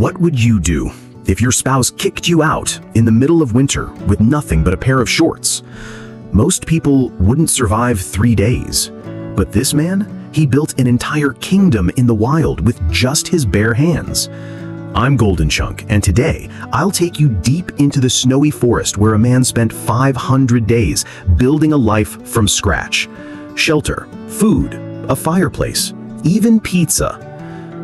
What would you do if your spouse kicked you out in the middle of winter with nothing but a pair of shorts? Most people wouldn't survive 3 days. But this man, he built an entire kingdom in the wild with just his bare hands. I'm Golden Chunk, and today I'll take you deep into the snowy forest where a man spent 500 days building a life from scratch. Shelter, food, a fireplace, even pizza.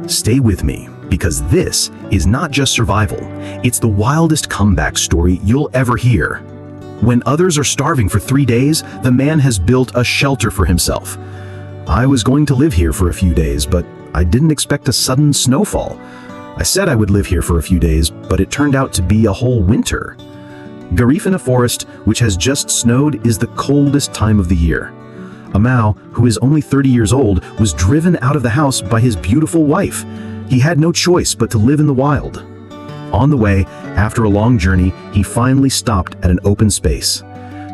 Stay with me, because this is not just survival, it's the wildest comeback story you'll ever hear. When others are starving for 3 days, the man has built a shelter for himself. I was going to live here for a few days, but I didn't expect a sudden snowfall. I said I would live here for a few days, but it turned out to be a whole winter. Garifuna Forest, which has just snowed, is the coldest time of the year. Amau, who is only 30 years old, was driven out of the house by his beautiful wife. He had no choice but to live in the wild. On the way, after a long journey, he finally stopped at an open space.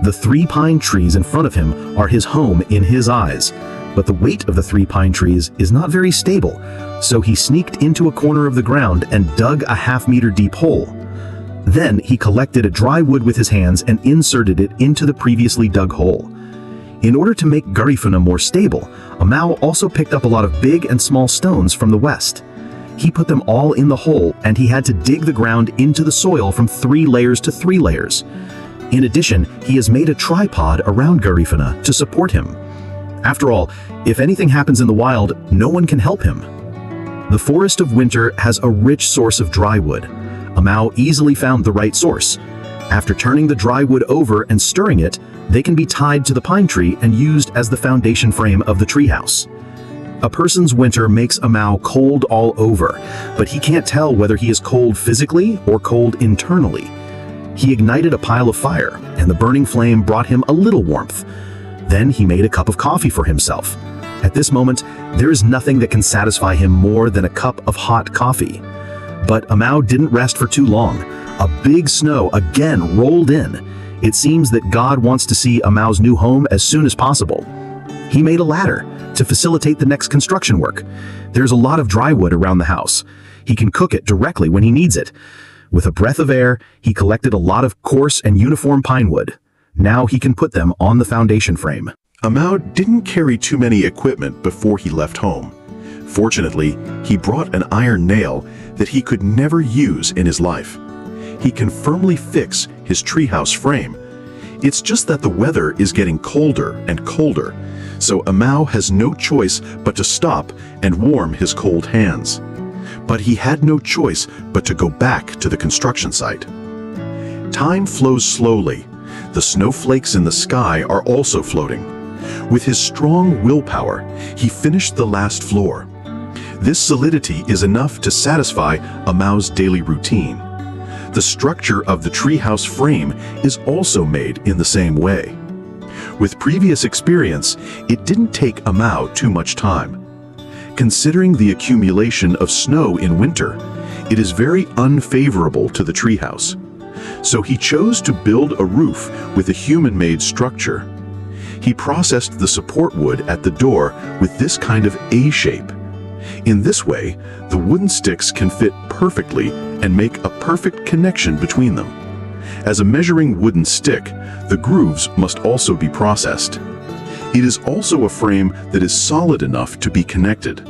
The 3 pine trees in front of him are his home in his eyes, but the weight of the 3 pine trees is not very stable, so he sneaked into a corner of the ground and dug a half-meter deep hole. Then he collected a dry wood with his hands and inserted it into the previously dug hole. In order to make Garifuna more stable, Amau also picked up a lot of big and small stones from the west. He put them all in the hole, and he had to dig the ground into the soil from 3 layers to 3 layers. In addition, he has made a tripod around Garifuna to support him. After all, if anything happens in the wild, no one can help him. The Forest of Winter has a rich source of dry wood. Amau easily found the right source. After turning the dry wood over and stirring it, they can be tied to the pine tree and used as the foundation frame of the treehouse. A person's winter makes Amau cold all over, but he can't tell whether he is cold physically or cold internally. He ignited a pile of fire, and the burning flame brought him a little warmth. Then he made a cup of coffee for himself. At this moment, there is nothing that can satisfy him more than a cup of hot coffee. But Amau didn't rest for too long. A big snow again rolled in. It seems that God wants to see Amau's new home as soon as possible. He made a ladder to facilitate the next construction work. There's a lot of dry wood around the house. He can cook it directly when he needs it. With a breath of air, he collected a lot of coarse and uniform pine wood. Now he can put them on the foundation frame. Amau didn't carry too many equipment before he left home. Fortunately, he brought an iron nail that he could never use in his life. He can firmly fix his treehouse frame. It's just that the weather is getting colder and colder, so Amau has no choice but to stop and warm his cold hands. But he had no choice but to go back to the construction site. Time flows slowly. The snowflakes in the sky are also floating. With his strong willpower, he finished the last floor. This solidity is enough to satisfy Amau's daily routine. The structure of the treehouse frame is also made in the same way. With previous experience, it didn't take Amau too much time. Considering the accumulation of snow in winter, it is very unfavorable to the treehouse. So he chose to build a roof with a human-made structure. He processed the support wood at the door with this kind of A shape. In this way, the wooden sticks can fit perfectly and make a perfect connection between them. As a measuring wooden stick, the grooves must also be processed. It is also a frame that is solid enough to be connected.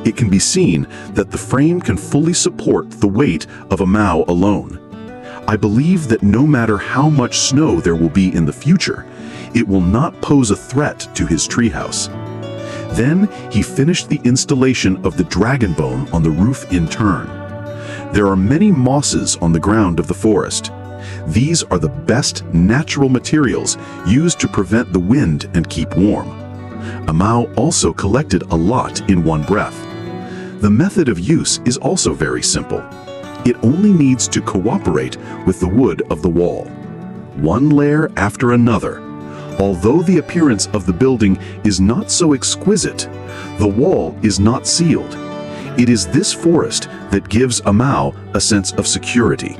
It can be seen that the frame can fully support the weight of Amau alone. I believe that no matter how much snow there will be in the future, it will not pose a threat to his treehouse. Then he finished the installation of the dragon bone on the roof in turn. There are many mosses on the ground of the forest. These are the best natural materials used to prevent the wind and keep warm. Amau also collected a lot in one breath. The method of use is also very simple. It only needs to cooperate with the wood of the wall. One layer after another. Although the appearance of the building is not so exquisite, the wall is not sealed. It is this forest that gives Amau a sense of security.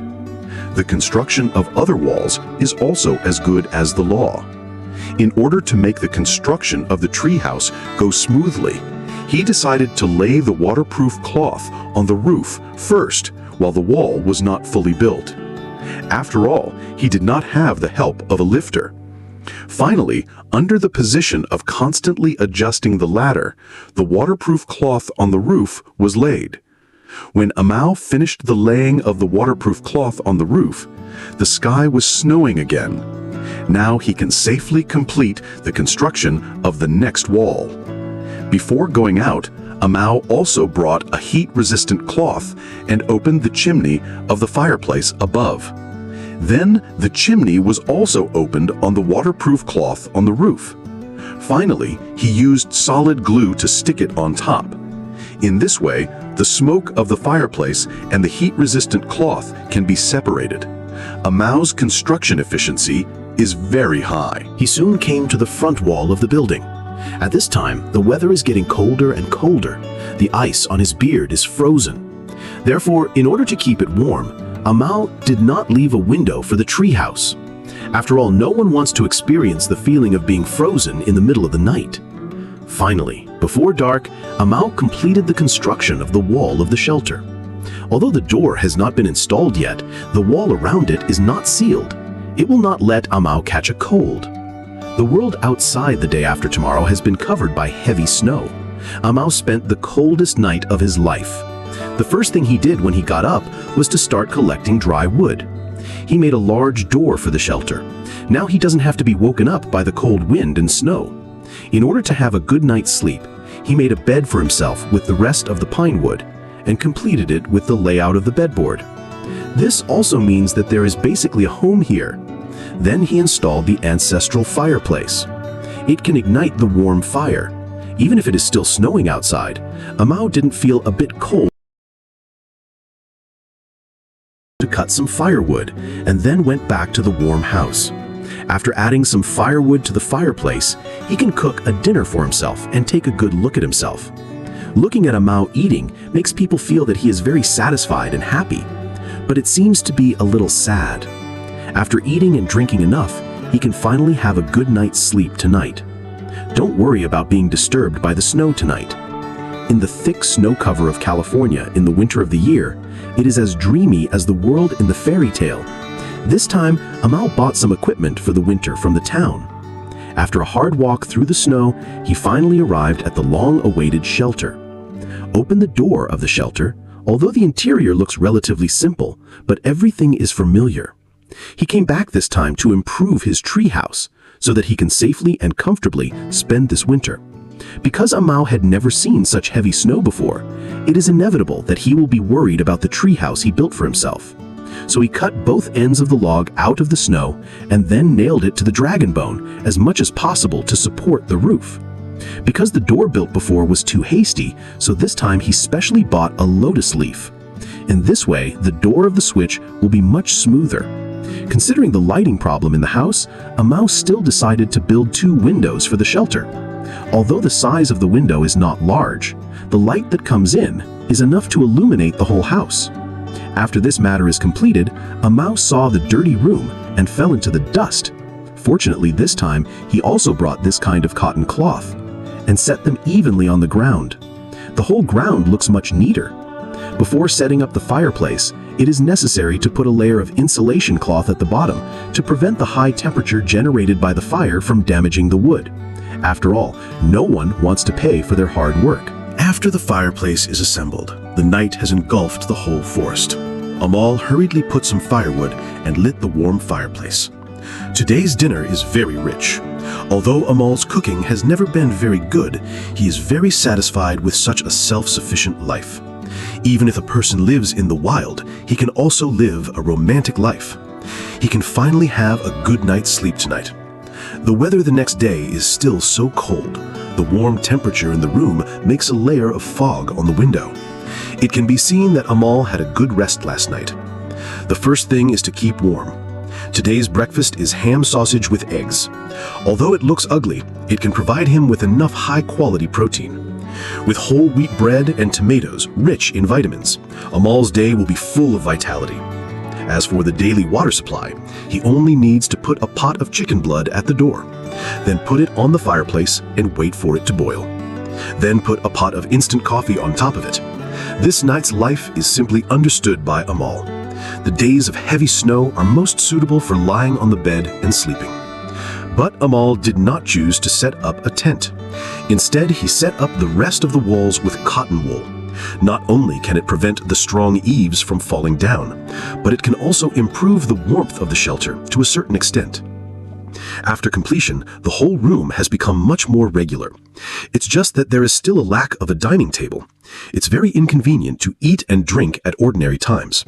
The construction of other walls is also as good as the law. In order to make the construction of the treehouse go smoothly, he decided to lay the waterproof cloth on the roof first, while the wall was not fully built. After all, he did not have the help of a lifter. Finally, under the position of constantly adjusting the ladder, the waterproof cloth on the roof was laid. When Amau finished the laying of the waterproof cloth on the roof, the sky was snowing again. Now he can safely complete the construction of the next wall. Before going out, Amau also brought a heat-resistant cloth and opened the chimney of the fireplace above. Then the chimney was also opened on the waterproof cloth on the roof. Finally, he used solid glue to stick it on top. In this way, the smoke of the fireplace and the heat-resistant cloth can be separated. Amau's construction efficiency is very high. He soon came to the front wall of the building. At this time, the weather is getting colder and colder. The ice on his beard is frozen. Therefore, in order to keep it warm, Amau did not leave a window for the treehouse. After all, no one wants to experience the feeling of being frozen in the middle of the night. Finally, before dark, Amau completed the construction of the wall of the shelter. Although the door has not been installed yet, the wall around it is not sealed. It will not let Amau catch a cold. The world outside the day after tomorrow has been covered by heavy snow. Amau spent the coldest night of his life. The first thing he did when he got up was to start collecting dry wood. He made a large door for the shelter. Now he doesn't have to be woken up by the cold wind and snow. In order to have a good night's sleep, he made a bed for himself with the rest of the pine wood and completed it with the layout of the bedboard. This also means that there is basically a home here. Then he installed the ancestral fireplace. It can ignite the warm fire. Even if it is still snowing outside, Amau didn't feel a bit cold to cut some firewood and then went back to the warm house. After adding some firewood to the fireplace, he can cook a dinner for himself and take a good look at himself. Looking at Amau eating makes people feel that he is very satisfied and happy, but it seems to be a little sad. After eating and drinking enough, he can finally have a good night's sleep tonight. Don't worry about being disturbed by the snow tonight. In the thick snow cover of California in the winter of the year, it is as dreamy as the world in the fairy tale. This time, Amau bought some equipment for the winter from the town. After a hard walk through the snow, he finally arrived at the long-awaited shelter. Open the door of the shelter, although the interior looks relatively simple, but everything is familiar. He came back this time to improve his treehouse so that he can safely and comfortably spend this winter. Because Amau had never seen such heavy snow before, it is inevitable that he will be worried about the treehouse he built for himself. So he cut both ends of the log out of the snow and then nailed it to the dragon bone as much as possible to support the roof. Because the door built before was too hasty, so this time he specially bought a lotus leaf. In this way, the door of the switch will be much smoother. Considering the lighting problem in the house, Amau still decided to build 2 windows for the shelter. Although the size of the window is not large, the light that comes in is enough to illuminate the whole house. After this matter is completed, Amau saw the dirty room and fell into the dust. Fortunately, this time, he also brought this kind of cotton cloth and set them evenly on the ground. The whole ground looks much neater. Before setting up the fireplace, it is necessary to put a layer of insulation cloth at the bottom to prevent the high temperature generated by the fire from damaging the wood. After all, no one wants to pay for their hard work. After the fireplace is assembled, the night has engulfed the whole forest. Amau hurriedly put some firewood and lit the warm fireplace. Today's dinner is very rich. Although Amau's cooking has never been very good, he is very satisfied with such a self-sufficient life. Even if a person lives in the wild, he can also live a romantic life. He can finally have a good night's sleep tonight. The weather the next day is still so cold. The warm temperature in the room makes a layer of fog on the window. It can be seen that Amau had a good rest last night. The first thing is to keep warm. Today's breakfast is ham sausage with eggs. Although it looks ugly, it can provide him with enough high-quality protein. With whole wheat bread and tomatoes rich in vitamins, Amau's day will be full of vitality. As for the daily water supply, he only needs to put a pot of chicken blood at the door, then put it on the fireplace and wait for it to boil. Then put a pot of instant coffee on top of it. This night's life is simply understood by Amal. The days of heavy snow are most suitable for lying on the bed and sleeping. But Amal did not choose to set up a tent. Instead, he set up the rest of the walls with cotton wool. Not only can it prevent the strong eaves from falling down, but it can also improve the warmth of the shelter to a certain extent. After completion, the whole room has become much more regular. It's just that there is still a lack of a dining table. It's very inconvenient to eat and drink at ordinary times.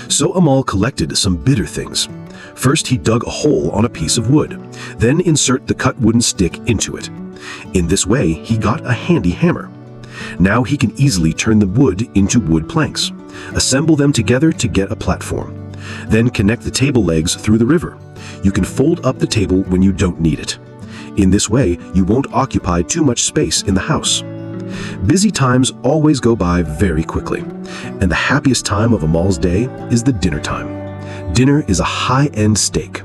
So Amal collected some bitter things. First, he dug a hole on a piece of wood, then insert the cut wooden stick into it. In this way, he got a handy hammer. Now he can easily turn the wood into wood planks, assemble them together to get a platform, then connect the table legs through the river. You can fold up the table when you don't need it. In this way, you won't occupy too much space in the house. Busy times always go by very quickly, and the happiest time of Amal's day is the dinner time. Dinner is a high-end steak.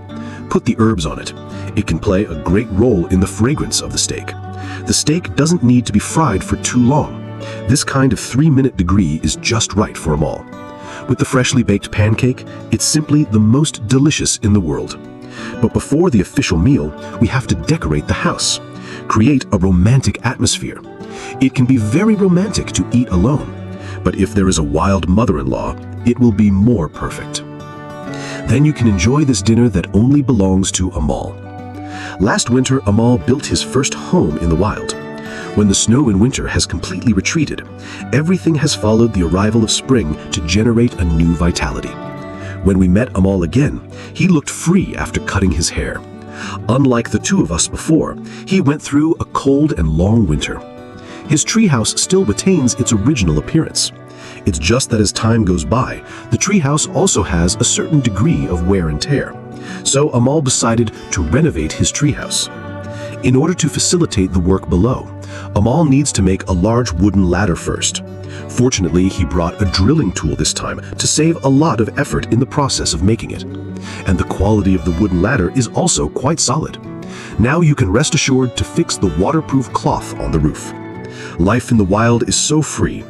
Put the herbs on it. It can play a great role in the fragrance of the steak. The steak doesn't need to be fried for too long. This kind of 3-minute degree is just right for Amal. With the freshly baked pancake, it's simply the most delicious in the world. But before the official meal, we have to decorate the house, create a romantic atmosphere. It can be very romantic to eat alone, but if there is a wild mother-in-law, it will be more perfect. Then you can enjoy this dinner that only belongs to Amal. Last winter, Amal built his first home in the wild. When the snow in winter has completely retreated, everything has followed the arrival of spring to generate a new vitality. When we met Amal again, he looked free after cutting his hair. Unlike the two of us before, he went through a cold and long winter. His treehouse still retains its original appearance. It's just that as time goes by, the treehouse also has a certain degree of wear and tear. So Amal decided to renovate his treehouse. In order to facilitate the work below, Amal needs to make a large wooden ladder first. Fortunately, he brought a drilling tool this time to save a lot of effort in the process of making it. And the quality of the wooden ladder is also quite solid. Now you can rest assured to fix the waterproof cloth on the roof. Life in the wild is so free.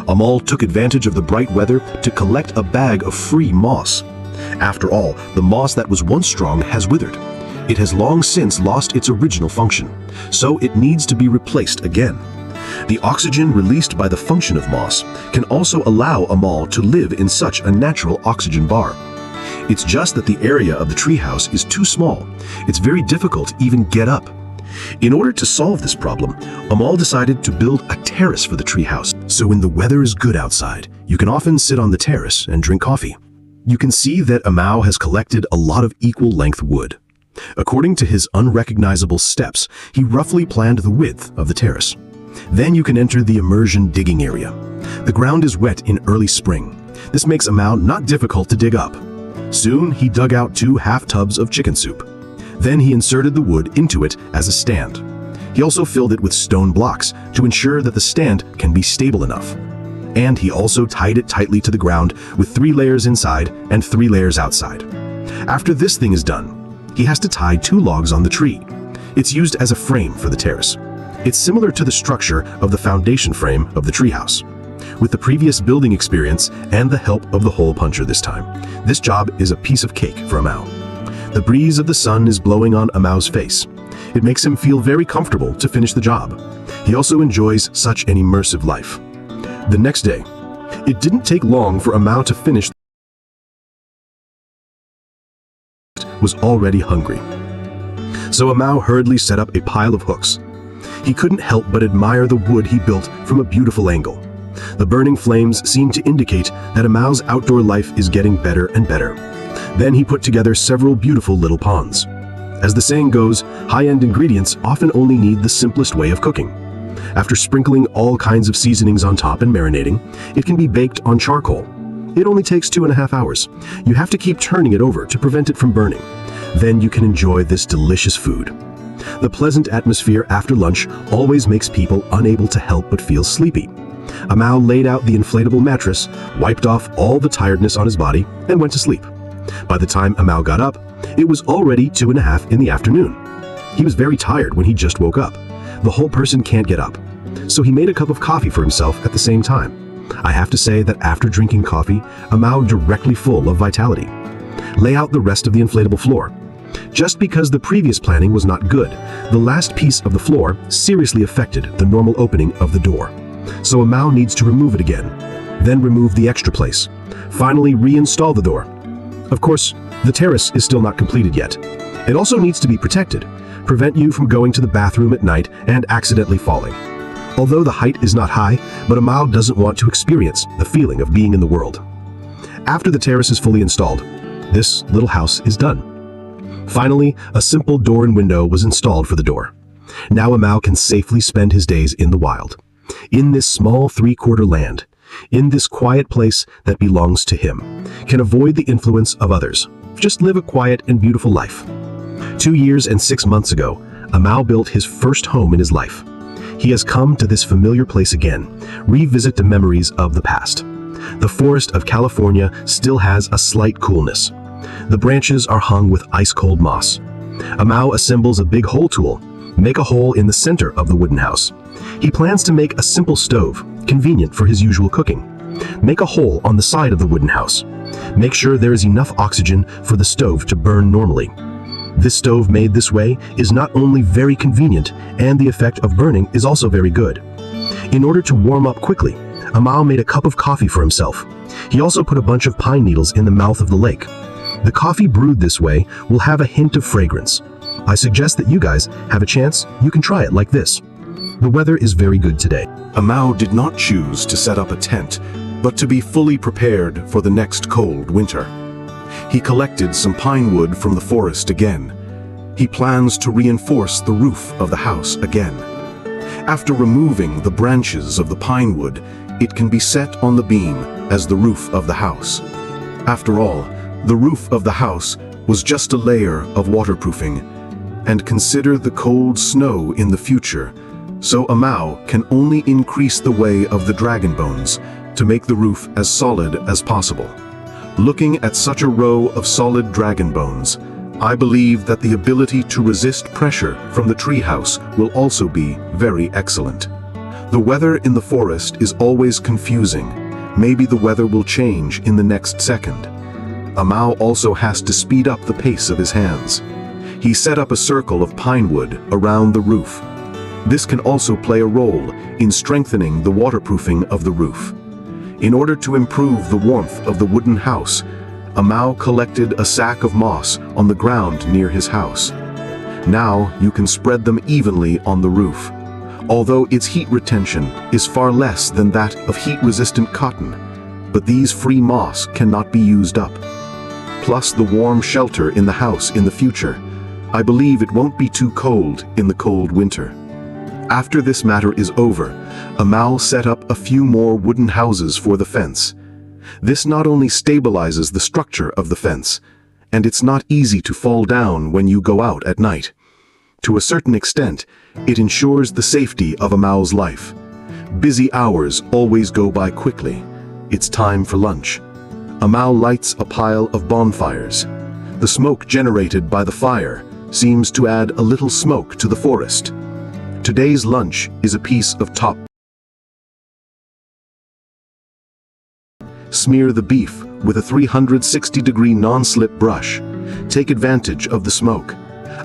Amal took advantage of the bright weather to collect a bag of free moss. After all, the moss that was once strong has withered. It has long since lost its original function, so it needs to be replaced again. The oxygen released by the function of moss can also allow Amal to live in such a natural oxygen bar. It's just that the area of the treehouse is too small. It's very difficult to even get up. In order to solve this problem, Amal decided to build a terrace for the treehouse, so when the weather is good outside, you can often sit on the terrace and drink coffee. You can see that Amal has collected a lot of equal-length wood. According to his unrecognizable steps, he roughly planned the width of the terrace. Then you can enter the immersion digging area. The ground is wet in early spring. This makes Amal not difficult to dig up. Soon, he dug out 2 half-tubs of chicken soup. Then he inserted the wood into it as a stand. He also filled it with stone blocks to ensure that the stand can be stable enough. And he also tied it tightly to the ground with 3 layers inside and 3 layers outside. After this thing is done, he has to tie 2 logs on the tree. It's used as a frame for the terrace. It's similar to the structure of the foundation frame of the treehouse. With the previous building experience and the help of the hole puncher this time, this job is a piece of cake for Amal. The breeze of the sun is blowing on Amal's face. It makes him feel very comfortable to finish the job. He also enjoys such an immersive life. The next day, it didn't take long for Amal to finish. Was already hungry. So Amal hurriedly set up a pile of hooks. He couldn't help but admire the wood he built from a beautiful angle. The burning flames seemed to indicate that Amal's outdoor life is getting better and better. Then he put together several beautiful little ponds. As the saying goes, high-end ingredients often only need the simplest way of cooking. After sprinkling all kinds of seasonings on top and marinating, it can be baked on charcoal. It only takes 2.5 hours. You have to keep turning it over to prevent it from burning. Then you can enjoy this delicious food. The pleasant atmosphere after lunch always makes people unable to help but feel sleepy. Amal laid out the inflatable mattress, wiped off all the tiredness on his body, and went to sleep. By the time Amal got up, it was already 2:30 in the afternoon. He was very tired when he just woke up. The whole person can't get up. So he made a cup of coffee for himself at the same time. I have to say that after drinking coffee, I'm now directly full of vitality. Lay out the rest of the inflatable floor. Just because the previous planning was not good, the last piece of the floor seriously affected the normal opening of the door. So Amao needs to remove it again, then remove the extra place. Finally reinstall the door. Of course, the terrace is still not completed yet. It also needs to be protected, prevent you from going to the bathroom at night and accidentally falling. Although the height is not high, but Amao doesn't want to experience the feeling of being in the world. After the terrace is fully installed, this little house is done. Finally, a simple door and window was installed for the door. Now Amao can safely spend his days in the wild, in this small 3/4 land, in this quiet place that belongs to him, can avoid the influence of others. Just live a quiet and beautiful life. 2 years and 6 months ago, Amao built his first home in his life. He has come to this familiar place again, revisit the memories of the past. The forest of California still has a slight coolness. The branches are hung with ice-cold moss. Amao assembles a big hole tool, make a hole in the center of the wooden house. He plans to make a simple stove, convenient for his usual cooking. Make a hole on the side of the wooden house. Make sure there is enough oxygen for the stove to burn normally. This stove made this way is not only very convenient, and the effect of burning is also very good. In order to warm up quickly, Amao made a cup of coffee for himself. He also put a bunch of pine needles in the mouth of the lake. The coffee brewed this way will have a hint of fragrance. I suggest that you guys have a chance, you can try it like this. The weather is very good today. Amao did not choose to set up a tent, but to be fully prepared for the next cold winter. He collected some pine wood from the forest again. He plans to reinforce the roof of the house again. After removing the branches of the pine wood, it can be set on the beam as the roof of the house. After all, the roof of the house was just a layer of waterproofing. And consider the cold snow in the future, so Amao can only increase the way of the dragon bones to make the roof as solid as possible. Looking at such a row of solid dragon bones, I believe that the ability to resist pressure from the treehouse will also be very excellent. The weather in the forest is always confusing. Maybe the weather will change in the next second. Amao also has to speed up the pace of his hands. He set up a circle of pine wood around the roof. This can also play a role in strengthening the waterproofing of the roof. In order to improve the warmth of the wooden house, Amao collected a sack of moss on the ground near his house. Now you can spread them evenly on the roof. Although its heat retention is far less than that of heat-resistant cotton, but these free moss cannot be used up. Plus the warm shelter in the house in the future, I believe it won't be too cold in the cold winter. After this matter is over, Amao set up a few more wooden houses for the fence. This not only stabilizes the structure of the fence, and it's not easy to fall down when you go out at night. To a certain extent, it ensures the safety of Amao's life. Busy hours always go by quickly. It's time for lunch. Amao lights a pile of bonfires. The smoke generated by the fire seems to add a little smoke to the forest. Today's lunch is a piece of top. Smear the beef with a 360-degree non-slip brush. Take advantage of the smoke.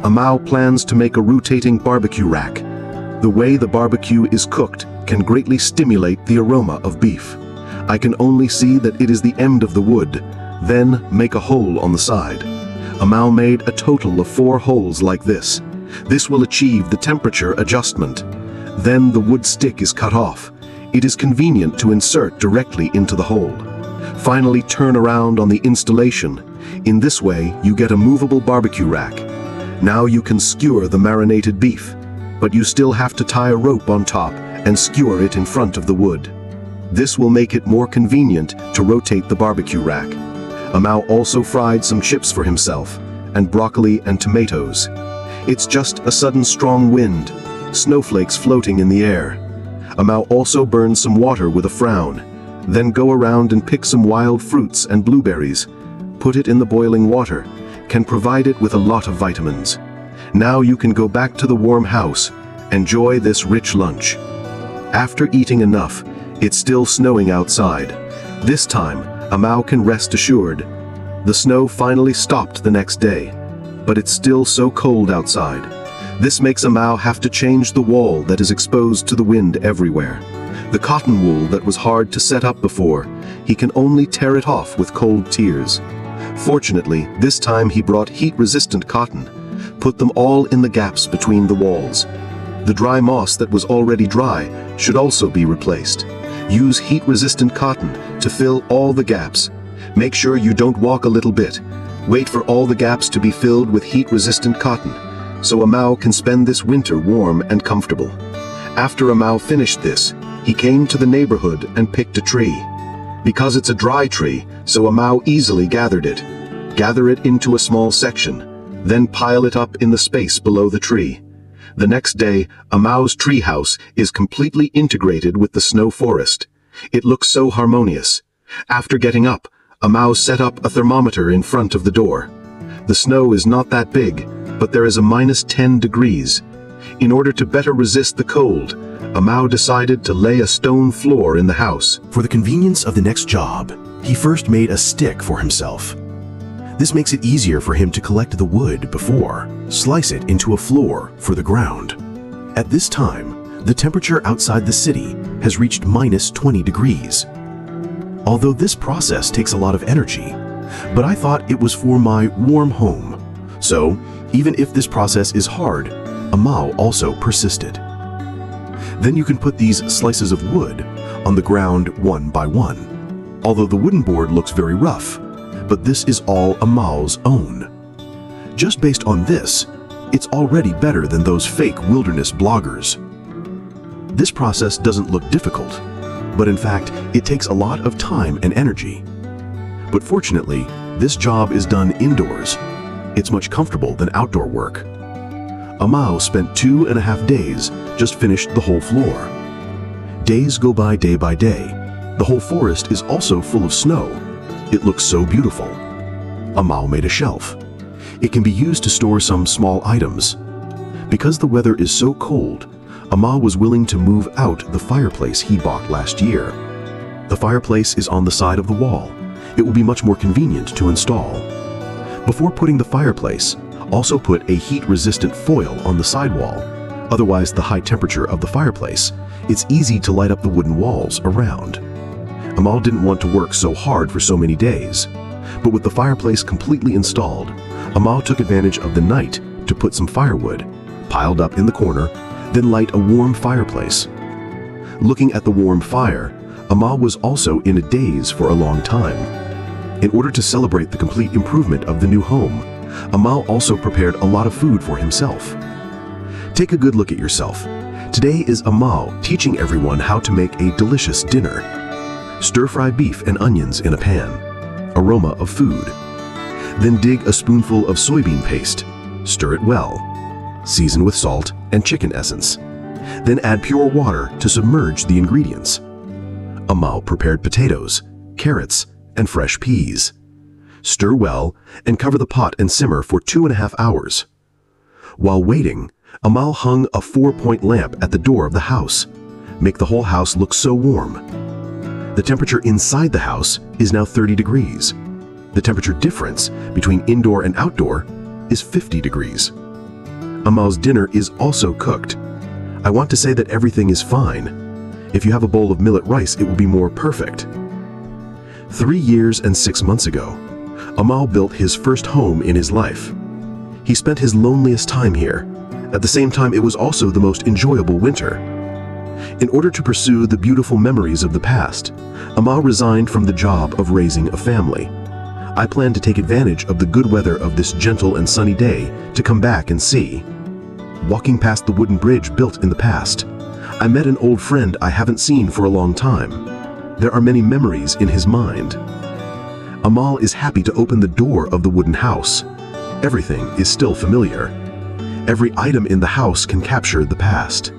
Amao plans to make a rotating barbecue rack. The way the barbecue is cooked can greatly stimulate the aroma of beef. I can only see that it is the end of the wood. Then make a hole on the side. Amao made a total of 4 holes like this. This will achieve the temperature adjustment. Then the wood stick is cut off. It is convenient to insert directly into the hole. Finally, turn around on the installation. In this way, you get a movable barbecue rack. Now you can skewer the marinated beef, but you still have to tie a rope on top and skewer it in front of the wood. This will make it more convenient to rotate the barbecue rack. Amao also fried some chips for himself, and broccoli and tomatoes. It's just a sudden strong wind, snowflakes floating in the air. Amao also burned some water with a frown, then go around and pick some wild fruits and blueberries. Put it in the boiling water, can provide it with a lot of vitamins. Now you can go back to the warm house, enjoy this rich lunch. After eating enough, It's still snowing outside. This time, Amao can rest assured. The snow finally stopped the next day, but it's still so cold outside. This makes Amao have to change the wall that is exposed to the wind everywhere. The cotton wool that was hard to set up before, he can only tear it off with cold tears. Fortunately, this time he brought heat-resistant cotton, put them all in the gaps between the walls. The dry moss that was already dry should also be replaced. Use heat-resistant cotton to fill all the gaps. Make sure you don't walk a little bit. Wait for all the gaps to be filled with heat-resistant cotton, so Amao can spend this winter warm and comfortable. After Amao finished this, he came to the neighborhood and picked a tree. Because it's a dry tree, so Amao easily gathered it. Gather it into a small section, then pile it up in the space below the tree. The next day, Amao's treehouse is completely integrated with the snow forest. It looks so harmonious. After getting up, Amao set up a thermometer in front of the door. The snow is not that big, but there is a -10 degrees. In order to better resist the cold, Amao decided to lay a stone floor in the house. For the convenience of the next job, he first made a stick for himself. This makes it easier for him to collect the wood before, slice it into a floor for the ground. At this time, the temperature outside the city has reached -20 degrees. Although this process takes a lot of energy, but I thought it was for my warm home. So, even if this process is hard, Amao also persisted. Then you can put these slices of wood on the ground one by one. Although the wooden board looks very rough, but this is all Amao's own. Just based on this, it's already better than those fake wilderness bloggers. This process doesn't look difficult, but in fact, it takes a lot of time and energy. But fortunately, this job is done indoors. It's much comfortable than outdoor work. Amao spent 2.5 days just finished the whole floor. Days go by day by day. The whole forest is also full of snow. It looks so beautiful. Amao made a shelf. It can be used to store some small items. Because the weather is so cold, Amao was willing to move out the fireplace he bought last year. The fireplace is on the side of the wall. It will be much more convenient to install. Before putting the fireplace, also put a heat-resistant foil on the sidewall. Otherwise, the high temperature of the fireplace, it's easy to light up the wooden walls around. Amao didn't want to work so hard for so many days. But with the fireplace completely installed, Amao took advantage of the night to put some firewood, piled up in the corner, then light a warm fireplace. Looking at the warm fire, Amao was also in a daze for a long time. In order to celebrate the complete improvement of the new home, Amao also prepared a lot of food for himself. Take a good look at yourself. Today is Amao teaching everyone how to make a delicious dinner. Stir-fry beef and onions in a pan. Aroma of food. Then dig a spoonful of soybean paste. Stir it well. Season with salt and chicken essence. Then add pure water to submerge the ingredients. Amao prepared potatoes, carrots, and fresh peas. Stir well and cover the pot and simmer for 2.5 hours. While waiting, Amao hung a 4-point lamp at the door of the house. Make the whole house look so warm. The temperature inside the house is now 30 degrees. The temperature difference between indoor and outdoor is 50 degrees. Amao's dinner is also cooked. I want to say that everything is fine. If you have a bowl of millet rice, it will be more perfect. 3 years and 6 months ago, Amao built his first home in his life. He spent his loneliest time here. At the same time, it was also the most enjoyable winter. In order to pursue the beautiful memories of the past, Amao resigned from the job of raising a family. I plan to take advantage of the good weather of this gentle and sunny day to come back and see. Walking past the wooden bridge built in the past, I met an old friend I haven't seen for a long time. There are many memories in his mind. Amao is happy to open the door of the wooden house. Everything is still familiar. Every item in the house can capture the past.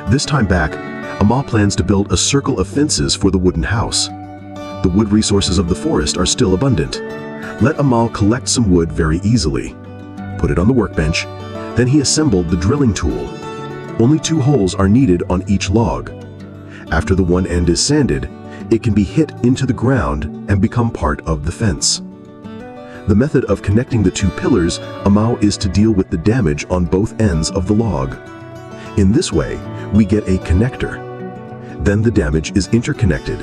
This time back, Amao plans to build a circle of fences for the wooden house. The wood resources of the forest are still abundant. Let Amao collect some wood very easily. Put it on the workbench. Then he assembled the drilling tool. Only 2 holes are needed on each log. After the one end is sanded, it can be hit into the ground and become part of the fence. The method of connecting the two pillars, amao, is to deal with the damage on both ends of the log. In this way, we get a connector. Then the damage is interconnected.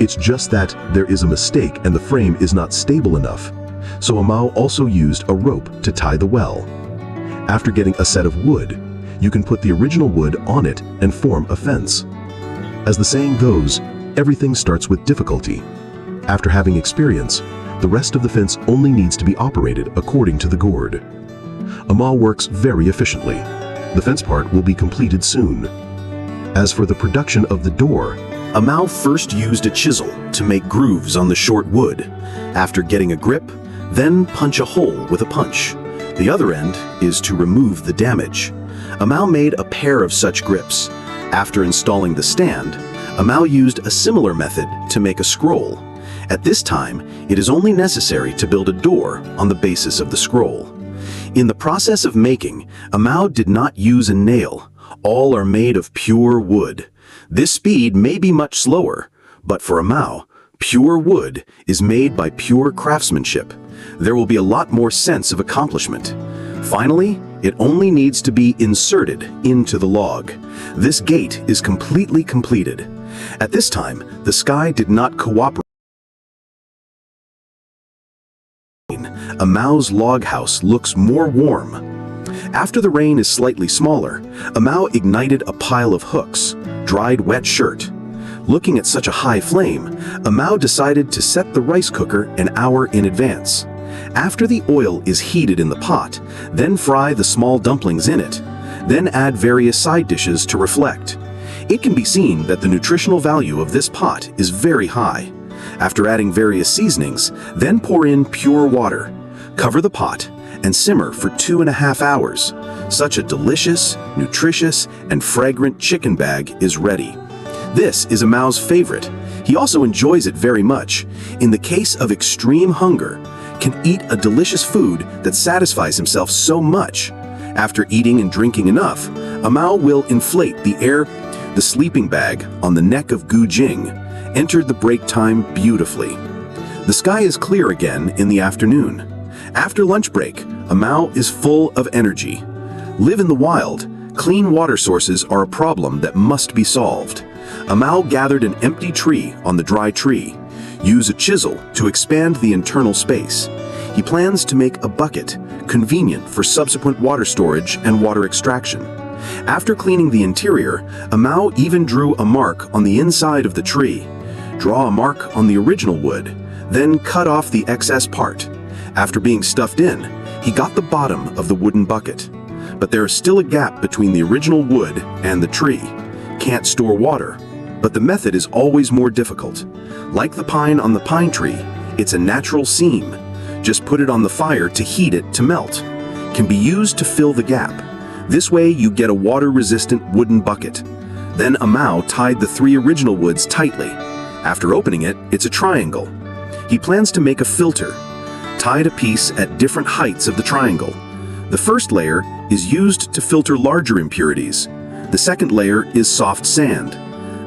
It's just that there is a mistake and the frame is not stable enough. So amao also used a rope to tie the well. After getting a set of wood, you can put the original wood on it and form a fence. As the saying goes, everything starts with difficulty. After having experience, the rest of the fence only needs to be operated according to the gourd. Amao works very efficiently. The fence part will be completed soon. As for the production of the door, Amao first used a chisel to make grooves on the short wood. After getting a grip, then punch a hole with a punch. The other end is to remove the damage. Amao made a pair of such grips. After installing the stand, Amao used a similar method to make a scroll. At this time, it is only necessary to build a door on the basis of the scroll. In the process of making, Amao did not use a nail. All are made of pure wood. This speed may be much slower, but for Amao, pure wood is made by pure craftsmanship. There will be a lot more sense of accomplishment. Finally, it only needs to be inserted into the log. This gate is completely completed. At this time, the sky did not cooperate. Amao's log house looks more warm. After the rain is slightly smaller, Amao ignited a pile of hooks, dried wet shirt. Looking at such a high flame, Amao decided to set the rice cooker an hour in advance. After the oil is heated in the pot, then fry the small dumplings in it. Then add various side dishes to reflect. It can be seen that the nutritional value of this pot is very high. After adding various seasonings, then pour in pure water. Cover the pot and simmer for 2.5 hours. Such a delicious, nutritious, and fragrant chicken bag is ready. This is Amao's favorite. He also enjoys it very much. In the case of extreme hunger, can eat a delicious food that satisfies himself so much. After eating and drinking enough, Amao will inflate the air. The sleeping bag on the neck of Gu Jing entered the break time beautifully. The sky is clear again in the afternoon. After lunch break, Amao is full of energy. Live in the wild. Clean water sources are a problem that must be solved. Amao gathered an empty tree on the dry tree. Use a chisel to expand the internal space. He plans to make a bucket, convenient for subsequent water storage and water extraction. After cleaning the interior, Amao even drew a mark on the inside of the tree. Draw a mark on the original wood, then cut off the excess part. After being stuffed in, he got the bottom of the wooden bucket. But there is still a gap between the original wood and the tree. Can't store water, but the method is always more difficult. Like the pine on the pine tree, it's a natural seam. Just put it on the fire to heat it to melt. Can be used to fill the gap. This way you get a water-resistant wooden bucket. Then Amao tied the 3 original woods tightly. After opening it, it's a triangle. He plans to make a filter. Tied a piece at different heights of the triangle. The first layer is used to filter larger impurities. The second layer is soft sand.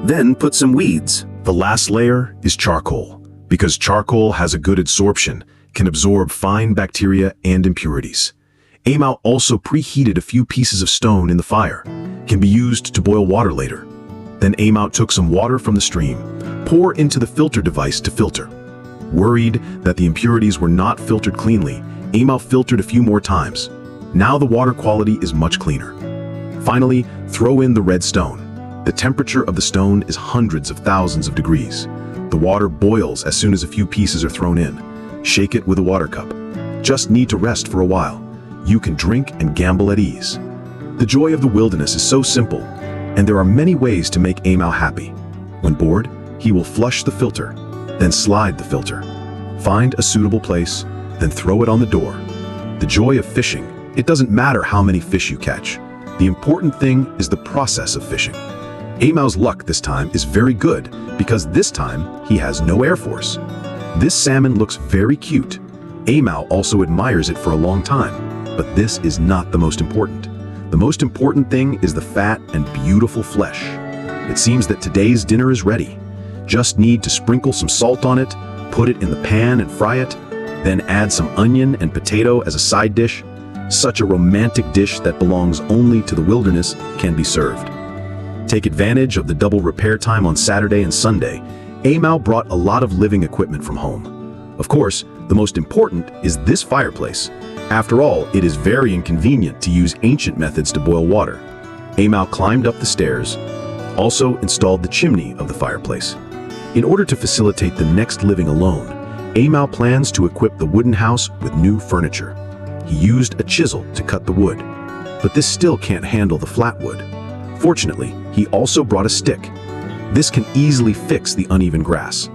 Then put some weeds. The last layer is charcoal, because charcoal has a good absorption, can absorb fine bacteria and impurities. Amao also preheated a few pieces of stone in the fire, can be used to boil water later. Then Amao took some water from the stream, pour into the filter device to filter. Worried that the impurities were not filtered cleanly, Amao filtered a few more times. Now the water quality is much cleaner. Finally, throw in the red stone. The temperature of the stone is hundreds of thousands of degrees. The water boils as soon as a few pieces are thrown in. Shake it with a water cup. Just need to rest for a while. You can drink and gamble at ease. The joy of the wilderness is so simple, and there are many ways to make Amao happy. When bored, he will flush the filter, then slide the filter. Find a suitable place, then throw it on the door. The joy of fishing. It doesn't matter how many fish you catch. The important thing is the process of fishing. Amao's luck this time is very good because this time he has no air force. This salmon looks very cute. Amao also admires it for a long time, but this is not the most important. The most important thing is the fat and beautiful flesh. It seems that today's dinner is ready. Just need to sprinkle some salt on it, put it in the pan and fry it, then add some onion and potato as a side dish. Such a romantic dish that belongs only to the wilderness can be served. Take advantage of the double repair time on Saturday and Sunday. Amau brought a lot of living equipment from home. Of course, the most important is this fireplace. After all, it is very inconvenient to use ancient methods to boil water. Amau climbed up the stairs, also installed the chimney of the fireplace. In order to facilitate the next living alone, Amau plans to equip the wooden house with new furniture. He used a chisel to cut the wood, but this still can't handle the flat wood. Fortunately, he also brought a stick. This can easily fix the uneven grass.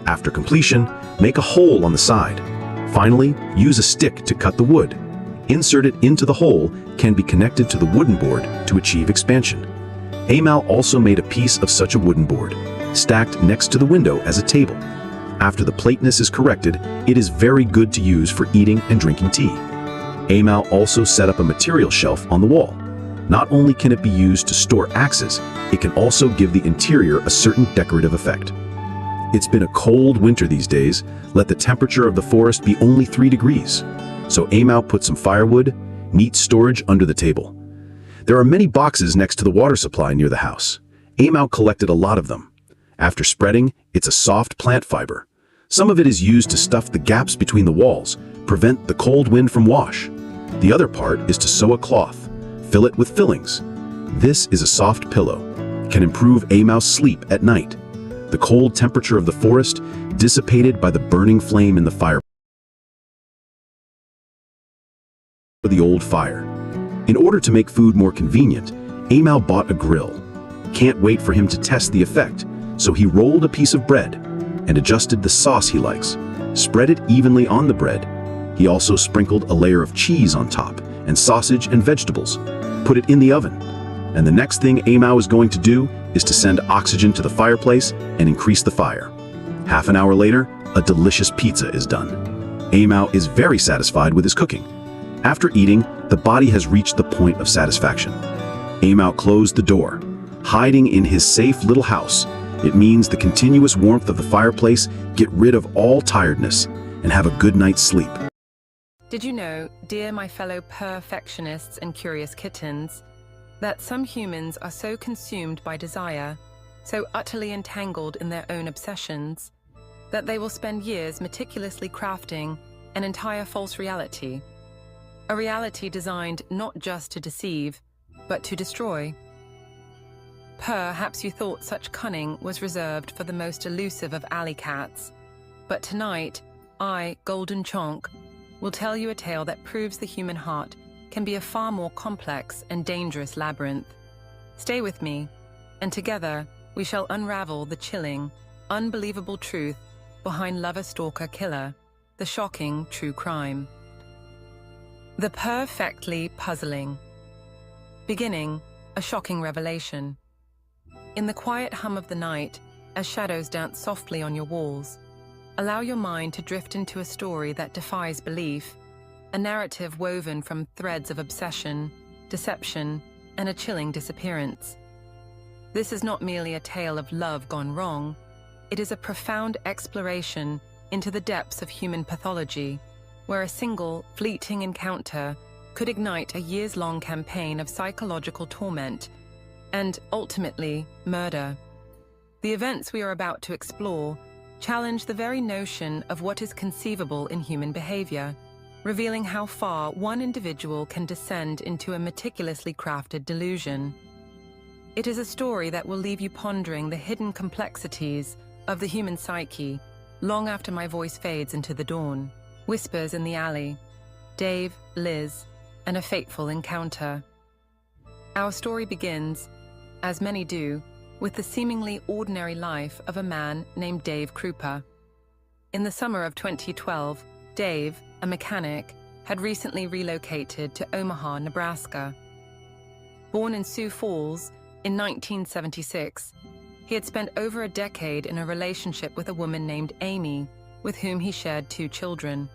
After completion, make a hole on the side. Finally, use a stick to cut the wood. Insert it into the hole can be connected to the wooden board to achieve expansion. Amau also made a piece of such a wooden board, stacked next to the window as a table. After the plateness is corrected, it is very good to use for eating and drinking tea. Amau also set up a material shelf on the wall. Not only can it be used to store axes, it can also give the interior a certain decorative effect. It's been a cold winter these days. Let the temperature of the forest be only 3 degrees. So Amau put some firewood, neat storage under the table. There are many boxes next to the water supply near the house. Amau collected a lot of them. After spreading, it's a soft plant fiber. Some of it is used to stuff the gaps between the walls, prevent the cold wind from wash. The other part is to sew a cloth, fill it with fillings. This is a soft pillow, can improve Amau's sleep at night. The cold temperature of the forest dissipated by the burning flame in the fire. The old fire. In order to make food more convenient, Amau bought a grill. Can't wait for him to test the effect, so he rolled a piece of bread and adjusted the sauce he likes. Spread it evenly on the bread. He also sprinkled a layer of cheese on top and sausage and vegetables. Put it in the oven. And the next thing Amau is going to do is to send oxygen to the fireplace and increase the fire. Half an hour later, a delicious pizza is done. Amau is very satisfied with his cooking. After eating, the body has reached the point of satisfaction. Amau closed the door. Hiding in his safe little house, it means the continuous warmth of the fireplace get rid of all tiredness and have a good night's sleep. Did you know, dear my fellow perfectionists and curious kittens, that some humans are so consumed by desire, so utterly entangled in their own obsessions, that they will spend years meticulously crafting an entire false reality, a reality designed not just to deceive, but to destroy? Perhaps you thought such cunning was reserved for the most elusive of alley cats, but tonight, I, Golden Chonk, will tell you a tale that proves the human heart can be a far more complex and dangerous labyrinth. Stay with me, and together we shall unravel the chilling, unbelievable truth behind Lover Stalker Killer, the shocking true crime. The perfectly puzzling. Beginning, a shocking revelation. In the quiet hum of the night, as shadows dance softly on your walls, allow your mind to drift into a story that defies belief, a narrative woven from threads of obsession, deception, and a chilling disappearance. This is not merely a tale of love gone wrong, it is a profound exploration into the depths of human pathology, where a single, fleeting encounter could ignite a years-long campaign of psychological torment and, ultimately, murder. The events we are about to explore challenge the very notion of what is conceivable in human behavior, revealing how far one individual can descend into a meticulously crafted delusion. It is a story that will leave you pondering the hidden complexities of the human psyche long after my voice fades into the dawn. Whispers in the alley, Dave, Liz, and a fateful encounter. Our story begins, as many do, with the seemingly ordinary life of a man named Dave Krupa. In the summer of 2012, Dave, a mechanic, had recently relocated to Omaha, Nebraska. Born in Sioux Falls in 1976, he had spent over a decade in a relationship with a woman named Amy, with whom he shared 2 children.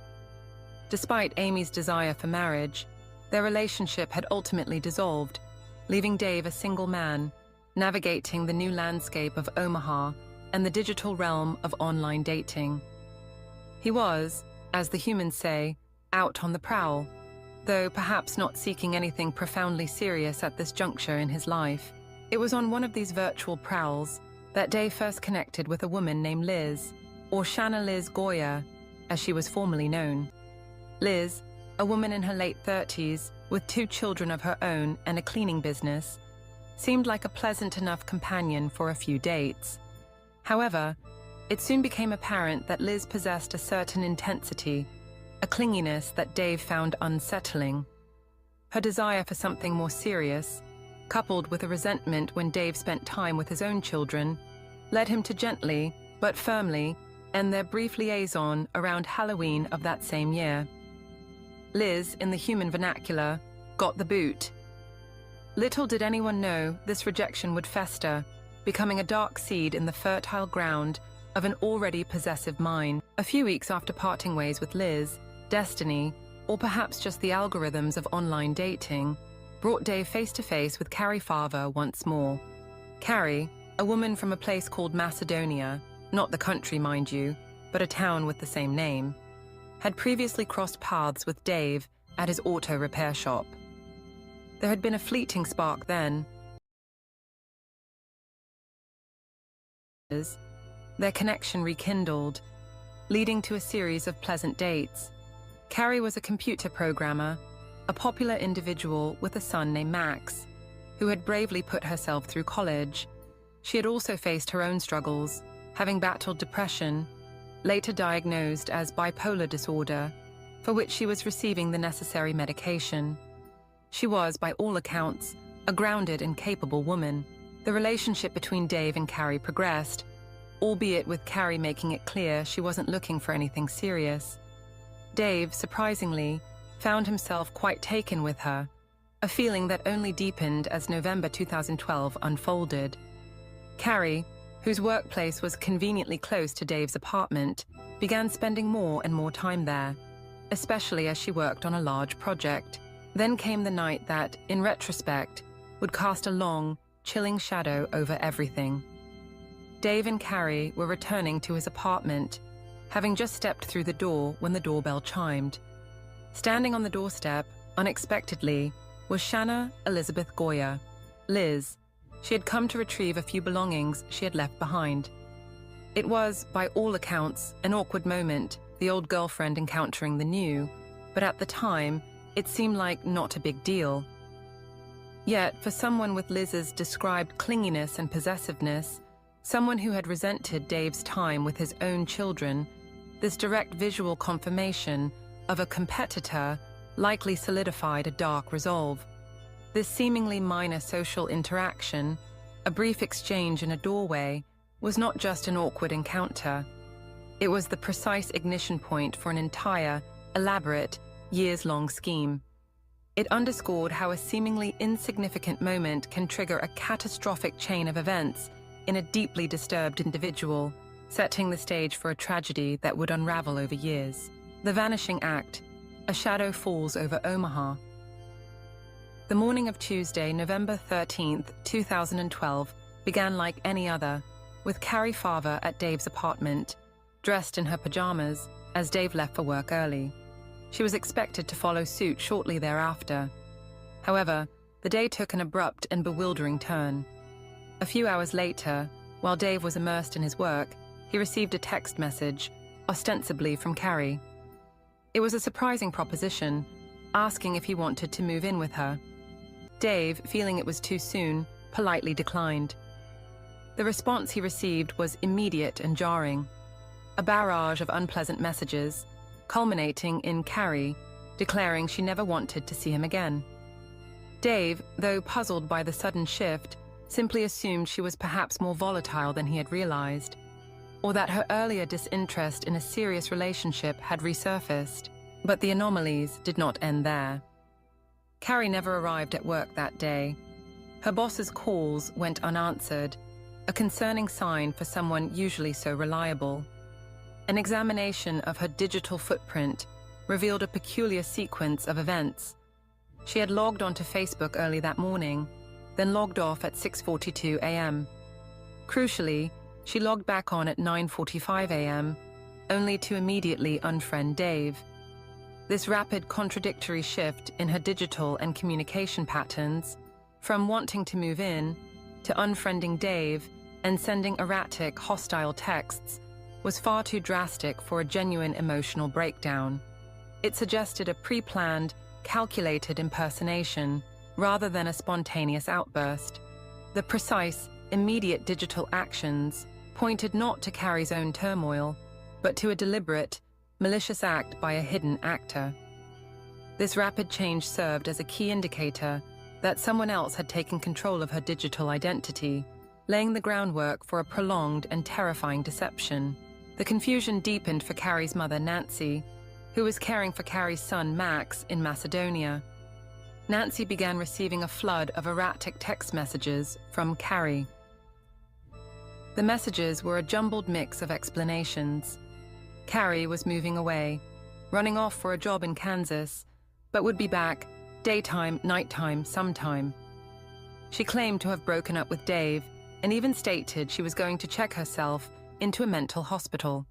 Despite Amy's desire for marriage, their relationship had ultimately dissolved, leaving Dave a single man, navigating the new landscape of Omaha and the digital realm of online dating. He was, as the humans say, out on the prowl, though perhaps not seeking anything profoundly serious at this juncture in his life. It was on one of these virtual prowls that Dave first connected with a woman named Liz, or Shanna Liz Goya, as she was formerly known. Liz, a woman in her late 30s with 2 children of her own and a cleaning business, seemed like a pleasant enough companion for a few dates. However, it soon became apparent that Liz possessed a certain intensity, a clinginess that Dave found unsettling. Her desire for something more serious, coupled with a resentment when Dave spent time with his own children, led him to gently, but firmly, end their brief liaison around Halloween of that same year. Liz, in the human vernacular, got the boot. Little did anyone know this rejection would fester, becoming a dark seed in the fertile ground of an already possessive mind. A few weeks after parting ways with Liz, destiny, or perhaps just the algorithms of online dating, brought Dave face-to-face with Carrie Farver once more. Carrie, a woman from a place called Macedonia, not the country, mind you, but a town with the same name, had previously crossed paths with Dave at his auto repair shop. There had been a fleeting spark then. Their connection rekindled, leading to a series of pleasant dates. Carrie was a computer programmer, a popular individual with a son named Max, who had bravely put herself through college. She had also faced her own struggles, having battled depression, later diagnosed as bipolar disorder, for which she was receiving the necessary medication. She was, by all accounts, a grounded and capable woman. The relationship between Dave and Carrie progressed, albeit with Carrie making it clear she wasn't looking for anything serious. Dave, surprisingly, found himself quite taken with her, a feeling that only deepened as November 2012 unfolded. Carrie, whose workplace was conveniently close to Dave's apartment, began spending more and more time there, especially as she worked on a large project. Then came the night that, in retrospect, would cast a long, chilling shadow over everything. Dave and Carrie were returning to his apartment, having just stepped through the door when the doorbell chimed. Standing on the doorstep, unexpectedly, was Shanna Elizabeth Goya, Liz. She had come to retrieve a few belongings she had left behind. It was, by all accounts, an awkward moment, the old girlfriend encountering the new, but at the time, it seemed like not a big deal. Yet, for someone with Liz's described clinginess and possessiveness, someone who had resented Dave's time with his own children, this direct visual confirmation of a competitor likely solidified a dark resolve. This seemingly minor social interaction, a brief exchange in a doorway, was not just an awkward encounter. It was the precise ignition point for an entire, elaborate, years-long scheme. It underscored how a seemingly insignificant moment can trigger a catastrophic chain of events in a deeply disturbed individual, setting the stage for a tragedy that would unravel over years. The vanishing act, a shadow falls over Omaha. The morning of Tuesday, November 13th, 2012, began like any other, with Carrie Farver at Dave's apartment, dressed in her pajamas, as Dave left for work early. She was expected to follow suit shortly thereafter. However, the day took an abrupt and bewildering turn. A few hours later, while Dave was immersed in his work, he received a text message, ostensibly from Carrie. It was a surprising proposition, asking if he wanted to move in with her. Dave, feeling it was too soon, politely declined. The response he received was immediate and jarring. A barrage of unpleasant messages, culminating in Carrie declaring she never wanted to see him again. Dave, though puzzled by the sudden shift, simply assumed she was perhaps more volatile than he had realized, or that her earlier disinterest in a serious relationship had resurfaced. But the anomalies did not end there. Carrie never arrived at work that day. Her boss's calls went unanswered, a concerning sign for someone usually so reliable. An examination of her digital footprint revealed a peculiar sequence of events. She had logged onto Facebook early that morning, then logged off at 6:42 a.m. Crucially, she logged back on at 9:45 a.m., only to immediately unfriend Dave. This rapid contradictory shift in her digital and communication patterns, from wanting to move in to unfriending Dave and sending erratic, hostile texts, was far too drastic for a genuine emotional breakdown. It suggested a pre-planned, calculated impersonation rather than a spontaneous outburst. The precise, immediate digital actions pointed not to Carrie's own turmoil, but to a deliberate, malicious act by a hidden actor. This rapid change served as a key indicator that someone else had taken control of her digital identity, laying the groundwork for a prolonged and terrifying deception. The confusion deepened for Carrie's mother, Nancy, who was caring for Carrie's son, Max, in Macedonia. Nancy began receiving a flood of erratic text messages from Carrie. The messages were a jumbled mix of explanations. Carrie was moving away, running off for a job in Kansas, but would be back daytime, nighttime, sometime. She claimed to have broken up with Dave and even stated she was going to check herself into a mental hospital.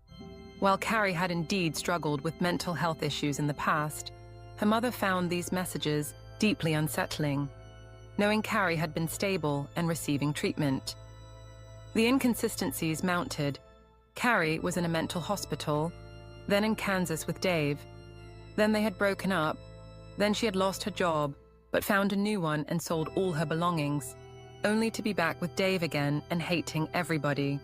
While Carrie had indeed struggled with mental health issues in the past, her mother found these messages deeply unsettling, knowing Carrie had been stable and receiving treatment. The inconsistencies mounted. Carrie was in a mental hospital, then in Kansas with Dave. Then they had broken up. Then she had lost her job, but found a new one and sold all her belongings, only to be back with Dave again and hating everybody.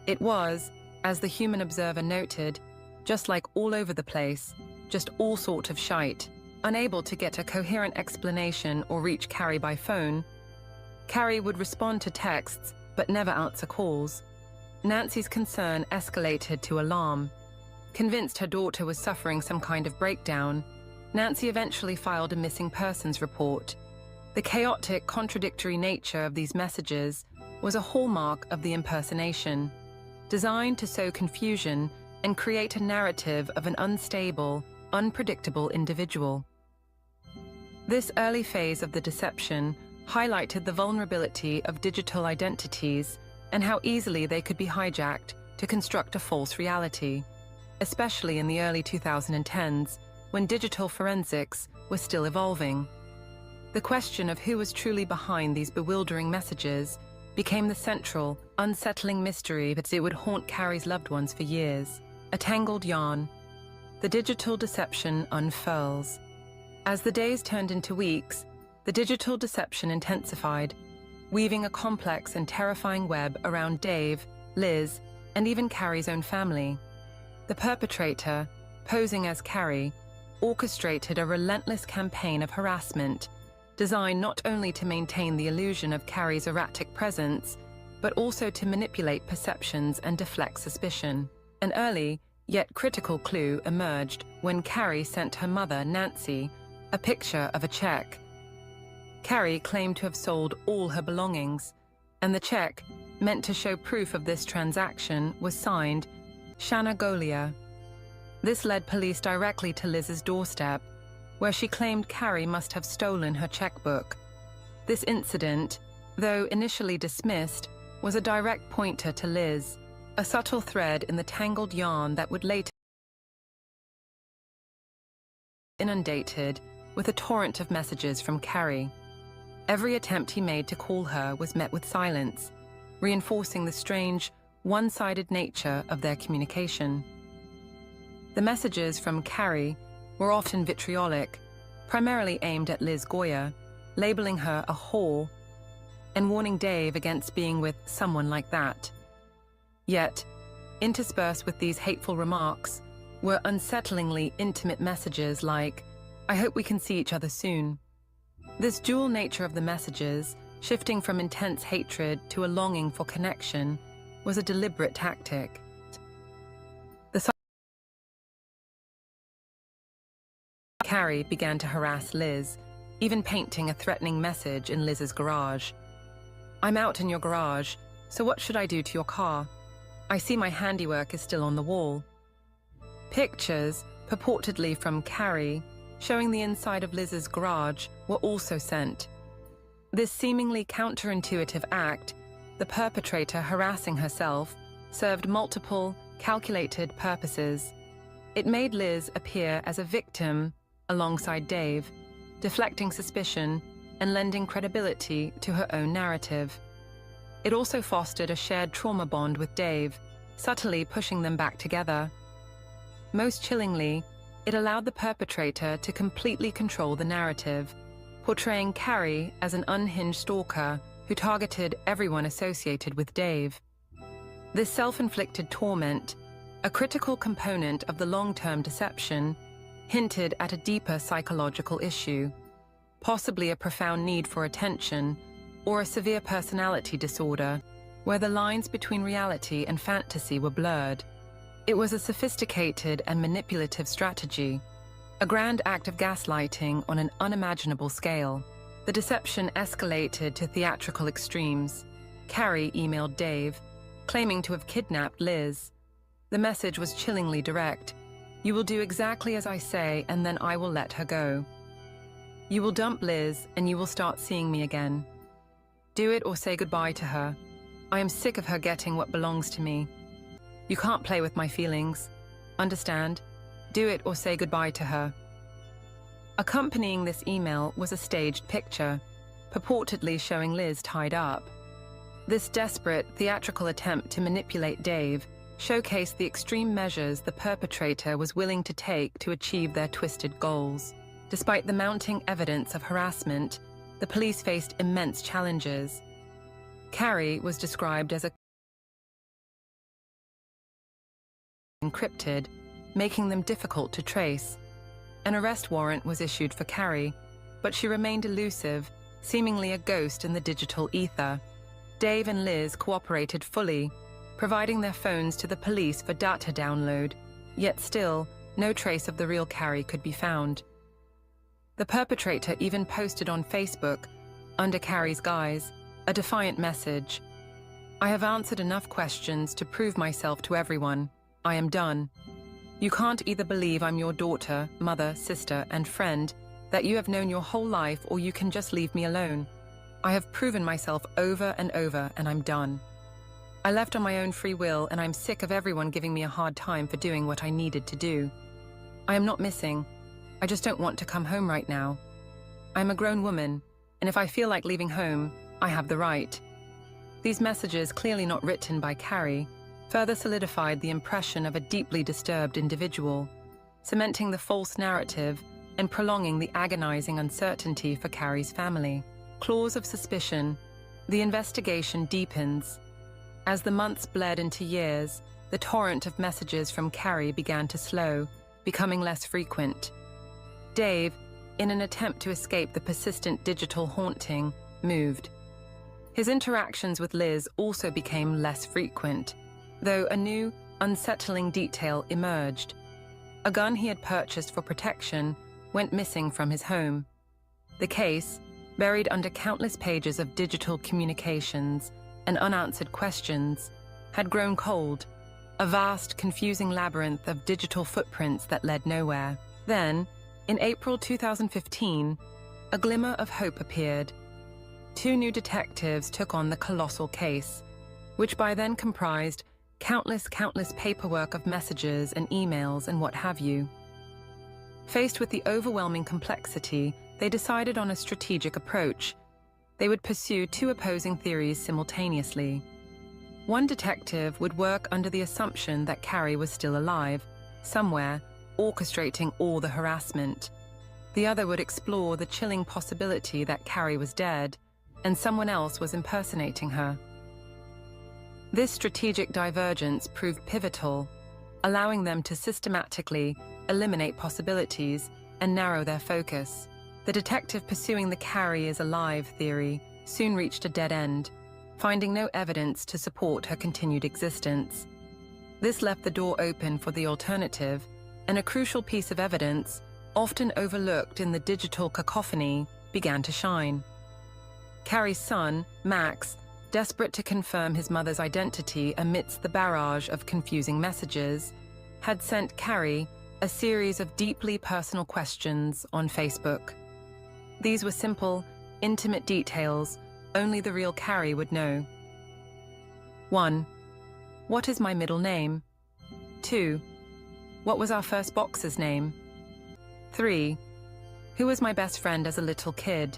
It was, as the human observer noted, just like all over the place, just all sort of shite. Unable to get a coherent explanation or reach Carrie by phone, Carrie would respond to texts but never answer calls. Nancy's concern escalated to alarm. Convinced her daughter was suffering some kind of breakdown, Nancy eventually filed a missing persons report. The chaotic, contradictory nature of these messages was a hallmark of the impersonation, designed to sow confusion and create a narrative of an unstable, unpredictable individual. This early phase of the deception highlighted the vulnerability of digital identities and how easily they could be hijacked to construct a false reality, especially in the early 2010s, when digital forensics was still evolving. The question of who was truly behind these bewildering messages became the central, unsettling mystery that it would haunt Carrie's loved ones for years. A tangled yarn. The digital deception unfurls. As the days turned into weeks, the digital deception intensified, weaving a complex and terrifying web around Dave, Liz, and even Carrie's own family. The perpetrator, posing as Carrie, orchestrated a relentless campaign of harassment, designed not only to maintain the illusion of Carrie's erratic presence, but also to manipulate perceptions and deflect suspicion. An early, yet critical clue emerged when Carrie sent her mother, Nancy, a picture of a check. Carrie claimed to have sold all her belongings, and the check, meant to show proof of this transaction, was signed Shanna Golia. This led police directly to Liz's doorstep, where she claimed Carrie must have stolen her checkbook. This incident, though initially dismissed, was a direct pointer to Liz, a subtle thread in the tangled yarn that would later be inundated with a torrent of messages from Carrie. Every attempt he made to call her was met with silence, reinforcing the strange, one-sided nature of their communication. The messages from Carrie were often vitriolic, primarily aimed at Liz Goya, labeling her a whore and warning Dave against being with someone like that. Yet, interspersed with these hateful remarks were unsettlingly intimate messages like, "I hope we can see each other soon." This dual nature of the messages, shifting from intense hatred to a longing for connection, was a deliberate tactic. Carrie began to harass Liz, even painting a threatening message in Liz's garage. "I'm out in your garage, so what should I do to your car? I see my handiwork is still on the wall." Pictures, purportedly from Carrie, showing the inside of Liz's garage, were also sent. This seemingly counterintuitive act, the perpetrator harassing herself, served multiple, calculated purposes. It made Liz appear as a victim alongside Dave, deflecting suspicion and lending credibility to her own narrative. It also fostered a shared trauma bond with Dave, subtly pushing them back together. Most chillingly, it allowed the perpetrator to completely control the narrative, portraying Carrie as an unhinged stalker who targeted everyone associated with Dave. This self-inflicted torment, a critical component of the long-term deception, hinted at a deeper psychological issue, possibly a profound need for attention or a severe personality disorder, where the lines between reality and fantasy were blurred. It was a sophisticated and manipulative strategy, a grand act of gaslighting on an unimaginable scale. The deception escalated to theatrical extremes. Carrie emailed Dave, claiming to have kidnapped Liz. The message was chillingly direct. "You will do exactly as I say, and then I will let her go. You will dump Liz, and you will start seeing me again. Do it or say goodbye to her. I am sick of her getting what belongs to me. You can't play with my feelings. Understand? Do it or say goodbye to her." Accompanying this email was a staged picture, purportedly showing Liz tied up. This desperate, theatrical attempt to manipulate Dave showcased the extreme measures the perpetrator was willing to take to achieve their twisted goals. Despite the mounting evidence of harassment, the police faced immense challenges. Carrie was described as encrypted, making them difficult to trace. An arrest warrant was issued for Carrie, but she remained elusive, seemingly a ghost in the digital ether. Dave and Liz cooperated fully, providing their phones to the police for data download, yet still, no trace of the real Carrie could be found. The perpetrator even posted on Facebook, under Carrie's guise, a defiant message. "I have answered enough questions to prove myself to everyone. I am done. You can't either believe I'm your daughter, mother, sister, and friend, that you have known your whole life, or you can just leave me alone. I have proven myself over and over, and I'm done. I left on my own free will, and I'm sick of everyone giving me a hard time for doing what I needed to do. I am not missing. I just don't want to come home right now. I'm a grown woman, and if I feel like leaving home, I have the right." These messages, clearly not written by Carrie, further solidified the impression of a deeply disturbed individual, cementing the false narrative and prolonging the agonizing uncertainty for Carrie's family. Claws of suspicion. The investigation deepens. As the months bled into years, the torrent of messages from Carrie began to slow, becoming less frequent. Dave, in an attempt to escape the persistent digital haunting, moved. His interactions with Liz also became less frequent, though a new, unsettling detail emerged. A gun he had purchased for protection went missing from his home. The case, buried under countless pages of digital communications and unanswered questions, had grown cold, a vast, confusing labyrinth of digital footprints that led nowhere. Then, in April 2015, a glimmer of hope appeared. 2 new detectives took on the colossal case, which by then comprised countless paperwork of messages and emails and what have you. Faced with the overwhelming complexity, they decided on a strategic approach. They would pursue 2 opposing theories simultaneously. One detective would work under the assumption that Carrie was still alive, somewhere, orchestrating all the harassment. The other would explore the chilling possibility that Carrie was dead, and someone else was impersonating her. This strategic divergence proved pivotal, allowing them to systematically eliminate possibilities and narrow their focus. The detective pursuing the Carrie is alive theory soon reached a dead end, finding no evidence to support her continued existence. This left the door open for the alternative, and a crucial piece of evidence, often overlooked in the digital cacophony, began to shine. Carrie's son, Max, desperate to confirm his mother's identity amidst the barrage of confusing messages, had sent Carrie a series of deeply personal questions on Facebook. These were simple, intimate details only the real Carrie would know. 1. What is my middle name? 2. What was our first boxer's name? 3. Who was my best friend as a little kid?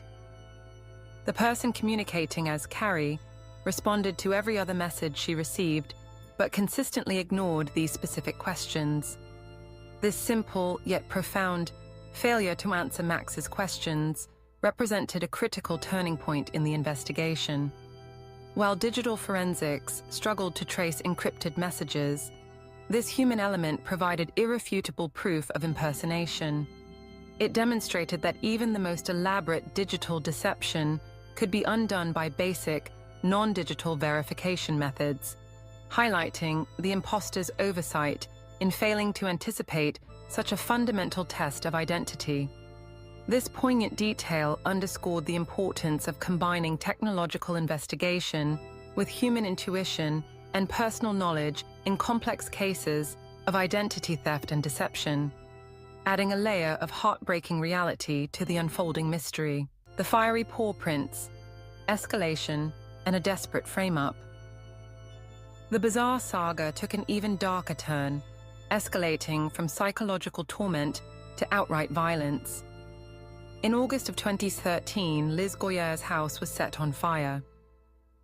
The person communicating as Carrie responded to every other message she received, but consistently ignored these specific questions. This simple yet profound failure to answer Max's questions represented a critical turning point in the investigation. While digital forensics struggled to trace encrypted messages, this human element provided irrefutable proof of impersonation. It demonstrated that even the most elaborate digital deception could be undone by basic, non-digital verification methods, highlighting the imposter's oversight in failing to anticipate such a fundamental test of identity. This poignant detail underscored the importance of combining technological investigation with human intuition and personal knowledge in complex cases of identity theft and deception, adding a layer of heartbreaking reality to the unfolding mystery. The fiery paw prints, escalation, and a desperate frame-up. The bizarre saga took an even darker turn, escalating from psychological torment to outright violence. In August of 2013, Liz Goyer's house was set on fire.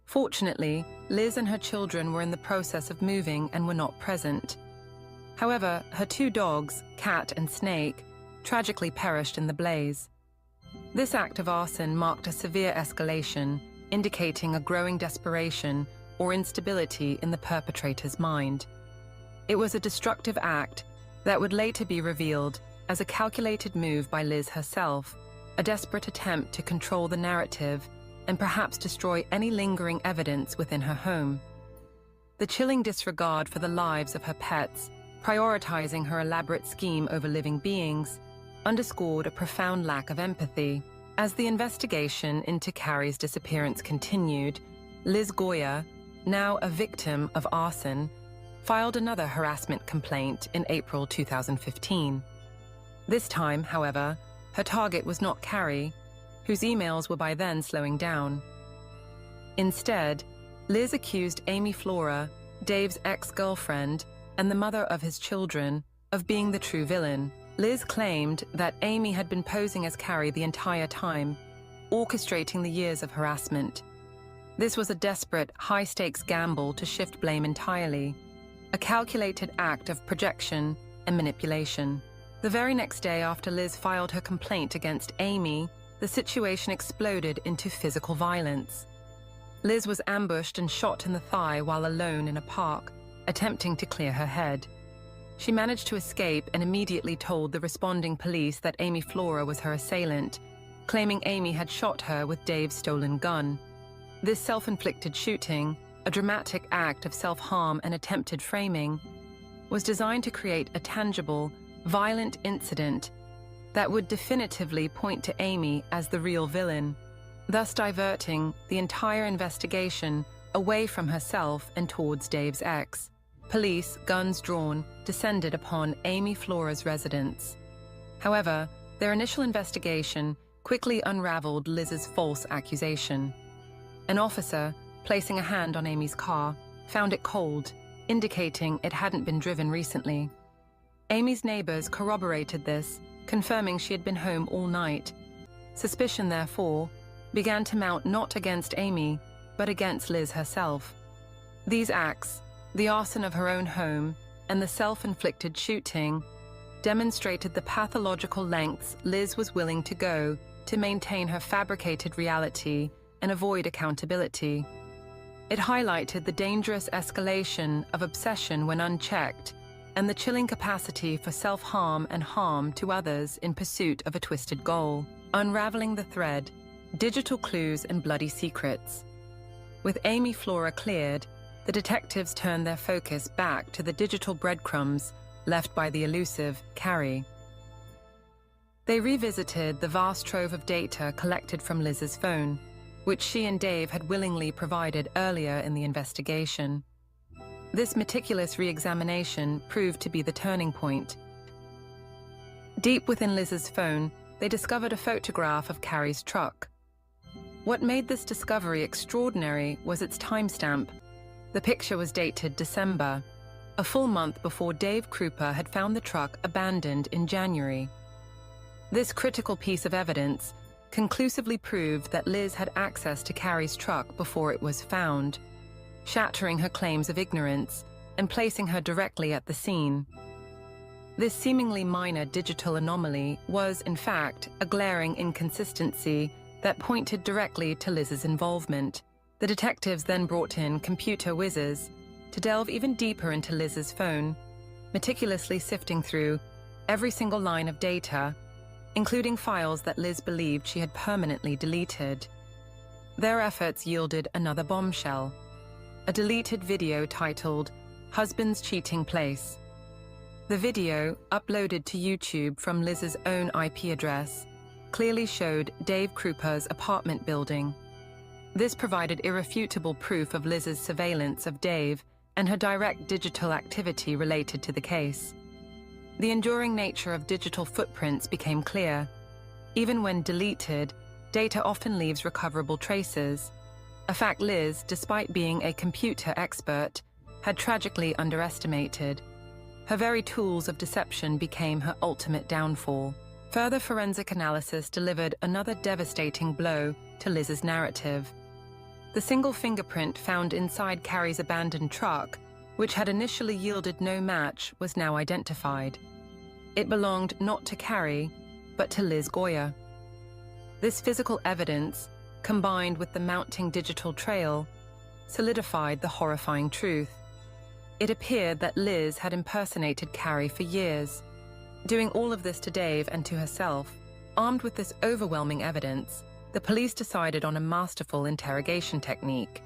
Fortunately, Liz and her children were in the process of moving and were not present. However, her 2 dogs, Cat and Snake, tragically perished in the blaze. This act of arson marked a severe escalation, indicating a growing desperation or instability in the perpetrator's mind. It was a destructive act that would later be revealed as a calculated move by Liz herself, a desperate attempt to control the narrative and perhaps destroy any lingering evidence within her home. The chilling disregard for the lives of her pets, prioritizing her elaborate scheme over living beings, underscored a profound lack of empathy. As the investigation into Carrie's disappearance continued, Liz Goyer, now a victim of arson, filed another harassment complaint in April 2015. This time, however, her target was not Carrie, whose emails were by then slowing down. Instead, Liz accused Amy Flora, Dave's ex-girlfriend and the mother of his children, of being the true villain. Liz claimed that Amy had been posing as Carrie the entire time, orchestrating the years of harassment. This was a desperate, high-stakes gamble to shift blame entirely, a calculated act of projection and manipulation. The very next day after Liz filed her complaint against Amy, the situation exploded into physical violence. Liz was ambushed and shot in the thigh while alone in a park, attempting to clear her head. She managed to escape and immediately told the responding police that Amy Flora was her assailant, claiming Amy had shot her with Dave's stolen gun. This self-inflicted shooting, a dramatic act of self-harm and attempted framing, was designed to create a tangible, violent incident that would definitively point to Amy as the real villain, thus diverting the entire investigation away from herself and towards Dave's ex. Police, guns drawn, descended upon Amy Flora's residence. However, their initial investigation quickly unraveled Liz's false accusation. An officer, placing a hand on Amy's car, found it cold, indicating it hadn't been driven recently. Amy's neighbors corroborated this, confirming she had been home all night. Suspicion, therefore, began to mount not against Amy, but against Liz herself. These acts, the arson of her own home and the self-inflicted shooting, demonstrated the pathological lengths Liz was willing to go to maintain her fabricated reality and avoid accountability. It highlighted the dangerous escalation of obsession when unchecked, and the chilling capacity for self-harm and harm to others in pursuit of a twisted goal. Unraveling the thread, digital clues and bloody secrets. With Amy Flora cleared, the detectives turned their focus back to the digital breadcrumbs left by the elusive Carrie. They revisited the vast trove of data collected from Liz's phone, which she and Dave had willingly provided earlier in the investigation. This meticulous re-examination proved to be the turning point. Deep within Liz's phone, they discovered a photograph of Carrie's truck. What made this discovery extraordinary was its timestamp. The picture was dated December, a full month before Dave Krupa had found the truck abandoned in January. This critical piece of evidence conclusively proved that Liz had access to Carrie's truck before it was found, shattering her claims of ignorance and placing her directly at the scene. This seemingly minor digital anomaly was, in fact, a glaring inconsistency that pointed directly to Liz's involvement. The detectives then brought in computer whizzes to delve even deeper into Liz's phone, meticulously sifting through every single line of data, including files that Liz believed she had permanently deleted. Their efforts yielded another bombshell, a deleted video titled "Husband's Cheating Place." The video, uploaded to YouTube from Liz's own IP address, clearly showed Dave Krupa's apartment building. This provided irrefutable proof of Liz's surveillance of Dave and her direct digital activity related to the case. The enduring nature of digital footprints became clear. Even when deleted, data often leaves recoverable traces, a fact Liz, despite being a computer expert, had tragically underestimated. Her very tools of deception became her ultimate downfall. Further forensic analysis delivered another devastating blow to Liz's narrative. The single fingerprint found inside Carrie's abandoned truck, which had initially yielded no match, was now identified. It belonged not to Carrie, but to Liz Goya. This physical evidence, combined with the mounting digital trail, solidified the horrifying truth. It appeared that Liz had impersonated Carrie for years, doing all of this to Dave and to herself. Armed with this overwhelming evidence, the police decided on a masterful interrogation technique.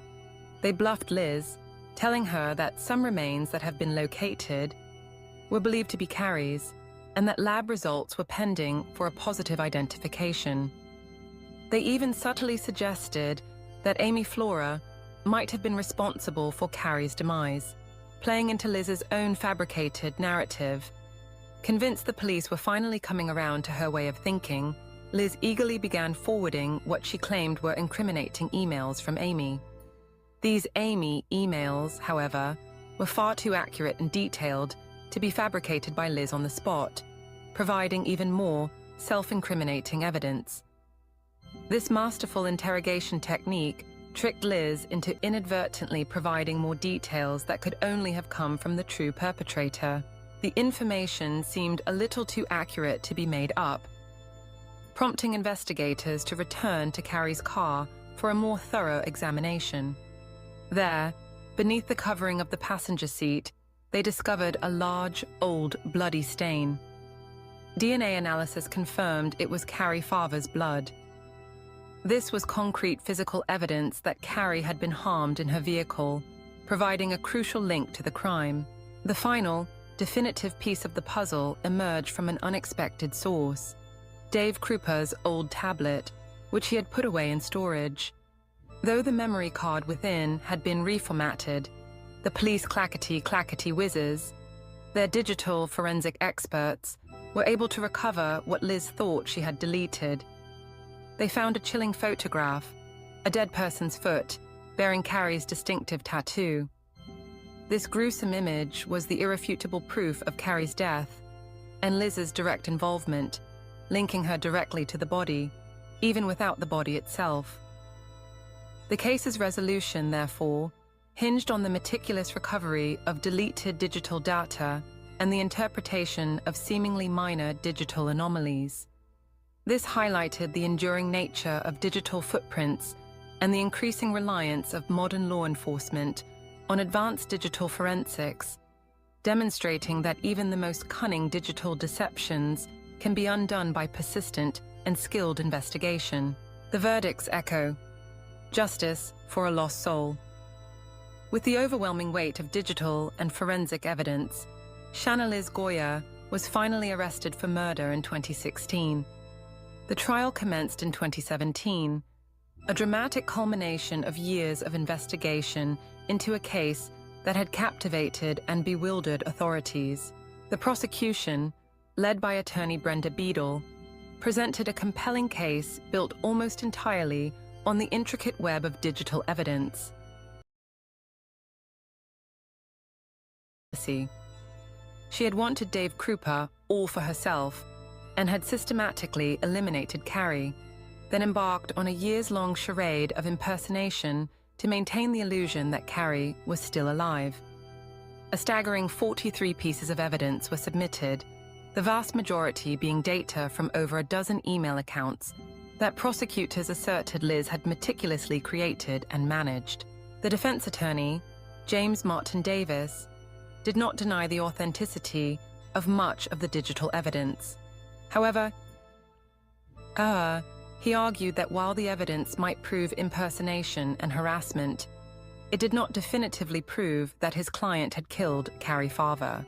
They bluffed Liz, telling her that some remains that have been located were believed to be Carrie's, and that lab results were pending for a positive identification. They even subtly suggested that Amy Flora might have been responsible for Carrie's demise, playing into Liz's own fabricated narrative. Convinced the police were finally coming around to her way of thinking, Liz eagerly began forwarding what she claimed were incriminating emails from Amy. These Amy emails, however, were far too accurate and detailed to be fabricated by Liz on the spot, providing even more self-incriminating evidence. This masterful interrogation technique tricked Liz into inadvertently providing more details that could only have come from the true perpetrator. The information seemed a little too accurate to be made up, prompting investigators to return to Carrie's car for a more thorough examination. There, beneath the covering of the passenger seat, they discovered a large, old, bloody stain. DNA analysis confirmed it was Carrie Farver's blood. This was concrete physical evidence that Carrie had been harmed in her vehicle, providing a crucial link to the crime. The final, definitive piece of the puzzle emerged from an unexpected source: Dave Krupa's old tablet, which he had put away in storage. Though the memory card within had been reformatted, the police clackety whizzes, their digital forensic experts, were able to recover what Liz thought she had deleted. They found a chilling photograph, a dead person's foot, bearing Carrie's distinctive tattoo. This gruesome image was the irrefutable proof of Carrie's death and Liz's direct involvement, linking her directly to the body, even without the body itself. The case's resolution, therefore, hinged on the meticulous recovery of deleted digital data and the interpretation of seemingly minor digital anomalies. This highlighted the enduring nature of digital footprints and the increasing reliance of modern law enforcement on advanced digital forensics, demonstrating that even the most cunning digital deceptions can be undone by persistent and skilled investigation. The verdicts echo: justice for a lost soul. With the overwhelming weight of digital and forensic evidence, Shanna Liz Goya was finally arrested for murder in 2016. The trial commenced in 2017, a dramatic culmination of years of investigation into a case that had captivated and bewildered authorities. The prosecution, led by attorney Brenda Beadle, presented a compelling case built almost entirely on the intricate web of digital evidence. She had wanted Dave Krupa all for herself and had systematically eliminated Carrie, then embarked on a years-long charade of impersonation to maintain the illusion that Carrie was still alive. A staggering 43 pieces of evidence were submitted, the vast majority being data from over a dozen email accounts that prosecutors asserted Liz had meticulously created and managed. The defense attorney, James Martin Davis, did not deny the authenticity of much of the digital evidence. However, he argued that while the evidence might prove impersonation and harassment, it did not definitively prove that his client had killed Carrie Farver.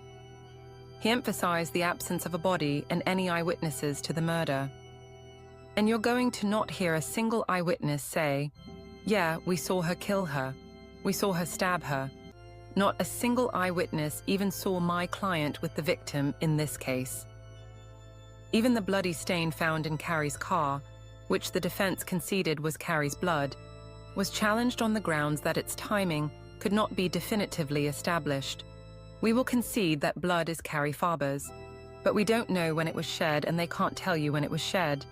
He emphasized the absence of a body and any eyewitnesses to the murder. And you're going to not hear a single eyewitness say, "Yeah, we saw her kill her. We saw her stab her." Not a single eyewitness even saw my client with the victim in this case. Even the bloody stain found in Carrie's car, which the defense conceded was Carrie's blood, was challenged on the grounds that its timing could not be definitively established. We will concede that blood is Carrie Farber's, but we don't know when it was shed and they can't tell you when it was shed.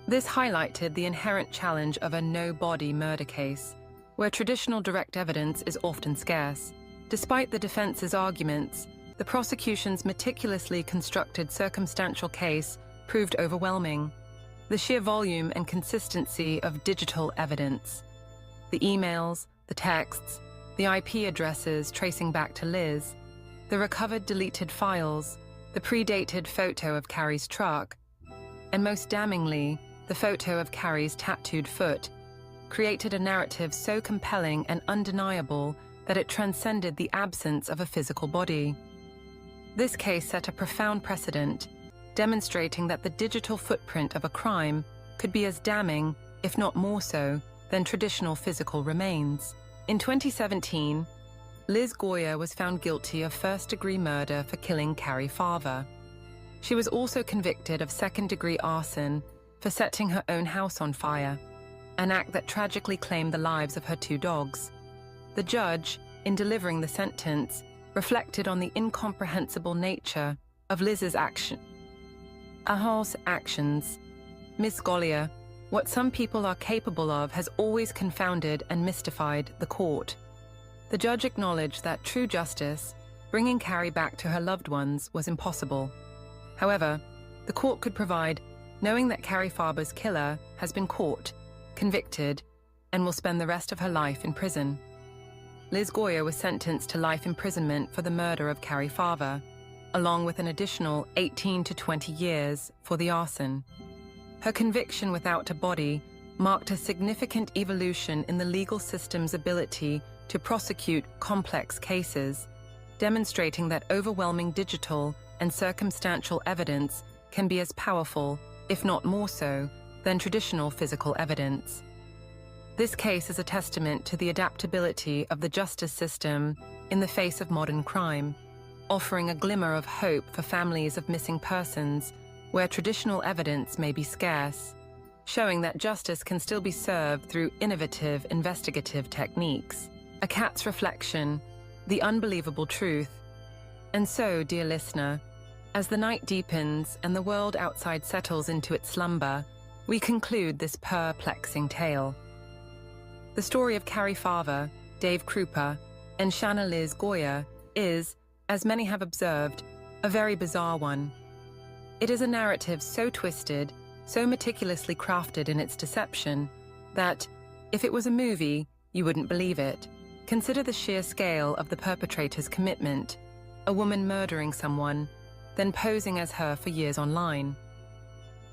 This highlighted the inherent challenge of a no-body murder case, where traditional direct evidence is often scarce. Despite the defense's arguments, the prosecution's meticulously constructed circumstantial case proved overwhelming. The sheer volume and consistency of digital evidence, the emails, the texts, the IP addresses tracing back to Liz, the recovered deleted files, the predated photo of Carrie's truck, and most damningly, the photo of Carrie's tattooed foot, created a narrative so compelling and undeniable that it transcended the absence of a physical body. This case set a profound precedent, demonstrating that the digital footprint of a crime could be as damning, if not more so, than traditional physical remains. In 2017, Liz Goyer was found guilty of first-degree murder for killing Carrie Farver. She was also convicted of second-degree arson for setting her own house on fire, an act that tragically claimed the lives of her 2 dogs. The judge, in delivering the sentence, reflected on the incomprehensible nature of Liz's actions. Miss Goyer, what some people are capable of has always confounded and mystified the court. The judge acknowledged that true justice, bringing Carrie back to her loved ones, was impossible. However, the court could provide, knowing that Carrie Farber's killer has been caught, convicted, and will spend the rest of her life in prison. Liz Goyer was sentenced to life imprisonment for the murder of Carrie Farver, along with an additional 18 to 20 years for the arson. Her conviction without a body marked a significant evolution in the legal system's ability to prosecute complex cases, demonstrating that overwhelming digital and circumstantial evidence can be as powerful, if not more so, than traditional physical evidence. This case is a testament to the adaptability of the justice system in the face of modern crime, offering a glimmer of hope for families of missing persons where traditional evidence may be scarce, showing that justice can still be served through innovative investigative techniques. A cat's reflection, the unbelievable truth. And so, dear listener, as the night deepens and the world outside settles into its slumber, we conclude this perplexing tale. The story of Carrie Farver, Dave Krupa, and Shanna Liz Goyer is, as many have observed, a very bizarre one. It is a narrative so twisted, so meticulously crafted in its deception, that, if it was a movie, you wouldn't believe it. Consider the sheer scale of the perpetrator's commitment, a woman murdering someone, then posing as her for years online.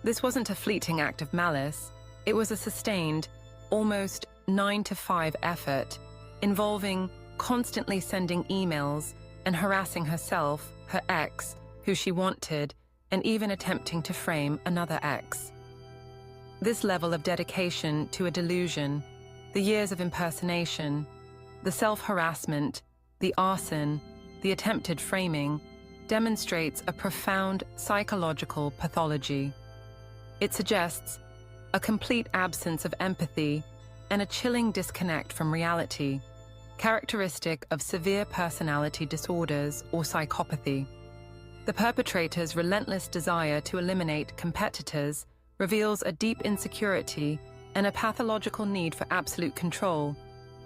This wasn't a fleeting act of malice, it was a sustained, almost 9-to-5 effort, involving constantly sending emails and harassing herself, her ex, who she wanted, and even attempting to frame another ex. This level of dedication to a delusion, the years of impersonation, the self-harassment, the arson, the attempted framing, demonstrates a profound psychological pathology. It suggests a complete absence of empathy, and a chilling disconnect from reality, characteristic of severe personality disorders or psychopathy. The perpetrator's relentless desire to eliminate competitors reveals a deep insecurity and a pathological need for absolute control,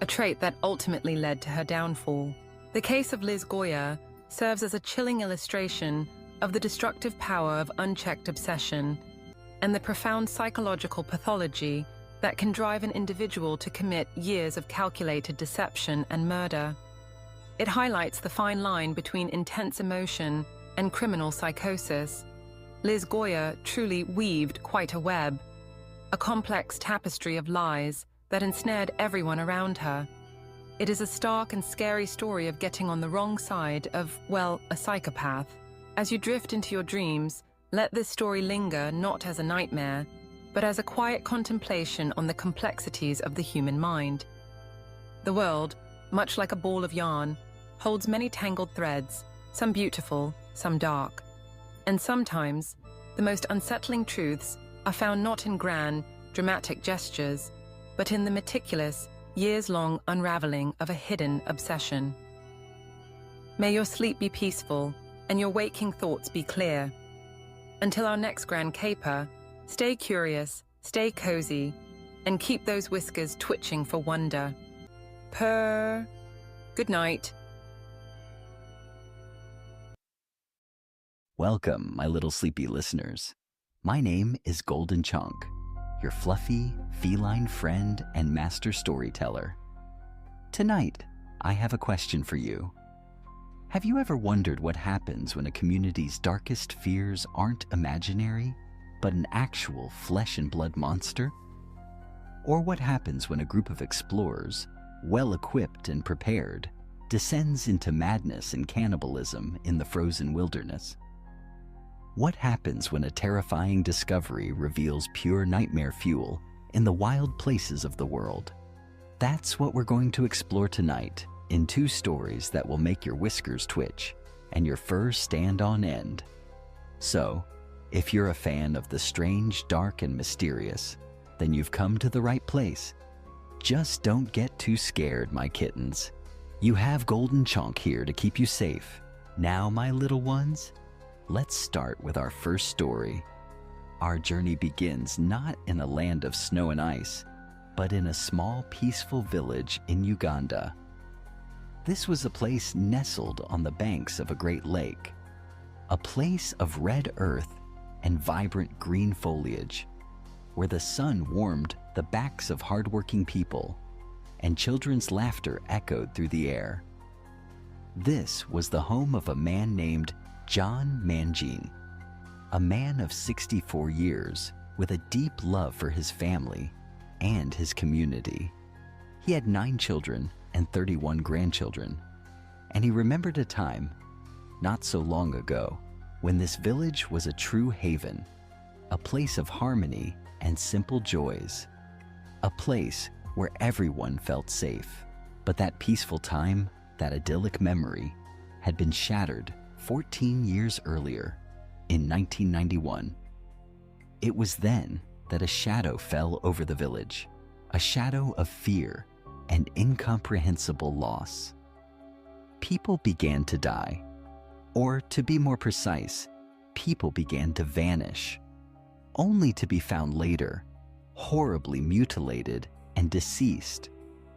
a trait that ultimately led to her downfall. The case of Liz Goya serves as a chilling illustration of the destructive power of unchecked obsession and the profound psychological pathology that can drive an individual to commit years of calculated deception and murder. It highlights the fine line between intense emotion and criminal psychosis. Liz Goya truly weaved quite a web, a complex tapestry of lies that ensnared everyone around her. It is a stark and scary story of getting on the wrong side of, well, a psychopath. As you drift into your dreams, let this story linger not as a nightmare, but as a quiet contemplation on the complexities of the human mind. The world, much like a ball of yarn, holds many tangled threads, some beautiful, some dark. And sometimes, the most unsettling truths are found not in grand, dramatic gestures, but in the meticulous, years-long unraveling of a hidden obsession. May your sleep be peaceful and your waking thoughts be clear. Until our next grand caper, stay curious, stay cozy, and keep those whiskers twitching for wonder. Purr. Good night. Welcome, my little sleepy listeners. My name is Golden Chunk, your fluffy, feline friend and master storyteller. Tonight, I have a question for you. Have you ever wondered what happens when a community's darkest fears aren't imaginary, but an actual flesh and blood monster? Or what happens when a group of explorers, well-equipped and prepared, descends into madness and cannibalism in the frozen wilderness? What happens when a terrifying discovery reveals pure nightmare fuel in the wild places of the world? That's what we're going to explore tonight in two stories that will make your whiskers twitch and your fur stand on end. So, if you're a fan of the strange, dark, and mysterious, then you've come to the right place. Just don't get too scared, my kittens. You have Golden Chunk here to keep you safe. Now, my little ones, let's start with our first story. Our journey begins not in a land of snow and ice, but in a small, peaceful village in Uganda. This was a place nestled on the banks of a great lake, a place of red earth and vibrant green foliage, where the sun warmed the backs of hardworking people and children's laughter echoed through the air. This was the home of a man named John Manjin, a man of 64 years with a deep love for his family and his community. He had 9 children and 31 grandchildren, and he remembered a time, not so long ago, when this village was a true haven, a place of harmony and simple joys, a place where everyone felt safe. But that peaceful time, that idyllic memory, had been shattered 14 years earlier, in 1991. It was then that a shadow fell over the village, a shadow of fear and incomprehensible loss. People began to die, or to be more precise, people began to vanish, only to be found later, horribly mutilated and deceased,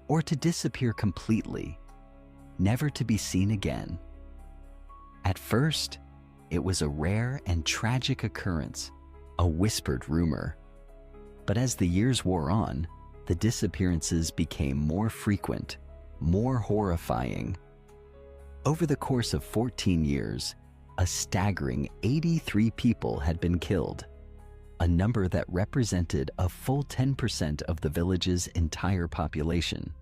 or to disappear completely, never to be seen again. At first, it was a rare and tragic occurrence, a whispered rumor. But as the years wore on, the disappearances became more frequent, more horrifying. Over the course of 14 years, a staggering 83 people had been killed, a number that represented a full 10% of the village's entire population.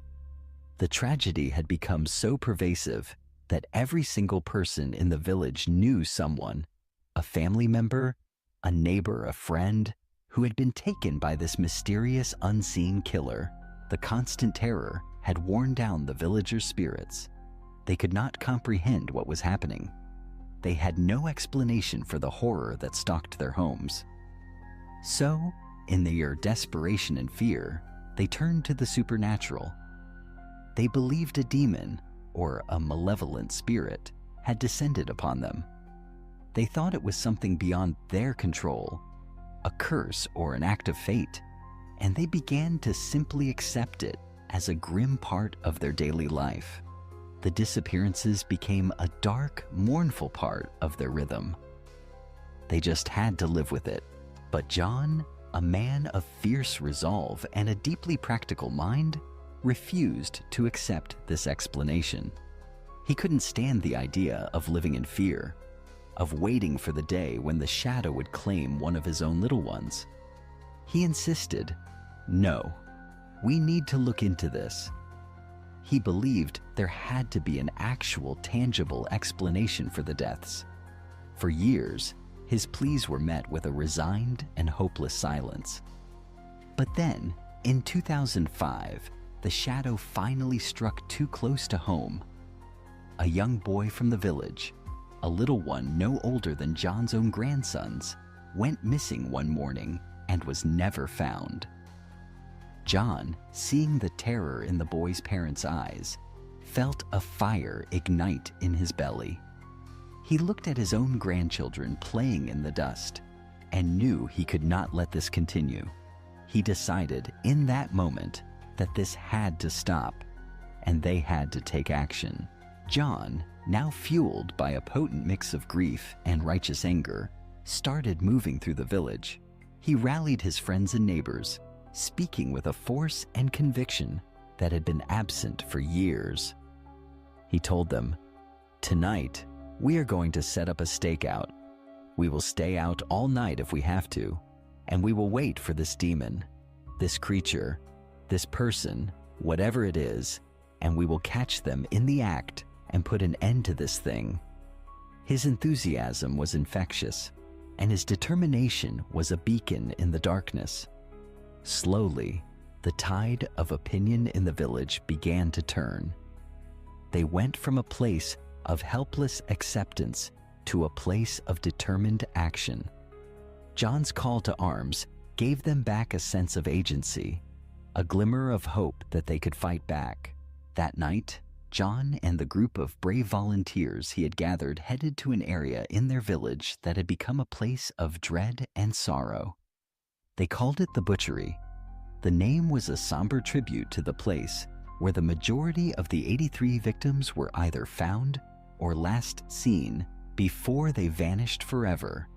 The tragedy had become so pervasive that every single person in the village knew someone, a family member, a neighbor, a friend, who had been taken by this mysterious unseen killer. The constant terror had worn down the villagers' spirits. They could not comprehend what was happening. They had no explanation for the horror that stalked their homes. So, In their desperation and fear, they turned to the supernatural. They believed a demon, or a malevolent spirit, had descended upon them. They thought it was something beyond their control, a curse or an act of fate, and they began to simply accept it as a grim part of their daily life. The disappearances became a dark, mournful part of their rhythm. They just had to live with it. But John, a man of fierce resolve and a deeply practical mind, refused to accept this explanation. He couldn't stand the idea of living in fear, of waiting for the day when the shadow would claim one of his own little ones. He insisted, "No, we need to look into this." He believed there had to be an actual, tangible explanation for the deaths. For years, his pleas were met with a resigned and hopeless silence. But then, in 2005, the shadow finally struck too close to home. A young boy from the village, a little one no older than John's own grandsons, went missing one morning and was never found. John, seeing the terror in the boy's parents' eyes, felt a fire ignite in his belly. He looked at his own grandchildren playing in the dust and knew he could not let this continue. He decided in that moment that this had to stop, and they had to take action. John, now fueled by a potent mix of grief and righteous anger, started moving through the village. He rallied his friends and neighbors, speaking with a force and conviction that had been absent for years. He told them, "Tonight, we are going to set up a stakeout. We will stay out all night if we have to, and we will wait for this demon, this creature, this person, whatever it is, and we will catch them in the act and put an end to this thing." His enthusiasm was infectious, and his determination was a beacon in the darkness. Slowly, the tide of opinion in the village began to turn. They went from a place of helpless acceptance to a place of determined action. John's call to arms gave them back a sense of agency, a glimmer of hope that they could fight back. That night, John and the group of brave volunteers he had gathered headed to an area in their village that had become a place of dread and sorrow. They called it the butchery. The name was a somber tribute to the place where the majority of the 83 victims were either found or last seen before they vanished forever.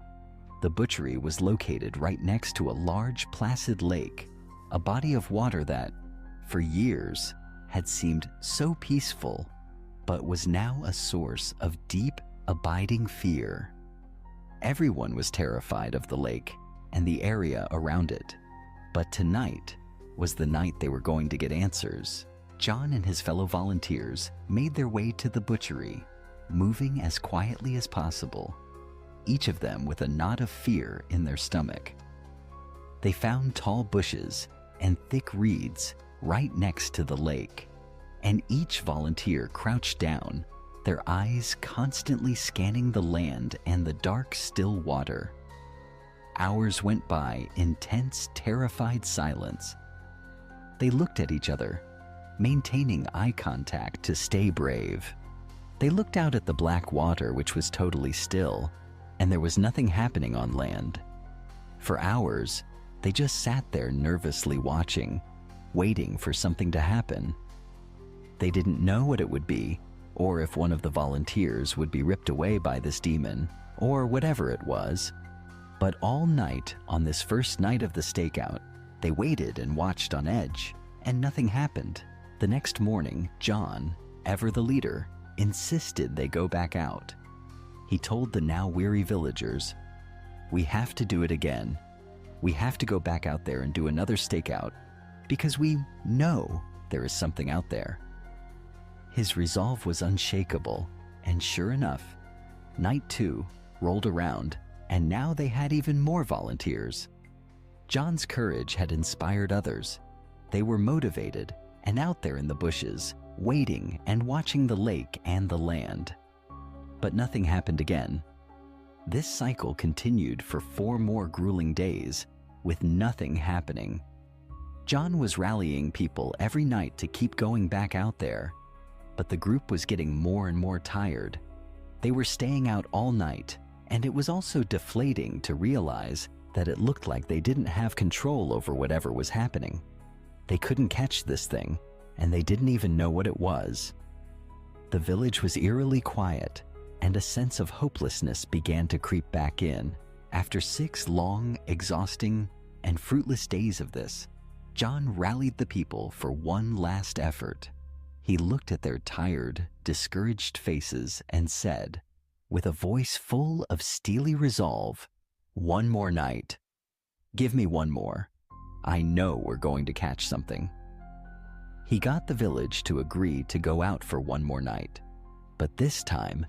The butchery was located right next to a large placid lake, a body of water that, for years, had seemed so peaceful, but was now a source of deep, abiding fear. Everyone was terrified of the lake and the area around it. But tonight was the night they were going to get answers. John and his fellow volunteers made their way to the butchery, moving as quietly as possible, each of them with a knot of fear in their stomach. They found tall bushes and thick reeds right next to the lake, and each volunteer crouched down, their eyes constantly scanning the land and the dark, still water. Hours went by in tense, terrified silence. They looked at each other, maintaining eye contact to stay brave. They looked out at the black water, which was totally still, and there was nothing happening on land. For hours, they just sat there nervously watching, waiting for something to happen. They didn't know what it would be, or if one of the volunteers would be ripped away by this demon, or whatever it was. But all night on this first night of the stakeout, they waited and watched on edge, and nothing happened. The next morning, John, ever the leader, insisted they go back out. He told the now weary villagers, "We have to do it again. We have to go back out there and do another stakeout, because we know there is something out there." His resolve was unshakable, and sure enough, night 2 rolled around, and now they had even more volunteers. John's courage had inspired others. They were motivated and out there in the bushes, waiting and watching the lake and the land. But nothing happened again. This cycle continued for 4 more grueling days, with nothing happening. John was rallying people every night to keep going back out there, but the group was getting more and more tired. They were staying out all night, and it was also deflating to realize that it looked like they didn't have control over whatever was happening. They couldn't catch this thing, and they didn't even know what it was. The village was eerily quiet, and a sense of hopelessness began to creep back in. After 6 long, exhausting, and fruitless days of this, John rallied the people for one last effort. He looked at their tired, discouraged faces and said, with a voice full of steely resolve, "One more night. Give me one more. I know we're going to catch something." He got the village to agree to go out for one more night, but this time,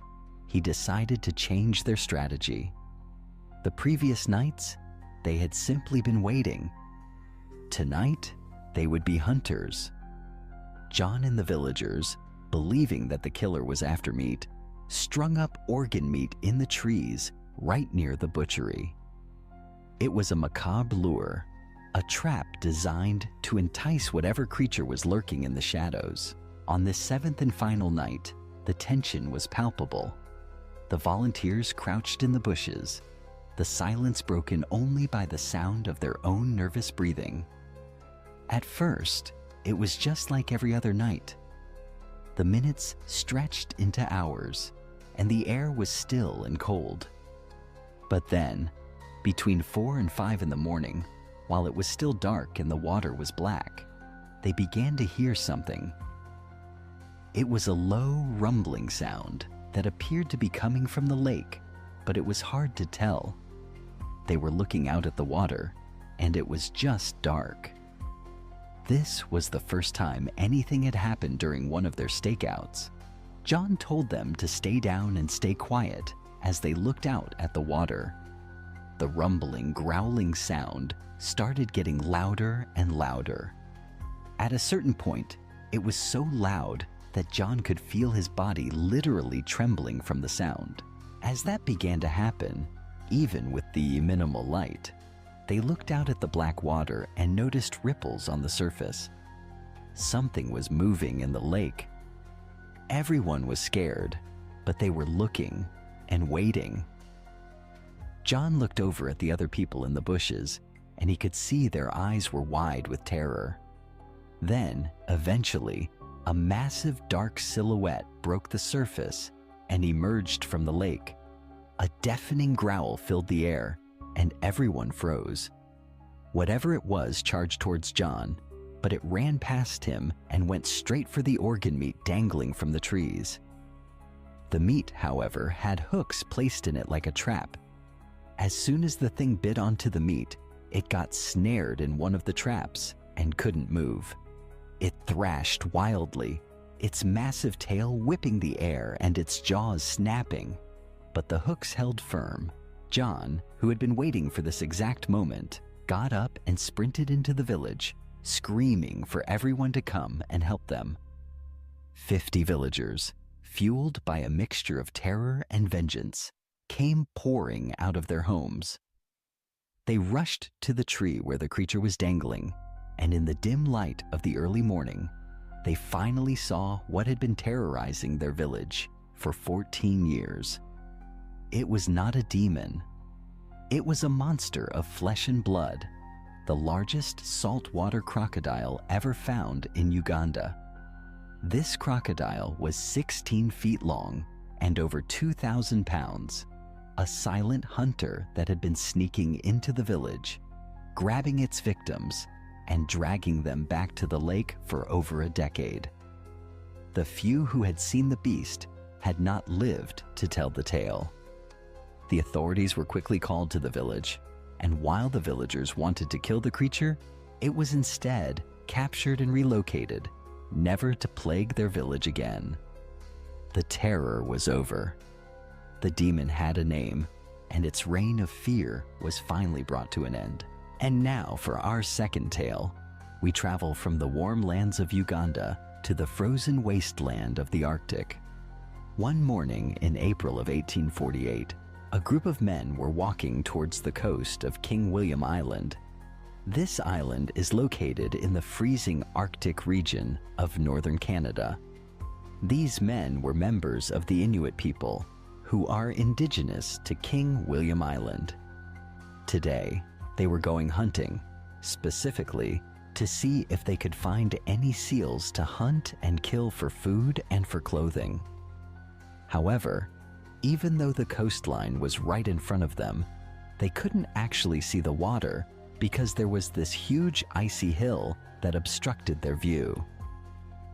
he decided to change their strategy. The previous nights, they had simply been waiting. Tonight, they would be hunters. John and the villagers, believing that the killer was after meat, strung up organ meat in the trees right near the butchery. It was a macabre lure, a trap designed to entice whatever creature was lurking in the shadows. On this 7th and final night, the tension was palpable. The volunteers crouched in the bushes, the silence broken only by the sound of their own nervous breathing. At first, it was just like every other night. The minutes stretched into hours, and the air was still and cold. But then, between 4 and 5 in the morning, while it was still dark and the water was black, they began to hear something. It was a low, rumbling sound that appeared to be coming from the lake, but it was hard to tell. They were looking out at the water, and it was just dark. This was the first time anything had happened during one of their stakeouts. John told them to stay down and stay quiet as they looked out at the water. The rumbling, growling sound started getting louder and louder. At a certain point, it was so loud that John could feel his body literally trembling from the sound. As that began to happen, even with the minimal light, they looked out at the black water and noticed ripples on the surface. Something was moving in the lake. Everyone was scared, but they were looking and waiting. John looked over at the other people in the bushes, and he could see their eyes were wide with terror. Then, eventually, a massive dark silhouette broke the surface and emerged from the lake. A deafening growl filled the air, and everyone froze. Whatever it was charged towards John, but it ran past him and went straight for the organ meat dangling from the trees. The meat, however, had hooks placed in it like a trap. As soon as the thing bit onto the meat, it got snared in one of the traps and couldn't move. It thrashed wildly, its massive tail whipping the air and its jaws snapping. But the hooks held firm. John, who had been waiting for this exact moment, got up and sprinted into the village, screaming for everyone to come and help them. 50 villagers, fueled by a mixture of terror and vengeance, came pouring out of their homes. They rushed to the tree where the creature was dangling, and in the dim light of the early morning, they finally saw what had been terrorizing their village for 14 years. It was not a demon. It was a monster of flesh and blood, the largest saltwater crocodile ever found in Uganda. This crocodile was 16 feet long and over 2,000 pounds, a silent hunter that had been sneaking into the village, grabbing its victims and dragging them back to the lake for over a decade. The few who had seen the beast had not lived to tell the tale. The authorities were quickly called to the village, and while the villagers wanted to kill the creature, it was instead captured and relocated, never to plague their village again. The terror was over. The demon had a name, and its reign of fear was finally brought to an end. And now for our second tale, we travel from the warm lands of Uganda to the frozen wasteland of the Arctic. One morning in April of 1848, a group of men were walking towards the coast of King William Island This island is located in the freezing Arctic region of northern Canada. These men were members of the Inuit people, who are indigenous to King William Island. Today, they were going hunting, specifically to see if they could find any seals to hunt and kill for food and for clothing. However, even though the coastline was right in front of them, they couldn't actually see the water because there was this huge icy hill that obstructed their view.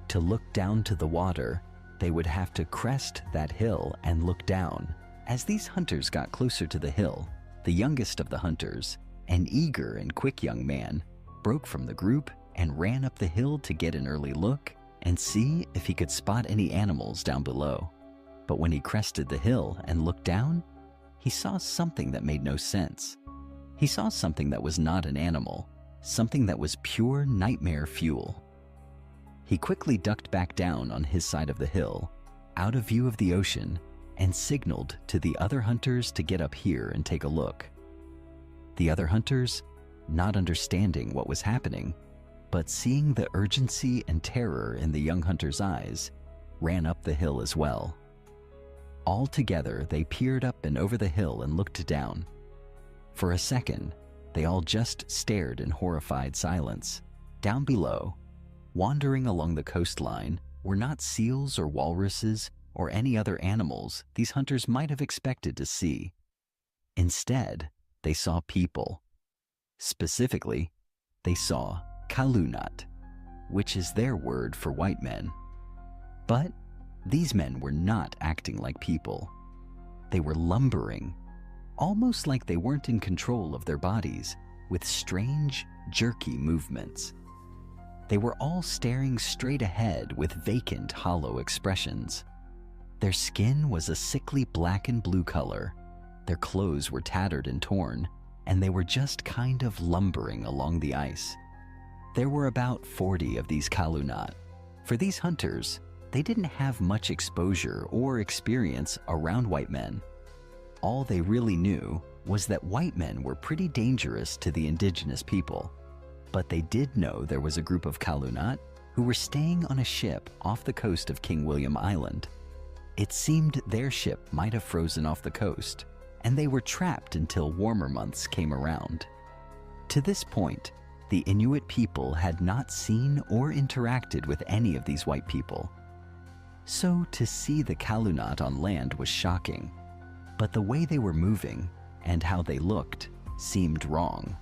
To look down to the water, they would have to crest that hill and look down. As these hunters got closer to the hill, the youngest of the hunters, an eager and quick young man, broke from the group and ran up the hill to get an early look and see if he could spot any animals down below. But when he crested the hill and looked down, he saw something that made no sense. He saw something that was not an animal, something that was pure nightmare fuel. He quickly ducked back down on his side of the hill, out of view of the ocean, and signaled to the other hunters to get up here and take a look. The other hunters, not understanding what was happening, but seeing the urgency and terror in the young hunter's eyes, ran up the hill as well. All together, they peered up and over the hill and looked down. For a second, they all just stared in horrified silence. Down below, wandering along the coastline, were not seals or walruses or any other animals these hunters might have expected to see. Instead, they saw people. Specifically, they saw candlelight, which is their word for white men. But these men were not acting like people. They were lumbering, almost like they weren't in control of their bodies, with strange, jerky movements. They were all staring straight ahead with vacant, hollow expressions. Their skin was a sickly black and blue color. Their clothes were tattered and torn, and they were just kind of lumbering along the ice. There were about 40 of these candlelight. For these hunters, they didn't have much exposure or experience around white men. All they really knew was that white men were pretty dangerous to the indigenous people. But they did know there was a group of candlelight who were staying on a ship off the coast of King William Island. It seemed their ship might have frozen off the coast, and they were trapped until warmer months came around. To this point, the Inuit people had not seen or interacted with any of these white people. So to see the candlelight on land was shocking, but the way they were moving and how they looked seemed wrong.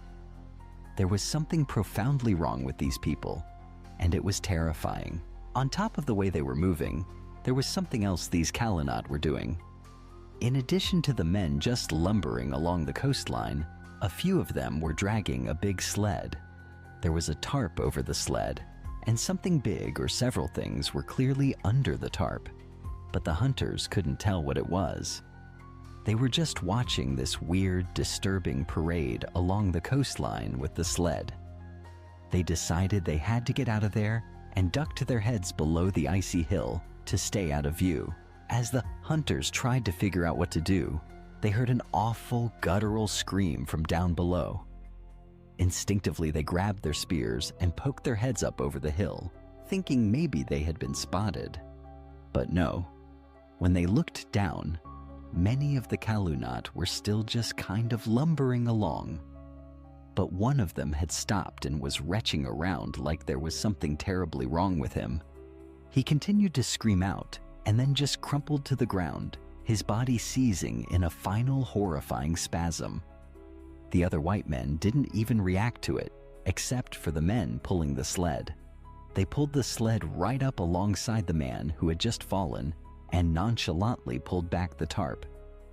There was something profoundly wrong with these people, and it was terrifying. On top of the way they were moving, there was something else these candlelight were doing. In addition to the men just lumbering along the coastline, a few of them were dragging a big sled. There was a tarp over the sled, and something big or several things were clearly under the tarp, but the hunters couldn't tell what it was. They were just watching this weird, disturbing parade along the coastline with the sled. They decided they had to get out of there and ducked their heads below the icy hill to stay out of view. As the hunters tried to figure out what to do, they heard an awful, guttural scream from down below. Instinctively, they grabbed their spears and poked their heads up over the hill, thinking maybe they had been spotted. But no. When they looked down, many of the candlelight were still just kind of lumbering along. But one of them had stopped and was retching around like there was something terribly wrong with him. He continued to scream out and then just crumpled to the ground, his body seizing in a final horrifying spasm. The other white men didn't even react to it, except for the men pulling the sled. They pulled the sled right up alongside the man who had just fallen and nonchalantly pulled back the tarp,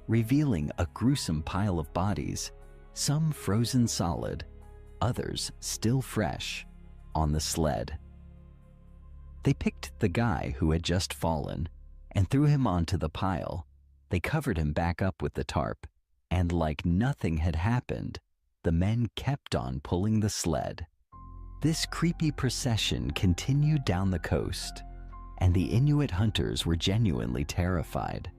revealing a gruesome pile of bodies, some frozen solid, others still fresh, on the sled. They picked the guy who had just fallen and threw him onto the pile. They covered him back up with the tarp, and like nothing had happened, the men kept on pulling the sled. This creepy procession continued down the coast, and the Inuit hunters were genuinely terrified.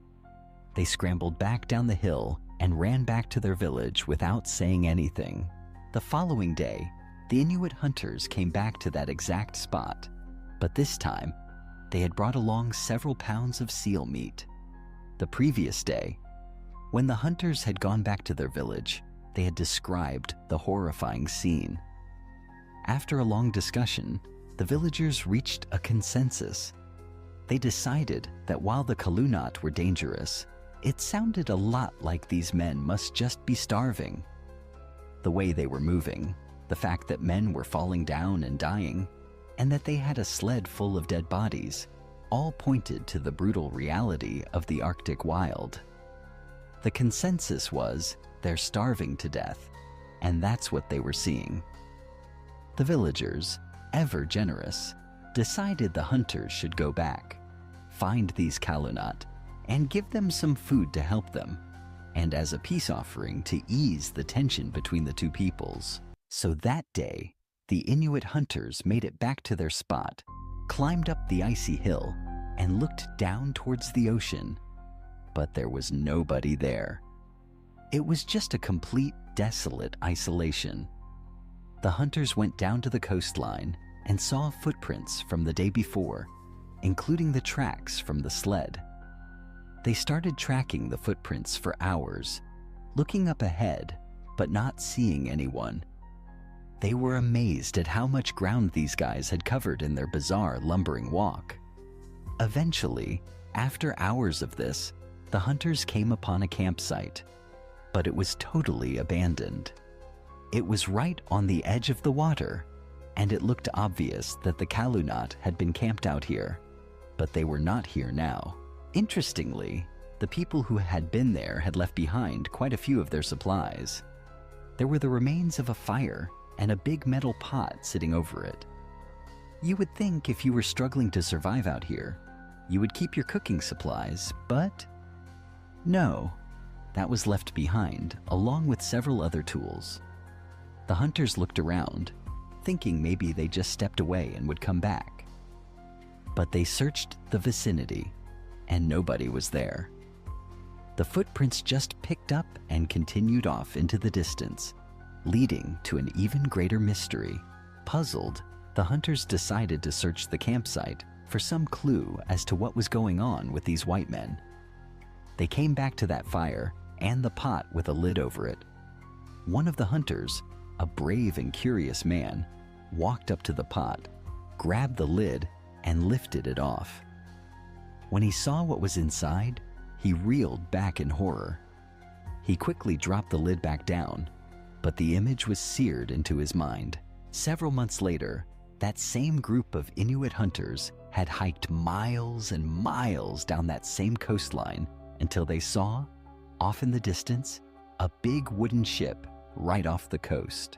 They scrambled back down the hill and ran back to their village without saying anything. The following day, the Inuit hunters came back to that exact spot, but this time, they had brought along several pounds of seal meat. The previous day, when the hunters had gone back to their village, they had described the horrifying scene. After a long discussion, the villagers reached a consensus. They decided that while the Kalunat were dangerous, it sounded a lot like these men must just be starving. The way they were moving, the fact that men were falling down and dying, and that they had a sled full of dead bodies, all pointed to the brutal reality of the Arctic wild. The consensus was they're starving to death, and that's what they were seeing. The villagers, ever generous, decided the hunters should go back, find these Kalunat, and give them some food to help them, and as a peace offering to ease the tension between the two peoples. So that day, the Inuit hunters made it back to their spot, climbed up the icy hill, and looked down towards the ocean. But there was nobody there. It was just a complete, desolate isolation. The hunters went down to the coastline and saw footprints from the day before, including the tracks from the sled. They started tracking the footprints for hours, looking up ahead, but not seeing anyone. They were amazed at how much ground these guys had covered in their bizarre lumbering walk. Eventually, after hours of this, the hunters came upon a campsite, but it was totally abandoned. It was right on the edge of the water, and it looked obvious that the Kalunat had been camped out here, but they were not here now. Interestingly, the people who had been there had left behind quite a few of their supplies. There were the remains of a fire and a big metal pot sitting over it. You would think if you were struggling to survive out here, you would keep your cooking supplies, but no, that was left behind along with several other tools. The hunters looked around, thinking maybe they just stepped away and would come back. But they searched the vicinity, and nobody was there. The footprints just picked up and continued off into the distance, leading to an even greater mystery. Puzzled, the hunters decided to search the campsite for some clue as to what was going on with these white men. They came back to that fire and the pot with a lid over it. One of the hunters, a brave and curious man, walked up to the pot, grabbed the lid, and lifted it off. When he saw what was inside, he reeled back in horror. He quickly dropped the lid back down, but the image was seared into his mind. Several months later, that same group of Inuit hunters had hiked miles and miles down that same coastline until they saw, off in the distance, a big wooden ship right off the coast.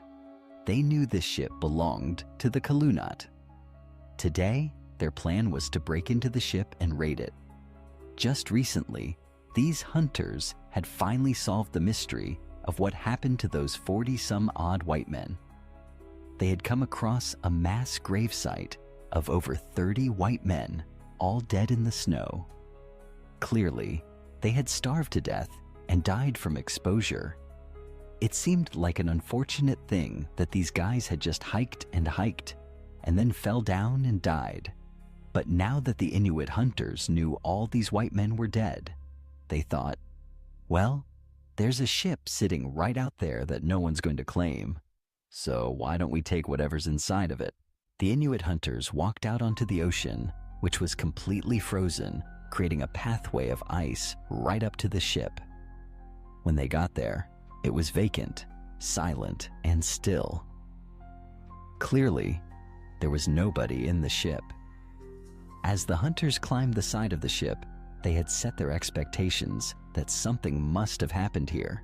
They knew this ship belonged to the Kalunat. Today, their plan was to break into the ship and raid it. Just recently, these hunters had finally solved the mystery of what happened to those 40-some-odd white men. They had come across a mass gravesite of over 30 white men, all dead in the snow. Clearly, they had starved to death and died from exposure. It seemed like an unfortunate thing that these guys had just hiked and then fell down and died. But now that the Inuit hunters knew all these white men were dead, they thought, well, there's a ship sitting right out there that no one's going to claim. So why don't we take whatever's inside of it? The Inuit hunters walked out onto the ocean, which was completely frozen, creating a pathway of ice right up to the ship. When they got there, it was vacant, silent, and still. Clearly, there was nobody in the ship. As the hunters climbed the side of the ship, they had set their expectations that something must have happened here.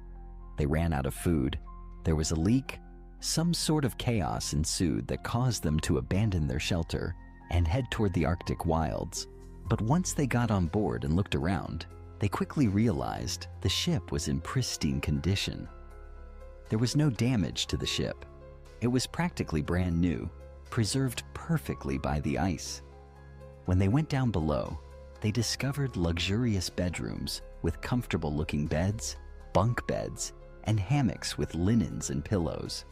They ran out of food, there was a leak, some sort of chaos ensued that caused them to abandon their shelter and head toward the Arctic wilds. But once they got on board and looked around, they quickly realized the ship was in pristine condition. There was no damage to the ship. It was practically brand new, preserved perfectly by the ice. When they went down below, they discovered luxurious bedrooms with comfortable-looking beds, bunk beds, and hammocks with linens and pillows.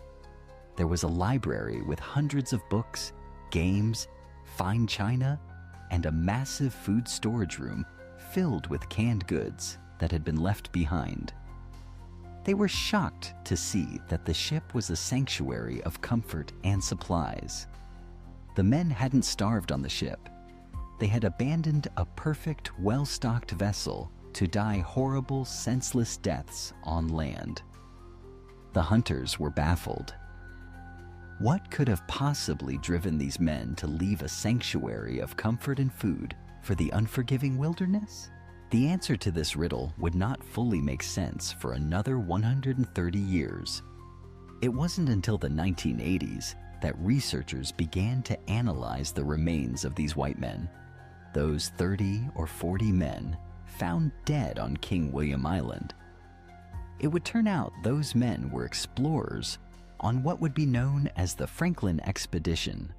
there was a library with hundreds of books, games, fine china, and a massive food storage room filled with canned goods that had been left behind. They were shocked to see that the ship was a sanctuary of comfort and supplies. The men hadn't starved on the ship. They had abandoned a perfect, well-stocked vessel to die horrible, senseless deaths on land. The hunters were baffled. What could have possibly driven these men to leave a sanctuary of comfort and food for the unforgiving wilderness? The answer to this riddle would not fully make sense for another 130 years. It wasn't until the 1980s that researchers began to analyze the remains of these white men. Those 30 or 40 men found dead on King William Island. It would turn out those men were explorers on what would be known as the Franklin Expedition,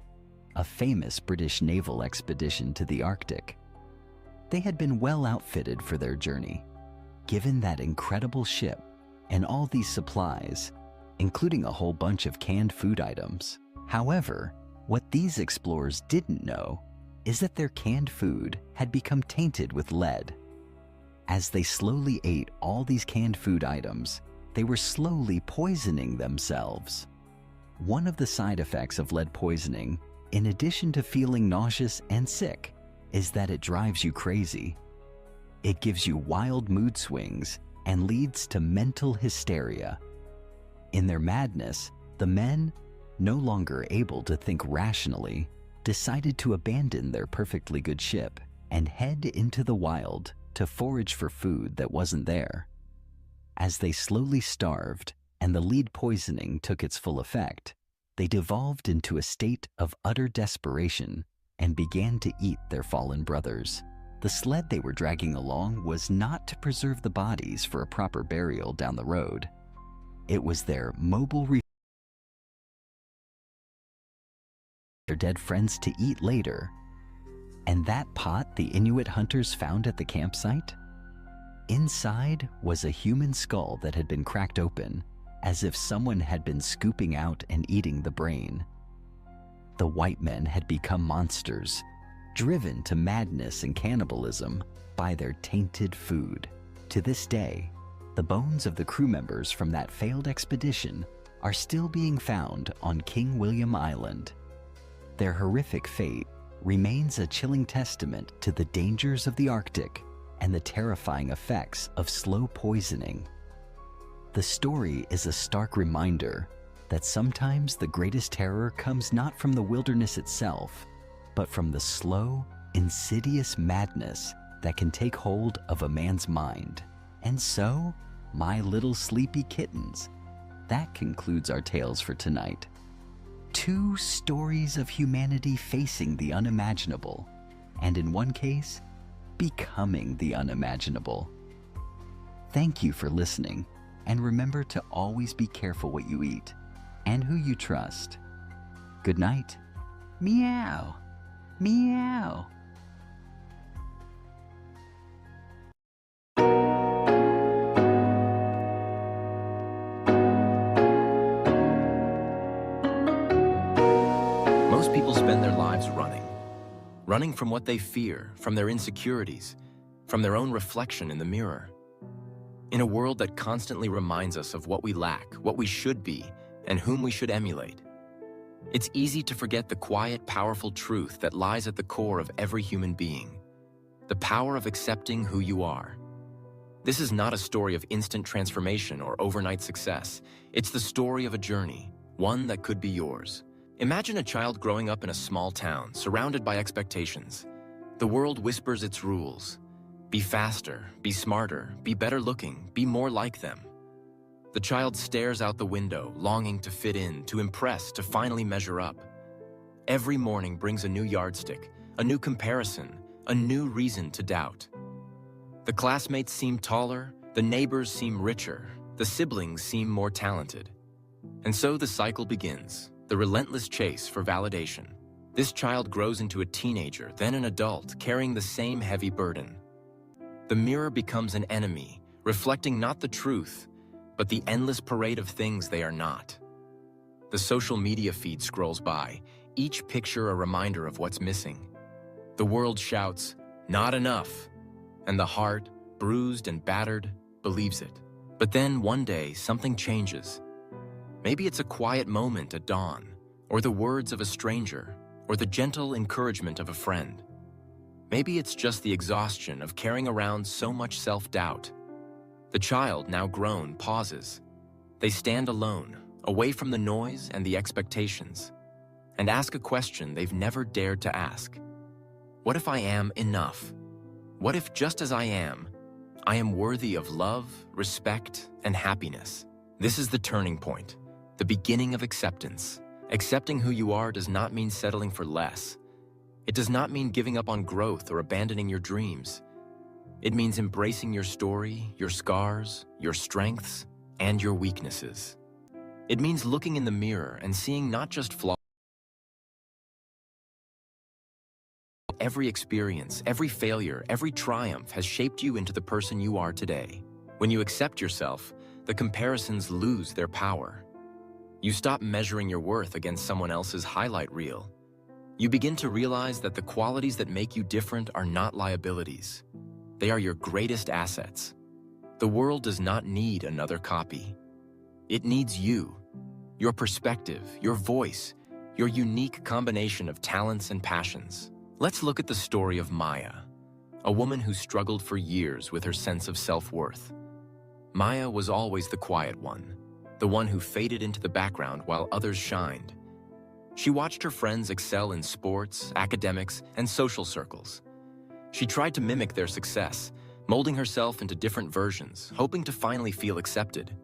a famous British naval expedition to the Arctic. They had been well outfitted for their journey, given that incredible ship and all these supplies, including a whole bunch of canned food items. However, what these explorers didn't know is that their canned food had become tainted with lead. As they slowly ate all these canned food items, they were slowly poisoning themselves. One of the side effects of lead poisoning, in addition to feeling nauseous and sick, is that it drives you crazy. It gives you wild mood swings and leads to mental hysteria. In their madness, the men, no longer able to think rationally, decided to abandon their perfectly good ship and head into the wild to forage for food that wasn't there. As they slowly starved and the lead poisoning took its full effect, they devolved into a state of utter desperation and began to eat their fallen brothers. The sled they were dragging along was not to preserve the bodies for a proper burial down the road. It was their mobile their dead friends to eat later. And that pot the Inuit hunters found at the campsite? Inside was a human skull that had been cracked open, as if someone had been scooping out and eating the brain. The white men had become monsters, driven to madness and cannibalism by their tainted food. To this day, the bones of the crew members from that failed expedition are still being found on King William Island. Their horrific fate remains a chilling testament to the dangers of the Arctic and the terrifying effects of slow poisoning. The story is a stark reminder that sometimes the greatest terror comes not from the wilderness itself, but from the slow, insidious madness that can take hold of a man's mind. And so, my little sleepy kittens, that concludes our tales for tonight. 2 stories of humanity facing the unimaginable, and in one case, becoming the unimaginable. Thank you for listening, and remember to always be careful what you eat and who you trust. Good night. Meow. Meow. Most people spend their lives running from what they fear, from their insecurities, from their own reflection in the mirror. In a world that constantly reminds us of what we lack, what we should be, and whom we should emulate, it's easy to forget the quiet, powerful truth that lies at the core of every human being: the power of accepting who you are. This is not a story of instant transformation or overnight success. It's the story of a journey, one that could be yours. Imagine a child growing up in a small town, surrounded by expectations. The world whispers its rules. Be faster, be smarter, be better looking, be more like them. The child stares out the window, longing to fit in, to impress, to finally measure up. Every morning brings a new yardstick, a new comparison, a new reason to doubt. The classmates seem taller, the neighbors seem richer, the siblings seem more talented. And so the cycle begins, the relentless chase for validation. This child grows into a teenager, then an adult, carrying the same heavy burden. The mirror becomes an enemy, reflecting not the truth, but the endless parade of things they are not. The social media feed scrolls by, each picture a reminder of what's missing. The world shouts, "Not enough," and the heart, bruised and battered, believes it. But then one day, something changes. Maybe it's a quiet moment at dawn, or the words of a stranger, or the gentle encouragement of a friend. Maybe it's just the exhaustion of carrying around so much self-doubt. The child, now grown, pauses. They stand alone, away from the noise and the expectations, and ask a question they've never dared to ask. What if I am enough? What if, just as I am worthy of love, respect, and happiness? This is the turning point, the beginning of acceptance. Accepting who you are does not mean settling for less. It does not mean giving up on growth or abandoning your dreams. It means embracing your story, your scars, your strengths, and your weaknesses. It means looking in the mirror and seeing not just flaws. Every experience, every failure, every triumph has shaped you into the person you are today. When you accept yourself, the comparisons lose their power. You stop measuring your worth against someone else's highlight reel. You begin to realize that the qualities that make you different are not liabilities. They are your greatest assets. The world does not need another copy. It needs you, your perspective, your voice, your unique combination of talents and passions. Let's look at the story of Maya, a woman who struggled for years with her sense of self-worth. Maya was always the quiet one, the one who faded into the background while others shined. She watched her friends excel in sports, academics, and social circles. She tried to mimic their success, molding herself into different versions, hoping to finally feel accepted.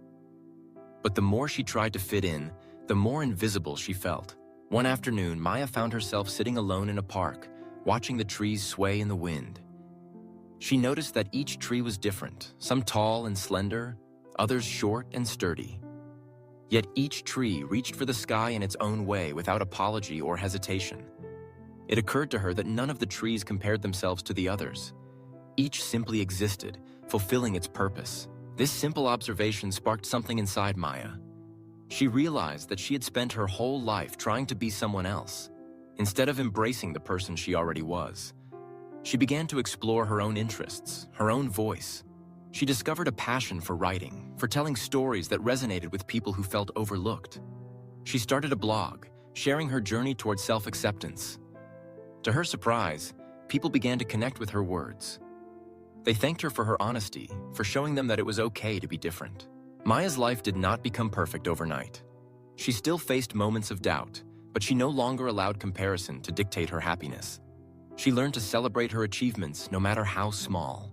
But the more she tried to fit in, the more invisible she felt. One afternoon, Maya found herself sitting alone in a park, watching the trees sway in the wind. She noticed that each tree was different, some tall and slender, others short and sturdy. Yet each tree reached for the sky in its own way without apology or hesitation. It occurred to her that none of the trees compared themselves to the others. Each simply existed, fulfilling its purpose. This simple observation sparked something inside Maya. She realized that she had spent her whole life trying to be someone else, instead of embracing the person she already was. She began to explore her own interests, her own voice. She discovered a passion for writing, for telling stories that resonated with people who felt overlooked. She started a blog, sharing her journey toward self-acceptance. To her surprise, people began to connect with her words. They thanked her for her honesty, for showing them that it was okay to be different. Maya's life did not become perfect overnight. She still faced moments of doubt, but she no longer allowed comparison to dictate her happiness. She learned to celebrate her achievements no matter how small.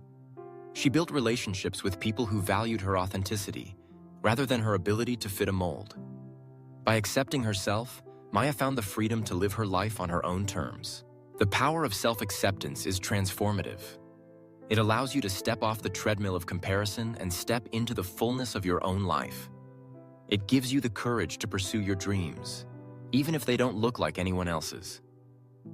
She built relationships with people who valued her authenticity, rather than her ability to fit a mold. By accepting herself, Maya found the freedom to live her life on her own terms. The power of self-acceptance is transformative. It allows you to step off the treadmill of comparison and step into the fullness of your own life. It gives you the courage to pursue your dreams, even if they don't look like anyone else's.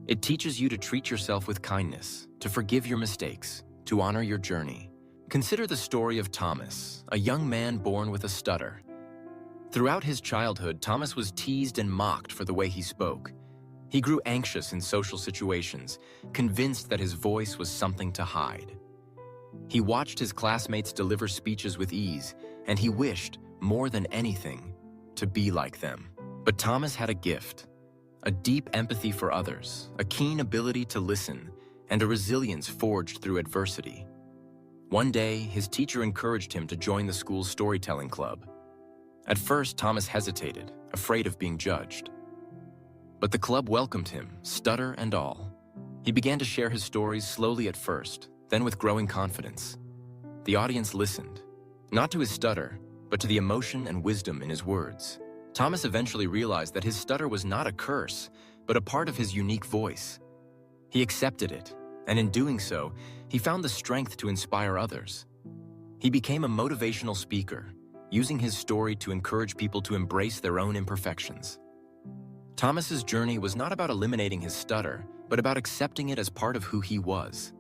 It teaches you to treat yourself with kindness, to forgive your mistakes, to honor your journey. Consider the story of Thomas, a young man born with a stutter. Throughout his childhood, Thomas was teased and mocked for the way he spoke. He grew anxious in social situations, convinced that his voice was something to hide. He watched his classmates deliver speeches with ease, and he wished, more than anything, to be like them. But Thomas had a gift, a deep empathy for others, a keen ability to listen, and a resilience forged through adversity. One day, his teacher encouraged him to join the school's storytelling club. At first, Thomas hesitated, afraid of being judged. But the club welcomed him, stutter and all. He began to share his stories slowly at first, then with growing confidence. The audience listened, not to his stutter, but to the emotion and wisdom in his words. Thomas eventually realized that his stutter was not a curse, but a part of his unique voice. He accepted it, and in doing so, he found the strength to inspire others. He became a motivational speaker, using his story to encourage people to embrace their own imperfections. Thomas's journey was not about eliminating his stutter, but about accepting it as part of who he was.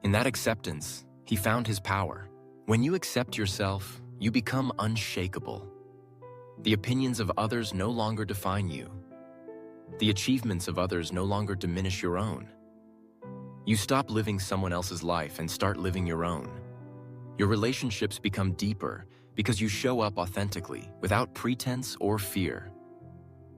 In that acceptance, he found his power. When you accept yourself, you become unshakable. The opinions of others no longer define you. The achievements of others no longer diminish your own. You stop living someone else's life and start living your own. Your relationships become deeper because you show up authentically, without pretense or fear.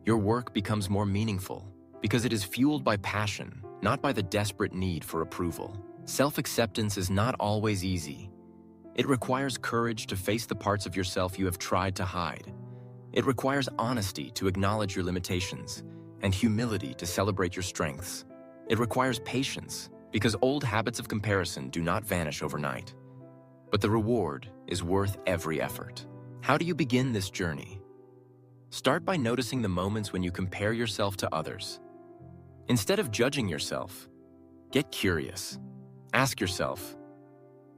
Your work becomes more meaningful because it is fueled by passion, not by the desperate need for approval. Self-acceptance is not always easy. It requires courage to face the parts of yourself you have tried to hide. It requires honesty to acknowledge your limitations and humility to celebrate your strengths. It requires patience because old habits of comparison do not vanish overnight. But the reward is worth every effort. How do you begin this journey? Start by noticing the moments when you compare yourself to others. Instead of judging yourself, get curious. Ask yourself,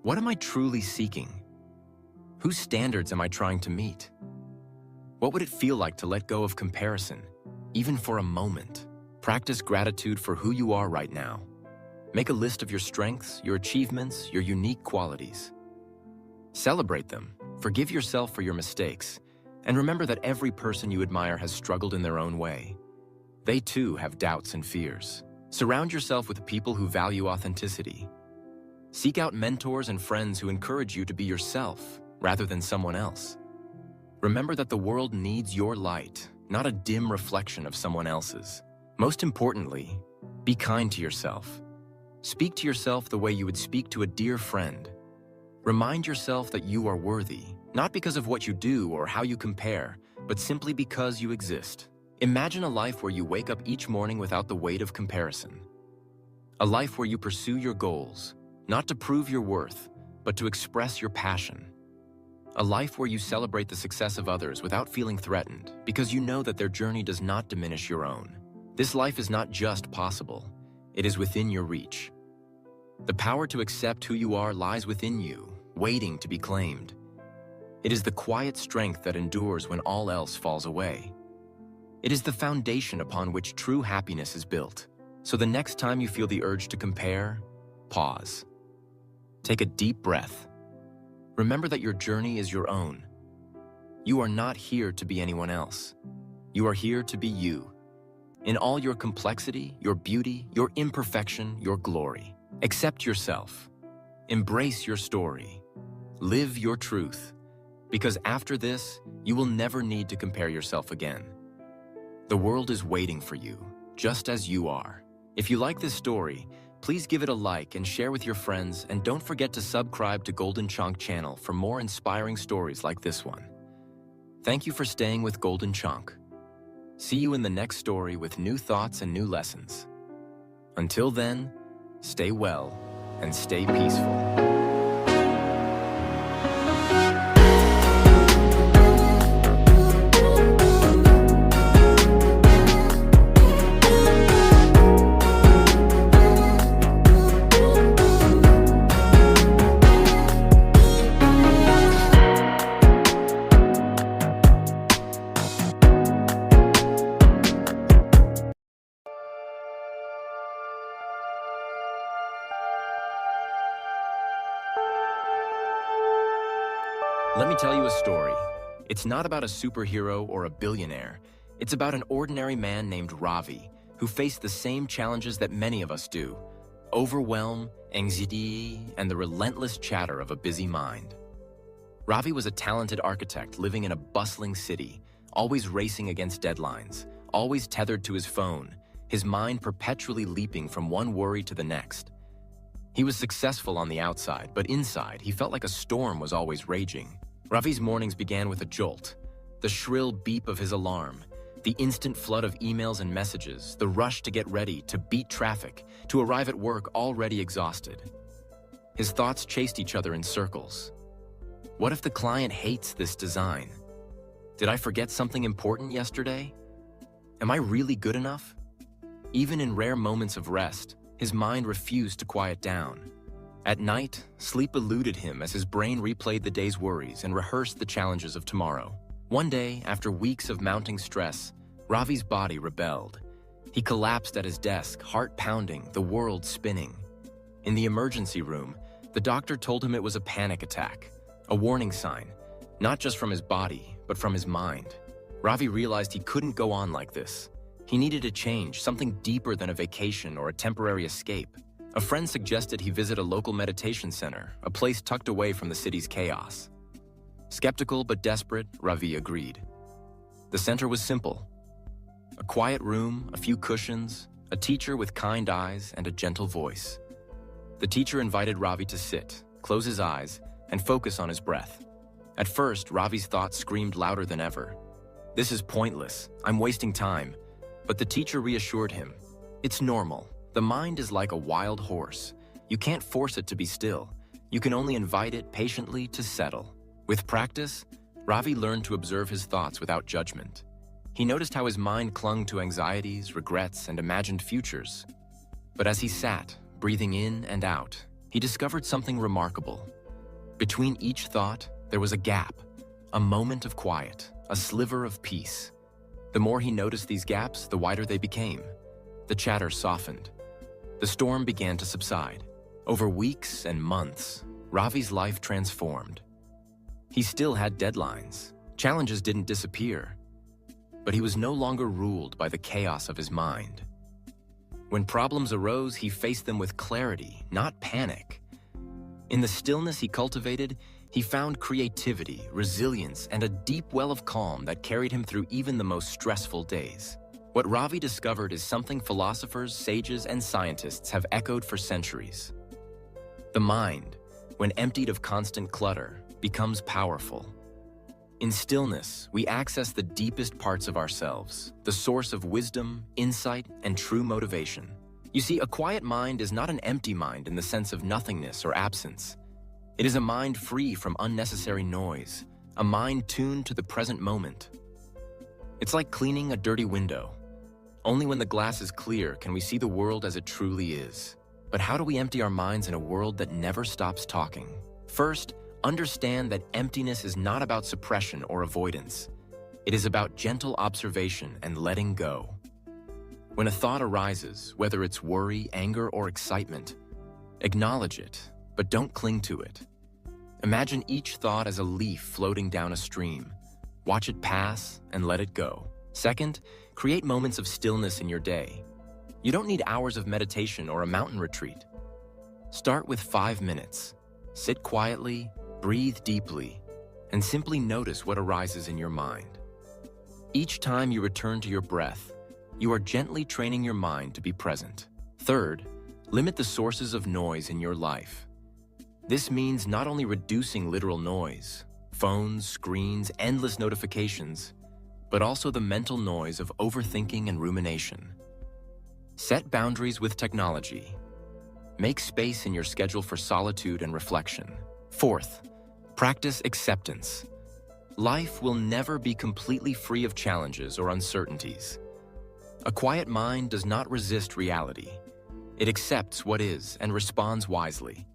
what am I truly seeking? Whose standards am I trying to meet? What would it feel like to let go of comparison, even for a moment? Practice gratitude for who you are right now. Make a list of your strengths, your achievements, your unique qualities. Celebrate them, forgive yourself for your mistakes, and remember that every person you admire has struggled in their own way. They too have doubts and fears. Surround yourself with people who value authenticity. Seek out mentors and friends who encourage you to be yourself rather than someone else. Remember that the world needs your light, not a dim reflection of someone else's. Most importantly, be kind to yourself. Speak to yourself the way you would speak to a dear friend. Remind yourself that you are worthy, not because of what you do or how you compare, but simply because you exist. Imagine a life where you wake up each morning without the weight of comparison. A life where you pursue your goals, not to prove your worth, but to express your passion. A life where you celebrate the success of others without feeling threatened, because you know that their journey does not diminish your own. This life is not just possible, it is within your reach. The power to accept who you are lies within you, waiting to be claimed. It is the quiet strength that endures when all else falls away. It is the foundation upon which true happiness is built. So the next time you feel the urge to compare, pause. Take a deep breath. Remember that your journey is your own. You are not here to be anyone else. You are here to be you. In all your complexity, your beauty, your imperfection, your glory. Accept yourself. Embrace your story. Live your truth. Because after this, you will never need to compare yourself again. The world is waiting for you, just as you are. If you like this story, please give it a like and share with your friends, and don't forget to subscribe to Golden Chonk channel for more inspiring stories like this one. Thank you for staying with Golden Chonk. See you in the next story with new thoughts and new lessons. Until then, stay well and stay peaceful. Let me tell you a story. It's not about a superhero or a billionaire. It's about an ordinary man named Ravi, who faced the same challenges that many of us do: overwhelm, anxiety, and the relentless chatter of a busy mind. Ravi was a talented architect living in a bustling city, always racing against deadlines, always tethered to his phone, his mind perpetually leaping from one worry to the next. He was successful on the outside, but inside, he felt like a storm was always raging. Ravi's mornings began with a jolt, the shrill beep of his alarm, the instant flood of emails and messages, the rush to get ready, to beat traffic, to arrive at work already exhausted. His thoughts chased each other in circles. What if the client hates this design? Did I forget something important yesterday? Am I really good enough? Even in rare moments of rest, his mind refused to quiet down. At night, sleep eluded him as his brain replayed the day's worries and rehearsed the challenges of tomorrow. One day, after weeks of mounting stress, Ravi's body rebelled. He collapsed at his desk, heart pounding, the world spinning. In the emergency room, the doctor told him it was a panic attack, a warning sign, not just from his body, but from his mind. Ravi realized he couldn't go on like this. He needed a change, something deeper than a vacation or a temporary escape. A friend suggested he visit a local meditation center, a place tucked away from the city's chaos. Skeptical but desperate, Ravi agreed. The center was simple. A quiet room, a few cushions, a teacher with kind eyes and a gentle voice. The teacher invited Ravi to sit, close his eyes, and focus on his breath. At first, Ravi's thoughts screamed louder than ever. "This is pointless. I'm wasting time." But the teacher reassured him. "It's normal. The mind is like a wild horse. You can't force it to be still. You can only invite it patiently to settle." With practice, Ravi learned to observe his thoughts without judgment. He noticed how his mind clung to anxieties, regrets, and imagined futures. But as he sat, breathing in and out, he discovered something remarkable. Between each thought, there was a gap, a moment of quiet, a sliver of peace. The more he noticed these gaps, the wider they became. The chatter softened. The storm began to subside. Over weeks and months, Ravi's life transformed. He still had deadlines. Challenges didn't disappear. But he was no longer ruled by the chaos of his mind. When problems arose, he faced them with clarity, not panic. In the stillness he cultivated, he found creativity, resilience, and a deep well of calm that carried him through even the most stressful days. What Ravi discovered is something philosophers, sages, and scientists have echoed for centuries. The mind, when emptied of constant clutter, becomes powerful. In stillness, we access the deepest parts of ourselves, the source of wisdom, insight, and true motivation. You see, a quiet mind is not an empty mind in the sense of nothingness or absence. It is a mind free from unnecessary noise, a mind tuned to the present moment. It's like cleaning a dirty window. Only when the glass is clear can we see the world as it truly is. But how do we empty our minds in a world that never stops talking? First, understand that emptiness is not about suppression or avoidance. It is about gentle observation and letting go. When a thought arises, whether it's worry, anger, or excitement, acknowledge it, but don't cling to it. Imagine each thought as a leaf floating down a stream. Watch it pass and let it go. Second, create moments of stillness in your day. You don't need hours of meditation or a mountain retreat. Start with 5 minutes. Sit quietly, breathe deeply, and simply notice what arises in your mind. Each time you return to your breath, you are gently training your mind to be present. Third, limit the sources of noise in your life. This means not only reducing literal noise, phones, screens, endless notifications, but also the mental noise of overthinking and rumination. Set boundaries with technology. Make space in your schedule for solitude and reflection. Fourth, practice acceptance. Life will never be completely free of challenges or uncertainties. A quiet mind does not resist reality. It accepts what is and responds wisely.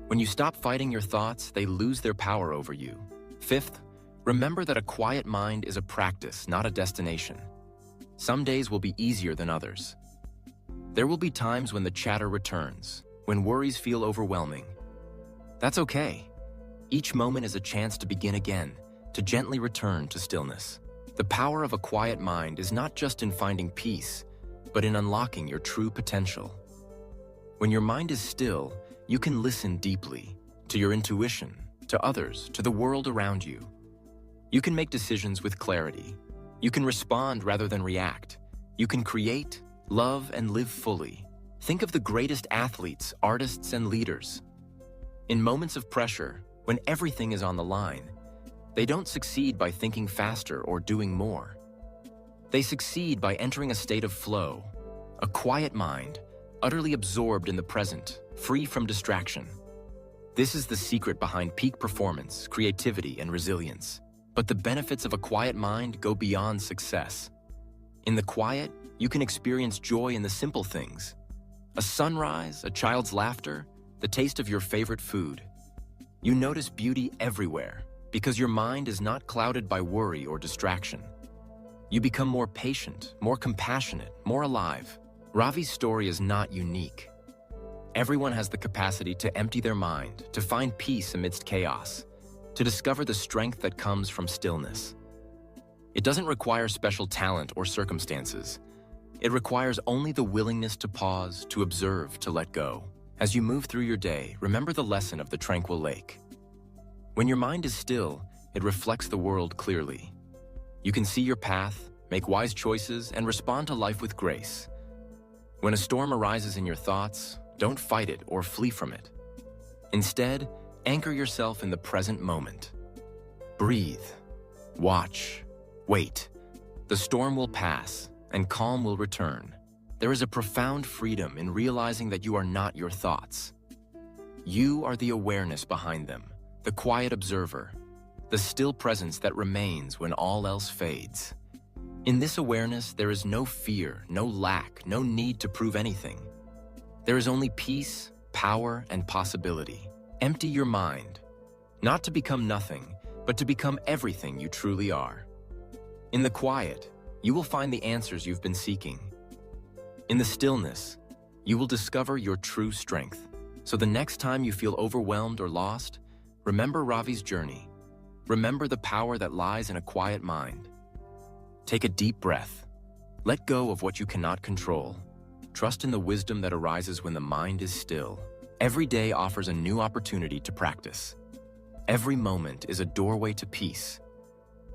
When you stop fighting your thoughts, they lose their power over you. Fifth, remember that a quiet mind is a practice, not a destination. Some days will be easier than others. There will be times when the chatter returns, when worries feel overwhelming. That's okay. Each moment is a chance to begin again, to gently return to stillness. The power of a quiet mind is not just in finding peace, but in unlocking your true potential. When your mind is still, you can listen deeply to your intuition, to others, to the world around you. You can make decisions with clarity. You can respond rather than react. You can create, love, and live fully. Think of the greatest athletes, artists, and leaders. In moments of pressure, when everything is on the line, they don't succeed by thinking faster or doing more. They succeed by entering a state of flow, a quiet mind, utterly absorbed in the present, free from distraction. This is the secret behind peak performance, creativity, and resilience. But the benefits of a quiet mind go beyond success. In the quiet, you can experience joy in the simple things. A sunrise, a child's laughter, the taste of your favorite food. You notice beauty everywhere because your mind is not clouded by worry or distraction. You become more patient, more compassionate, more alive. Ravi's story is not unique. Everyone has the capacity to empty their mind, to find peace amidst chaos, to discover the strength that comes from stillness. It doesn't require special talent or circumstances. It requires only the willingness to pause, to observe, to let go. As you move through your day, remember the lesson of the tranquil lake. When your mind is still, it reflects the world clearly. You can see your path, make wise choices, and respond to life with grace. When a storm arises in your thoughts, don't fight it or flee from it. Instead, anchor yourself in the present moment. Breathe, watch, wait. The storm will pass, and calm will return. There is a profound freedom in realizing that you are not your thoughts. You are the awareness behind them, the quiet observer, the still presence that remains when all else fades. In this awareness, there is no fear, no lack, no need to prove anything. There is only peace, power, and possibility. Empty your mind, not to become nothing, but to become everything you truly are. In the quiet, you will find the answers you've been seeking. In the stillness, you will discover your true strength. So the next time you feel overwhelmed or lost, remember Ravi's journey. Remember the power that lies in a quiet mind. Take a deep breath. Let go of what you cannot control. Trust in the wisdom that arises when the mind is still. Every day offers a new opportunity to practice. Every moment is a doorway to peace.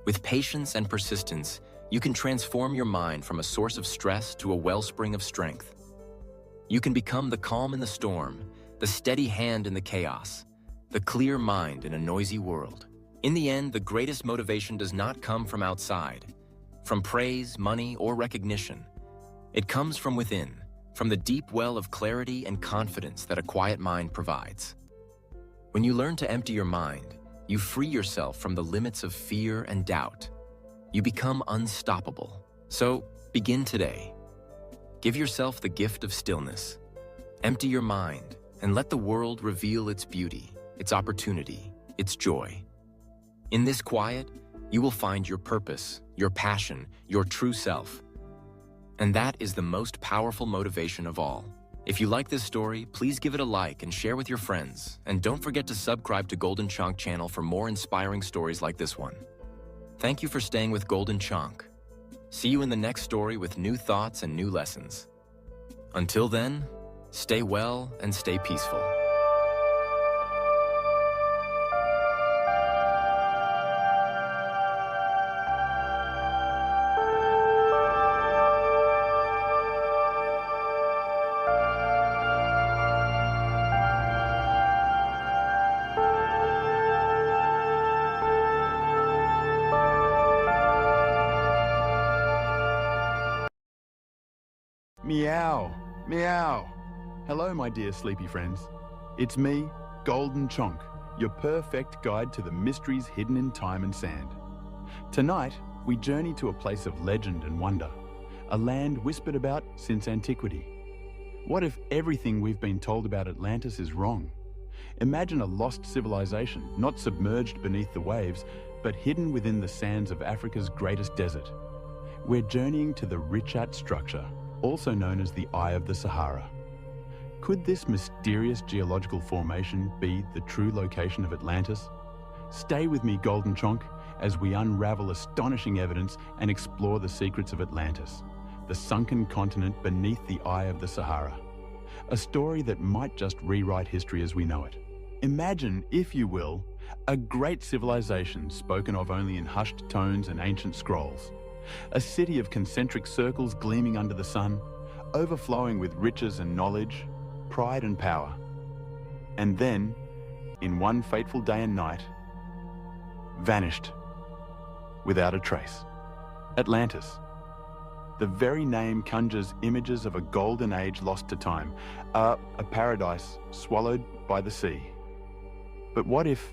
With patience and persistence, you can transform your mind from a source of stress to a wellspring of strength. You can become the calm in the storm, the steady hand in the chaos, the clear mind in a noisy world. In the end, the greatest motivation does not come from outside, from praise, money, or recognition. It comes from within, from the deep well of clarity and confidence that a quiet mind provides. When you learn to empty your mind, you free yourself from the limits of fear and doubt. You become unstoppable. So, begin today. Give yourself the gift of stillness. Empty your mind and let the world reveal its beauty, its opportunity, its joy. In this quiet, you will find your purpose, your passion, your true self. And that is the most powerful motivation of all. If you like this story, please give it a like and share with your friends. And don't forget to subscribe to Golden Chonk channel for more inspiring stories like this one. Thank you for staying with Golden Chonk. See you in the next story with new thoughts and new lessons. Until then, stay well and stay peaceful. Meow, meow. Hello, my dear sleepy friends. It's me, Golden Chonk, your perfect guide to the mysteries hidden in time and sand. Tonight, we journey to a place of legend and wonder, a land whispered about since antiquity. What if everything we've been told about Atlantis is wrong? Imagine a lost civilization, not submerged beneath the waves, but hidden within the sands of Africa's greatest desert. We're journeying to the Richat structure, also known as the Eye of the Sahara. Could this mysterious geological formation be the true location of Atlantis? Stay with me, Golden Chonk, as we unravel astonishing evidence and explore the secrets of Atlantis, the sunken continent beneath the Eye of the Sahara. A story that might just rewrite history as we know it. Imagine, if you will, a great civilization spoken of only in hushed tones and ancient scrolls. A city of concentric circles gleaming under the sun, overflowing with riches and knowledge, pride and power. And then, in one fateful day and night, vanished without a trace. Atlantis. The very name conjures images of a golden age lost to time, a paradise swallowed by the sea. But what if,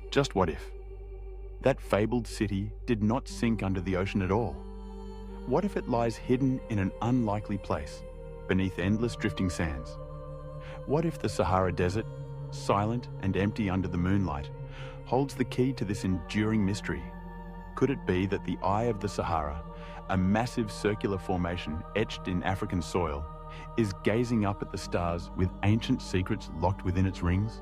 just what if, that fabled city did not sink under the ocean at all? What if it lies hidden in an unlikely place, beneath endless drifting sands? What if the Sahara Desert, silent and empty under the moonlight, holds the key to this enduring mystery? Could it be that the Eye of the Sahara, a massive circular formation etched in African soil, is gazing up at the stars with ancient secrets locked within its rings?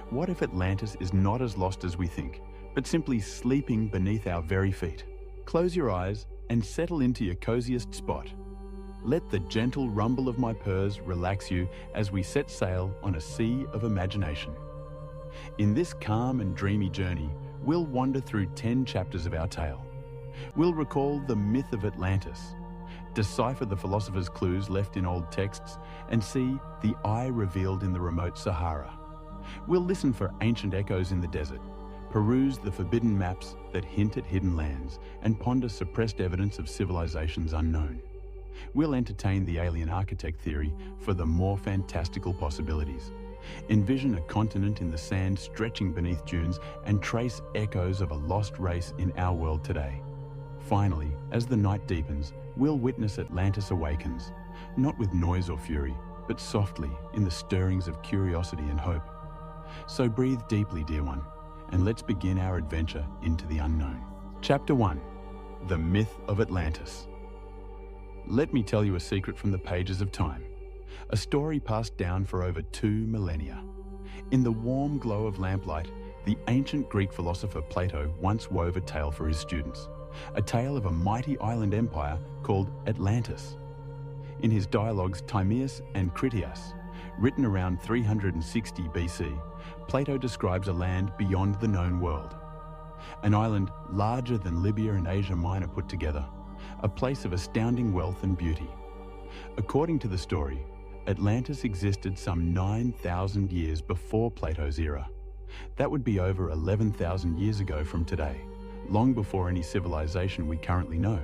What if Atlantis is not as lost as we think, but simply sleeping beneath our very feet, Close your eyes and settle into your coziest spot. Let the gentle rumble of my purrs relax you as we set sail on a sea of imagination. In this calm and dreamy journey, we'll wander through 10 chapters of our tale. We'll recall the myth of Atlantis, decipher the philosopher's clues left in old texts, and see the eye revealed in the remote Sahara. We'll listen for ancient echoes in the desert, peruse the forbidden maps that hint at hidden lands, and ponder suppressed evidence of civilizations unknown. We'll entertain the alien architect theory for the more fantastical possibilities. Envision a continent in the sand stretching beneath dunes and trace echoes of a lost race in our world today. Finally, as the night deepens, we'll witness Atlantis awakens, not with noise or fury, but softly in the stirrings of curiosity and hope. So breathe deeply, dear one, and let's begin our adventure into the unknown. Chapter 1. The Myth of Atlantis. Let me tell you a secret from the pages of time. A story passed down for over 2 millennia. In the warm glow of lamplight, the ancient Greek philosopher Plato once wove a tale for his students, a tale of a mighty island empire called Atlantis. In his dialogues Timaeus and Critias, written around 360 BC, Plato describes a land beyond the known world. An island larger than Libya and Asia Minor put together, a place of astounding wealth and beauty. According to the story, Atlantis existed some 9,000 years before Plato's era. That would be over 11,000 years ago from today, long before any civilization we currently know.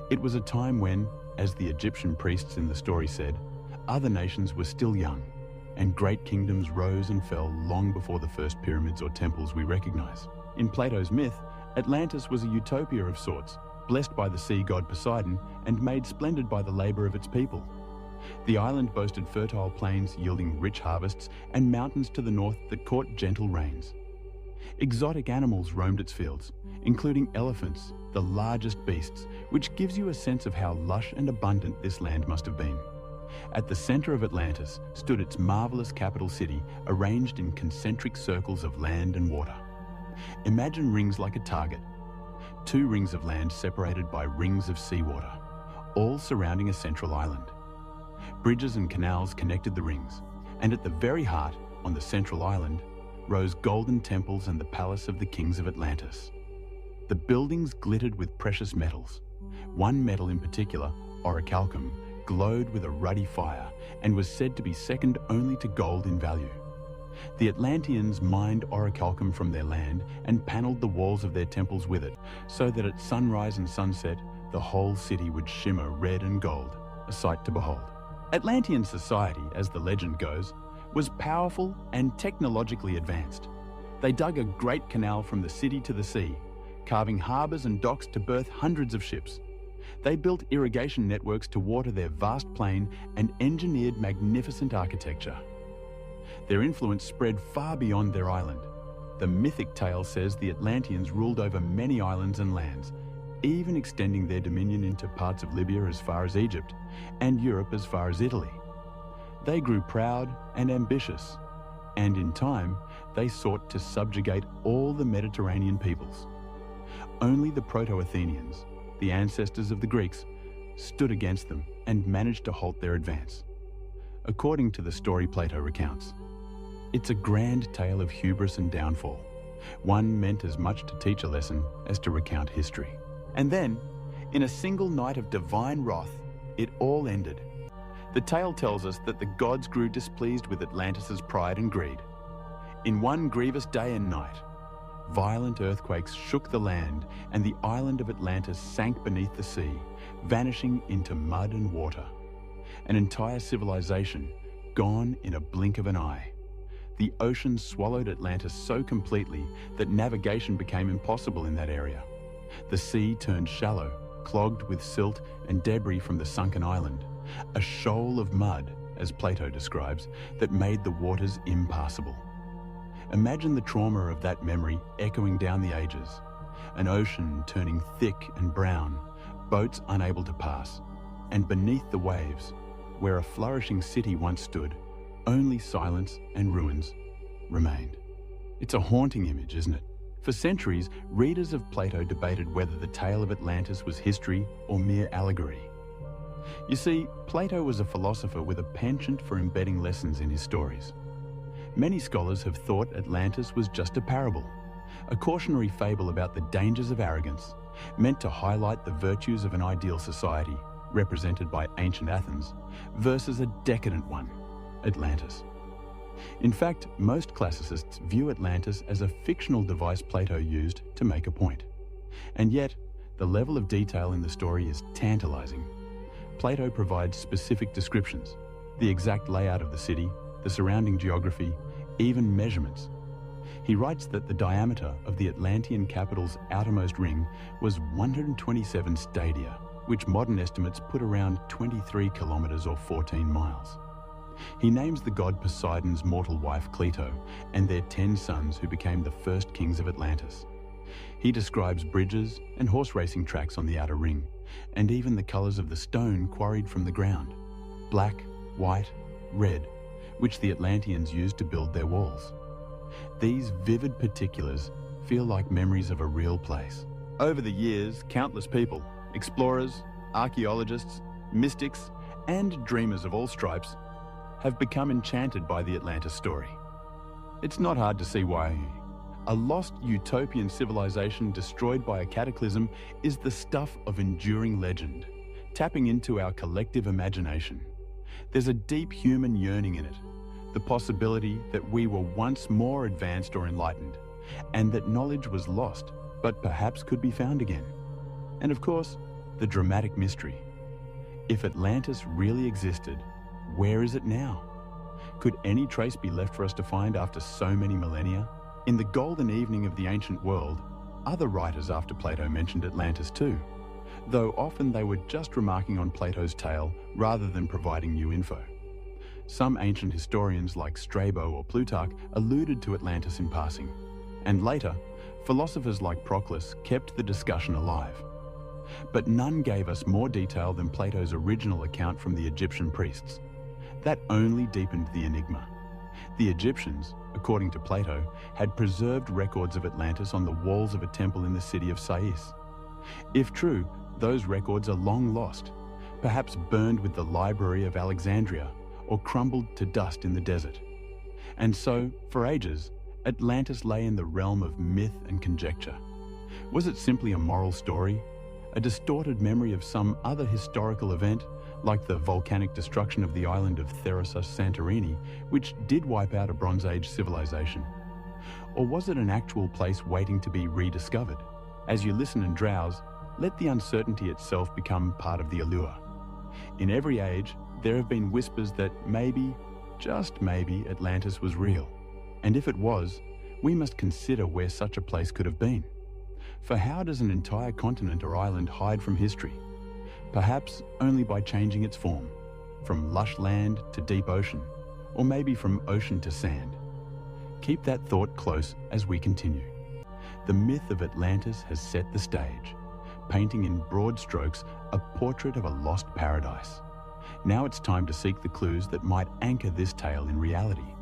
It was a time when, as the Egyptian priests in the story said, other nations were still young, and great kingdoms rose and fell long before the first pyramids or temples we recognize. In Plato's myth, Atlantis was a utopia of sorts, blessed by the sea god Poseidon and made splendid by the labor of its people. The island boasted fertile plains yielding rich harvests and mountains to the north that caught gentle rains. Exotic animals roamed its fields, including elephants, the largest beasts, which gives you a sense of how lush and abundant this land must have been. At the center of Atlantis stood its marvelous capital city, arranged in concentric circles of land and water. Imagine rings like a target. 2 rings of land separated by rings of seawater, all surrounding a central island. Bridges and canals connected the rings, and at the very heart, on the central island, rose golden temples and the palace of the kings of Atlantis. The buildings glittered with precious metals. One metal in particular, orichalcum, glowed with a ruddy fire and was said to be second only to gold in value. The Atlanteans mined orichalcum from their land and paneled the walls of their temples with it, so that at sunrise and sunset, the whole city would shimmer red and gold, a sight to behold. Atlantean society, as the legend goes, was powerful and technologically advanced. They dug a great canal from the city to the sea, carving harbors and docks to berth hundreds of ships. They built irrigation networks to water their vast plain and engineered magnificent architecture. Their influence spread far beyond their island. The mythic tale says the Atlanteans ruled over many islands and lands, even extending their dominion into parts of Libya as far as Egypt, and Europe as far as Italy. They grew proud and ambitious, and in time, they sought to subjugate all the Mediterranean peoples. Only the Proto-Athenians, the ancestors of the Greeks, stood against them and managed to halt their advance. According to the story Plato recounts, it's a grand tale of hubris and downfall, one meant as much to teach a lesson as to recount history. And then, in a single night of divine wrath, it all ended. The tale tells us that the gods grew displeased with Atlantis' pride and greed. In one grievous day and night, violent earthquakes shook the land and the island of Atlantis sank beneath the sea, vanishing into mud and water. An entire civilization gone in a blink of an eye. The ocean swallowed Atlantis so completely that navigation became impossible in that area. The sea turned shallow, clogged with silt and debris from the sunken island, a shoal of mud, as Plato describes, that made the waters impassable. Imagine the trauma of that memory echoing down the ages, an ocean turning thick and brown, boats unable to pass, and beneath the waves, where a flourishing city once stood, only silence and ruins remained. It's a haunting image, isn't it? For centuries, readers of Plato debated whether the tale of Atlantis was history or mere allegory. You see, Plato was a philosopher with a penchant for embedding lessons in his stories. Many scholars have thought Atlantis was just a parable, a cautionary fable about the dangers of arrogance, meant to highlight the virtues of an ideal society, represented by ancient Athens, versus a decadent one, Atlantis. In fact, most classicists view Atlantis as a fictional device Plato used to make a point. And yet, the level of detail in the story is tantalizing. Plato provides specific descriptions, the exact layout of the city, the surrounding geography, even measurements. He writes that the diameter of the Atlantean capital's outermost ring was 127 stadia, which modern estimates put around 23 kilometers or 14 miles. He names the god Poseidon's mortal wife Cleito and their 10 sons who became the first kings of Atlantis. He describes bridges and horse racing tracks on the outer ring, and even the colors of the stone quarried from the ground: black, white, red, which the Atlanteans used to build their walls. These vivid particulars feel like memories of a real place. Over the years, countless people, explorers, archaeologists, mystics, and dreamers of all stripes, have become enchanted by the Atlantis story. It's not hard to see why. A lost utopian civilization destroyed by a cataclysm is the stuff of enduring legend, tapping into our collective imagination. There's a deep human yearning in it, the possibility that we were once more advanced or enlightened, and that knowledge was lost, but perhaps could be found again. And of course, the dramatic mystery. If Atlantis really existed, where is it now? Could any trace be left for us to find after so many millennia? In the golden evening of the ancient world, other writers after Plato mentioned Atlantis too, though often they were just remarking on Plato's tale rather than providing new info. Some ancient historians like Strabo or Plutarch alluded to Atlantis in passing, and later, philosophers like Proclus kept the discussion alive. But none gave us more detail than Plato's original account from the Egyptian priests. That only deepened the enigma. The Egyptians, according to Plato, had preserved records of Atlantis on the walls of a temple in the city of Sais. If true, those records are long lost, perhaps burned with the library of Alexandria or crumbled to dust in the desert. And so, for ages, Atlantis lay in the realm of myth and conjecture. Was it simply a moral story, a distorted memory of some other historical event, like the volcanic destruction of the island of Theresa Santorini, which did wipe out a Bronze Age civilization? Or was it an actual place waiting to be rediscovered? As you listen and drowse, let the uncertainty itself become part of the allure. In every age, there have been whispers that maybe, just maybe, Atlantis was real. And if it was, we must consider where such a place could have been. For how does an entire continent or island hide from history? Perhaps only by changing its form, from lush land to deep ocean, or maybe from ocean to sand. Keep that thought close as we continue. The myth of Atlantis has set the stage, painting in broad strokes a portrait of a lost paradise. Now it's time to seek the clues that might anchor this tale in reality.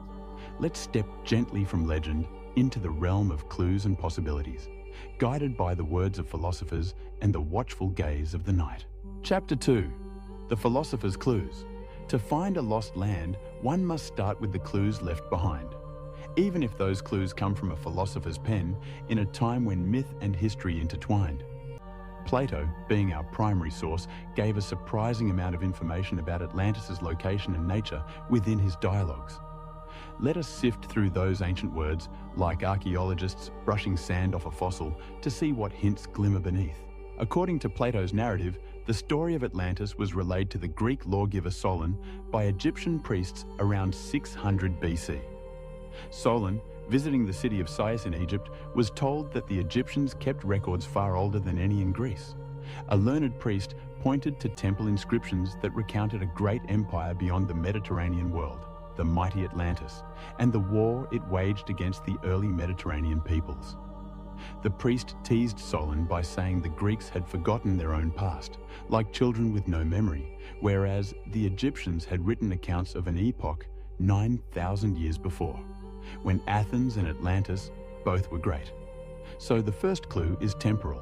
Let's step gently from legend into the realm of clues and possibilities, guided by the words of philosophers and the watchful gaze of the night. Chapter 2. The Philosopher's Clues. To find a lost land, one must start with the clues left behind, even if those clues come from a philosopher's pen in a time when myth and history intertwined. Plato, being our primary source, gave a surprising amount of information about Atlantis' location and nature within his dialogues. Let us sift through those ancient words, like archaeologists brushing sand off a fossil, to see what hints glimmer beneath. According to Plato's narrative, the story of Atlantis was relayed to the Greek lawgiver Solon by Egyptian priests around 600 BC. Solon, visiting the city of Sais in Egypt, was told that the Egyptians kept records far older than any in Greece. A learned priest pointed to temple inscriptions that recounted a great empire beyond the Mediterranean world, the mighty Atlantis, and the war it waged against the early Mediterranean peoples. The priest teased Solon by saying the Greeks had forgotten their own past, like children with no memory, whereas the Egyptians had written accounts of an epoch 9,000 years before, when Athens and Atlantis both were great. So the first clue is temporal.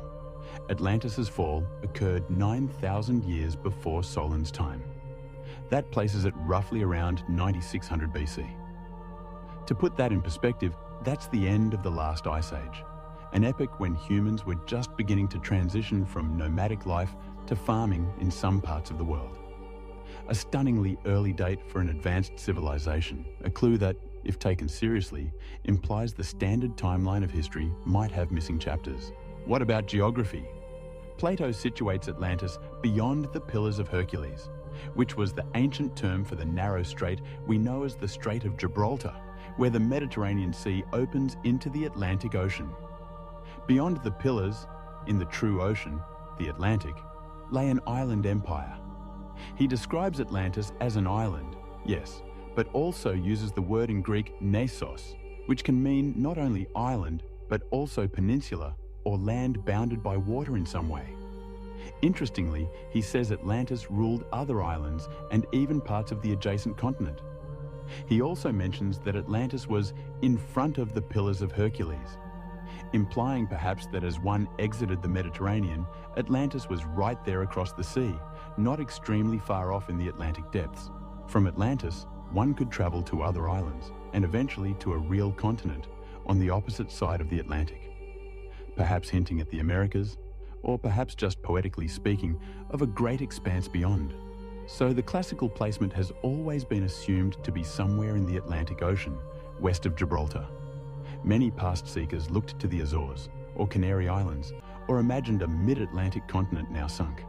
Atlantis' fall occurred 9,000 years before Solon's time. That places it roughly around 9600 BC. To put that in perspective, that's the end of the last ice age, an epoch when humans were just beginning to transition from nomadic life to farming in some parts of the world. A stunningly early date for an advanced civilization, a clue that, if taken seriously, implies the standard timeline of history might have missing chapters. What about geography? Plato situates Atlantis beyond the Pillars of Hercules, which was the ancient term for the narrow strait we know as the Strait of Gibraltar, where the Mediterranean Sea opens into the Atlantic Ocean. Beyond the Pillars, in the true ocean, the Atlantic, lay an island empire. He describes Atlantis as an island, yes, but also uses the word in Greek nesos, which can mean not only island, but also peninsula or land bounded by water in some way. Interestingly, he says Atlantis ruled other islands and even parts of the adjacent continent. He also mentions that Atlantis was in front of the Pillars of Hercules, implying perhaps that as one exited the Mediterranean, Atlantis was right there across the sea, not extremely far off in the Atlantic depths. From Atlantis, one could travel to other islands and eventually to a real continent on the opposite side of the Atlantic, perhaps hinting at the Americas, or perhaps just poetically speaking of a great expanse beyond. So the classical placement has always been assumed to be somewhere in the Atlantic Ocean, west of Gibraltar. Many past seekers looked to the Azores, or Canary Islands, or imagined a mid-Atlantic continent now sunk.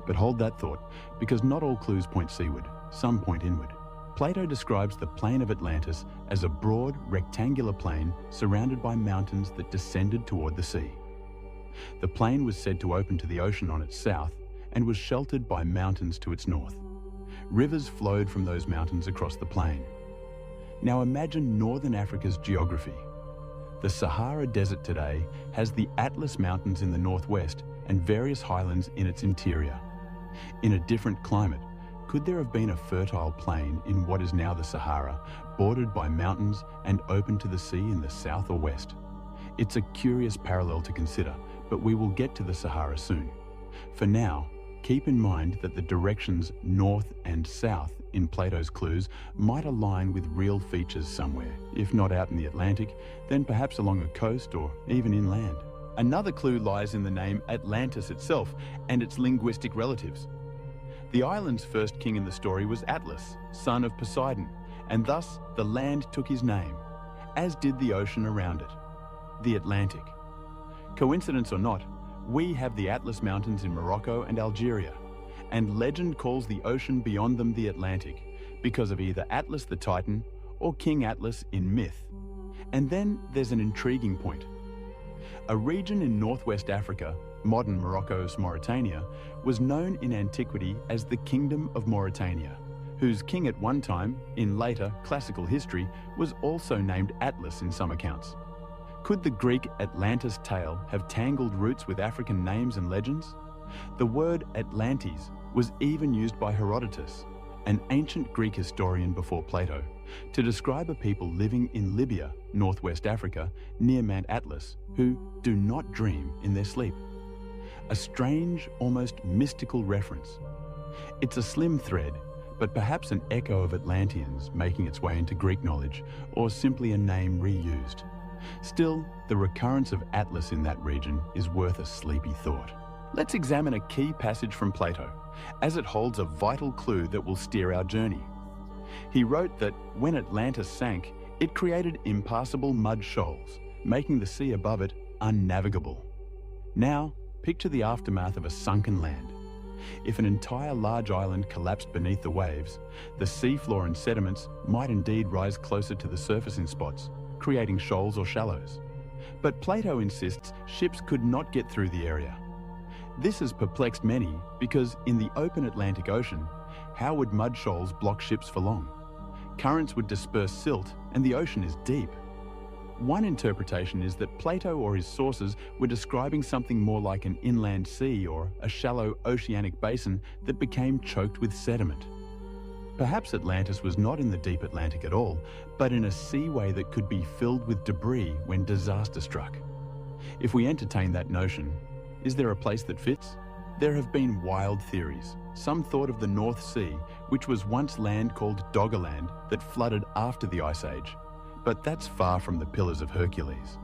But hold that thought, because not all clues point seaward, some point inward. Plato describes the plain of Atlantis as a broad, rectangular plain surrounded by mountains that descended toward the sea. The plain was said to open to the ocean on its south and was sheltered by mountains to its north. Rivers flowed from those mountains across the plain. Now imagine northern Africa's geography. The Sahara Desert today has the Atlas Mountains in the northwest and various highlands in its interior. In a different climate, could there have been a fertile plain in what is now the Sahara, bordered by mountains and open to the sea in the south or west? It's a curious parallel to consider, but we will get to the Sahara soon. For now, keep in mind that the directions north and south in Plato's clues might align with real features somewhere, if not out in the Atlantic, then perhaps along a coast or even inland. Another clue lies in the name Atlantis itself and its linguistic relatives. The island's first king in the story was Atlas, son of Poseidon, and thus the land took his name, as did the ocean around it, the Atlantic. Coincidence or not, we have the Atlas Mountains in Morocco and Algeria, and legend calls the ocean beyond them the Atlantic because of either Atlas the Titan or King Atlas in myth. And then there's an intriguing point. A region in northwest Africa, modern Morocco's Mauritania, was known in antiquity as the Kingdom of Mauritania, whose king at one time, in later classical history, was also named Atlas in some accounts. Could the Greek Atlantis tale have tangled roots with African names and legends? The word Atlantes was even used by Herodotus, an ancient Greek historian before Plato, to describe a people living in Libya, northwest Africa, near Mount Atlas, who do not dream in their sleep. A strange, almost mystical reference. It's a slim thread, but perhaps an echo of Atlanteans making its way into Greek knowledge, or simply a name reused. Still, the recurrence of Atlas in that region is worth a sleepy thought. Let's examine a key passage from Plato, as it holds a vital clue that will steer our journey. He wrote that when Atlantis sank, it created impassable mud shoals, making the sea above it unnavigable. Now, picture the aftermath of a sunken land. If an entire large island collapsed beneath the waves, the seafloor and sediments might indeed rise closer to the surface in spots, creating shoals or shallows. But Plato insists ships could not get through the area. This has perplexed many because in the open Atlantic Ocean, how would mud shoals block ships for long? Currents would disperse silt and the ocean is deep. One interpretation is that Plato or his sources were describing something more like an inland sea or a shallow oceanic basin that became choked with sediment. Perhaps Atlantis was not in the deep Atlantic at all, but in a seaway that could be filled with debris when disaster struck. If we entertain that notion, is there a place that fits? There have been wild theories. Some thought of the North Sea, which was once land called Doggerland that flooded after the Ice Age, but that's far from the Pillars of Hercules.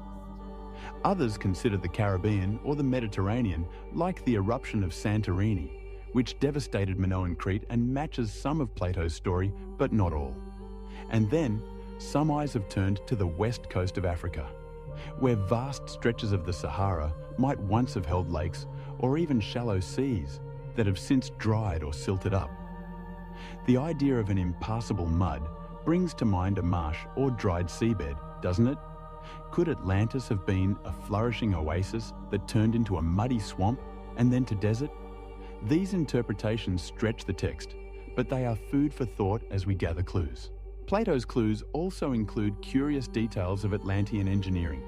Others consider the Caribbean or the Mediterranean like the eruption of Santorini, which devastated Minoan Crete and matches some of Plato's story, but not all. And then, some eyes have turned to the west coast of Africa, where vast stretches of the Sahara might once have held lakes or even shallow seas that have since dried or silted up. The idea of an impassable mud brings to mind a marsh or dried seabed, doesn't it? Could Atlantis have been a flourishing oasis that turned into a muddy swamp and then to desert? These interpretations stretch the text, but they are food for thought as we gather clues. Plato's clues also include curious details of Atlantean engineering.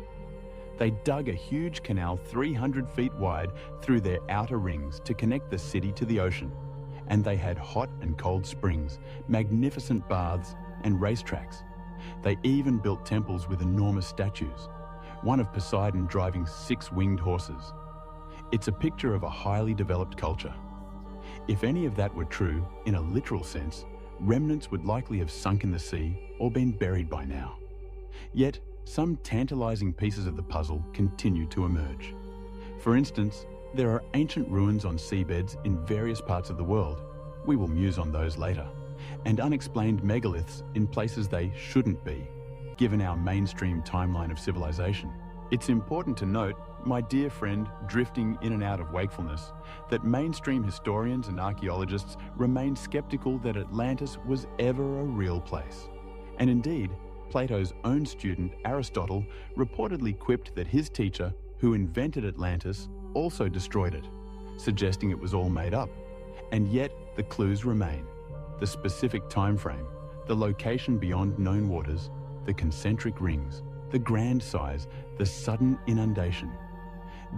They dug a huge canal 300 feet wide through their outer rings to connect the city to the ocean, and they had hot and cold springs, magnificent baths, and racetracks. They even built temples with enormous statues, one of Poseidon driving 6 winged horses. It's a picture of a highly developed culture. If any of that were true, in a literal sense, remnants would likely have sunk in the sea or been buried by now. Yet, some tantalizing pieces of the puzzle continue to emerge. For instance, there are ancient ruins on seabeds in various parts of the world. We will muse on those later. And unexplained megaliths in places they shouldn't be, given our mainstream timeline of civilization. It's important to note, my dear friend drifting in and out of wakefulness, that mainstream historians and archaeologists remain skeptical that Atlantis was ever a real place. And indeed, Plato's own student Aristotle reportedly quipped that his teacher, who invented Atlantis, also destroyed it, suggesting it was all made up. And yet the clues remain. The specific time frame, the location beyond known waters, the concentric rings, the grand size, the sudden inundation.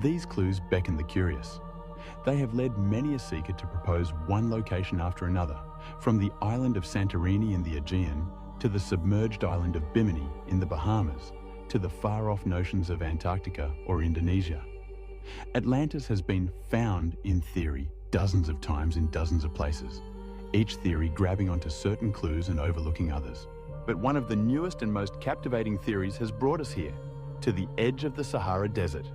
These clues beckon the curious. They have led many a seeker to propose one location after another, from the island of Santorini in the Aegean to the submerged island of Bimini in the Bahamas to the far-off notions of Antarctica or Indonesia. Atlantis has been found, in theory, dozens of times in dozens of places, each theory grabbing onto certain clues and overlooking others. But one of the newest and most captivating theories has brought us here, to the edge of the Sahara Desert.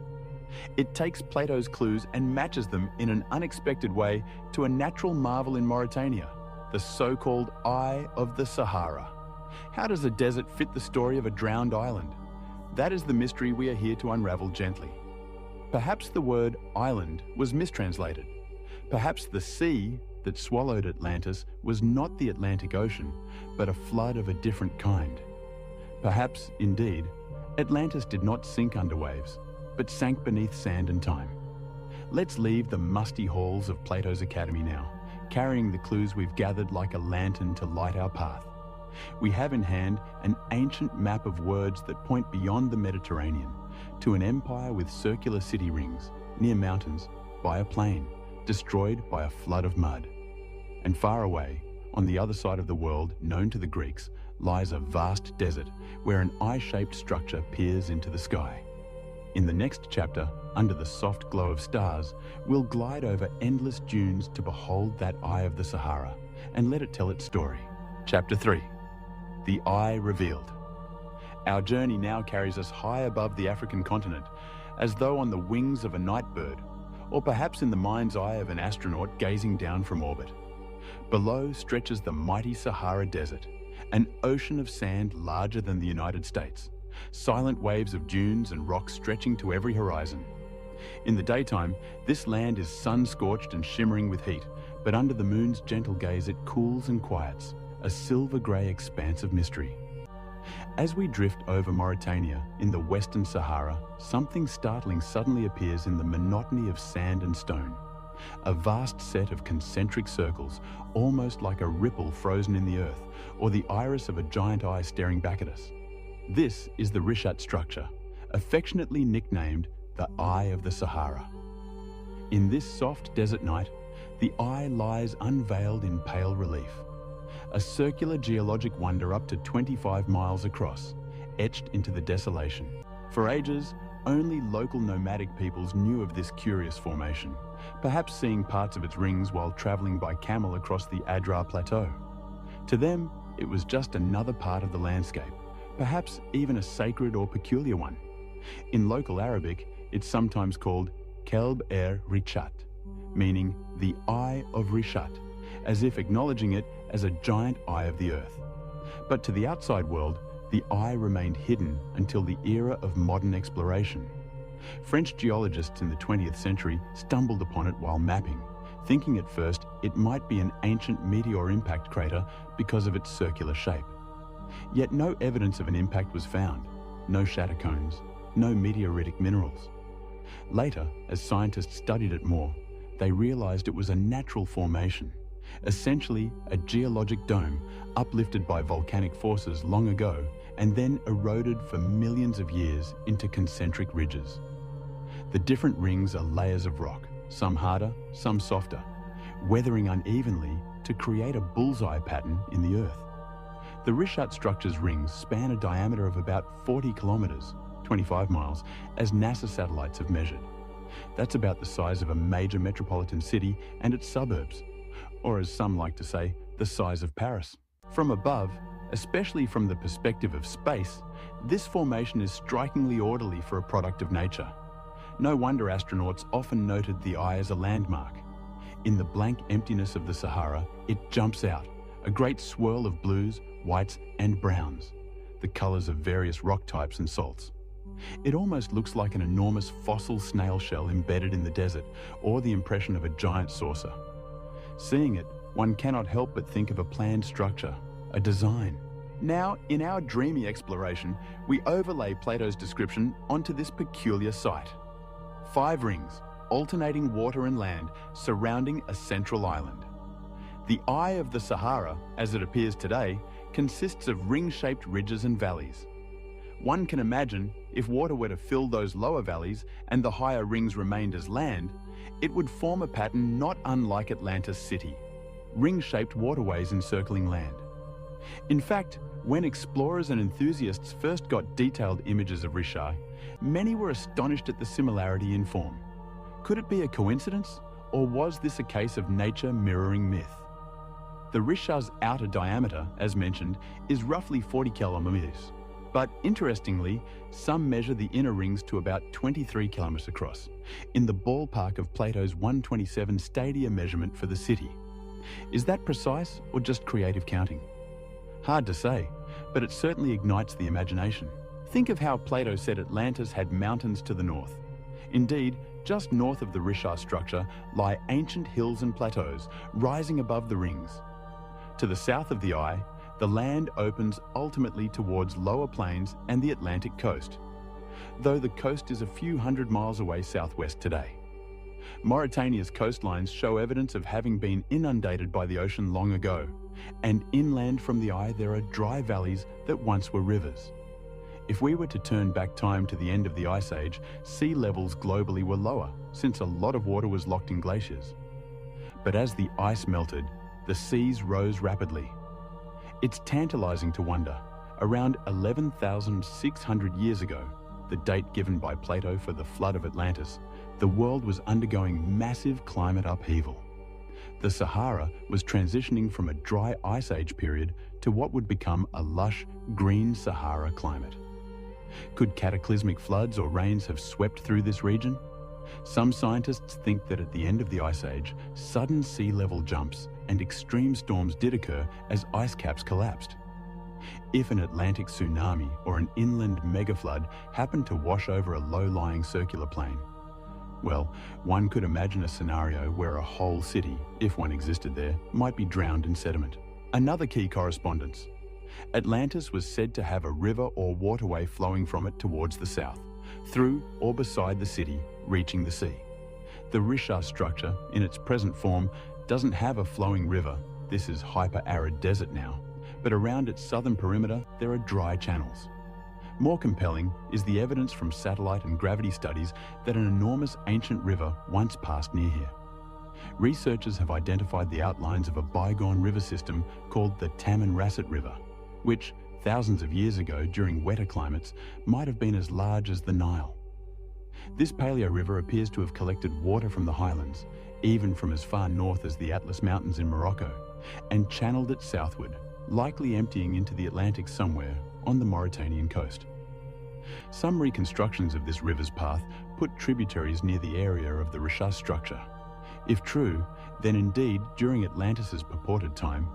It takes Plato's clues and matches them in an unexpected way to a natural marvel in Mauritania, the so-called Eye of the Sahara. How does a desert fit the story of a drowned island? That is the mystery we are here to unravel gently. Perhaps the word island was mistranslated. Perhaps the sea that swallowed Atlantis was not the Atlantic Ocean, but a flood of a different kind. Perhaps, indeed, Atlantis did not sink under waves, but sank beneath sand and time. Let's leave the musty halls of Plato's Academy now, carrying the clues we've gathered like a lantern to light our path. We have in hand an ancient map of words that point beyond the Mediterranean, to an empire with circular city rings, near mountains, by a plain, destroyed by a flood of mud. And far away, on the other side of the world known to the Greeks, lies a vast desert where an eye-shaped structure peers into the sky. In the next chapter, under the soft glow of stars, we'll glide over endless dunes to behold that Eye of the Sahara and let it tell its story. Chapter 3. The Eye Revealed. Our journey now carries us high above the African continent, as though on the wings of a night bird, or perhaps in the mind's eye of an astronaut gazing down from orbit. Below stretches the mighty Sahara Desert, an ocean of sand larger than the United States, silent waves of dunes and rocks stretching to every horizon. In the daytime, this land is sun-scorched and shimmering with heat, but under the moon's gentle gaze it cools and quiets, a silver-grey expanse of mystery. As we drift over Mauritania in the Western Sahara, something startling suddenly appears in the monotony of sand and stone. A vast set of concentric circles, almost like a ripple frozen in the earth, or the iris of a giant eye staring back at us. This is the Rishat structure, affectionately nicknamed the Eye of the Sahara. In this soft desert night, the eye lies unveiled in pale relief. A circular geologic wonder up to 25 miles across, etched into the desolation. For ages, only local nomadic peoples knew of this curious formation, perhaps seeing parts of its rings while traveling by camel across the Adrar Plateau. To them, it was just another part of the landscape, perhaps even a sacred or peculiar one. In local Arabic, it's sometimes called Kelb Rishat, meaning the Eye of Rishat, as if acknowledging it as a giant eye of the earth. But to the outside world, the eye remained hidden until the era of modern exploration. French geologists in the 20th century stumbled upon it while mapping, thinking at first it might be an ancient meteor impact crater because of its circular shape. Yet no evidence of an impact was found, no shatter cones, no meteoritic minerals. Later, as scientists studied it more, they realized it was a natural formation, essentially a geologic dome uplifted by volcanic forces long ago and then eroded for millions of years into concentric ridges. The different rings are layers of rock, some harder, some softer, weathering unevenly to create a bullseye pattern in the earth. The Rishat structure's rings span a diameter of about 40 kilometers, 25 miles, as NASA satellites have measured. That's about the size of a major metropolitan city and its suburbs, or as some like to say, the size of Paris. From above, especially from the perspective of space, this formation is strikingly orderly for a product of nature. No wonder astronauts often noted the eye as a landmark. In the blank emptiness of the Sahara, it jumps out, a great swirl of blues, whites, and browns, the colors of various rock types and salts. It almost looks like an enormous fossil snail shell embedded in the desert, or the impression of a giant saucer. Seeing it, one cannot help but think of a planned structure, a design. Now, in our dreamy exploration, we overlay Plato's description onto this peculiar site. 5 rings, alternating water and land, surrounding a central island. The eye of the Sahara, as it appears today, consists of ring-shaped ridges and valleys. One can imagine, if water were to fill those lower valleys and the higher rings remained as land, it would form a pattern not unlike Atlantis City, ring-shaped waterways encircling land. In fact, when explorers and enthusiasts first got detailed images of Rishat, many were astonished at the similarity in form. Could it be a coincidence, or was this a case of nature mirroring myth? The Rishat's outer diameter, as mentioned, is roughly 40 kilometers. But interestingly, some measure the inner rings to about 23 kilometers across, in the ballpark of Plato's 127 stadia measurement for the city. Is that precise or just creative counting? Hard to say, but it certainly ignites the imagination. Think of how Plato said Atlantis had mountains to the north. Indeed, just north of the Rishat structure lie ancient hills and plateaus rising above the rings. To the south of the eye, the land opens ultimately towards lower plains and the Atlantic coast, though the coast is a few hundred miles away southwest today. Mauritania's coastlines show evidence of having been inundated by the ocean long ago, and inland from the eye there are dry valleys that once were rivers. If we were to turn back time to the end of the Ice Age, sea levels globally were lower, since a lot of water was locked in glaciers. But as the ice melted, the seas rose rapidly. It's tantalizing to wonder, around 11,600 years ago, the date given by Plato for the flood of Atlantis, the world was undergoing massive climate upheaval. The Sahara was transitioning from a dry Ice Age period to what would become a lush, green Sahara climate. Could cataclysmic floods or rains have swept through this region? Some scientists think that at the end of the Ice Age, sudden sea level jumps and extreme storms did occur as ice caps collapsed. If an Atlantic tsunami or an inland megaflood happened to wash over a low-lying circular plain, well, one could imagine a scenario where a whole city, if one existed there, might be drowned in sediment. Another key correspondence. Atlantis was said to have a river or waterway flowing from it towards the south, through or beside the city, reaching the sea. The Rishat structure, in its present form, doesn't have a flowing river. This is hyper-arid desert now, but around its southern perimeter there are dry channels. More compelling is the evidence from satellite and gravity studies that an enormous ancient river once passed near here. Researchers have identified the outlines of a bygone river system called the Tamanrasset River, which, thousands of years ago during wetter climates, might have been as large as the Nile. This paleo river appears to have collected water from the highlands, even from as far north as the Atlas Mountains in Morocco, and channeled it southward, likely emptying into the Atlantic somewhere on the Mauritanian coast. Some reconstructions of this river's path put tributaries near the area of the Richat structure. If true, then indeed, during Atlantis's purported time,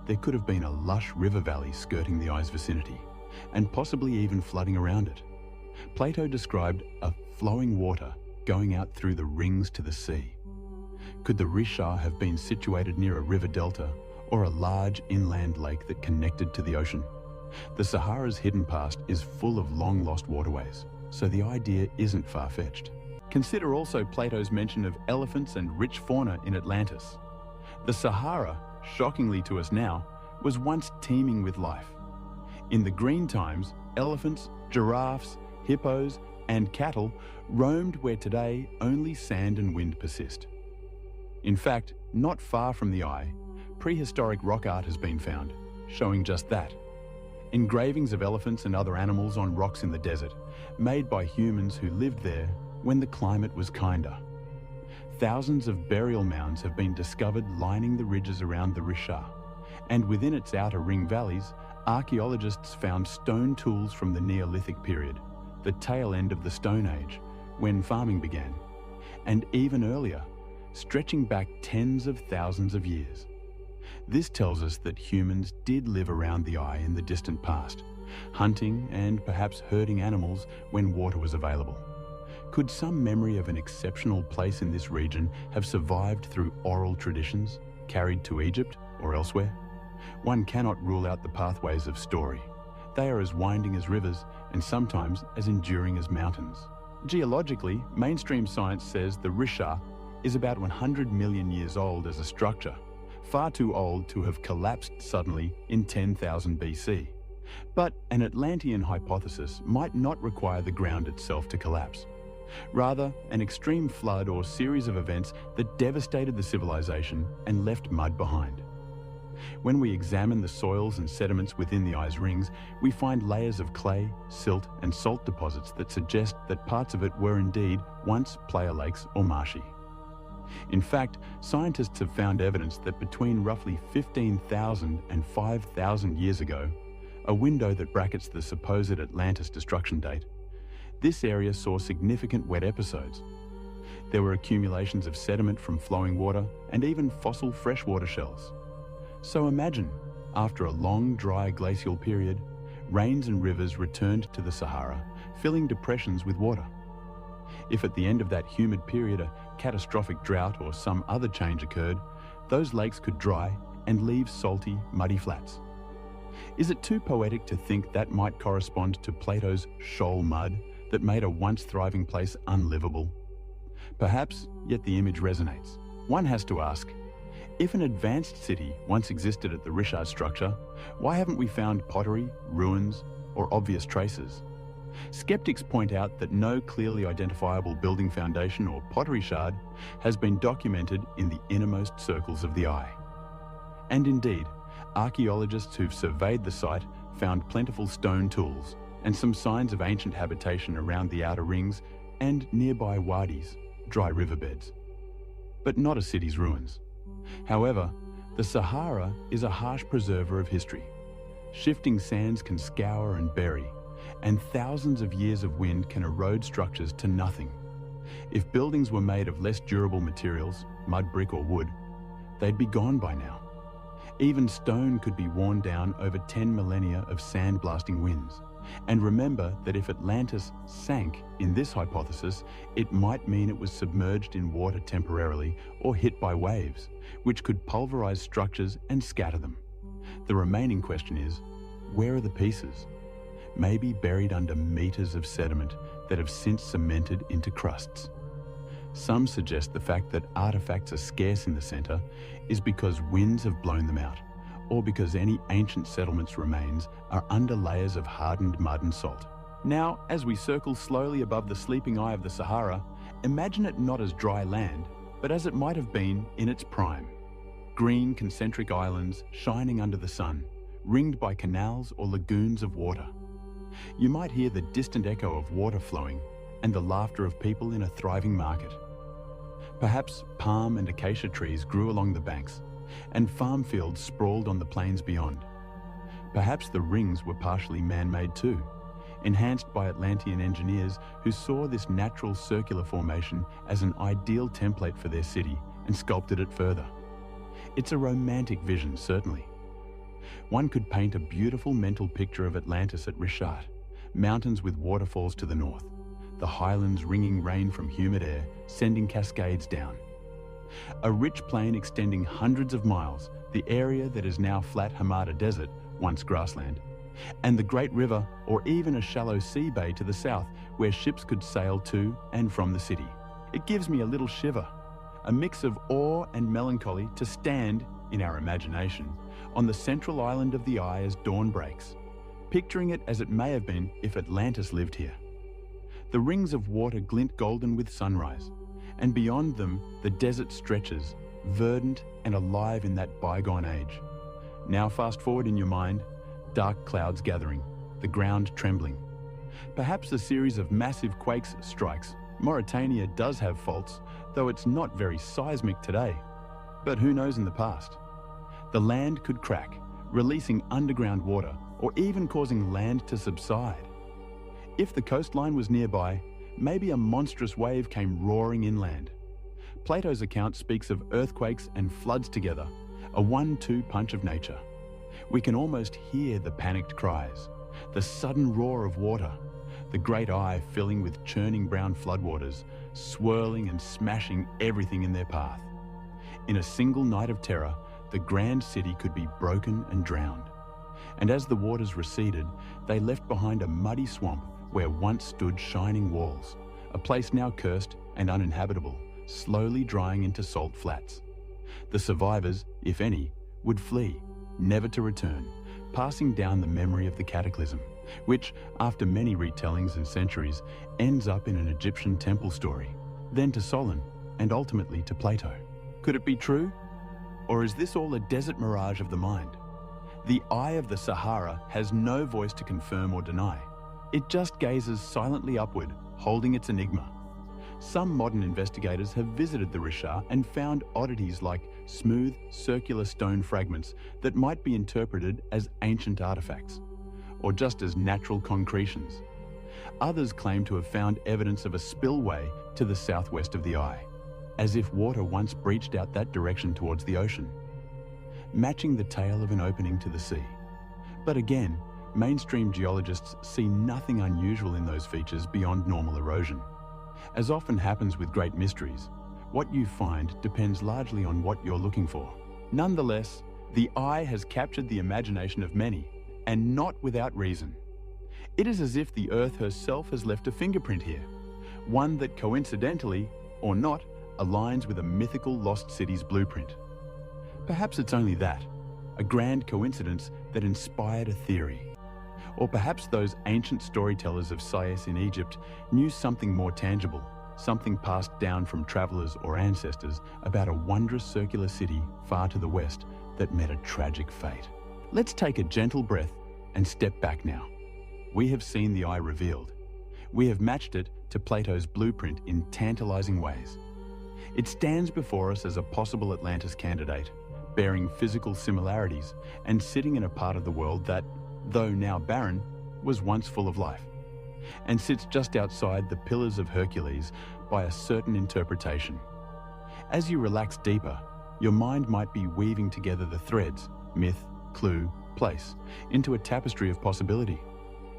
there could have been a lush river valley skirting the eye's vicinity, and possibly even flooding around it. Plato described a flowing water going out through the rings to the sea. Could the Richat have been situated near a river delta or a large inland lake that connected to the ocean? The Sahara's hidden past is full of long-lost waterways, so the idea isn't far-fetched. Consider also Plato's mention of elephants and rich fauna in Atlantis. The Sahara, shockingly to us now, was once teeming with life. In the green times, elephants, giraffes, hippos, and cattle roamed where today only sand and wind persist. In fact, not far from the eye, prehistoric rock art has been found, showing just that. Engravings of elephants and other animals on rocks in the desert, made by humans who lived there when the climate was kinder. Thousands of burial mounds have been discovered lining the ridges around the Richat, and within its outer ring valleys, archaeologists found stone tools from the Neolithic period, the tail end of the Stone Age, when farming began, and even earlier, stretching back tens of thousands of years. This tells us that humans did live around the eye in the distant past, hunting and perhaps herding animals when water was available. Could some memory of an exceptional place in this region have survived through oral traditions, carried to Egypt or elsewhere? One cannot rule out the pathways of story. They are as winding as rivers and sometimes as enduring as mountains. Geologically, mainstream science says the Richat is about 100 million years old as a structure, far too old to have collapsed suddenly in 10,000 BC. But an Atlantean hypothesis might not require the ground itself to collapse. Rather, an extreme flood or series of events that devastated the civilization and left mud behind. When we examine the soils and sediments within the eye's rings, we find layers of clay, silt, and salt deposits that suggest that parts of it were indeed once playa lakes or marshy. In fact, scientists have found evidence that between roughly 15,000 and 5,000 years ago, a window that brackets the supposed Atlantis destruction date, this area saw significant wet episodes. There were accumulations of sediment from flowing water and even fossil freshwater shells. So imagine, after a long dry glacial period, rains and rivers returned to the Sahara, filling depressions with water. If at the end of that humid period a catastrophic drought or some other change occurred, those lakes could dry and leave salty, muddy flats. Is it too poetic to think that might correspond to Plato's shoal mud that made a once thriving place unlivable? Perhaps, yet the image resonates. One has to ask, if an advanced city once existed at the Richat structure, why haven't we found pottery, ruins, or obvious traces? Skeptics point out that no clearly identifiable building foundation or pottery shard has been documented in the innermost circles of the eye. And indeed, archaeologists who've surveyed the site found plentiful stone tools and some signs of ancient habitation around the outer rings and nearby wadis, dry riverbeds. But not a city's ruins. However, the Sahara is a harsh preserver of history. Shifting sands can scour and bury, and thousands of years of wind can erode structures to nothing. If buildings were made of less durable materials, mud, brick or wood, they'd be gone by now. Even stone could be worn down over 10 millennia of sand-blasting winds. And remember that if Atlantis sank in this hypothesis, it might mean it was submerged in water temporarily or hit by waves, which could pulverize structures and scatter them. The remaining question is, where are the pieces? Maybe buried under meters of sediment that have since cemented into crusts. Some suggest the fact that artifacts are scarce in the center is because winds have blown them out, or because any ancient settlement's remains are under layers of hardened mud and salt. Now, as we circle slowly above the sleeping eye of the Sahara, imagine it not as dry land, but as it might have been in its prime. Green concentric islands shining under the sun, ringed by canals or lagoons of water. You might hear the distant echo of water flowing, and the laughter of people in a thriving market. Perhaps palm and acacia trees grew along the banks, and farm fields sprawled on the plains beyond. Perhaps the rings were partially man-made too, enhanced by Atlantean engineers who saw this natural circular formation as an ideal template for their city and sculpted it further. It's a romantic vision, certainly. One could paint a beautiful mental picture of Atlantis at Richat, mountains with waterfalls to the north, the highlands wringing rain from humid air, sending cascades down. A rich plain extending hundreds of miles, the area that is now flat Hamada Desert, once grassland, and the great river or even a shallow sea bay to the south where ships could sail to and from the city. It gives me a little shiver, a mix of awe and melancholy to stand, in our imagination, on the central island of the Eye as dawn breaks, picturing it as it may have been if Atlantis lived here. The rings of water glint golden with sunrise, and beyond them the desert stretches, verdant and alive in that bygone age. Now fast forward in your mind, dark clouds gathering, the ground trembling. Perhaps a series of massive quakes strikes. Mauritania does have faults, though it's not very seismic today. But who knows in the past? The land could crack, releasing underground water, or even causing land to subside. If the coastline was nearby, maybe a monstrous wave came roaring inland. Plato's account speaks of earthquakes and floods together, a 1-2 punch of nature. We can almost hear the panicked cries, the sudden roar of water, the great Eye filling with churning brown floodwaters, swirling and smashing everything in their path. In a single night of terror, the grand city could be broken and drowned. And as the waters receded, they left behind a muddy swamp where once stood shining walls, a place now cursed and uninhabitable, slowly drying into salt flats. The survivors, if any, would flee, never to return, passing down the memory of the cataclysm, which, after many retellings and centuries, ends up in an Egyptian temple story, then to Solon, and ultimately to Plato. Could it be true? Or is this all a desert mirage of the mind? The Eye of the Sahara has no voice to confirm or deny. It just gazes silently upward, holding its enigma. Some modern investigators have visited the Richat and found oddities like smooth, circular stone fragments that might be interpreted as ancient artifacts, or just as natural concretions. Others claim to have found evidence of a spillway to the southwest of the Eye, as if water once breached out that direction towards the ocean, matching the tail of an opening to the sea. But again, mainstream geologists see nothing unusual in those features beyond normal erosion. As often happens with great mysteries, what you find depends largely on what you're looking for. Nonetheless, the Eye has captured the imagination of many, and not without reason. It is as if the Earth herself has left a fingerprint here, one that coincidentally, or not, aligns with a mythical lost city's blueprint. Perhaps it's only that, a grand coincidence that inspired a theory. Or perhaps those ancient storytellers of Sais in Egypt knew something more tangible, something passed down from travelers or ancestors about a wondrous circular city far to the west that met a tragic fate. Let's take a gentle breath and step back now. We have seen the Eye revealed. We have matched it to Plato's blueprint in tantalizing ways. It stands before us as a possible Atlantis candidate, bearing physical similarities and sitting in a part of the world that, though now barren, was once full of life, and sits just outside the Pillars of Hercules by a certain interpretation. As you relax deeper, your mind might be weaving together the threads, myth, clue, place, into a tapestry of possibility.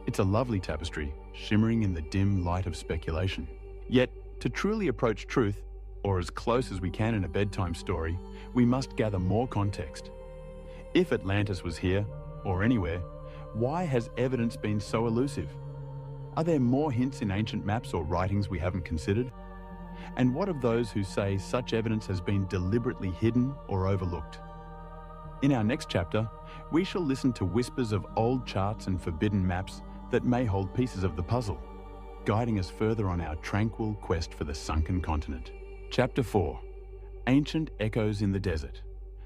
It's a lovely tapestry, shimmering in the dim light of speculation. Yet, to truly approach truth, or as close as we can in a bedtime story, we must gather more context. If Atlantis was here, or anywhere, why has evidence been so elusive? Are there more hints in ancient maps or writings we haven't considered? And what of those who say such evidence has been deliberately hidden or overlooked? In our next chapter, we shall listen to whispers of old charts and forbidden maps that may hold pieces of the puzzle, guiding us further on our tranquil quest for the sunken continent. Chapter 4. Ancient Echoes in the Desert.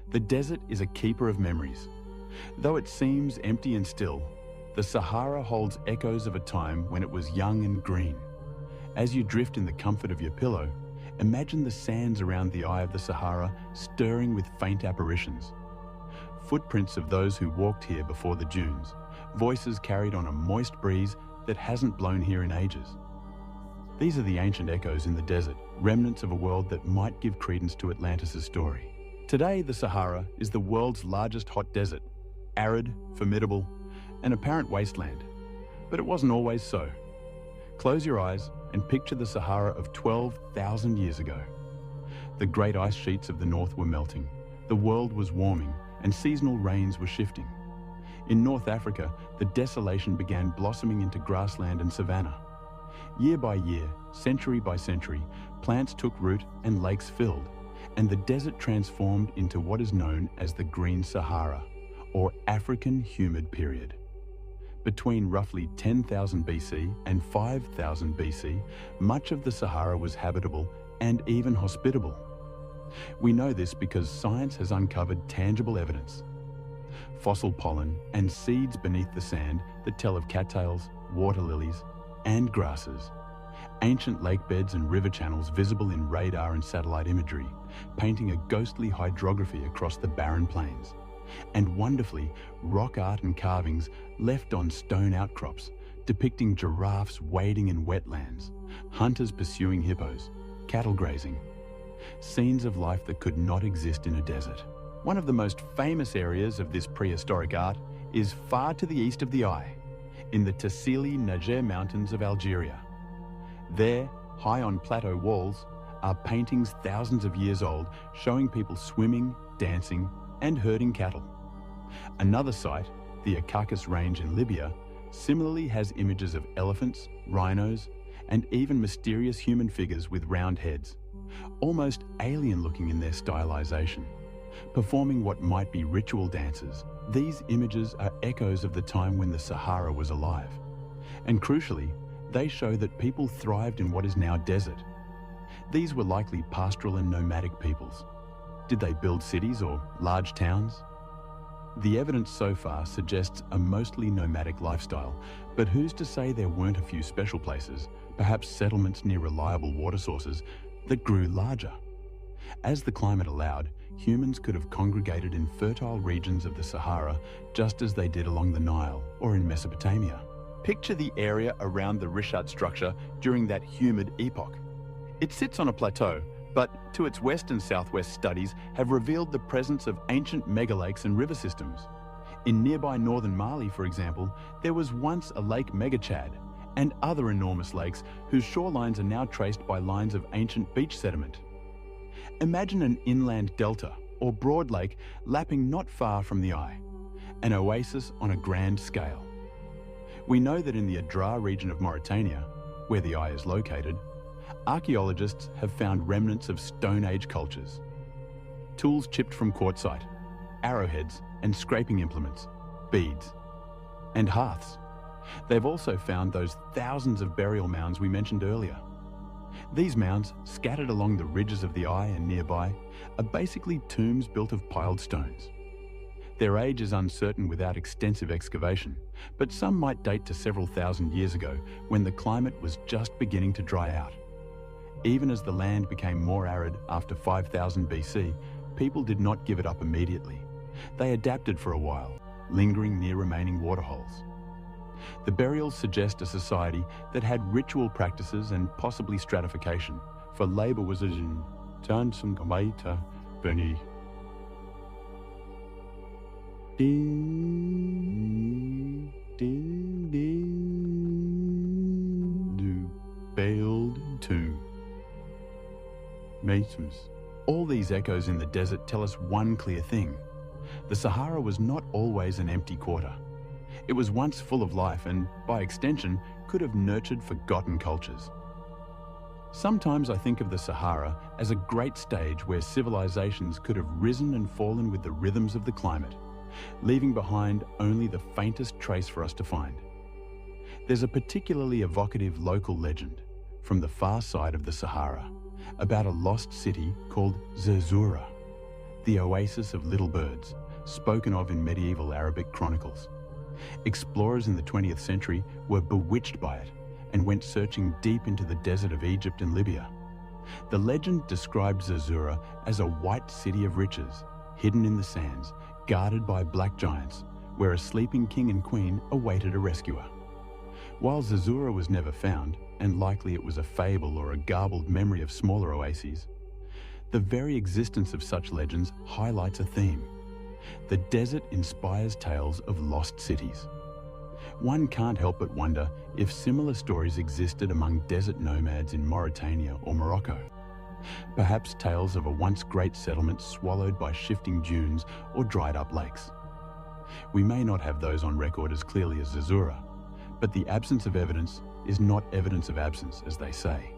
The desert is a keeper of memories. Though it seems empty and still, the Sahara holds echoes of a time when it was young and green. As you drift in the comfort of your pillow, imagine the sands around the Eye of the Sahara stirring with faint apparitions. Footprints of those who walked here before the dunes, voices carried on a moist breeze that hasn't blown here in ages. These are the ancient echoes in the desert, remnants of a world that might give credence to Atlantis' story. Today, the Sahara is the world's largest hot desert, arid, formidable, an apparent wasteland. But it wasn't always so. Close your eyes and picture the Sahara of 12,000 years ago. The great ice sheets of the north were melting, the world was warming, and seasonal rains were shifting. In North Africa, the desolation began blossoming into grassland and savanna. Year by year, century by century, plants took root and lakes filled, and the desert transformed into what is known as the Green Sahara, or African Humid Period. Between roughly 10,000 BC and 5,000 BC, much of the Sahara was habitable and even hospitable. We know this because science has uncovered tangible evidence. Fossil pollen and seeds beneath the sand that tell of cattails, water lilies, and grasses. Ancient lake beds and river channels visible in radar and satellite imagery, painting a ghostly hydrography across the barren plains. And wonderfully, rock art and carvings left on stone outcrops, depicting giraffes wading in wetlands, hunters pursuing hippos, cattle grazing. Scenes of life that could not exist in a desert. One of the most famous areas of this prehistoric art is far to the east of the Eye, in the Tassili Niger Mountains of Algeria. There, high on plateau walls, are paintings thousands of years old showing people swimming, dancing, and herding cattle. Another site, the Akakis Range in Libya, similarly has images of elephants, rhinos, and even mysterious human figures with round heads, almost alien-looking in their stylization, performing what might be ritual dances. These images are echoes of the time when the Sahara was alive. And crucially, they show that people thrived in what is now desert. These were likely pastoral and nomadic peoples. Did they build cities or large towns? The evidence so far suggests a mostly nomadic lifestyle, but who's to say there weren't a few special places, perhaps settlements near reliable water sources, that grew larger? As the climate allowed, humans could have congregated in fertile regions of the Sahara just as they did along the Nile or in Mesopotamia. Picture the area around the Richat structure during that humid epoch. It sits on a plateau, but to its west and southwest studies have revealed the presence of ancient megalakes and river systems. In nearby northern Mali, for example, there was once a Lake Megachad and other enormous lakes whose shorelines are now traced by lines of ancient beach sediment. Imagine an inland delta or broad lake lapping not far from the Eye, an oasis on a grand scale. We know that in the Adrar region of Mauritania, where the Eye is located, archaeologists have found remnants of Stone Age cultures. Tools chipped from quartzite, arrowheads and scraping implements, beads, and hearths. They've also found those thousands of burial mounds we mentioned earlier. These mounds, scattered along the ridges of the Eye and nearby, are basically tombs built of piled stones. Their age is uncertain without extensive excavation, but some might date to several thousand years ago when the climate was just beginning to dry out. Even as the land became more arid after 5000 BC, people did not give it up immediately. They adapted for a while, lingering near remaining waterholes. The burials suggest a society that had ritual practices and possibly stratification, for labor was in Tansum Gamaita Berni. Bailed tomb. Masons. All these echoes in the desert tell us one clear thing. The Sahara was not always an empty quarter. It was once full of life and, by extension, could have nurtured forgotten cultures. Sometimes I think of the Sahara as a great stage where civilizations could have risen and fallen with the rhythms of the climate, leaving behind only the faintest trace for us to find. There's a particularly evocative local legend from the far side of the Sahara about a lost city called Zerzura, the oasis of little birds, spoken of in medieval Arabic chronicles. Explorers in the 20th century were bewitched by it and went searching deep into the desert of Egypt and Libya. The legend described Zazura as a white city of riches, hidden in the sands, guarded by black giants, where a sleeping king and queen awaited a rescuer. While Zazura was never found, and likely it was a fable or a garbled memory of smaller oases, the very existence of such legends highlights a theme. The desert inspires tales of lost cities. One can't help but wonder if similar stories existed among desert nomads in Mauritania or Morocco. Perhaps tales of a once great settlement swallowed by shifting dunes or dried up lakes. We may not have those on record as clearly as Zazura, but the absence of evidence is not evidence of absence, as they say.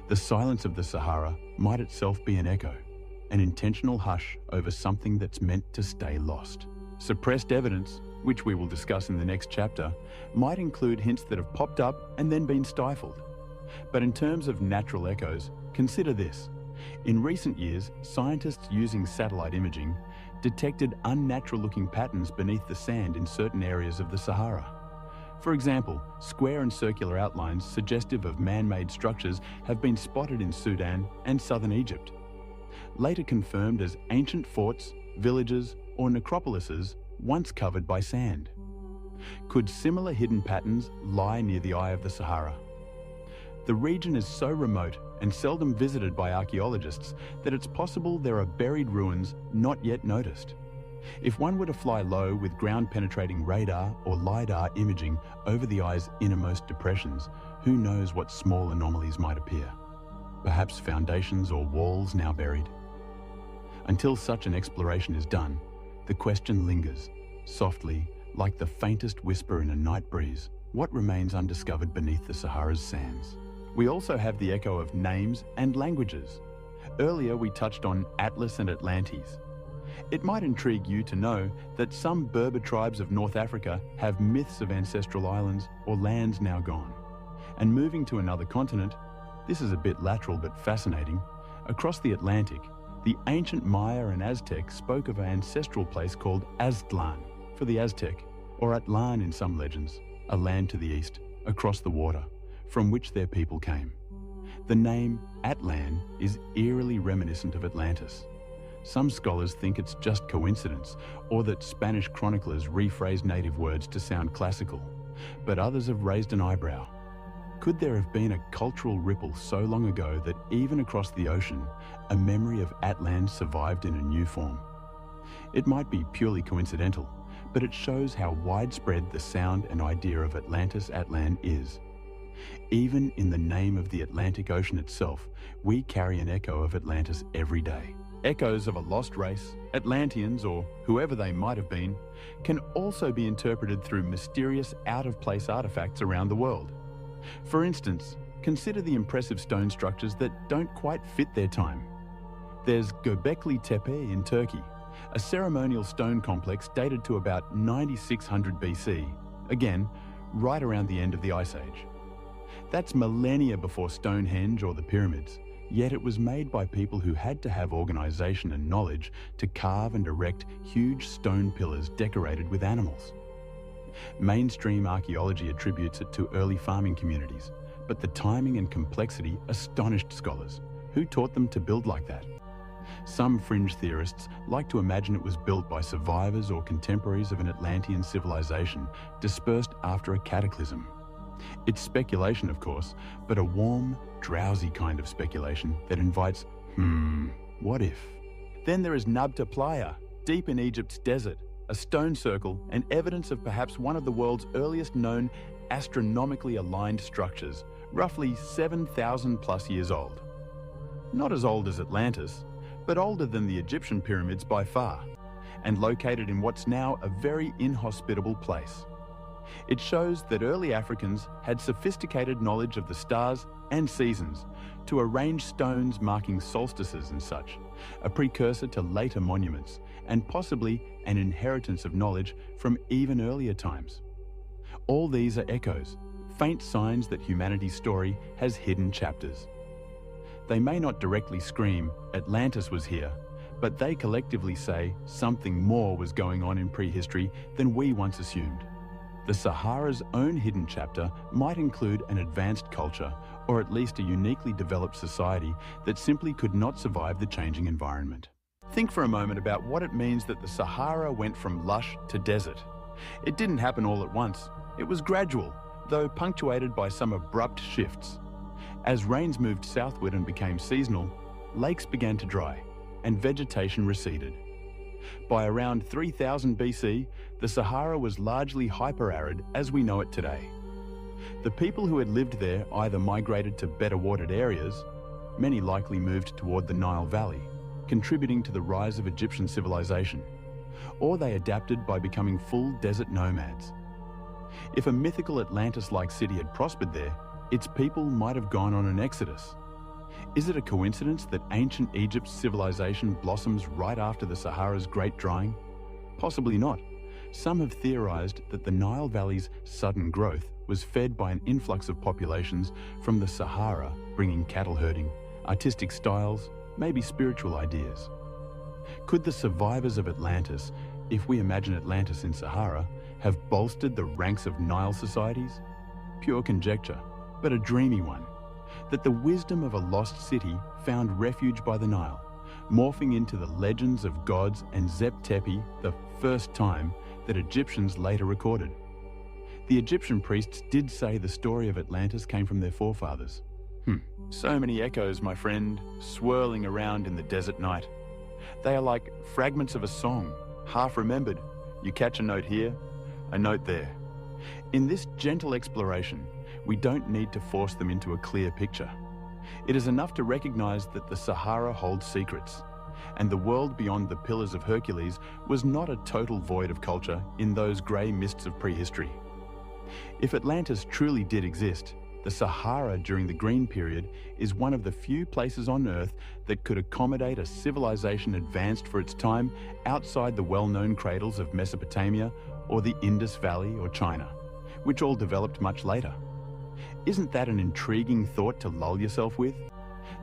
The silence of the Sahara might itself be an echo, an intentional hush over something that's meant to stay lost. Suppressed evidence, which we will discuss in the next chapter, might include hints that have popped up and then been stifled. But in terms of natural echoes, consider this. In recent years, scientists using satellite imaging detected unnatural-looking patterns beneath the sand in certain areas of the Sahara. For example, square and circular outlines suggestive of man-made structures have been spotted in Sudan and southern Egypt. Later confirmed as ancient forts, villages, or necropolises once covered by sand. Could similar hidden patterns lie near the eye of the Sahara? The region is so remote and seldom visited by archaeologists that it's possible there are buried ruins not yet noticed. If one were to fly low with ground-penetrating radar or LiDAR imaging over the eye's innermost depressions, who knows what small anomalies might appear? Perhaps foundations or walls now buried? Until such an exploration is done, the question lingers, softly, like the faintest whisper in a night breeze. What remains undiscovered beneath the Sahara's sands? We also have the echo of names and languages. Earlier we touched on Atlas and Atlantes. It might intrigue you to know that some Berber tribes of North Africa have myths of ancestral islands or lands now gone. And moving to another continent, this is a bit lateral but fascinating, across the Atlantic, the ancient Maya and Aztec spoke of an ancestral place called Aztlan for the Aztec, or Atlan in some legends, a land to the east, across the water, from which their people came. The name Atlan is eerily reminiscent of Atlantis. Some scholars think it's just coincidence, or that Spanish chroniclers rephrase native words to sound classical, but others have raised an eyebrow. Could there have been a cultural ripple so long ago that even across the ocean, a memory of Atlan survived in a new form? It might be purely coincidental, but it shows how widespread the sound and idea of Atlantis Atlan is. Even in the name of the Atlantic Ocean itself, we carry an echo of Atlantis every day. Echoes of a lost race, Atlanteans or whoever they might have been, can also be interpreted through mysterious out-of-place artifacts around the world. For instance, consider the impressive stone structures that don't quite fit their time. There's Göbekli Tepe in Turkey, a ceremonial stone complex dated to about 9600 BC, again, right around the end of the Ice Age. That's millennia before Stonehenge or the pyramids, yet it was made by people who had to have organization and knowledge to carve and erect huge stone pillars decorated with animals. Mainstream archaeology attributes it to early farming communities, but the timing and complexity astonished scholars. Who taught them to build like that? Some fringe theorists like to imagine it was built by survivors or contemporaries of an Atlantean civilization dispersed after a cataclysm. It's speculation, of course, but a warm, drowsy kind of speculation that invites, what if? Then there is Nabta Playa, deep in Egypt's desert, a stone circle and evidence of perhaps one of the world's earliest known astronomically aligned structures, roughly 7,000 plus years old. Not as old as Atlantis, but older than the Egyptian pyramids by far, and located in what's now a very inhospitable place. It shows that early Africans had sophisticated knowledge of the stars and seasons to arrange stones marking solstices and such, a precursor to later monuments, and possibly an inheritance of knowledge from even earlier times. All these are echoes, faint signs that humanity's story has hidden chapters. They may not directly scream, Atlantis was here, but they collectively say something more was going on in prehistory than we once assumed. The Sahara's own hidden chapter might include an advanced culture, or at least a uniquely developed society that simply could not survive the changing environment. Think for a moment about what it means that the Sahara went from lush to desert. It didn't happen all at once. It was gradual, though punctuated by some abrupt shifts. As rains moved southward and became seasonal, lakes began to dry, and vegetation receded. By around 3000 BC, the Sahara was largely hyper-arid as we know it today. The people who had lived there either migrated to better watered areas, many likely moved toward the Nile Valley, contributing to the rise of Egyptian civilization, or they adapted by becoming full desert nomads. If a mythical Atlantis-like city had prospered there, its people might have gone on an exodus. Is it a coincidence that ancient Egypt's civilization blossoms right after the Sahara's great drying? Possibly not. Some have theorized that the Nile Valley's sudden growth was fed by an influx of populations from the Sahara, bringing cattle herding, artistic styles, maybe spiritual ideas. Could the survivors of Atlantis, if we imagine Atlantis in Sahara, have bolstered the ranks of Nile societies? Pure conjecture, but a dreamy one. That the wisdom of a lost city found refuge by the Nile, morphing into the legends of gods and Zep Tepi, the first time that Egyptians later recorded. The Egyptian priests did say the story of Atlantis came from their forefathers. So many echoes, my friend, swirling around in the desert night. They are like fragments of a song, half remembered. You catch a note here, a note there. In this gentle exploration, we don't need to force them into a clear picture. It is enough to recognize that the Sahara holds secrets, and the world beyond the Pillars of Hercules was not a total void of culture in those grey mists of prehistory. If Atlantis truly did exist, the Sahara during the Green Period is one of the few places on Earth that could accommodate a civilization advanced for its time outside the well-known cradles of Mesopotamia or the Indus Valley or China, which all developed much later. Isn't that an intriguing thought to lull yourself with?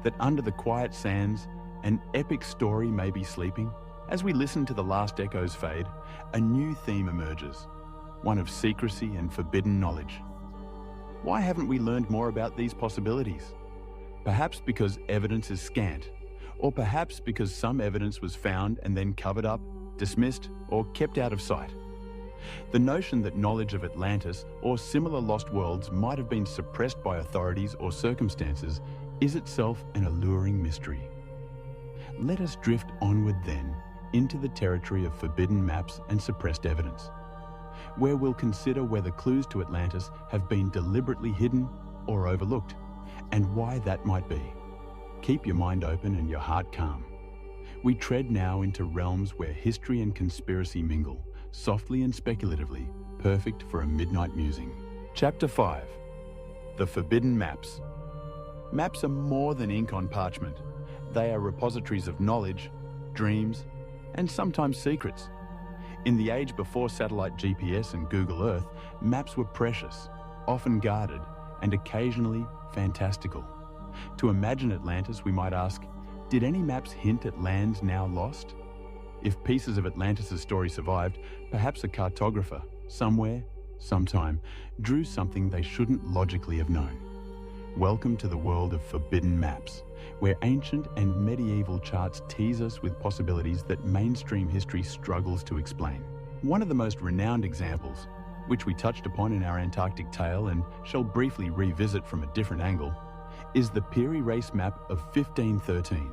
That under the quiet sands, an epic story may be sleeping? As we listen to the last echoes fade, a new theme emerges, one of secrecy and forbidden knowledge. Why haven't we learned more about these possibilities? Perhaps because evidence is scant, or perhaps because some evidence was found and then covered up, dismissed, or kept out of sight. The notion that knowledge of Atlantis or similar lost worlds might have been suppressed by authorities or circumstances is itself an alluring mystery. Let us drift onward then into the territory of forbidden maps and suppressed evidence, where we'll consider whether clues to Atlantis have been deliberately hidden or overlooked, and why that might be. Keep your mind open and your heart calm. We tread now into realms where history and conspiracy mingle, softly and speculatively, perfect for a midnight musing. Chapter 5. The Forbidden Maps. Maps are more than ink on parchment. They are repositories of knowledge, dreams, and sometimes secrets. In the age before satellite GPS and Google Earth, maps were precious, often guarded, and occasionally fantastical. To imagine Atlantis, we might ask, did any maps hint at lands now lost? If pieces of Atlantis' story survived, perhaps a cartographer, somewhere, sometime, drew something they shouldn't logically have known. Welcome to the world of forbidden maps, where ancient and medieval charts tease us with possibilities that mainstream history struggles to explain. One of the most renowned examples, which we touched upon in our Antarctic tale and shall briefly revisit from a different angle, is the Piri Reis map of 1513.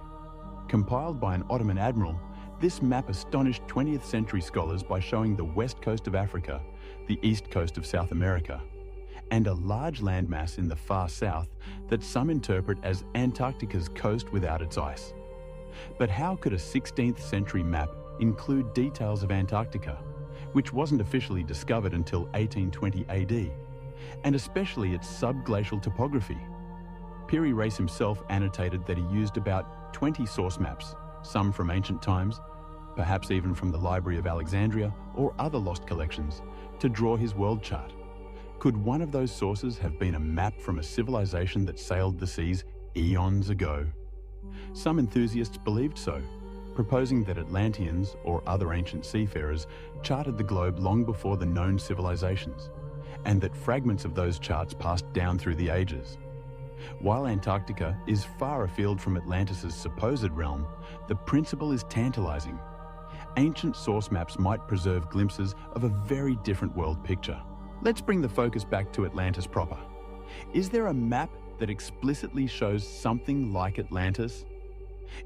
Compiled by an Ottoman admiral, this map astonished 20th century scholars by showing the west coast of Africa, the east coast of South America, and a large landmass in the far south that some interpret as Antarctica's coast without its ice. But how could a 16th century map include details of Antarctica, which wasn't officially discovered until 1820 AD, and especially its subglacial topography? Piri Reis himself annotated that he used about 20 source maps, some from ancient times, perhaps even from the Library of Alexandria or other lost collections, to draw his world chart. Could one of those sources have been a map from a civilization that sailed the seas eons ago? Some enthusiasts believed so, proposing that Atlanteans or other ancient seafarers charted the globe long before the known civilizations. and that fragments of those charts passed down through the ages. While Antarctica is far afield from Atlantis' supposed realm, the principle is tantalizing. Ancient source maps might preserve glimpses of a very different world picture. Let's bring the focus back to Atlantis proper. Is there a map that explicitly shows something like Atlantis?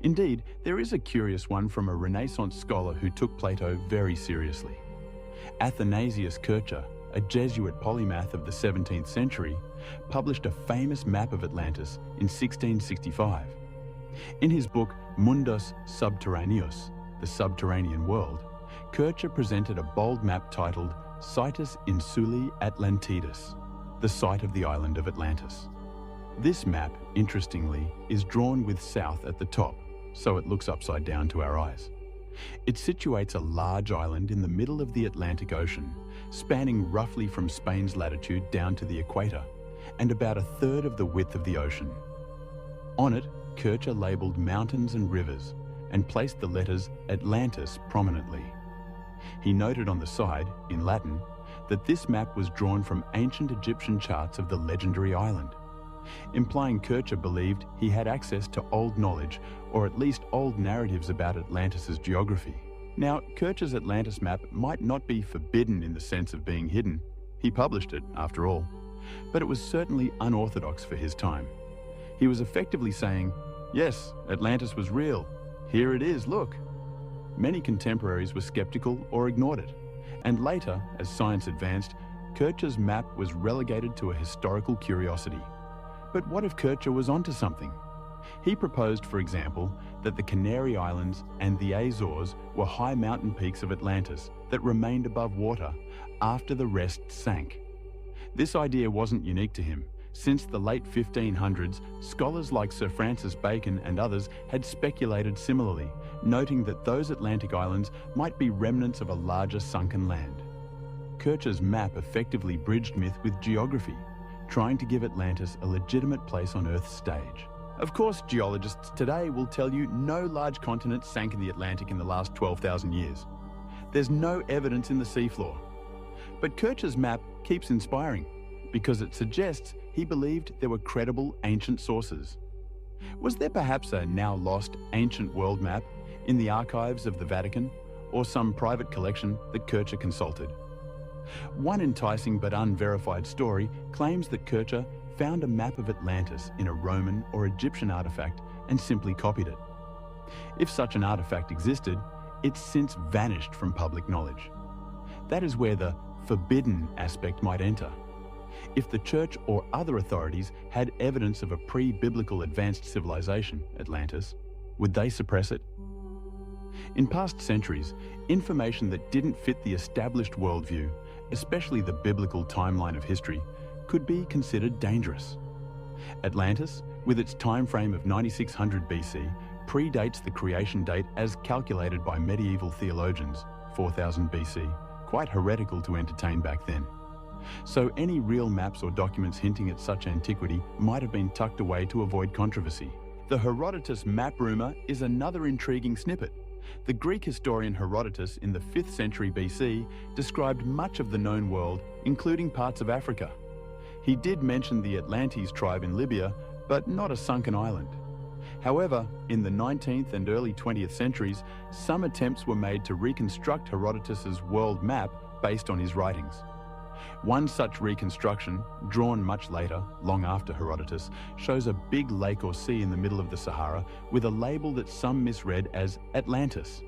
Indeed, there is a curious one from a Renaissance scholar who took Plato very seriously. Athanasius Kircher, a Jesuit polymath of the 17th century, published a famous map of Atlantis in 1665. In his book Mundus Subterraneus, The Subterranean World, Kircher presented a bold map titled Situs Insulae Atlantidis, the site of the island of Atlantis. This map, interestingly, is drawn with south at the top, so it looks upside down to our eyes. It situates a large island in the middle of the Atlantic Ocean, spanning roughly from Spain's latitude down to the equator, and about a third of the width of the ocean. On it, Kircher labelled mountains and rivers, and placed the letters Atlantis prominently. He noted on the side, in Latin, that this map was drawn from ancient Egyptian charts of the legendary island, implying Kircher believed he had access to old knowledge, or at least old narratives about Atlantis' geography. Now, Kircher's Atlantis map might not be forbidden in the sense of being hidden. He published it, after all. But it was certainly unorthodox for his time. He was effectively saying, yes, Atlantis was real. Here it is, look. Many contemporaries were skeptical or ignored it. And later, as science advanced, Kircher's map was relegated to a historical curiosity. But what if Kircher was onto something? He proposed, for example, that the Canary Islands and the Azores were high mountain peaks of Atlantis that remained above water after the rest sank. This idea wasn't unique to him. Since the late 1500s, scholars like Sir Francis Bacon and others had speculated similarly, noting that those Atlantic islands might be remnants of a larger sunken land. Kircher's map effectively bridged myth with geography, trying to give Atlantis a legitimate place on Earth's stage. Of course, geologists today will tell you no large continent sank in the Atlantic in the last 12,000 years. There's no evidence in the seafloor. But Kircher's map keeps inspiring because it suggests he believed there were credible ancient sources. Was there perhaps a now lost ancient world map in the archives of the Vatican or some private collection that Kircher consulted? One enticing but unverified story claims that Kircher found a map of Atlantis in a Roman or Egyptian artifact and simply copied it. If such an artifact existed, it's since vanished from public knowledge. That is where the forbidden aspect might enter. If the church or other authorities had evidence of a pre-biblical advanced civilization, Atlantis, would they suppress it? In past centuries, information that didn't fit the established worldview, especially the biblical timeline of history, could be considered dangerous. Atlantis, with its time frame of 9600 BC, predates the creation date as calculated by medieval theologians, 4000 BC, quite heretical to entertain back then. So any real maps or documents hinting at such antiquity might have been tucked away to avoid controversy. The Herodotus map rumor is another intriguing snippet. The Greek historian Herodotus in the 5th century BC described much of the known world, including parts of Africa. He did mention the Atlantes tribe in Libya, but not a sunken island. However, in the 19th and early 20th centuries, some attempts were made to reconstruct Herodotus's world map based on his writings. One such reconstruction, drawn much later, long after Herodotus, shows a big lake or sea in the middle of the Sahara with a label that some misread as Atlantis.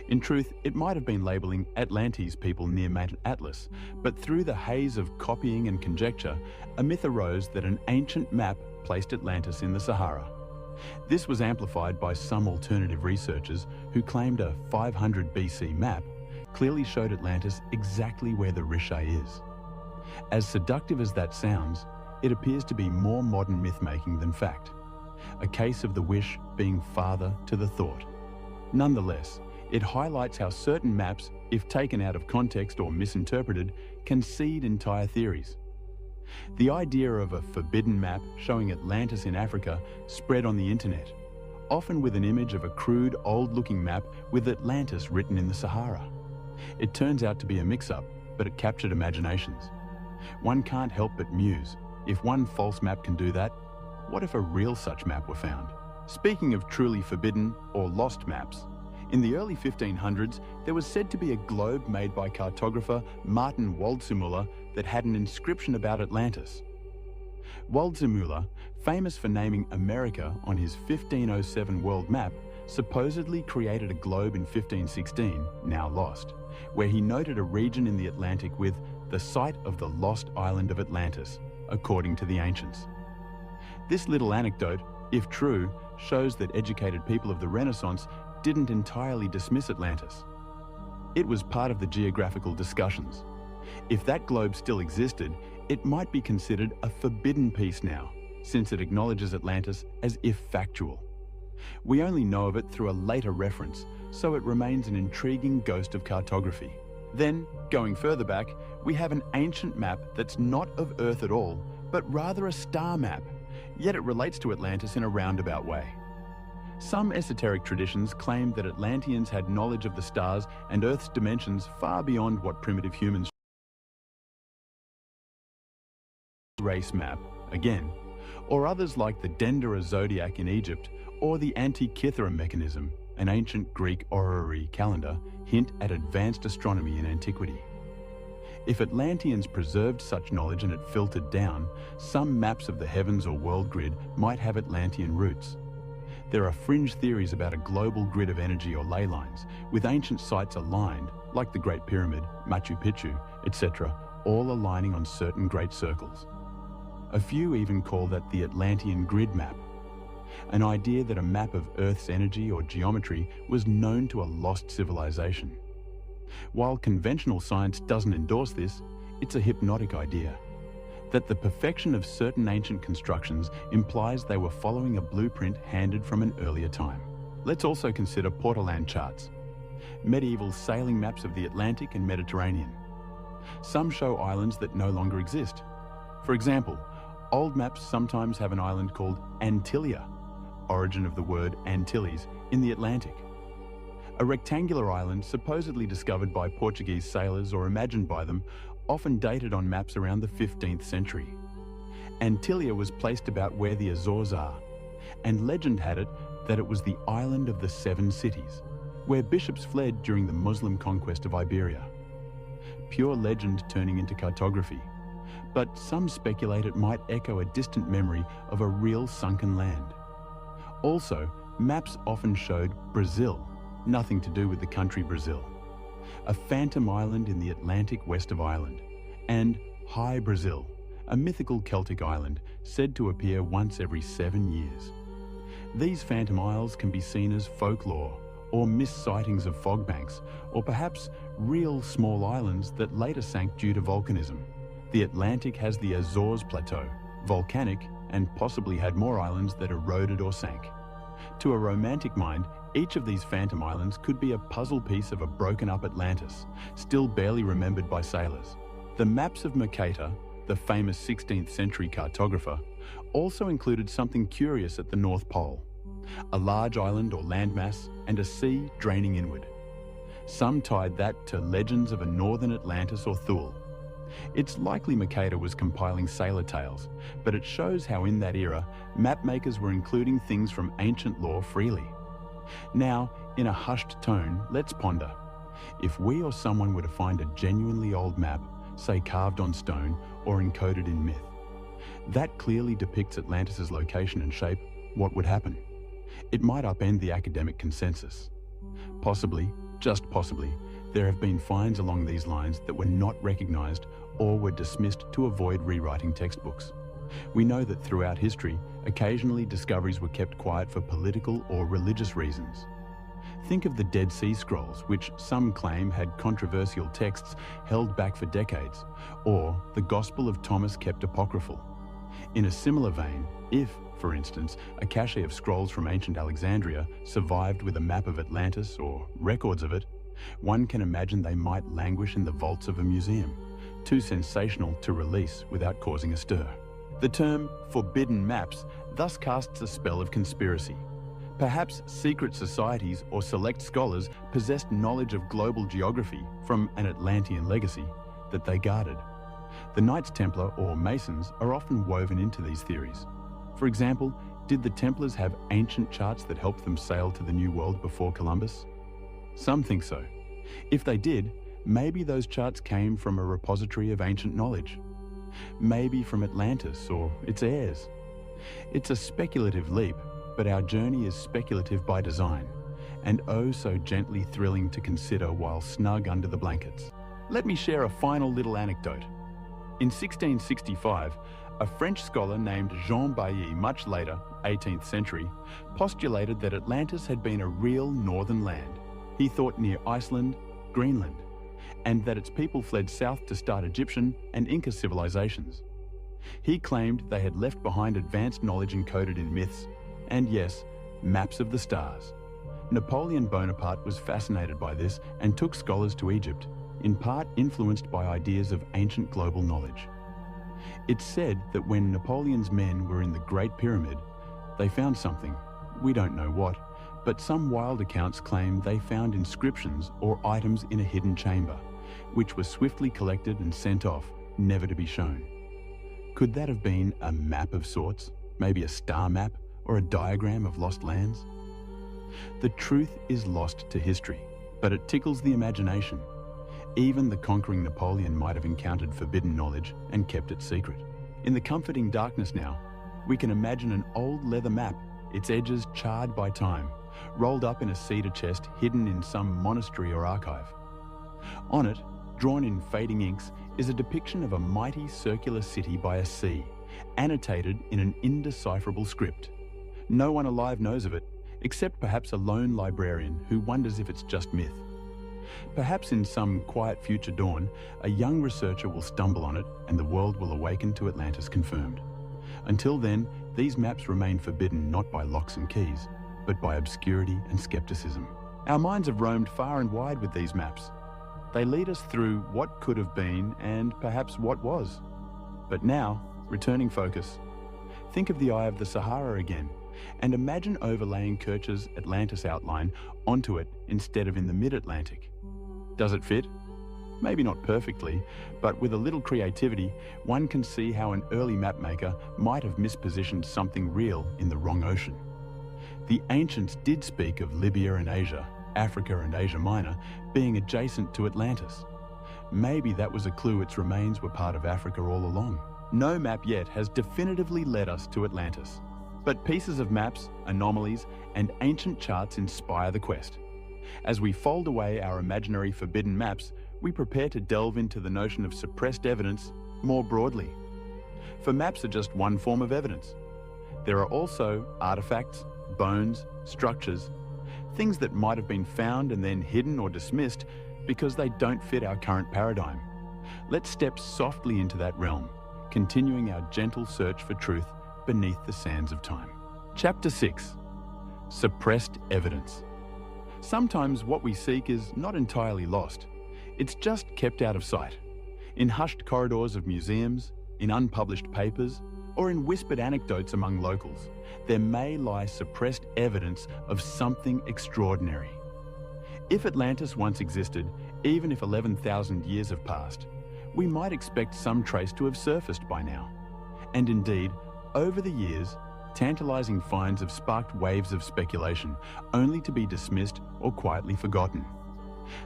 In truth, it might have been labeling Atlantes people near Mount Atlas, but through the haze of copying and conjecture, a myth arose that an ancient map placed Atlantis in the Sahara. This was amplified by some alternative researchers who claimed a 500 BC map clearly showed Atlantis exactly where the Riche is. As seductive as that sounds, it appears to be more modern myth-making than fact, a case of the wish being father to the thought. Nonetheless, it highlights how certain maps, if taken out of context or misinterpreted, can seed entire theories. The idea of a forbidden map showing Atlantis in Africa spread on the internet, often with an image of a crude, old-looking map with Atlantis written in the Sahara. It turns out to be a mix-up, but it captured imaginations. One can't help but muse. If one false map can do that, what if a real such map were found? Speaking of truly forbidden or lost maps, in the early 1500s, there was said to be a globe made by cartographer Martin Waldseemüller that had an inscription about Atlantis. Waldseemüller, famous for naming America on his 1507 world map, supposedly created a globe in 1516, now lost, where he noted a region in the Atlantic with the site of the lost island of Atlantis, according to the ancients. This little anecdote, if true, shows that educated people of the Renaissance didn't entirely dismiss Atlantis. It was part of the geographical discussions. If that globe still existed, it might be considered a forbidden piece now, since it acknowledges Atlantis as if factual. We only know of it through a later reference, so it remains an intriguing ghost of cartography. Then, going further back, we have an ancient map that's not of Earth at all, but rather a star map, yet it relates to Atlantis in a roundabout way. Some esoteric traditions claim that Atlanteans had knowledge of the stars and Earth's dimensions far beyond what primitive humans race map, again, or others like the Dendera zodiac in Egypt or the Antikythera mechanism, an ancient Greek horary calendar, hint at advanced astronomy in antiquity. If Atlanteans preserved such knowledge and it filtered down, some maps of the heavens or world grid might have Atlantean roots. There are fringe theories about a global grid of energy or ley lines, with ancient sites aligned, like the Great Pyramid, Machu Picchu, etc., all aligning on certain great circles. A few even call that the Atlantean grid map, an idea that a map of Earth's energy or geometry was known to a lost civilization. While conventional science doesn't endorse this, it's a hypnotic idea, that the perfection of certain ancient constructions implies they were following a blueprint handed from an earlier time. Let's also consider Portolan charts, medieval sailing maps of the Atlantic and Mediterranean. Some show islands that no longer exist. For example, old maps sometimes have an island called Antillia, origin of the word Antilles, in the Atlantic. A rectangular island supposedly discovered by Portuguese sailors or imagined by them, often dated on maps around the 15th century. Antillia was placed about where the Azores are, and legend had it that it was the island of the 7 cities, where bishops fled during the Muslim conquest of Iberia. Pure legend turning into cartography, but some speculate it might echo a distant memory of a real sunken land. Also, maps often showed Brazil, nothing to do with the country Brazil, a phantom island in the Atlantic west of Ireland, and High Brazil, a mythical Celtic island said to appear once every 7 years. These phantom isles can be seen as folklore, or missed sightings of fog banks, or perhaps real small islands that later sank due to volcanism. The Atlantic has the Azores Plateau, volcanic, and possibly had more islands that eroded or sank. To a romantic mind, each of these phantom islands could be a puzzle piece of a broken-up Atlantis, still barely remembered by sailors. The maps of Mercator, the famous 16th century cartographer, also included something curious at the North Pole: a large island or landmass and a sea draining inward. Some tied that to legends of a northern Atlantis or Thule. It's likely Mercator was compiling sailor tales, but it shows how in that era, map makers were including things from ancient lore freely. Now, in a hushed tone, let's ponder. If we or someone were to find a genuinely old map, say carved on stone or encoded in myth, that clearly depicts Atlantis' location and shape, what would happen? It might upend the academic consensus. Possibly, just possibly, there have been finds along these lines that were not recognized or were dismissed to avoid rewriting textbooks. We know that throughout history, occasionally discoveries were kept quiet for political or religious reasons. Think of the Dead Sea Scrolls, which some claim had controversial texts held back for decades, or the Gospel of Thomas kept apocryphal. In a similar vein, if, for instance, a cache of scrolls from ancient Alexandria survived with a map of Atlantis or records of it, one can imagine they might languish in the vaults of a museum, too sensational to release without causing a stir. The term forbidden maps thus casts a spell of conspiracy. Perhaps secret societies or select scholars possessed knowledge of global geography from an Atlantean legacy that they guarded. The Knights Templar or Masons are often woven into these theories. For example, did the Templars have ancient charts that helped them sail to the New World before Columbus? Some think so. If they did, maybe those charts came from a repository of ancient knowledge. Maybe from Atlantis or its heirs. It's a speculative leap, but our journey is speculative by design, and oh so gently thrilling to consider while snug under the blankets. Let me share a final little anecdote. In 1665, a French scholar named Jean Bailly, much later, 18th century, postulated that Atlantis had been a real northern land. He thought near Iceland, Greenland, and that its people fled south to start Egyptian and Inca civilizations. He claimed they had left behind advanced knowledge encoded in myths, and yes, maps of the stars. Napoleon Bonaparte was fascinated by this and took scholars to Egypt, in part influenced by ideas of ancient global knowledge. It's said that when Napoleon's men were in the Great Pyramid, they found something, we don't know what, but some wild accounts claim they found inscriptions or items in a hidden chamber, which were swiftly collected and sent off, never to be shown. Could that have been a map of sorts, maybe a star map or a diagram of lost lands? The truth is lost to history, but it tickles the imagination. Even the conquering Napoleon might have encountered forbidden knowledge and kept it secret. In the comforting darkness now, we can imagine an old leather map, its edges charred by time, rolled up in a cedar chest hidden in some monastery or archive. On it, drawn in fading inks, is a depiction of a mighty circular city by a sea, annotated in an indecipherable script. No one alive knows of it, except perhaps a lone librarian who wonders if it's just myth. Perhaps in some quiet future dawn, a young researcher will stumble on it and the world will awaken to Atlantis confirmed. Until then, these maps remain forbidden not by locks and keys, but by obscurity and skepticism. Our minds have roamed far and wide with these maps. They lead us through what could have been and perhaps what was. But now, returning focus, think of the Eye of the Sahara again, and imagine overlaying Kirch's Atlantis outline onto it instead of in the mid-Atlantic. Does it fit? Maybe not perfectly, but with a little creativity, one can see how an early mapmaker might have mispositioned something real in the wrong ocean. The ancients did speak of Libya and Asia, Africa and Asia Minor, being adjacent to Atlantis. Maybe that was a clue its remains were part of Africa all along. No map yet has definitively led us to Atlantis. But pieces of maps, anomalies, and ancient charts inspire the quest. As we fold away our imaginary forbidden maps, we prepare to delve into the notion of suppressed evidence more broadly. For maps are just one form of evidence. There are also artifacts, bones, structures, things that might have been found and then hidden or dismissed because they don't fit our current paradigm. Let's step softly into that realm, continuing our gentle search for truth beneath the sands of time. Chapter 6. Suppressed Evidence. Sometimes what we seek is not entirely lost. It's just kept out of sight. In hushed corridors of museums, in unpublished papers, or in whispered anecdotes among locals, there may lie suppressed evidence of something extraordinary. If Atlantis once existed, even if 11,000 years have passed, we might expect some trace to have surfaced by now. And indeed, over the years, tantalizing finds have sparked waves of speculation, only to be dismissed or quietly forgotten.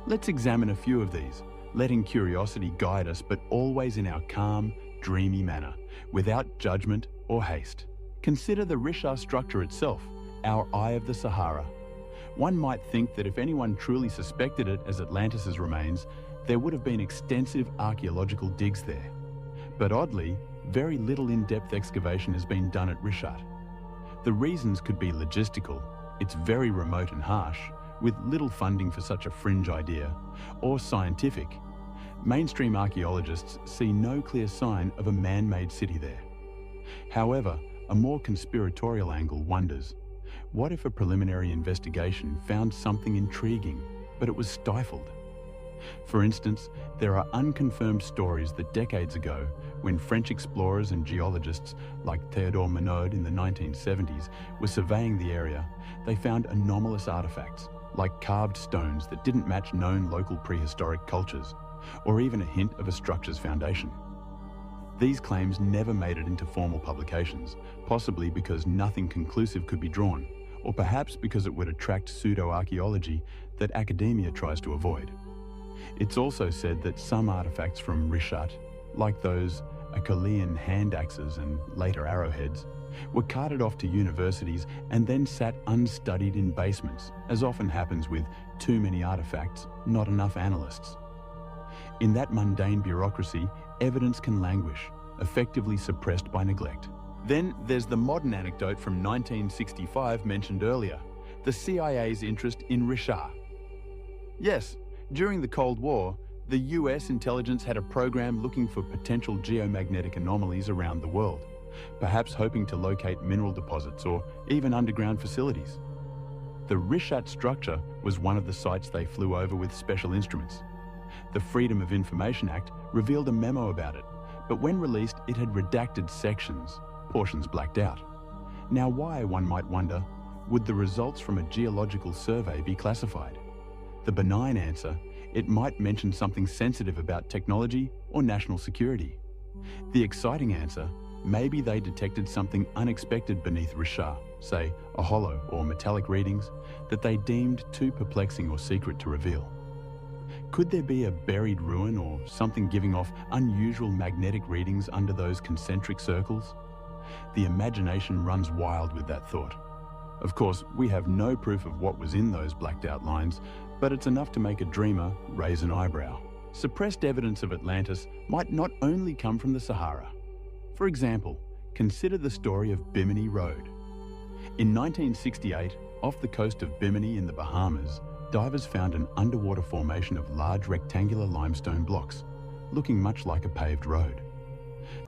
Let's examine a few of these, letting curiosity guide us, but always in our calm, dreamy manner, without judgment or haste. Consider the Richat structure itself, our Eye of the Sahara. One might think that if anyone truly suspected it as Atlantis' remains, there would have been extensive archaeological digs there. But oddly, very little in-depth excavation has been done at Richat. The reasons could be logistical, it's very remote and harsh, with little funding for such a fringe idea, or scientific. Mainstream archaeologists see no clear sign of a man-made city there. However, a more conspiratorial angle wonders, what if a preliminary investigation found something intriguing, but it was stifled? For instance, there are unconfirmed stories that decades ago, when French explorers and geologists like Théodore Monod in the 1970s were surveying the area, they found anomalous artifacts, like carved stones that didn't match known local prehistoric cultures, or even a hint of a structure's foundation. These claims never made it into formal publications, possibly because nothing conclusive could be drawn, or perhaps because it would attract pseudo-archaeology that academia tries to avoid. It's also said that some artifacts from Rishat, like those Achillean hand axes and later arrowheads, were carted off to universities and then sat unstudied in basements, as often happens with too many artifacts, not enough analysts. In that mundane bureaucracy, evidence can languish, effectively suppressed by neglect. Then there's the modern anecdote from 1965 mentioned earlier, the CIA's interest in Rishat. Yes, during the Cold War, the US intelligence had a program looking for potential geomagnetic anomalies around the world, perhaps hoping to locate mineral deposits or even underground facilities. The Rishat structure was one of the sites they flew over with special instruments. The Freedom of Information Act revealed a memo about it, but when released it had redacted sections, portions blacked out. Now why, one might wonder, would the results from a geological survey be classified? The benign answer, it might mention something sensitive about technology or national security. The exciting answer, maybe they detected something unexpected beneath Rishat, say a hollow or metallic readings, that they deemed too perplexing or secret to reveal. Could there be a buried ruin or something giving off unusual magnetic readings under those concentric circles? The imagination runs wild with that thought. Of course, we have no proof of what was in those blacked out lines, but it's enough to make a dreamer raise an eyebrow. Suppressed evidence of Atlantis might not only come from the Sahara. For example, consider the story of Bimini Road. In 1968, off the coast of Bimini in the Bahamas, divers found an underwater formation of large rectangular limestone blocks, looking much like a paved road.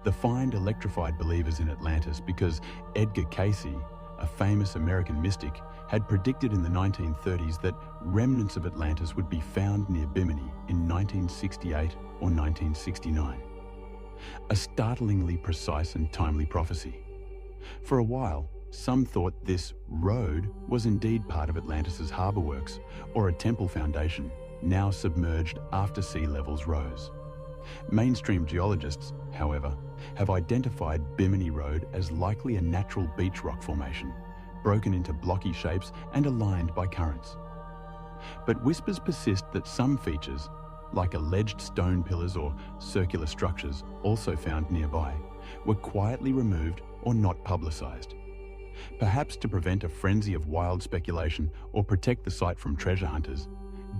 The find electrified believers in Atlantis because Edgar Cayce, a famous American mystic, had predicted in the 1930s that remnants of Atlantis would be found near Bimini in 1968 or 1969. A startlingly precise and timely prophecy. For a while, some thought this road was indeed part of Atlantis's harbour works or a temple foundation, now submerged after sea levels rose. Mainstream geologists, however, have identified Bimini Road as likely a natural beach rock formation, broken into blocky shapes and aligned by currents. But whispers persist that some features, like alleged stone pillars or circular structures also found nearby, were quietly removed or not publicised. Perhaps to prevent a frenzy of wild speculation or protect the site from treasure hunters,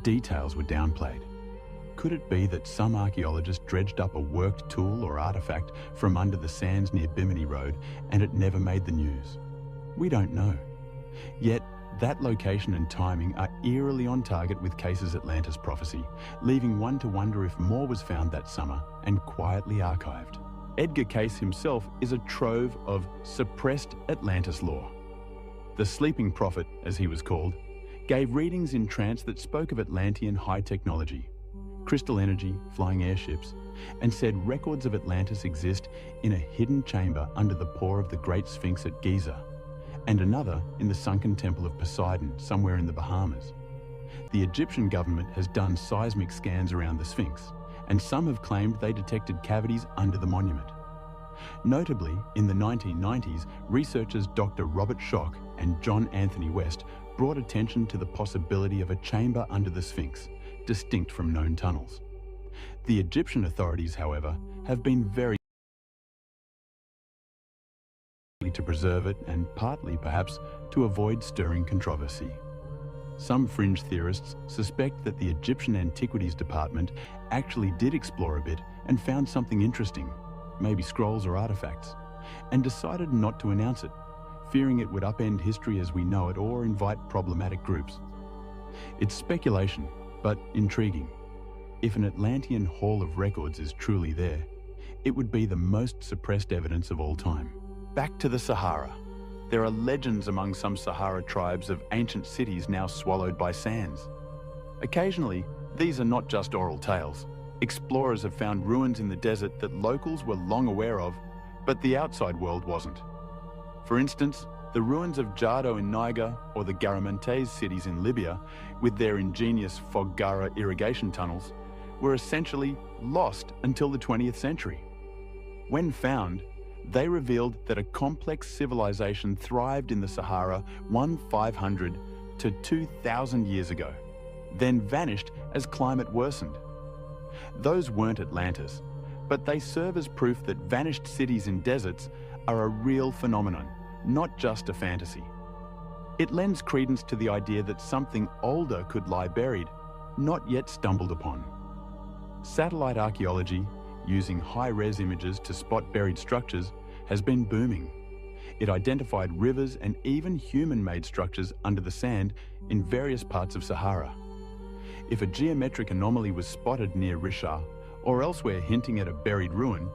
details were downplayed. Could it be that some archaeologist dredged up a worked tool or artifact from under the sands near Bimini Road and it never made the news? We don't know. Yet, that location and timing are eerily on target with Cayce's Atlantis prophecy, leaving one to wonder if more was found that summer and quietly archived. Edgar Cayce himself is a trove of suppressed Atlantis lore. The Sleeping Prophet, as he was called, gave readings in trance that spoke of Atlantean high technology, crystal energy, flying airships, and said records of Atlantis exist in a hidden chamber under the paw of the Great Sphinx at Giza, and another in the sunken temple of Poseidon somewhere in the Bahamas. The Egyptian government has done seismic scans around the Sphinx, and some have claimed they detected cavities under the monument. Notably, in the 1990s, researchers Dr. Robert Schoch and John Anthony West brought attention to the possibility of a chamber under the Sphinx, distinct from known tunnels. The Egyptian authorities, however, have been very to preserve it and partly, perhaps, to avoid stirring controversy. Some fringe theorists suspect that the Egyptian Antiquities Department actually did explore a bit and found something interesting, maybe scrolls or artifacts, and decided not to announce it, fearing it would upend history as we know it or invite problematic groups. It's speculation, but intriguing. If an Atlantean Hall of Records is truly there, it would be the most suppressed evidence of all time. Back to the Sahara. There are legends among some Sahara tribes of ancient cities now swallowed by sands. Occasionally, these are not just oral tales. Explorers have found ruins in the desert that locals were long aware of, but the outside world wasn't. For instance, the ruins of Jardo in Niger or the Garamantes cities in Libya, with their ingenious Foggara irrigation tunnels, were essentially lost until the 20th century. When found, they revealed that a complex civilization thrived in the Sahara 1,500 to 2,000 years ago, then vanished as climate worsened. Those weren't Atlantis, but they serve as proof that vanished cities in deserts are a real phenomenon, not just a fantasy. It lends credence to the idea that something older could lie buried, not yet stumbled upon. Satellite archaeology, using high-res images to spot buried structures, has been booming. It identified rivers and even human-made structures under the sand in various parts of Sahara. If a geometric anomaly was spotted near Risha or elsewhere hinting at a buried ruin,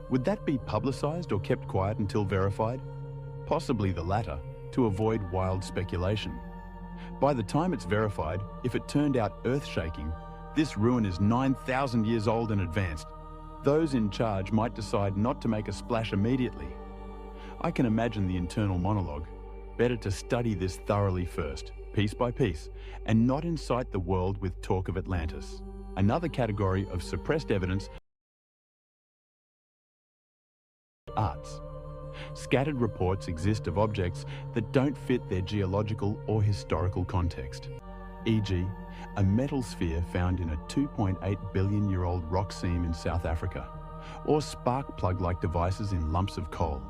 would that be publicized or kept quiet until verified? Possibly the latter, to avoid wild speculation. By the time it's verified, if it turned out earth-shaking, this ruin is 9,000 years old and advanced. Those in charge might decide not to make a splash immediately. I can imagine the internal monologue. Better to study this thoroughly first, piece by piece, and not incite the world with talk of Atlantis. Another category of suppressed evidence: arts. Scattered reports exist of objects that don't fit their geological or historical context. E.g., a metal sphere found in a 2.8 billion-year-old rock seam in South Africa, or spark plug-like devices in lumps of coal,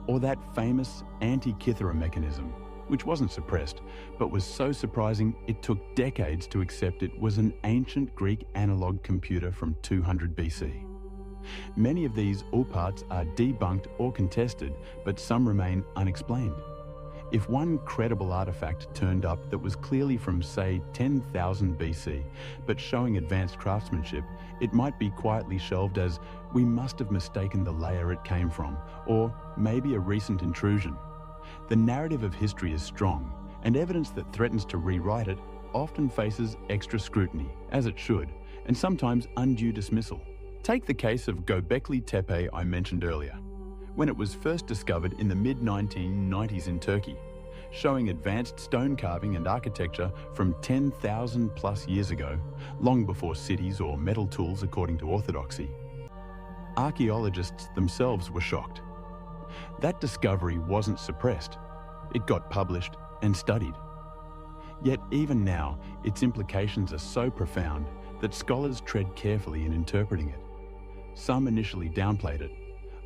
or that famous Antikythera mechanism, which wasn't suppressed, but was so surprising it took decades to accept it was an ancient Greek analog computer from 200 BC. Many of these parts are debunked or contested, but some remain unexplained. If one credible artifact turned up that was clearly from, say, 10,000 BC, but showing advanced craftsmanship, it might be quietly shelved as, we must have mistaken the layer it came from, or maybe a recent intrusion. The narrative of history is strong, and evidence that threatens to rewrite it often faces extra scrutiny, as it should, and sometimes undue dismissal. Take the case of Göbekli Tepe I mentioned earlier, when it was first discovered in the mid-1990s in Turkey, showing advanced stone carving and architecture from 10,000 plus years ago, long before cities or metal tools according to orthodoxy. Archaeologists themselves were shocked. That discovery wasn't suppressed. It got published and studied. Yet even now, its implications are so profound that scholars tread carefully in interpreting it. Some initially downplayed it.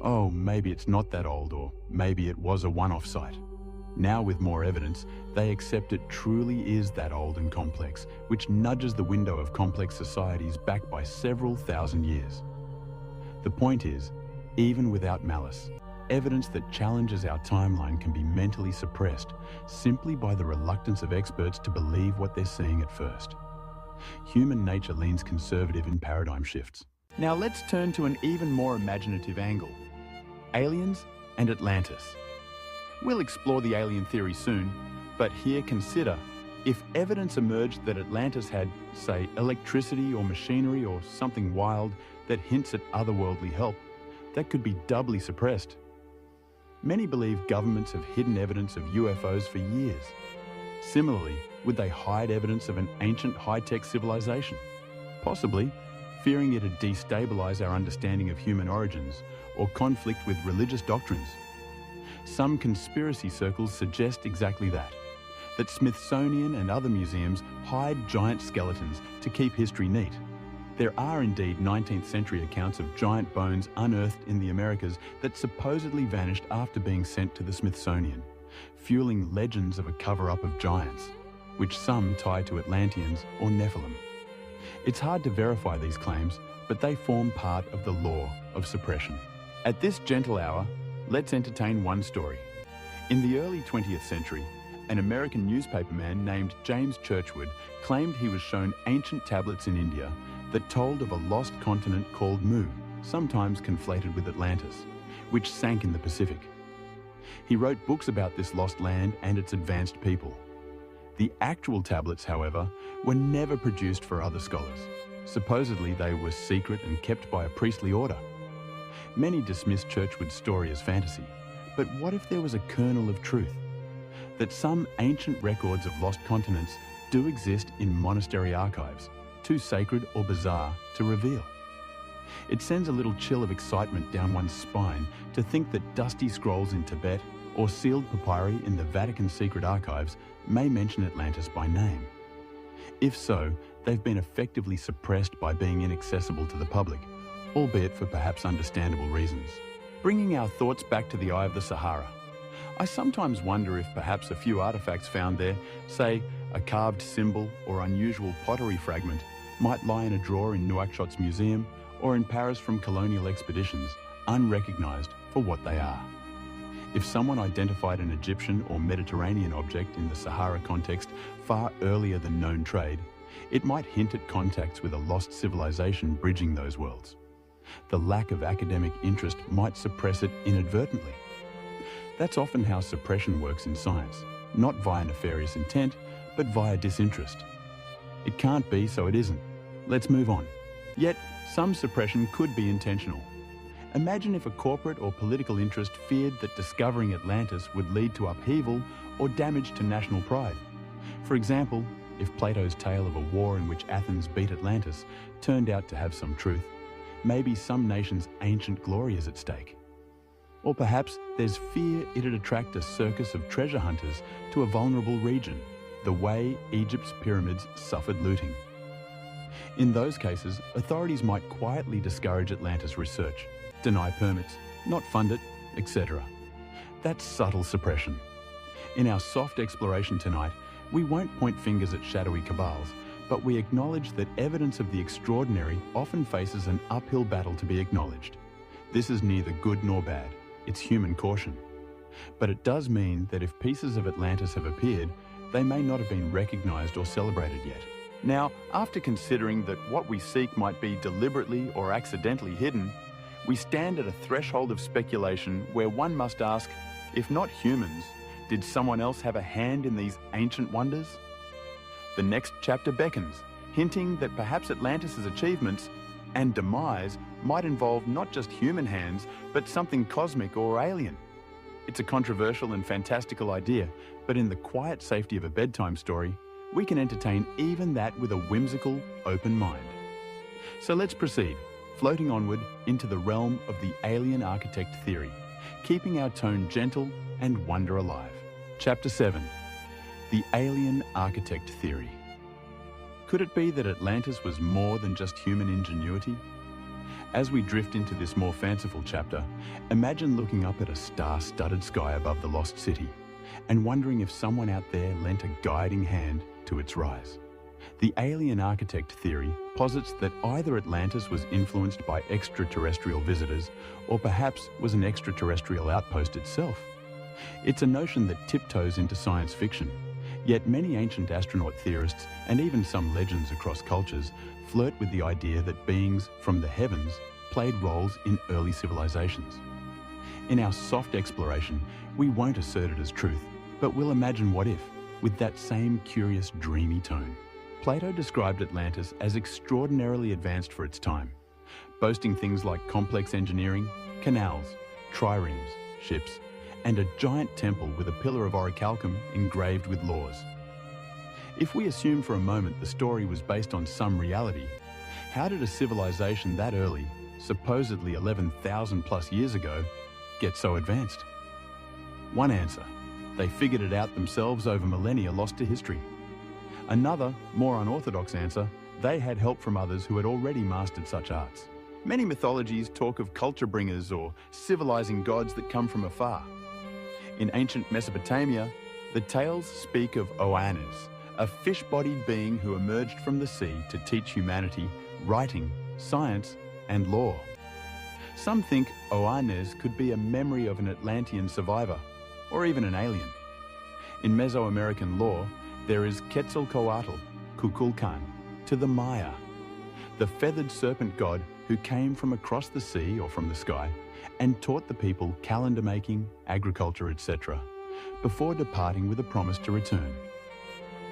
Oh, maybe it's not that old, or maybe it was a one-off site. Now with more evidence, they accept it truly is that old and complex, which nudges the window of complex societies back by several thousand years. The point is, even without malice, evidence that challenges our timeline can be mentally suppressed simply by the reluctance of experts to believe what they're seeing at first. Human nature leans conservative in paradigm shifts. Now let's turn to an even more imaginative angle: aliens and Atlantis. We'll explore the alien theory soon, but here consider, if evidence emerged that Atlantis had, say, electricity or machinery or something wild that hints at otherworldly help, that could be doubly suppressed. Many believe governments have hidden evidence of UFOs for years. Similarly, would they hide evidence of an ancient high-tech civilization? Possibly, fearing it'd destabilize our understanding of human origins or conflict with religious doctrines. Some conspiracy circles suggest exactly that Smithsonian and other museums hide giant skeletons to keep history neat. There are indeed 19th century accounts of giant bones unearthed in the Americas that supposedly vanished after being sent to the Smithsonian, fueling legends of a cover-up of giants, which some tie to Atlanteans or Nephilim. It's hard to verify these claims, but they form part of the law of suppression. At this gentle hour, let's entertain one story. In the early 20th century, an American newspaperman named James Churchward claimed he was shown ancient tablets in India that told of a lost continent called Mu, sometimes conflated with Atlantis, which sank in the Pacific. He wrote books about this lost land and its advanced people. The actual tablets, however, were never produced for other scholars. Supposedly they were secret and kept by a priestly order. Many dismiss Churchward's story as fantasy, but what if there was a kernel of truth? That some ancient records of lost continents do exist in monastery archives, too sacred or bizarre to reveal. It sends a little chill of excitement down one's spine to think that dusty scrolls in Tibet or sealed papyri in the Vatican secret archives may mention Atlantis by name. If so, they've been effectively suppressed by being inaccessible to the public, albeit for perhaps understandable reasons. Bringing our thoughts back to the Eye of the Sahara, I sometimes wonder if perhaps a few artifacts found there, say a carved symbol or unusual pottery fragment, might lie in a drawer in Nouakchot's museum or in Paris from colonial expeditions, unrecognized for what they are. If someone identified an Egyptian or Mediterranean object in the Sahara context far earlier than known trade, it might hint at contacts with a lost civilization bridging those worlds. The lack of academic interest might suppress it inadvertently. That's often how suppression works in science, not via nefarious intent, but via disinterest. It can't be, so it isn't. Let's move on. Yet, some suppression could be intentional. Imagine if a corporate or political interest feared that discovering Atlantis would lead to upheaval or damage to national pride. For example, if Plato's tale of a war in which Athens beat Atlantis turned out to have some truth, maybe some nation's ancient glory is at stake. Or perhaps there's fear it'd attract a circus of treasure hunters to a vulnerable region, the way Egypt's pyramids suffered looting. In those cases, authorities might quietly discourage Atlantis research, deny permits, not fund it, etc. That's subtle suppression. In our soft exploration tonight, we won't point fingers at shadowy cabals, but we acknowledge that evidence of the extraordinary often faces an uphill battle to be acknowledged. This is neither good nor bad, it's human caution. But it does mean that if pieces of Atlantis have appeared, they may not have been recognized or celebrated yet. Now, after considering that what we seek might be deliberately or accidentally hidden, we stand at a threshold of speculation where one must ask, if not humans, did someone else have a hand in these ancient wonders? The next chapter beckons, hinting that perhaps Atlantis' achievements and demise might involve not just human hands, but something cosmic or alien. It's a controversial and fantastical idea, but in the quiet safety of a bedtime story, we can entertain even that with a whimsical, open mind. So let's proceed, floating onward into the realm of the alien architect theory, keeping our tone gentle and wonder alive. Chapter 7. The Alien Architect Theory. Could it be that Atlantis was more than just human ingenuity? As we drift into this more fanciful chapter, imagine looking up at a star-studded sky above the lost city and wondering if someone out there lent a guiding hand to its rise. The alien architect theory posits that either Atlantis was influenced by extraterrestrial visitors or perhaps was an extraterrestrial outpost itself. It's a notion that tiptoes into science fiction, yet many ancient astronaut theorists and even some legends across cultures flirt with the idea that beings from the heavens played roles in early civilizations. In our soft exploration, we won't assert it as truth, but we'll imagine what if, with that same curious, dreamy tone. Plato described Atlantis as extraordinarily advanced for its time, boasting things like complex engineering, canals, triremes, ships, and a giant temple with a pillar of orichalcum engraved with laws. If we assume for a moment the story was based on some reality, how did a civilization that early, supposedly 11,000 plus years ago, get so advanced? One answer: they figured it out themselves over millennia lost to history. Another, more unorthodox answer: they had help from others who had already mastered such arts. Many mythologies talk of culture bringers or civilizing gods that come from afar. In ancient Mesopotamia, the tales speak of Oannes, a fish-bodied being who emerged from the sea to teach humanity writing, science, and law. Some think Oannes could be a memory of an Atlantean survivor, or even an alien. In Mesoamerican lore, there is Quetzalcoatl, Kukulkan, to the Maya, the feathered serpent god who came from across the sea or from the sky and taught the people calendar making, agriculture, etc., before departing with a promise to return.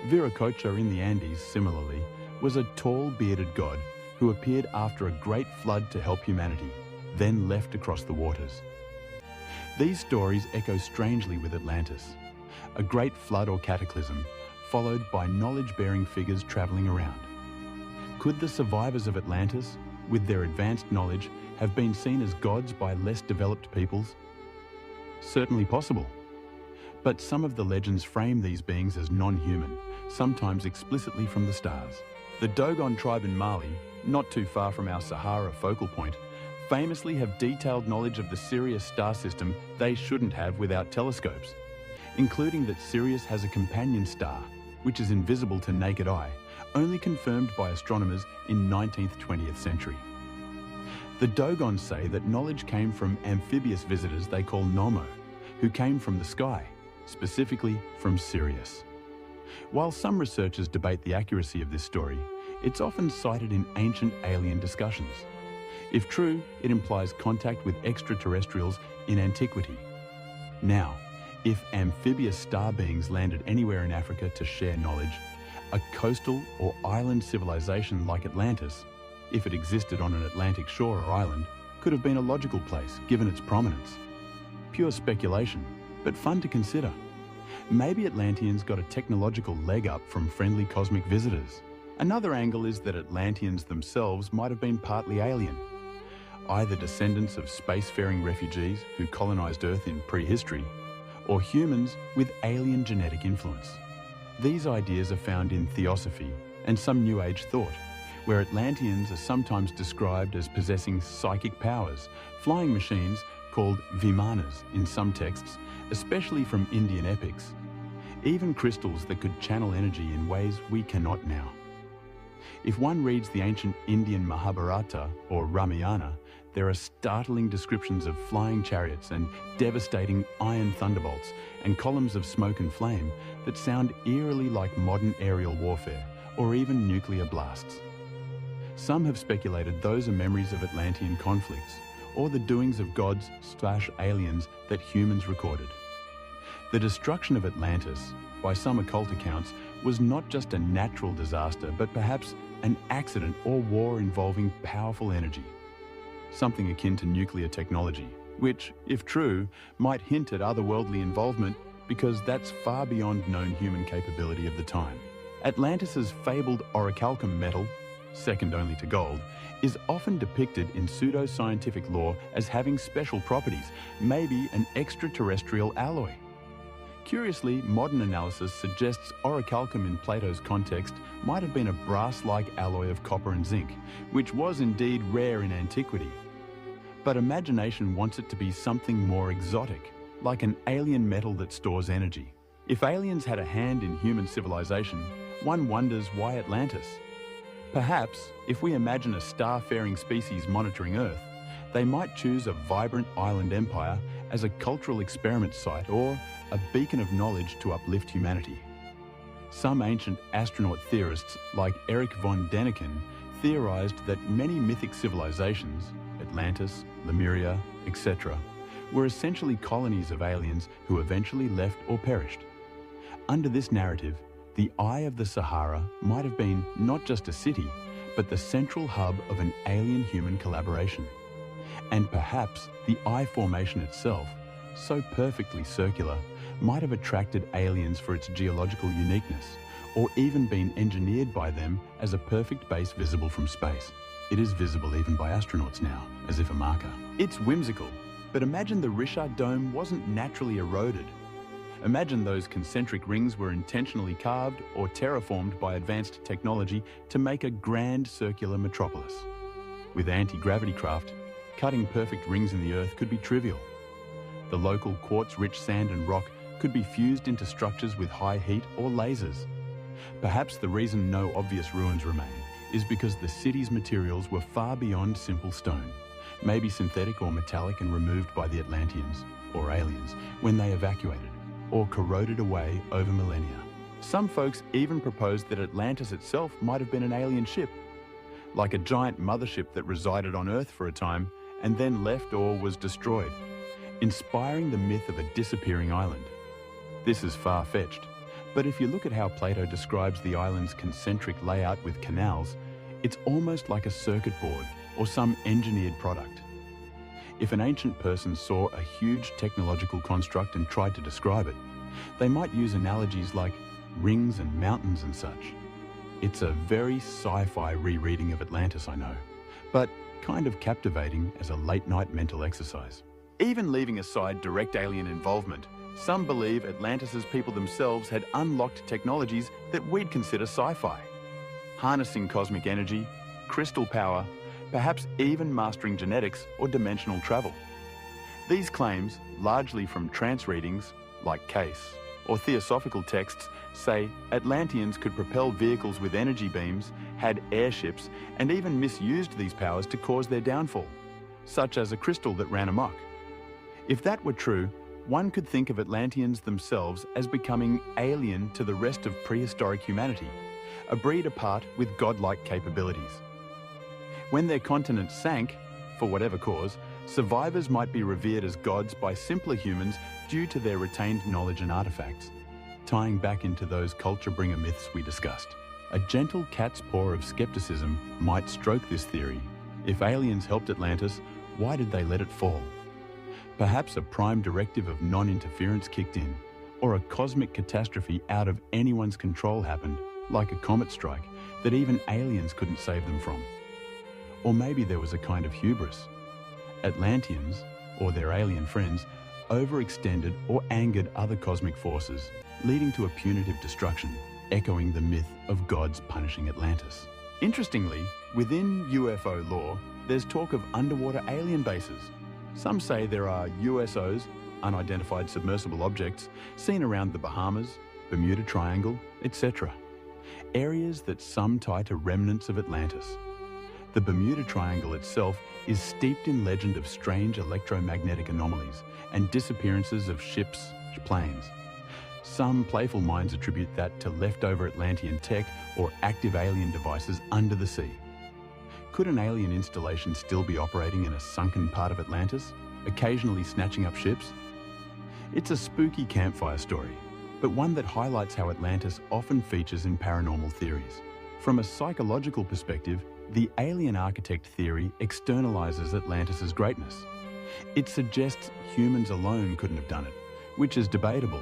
Viracocha in the Andes, similarly, was a tall, bearded god who appeared after a great flood to help humanity, then left across the waters. These stories echo strangely with Atlantis, a great flood or cataclysm, followed by knowledge-bearing figures traveling around. Could the survivors of Atlantis, with their advanced knowledge, have been seen as gods by less developed peoples? Certainly possible. But some of the legends frame these beings as non-human, sometimes explicitly from the stars. The Dogon tribe in Mali, not too far from our Sahara focal point, famously have detailed knowledge of the Sirius star system they shouldn't have without telescopes, including that Sirius has a companion star, which is invisible to naked eye, only confirmed by astronomers in 19th-20th century. The Dogons say that knowledge came from amphibious visitors they call Nomo, who came from the sky, specifically from Sirius. While some researchers debate the accuracy of this story, it's often cited in ancient alien discussions. If true, it implies contact with extraterrestrials in antiquity. Now, if amphibious star beings landed anywhere in Africa to share knowledge, a coastal or island civilization like Atlantis, if it existed on an Atlantic shore or island, could have been a logical place given its prominence. Pure speculation, but fun to consider. Maybe Atlanteans got a technological leg up from friendly cosmic visitors. Another angle is that Atlanteans themselves might have been partly alien, either descendants of spacefaring refugees who colonized Earth in prehistory, or humans with alien genetic influence. These ideas are found in Theosophy and some New Age thought, where Atlanteans are sometimes described as possessing psychic powers, flying machines called vimanas in some texts, especially from Indian epics, even crystals that could channel energy in ways we cannot now. If one reads the ancient Indian Mahabharata or Ramayana, there are startling descriptions of flying chariots and devastating iron thunderbolts and columns of smoke and flame that sound eerily like modern aerial warfare or even nuclear blasts. Some have speculated those are memories of Atlantean conflicts or the doings of gods/aliens that humans recorded. The destruction of Atlantis, by some occult accounts, was not just a natural disaster, but perhaps an accident or war involving powerful energy, something akin to nuclear technology, which, if true, might hint at otherworldly involvement because that's far beyond known human capability of the time. Atlantis's fabled orichalcum metal, second only to gold, is often depicted in pseudo-scientific lore as having special properties, maybe an extraterrestrial alloy. Curiously, modern analysis suggests orichalcum in Plato's context might have been a brass-like alloy of copper and zinc, which was indeed rare in antiquity. But imagination wants it to be something more exotic, like an alien metal that stores energy. If aliens had a hand in human civilization, one wonders why Atlantis. Perhaps, if we imagine a star-faring species monitoring Earth, they might choose a vibrant island empire as a cultural experiment site or a beacon of knowledge to uplift humanity. Some ancient astronaut theorists, like Erich von Däniken, theorized that many mythic civilizations, Atlantis, Lemuria, etc., were essentially colonies of aliens who eventually left or perished. Under this narrative, the Eye of the Sahara might have been not just a city, but the central hub of an alien-human collaboration. And perhaps the Eye formation itself, so perfectly circular, might have attracted aliens for its geological uniqueness, or even been engineered by them as a perfect base visible from space. It is visible even by astronauts now, as if a marker. It's whimsical, but imagine the Richard Dome wasn't naturally eroded. Imagine those concentric rings were intentionally carved or terraformed by advanced technology to make a grand circular metropolis. With anti-gravity craft, cutting perfect rings in the Earth could be trivial. The local quartz-rich sand and rock could be fused into structures with high heat or lasers. Perhaps the reason no obvious ruins remain is because the city's materials were far beyond simple stone, maybe synthetic or metallic and removed by the Atlanteans, or aliens, when they evacuated, or corroded away over millennia. Some folks even proposed that Atlantis itself might have been an alien ship, like a giant mothership that resided on Earth for a time and then left or was destroyed, inspiring the myth of a disappearing island. This is far-fetched, but if you look at how Plato describes the island's concentric layout with canals, it's almost like a circuit board or some engineered product. If an ancient person saw a huge technological construct and tried to describe it, they might use analogies like rings and mountains and such. It's a very sci-fi rereading of Atlantis, I know, but kind of captivating as a late-night mental exercise. Even leaving aside direct alien involvement, some believe Atlantis' people themselves had unlocked technologies that we'd consider sci-fi. Harnessing cosmic energy, crystal power, perhaps even mastering genetics or dimensional travel. These claims, largely from trance readings, like Case, or theosophical texts, say Atlanteans could propel vehicles with energy beams, had airships, and even misused these powers to cause their downfall, such as a crystal that ran amok. If that were true, one could think of Atlanteans themselves as becoming alien to the rest of prehistoric humanity, a breed apart with godlike capabilities. When their continent sank, for whatever cause, survivors might be revered as gods by simpler humans due to their retained knowledge and artifacts. Tying back into those culture-bringer myths we discussed, a gentle cat's paw of skepticism might stroke this theory. If aliens helped Atlantis, why did they let it fall? Perhaps a prime directive of non-interference kicked in, or a cosmic catastrophe out of anyone's control happened, like a comet strike, that even aliens couldn't save them from. Or maybe there was a kind of hubris. Atlanteans, or their alien friends, overextended or angered other cosmic forces, leading to a punitive destruction, echoing the myth of gods punishing Atlantis. Interestingly, within UFO lore, there's talk of underwater alien bases. Some say there are USOs, unidentified submersible objects, seen around the Bahamas, Bermuda Triangle, etc. Areas that some tie to remnants of Atlantis. The Bermuda Triangle itself is steeped in legend of strange electromagnetic anomalies and disappearances of ships, planes. Some playful minds attribute that to leftover Atlantean tech or active alien devices under the sea. Could an alien installation still be operating in a sunken part of Atlantis, occasionally snatching up ships? It's a spooky campfire story, but one that highlights how Atlantis often features in paranormal theories. From a psychological perspective, the alien architect theory externalizes Atlantis' greatness. It suggests humans alone couldn't have done it, which is debatable.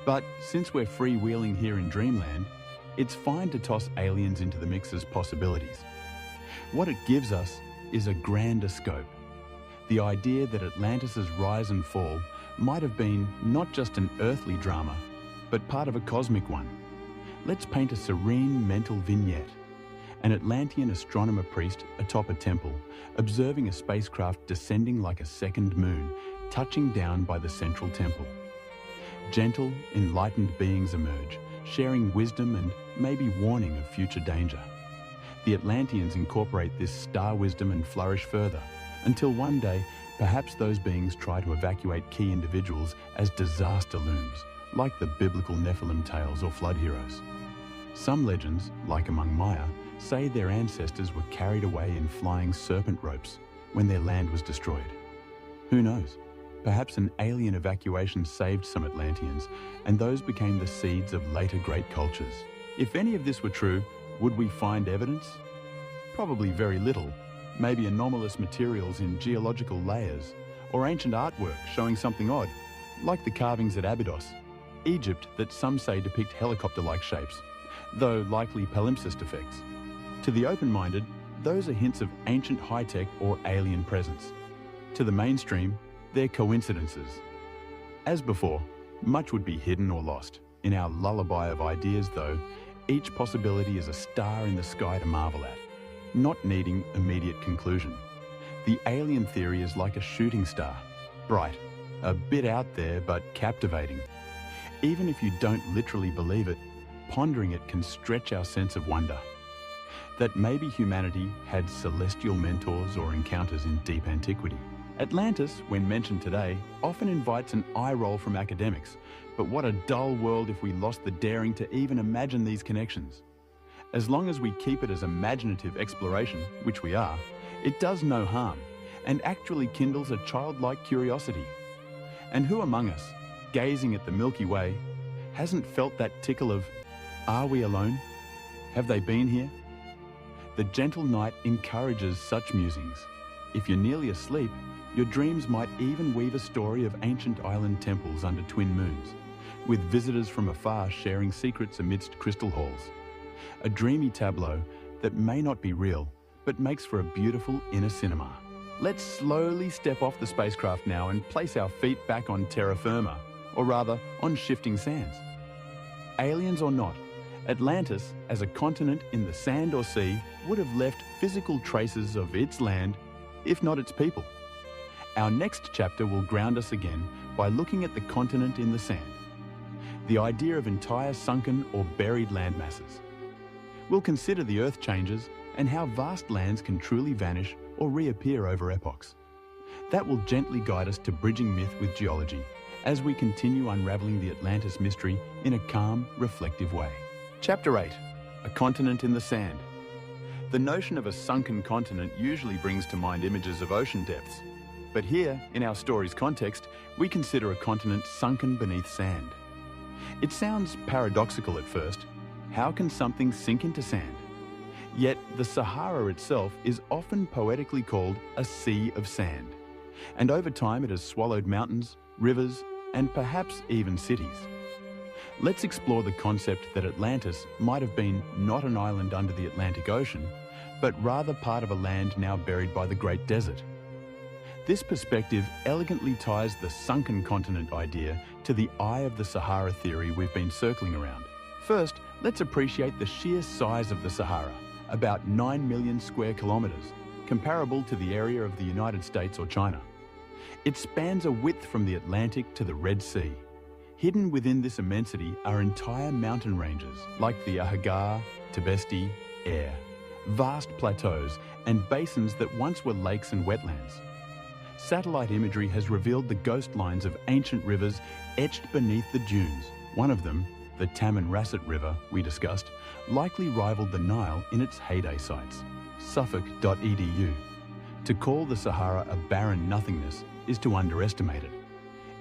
But since we're freewheeling here in Dreamland, it's fine to toss aliens into the mix as possibilities. What it gives us is a grander scope. The idea that Atlantis' rise and fall might have been not just an earthly drama, but part of a cosmic one. Let's paint a serene mental vignette. An Atlantean astronomer priest atop a temple, observing a spacecraft descending like a second moon, touching down by the central temple. Gentle, enlightened beings emerge, sharing wisdom and maybe warning of future danger. The Atlanteans incorporate this star wisdom and flourish further, until one day, perhaps those beings try to evacuate key individuals as disaster looms, like the biblical Nephilim tales or flood heroes. Some legends, like among Maya, say their ancestors were carried away in flying serpent ropes when their land was destroyed. Who knows? Perhaps an alien evacuation saved some Atlanteans, and those became the seeds of later great cultures. If any of this were true, would we find evidence? Probably very little. Maybe anomalous materials in geological layers, or ancient artwork showing something odd, like the carvings at Abydos, Egypt, that some say depict helicopter-like shapes, though likely palimpsest effects. To the open-minded, those are hints of ancient high-tech or alien presence. To the mainstream, they're coincidences. As before, much would be hidden or lost. In our lullaby of ideas, though, each possibility is a star in the sky to marvel at, not needing immediate conclusion. The alien theory is like a shooting star, bright, a bit out there but captivating. Even if you don't literally believe it, pondering it can stretch our sense of wonder. That maybe humanity had celestial mentors or encounters in deep antiquity. Atlantis, when mentioned today, often invites an eye roll from academics, but what a dull world if we lost the daring to even imagine these connections. As long as we keep it as imaginative exploration, which we are, it does no harm, and actually kindles a childlike curiosity. And who among us, gazing at the Milky Way, hasn't felt that tickle of, are we alone? Have they been here? The gentle night encourages such musings. If you're nearly asleep, your dreams might even weave a story of ancient island temples under twin moons, with visitors from afar sharing secrets amidst crystal halls. A dreamy tableau that may not be real, but makes for a beautiful inner cinema. Let's slowly step off the spacecraft now and place our feet back on terra firma, or rather, on shifting sands. Aliens or not, Atlantis, as a continent in the sand or sea, would have left physical traces of its land, if not its people. Our next chapter will ground us again by looking at the continent in the sand, the idea of entire sunken or buried landmasses. We'll consider the Earth changes and how vast lands can truly vanish or reappear over epochs. That will gently guide us to bridging myth with geology as we continue unraveling the Atlantis mystery in a calm, reflective way. Chapter 8, A Continent in the Sand. The notion of a sunken continent usually brings to mind images of ocean depths. But here, in our story's context, we consider a continent sunken beneath sand. It sounds paradoxical at first. How can something sink into sand? Yet the Sahara itself is often poetically called a sea of sand. And over time it has swallowed mountains, rivers, and perhaps even cities. Let's explore the concept that Atlantis might have been not an island under the Atlantic Ocean, but rather part of a land now buried by the Great Desert. This perspective elegantly ties the sunken continent idea to the Eye of the Sahara theory we've been circling around. First, let's appreciate the sheer size of the Sahara, about 9 million square kilometers, comparable to the area of the United States or China. It spans a width from the Atlantic to the Red Sea. Hidden within this immensity are entire mountain ranges like the Ahaggar, Tibesti, Air, vast plateaus and basins that once were lakes and wetlands. Satellite imagery has revealed the ghost lines of ancient rivers etched beneath the dunes. One of them, the Tamanrasset River we discussed, likely rivaled the Nile in its heyday sites. Suffolk.edu. To call the Sahara a barren nothingness is to underestimate it.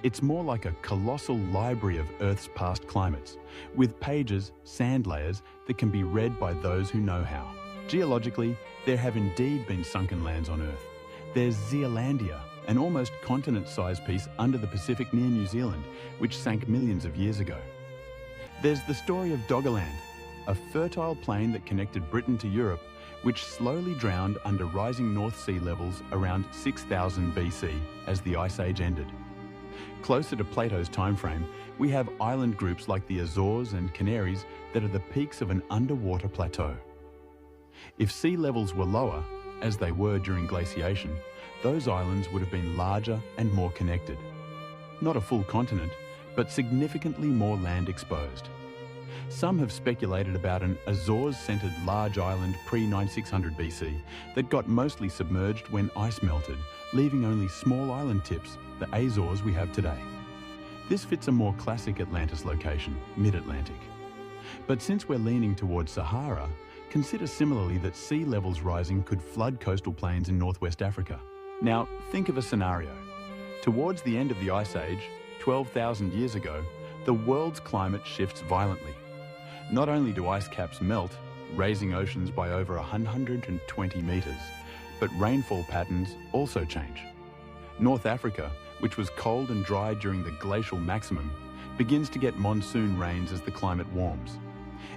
It's more like a colossal library of Earth's past climates, with pages, sand layers that can be read by those who know how. Geologically, there have indeed been sunken lands on Earth. There's Zealandia, an almost continent-sized piece under the Pacific near New Zealand, which sank millions of years ago. There's the story of Doggerland, a fertile plain that connected Britain to Europe, which slowly drowned under rising North Sea levels around 6000 BC as the Ice Age ended. Closer to Plato's timeframe, we have island groups like the Azores and Canaries that are the peaks of an underwater plateau. If sea levels were lower, as they were during glaciation, those islands would have been larger and more connected. Not a full continent, but significantly more land exposed. Some have speculated about an Azores-centered large island pre-9600 BC that got mostly submerged when ice melted, leaving only small island tips, the Azores we have today. This fits a more classic Atlantis location, mid-Atlantic. But since we're leaning towards Sahara, consider similarly that sea levels rising could flood coastal plains in northwest Africa. Now, think of a scenario. Towards the end of the Ice Age, 12,000 years ago, the world's climate shifts violently. Not only do ice caps melt, raising oceans by over 120 meters, but rainfall patterns also change. North Africa, which was cold and dry during the glacial maximum, begins to get monsoon rains as the climate warms.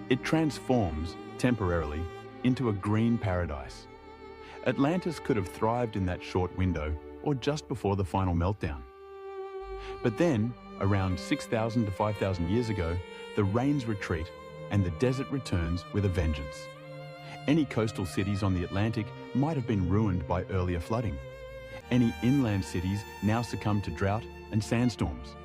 It transforms, temporarily, into a green paradise. Atlantis could have thrived in that short window, or just before the final meltdown. But then, around 6,000 to 5,000 years ago, the rains retreat and the desert returns with a vengeance. Any coastal cities on the Atlantic might have been ruined by earlier flooding. Any inland cities now succumb to drought and sandstorms.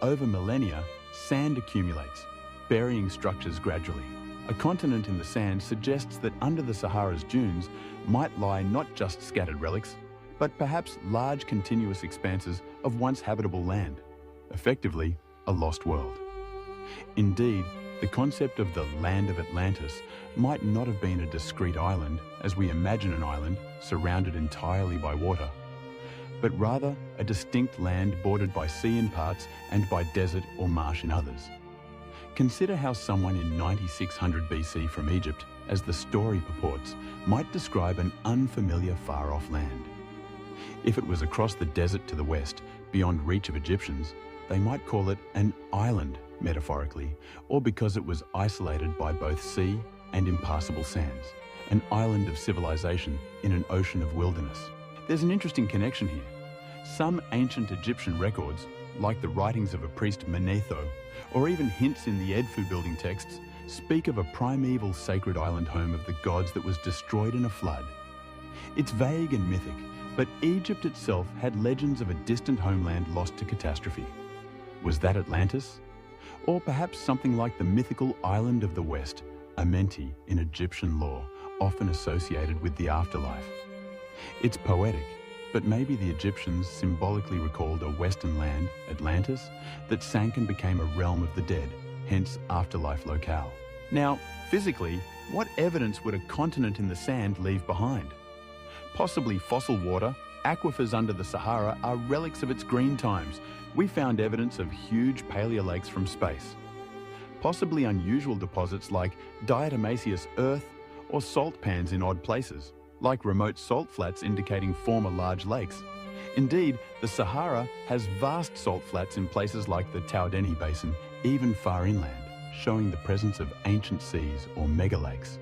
Over millennia, sand accumulates, burying structures gradually. A continent in the sand suggests that under the Sahara's dunes might lie not just scattered relics, but perhaps large continuous expanses of once habitable land, effectively a lost world. Indeed, the concept of the land of Atlantis might not have been a discrete island, as we imagine an island surrounded entirely by water, but rather a distinct land bordered by sea in parts and by desert or marsh in others. Consider how someone in 9600 BC from Egypt, as the story purports, might describe an unfamiliar far-off land. If it was across the desert to the west, beyond reach of Egyptians, they might call it an island, metaphorically, or because it was isolated by both sea and impassable sands, an island of civilization in an ocean of wilderness. There's an interesting connection here. Some ancient Egyptian records, like the writings of a priest Manetho, or even hints in the Edfu building texts, speak of a primeval sacred island home of the gods that was destroyed in a flood. It's vague and mythic, but Egypt itself had legends of a distant homeland lost to catastrophe. Was that Atlantis? Or perhaps something like the mythical island of the West, Amenti in Egyptian lore, often associated with the afterlife. It's poetic, but maybe the Egyptians symbolically recalled a western land, Atlantis, that sank and became a realm of the dead, hence afterlife locale. Now, physically, what evidence would a continent in the sand leave behind? Possibly fossil water, aquifers under the Sahara are relics of its green times. We found evidence of huge paleolakes from space. Possibly unusual deposits like diatomaceous earth or salt pans in odd places, like remote salt flats indicating former large lakes. Indeed, the Sahara has vast salt flats in places like the Taudeni Basin, even far inland, showing the presence of ancient seas or megalakes.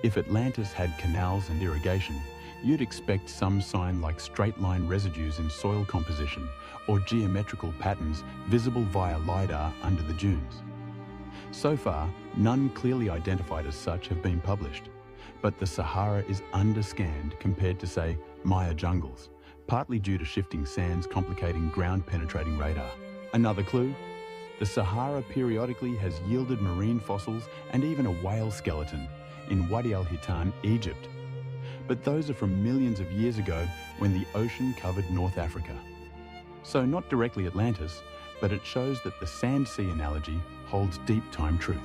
If Atlantis had canals and irrigation, you'd expect some sign like straight-line residues in soil composition or geometrical patterns visible via LiDAR under the dunes. So far, none clearly identified as such have been published, but the Sahara is underscanned compared to, say, Maya jungles, partly due to shifting sands complicating ground-penetrating radar. Another clue? The Sahara periodically has yielded marine fossils and even a whale skeleton in Wadi al-Hitan, Egypt. But those are from millions of years ago when the ocean covered North Africa. So not directly Atlantis, but it shows that the sand sea analogy holds deep time truth.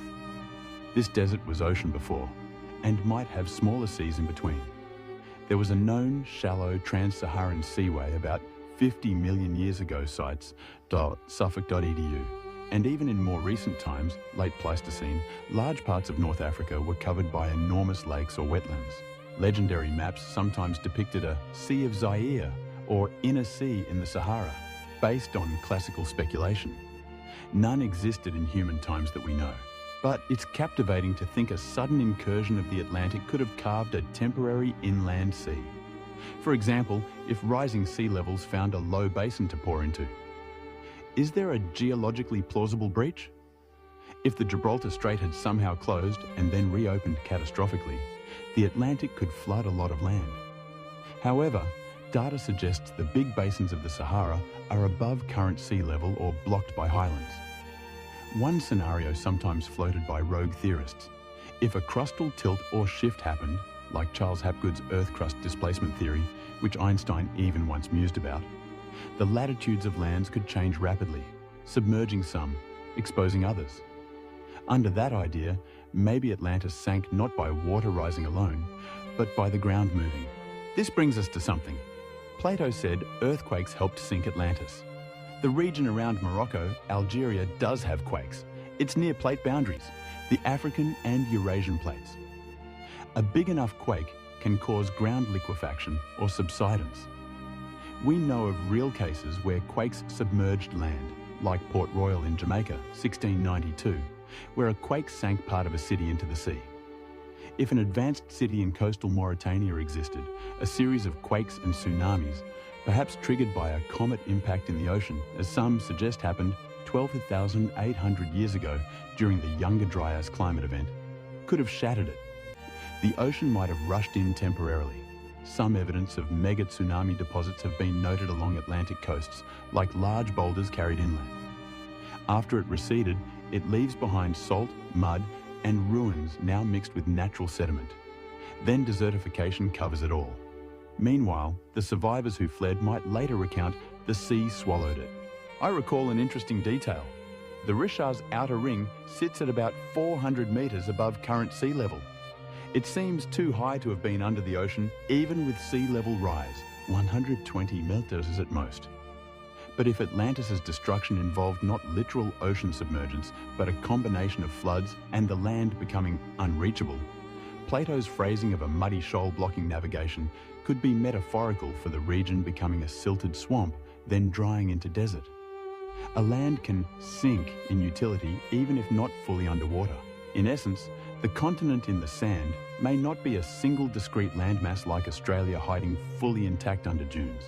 This desert was ocean before, and might have smaller seas in between. There was a known shallow trans-Saharan seaway about 50 million years ago, cites Suffolk.edu. And even in more recent times, late Pleistocene, large parts of North Africa were covered by enormous lakes or wetlands. Legendary maps sometimes depicted a Sea of Zaire or inner sea in the Sahara, based on classical speculation. None existed in human times that we know. But it's captivating to think a sudden incursion of the Atlantic could have carved a temporary inland sea. For example, if rising sea levels found a low basin to pour into. Is there a geologically plausible breach? If the Gibraltar Strait had somehow closed and then reopened catastrophically, the Atlantic could flood a lot of land. However, data suggests the big basins of the Sahara are above current sea level or blocked by highlands. One scenario sometimes floated by rogue theorists: if a crustal tilt or shift happened, like Charles Hapgood's Earth crust displacement theory, which Einstein even once mused about, the latitudes of lands could change rapidly, submerging some, exposing others. Under that idea, maybe Atlantis sank not by water rising alone, but by the ground moving. This brings us to something. Plato said earthquakes helped sink Atlantis. The region around Morocco, Algeria, does have quakes. It's near plate boundaries, the African and Eurasian plates. A big enough quake can cause ground liquefaction or subsidence. We know of real cases where quakes submerged land, like Port Royal in Jamaica, 1692, where a quake sank part of a city into the sea. If an advanced city in coastal Mauritania existed, a series of quakes and tsunamis, perhaps triggered by a comet impact in the ocean, as some suggest happened 12,800 years ago during the Younger Dryas climate event, could have shattered it. The ocean might have rushed in temporarily. Some evidence of mega tsunami deposits have been noted along Atlantic coasts, like large boulders carried inland. After it receded, it leaves behind salt, mud, and ruins now mixed with natural sediment. Then desertification covers it all. Meanwhile, the survivors who fled might later recount the sea swallowed it. I recall an interesting detail. The Richard's outer ring sits at about 400 meters above current sea level. It seems too high to have been under the ocean, even with sea level rise, 120 meters at most. But if Atlantis' destruction involved not literal ocean submergence, but a combination of floods and the land becoming unreachable, Plato's phrasing of a muddy shoal blocking navigation could be metaphorical for the region becoming a silted swamp, then drying into desert. A land can sink in utility even if not fully underwater. In essence, the The continent in the sand may not be a single discrete landmass like Australia hiding fully intact under dunes.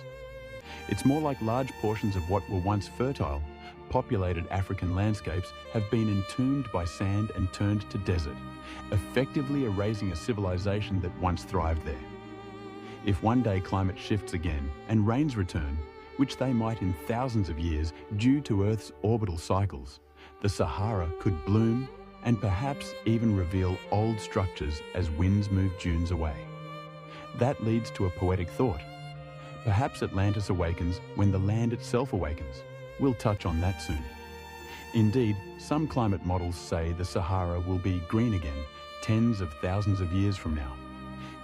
It's more like large portions of what were once fertile, populated African landscapes have been entombed by sand and turned to desert, effectively erasing a civilization that once thrived there. If one day climate shifts again and rains return, which they might in thousands of years due to Earth's orbital cycles, the Sahara could bloom and perhaps even reveal old structures as winds move dunes away. That leads to a poetic thought. Perhaps Atlantis awakens when the land itself awakens. We'll touch on that soon. Indeed, some climate models say the Sahara will be green again tens of thousands of years from now.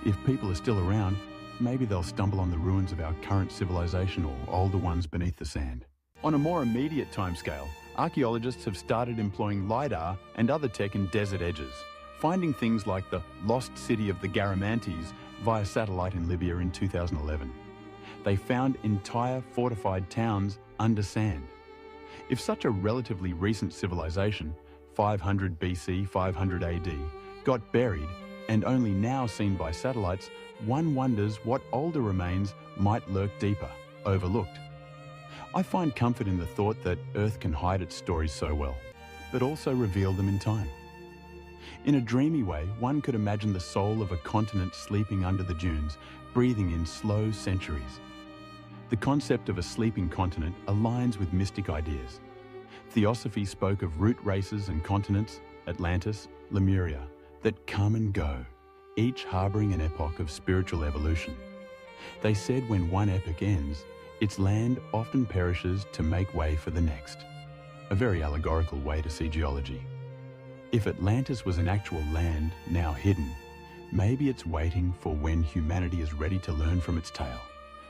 If people are still around, maybe they'll stumble on the ruins of our current civilization or older ones beneath the sand. On a more immediate timescale, archaeologists have started employing LiDAR and other tech in desert edges, finding things like the lost city of the Garamantes via satellite in Libya in 2011. They found entire fortified towns under sand. If such a relatively recent civilization, 500 BC, 500 AD, got buried and only now seen by satellites, one wonders what older remains might lurk deeper, overlooked. I find comfort in the thought that Earth can hide its stories so well, but also reveal them in time. In a dreamy way, one could imagine the soul of a continent sleeping under the dunes, breathing in slow centuries. The concept of a sleeping continent aligns with mystic ideas. Theosophy spoke of root races and continents, Atlantis, Lemuria, that come and go, each harboring an epoch of spiritual evolution. They said when one epoch ends, its land often perishes to make way for the next. A very allegorical way to see geology. If Atlantis was an actual land now hidden, maybe it's waiting for when humanity is ready to learn from its tale,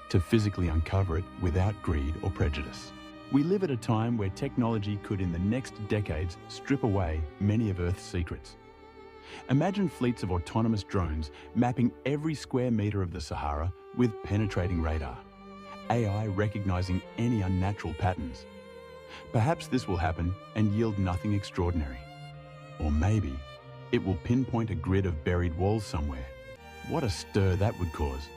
to physically uncover it without greed or prejudice. We live at a time where technology could in the next decades strip away many of Earth's secrets. Imagine fleets of autonomous drones mapping every square meter of the Sahara with penetrating radar, AI recognizing any unnatural patterns. Perhaps this will happen and yield nothing extraordinary. Or maybe it will pinpoint a grid of buried walls somewhere. What a stir that would cause.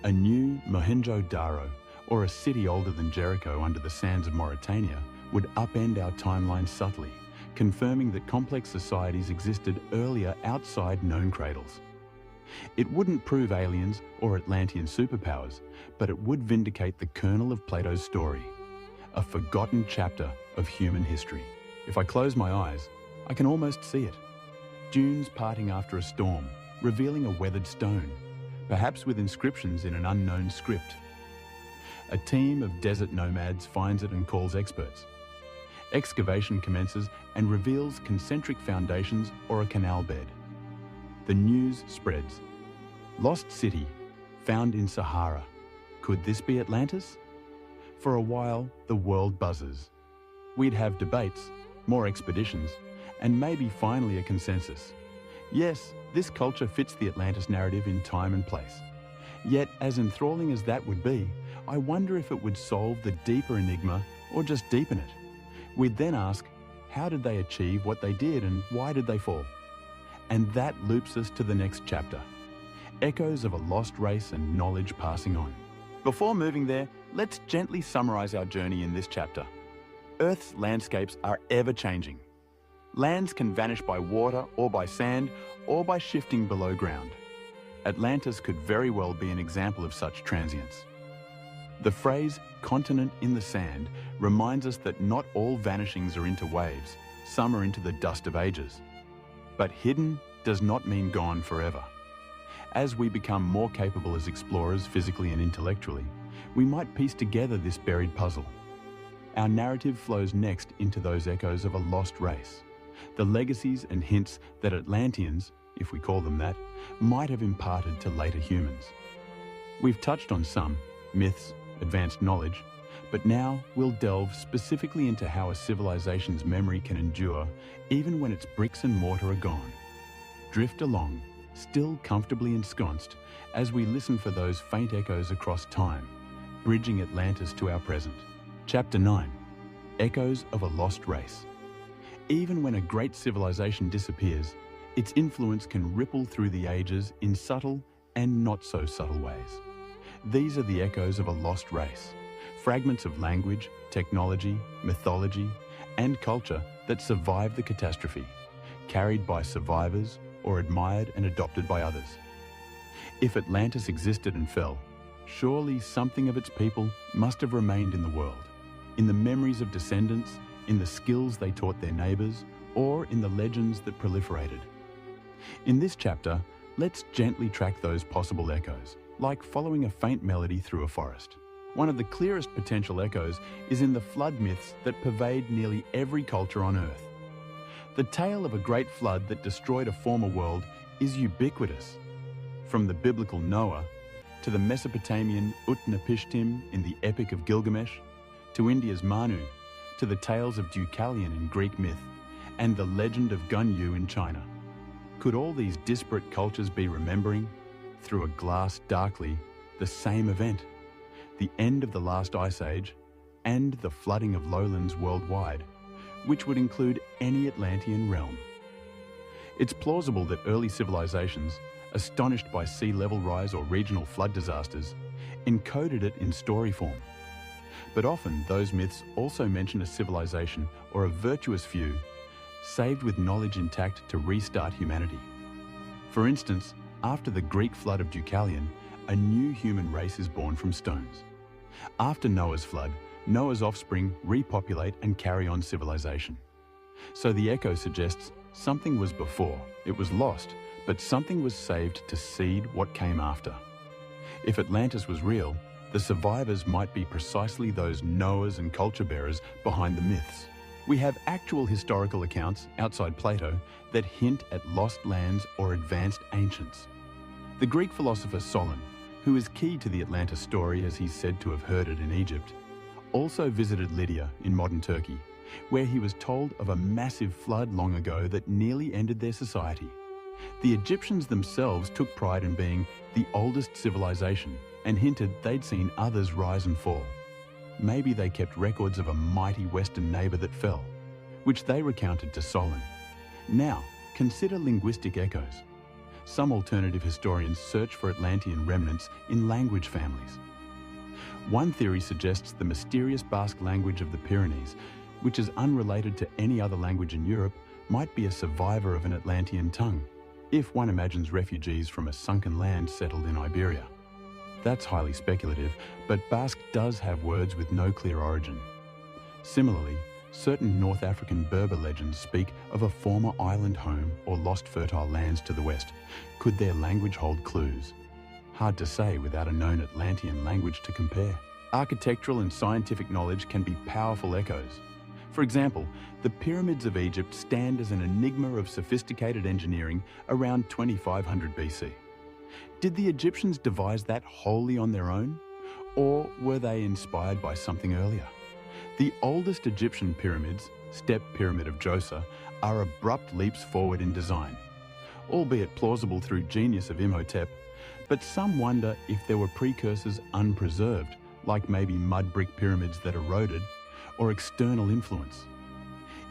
A new Mohenjo-Daro, or a city older than Jericho under the sands of Mauritania, would upend our timeline subtly, confirming that complex societies existed earlier outside known cradles. It wouldn't prove aliens or Atlantean superpowers, but it would vindicate the kernel of Plato's story, a forgotten chapter of human history. If I close my eyes, I can almost see it. Dunes parting after a storm, revealing a weathered stone, perhaps with inscriptions in an unknown script. A team of desert nomads finds it and calls experts. Excavation commences and reveals concentric foundations or a canal bed. The news spreads. Lost city, found in Sahara. Could this be Atlantis? For a while, the world buzzes. We'd have debates, more expeditions, and maybe finally a consensus. Yes, this culture fits the Atlantis narrative in time and place. Yet, as enthralling as that would be, I wonder if it would solve the deeper enigma or just deepen it. We'd then ask, how did they achieve what they did and why did they fall? And that loops us to the next chapter. Echoes of a lost race and knowledge passing on. Before moving there, let's gently summarize our journey in this chapter. Earth's landscapes are ever changing. Lands can vanish by water or by sand or by shifting below ground. Atlantis could very well be an example of such transience. The phrase continent in the sand reminds us that not all vanishings are into waves, some are into the dust of ages. But hidden does not mean gone forever. As we become more capable as explorers physically and intellectually, we might piece together this buried puzzle. Our narrative flows next into those echoes of a lost race, the legacies and hints that Atlanteans, if we call them that, might have imparted to later humans. We've touched on some, myths, advanced knowledge, but now we'll delve specifically into how a civilization's memory can endure even when its bricks and mortar are gone. Drift along, still comfortably ensconced, as we listen for those faint echoes across time, bridging Atlantis to our present. Chapter 9. Echoes of a Lost Race. Even when a great civilization disappears, Its influence can ripple through the ages in subtle and not so subtle ways. These are the echoes of a lost race, fragments of language, technology, mythology, and culture that survived the catastrophe, carried by survivors or admired and adopted by others. If Atlantis existed and fell, surely something of its people must have remained in the world, in the memories of descendants, in the skills they taught their neighbors, or in the legends that proliferated. In this chapter, let's gently track those possible echoes, like following a faint melody through a forest. One of the clearest potential echoes is in the flood myths that pervade nearly every culture on Earth. The tale of a great flood that destroyed a former world is ubiquitous. From the biblical Noah, to the Mesopotamian Utnapishtim in the Epic of Gilgamesh, to India's Manu, to the tales of Deucalion in Greek myth, and the legend of Gunyu in China. Could all these disparate cultures be remembering, through a glass darkly, the same event, the end of the last ice age, and the flooding of lowlands worldwide, which would include any Atlantean realm? It's plausible that early civilizations, astonished by sea level rise or regional flood disasters, encoded it in story form. But often those myths also mention a civilization or a virtuous few saved with knowledge intact to restart humanity. For instance, after the Greek flood of Deucalion, a new human race is born from stones. After Noah's flood, Noah's offspring repopulate and carry on civilization. So the echo suggests something was before, it was lost, but something was saved to seed what came after. If Atlantis was real, the survivors might be precisely those Noahs and culture bearers behind the myths. We have actual historical accounts, outside Plato, that hint at lost lands or advanced ancients. The Greek philosopher Solon, who is key to the Atlantis story as he's said to have heard it in Egypt, also visited Lydia in modern Turkey, where he was told of a massive flood long ago that nearly ended their society. The Egyptians themselves took pride in being the oldest civilization and hinted they'd seen others rise and fall. Maybe they kept records of a mighty western neighbor that fell, which they recounted to Solon. Now, consider linguistic echoes. Some alternative historians search for Atlantean remnants in language families. One theory suggests the mysterious Basque language of the Pyrenees, which is unrelated to any other language in Europe, might be a survivor of an Atlantean tongue, if one imagines refugees from a sunken land settled in Iberia. That's highly speculative, but Basque does have words with no clear origin. Similarly, certain North African Berber legends speak of a former island home or lost fertile lands to the west. Could their language hold clues? Hard to say without a known Atlantean language to compare. Architectural and scientific knowledge can be powerful echoes. For example, the pyramids of Egypt stand as an enigma of sophisticated engineering around 2500 BC. Did the Egyptians devise that wholly on their own? Or were they inspired by something earlier? The oldest Egyptian pyramids, Step Pyramid of Djoser, are abrupt leaps forward in design, albeit plausible through genius of Imhotep, but some wonder if there were precursors unpreserved, like maybe mud brick pyramids that eroded, or external influence.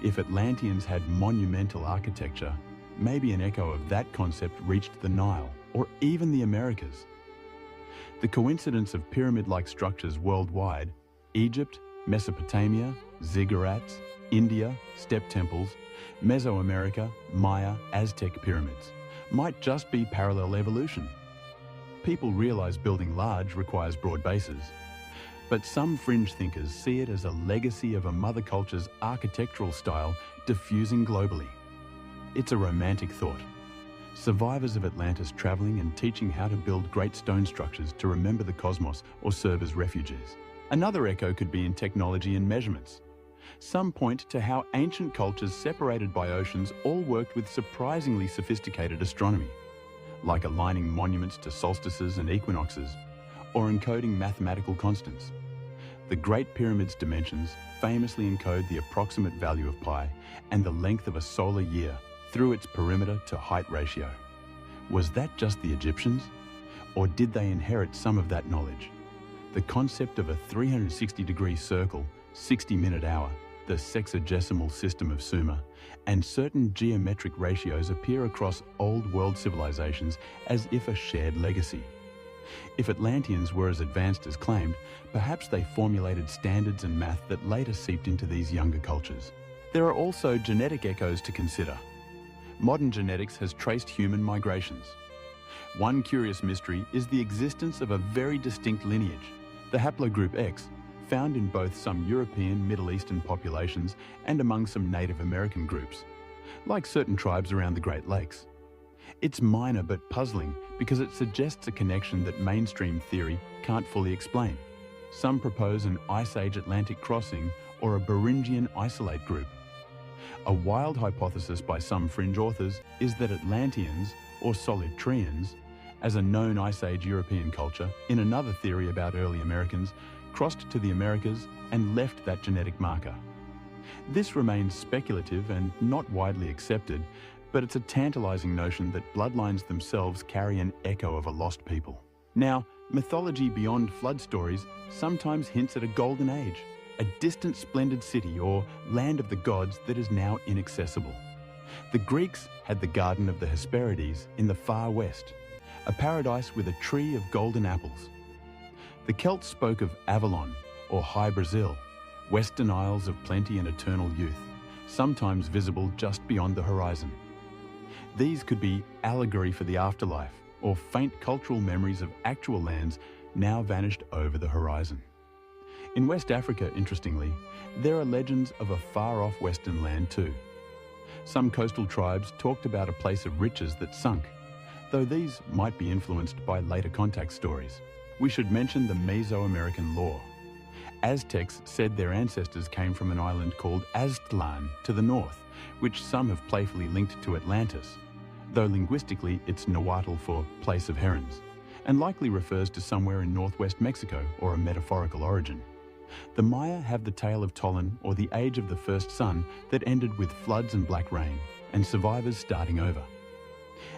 If Atlanteans had monumental architecture, maybe an echo of that concept reached the Nile, or even the Americas. The coincidence of pyramid-like structures worldwide, Egypt, Mesopotamia, ziggurats, India, step temples, Mesoamerica, Maya, Aztec pyramids, might just be parallel evolution. People realize building large requires broad bases, but some fringe thinkers see it as a legacy of a mother culture's architectural style diffusing globally. It's a romantic thought. Survivors of Atlantis traveling and teaching how to build great stone structures to remember the cosmos or serve as refuges. Another echo could be in technology and measurements. Some point to how ancient cultures separated by oceans all worked with surprisingly sophisticated astronomy, like aligning monuments to solstices and equinoxes, or encoding mathematical constants. The Great Pyramid's dimensions famously encode the approximate value of pi and the length of a solar year through its perimeter to height ratio. Was that just the Egyptians? Or did they inherit some of that knowledge? The concept of a 360-degree circle, 60-minute hour, the sexagesimal system of Sumer, and certain geometric ratios appear across old world civilizations as if a shared legacy. If Atlanteans were as advanced as claimed, perhaps they formulated standards and math that later seeped into these younger cultures. There are also genetic echoes to consider. Modern genetics has traced human migrations. One curious mystery is the existence of a very distinct lineage, the haplogroup X, found in both some European, Middle Eastern populations and among some Native American groups, like certain tribes around the Great Lakes. It's minor but puzzling because it suggests a connection that mainstream theory can't fully explain. Some propose an Ice Age Atlantic crossing or a Beringian isolate group. A wild hypothesis by some fringe authors is that Atlanteans, or Solitreans, as a known Ice Age European culture, in another theory about early Americans, crossed to the Americas and left that genetic marker. This remains speculative and not widely accepted, but it's a tantalizing notion that bloodlines themselves carry an echo of a lost people. Now, mythology beyond flood stories sometimes hints at a golden age, a distant splendid city or land of the gods that is now inaccessible. The Greeks had the Garden of the Hesperides in the far west, a paradise with a tree of golden apples. The Celts spoke of Avalon or High Brazil, western isles of plenty and eternal youth, sometimes visible just beyond the horizon. These could be allegory for the afterlife or faint cultural memories of actual lands now vanished over the horizon. In West Africa, interestingly, there are legends of a far-off western land too. Some coastal tribes talked about a place of riches that sunk, though these might be influenced by later contact stories. We should mention the Mesoamerican lore. Aztecs said their ancestors came from an island called Aztlan to the north, which some have playfully linked to Atlantis, though linguistically it's Nahuatl for place of herons, and likely refers to somewhere in northwest Mexico or a metaphorical origin. The Maya have the tale of Tolan, or the age of the first sun, that ended with floods and black rain, and survivors starting over.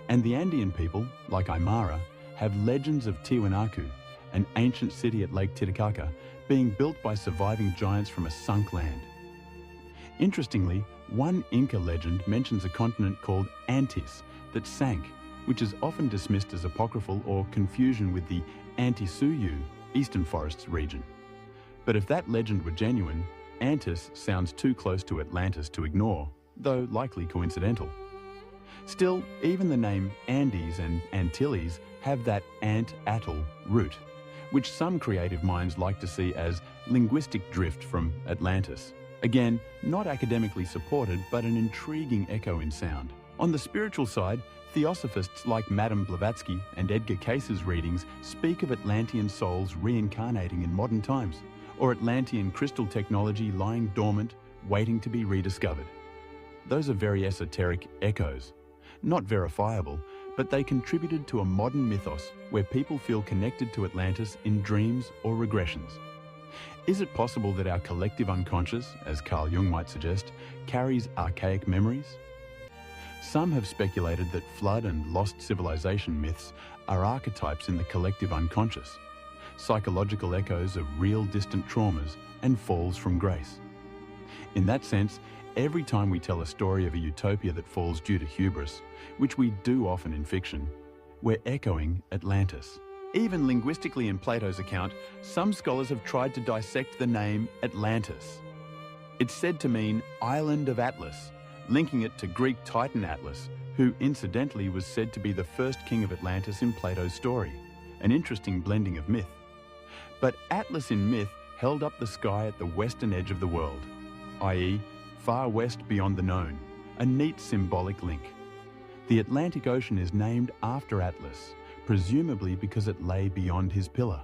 And the Andean people, like Aymara, have legends of Tiwanaku, an ancient city at Lake Titicaca, being built by surviving giants from a sunk land. Interestingly, one Inca legend mentions a continent called Antis that sank, which is often dismissed as apocryphal or confusion with the Antisuyu Eastern Forests region. But if that legend were genuine, Antis sounds too close to Atlantis to ignore, though likely coincidental. Still, even the name Andes and Antilles have that ant-atl root, which some creative minds like to see as linguistic drift from Atlantis. Again, not academically supported, but an intriguing echo in sound. On the spiritual side, theosophists like Madame Blavatsky and Edgar Case's readings speak of Atlantean souls reincarnating in modern times, or Atlantean crystal technology lying dormant, waiting to be rediscovered. Those are very esoteric echoes, not verifiable, but they contributed to a modern mythos where people feel connected to Atlantis in dreams or regressions. Is it possible that our collective unconscious, as Carl Jung might suggest, carries archaic memories? Some have speculated that flood and lost civilization myths are archetypes in the collective unconscious, psychological echoes of real distant traumas and falls from grace. In that sense, every time we tell a story of a utopia that falls due to hubris, which we do often in fiction, we're echoing Atlantis. Even linguistically in Plato's account, some scholars have tried to dissect the name Atlantis. It's said to mean Island of Atlas, linking it to Greek Titan Atlas, who incidentally was said to be the first king of Atlantis in Plato's story, an interesting blending of myth. But Atlas in myth held up the sky at the western edge of the world, i.e., far west beyond the known, a neat symbolic link. The Atlantic Ocean is named after Atlas, presumably because it lay beyond his pillar.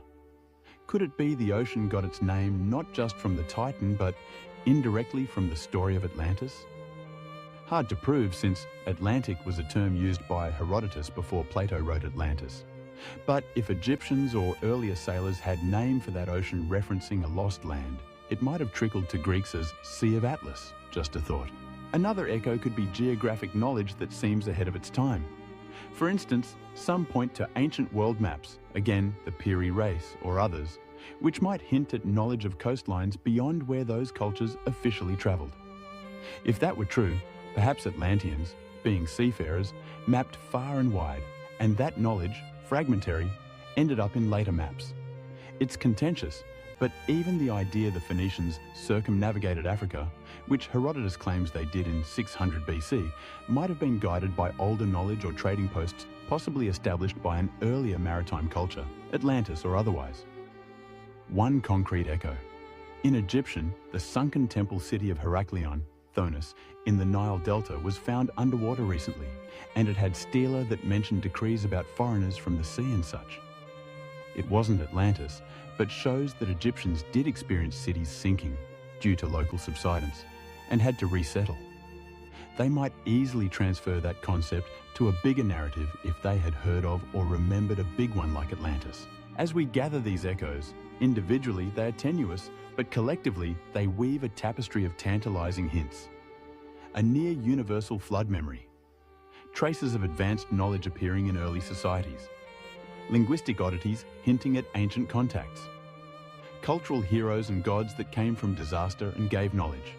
Could it be the ocean got its name not just from the Titan, but indirectly from the story of Atlantis? Hard to prove, since Atlantic was a term used by Herodotus before Plato wrote Atlantis. But if Egyptians or earlier sailors had name for that ocean referencing a lost land, it might have trickled to Greeks as Sea of Atlas, just a thought. Another echo could be geographic knowledge that seems ahead of its time. For instance, some point to ancient world maps, again the Piri race or others, which might hint at knowledge of coastlines beyond where those cultures officially travelled. If that were true, perhaps Atlanteans, being seafarers, mapped far and wide, and that knowledge, fragmentary, ended up in later maps. It's contentious, but even the idea the Phoenicians circumnavigated Africa, which Herodotus claims they did in 600 BC, might have been guided by older knowledge or trading posts possibly established by an earlier maritime culture, Atlantis or otherwise. One concrete echo. In Egyptian, the sunken temple city of Heraklion, Thonis, in the Nile Delta was found underwater recently, and it had stela that mentioned decrees about foreigners from the sea and such. It wasn't Atlantis, but shows that Egyptians did experience cities sinking due to local subsidence and had to resettle. They might easily transfer that concept to a bigger narrative if they had heard of or remembered a big one like Atlantis. As we gather these echoes, individually they are tenuous, but collectively they weave a tapestry of tantalizing hints. A near-universal flood memory. Traces of advanced knowledge appearing in early societies. Linguistic oddities hinting at ancient contacts. Cultural heroes and gods that came from disaster and gave knowledge.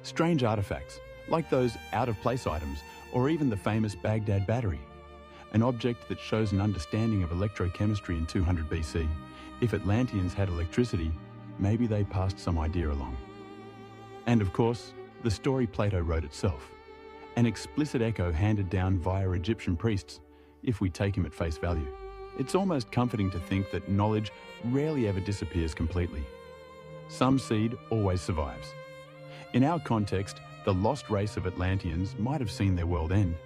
Strange artifacts, like those out-of-place items, or even the famous Baghdad battery. An object that shows an understanding of electrochemistry in 200 BC. If Atlanteans had electricity, maybe they passed some idea along. And of course, the story Plato wrote itself. An explicit echo handed down via Egyptian priests, if we take him at face value. It's almost comforting to think that knowledge rarely ever disappears completely. Some seed always survives. In our context, the lost race of Atlanteans might have seen their world end,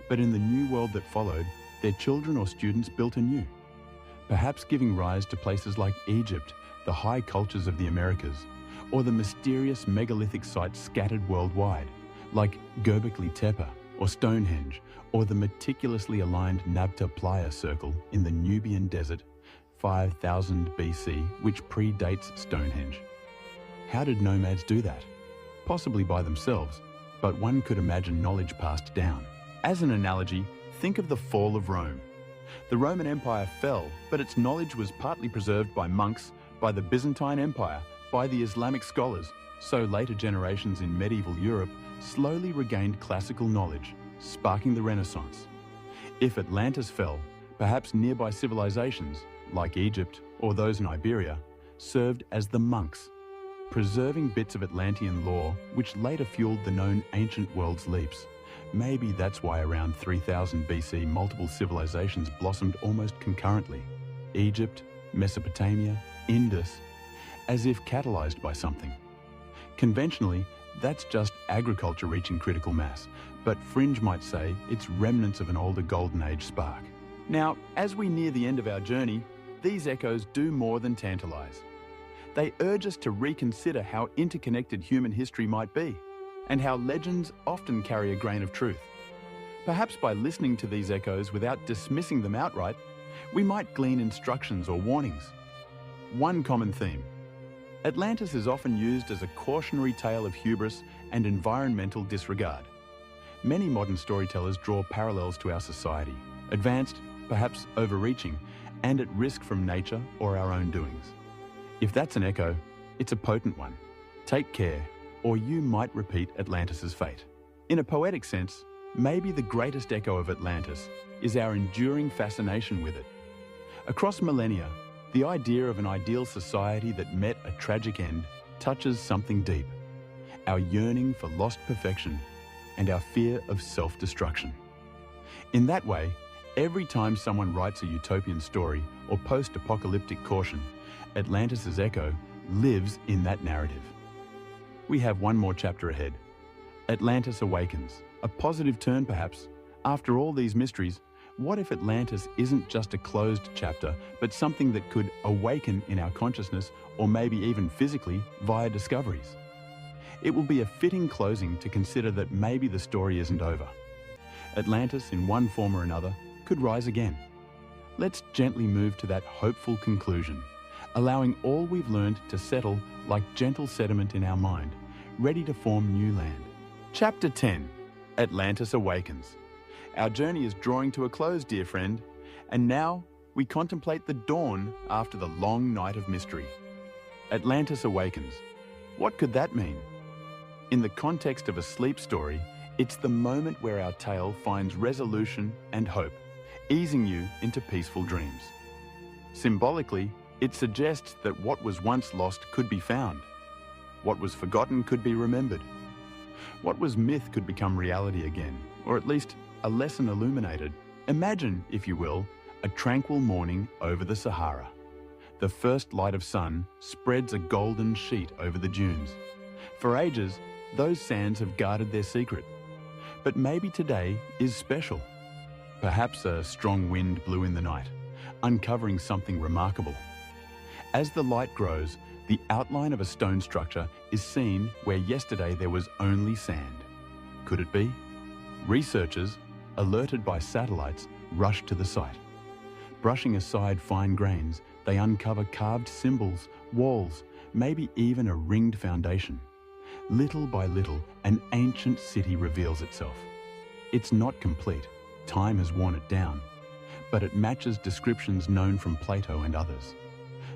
but in the new world that followed, their children or students built anew, perhaps giving rise to places like Egypt, the high cultures of the Americas, or the mysterious megalithic sites scattered worldwide, like Göbekli Tepe or Stonehenge, or the meticulously aligned Nabta Playa circle in the Nubian desert, 5000 BC, which predates Stonehenge. How did nomads do that? Possibly by themselves, but one could imagine knowledge passed down. As an analogy, think of the fall of Rome. The Roman Empire fell, but its knowledge was partly preserved by monks, by the Byzantine Empire, by the Islamic scholars, so later generations in medieval Europe slowly regained classical knowledge, sparking the Renaissance. If Atlantis fell, perhaps nearby civilizations, like Egypt or those in Iberia, served as the monks, preserving bits of Atlantean lore which later fueled the known ancient world's leaps. Maybe that's why around 3000 BC multiple civilizations blossomed almost concurrently. Egypt, Mesopotamia, Indus, as if catalyzed by something. Conventionally, that's just agriculture reaching critical mass, but fringe might say it's remnants of an older golden age spark. Now, as we near the end of our journey, these echoes do more than tantalize. They urge us to reconsider how interconnected human history might be, and how legends often carry a grain of truth. Perhaps by listening to these echoes without dismissing them outright, we might glean instructions or warnings. One common theme. Atlantis is often used as a cautionary tale of hubris and environmental disregard. Many modern storytellers draw parallels to our society, advanced, perhaps overreaching, and at risk from nature or our own doings. If that's an echo, it's a potent one. Take care, or you might repeat Atlantis's fate. In a poetic sense, maybe the greatest echo of Atlantis is our enduring fascination with it. Across millennia, the idea of an ideal society that met a tragic end touches something deep. Our yearning for lost perfection and our fear of self-destruction. In that way, every time someone writes a utopian story or post-apocalyptic caution, Atlantis's echo lives in that narrative. We have one more chapter ahead. Atlantis awakens, a positive turn perhaps. After all these mysteries, what if Atlantis isn't just a closed chapter, but something that could awaken in our consciousness, or maybe even physically, via discoveries? It will be a fitting closing to consider that maybe the story isn't over. Atlantis, in one form or another, could rise again. Let's gently move to that hopeful conclusion, allowing all we've learned to settle like gentle sediment in our mind, ready to form new land. Chapter 10. Atlantis Awakens. Our journey is drawing to a close, dear friend, and now we contemplate the dawn after the long night of mystery. Atlantis awakens. What could that mean? In the context of a sleep story, it's the moment where our tale finds resolution and hope, easing you into peaceful dreams. Symbolically, it suggests that what was once lost could be found. What was forgotten could be remembered. What was myth could become reality again, or at least a lesson illuminated. Imagine, if you will, a tranquil morning over the Sahara. The first light of sun spreads a golden sheet over the dunes. For ages, those sands have guarded their secret. But maybe today is special. Perhaps a strong wind blew in the night, uncovering something remarkable. As the light grows, the outline of a stone structure is seen where yesterday there was only sand. Could it be? Researchers, alerted by satellites, rush to the site. Brushing aside fine grains, they uncover carved symbols, walls, maybe even a ringed foundation. Little by little, an ancient city reveals itself. It's not complete, time has worn it down, but it matches descriptions known from Plato and others.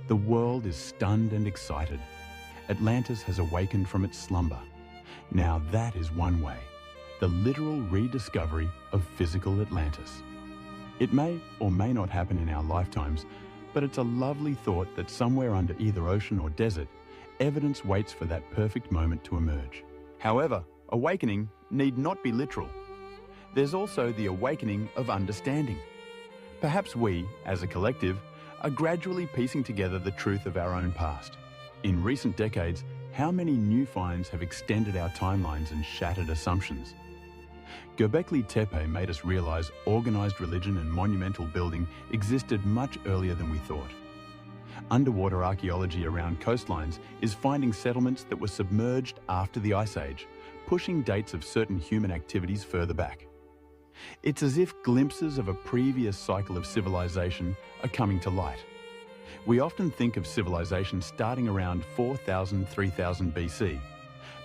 The world is stunned and excited. Atlantis has awakened from its slumber. Now that is one way, the literal rediscovery of physical Atlantis. It may or may not happen in our lifetimes, but it's a lovely thought that somewhere under either ocean or desert, evidence waits for that perfect moment to emerge. However, awakening need not be literal. There's also the awakening of understanding. Perhaps we, as a collective, are gradually piecing together the truth of our own past. In recent decades, how many new finds have extended our timelines and shattered assumptions? Göbekli Tepe made us realize organized religion and monumental building existed much earlier than we thought. Underwater archaeology around coastlines is finding settlements that were submerged after the Ice Age, pushing dates of certain human activities further back. It's as if glimpses of a previous cycle of civilization are coming to light. We often think of civilization starting around 4000, 3000 BC,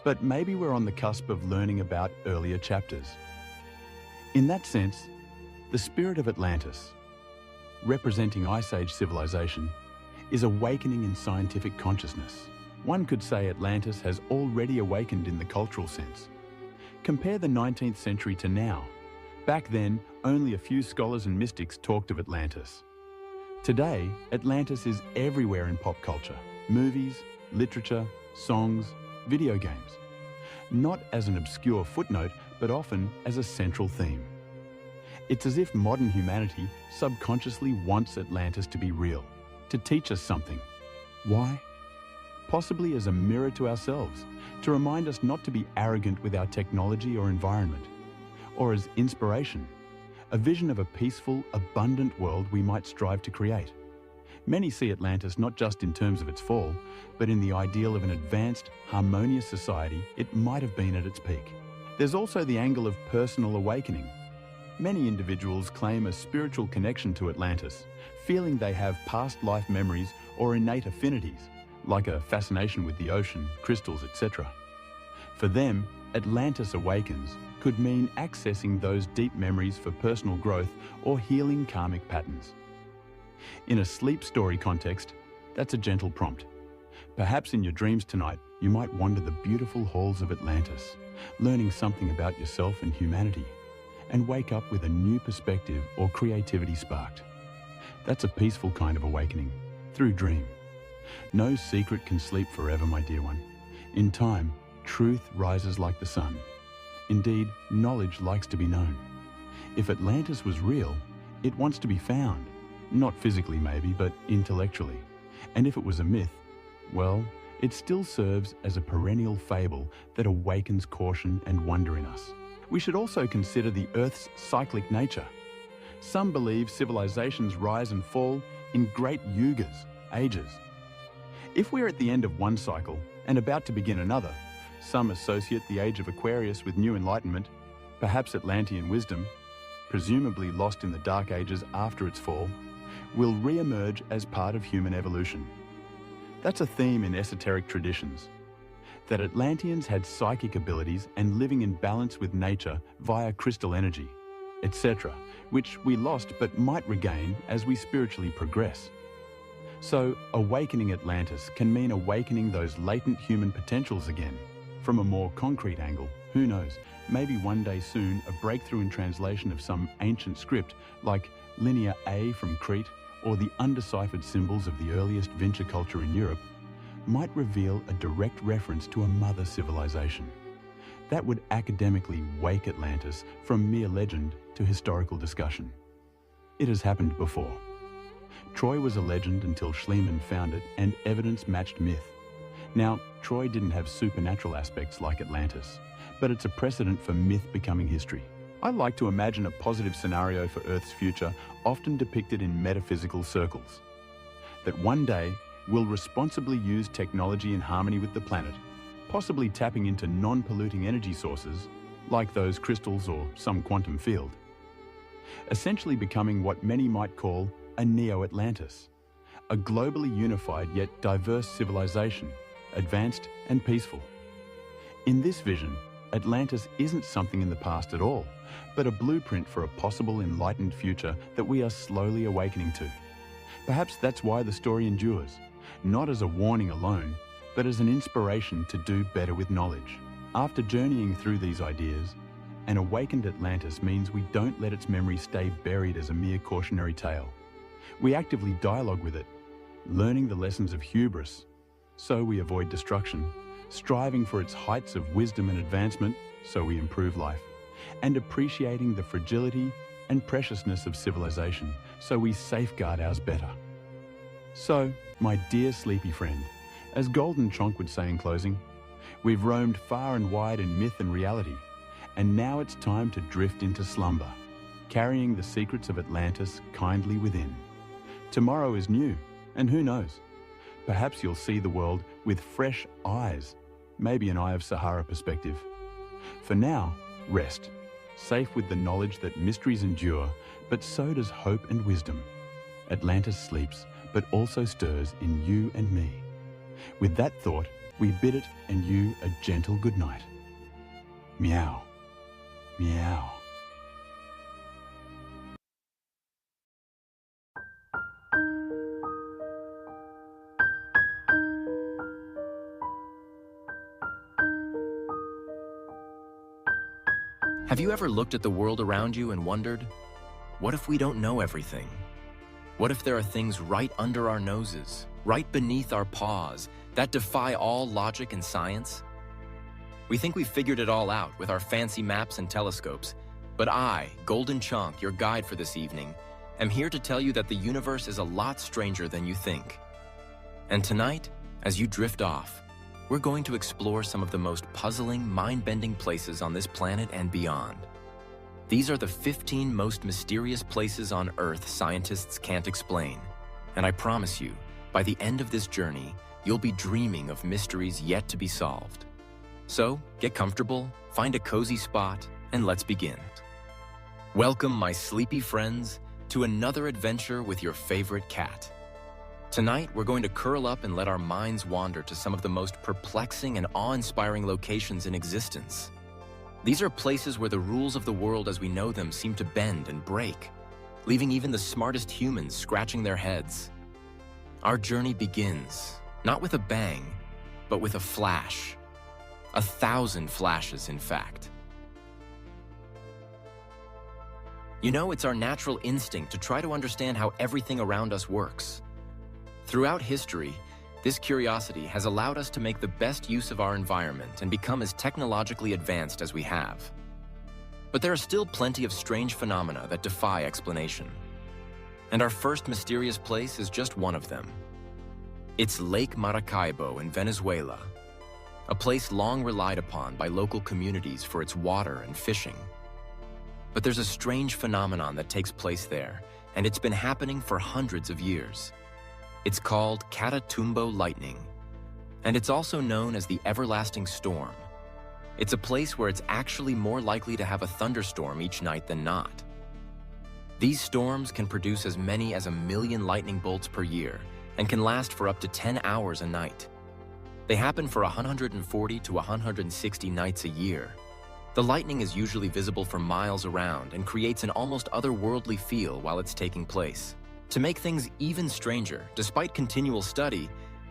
but maybe we're on the cusp of learning about earlier chapters. In that sense, the spirit of Atlantis, representing Ice Age civilization, is awakening in scientific consciousness. One could say Atlantis has already awakened in the cultural sense. Compare the 19th century to now. Back then, only a few scholars and mystics talked of Atlantis. Today, Atlantis is everywhere in pop culture, movies, literature, songs, video games. Not as an obscure footnote, but often as a central theme. It's as if modern humanity subconsciously wants Atlantis to be real, to teach us something. Why? Possibly as a mirror to ourselves, to remind us not to be arrogant with our technology or environment, or as inspiration, a vision of a peaceful, abundant world we might strive to create. Many see Atlantis not just in terms of its fall, but in the ideal of an advanced, harmonious society it might have been at its peak. There's also the angle of personal awakening. Many individuals claim a spiritual connection to Atlantis, feeling they have past life memories or innate affinities, like a fascination with the ocean, crystals, etc. For them, Atlantis awakens could mean accessing those deep memories for personal growth or healing karmic patterns. In a sleep story context, that's a gentle prompt. Perhaps in your dreams tonight, you might wander the beautiful halls of Atlantis, learning something about yourself and humanity, and wake up with a new perspective or creativity sparked. That's a peaceful kind of awakening, through dream. No secret can sleep forever, my dear one. In time, truth rises like the sun. Indeed, knowledge likes to be known. If Atlantis was real, it wants to be found. Not physically maybe, but intellectually. And if it was a myth, well, it still serves as a perennial fable that awakens caution and wonder in us. We should also consider the Earth's cyclic nature. Some believe civilizations rise and fall in great yugas, ages. If we're at the end of one cycle and about to begin another, some associate the age of Aquarius with new enlightenment, perhaps Atlantean wisdom, presumably lost in the dark ages after its fall, will re-emerge as part of human evolution. That's a theme in esoteric traditions, that Atlanteans had psychic abilities and living in balance with nature via crystal energy. etc., which we lost but might regain as we spiritually progress. So, awakening Atlantis can mean awakening those latent human potentials again. From a more concrete angle, who knows, maybe one day soon a breakthrough in translation of some ancient script like Linear A from Crete or the undeciphered symbols of the earliest venture culture in Europe might reveal a direct reference to a mother civilization. That would academically wake Atlantis from mere legend to historical discussion. It has happened before. Troy was a legend until Schliemann found it and evidence matched myth. Now, Troy didn't have supernatural aspects like Atlantis, but it's a precedent for myth becoming history. I like to imagine a positive scenario for Earth's future, often depicted in metaphysical circles. That one day, we'll responsibly use technology in harmony with the planet, possibly tapping into non-polluting energy sources, like those crystals or some quantum field. Essentially becoming what many might call a neo-Atlantis, a globally unified yet diverse civilization, advanced and peaceful. In this vision, Atlantis isn't something in the past at all, but a blueprint for a possible enlightened future that we are slowly awakening to. Perhaps that's why the story endures, not as a warning alone, but as an inspiration to do better with knowledge. After journeying through these ideas, an awakened Atlantis means we don't let its memory stay buried as a mere cautionary tale. We actively dialogue with it, learning the lessons of hubris, so we avoid destruction, striving for its heights of wisdom and advancement, so we improve life, and appreciating the fragility and preciousness of civilization, so we safeguard ours better. So, my dear sleepy friend, as Golden Chonk would say in closing, we've roamed far and wide in myth and reality, and now it's time to drift into slumber, carrying the secrets of Atlantis kindly within. Tomorrow is new, and who knows? Perhaps you'll see the world with fresh eyes, maybe an Eye of Sahara perspective. For now, rest, safe with the knowledge that mysteries endure, but so does hope and wisdom. Atlantis sleeps, but also stirs in you and me. With that thought, we bid it and you a gentle good night. Meow. Meow. Have you ever looked at the world around you and wondered, what if we don't know everything? What if there are things right under our noses, right beneath our paws, that defy all logic and science? We think we've figured it all out with our fancy maps and telescopes, but I, Golden Chonk, your guide for this evening, am here to tell you that the universe is a lot stranger than you think. And tonight, as you drift off, we're going to explore some of the most puzzling, mind-bending places on this planet and beyond. These are the 15 most mysterious places on Earth scientists can't explain. And I promise you, by the end of this journey, you'll be dreaming of mysteries yet to be solved. So, get comfortable, find a cozy spot, and let's begin. Welcome, my sleepy friends, to another adventure with your favorite cat. Tonight, we're going to curl up and let our minds wander to some of the most perplexing and awe-inspiring locations in existence. These are places where the rules of the world as we know them seem to bend and break, leaving even the smartest humans scratching their heads. Our journey begins, not with a bang, but with a flash. 1,000 flashes, in fact. You know, it's our natural instinct to try to understand how everything around us works. Throughout history, this curiosity has allowed us to make the best use of our environment and become as technologically advanced as we have. But there are still plenty of strange phenomena that defy explanation. And our first mysterious place is just one of them. It's Lake Maracaibo in Venezuela, a place long relied upon by local communities for its water and fishing. But there's a strange phenomenon that takes place there, and it's been happening for hundreds of years. It's called Catatumbo lightning, and it's also known as the everlasting storm. It's a place where it's actually more likely to have a thunderstorm each night than not. These storms can produce as many as 1 million lightning bolts per year and can last for up to 10 hours a night. They happen for 140 to 160 nights a year, The lightning is usually visible for miles around and creates an almost otherworldly feel while it's taking place. To make things even stranger, despite continual study,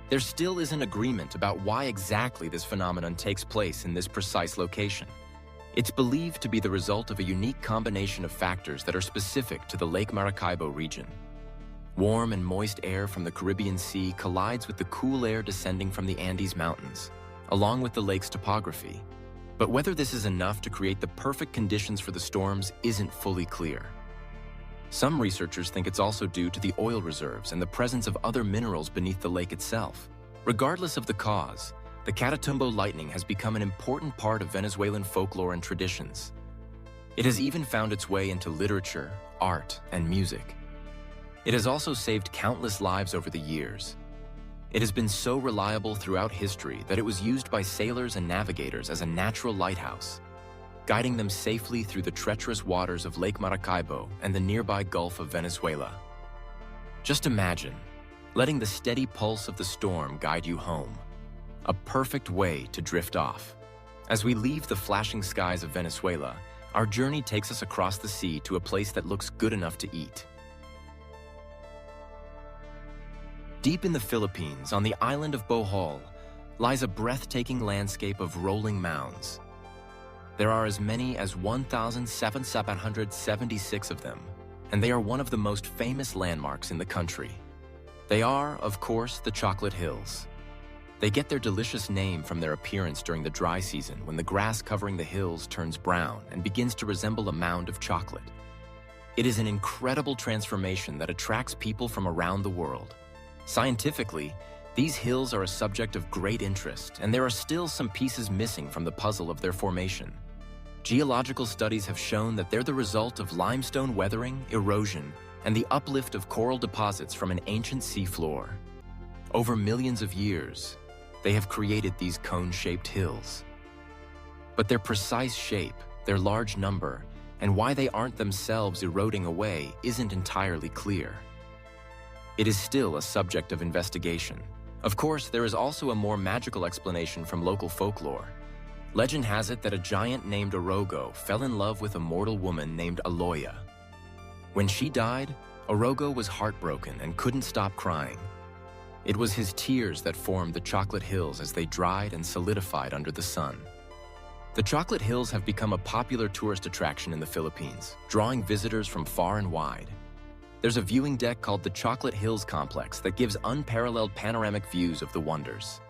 there still isn't agreement about why exactly this phenomenon takes place in this precise location. It's believed to be the result of a unique combination of factors that are specific to the Lake Maracaibo region. Warm and moist air from the Caribbean Sea collides with the cool air descending from the Andes Mountains, along with the lake's topography. But whether this is enough to create the perfect conditions for the storms isn't fully clear. Some researchers think it's also due to the oil reserves and the presence of other minerals beneath the lake itself. Regardless of the cause, the Catatumbo lightning has become an important part of Venezuelan folklore and traditions. It has even found its way into literature, art, and music. It has also saved countless lives over the years. It has been so reliable throughout history that it was used by sailors and navigators as a natural lighthouse, guiding them safely through the treacherous waters of Lake Maracaibo and the nearby Gulf of Venezuela. Just imagine letting the steady pulse of the storm guide you home, a perfect way to drift off. As we leave the flashing skies of Venezuela, our journey takes us across the sea to a place that looks good enough to eat. Deep in the Philippines, on the island of Bohol, lies a breathtaking landscape of rolling mounds. There are as many as 1,776 of them, and they are one of the most famous landmarks in the country. They are, of course, the Chocolate Hills. They get their delicious name from their appearance during the dry season when the grass covering the hills turns brown and begins to resemble a mound of chocolate. It is an incredible transformation that attracts people from around the world. Scientifically, these hills are a subject of great interest, and there are still some pieces missing from the puzzle of their formation. Geological studies have shown that they're the result of limestone weathering, erosion, and the uplift of coral deposits from an ancient seafloor. Over millions of years, they have created these cone-shaped hills. But their precise shape, their large number, and why they aren't themselves eroding away isn't entirely clear. It is still a subject of investigation. Of course, there is also a more magical explanation from local folklore. Legend has it that a giant named Orogo fell in love with a mortal woman named Aloya. When she died, Orogo was heartbroken and couldn't stop crying. It was his tears that formed the Chocolate Hills as they dried and solidified under the sun. The Chocolate Hills have become a popular tourist attraction in the Philippines, drawing visitors from far and wide. There's a viewing deck called the Chocolate Hills Complex that gives unparalleled panoramic views of the wonders.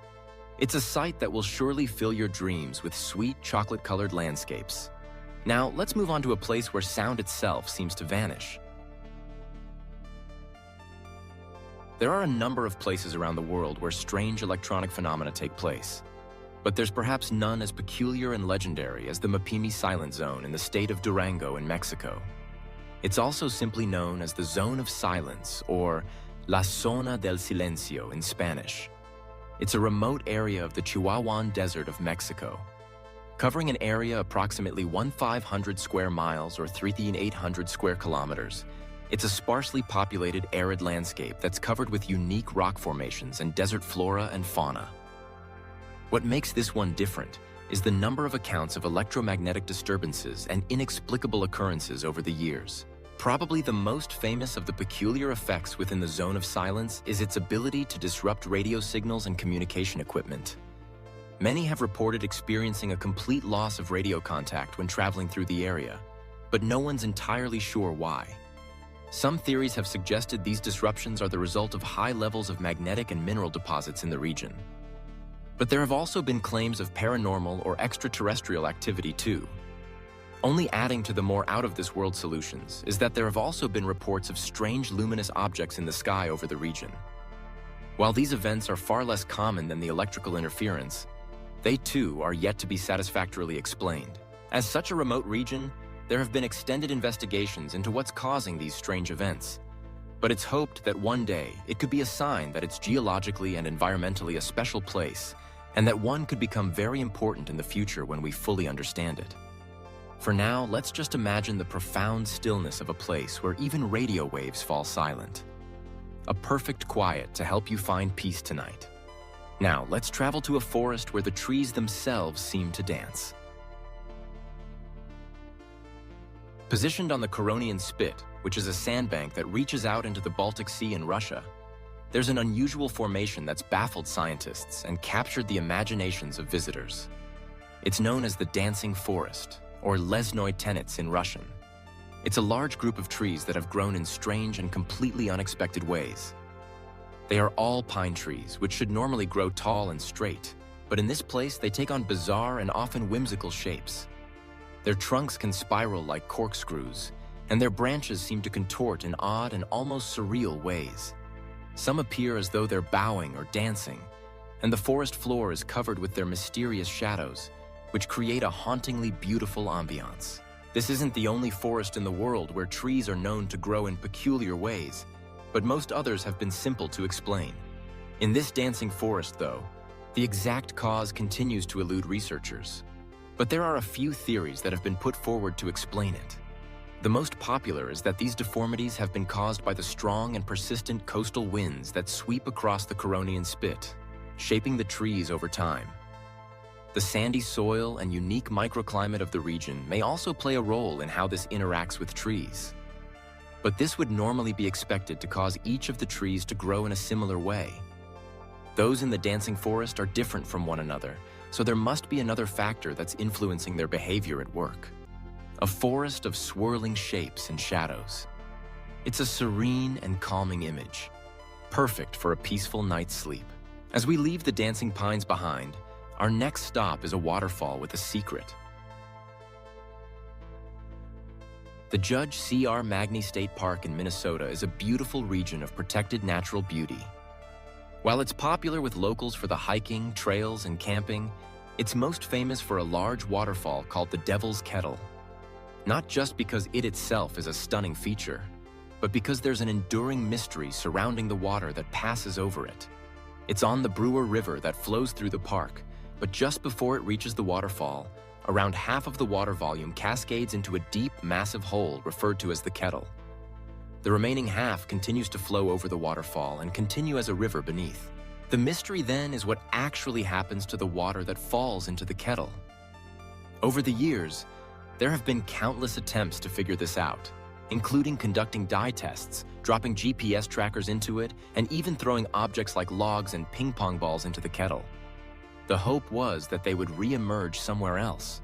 It's a sight that will surely fill your dreams with sweet chocolate-colored landscapes. Now, let's move on to a place where sound itself seems to vanish. There are a number of places around the world where strange electronic phenomena take place. But there's perhaps none as peculiar and legendary as the Mapimi Silent Zone in the state of Durango in Mexico. It's also simply known as the Zone of Silence, or La Zona del Silencio in Spanish. It's a remote area of the Chihuahuan Desert of Mexico. Covering an area approximately 1,500 square miles or 3,800 square kilometers, it's a sparsely populated arid landscape that's covered with unique rock formations and desert flora and fauna. What makes this one different is the number of accounts of electromagnetic disturbances and inexplicable occurrences over the years. Probably the most famous of the peculiar effects within the Zone of Silence is its ability to disrupt radio signals and communication equipment. Many have reported experiencing a complete loss of radio contact when traveling through the area, but no one's entirely sure why. Some theories have suggested these disruptions are the result of high levels of magnetic and mineral deposits in the region. But there have also been claims of paranormal or extraterrestrial activity too. Only adding to the more out-of-this-world solutions is that there have also been reports of strange luminous objects in the sky over the region. While these events are far less common than the electrical interference, they too are yet to be satisfactorily explained. As such a remote region, there have been extended investigations into what's causing these strange events. But it's hoped that one day it could be a sign that it's geologically and environmentally a special place, and that one could become very important in the future when we fully understand it. For now, let's just imagine the profound stillness of a place where even radio waves fall silent. A perfect quiet to help you find peace tonight. Now, let's travel to a forest where the trees themselves seem to dance. Positioned on the Curonian Spit, which is a sandbank that reaches out into the Baltic Sea in Russia, there's an unusual formation that's baffled scientists and captured the imaginations of visitors. It's known as the Dancing Forest, or Lesnoy Tenets in Russian. It's a large group of trees that have grown in strange and completely unexpected ways. They are all pine trees, which should normally grow tall and straight, but in this place they take on bizarre and often whimsical shapes. Their trunks can spiral like corkscrews, and their branches seem to contort in odd and almost surreal ways. Some appear as though they're bowing or dancing, and the forest floor is covered with their mysterious shadows, which create a hauntingly beautiful ambiance. This isn't the only forest in the world where trees are known to grow in peculiar ways, but most others have been simple to explain. In this dancing forest, though, the exact cause continues to elude researchers. But there are a few theories that have been put forward to explain it. The most popular is that these deformities have been caused by the strong and persistent coastal winds that sweep across the Curonian Spit, shaping the trees over time. The sandy soil and unique microclimate of the region may also play a role in how this interacts with trees. But this would normally be expected to cause each of the trees to grow in a similar way. Those in the dancing forest are different from one another, so there must be another factor that's influencing their behavior at work. A forest of swirling shapes and shadows. It's a serene and calming image, perfect for a peaceful night's sleep. As we leave the dancing pines behind, our next stop is a waterfall with a secret. The Judge C.R. Magny State Park in Minnesota is a beautiful region of protected natural beauty. While it's popular with locals for the hiking, trails, and camping, it's most famous for a large waterfall called the Devil's Kettle. Not just because it itself is a stunning feature, but because there's an enduring mystery surrounding the water that passes over it. It's on the Brewer River that flows through the park, but just before it reaches the waterfall, around half of the water volume cascades into a deep, massive hole referred to as the kettle. The remaining half continues to flow over the waterfall and continue as a river beneath. The mystery then is what actually happens to the water that falls into the kettle. Over the years, there have been countless attempts to figure this out, including conducting dye tests, dropping GPS trackers into it, and even throwing objects like logs and ping pong balls into the kettle. The hope was that they would re-emerge somewhere else.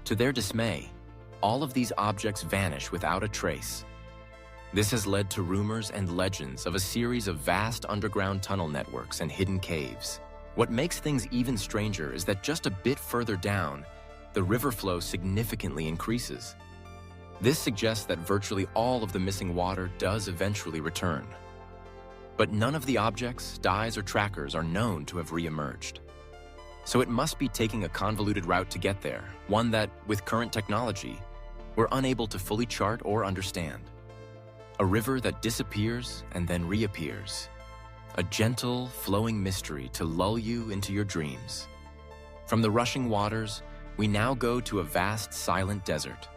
To their dismay, all of these objects vanish without a trace. This has led to rumors and legends of a series of vast underground tunnel networks and hidden caves. What makes things even stranger is that just a bit further down, the river flow significantly increases. This suggests that virtually all of the missing water does eventually return. But none of the objects, dyes, or trackers are known to have re-emerged. So it must be taking a convoluted route to get there, one that, with current technology, we're unable to fully chart or understand. A river that disappears and then reappears. A gentle, flowing mystery to lull you into your dreams. From the rushing waters, we now go to a vast, silent desert.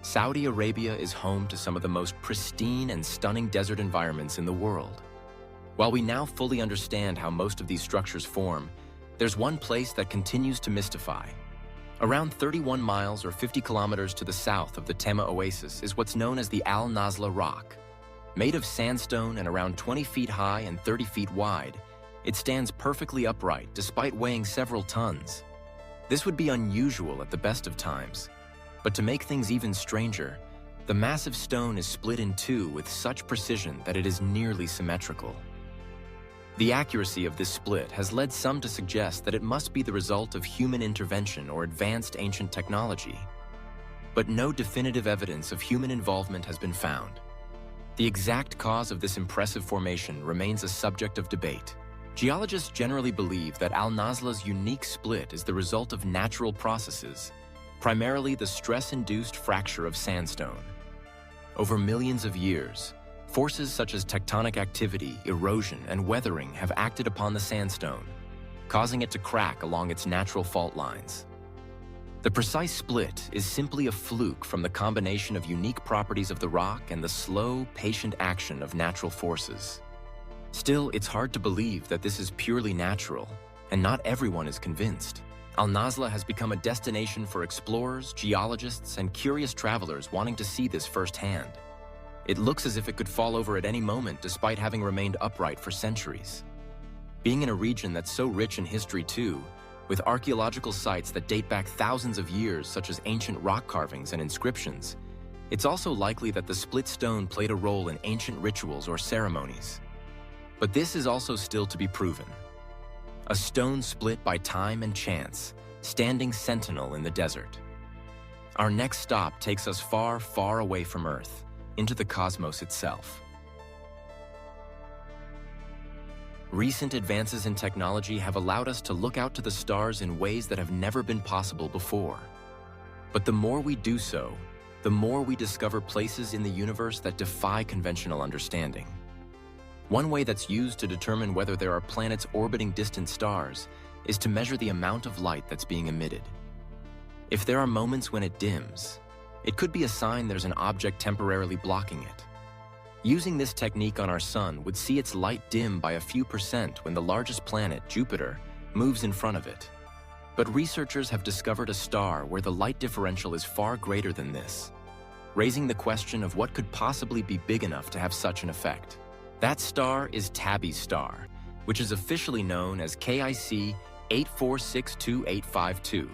Saudi Arabia is home to some of the most pristine and stunning desert environments in the world. While we now fully understand how most of these structures form, there's one place that continues to mystify. Around 31 miles or 50 kilometers to the south of the Tema Oasis is what's known as the Al Nazla Rock. Made of sandstone and around 20 feet high and 30 feet wide, it stands perfectly upright despite weighing several tons. This would be unusual at the best of times. But to make things even stranger, the massive stone is split in two with such precision that it is nearly symmetrical. The accuracy of this split has led some to suggest that it must be the result of human intervention or advanced ancient technology. But no definitive evidence of human involvement has been found. The exact cause of this impressive formation remains a subject of debate. Geologists generally believe that Al Nazla's unique split is the result of natural processes, primarily the stress-induced fracture of sandstone. Over millions of years, forces such as tectonic activity, erosion, and weathering have acted upon the sandstone, causing it to crack along its natural fault lines. The precise split is simply a fluke from the combination of unique properties of the rock and the slow, patient action of natural forces. Still, it's hard to believe that this is purely natural, and not everyone is convinced. Al-Nazla has become a destination for explorers, geologists, and curious travelers wanting to see this firsthand. It looks as if it could fall over at any moment despite having remained upright for centuries. Being in a region that's so rich in history too, with archaeological sites that date back thousands of years such as ancient rock carvings and inscriptions, it's also likely that the split stone played a role in ancient rituals or ceremonies. But this is also still to be proven. A stone split by time and chance, standing sentinel in the desert. Our next stop takes us far, far away from Earth, into the cosmos itself. Recent advances in technology have allowed us to look out to the stars in ways that have never been possible before. But the more we do so, the more we discover places in the universe that defy conventional understanding. One way that's used to determine whether there are planets orbiting distant stars is to measure the amount of light that's being emitted. If there are moments when it dims, it could be a sign there's an object temporarily blocking it. Using this technique on our sun would see its light dim by a few percent when the largest planet, Jupiter, moves in front of it. But researchers have discovered a star where the light differential is far greater than this, raising the question of what could possibly be big enough to have such an effect. That star is Tabby's star, which is officially known as KIC 8462852.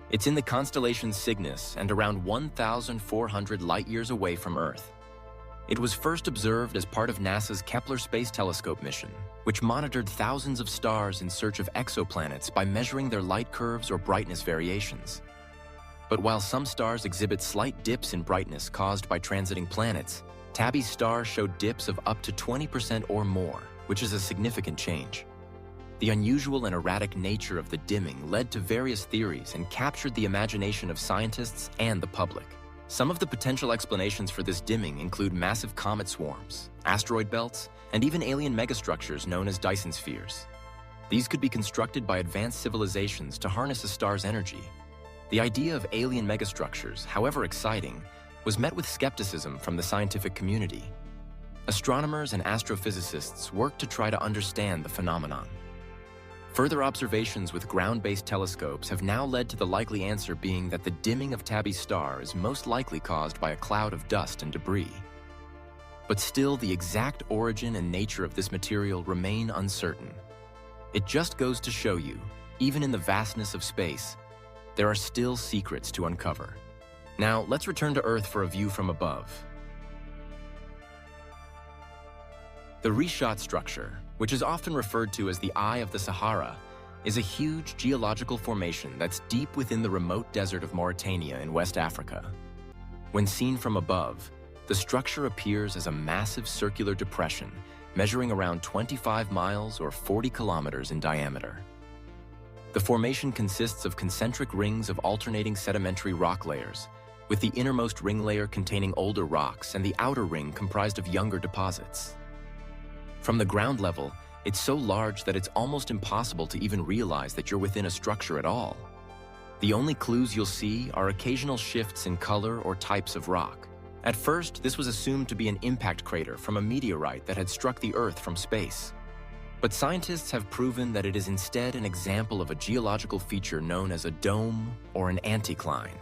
It's in the constellation Cygnus and around 1,400 light-years away from Earth. It was first observed as part of NASA's Kepler Space Telescope mission, which monitored thousands of stars in search of exoplanets by measuring their light curves or brightness variations. But while some stars exhibit slight dips in brightness caused by transiting planets, Tabby's star showed dips of up to 20% or more, which is a significant change. The unusual and erratic nature of the dimming led to various theories and captured the imagination of scientists and the public. Some of the potential explanations for this dimming include massive comet swarms, asteroid belts, and even alien megastructures known as Dyson spheres. These could be constructed by advanced civilizations to harness a star's energy. The idea of alien megastructures, however exciting, was met with skepticism from the scientific community. Astronomers and astrophysicists worked to try to understand the phenomenon. Further observations with ground-based telescopes have now led to the likely answer being that the dimming of Tabby's star is most likely caused by a cloud of dust and debris. But still, the exact origin and nature of this material remain uncertain. It just goes to show you, even in the vastness of space, there are still secrets to uncover. Now, let's return to Earth for a view from above. The Richat structure, which is often referred to as the Eye of the Sahara, is a huge geological formation that's deep within the remote desert of Mauritania in West Africa. When seen from above, the structure appears as a massive circular depression measuring around 25 miles or 40 kilometers in diameter. The formation consists of concentric rings of alternating sedimentary rock layers, with the innermost ring layer containing older rocks and the outer ring comprised of younger deposits. From the ground level, it's so large that it's almost impossible to even realize that you're within a structure at all. The only clues you'll see are occasional shifts in color or types of rock. At first, this was assumed to be an impact crater from a meteorite that had struck the Earth from space. But scientists have proven that it is instead an example of a geological feature known as a dome or an anticline.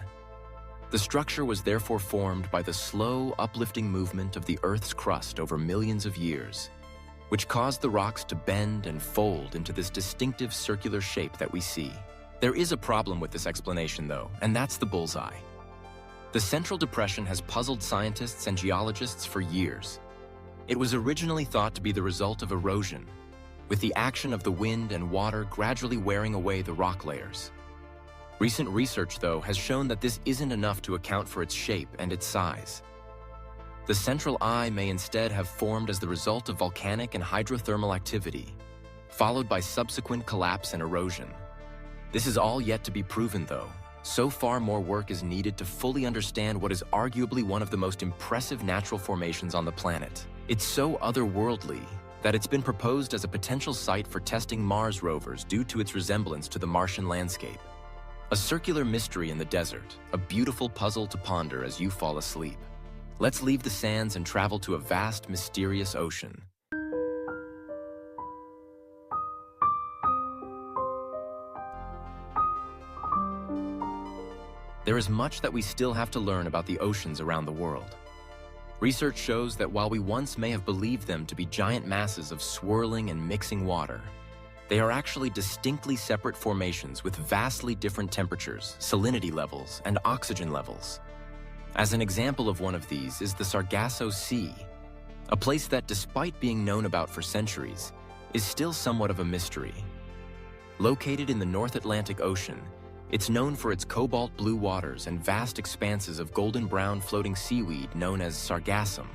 The structure was therefore formed by the slow, uplifting movement of the Earth's crust over millions of years, which caused the rocks to bend and fold into this distinctive circular shape that we see. There is a problem with this explanation, though, and that's the bullseye. The central depression has puzzled scientists and geologists for years. It was originally thought to be the result of erosion, with the action of the wind and water gradually wearing away the rock layers. Recent research, though, has shown that this isn't enough to account for its shape and its size. The central eye may instead have formed as the result of volcanic and hydrothermal activity, followed by subsequent collapse and erosion. This is all yet to be proven, though. So far more work is needed to fully understand what is arguably one of the most impressive natural formations on the planet. It's so otherworldly that it's been proposed as a potential site for testing Mars rovers due to its resemblance to the Martian landscape. A circular mystery in the desert, a beautiful puzzle to ponder as you fall asleep. Let's leave the sands and travel to a vast, mysterious ocean. There is much that we still have to learn about the oceans around the world. Research shows that while we once may have believed them to be giant masses of swirling and mixing water, they are actually distinctly separate formations with vastly different temperatures, salinity levels, and oxygen levels. As an example of one of these is the Sargasso Sea, a place that, despite being known about for centuries, is still somewhat of a mystery. Located in the North Atlantic Ocean, it's known for its cobalt blue waters and vast expanses of golden brown floating seaweed known as sargassum.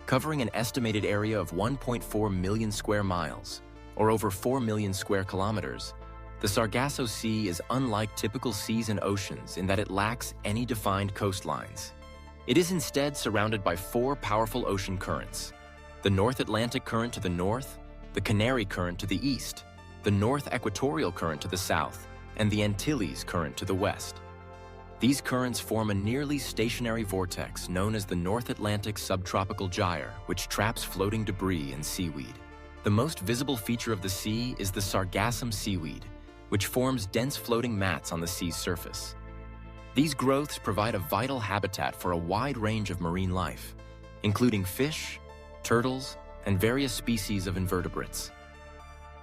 Covering an estimated area of 1.4 million square miles, or over 4 million square kilometers, the Sargasso Sea is unlike typical seas and oceans in that it lacks any defined coastlines. It is instead surrounded by 4 powerful ocean currents: the North Atlantic Current to the north, the Canary Current to the east, the North Equatorial Current to the south, and the Antilles Current to the west. These currents form a nearly stationary vortex known as the North Atlantic Subtropical Gyre, which traps floating debris and seaweed. The most visible feature of the sea is the sargassum seaweed, which forms dense floating mats on the sea's surface. These growths provide a vital habitat for a wide range of marine life, including fish, turtles, and various species of invertebrates.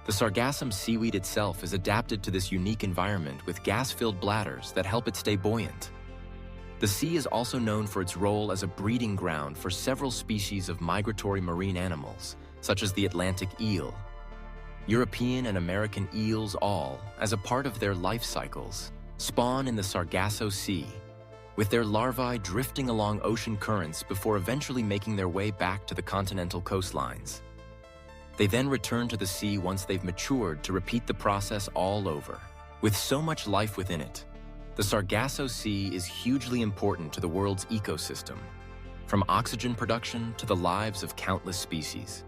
The sargassum seaweed itself is adapted to this unique environment with gas-filled bladders that help it stay buoyant. The sea is also known for its role as a breeding ground for several species of migratory marine animals, such as the Atlantic eel. European and American eels all, as a part of their life cycles, spawn in the Sargasso Sea, with their larvae drifting along ocean currents before eventually making their way back to the continental coastlines. They then return to the sea once they've matured to repeat the process all over. With so much life within it, the Sargasso Sea is hugely important to the world's ecosystem, from oxygen production to the lives of countless species.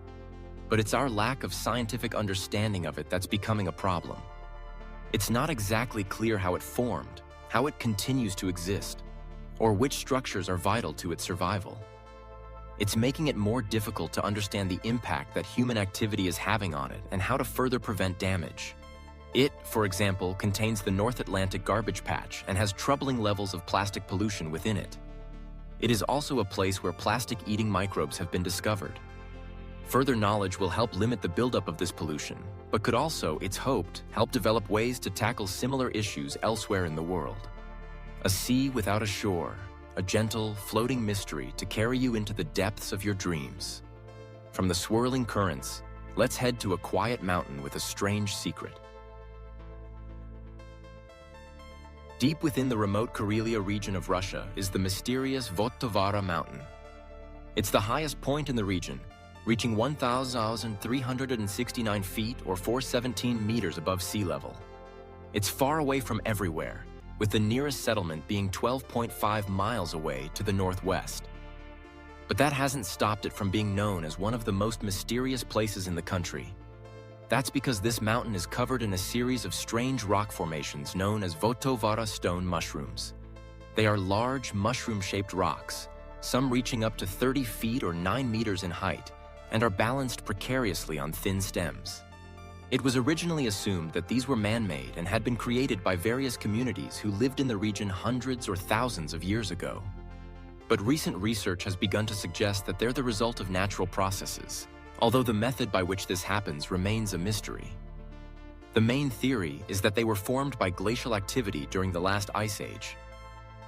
But it's our lack of scientific understanding of it that's becoming a problem. It's not exactly clear how it formed, how it continues to exist, or which structures are vital to its survival. It's making it more difficult to understand the impact that human activity is having on it and how to further prevent damage. It, for example, contains the North Atlantic garbage patch and has troubling levels of plastic pollution within it. It is also a place where plastic-eating microbes have been discovered. Further knowledge will help limit the buildup of this pollution, but could also, it's hoped, help develop ways to tackle similar issues elsewhere in the world. A sea without a shore, a gentle, floating mystery to carry you into the depths of your dreams. From the swirling currents, let's head to a quiet mountain with a strange secret. Deep within the remote Karelia region of Russia is the mysterious Votovara mountain. It's the highest point in the region, reaching 1,369 feet or 417 meters above sea level. It's far away from everywhere, with the nearest settlement being 12.5 miles away to the northwest. But that hasn't stopped it from being known as one of the most mysterious places in the country. That's because this mountain is covered in a series of strange rock formations known as Votovara stone mushrooms. They are large, mushroom-shaped rocks, some reaching up to 30 feet or 9 meters in height, and are balanced precariously on thin stems. It was originally assumed that these were man-made and had been created by various communities who lived in the region hundreds or thousands of years ago. But recent research has begun to suggest that they're the result of natural processes, although the method by which this happens remains a mystery. The main theory is that they were formed by glacial activity during the last ice age.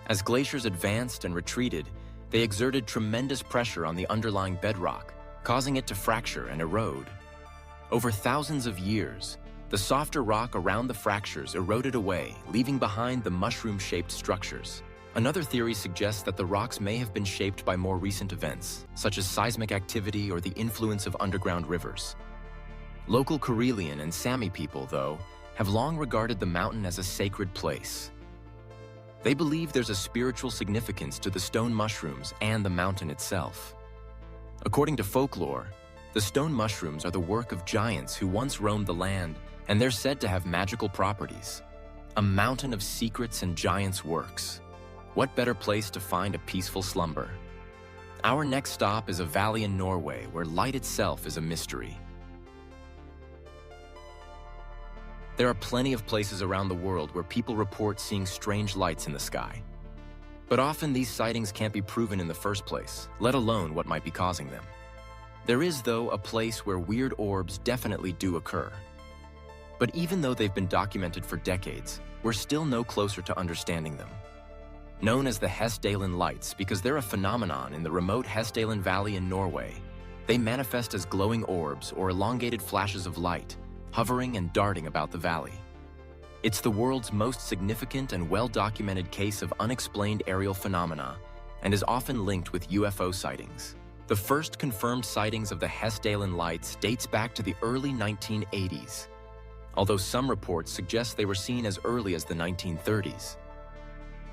As glaciers advanced and retreated, they exerted tremendous pressure on the underlying bedrock, causing it to fracture and erode. Over thousands of years, the softer rock around the fractures eroded away, leaving behind the mushroom-shaped structures. Another theory suggests that the rocks may have been shaped by more recent events, such as seismic activity or the influence of underground rivers. Local Karelian and Sami people, though, have long regarded the mountain as a sacred place. They believe there's a spiritual significance to the stone mushrooms and the mountain itself. According to folklore, the stone mushrooms are the work of giants who once roamed the land, and they're said to have magical properties. A mountain of secrets and giants' works. What better place to find a peaceful slumber? Our next stop is a valley in Norway where light itself is a mystery. There are plenty of places around the world where people report seeing strange lights in the sky, But often these sightings can't be proven in the first place, let alone what might be causing them. There is, though, a place where weird orbs definitely do occur. But even though they've been documented for decades, we're still no closer to understanding them. Known as the Hessdalen Lights because they're a phenomenon in the remote Hessdalen Valley in Norway, they manifest as glowing orbs or elongated flashes of light, hovering and darting about the valley. It's the world's most significant and well-documented case of unexplained aerial phenomena and is often linked with UFO sightings. The first confirmed sightings of the Hessdalen Lights dates back to the early 1980s, although some reports suggest they were seen as early as the 1930s.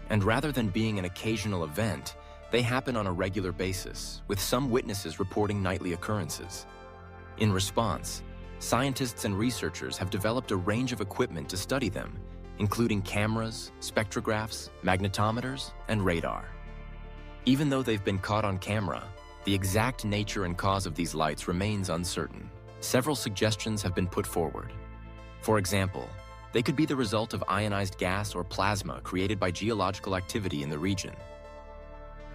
And rather than being an occasional event, they happen on a regular basis, with some witnesses reporting nightly occurrences. In response, scientists and researchers have developed a range of equipment to study them, including cameras, spectrographs, magnetometers, and radar. Even though they've been caught on camera, the exact nature and cause of these lights remains uncertain. Several suggestions have been put forward. For example, they could be the result of ionized gas or plasma created by geological activity in the region.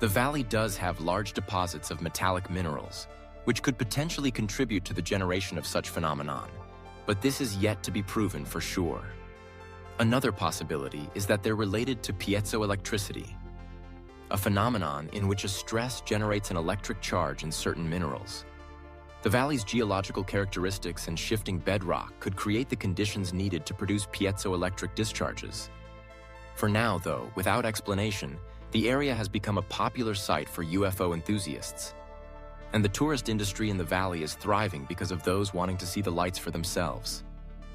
The valley does have large deposits of metallic minerals, which could potentially contribute to the generation of such phenomenon, but this is yet to be proven for sure. Another possibility is that they're related to piezoelectricity, a phenomenon in which a stress generates an electric charge in certain minerals. The valley's geological characteristics and shifting bedrock could create the conditions needed to produce piezoelectric discharges. For now, though, without explanation, the area has become a popular site for UFO enthusiasts. And the tourist industry in the valley is thriving because of those wanting to see the lights for themselves.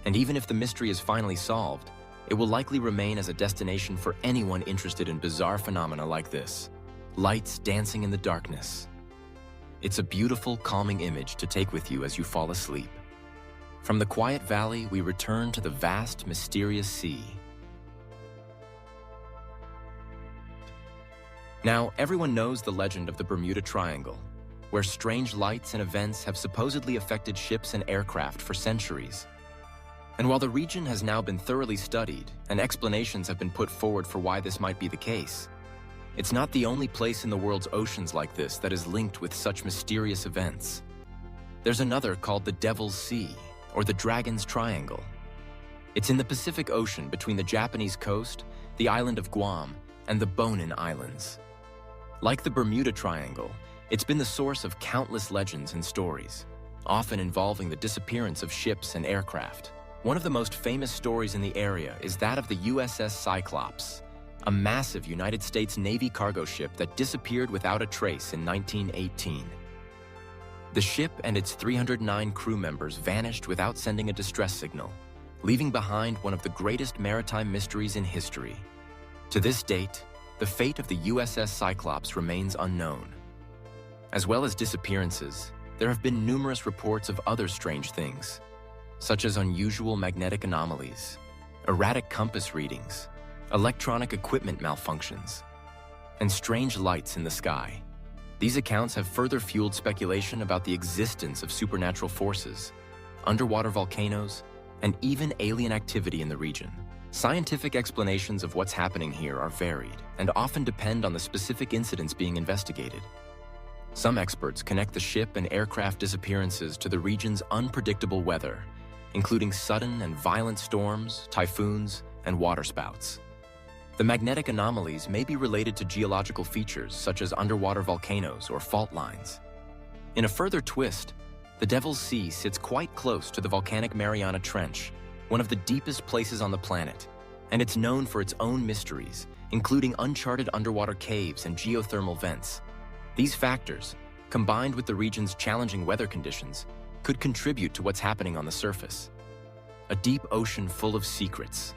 And even if the mystery is finally solved, it will likely remain as a destination for anyone interested in bizarre phenomena like this. Lights dancing in the darkness. It's a beautiful, calming image to take with you as you fall asleep. From the quiet valley, we return to the vast, mysterious sea. Now, everyone knows the legend of the Bermuda Triangle, where strange lights and events have supposedly affected ships and aircraft for centuries. And while the region has now been thoroughly studied and explanations have been put forward for why this might be the case, it's not the only place in the world's oceans like this that is linked with such mysterious events. There's another called the Devil's Sea, or the Dragon's Triangle. It's in the Pacific Ocean between the Japanese coast, the island of Guam, and the Bonin Islands. Like the Bermuda Triangle, it's been the source of countless legends and stories, often involving the disappearance of ships and aircraft. One of the most famous stories in the area is that of the USS Cyclops, a massive United States Navy cargo ship that disappeared without a trace in 1918. The ship and its 309 crew members vanished without sending a distress signal, leaving behind one of the greatest maritime mysteries in history. To this date, the fate of the USS Cyclops remains unknown. As well as disappearances, there have been numerous reports of other strange things, such as unusual magnetic anomalies, erratic compass readings, electronic equipment malfunctions, and strange lights in the sky. These accounts have further fueled speculation about the existence of supernatural forces, underwater volcanoes, and even alien activity in the region. Scientific explanations of what's happening here are varied and often depend on the specific incidents being investigated. Some experts connect the ship and aircraft disappearances to the region's unpredictable weather, including sudden and violent storms, typhoons, and waterspouts. The magnetic anomalies may be related to geological features such as underwater volcanoes or fault lines. In a further twist, the Devil's Sea sits quite close to the volcanic Mariana Trench, one of the deepest places on the planet, and it's known for its own mysteries, including uncharted underwater caves and geothermal vents. These factors, combined with the region's challenging weather conditions, could contribute to what's happening on the surface. A deep ocean full of secrets.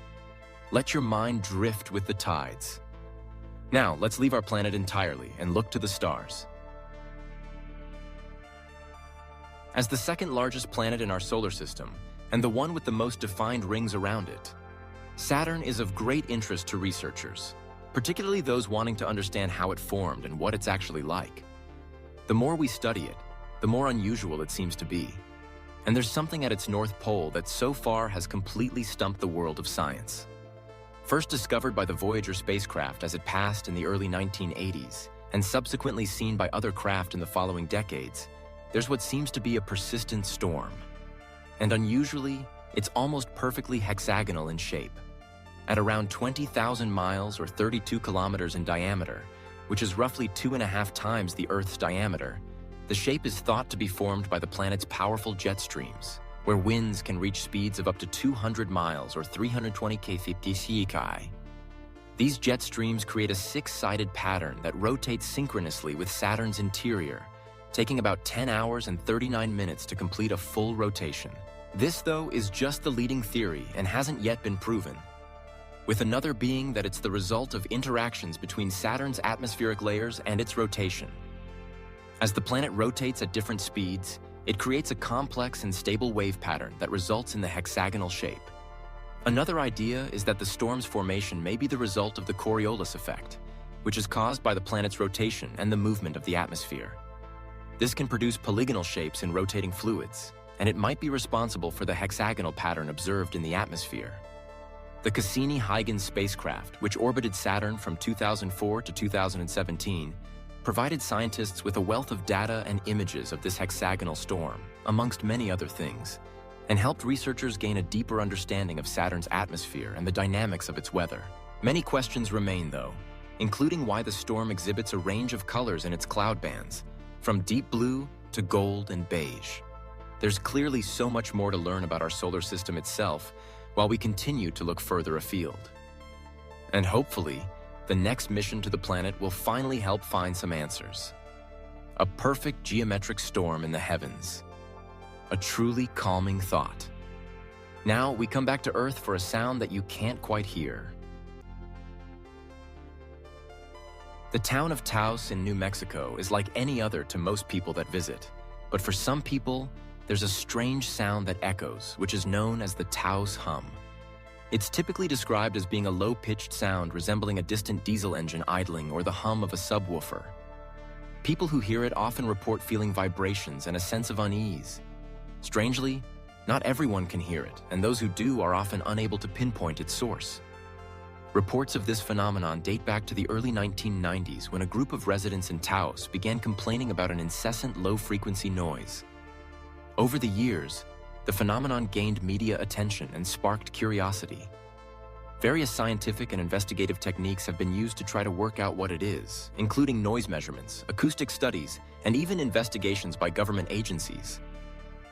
Let your mind drift with the tides. Now, let's leave our planet entirely and look to the stars. As the second largest planet in our solar system, and the one with the most defined rings around it, Saturn is of great interest to researchers, particularly those wanting to understand how it formed and what it's actually like. The more we study it, the more unusual it seems to be. And there's something at its North Pole that so far has completely stumped the world of science. First discovered by the Voyager spacecraft as it passed in the early 1980s, and subsequently seen by other craft in the following decades, there's what seems to be a persistent storm. And unusually, it's almost perfectly hexagonal in shape. At around 20,000 miles or 32 kilometers in diameter, which is roughly 2.5 times the Earth's diameter, the shape is thought to be formed by the planet's powerful jet streams, where winds can reach speeds of up to 200 miles or 320 km/s. These jet streams create a six-sided pattern that rotates synchronously with Saturn's interior, taking about 10 hours and 39 minutes to complete a full rotation. This, though, is just the leading theory and hasn't yet been proven, with another being that it's the result of interactions between Saturn's atmospheric layers and its rotation. As the planet rotates at different speeds, it creates a complex and stable wave pattern that results in the hexagonal shape. Another idea is that the storm's formation may be the result of the Coriolis effect, which is caused by the planet's rotation and the movement of the atmosphere. This can produce polygonal shapes in rotating fluids, and it might be responsible for the hexagonal pattern observed in the atmosphere. The Cassini-Huygens spacecraft, which orbited Saturn from 2004 to 2017, provided scientists with a wealth of data and images of this hexagonal storm, amongst many other things, and helped researchers gain a deeper understanding of Saturn's atmosphere and the dynamics of its weather. Many questions remain, though, including why the storm exhibits a range of colors in its cloud bands, from deep blue to gold and beige. There's clearly so much more to learn about our solar system itself, while we continue to look further afield. And hopefully, the next mission to the planet will finally help find some answers. A perfect geometric storm in the heavens. A truly calming thought. Now we come back to Earth for a sound that you can't quite hear. The town of Taos in New Mexico is like any other to most people that visit, but for some people, there's a strange sound that echoes, which is known as the Taos hum. It's typically described as being a low-pitched sound resembling a distant diesel engine idling or the hum of a subwoofer. People who hear it often report feeling vibrations and a sense of unease. Strangely, not everyone can hear it, and those who do are often unable to pinpoint its source. Reports of this phenomenon date back to the early 1990s when a group of residents in Taos began complaining about an incessant low-frequency noise. Over the years, the phenomenon gained media attention and sparked curiosity. Various scientific and investigative techniques have been used to try to work out what it is, including noise measurements, acoustic studies, and even investigations by government agencies.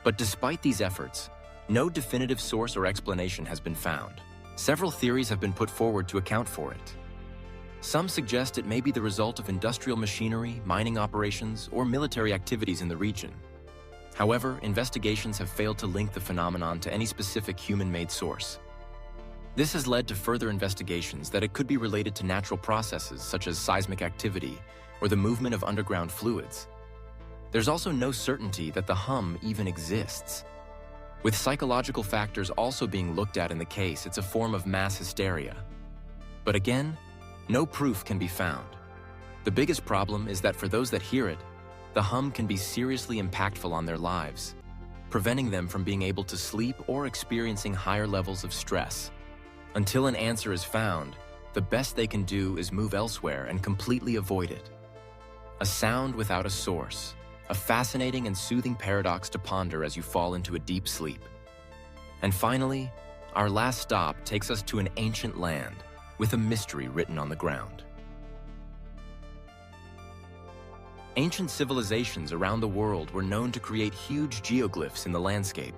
But despite these efforts, no definitive source or explanation has been found. Several theories have been put forward to account for it. Some suggest it may be the result of industrial machinery, mining operations, or military activities in the region. However, investigations have failed to link the phenomenon to any specific human-made source. This has led to further investigations that it could be related to natural processes such as seismic activity or the movement of underground fluids. There's also no certainty that the hum even exists. With psychological factors also being looked at in the case, it's a form of mass hysteria. But again, no proof can be found. The biggest problem is that for those that hear it, the hum can be seriously impactful on their lives, preventing them from being able to sleep or experiencing higher levels of stress. Until an answer is found, the best they can do is move elsewhere and completely avoid it. A sound without a source, a fascinating and soothing paradox to ponder as you fall into a deep sleep. And finally, our last stop takes us to an ancient land with a mystery written on the ground. Ancient civilizations around the world were known to create huge geoglyphs in the landscape,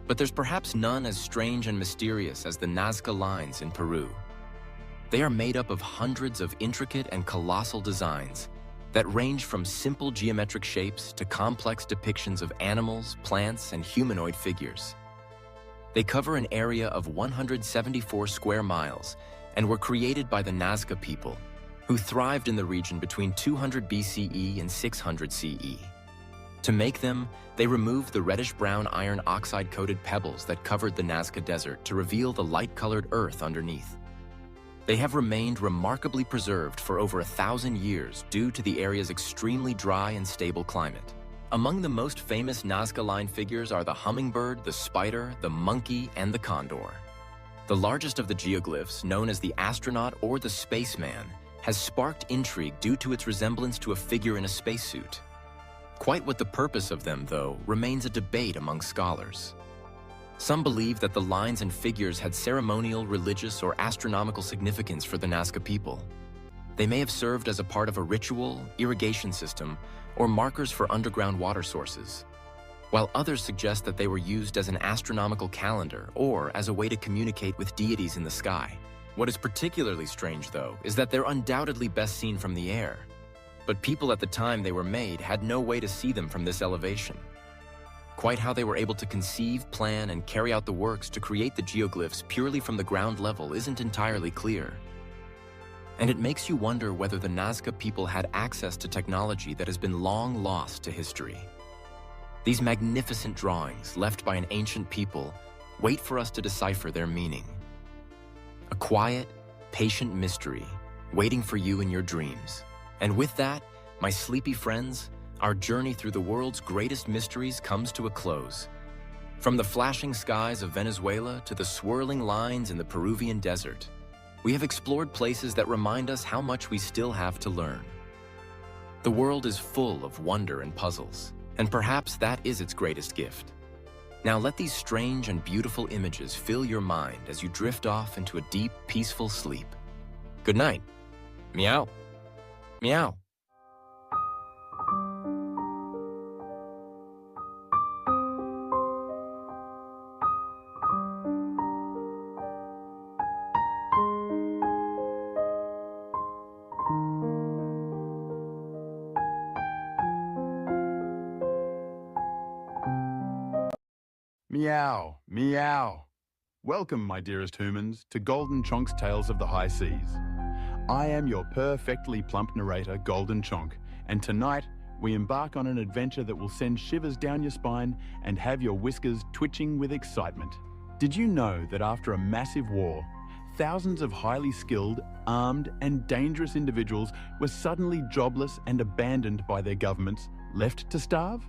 but there's perhaps none as strange and mysterious as the Nazca lines in Peru. They are made up of hundreds of intricate and colossal designs that range from simple geometric shapes to complex depictions of animals, plants, and humanoid figures. They cover an area of 174 square miles and were created by the Nazca people, who thrived in the region between 200 BCE and 600 CE. To make them, they removed the reddish-brown iron oxide-coated pebbles that covered the Nazca Desert to reveal the light-colored earth underneath. They have remained remarkably preserved for over 1,000 years due to the area's extremely dry and stable climate. Among the most famous Nazca line figures are the hummingbird, the spider, the monkey, and the condor. The largest of the geoglyphs, known as the astronaut or the spaceman, has sparked intrigue due to its resemblance to a figure in a spacesuit. Quite what the purpose of them, though, remains a debate among scholars. Some believe that the lines and figures had ceremonial, religious, or astronomical significance for the Nazca people. They may have served as a part of a ritual, irrigation system, or markers for underground water sources, while others suggest that they were used as an astronomical calendar or as a way to communicate with deities in the sky. What is particularly strange, though, is that they're undoubtedly best seen from the air, but people at the time they were made had no way to see them from this elevation. Quite how they were able to conceive, plan, and carry out the works to create the geoglyphs purely from the ground level isn't entirely clear. And it makes you wonder whether the Nazca people had access to technology that has been long lost to history. These magnificent drawings, left by an ancient people, wait for us to decipher their meaning. A quiet, patient mystery, waiting for you in your dreams. And with that, my sleepy friends, our journey through the world's greatest mysteries comes to a close. From the flashing skies of Venezuela to the swirling lines in the Peruvian desert, we have explored places that remind us how much we still have to learn. The world is full of wonder and puzzles, and perhaps that is its greatest gift. Now let these strange and beautiful images fill your mind as you drift off into a deep, peaceful sleep. Good night. Meow. Meow. Meow, meow. Welcome, my dearest humans, to Golden Chonk's Tales of the High Seas. I am your perfectly plump narrator, Golden Chonk, and tonight we embark on an adventure that will send shivers down your spine and have your whiskers twitching with excitement. Did you know that after a massive war, thousands of highly skilled, armed, and dangerous individuals were suddenly jobless and abandoned by their governments, left to starve?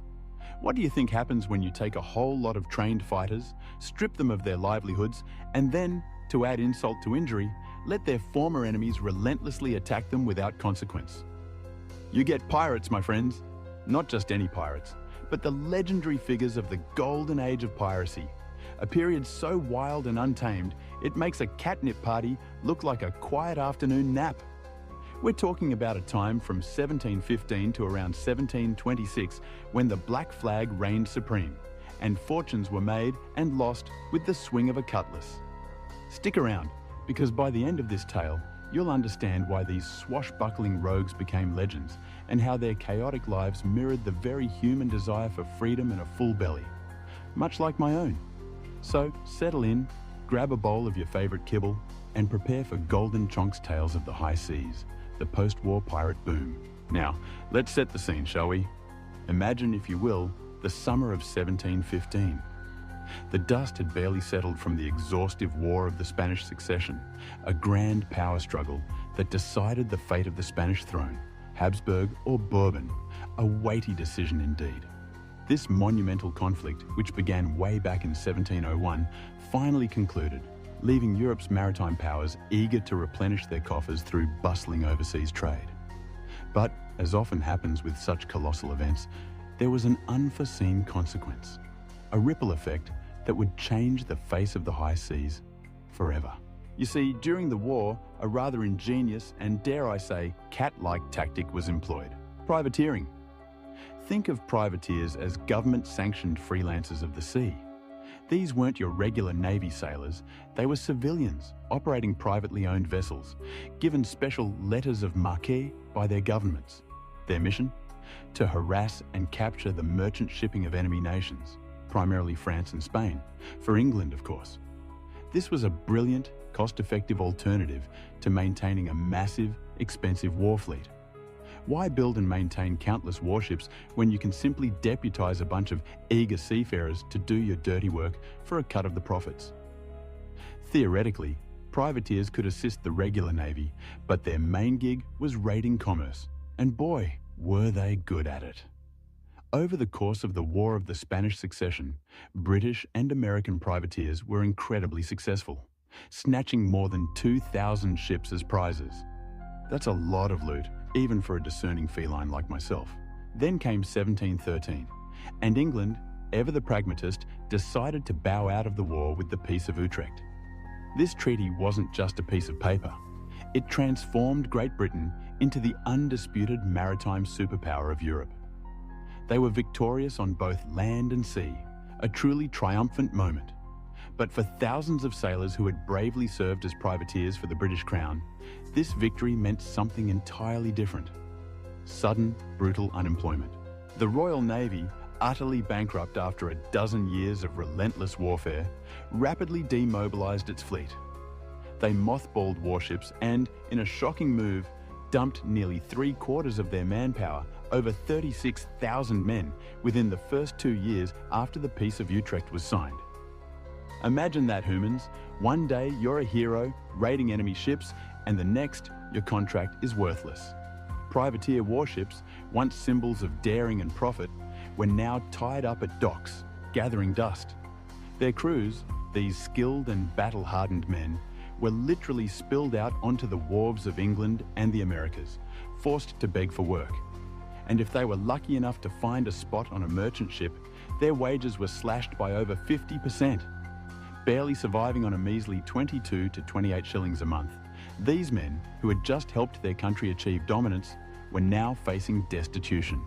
What do you think happens when you take a whole lot of trained fighters, strip them of their livelihoods, and then, to add insult to injury, let their former enemies relentlessly attack them without consequence? You get pirates, my friends. Not just any pirates, but the legendary figures of the golden age of piracy, a period so wild and untamed, it makes a catnip party look like a quiet afternoon nap. We're talking about a time from 1715 to around 1726 when the Black Flag reigned supreme, and fortunes were made and lost with the swing of a cutlass. Stick around, because by the end of this tale, you'll understand why these swashbuckling rogues became legends and how their chaotic lives mirrored the very human desire for freedom and a full belly, much like my own. So settle in, grab a bowl of your favorite kibble, and prepare for Golden Chonk's Tales of the High Seas, the post-war pirate boom. Now, let's set the scene, shall we? Imagine, if you will, the summer of 1715. The dust had barely settled from the exhaustive War of the Spanish Succession, a grand power struggle that decided the fate of the Spanish throne, Habsburg or Bourbon, a weighty decision indeed. This monumental conflict, which began way back in 1701, finally concluded, leaving Europe's maritime powers eager to replenish their coffers through bustling overseas trade. But, as often happens with such colossal events, there was an unforeseen consequence, a ripple effect that would change the face of the high seas forever. You see, during the war, a rather ingenious and, dare I say, cat-like tactic was employed: privateering. Think of privateers as government-sanctioned freelancers of the sea. These weren't your regular Navy sailors, they were civilians operating privately owned vessels, given special letters of marque by their governments. Their mission? To harass and capture the merchant shipping of enemy nations, primarily France and Spain, for England, of course. This was a brilliant, cost-effective alternative to maintaining a massive, expensive war fleet. Why build and maintain countless warships when you can simply deputize a bunch of eager seafarers to do your dirty work for a cut of the profits? Theoretically, privateers could assist the regular navy, but their main gig was raiding commerce, and boy, were they good at it. Over the course of the War of the Spanish Succession, British and American privateers were incredibly successful. snatching more than 2,000 ships as prizes. That's a lot of loot, even for a discerning feline like myself. Then came 1713, and England, ever the pragmatist, decided to bow out of the war with the Peace of Utrecht. This treaty wasn't just a piece of paper. It transformed Great Britain into the undisputed maritime superpower of Europe. They were victorious on both land and sea, a truly triumphant moment. But for thousands of sailors who had bravely served as privateers for the British Crown, this victory meant something entirely different. Sudden, brutal unemployment. The Royal Navy, utterly bankrupt after a dozen years of relentless warfare, rapidly demobilized its fleet. They mothballed warships and, in a shocking move, dumped nearly 3/4 of their manpower, over 36,000 men, within the first 2 years after the Peace of Utrecht was signed. Imagine that, humans. One day you're a hero, raiding enemy ships, and the next, your contract is worthless. Privateer warships, once symbols of daring and profit, were now tied up at docks, gathering dust. Their crews, these skilled and battle-hardened men, were literally spilled out onto the wharves of England and the Americas, forced to beg for work. And if they were lucky enough to find a spot on a merchant ship, their wages were slashed by over 50%. Barely surviving on a measly 22 to 28 shillings a month, these men, who had just helped their country achieve dominance, were now facing destitution.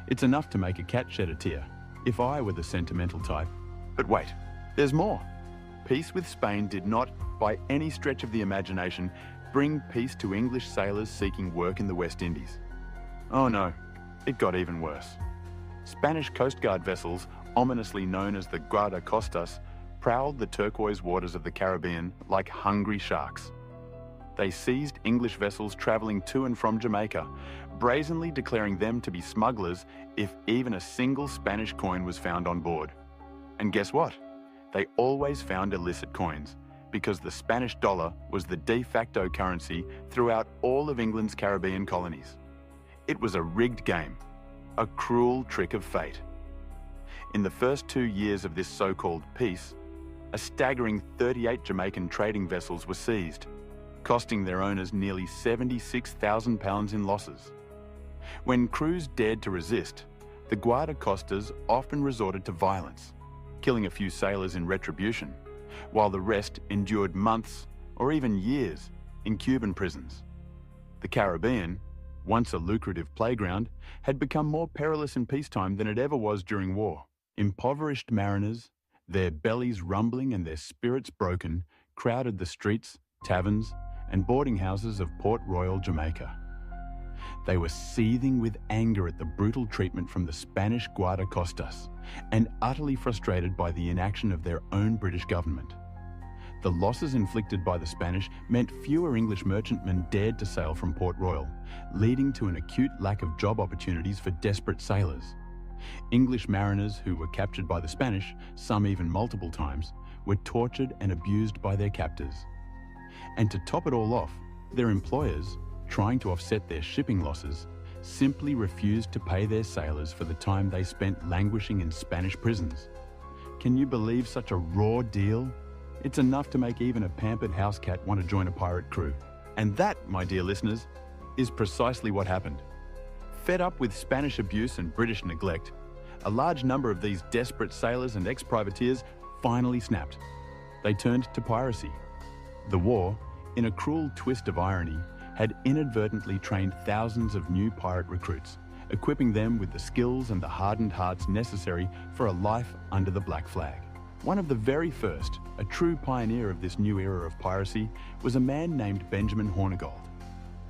It's enough to make a cat shed a tear, if I were the sentimental type. But wait, there's more. Peace with Spain did not, by any stretch of the imagination, bring peace to English sailors seeking work in the West Indies. Oh no, it got even worse. Spanish Coast Guard vessels, ominously known as the guardacostas, prowled the turquoise waters of the Caribbean like hungry sharks. They seized English vessels travelling to and from Jamaica, brazenly declaring them to be smugglers if even a single Spanish coin was found on board. And guess what? They always found illicit coins, because the Spanish dollar was the de facto currency throughout all of England's Caribbean colonies. It was a rigged game, a cruel trick of fate. In the first 2 years of this so-called peace, a staggering 38 Jamaican trading vessels were seized, costing their owners nearly £76,000 in losses. When crews dared to resist, the guardacostas often resorted to violence, killing a few sailors in retribution, while the rest endured months or even years in Cuban prisons. The Caribbean, once a lucrative playground, had become more perilous in peacetime than it ever was during war. Impoverished mariners, their bellies rumbling and their spirits broken, crowded the streets, taverns, and boarding houses of Port Royal, Jamaica. They were seething with anger at the brutal treatment from the Spanish guardacostas and utterly frustrated by the inaction of their own British government. The losses inflicted by the Spanish meant fewer English merchantmen dared to sail from Port Royal, leading to an acute lack of job opportunities for desperate sailors. English mariners who were captured by the Spanish, some even multiple times, were tortured and abused by their captors. And to top it all off, their employers, trying to offset their shipping losses, simply refused to pay their sailors for the time they spent languishing in Spanish prisons. Can you believe such a raw deal? It's enough to make even a pampered house cat want to join a pirate crew. And that, my dear listeners, is precisely what happened. Fed up with Spanish abuse and British neglect, a large number of these desperate sailors and ex-privateers finally snapped. They turned to piracy. The war, in a cruel twist of irony, had inadvertently trained thousands of new pirate recruits, equipping them with the skills and the hardened hearts necessary for a life under the black flag. One of the very first, a true pioneer of this new era of piracy, was a man named Benjamin Hornigold.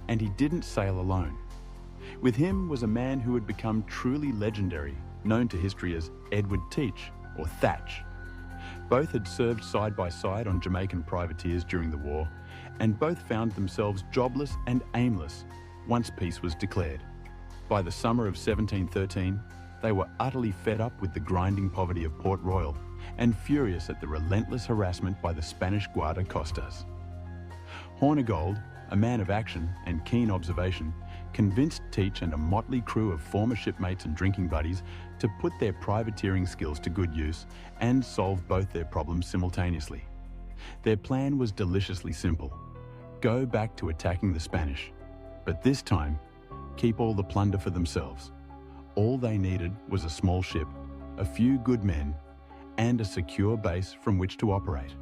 And he didn't sail alone. With him was a man who had become truly legendary, known to history as Edward Teach, or Thatch. Both had served side by side on Jamaican privateers during the war, and both found themselves jobless and aimless once peace was declared. By the summer of 1713, they were utterly fed up with the grinding poverty of Port Royal and furious at the relentless harassment by the Spanish guardacostas. Hornigold, a man of action and keen observation, convinced Teach and a motley crew of former shipmates and drinking buddies to put their privateering skills to good use and solve both their problems simultaneously. Their plan was deliciously simple. Go back to attacking the Spanish, but this time, keep all the plunder for themselves. All they needed was a small ship, a few good men, and a secure base from which to operate.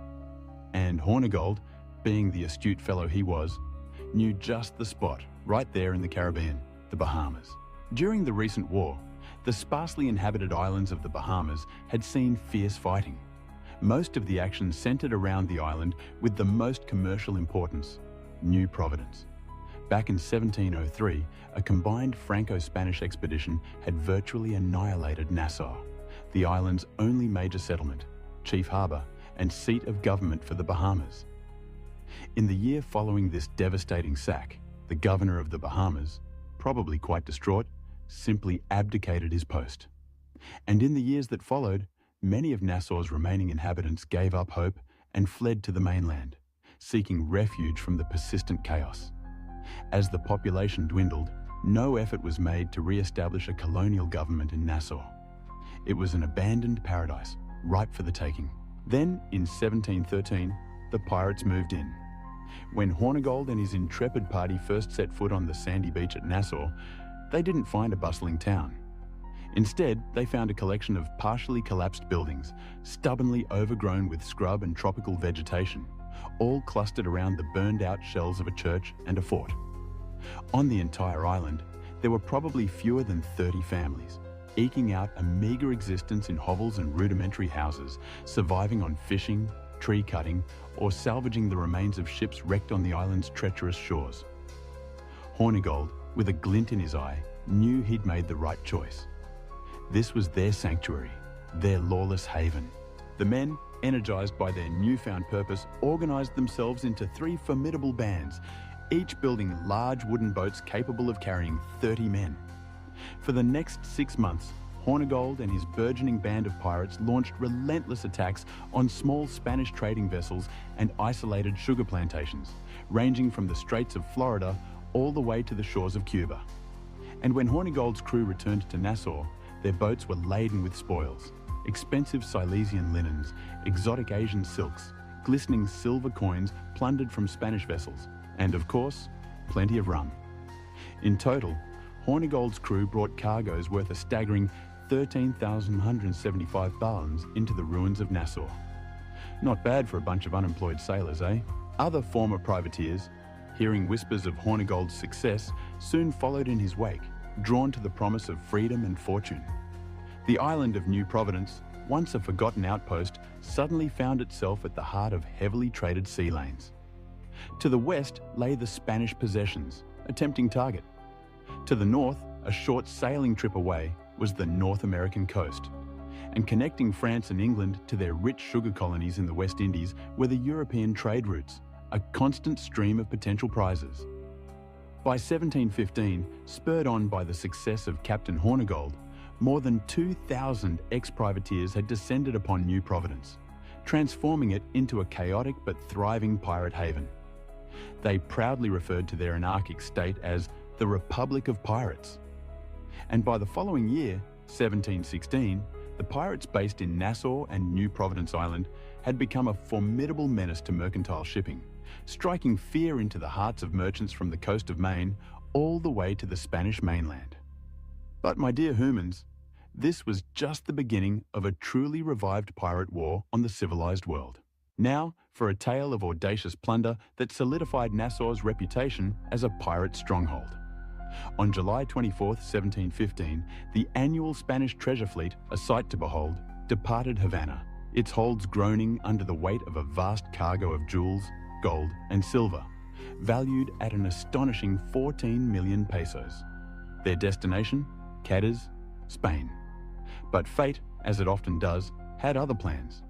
And Hornigold, being the astute fellow he was, knew just the spot right there in the Caribbean, the Bahamas. During the recent war, the sparsely inhabited islands of the Bahamas had seen fierce fighting. Most of the action centered around the island with the most commercial importance, New Providence. Back in 1703, a combined Franco-Spanish expedition had virtually annihilated Nassau, the island's only major settlement, chief harbour, and seat of government for the Bahamas. In the year following this devastating sack, the governor of the Bahamas, probably quite distraught, simply abdicated his post. And in the years that followed, many of Nassau's remaining inhabitants gave up hope and fled to the mainland, seeking refuge from the persistent chaos. As the population dwindled, no effort was made to re-establish a colonial government in Nassau. It was an abandoned paradise, ripe for the taking. Then, in 1713, the pirates moved in. When Hornigold and his intrepid party first set foot on the sandy beach at Nassau, they didn't find a bustling town. Instead, they found a collection of partially collapsed buildings, stubbornly overgrown with scrub and tropical vegetation, all clustered around the burned-out shells of a church and a fort. On the entire island, there were probably fewer than 30 families, eking out a meagre existence in hovels and rudimentary houses, surviving on fishing, tree cutting, or salvaging the remains of ships wrecked on the island's treacherous shores. Hornigold, with a glint in his eye, knew he'd made the right choice. This was their sanctuary, their lawless haven. The men, energized by their newfound purpose, organized themselves into 3 formidable bands, each building large wooden boats capable of carrying 30 men. For the next 6 months, Hornigold and his burgeoning band of pirates launched relentless attacks on small Spanish trading vessels and isolated sugar plantations, ranging from the Straits of Florida all the way to the shores of Cuba. And when Hornigold's crew returned to Nassau, their boats were laden with spoils, expensive Silesian linens, exotic Asian silks, glistening silver coins plundered from Spanish vessels, and of course, plenty of rum. In total, Hornigold's crew brought cargoes worth a staggering 13,175 ballons into the ruins of Nassau. Not bad for a bunch of unemployed sailors, eh? Other former privateers, hearing whispers of Hornigold's success, soon followed in his wake, drawn to the promise of freedom and fortune. The island of New Providence, once a forgotten outpost, suddenly found itself at the heart of heavily traded sea lanes. To the west lay the Spanish possessions, a tempting target. To the north, a short sailing trip away, was the North American coast. And connecting France and England to their rich sugar colonies in the West Indies were the European trade routes, a constant stream of potential prizes. By 1715, spurred on by the success of Captain Hornigold, more than 2,000 ex-privateers had descended upon New Providence, transforming it into a chaotic but thriving pirate haven. They proudly referred to their anarchic state as the Republic of Pirates. And by the following year, 1716, the pirates based in Nassau and New Providence Island had become a formidable menace to mercantile shipping, striking fear into the hearts of merchants from the coast of Maine all the way to the Spanish mainland. But my dear humans, this was just the beginning of a truly revived pirate war on the civilized world. Now for a tale of audacious plunder that solidified Nassau's reputation as a pirate stronghold. On July 24, 1715, the annual Spanish treasure fleet, a sight to behold, departed Havana, its holds groaning under the weight of a vast cargo of jewels, gold, and silver, valued at an astonishing 14 million pesos. Their destination? Cadiz, Spain. But fate, as it often does, had other plans.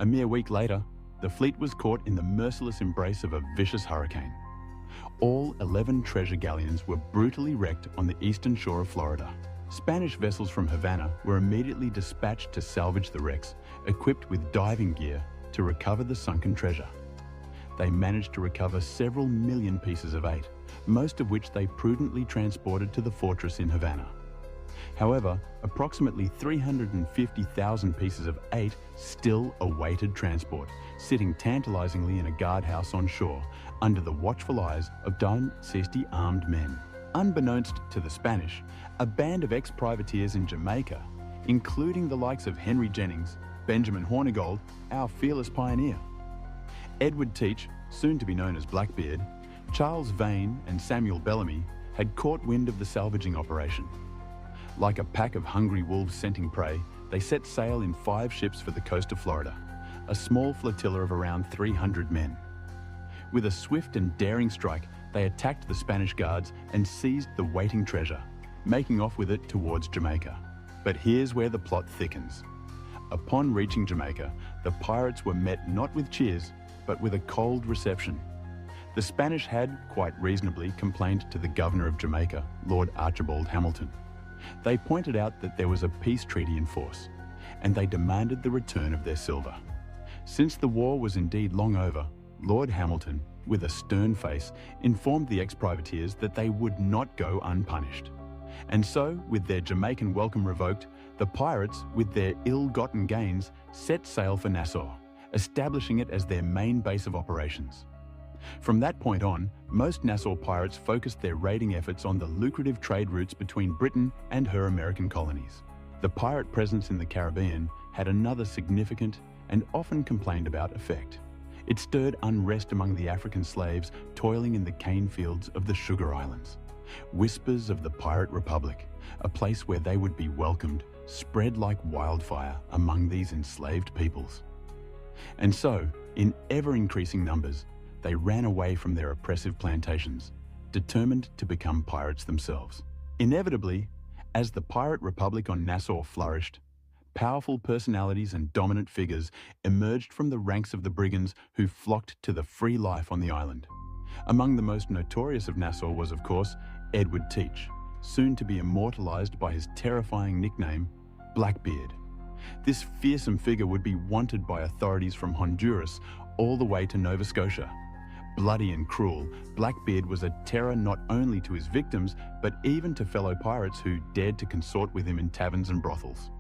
A mere week later, the fleet was caught in the merciless embrace of a vicious hurricane. All 11 treasure galleons were brutally wrecked on the eastern shore of Florida. Spanish vessels from Havana were immediately dispatched to salvage the wrecks, equipped with diving gear to recover the sunken treasure. They managed to recover several million pieces of eight, most of which they prudently transported to the fortress in Havana. However, approximately 350,000 pieces of 8 still awaited transport, sitting tantalizingly in a guardhouse on shore, under the watchful eyes of 60 armed men. Unbeknownst to the Spanish, a band of ex-privateers in Jamaica, including the likes of Henry Jennings, Benjamin Hornigold, our fearless pioneer, Edward Teach, soon to be known as Blackbeard, Charles Vane and Samuel Bellamy had caught wind of the salvaging operation. Like a pack of hungry wolves scenting prey, they set sail in 5 ships for the coast of Florida, a small flotilla of around 300 men. With a swift and daring strike, they attacked the Spanish guards and seized the waiting treasure, making off with it towards Jamaica. But here's where the plot thickens. Upon reaching Jamaica, the pirates were met not with cheers, but with a cold reception. The Spanish had, quite reasonably, complained to the governor of Jamaica, Lord Archibald Hamilton. They pointed out that there was a peace treaty in force, and they demanded the return of their silver. Since the war was indeed long over, Lord Hamilton, with a stern face, informed the ex-privateers that they would not go unpunished. And so, with their Jamaican welcome revoked, the pirates, with their ill-gotten gains, set sail for Nassau, establishing it as their main base of operations. From that point on, most Nassau pirates focused their raiding efforts on the lucrative trade routes between Britain and her American colonies. The pirate presence in the Caribbean had another significant and often complained about effect. It stirred unrest among the African slaves toiling in the cane fields of the Sugar Islands. Whispers of the Pirate Republic, a place where they would be welcomed, spread like wildfire among these enslaved peoples. And so, in ever-increasing numbers, they ran away from their oppressive plantations, determined to become pirates themselves. Inevitably, as the Pirate Republic on Nassau flourished, powerful personalities and dominant figures emerged from the ranks of the brigands who flocked to the free life on the island. Among the most notorious of Nassau was, of course, Edward Teach, soon to be immortalized by his terrifying nickname, Blackbeard. This fearsome figure would be wanted by authorities from Honduras all the way to Nova Scotia. Bloody and cruel, Blackbeard was a terror not only to his victims, but even to fellow pirates who dared to consort with him in taverns and brothels.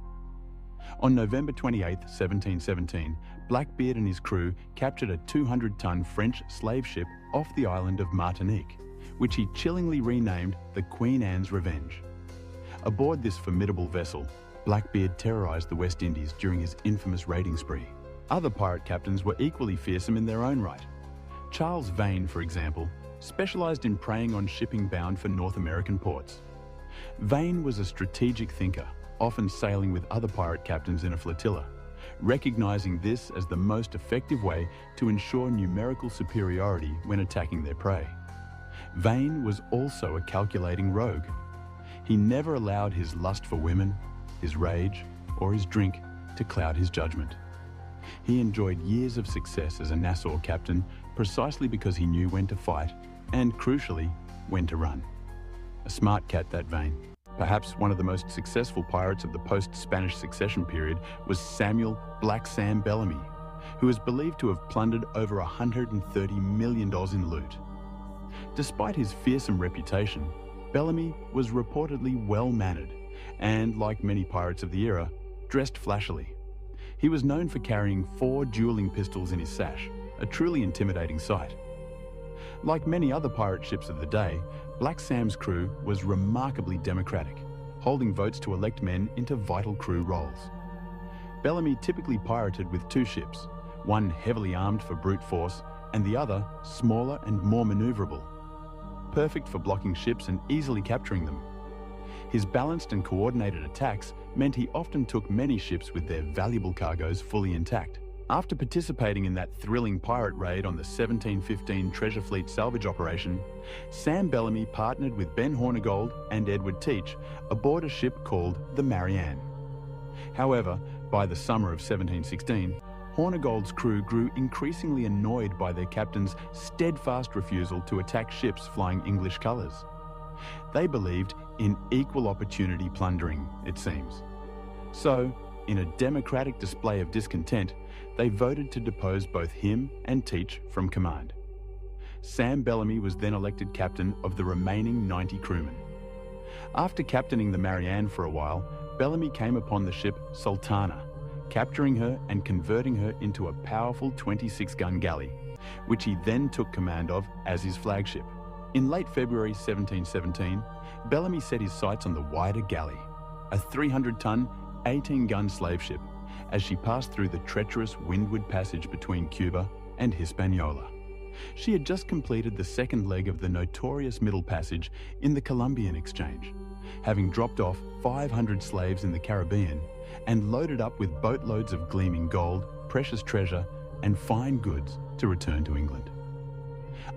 On November 28, 1717, Blackbeard and his crew captured a 200-ton French slave ship off the island of Martinique, which he chillingly renamed the Queen Anne's Revenge. Aboard this formidable vessel, Blackbeard terrorized the West Indies during his infamous raiding spree. Other pirate captains were equally fearsome in their own right. Charles Vane, for example, specialized in preying on shipping bound for North American ports. Vane was a strategic thinker, often sailing with other pirate captains in a flotilla, recognizing this as the most effective way to ensure numerical superiority when attacking their prey. Vane was also a calculating rogue. He never allowed his lust for women, his rage, or his drink to cloud his judgment. He enjoyed years of success as a Nassau captain precisely because he knew when to fight and, crucially, when to run. A smart cat, that Vane. Perhaps one of the most successful pirates of the post-Spanish succession period was Samuel Black Sam Bellamy, who is believed to have plundered over $130 million in loot. Despite his fearsome reputation, Bellamy was reportedly well-mannered and, like many pirates of the era, dressed flashily. He was known for carrying 4 dueling pistols in his sash, a truly intimidating sight. Like many other pirate ships of the day, Black Sam's crew was remarkably democratic, holding votes to elect men into vital crew roles. Bellamy typically pirated with 2 ships, one heavily armed for brute force and the other smaller and more maneuverable, perfect for blocking ships and easily capturing them. His balanced and coordinated attacks meant he often took many ships with their valuable cargoes fully intact. After participating in that thrilling pirate raid on the 1715 Treasure Fleet salvage operation, Sam Bellamy partnered with Ben Hornigold and Edward Teach aboard a ship called the Marianne. However, by the summer of 1716, Hornigold's crew grew increasingly annoyed by their captain's steadfast refusal to attack ships flying English colours. They believed in equal opportunity plundering, it seems. So, in a democratic display of discontent, they voted to depose both him and Teach from command. Sam Bellamy was then elected captain of the remaining 90 crewmen. After captaining the Marianne for a while, Bellamy came upon the ship Sultana, capturing her and converting her into a powerful 26-gun galley, which he then took command of as his flagship. In late February 1717, Bellamy set his sights on the wider galley, a 300-ton, 18-gun slave ship, as she passed through the treacherous windward passage between Cuba and Hispaniola. She had just completed the second leg of the notorious Middle Passage in the Columbian Exchange, having dropped off 500 slaves in the Caribbean and loaded up with boatloads of gleaming gold, precious treasure, and fine goods to return to England.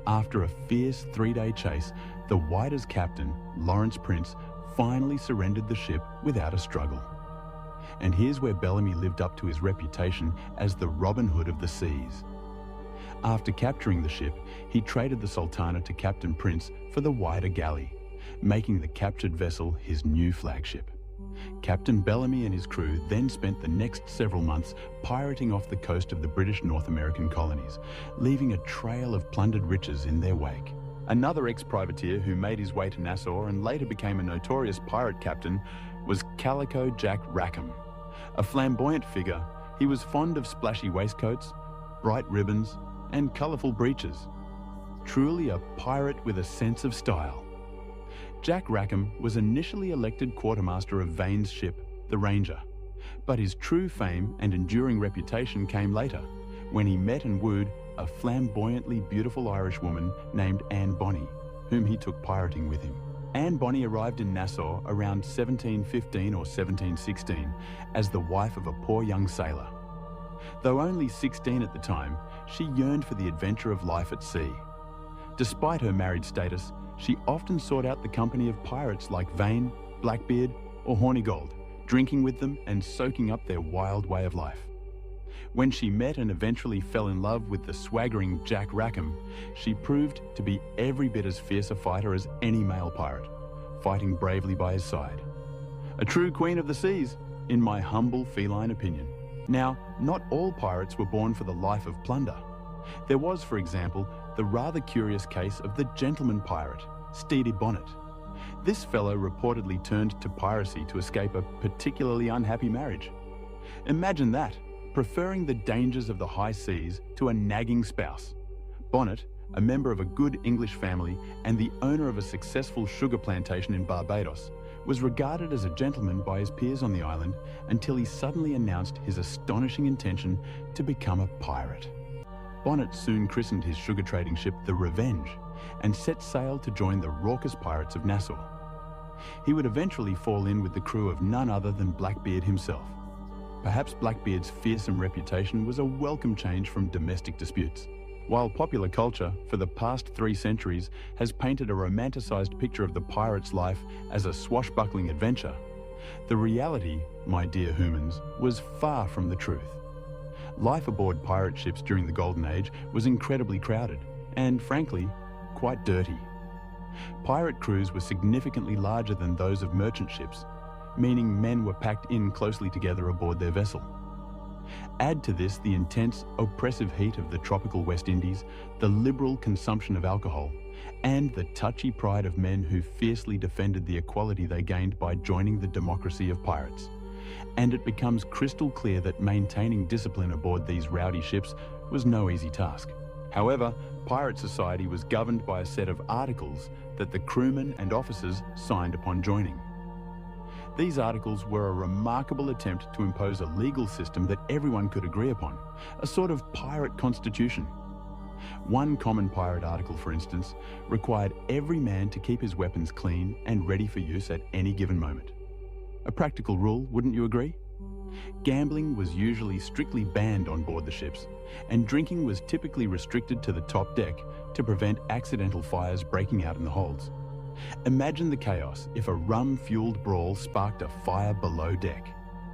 After a fierce 3-day chase, the Wider's captain, Lawrence Prince, finally surrendered the ship without a struggle. And here's where Bellamy lived up to his reputation as the Robin Hood of the seas. After capturing the ship, he traded the Sultana to Captain Prince for the wider galley, making the captured vessel his new flagship. Captain Bellamy and his crew then spent the next several months pirating off the coast of the British North American colonies, leaving a trail of plundered riches in their wake. Another ex-privateer who made his way to Nassau and later became a notorious pirate captain was Calico Jack Rackham. A flamboyant figure, he was fond of splashy waistcoats, bright ribbons, and colourful breeches. Truly a pirate with a sense of style. Jack Rackham was initially elected quartermaster of Vane's ship, the Ranger, but his true fame and enduring reputation came later, when he met and wooed a flamboyantly beautiful Irish woman named Anne Bonny, whom he took pirating with him. Anne Bonny arrived in Nassau around 1715 or 1716 as the wife of a poor young sailor. Though only 16 at the time, she yearned for the adventure of life at sea. Despite her married status, she often sought out the company of pirates like Vane, Blackbeard, or Hornigold, drinking with them and soaking up their wild way of life. When she met and eventually fell in love with the swaggering Jack Rackham, she proved to be every bit as fierce a fighter as any male pirate, fighting bravely by his side. A true queen of the seas, in my humble feline opinion. Now, not all pirates were born for the life of plunder. There was, for example, the rather curious case of the gentleman pirate, Steedy Bonnet. This fellow reportedly turned to piracy to escape a particularly unhappy marriage. Imagine that, preferring the dangers of the high seas to a nagging spouse. Bonnet, a member of a good English family and the owner of a successful sugar plantation in Barbados, was regarded as a gentleman by his peers on the island until he suddenly announced his astonishing intention to become a pirate. Bonnet soon christened his sugar trading ship the Revenge and set sail to join the raucous pirates of Nassau. He would eventually fall in with the crew of none other than Blackbeard himself. Perhaps Blackbeard's fearsome reputation was a welcome change from domestic disputes. While popular culture, for the past 3 centuries, has painted a romanticized picture of the pirate's life as a swashbuckling adventure, the reality, my dear humans, was far from the truth. Life aboard pirate ships during the Golden Age was incredibly crowded and, frankly, quite dirty. Pirate crews were significantly larger than those of merchant ships, meaning men were packed in closely together aboard their vessel. Add to this the intense, oppressive heat of the tropical West Indies, the liberal consumption of alcohol, and the touchy pride of men who fiercely defended the equality they gained by joining the democracy of pirates. And it becomes crystal clear that maintaining discipline aboard these rowdy ships was no easy task. However, pirate society was governed by a set of articles that the crewmen and officers signed upon joining. These articles were a remarkable attempt to impose a legal system that everyone could agree upon, a sort of pirate constitution. One common pirate article, for instance, required every man to keep his weapons clean and ready for use at any given moment. A practical rule, wouldn't you agree? Gambling was usually strictly banned on board the ships, and drinking was typically restricted to the top deck to prevent accidental fires breaking out in the holds. Imagine the chaos if a rum-fueled brawl sparked a fire below deck.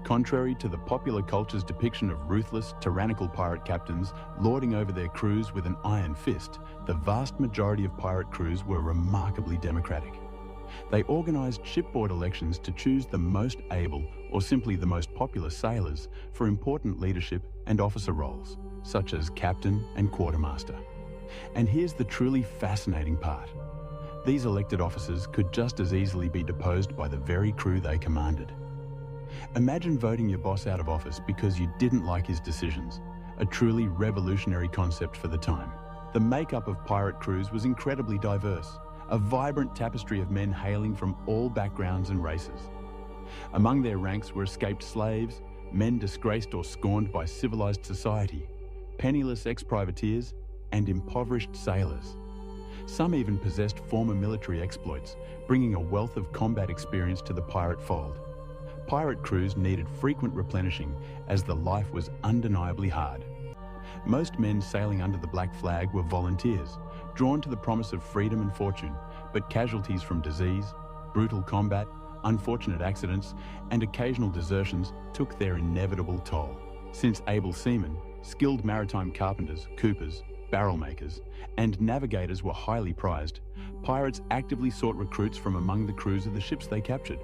Contrary to the popular culture's depiction of ruthless, tyrannical pirate captains lording over their crews with an iron fist, the vast majority of pirate crews were remarkably democratic. They organized shipboard elections to choose the most able or simply the most popular sailors for important leadership and officer roles, such as captain and quartermaster. And here's the truly fascinating part. These elected officers could just as easily be deposed by the very crew they commanded. Imagine voting your boss out of office because you didn't like his decisions, a truly revolutionary concept for the time. The makeup of pirate crews was incredibly diverse, a vibrant tapestry of men hailing from all backgrounds and races. Among their ranks were escaped slaves, men disgraced or scorned by civilized society, penniless ex-privateers, and impoverished sailors. Some even possessed former military exploits, bringing a wealth of combat experience to the pirate fold. Pirate crews needed frequent replenishing as the life was undeniably hard. Most men sailing under the black flag were volunteers, drawn to the promise of freedom and fortune, but casualties from disease, brutal combat, unfortunate accidents, and occasional desertions took their inevitable toll. Since able seamen, skilled maritime carpenters, coopers, barrel makers, and navigators were highly prized, pirates actively sought recruits from among the crews of the ships they captured.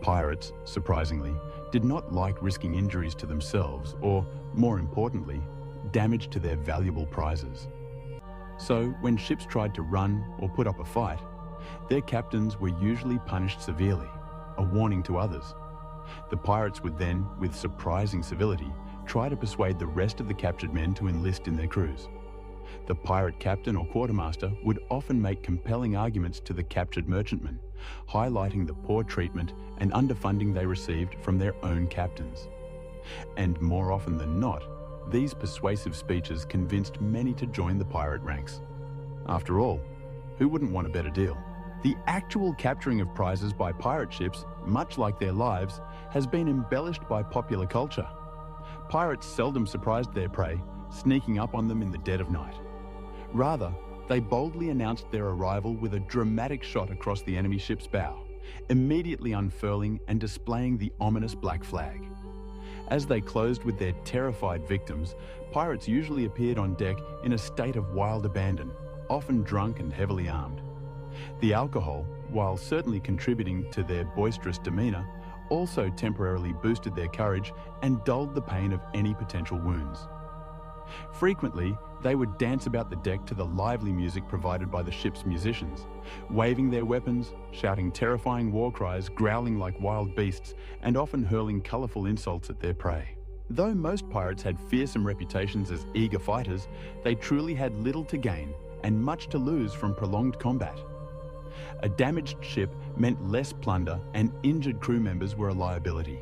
Pirates, surprisingly, did not like risking injuries to themselves or, more importantly, damage to their valuable prizes. So, when ships tried to run or put up a fight, their captains were usually punished severely, a warning to others. The pirates would then, with surprising civility, try to persuade the rest of the captured men to enlist in their crews. The pirate captain or quartermaster would often make compelling arguments to the captured merchantmen, highlighting the poor treatment and underfunding they received from their own captains. And more often than not, these persuasive speeches convinced many to join the pirate ranks. After all, who wouldn't want a better deal? The actual capturing of prizes by pirate ships, much like their lives, has been embellished by popular culture. Pirates seldom surprised their prey, sneaking up on them in the dead of night. Rather, they boldly announced their arrival with a dramatic shot across the enemy ship's bow, immediately unfurling and displaying the ominous black flag. As they closed with their terrified victims, pirates usually appeared on deck in a state of wild abandon, often drunk and heavily armed. The alcohol, while certainly contributing to their boisterous demeanor, also temporarily boosted their courage and dulled the pain of any potential wounds. Frequently, they would dance about the deck to the lively music provided by the ship's musicians, waving their weapons, shouting terrifying war cries, growling like wild beasts, and often hurling colorful insults at their prey. Though most pirates had fearsome reputations as eager fighters, they truly had little to gain and much to lose from prolonged combat. A damaged ship meant less plunder, and injured crew members were a liability.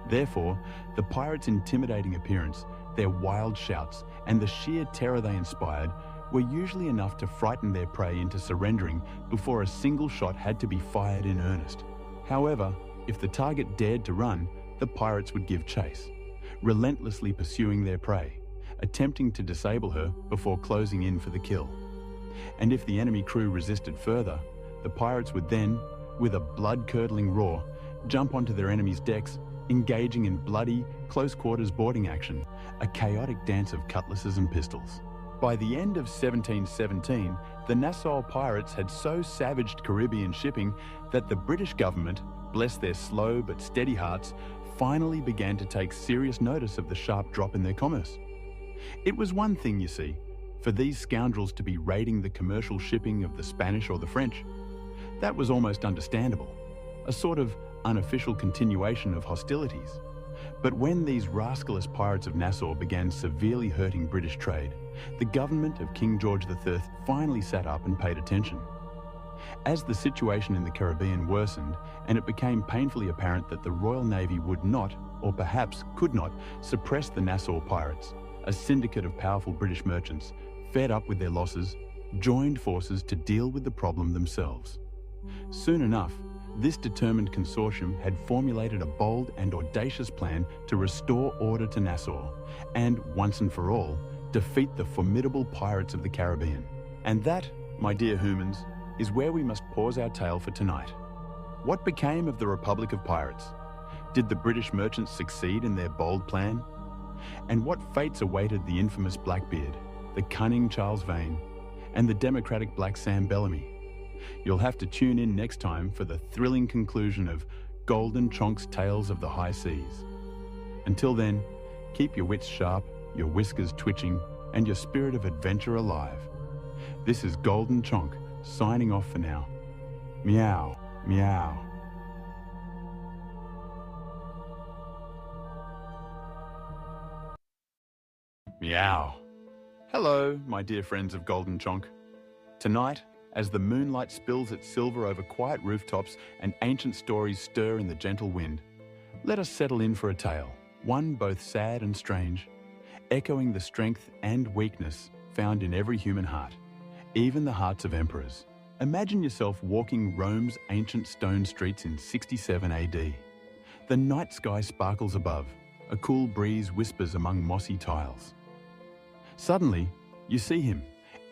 Therefore, the pirates' intimidating appearance, their wild shouts, and the sheer terror they inspired were usually enough to frighten their prey into surrendering before a single shot had to be fired in earnest. However, if the target dared to run, the pirates would give chase, relentlessly pursuing their prey, attempting to disable her before closing in for the kill. And if the enemy crew resisted further, the pirates would then, with a blood-curdling roar, jump onto their enemy's decks, engaging in bloody, close-quarters boarding action, a chaotic dance of cutlasses and pistols. By the end of 1717, the Nassau pirates had so savaged Caribbean shipping that the British government, bless their slow but steady hearts, finally began to take serious notice of the sharp drop in their commerce. It was one thing, you see, for these scoundrels to be raiding the commercial shipping of the Spanish or the French. That was almost understandable, a sort of unofficial continuation of hostilities. But when these rascalous pirates of Nassau began severely hurting British trade, the government of King George III finally sat up and paid attention. As the situation in the Caribbean worsened, and it became painfully apparent that the Royal Navy would not, or perhaps could not, suppress the Nassau pirates, a syndicate of powerful British merchants, fed up with their losses, joined forces to deal with the problem themselves. Soon enough, this determined consortium had formulated a bold and audacious plan to restore order to Nassau and, once and for all, defeat the formidable pirates of the Caribbean. And that, my dear humans, is where we must pause our tale for tonight. What became of the Republic of Pirates? Did the British merchants succeed in their bold plan? And what fates awaited the infamous Blackbeard, the cunning Charles Vane, and the democratic Black Sam Bellamy? You'll have to tune in next time for the thrilling conclusion of Golden Chonk's Tales of the High Seas. Until then, keep your wits sharp, your whiskers twitching, and your spirit of adventure alive. This is Golden Chonk, signing off for now. Meow, meow. Meow. Hello, my dear friends of Golden Chonk. Tonight, as the moonlight spills its silver over quiet rooftops and ancient stories stir in the gentle wind, let us settle in for a tale, one both sad and strange, echoing the strength and weakness found in every human heart, even the hearts of emperors. Imagine yourself walking Rome's ancient stone streets in 67 AD. The night sky sparkles above, a cool breeze whispers among mossy tiles. Suddenly, you see him,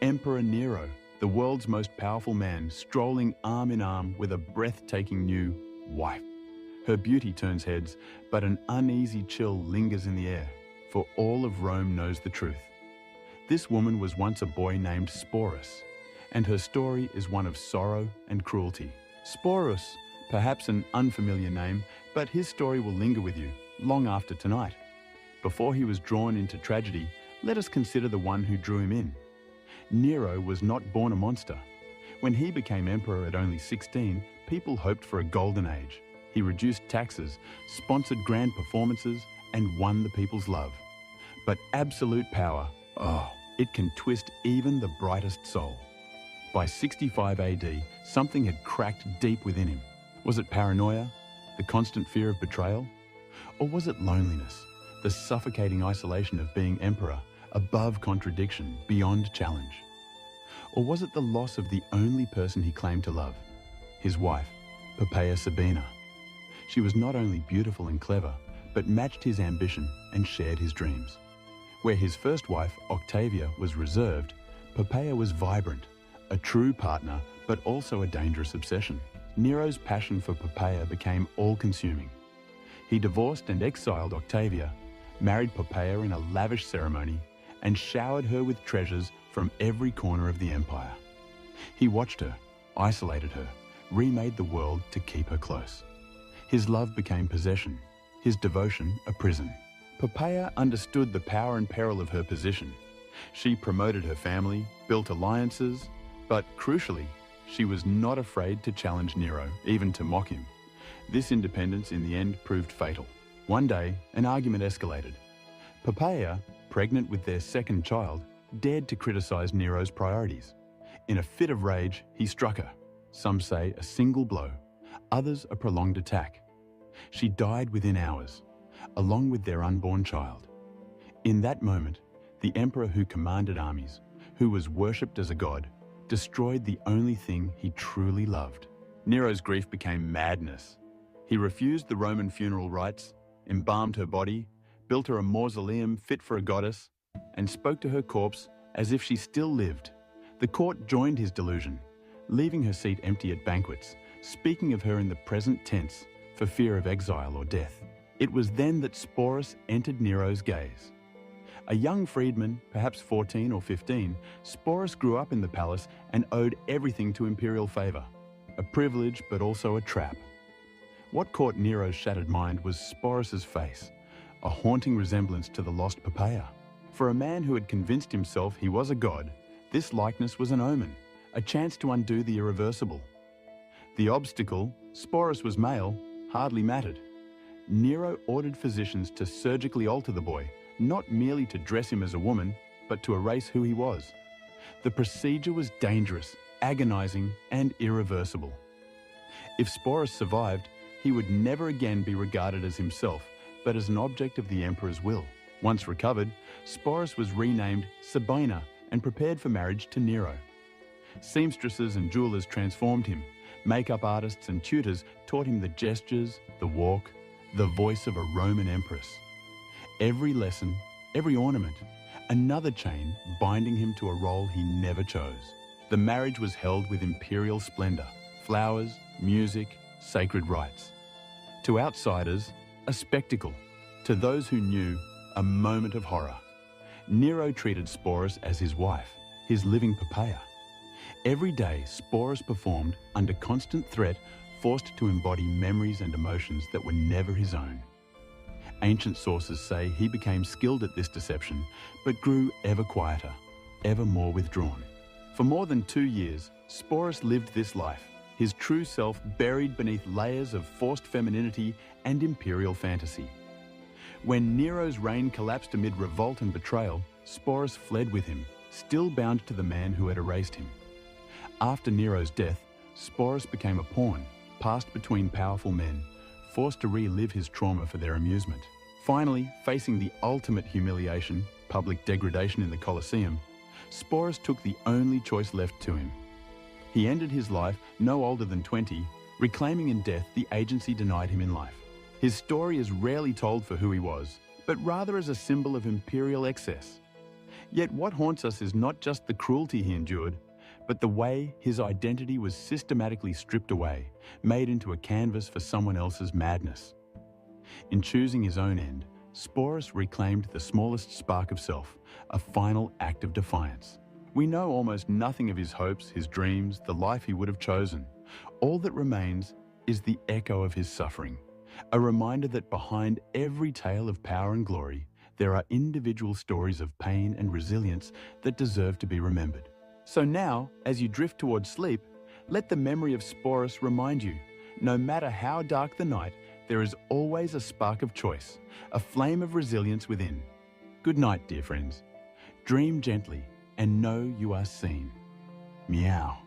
Emperor Nero, the world's most powerful man, strolling arm in arm with a breathtaking new wife. Her beauty turns heads, but an uneasy chill lingers in the air, for all of Rome knows the truth. This woman was once a boy named Sporus, and her story is one of sorrow and cruelty. Sporus, perhaps an unfamiliar name, but his story will linger with you long after tonight. Before he was drawn into tragedy, let us consider the one who drew him in. Nero was not born a monster. When he became emperor at only 16, people hoped for a golden age. He reduced taxes, sponsored grand performances, and won the people's love. But absolute power, it can twist even the brightest soul. By 65 AD, something had cracked deep within him. Was it paranoia, the constant fear of betrayal? Or was it loneliness, the suffocating isolation of being emperor, above contradiction, beyond challenge? Or was it the loss of the only person he claimed to love, his wife, Poppaea Sabina? She was not only beautiful and clever, but matched his ambition and shared his dreams. Where his first wife, Octavia, was reserved, Poppaea was vibrant, a true partner, but also a dangerous obsession. Nero's passion for Poppaea became all-consuming. He divorced and exiled Octavia, married Poppaea in a lavish ceremony, and showered her with treasures from every corner of the empire. He watched her, isolated her, remade the world to keep her close. His love became possession, his devotion a prison. Poppaea understood the power and peril of her position. She promoted her family, built alliances, but crucially, she was not afraid to challenge Nero, even to mock him. This independence in the end proved fatal. One day, an argument escalated. Poppaea, pregnant with their second child, dared to criticize Nero's priorities. In a fit of rage, he struck her. Some say a single blow, others a prolonged attack. She died within hours, along with their unborn child. In that moment, the emperor who commanded armies, who was worshipped as a god, destroyed the only thing he truly loved. Nero's grief became madness. He refused the Roman funeral rites, embalmed her body, built her a mausoleum fit for a goddess, and spoke to her corpse as if she still lived. The court joined his delusion, leaving her seat empty at banquets, speaking of her in the present tense for fear of exile or death. It was then that Sporus entered Nero's gaze. A young freedman, perhaps 14 or 15, Sporus grew up in the palace and owed everything to imperial favor. A privilege, but also a trap. What caught Nero's shattered mind was Sporus's face, a haunting resemblance to the lost Poppaea. For a man who had convinced himself he was a god, this likeness was an omen, a chance to undo the irreversible. The obstacle, Sporus was male, hardly mattered. Nero ordered physicians to surgically alter the boy, not merely to dress him as a woman, but to erase who he was. The procedure was dangerous, agonizing, and irreversible. If Sporus survived, he would never again be regarded as himself, but as an object of the emperor's will. Once recovered, Sporus was renamed Sabina and prepared for marriage to Nero. Seamstresses and jewelers transformed him. Makeup artists and tutors taught him the gestures, the walk, the voice of a Roman empress. Every lesson, every ornament, another chain binding him to a role he never chose. The marriage was held with imperial splendor, flowers, music, sacred rites. To outsiders, a spectacle. To those who knew, a moment of horror. Nero treated Sporus as his wife, his living Poppaea. Every day, Sporus performed under constant threat, forced to embody memories and emotions that were never his own. Ancient sources say he became skilled at this deception, but grew ever quieter, ever more withdrawn. For more than 2 years, Sporus lived this life, his true self buried beneath layers of forced femininity and imperial fantasy. When Nero's reign collapsed amid revolt and betrayal, Sporus fled with him, still bound to the man who had erased him. After Nero's death, Sporus became a pawn, passed between powerful men, forced to relive his trauma for their amusement. Finally, facing the ultimate humiliation, public degradation in the Colosseum, Sporus took the only choice left to him. He ended his life no older than 20, reclaiming in death the agency denied him in life. His story is rarely told for who he was, but rather as a symbol of imperial excess. Yet what haunts us is not just the cruelty he endured, but the way his identity was systematically stripped away, made into a canvas for someone else's madness. In choosing his own end, Sporus reclaimed the smallest spark of self, a final act of defiance. We know almost nothing of his hopes, his dreams, the life he would have chosen. All that remains is the echo of his suffering, a reminder that behind every tale of power and glory, there are individual stories of pain and resilience that deserve to be remembered. So now, as you drift towards sleep, let the memory of Sporus remind you, no matter how dark the night, there is always a spark of choice, a flame of resilience within. Good night, dear friends. Dream gently and know you are seen. Meow.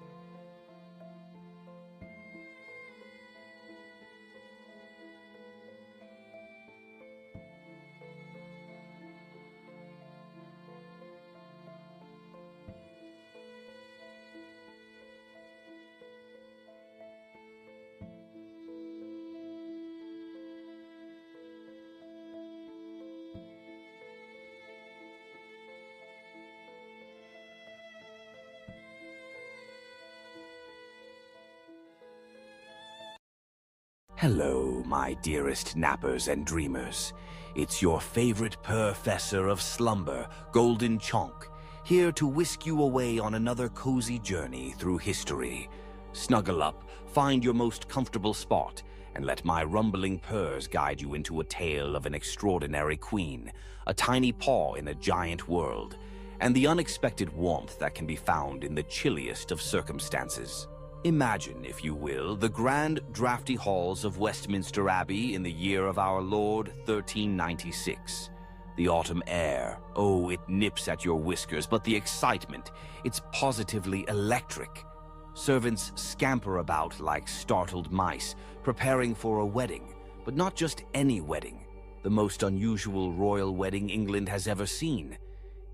Hello, my dearest nappers and dreamers. It's your favorite professor of slumber, Golden Chonk, here to whisk you away on another cozy journey through history. Snuggle up, find your most comfortable spot, and let my rumbling purrs guide you into a tale of an extraordinary queen, a tiny paw in a giant world, and the unexpected warmth that can be found in the chilliest of circumstances. Imagine, if you will, the grand drafty halls of Westminster Abbey in the year of our Lord 1396. The autumn air, oh, it nips at your whiskers, but the excitement, it's positively electric. Servants scamper about like startled mice, preparing for a wedding, but not just any wedding, the most unusual royal wedding England has ever seen.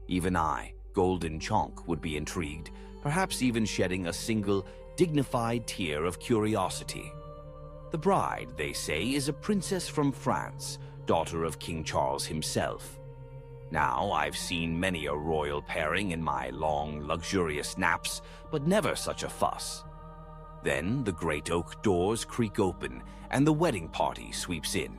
Even I, Golden Chonk, would be intrigued, perhaps even shedding a single dignified tear of curiosity. The bride, they say, is a princess from France, daughter of King Charles himself. Now, I've seen many a royal pairing in my long, luxurious naps, but never such a fuss. Then the great oak doors creak open, and the wedding party sweeps in.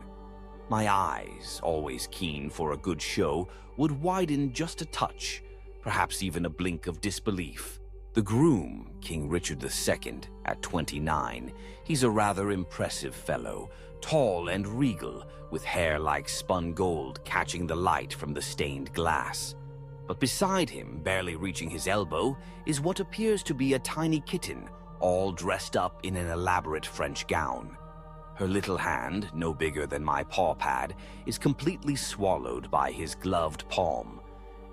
My eyes, always keen for a good show, would widen just a touch, perhaps even a blink of disbelief. The groom, King Richard II, at 29, he's a rather impressive fellow, tall and regal, with hair like spun gold catching the light from the stained glass. But beside him, barely reaching his elbow, is what appears to be a tiny kitten, all dressed up in an elaborate French gown. Her little hand, no bigger than my paw pad, is completely swallowed by his gloved palm.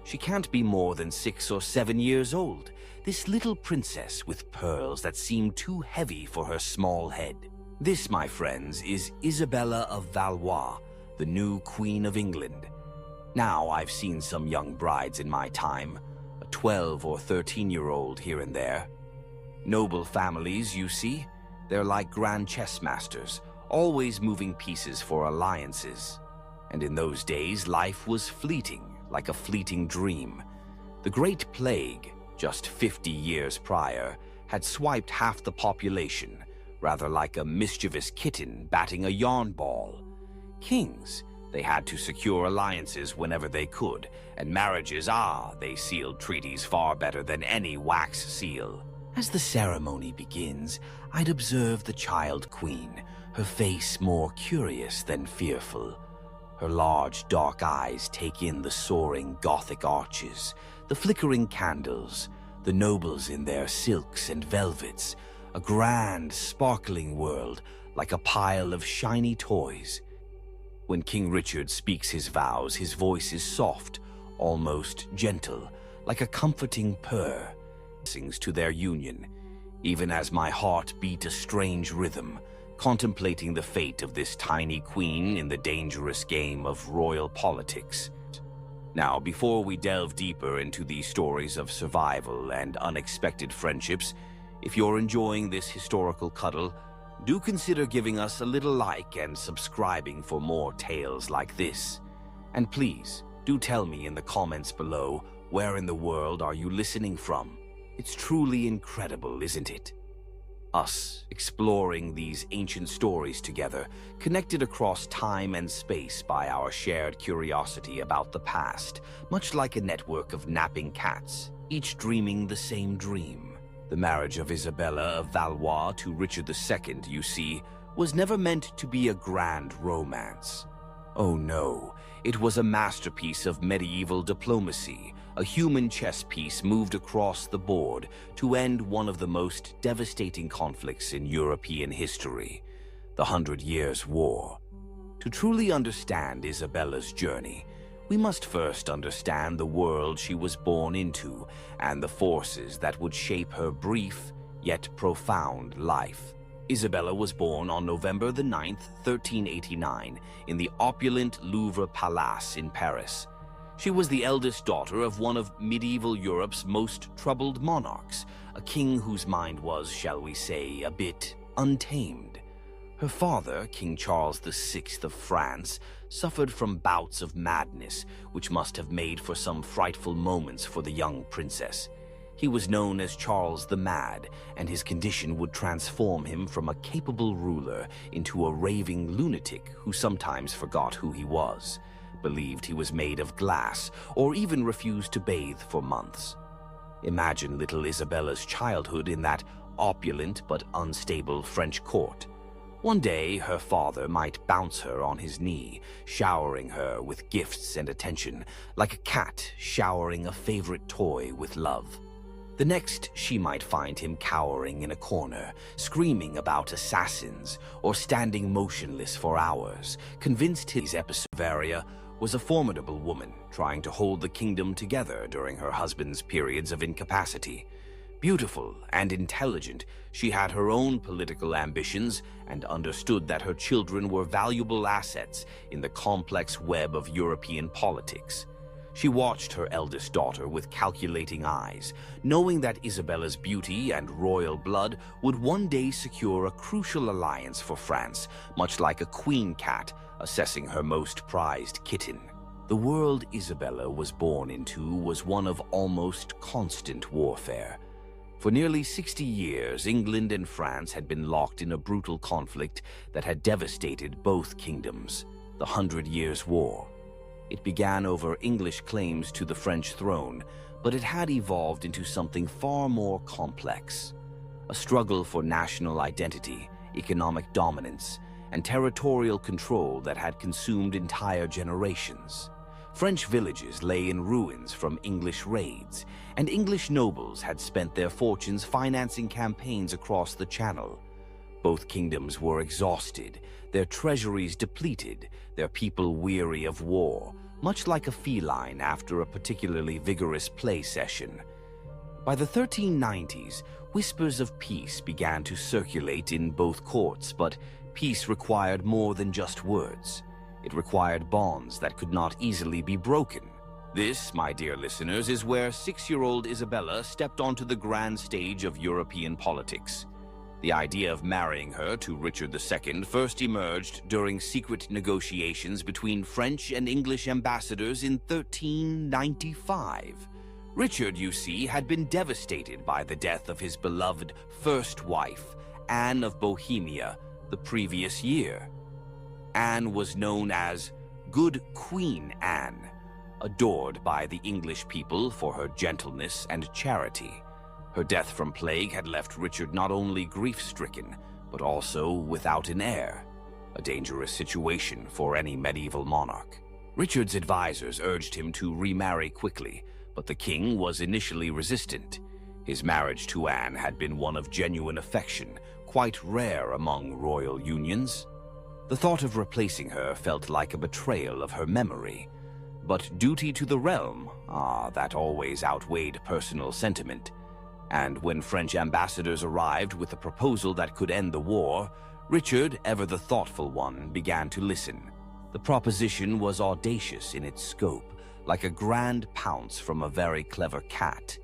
She can't be more than 6 or 7 years old, this little princess with pearls that seem too heavy for her small head. This, my friends, is Isabella of Valois, the new Queen of England. Now, I've seen some young brides in my time, a 12 or 13-year-old here and there. Noble families, you see, they're like grand chess masters, always moving pieces for alliances. And in those days, life was fleeting, like a fleeting dream. The Great Plague, just 50 years prior, had swiped half the population, rather like a mischievous kitten batting a yarn ball. Kings, they had to secure alliances whenever they could, and marriages, they sealed treaties far better than any wax seal. As the ceremony begins, I'd observe the child queen, her face more curious than fearful. Her large, dark eyes take in the soaring Gothic arches, the flickering candles, the nobles in their silks and velvets, a grand, sparkling world like a pile of shiny toys. When King Richard speaks his vows, his voice is soft, almost gentle, like a comforting purr. Sings to their union, even as my heart beat a strange rhythm, contemplating the fate of this tiny queen in the dangerous game of royal politics. Now, before we delve deeper into these stories of survival and unexpected friendships, if you're enjoying this historical cuddle, do consider giving us a little like and subscribing for more tales like this. And please, do tell me in the comments below, where in the world are you listening from? It's truly incredible, isn't it? Us exploring these ancient stories together, connected across time and space by our shared curiosity about the past, much like a network of napping cats, each dreaming the same dream. The marriage of Isabella of Valois to Richard II, you see, was never meant to be a grand romance. Oh no, it was a masterpiece of medieval diplomacy, a human chess piece moved across the board to end one of the most devastating conflicts in European history, the 100 Years' War. To truly understand Isabella's journey, we must first understand the world she was born into and the forces that would shape her brief yet profound life. Isabella was born on November the 9th, 1389, in the opulent Louvre Palace in Paris. She was the eldest daughter of one of medieval Europe's most troubled monarchs, a king whose mind was, shall we say, a bit untamed. Her father, King Charles VI of France, suffered from bouts of madness, which must have made for some frightful moments for the young princess. He was known as Charles the Mad, and his condition would transform him from a capable ruler into a raving lunatic who sometimes forgot who he was, believed he was made of glass, or even refused to bathe for months. Imagine little Isabella's childhood in that opulent but unstable French court. One day, her father might bounce her on his knee, showering her with gifts and attention, like a cat showering a favorite toy with love. The next, she might find him cowering in a corner, screaming about assassins, or standing motionless for hours, convinced his Bavaria was a formidable woman trying to hold the kingdom together during her husband's periods of incapacity. Beautiful and intelligent, she had her own political ambitions and understood that her children were valuable assets in the complex web of European politics. She watched her eldest daughter with calculating eyes, knowing that Isabella's beauty and royal blood would one day secure a crucial alliance for France, much like a queen cat assessing her most prized kitten. The world Isabella was born into was one of almost constant warfare. For nearly 60 years, England and France had been locked in a brutal conflict that had devastated both kingdoms, the 100 Years' War. It began over English claims to the French throne, but it had evolved into something far more complex. A struggle for national identity, economic dominance, and territorial control that had consumed entire generations. French villages lay in ruins from English raids, and English nobles had spent their fortunes financing campaigns across the Channel. Both kingdoms were exhausted, their treasuries depleted, their people weary of war, much like a feline after a particularly vigorous play session. By the 1390s, whispers of peace began to circulate in both courts, but peace required more than just words. It required bonds that could not easily be broken. This, my dear listeners, is where 6-year-old Isabella stepped onto the grand stage of European politics. The idea of marrying her to Richard II first emerged during secret negotiations between French and English ambassadors in 1395. Richard, you see, had been devastated by the death of his beloved first wife, Anne of Bohemia, the previous year. Anne was known as Good Queen Anne, adored by the English people for her gentleness and charity. Her death from plague had left Richard not only grief-stricken, but also without an heir, a dangerous situation for any medieval monarch. Richard's advisors urged him to remarry quickly, but the king was initially resistant. His marriage to Anne had been one of genuine affection, quite rare among royal unions. The thought of replacing her felt like a betrayal of her memory. But duty to the realm, that always outweighed personal sentiment. And when French ambassadors arrived with a proposal that could end the war, Richard, ever the thoughtful one, began to listen. The proposition was audacious in its scope, like a grand pounce from a very clever cat.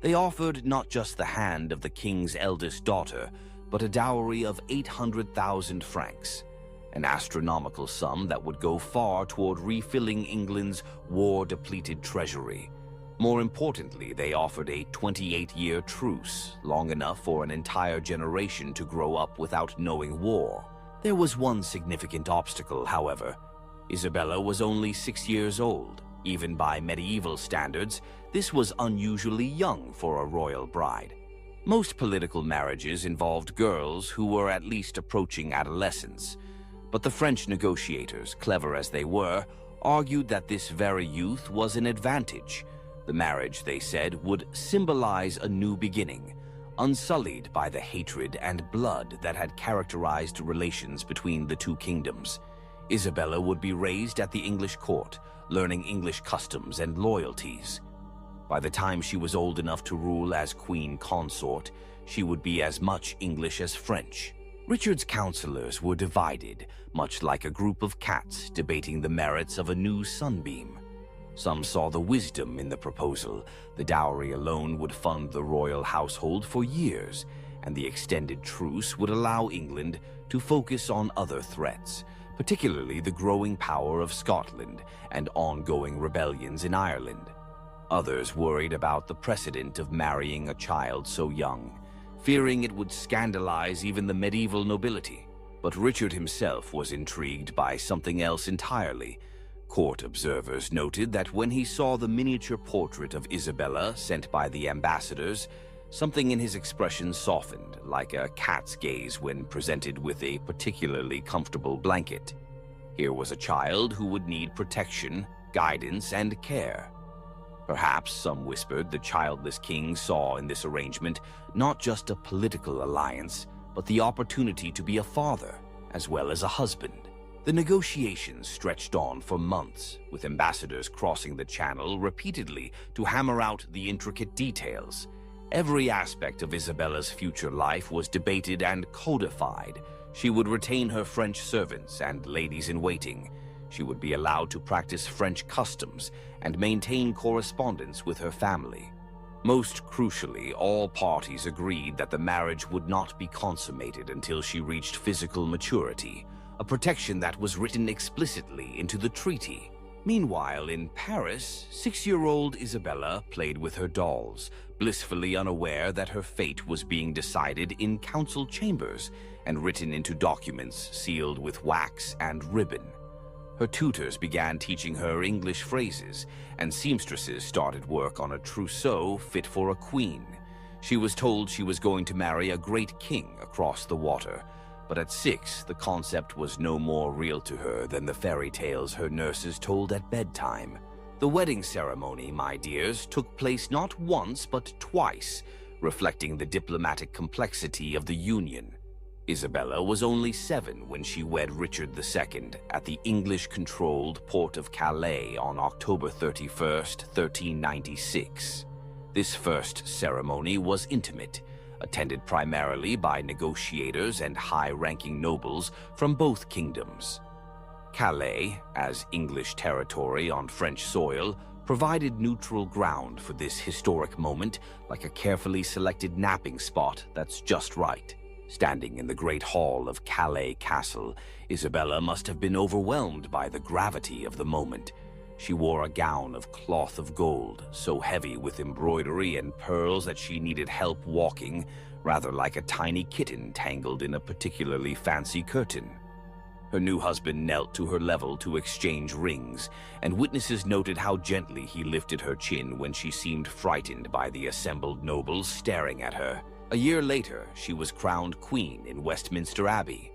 They offered not just the hand of the king's eldest daughter, but a dowry of 800,000 francs, an astronomical sum that would go far toward refilling England's war-depleted treasury. More importantly, they offered a 28-year truce, long enough for an entire generation to grow up without knowing war. There was one significant obstacle, however. Isabella was only 6 years old. Even by medieval standards, this was unusually young for a royal bride. Most political marriages involved girls who were at least approaching adolescence. But the French negotiators, clever as they were, argued that this very youth was an advantage. The marriage, they said, would symbolize a new beginning, unsullied by the hatred and blood that had characterized relations between the two kingdoms. Isabella would be raised at the English court, learning English customs and loyalties. By the time she was old enough to rule as queen consort, she would be as much English as French. Richard's counselors were divided, much like a group of cats debating the merits of a new sunbeam. Some saw the wisdom in the proposal. The dowry alone would fund the royal household for years, and the extended truce would allow England to focus on other threats, particularly the growing power of Scotland and ongoing rebellions in Ireland. Others worried about the precedent of marrying a child so young, fearing it would scandalize even the medieval nobility. But Richard himself was intrigued by something else entirely. Court observers noted that when he saw the miniature portrait of Isabella sent by the ambassadors, something in his expression softened, like a cat's gaze when presented with a particularly comfortable blanket. Here was a child who would need protection, guidance, and care. Perhaps, some whispered, the childless king saw in this arrangement not just a political alliance, but the opportunity to be a father, as well as a husband. The negotiations stretched on for months, with ambassadors crossing the channel repeatedly to hammer out the intricate details. Every aspect of Isabella's future life was debated and codified. She would retain her French servants and ladies-in-waiting. She would be allowed to practice French customs and maintain correspondence with her family. Most crucially, all parties agreed that the marriage would not be consummated until she reached physical maturity, a protection that was written explicitly into the treaty. Meanwhile, in Paris, 6-year-old Isabella played with her dolls, blissfully unaware that her fate was being decided in council chambers and written into documents sealed with wax and ribbon. Her tutors began teaching her English phrases, and seamstresses started work on a trousseau fit for a queen. She was told she was going to marry a great king across the water, but at 6, the concept was no more real to her than the fairy tales her nurses told at bedtime. The wedding ceremony, my dears, took place not once but twice, reflecting the diplomatic complexity of the union. Isabella was only 7 when she wed Richard II at the English-controlled port of Calais on October 31st, 1396. This first ceremony was intimate, attended primarily by negotiators and high-ranking nobles from both kingdoms. Calais, as English territory on French soil, provided neutral ground for this historic moment, like a carefully selected napping spot that's just right. Standing in the great hall of Calais Castle, Isabella must have been overwhelmed by the gravity of the moment. She wore a gown of cloth of gold, so heavy with embroidery and pearls that she needed help walking, rather like a tiny kitten tangled in a particularly fancy curtain. Her new husband knelt to her level to exchange rings, and witnesses noted how gently he lifted her chin when she seemed frightened by the assembled nobles staring at her. A year later, she was crowned queen in Westminster Abbey.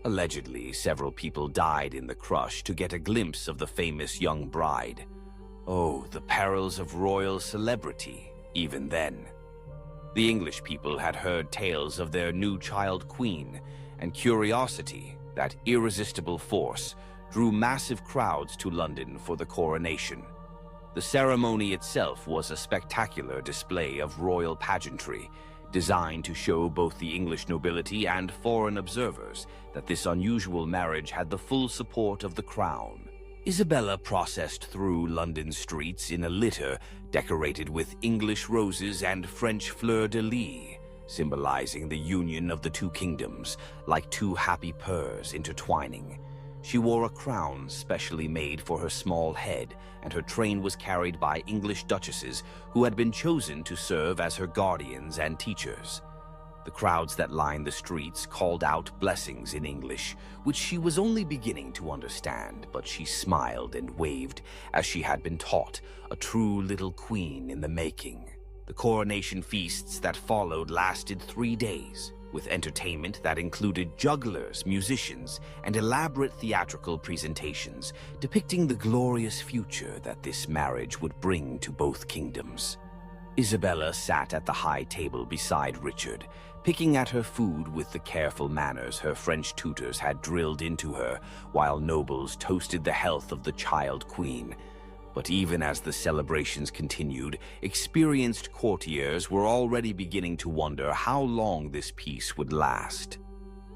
Allegedly, several people died in the crush to get a glimpse of the famous young bride. Oh, the perils of royal celebrity, even then. The English people had heard tales of their new child queen, and curiosity, that irresistible force, drew massive crowds to London for the coronation. The ceremony itself was a spectacular display of royal pageantry, designed to show both the English nobility and foreign observers that this unusual marriage had the full support of the crown. Isabella processed through London streets in a litter decorated with English roses and French fleur-de-lis, symbolizing the union of the two kingdoms, like two happy pairs intertwining. She wore a crown specially made for her small head, and her train was carried by English duchesses who had been chosen to serve as her guardians and teachers. The crowds that lined the streets called out blessings in English, which she was only beginning to understand, but she smiled and waved as she had been taught, a true little queen in the making. The coronation feasts that followed lasted 3 days, with entertainment that included jugglers, musicians, and elaborate theatrical presentations depicting the glorious future that this marriage would bring to both kingdoms. Isabella sat at the high table beside Richard, picking at her food with the careful manners her French tutors had drilled into her, while nobles toasted the health of the child queen. But even as the celebrations continued, experienced courtiers were already beginning to wonder how long this peace would last.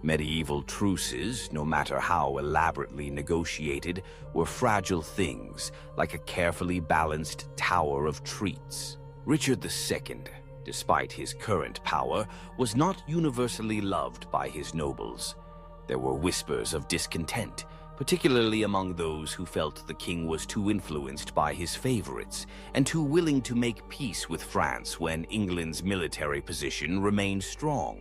Medieval truces, no matter how elaborately negotiated, were fragile things, like a carefully balanced tower of treats. Richard II, despite his current power, was not universally loved by his nobles. There were whispers of discontent, particularly among those who felt the king was too influenced by his favorites and too willing to make peace with France when England's military position remained strong.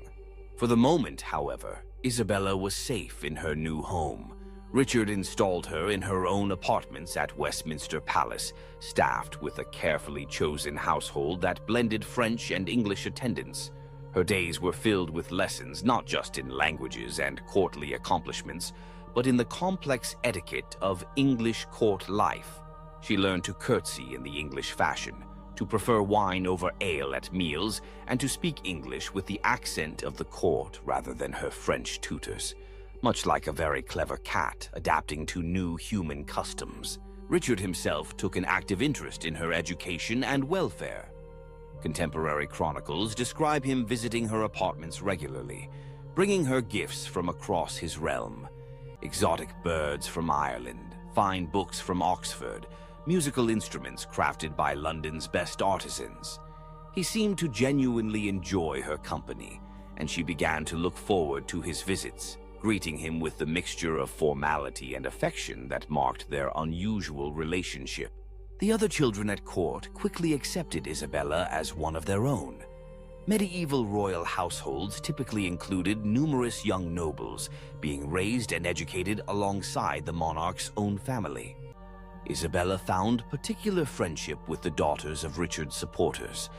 For the moment, however, Isabella was safe in her new home. Richard installed her in her own apartments at Westminster Palace, staffed with a carefully chosen household that blended French and English attendants. Her days were filled with lessons not just in languages and courtly accomplishments, but in the complex etiquette of English court life. She learned to curtsy in the English fashion, to prefer wine over ale at meals, and to speak English with the accent of the court rather than her French tutors. Much like a very clever cat adapting to new human customs, Richard himself took an active interest in her education and welfare. Contemporary chronicles describe him visiting her apartments regularly, bringing her gifts from across his realm. Exotic birds from Ireland, fine books from Oxford, musical instruments crafted by London's best artisans. He seemed to genuinely enjoy her company, and she began to look forward to his visits, greeting him with the mixture of formality and affection that marked their unusual relationship. The other children at court quickly accepted Isabella as one of their own. Medieval royal households typically included numerous young nobles being raised and educated alongside the monarch's own family. Isabella found particular friendship with the daughters of Richard's supporters,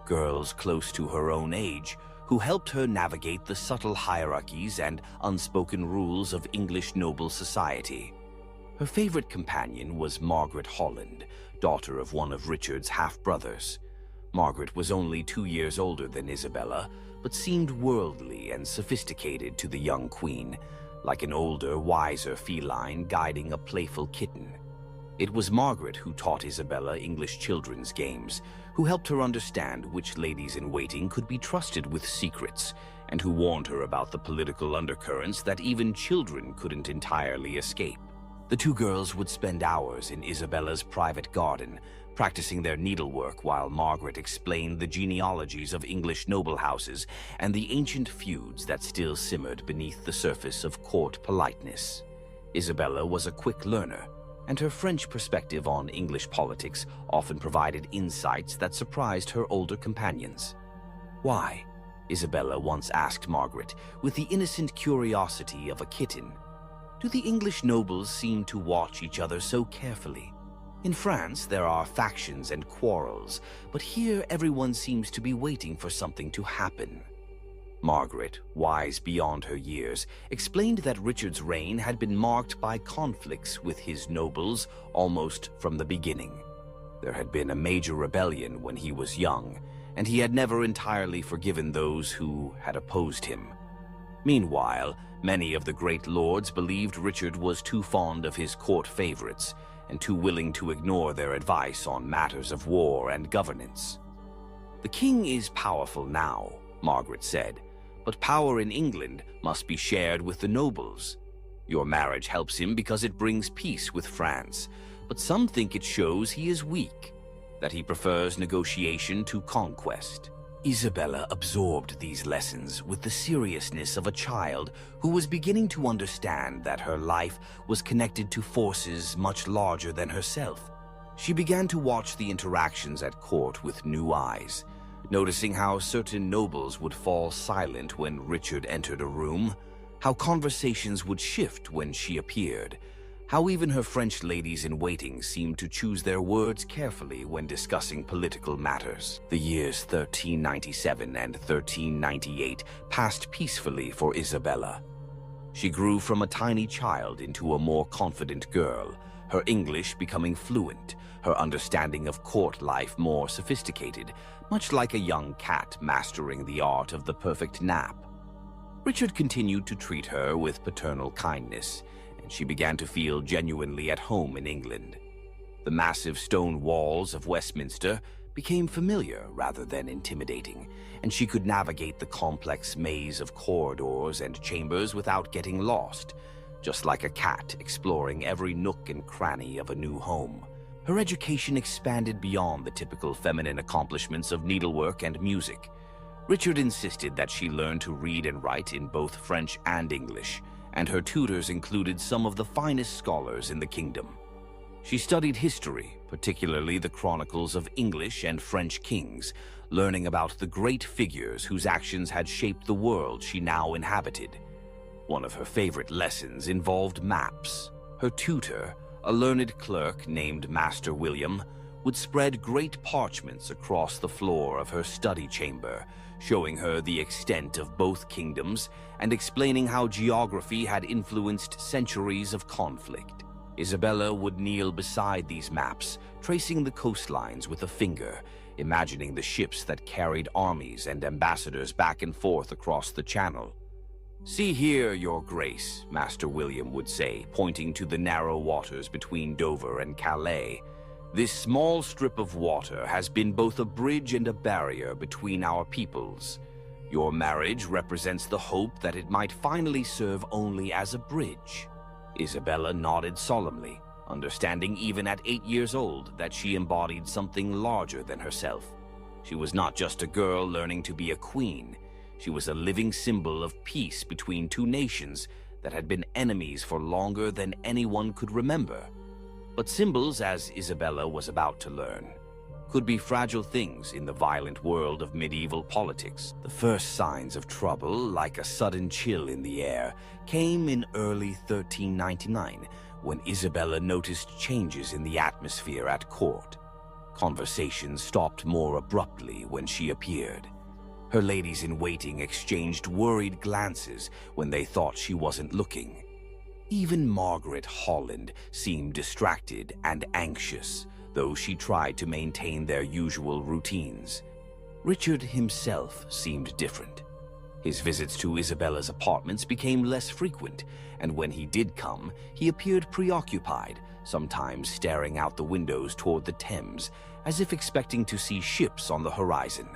girls close to her own age, who helped her navigate the subtle hierarchies and unspoken rules of English noble society. Her favorite companion was Margaret Holland, daughter of one of Richard's half-brothers. Margaret was only 2 years older than Isabella, but seemed worldly and sophisticated to the young queen, like an older, wiser feline guiding a playful kitten. It was Margaret who taught Isabella English children's games, who helped her understand which ladies-in-waiting could be trusted with secrets, and who warned her about the political undercurrents that even children couldn't entirely escape. The two girls would spend hours in Isabella's private garden, practicing their needlework while Margaret explained the genealogies of English noble houses and the ancient feuds that still simmered beneath the surface of court politeness. Isabella was a quick learner, and her French perspective on English politics often provided insights that surprised her older companions. Why? Isabella once asked Margaret, with the innocent curiosity of a kitten. Do the English nobles seem to watch each other so carefully? In France, there are factions and quarrels, but here everyone seems to be waiting for something to happen. Margaret, wise beyond her years, explained that Richard's reign had been marked by conflicts with his nobles almost from the beginning. There had been a major rebellion when he was young, and he had never entirely forgiven those who had opposed him. Meanwhile, many of the great lords believed Richard was too fond of his court favorites and too willing to ignore their advice on matters of war and governance. "The king is powerful now," Margaret said, "but power in England must be shared with the nobles. Your marriage helps him because it brings peace with France, but some think it shows he is weak, that he prefers negotiation to conquest." Isabella absorbed these lessons with the seriousness of a child who was beginning to understand that her life was connected to forces much larger than herself. She began to watch the interactions at court with new eyes, noticing how certain nobles would fall silent when Richard entered a room, how conversations would shift when she appeared, how even her French ladies-in-waiting seemed to choose their words carefully when discussing political matters. The years 1397 and 1398 passed peacefully for Isabella. She grew from a tiny child into a more confident girl, her English becoming fluent, her understanding of court life more sophisticated, much like a young cat mastering the art of the perfect nap. Richard continued to treat her with paternal kindness, and she began to feel genuinely at home in England. The massive stone walls of Westminster became familiar rather than intimidating, and she could navigate the complex maze of corridors and chambers without getting lost, just like a cat exploring every nook and cranny of a new home. Her education expanded beyond the typical feminine accomplishments of needlework and music. Richard insisted that she learn to read and write in both French and English, and her tutors included some of the finest scholars in the kingdom. She studied history, particularly the chronicles of English and French kings, learning about the great figures whose actions had shaped the world she now inhabited. One of her favorite lessons involved maps. Her tutor, a learned clerk named Master William, would spread great parchments across the floor of her study chamber, showing her the extent of both kingdoms and explaining how geography had influenced centuries of conflict. Isabella would kneel beside these maps, tracing the coastlines with a finger, imagining the ships that carried armies and ambassadors back and forth across the channel. "See here, Your Grace," Master William would say, pointing to the narrow waters between Dover and Calais. "This small strip of water has been both a bridge and a barrier between our peoples. Your marriage represents the hope that it might finally serve only as a bridge." Isabella nodded solemnly, understanding even at 8 years old that she embodied something larger than herself. She was not just a girl learning to be a queen. She was a living symbol of peace between two nations that had been enemies for longer than anyone could remember. But symbols, as Isabella was about to learn, could be fragile things in the violent world of medieval politics. The first signs of trouble, like a sudden chill in the air, came in early 1399 when Isabella noticed changes in the atmosphere at court. Conversations stopped more abruptly when she appeared. Her ladies-in-waiting exchanged worried glances when they thought she wasn't looking. Even Margaret Holland seemed distracted and anxious, though she tried to maintain their usual routines. Richard himself seemed different. His visits to Isabella's apartments became less frequent, and when he did come, he appeared preoccupied, sometimes staring out the windows toward the Thames, as if expecting to see ships on the horizon.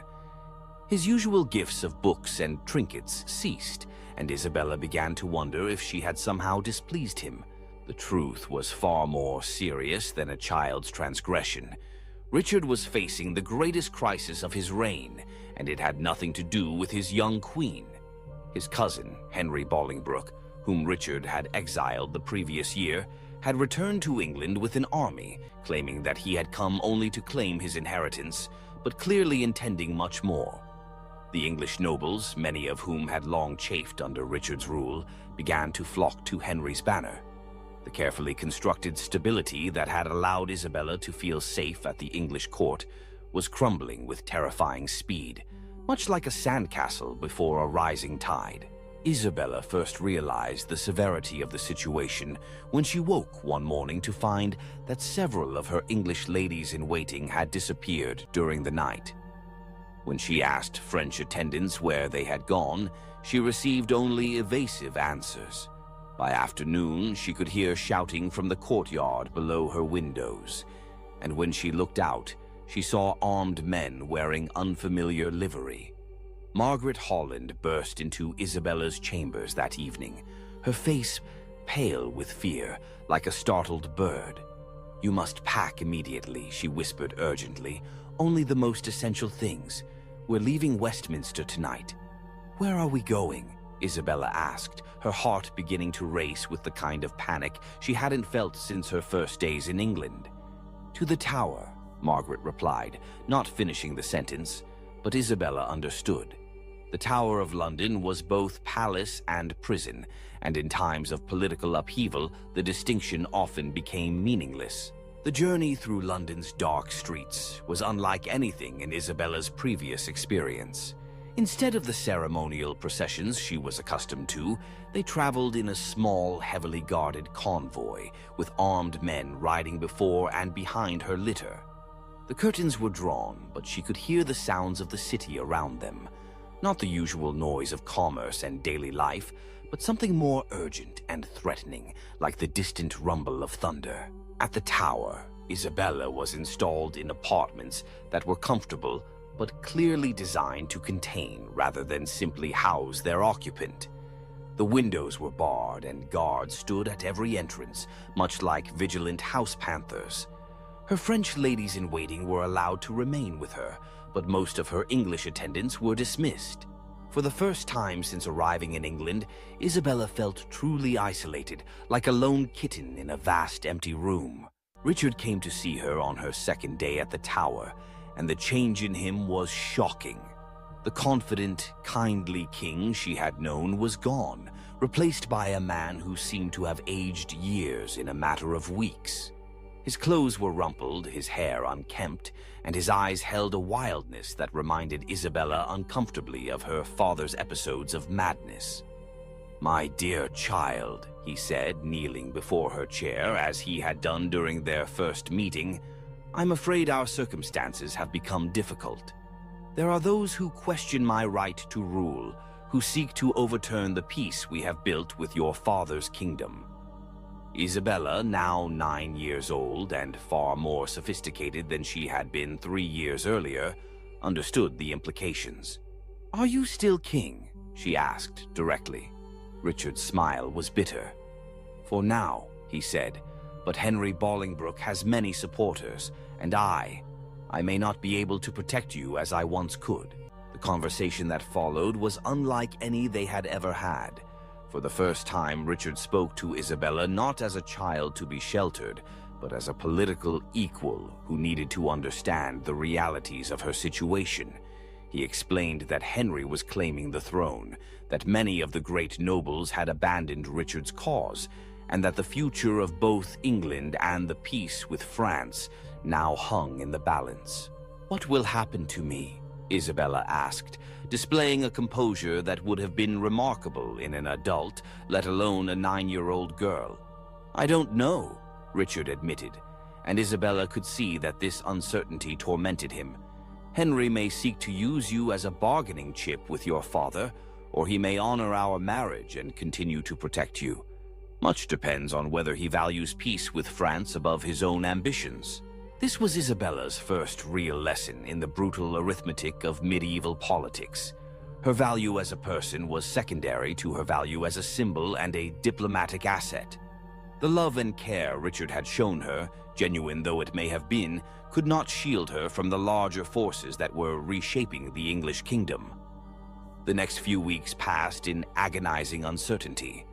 His usual gifts of books and trinkets ceased, and Isabella began to wonder if she had somehow displeased him. The truth was far more serious than a child's transgression. Richard was facing the greatest crisis of his reign, and it had nothing to do with his young queen. His cousin, Henry Bolingbroke, whom Richard had exiled the previous year, had returned to England with an army, claiming that he had come only to claim his inheritance, but clearly intending much more. The English nobles, many of whom had long chafed under Richard's rule, began to flock to Henry's banner. The carefully constructed stability that had allowed Isabella to feel safe at the English court was crumbling with terrifying speed, much like a sandcastle before a rising tide. Isabella first realized the severity of the situation when she woke one morning to find that several of her English ladies-in-waiting had disappeared during the night. When she asked French attendants where they had gone, she received only evasive answers. By afternoon, she could hear shouting from the courtyard below her windows, and when she looked out, she saw armed men wearing unfamiliar livery. Margaret Holland burst into Isabella's chambers that evening, her face pale with fear, like a startled bird. "You must pack immediately," she whispered urgently. "Only the most essential things. We're leaving Westminster tonight." "Where are we going?" Isabella asked, her heart beginning to race with the kind of panic she hadn't felt since her first days in England. "To the Tower," Margaret replied, not finishing the sentence, but Isabella understood. The Tower of London was both palace and prison, and in times of political upheaval, the distinction often became meaningless. The journey through London's dark streets was unlike anything in Isabella's previous experience. Instead of the ceremonial processions she was accustomed to, they traveled in a small, heavily guarded convoy, with armed men riding before and behind her litter. The curtains were drawn, but she could hear the sounds of the city around them. Not the usual noise of commerce and daily life, but something more urgent and threatening, like the distant rumble of thunder. At the Tower, Isabella was installed in apartments that were comfortable, but clearly designed to contain rather than simply house their occupant. The windows were barred and guards stood at every entrance, much like vigilant house panthers. Her French ladies-in-waiting were allowed to remain with her, but most of her English attendants were dismissed. For the first time since arriving in England, Isabella felt truly isolated, like a lone kitten in a vast empty room. Richard came to see her on her second day at the Tower, and the change in him was shocking. The confident, kindly king she had known was gone, replaced by a man who seemed to have aged years in a matter of weeks. His clothes were rumpled, his hair unkempt, and his eyes held a wildness that reminded Isabella uncomfortably of her father's episodes of madness. "My dear child," he said, kneeling before her chair as he had done during their first meeting, "I'm afraid our circumstances have become difficult. There are those who question my right to rule, who seek to overturn the peace we have built with your father's kingdom." Isabella, now 9 years old and far more sophisticated than she had been 3 years earlier, understood the implications. "Are you still king?" she asked directly. Richard's smile was bitter. "For now," he said, "but Henry Bolingbroke has many supporters, and I may not be able to protect you as I once could." The conversation that followed was unlike any they had ever had. For the first time, Richard spoke to Isabella not as a child to be sheltered, but as a political equal who needed to understand the realities of her situation. He explained that Henry was claiming the throne, that many of the great nobles had abandoned Richard's cause, and that the future of both England and the peace with France now hung in the balance. "What will happen to me?" Isabella asked, displaying a composure that would have been remarkable in an adult, let alone a 9-year-old girl. "I don't know," Richard admitted, and Isabella could see that this uncertainty tormented him. "Henry may seek to use you as a bargaining chip with your father, or he may honor our marriage and continue to protect you. Much depends on whether he values peace with France above his own ambitions." This was Isabella's first real lesson in the brutal arithmetic of medieval politics. Her value as a person was secondary to her value as a symbol and a diplomatic asset. The love and care Richard had shown her, genuine though it may have been, could not shield her from the larger forces that were reshaping the English kingdom. The next few weeks passed in agonizing uncertainty.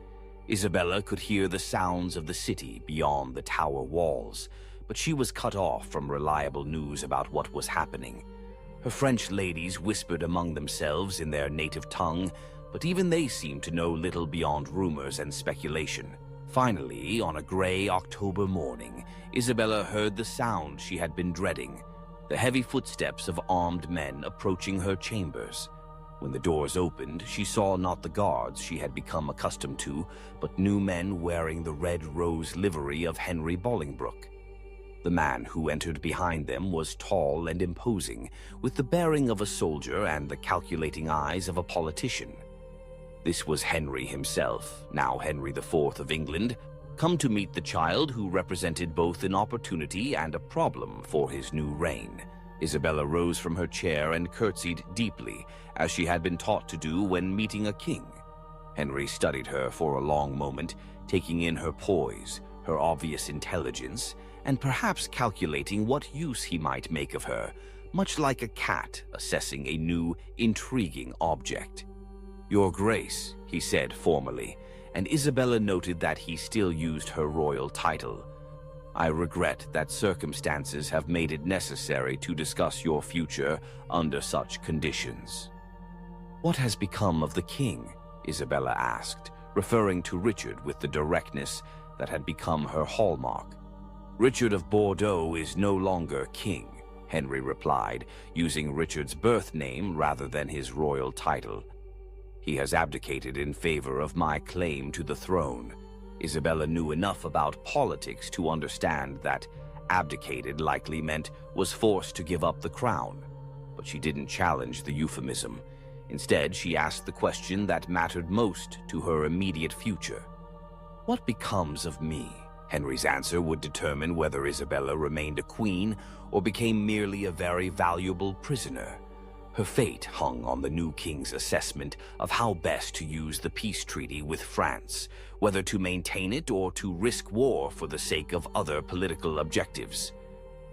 Isabella could hear the sounds of the city beyond the tower walls, but she was cut off from reliable news about what was happening. Her French ladies whispered among themselves in their native tongue, but even they seemed to know little beyond rumors and speculation. Finally, on a gray October morning, Isabella heard the sound she had been dreading, the heavy footsteps of armed men approaching her chambers. When the doors opened, she saw not the guards she had become accustomed to, but new men wearing the red rose livery of Henry Bolingbroke. The man who entered behind them was tall and imposing, with the bearing of a soldier and the calculating eyes of a politician. This was Henry himself, now Henry IV of England, come to meet the child who represented both an opportunity and a problem for his new reign. Isabella rose from her chair and curtsied deeply, as she had been taught to do when meeting a king. Henry studied her for a long moment, taking in her poise, her obvious intelligence, and perhaps calculating what use he might make of her, much like a cat assessing a new, intriguing object. "Your Grace," he said formally, and Isabella noted that he still used her royal title. "I regret that circumstances have made it necessary to discuss your future under such conditions." "What has become of the king?" Isabella asked, referring to Richard with the directness that had become her hallmark. "Richard of Bordeaux is no longer king," Henry replied, using Richard's birth name rather than his royal title. "He has abdicated in favor of my claim to the throne." Isabella knew enough about politics to understand that abdicated likely meant was forced to give up the crown, but she didn't challenge the euphemism. Instead, she asked the question that mattered most to her immediate future. "What becomes of me?" Henry's answer would determine whether Isabella remained a queen or became merely a very valuable prisoner. Her fate hung on the new king's assessment of how best to use the peace treaty with France, whether to maintain it or to risk war for the sake of other political objectives.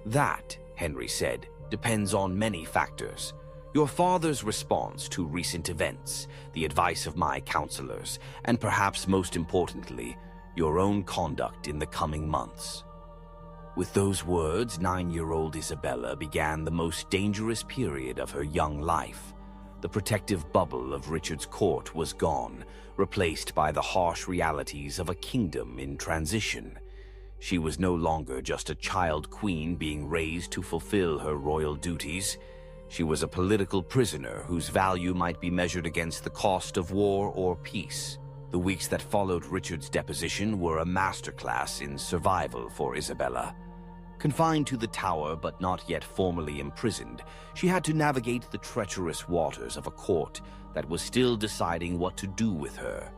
"That," Henry said, "depends on many factors. Your father's response to recent events, the advice of my counselors, and perhaps most importantly, your own conduct in the coming months." With those words, 9-year-old Isabella began the most dangerous period of her young life. The protective bubble of Richard's court was gone, replaced by the harsh realities of a kingdom in transition. She was no longer just a child queen being raised to fulfill her royal duties. She was a political prisoner whose value might be measured against the cost of war or peace. The weeks that followed Richard's deposition were a masterclass in survival for Isabella. Confined to the tower but not yet formally imprisoned, she had to navigate the treacherous waters of a court that was still deciding what to do with her.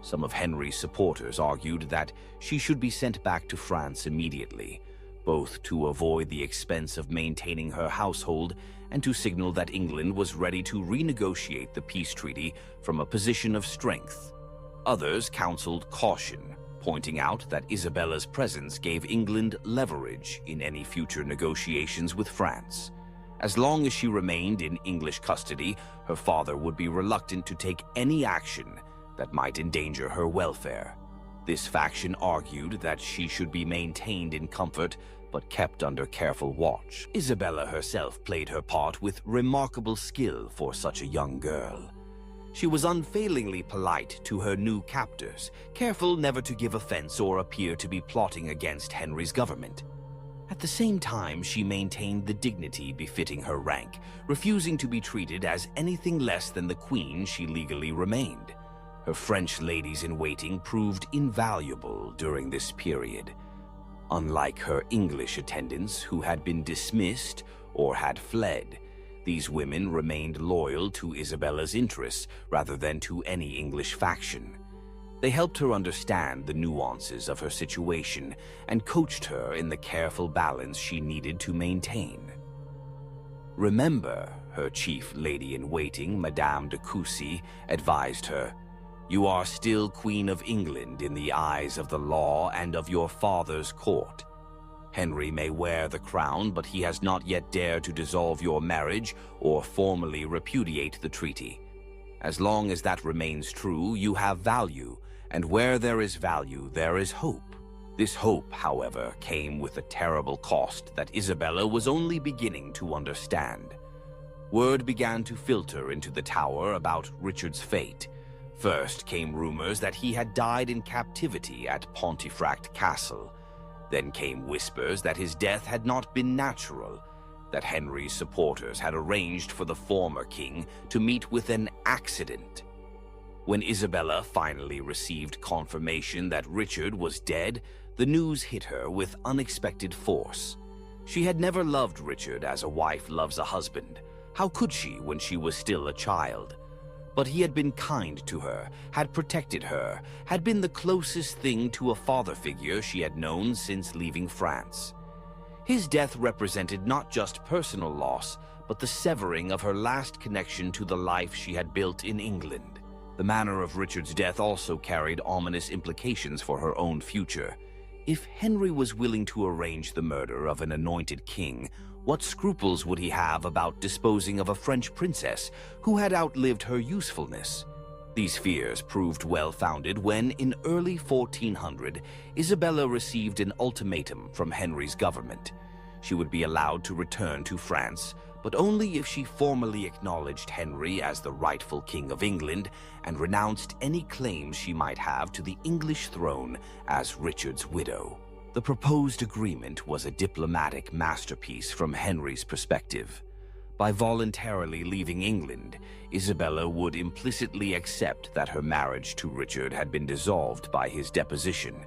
Some of Henry's supporters argued that she should be sent back to France immediately, both to avoid the expense of maintaining her household and to signal that England was ready to renegotiate the peace treaty from a position of strength. Others counseled caution, pointing out that Isabella's presence gave England leverage in any future negotiations with France. As long as she remained in English custody, her father would be reluctant to take any action that might endanger her welfare. This faction argued that she should be maintained in comfort but kept under careful watch. Isabella herself played her part with remarkable skill for such a young girl. She was unfailingly polite to her new captors, careful never to give offense or appear to be plotting against Henry's government. At the same time, she maintained the dignity befitting her rank, refusing to be treated as anything less than the queen she legally remained. Her French ladies-in-waiting proved invaluable during this period. Unlike her English attendants, who had been dismissed or had fled, these women remained loyal to Isabella's interests rather than to any English faction. They helped her understand the nuances of her situation and coached her in the careful balance she needed to maintain. "Remember," her chief lady-in-waiting, Madame de Coucy, advised her, "you are still Queen of England in the eyes of the law and of your father's court. Henry may wear the crown, but he has not yet dared to dissolve your marriage or formally repudiate the treaty. As long as that remains true, you have value, and where there is value, there is hope." This hope, however, came with a terrible cost that Isabella was only beginning to understand. Word began to filter into the tower about Richard's fate. First came rumors that he had died in captivity at Pontefract Castle. Then came whispers that his death had not been natural, that Henry's supporters had arranged for the former king to meet with an accident. When Isabella finally received confirmation that Richard was dead, the news hit her with unexpected force. She had never loved Richard as a wife loves a husband. How could she when she was still a child? But he had been kind to her, had protected her, had been the closest thing to a father figure she had known since leaving France. His death represented not just personal loss, but the severing of her last connection to the life she had built in England. The manner of Richard's death also carried ominous implications for her own future. If Henry was willing to arrange the murder of an anointed king, what scruples would he have about disposing of a French princess who had outlived her usefulness? These fears proved well-founded when, in early 1400, Isabella received an ultimatum from Henry's government. She would be allowed to return to France, but only if she formally acknowledged Henry as the rightful King of England and renounced any claims she might have to the English throne as Richard's widow. The proposed agreement was a diplomatic masterpiece from Henry's perspective. By voluntarily leaving England, Isabella would implicitly accept that her marriage to Richard had been dissolved by his deposition.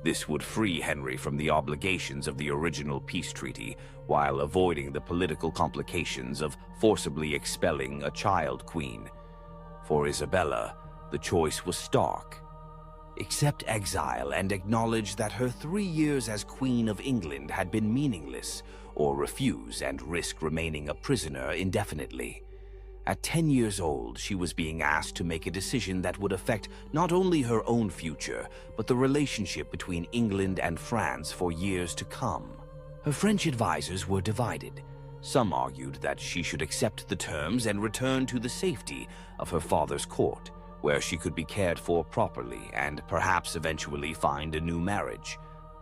This would free Henry from the obligations of the original peace treaty, while avoiding the political complications of forcibly expelling a child queen. For Isabella, the choice was stark. Accept exile and acknowledge that her 3 years as Queen of England had been meaningless, or refuse and risk remaining a prisoner indefinitely. At 10 years old, she was being asked to make a decision that would affect not only her own future, but the relationship between England and France for years to come. Her French advisors were divided. Some argued that she should accept the terms and return to the safety of her father's court, where she could be cared for properly and perhaps eventually find a new marriage.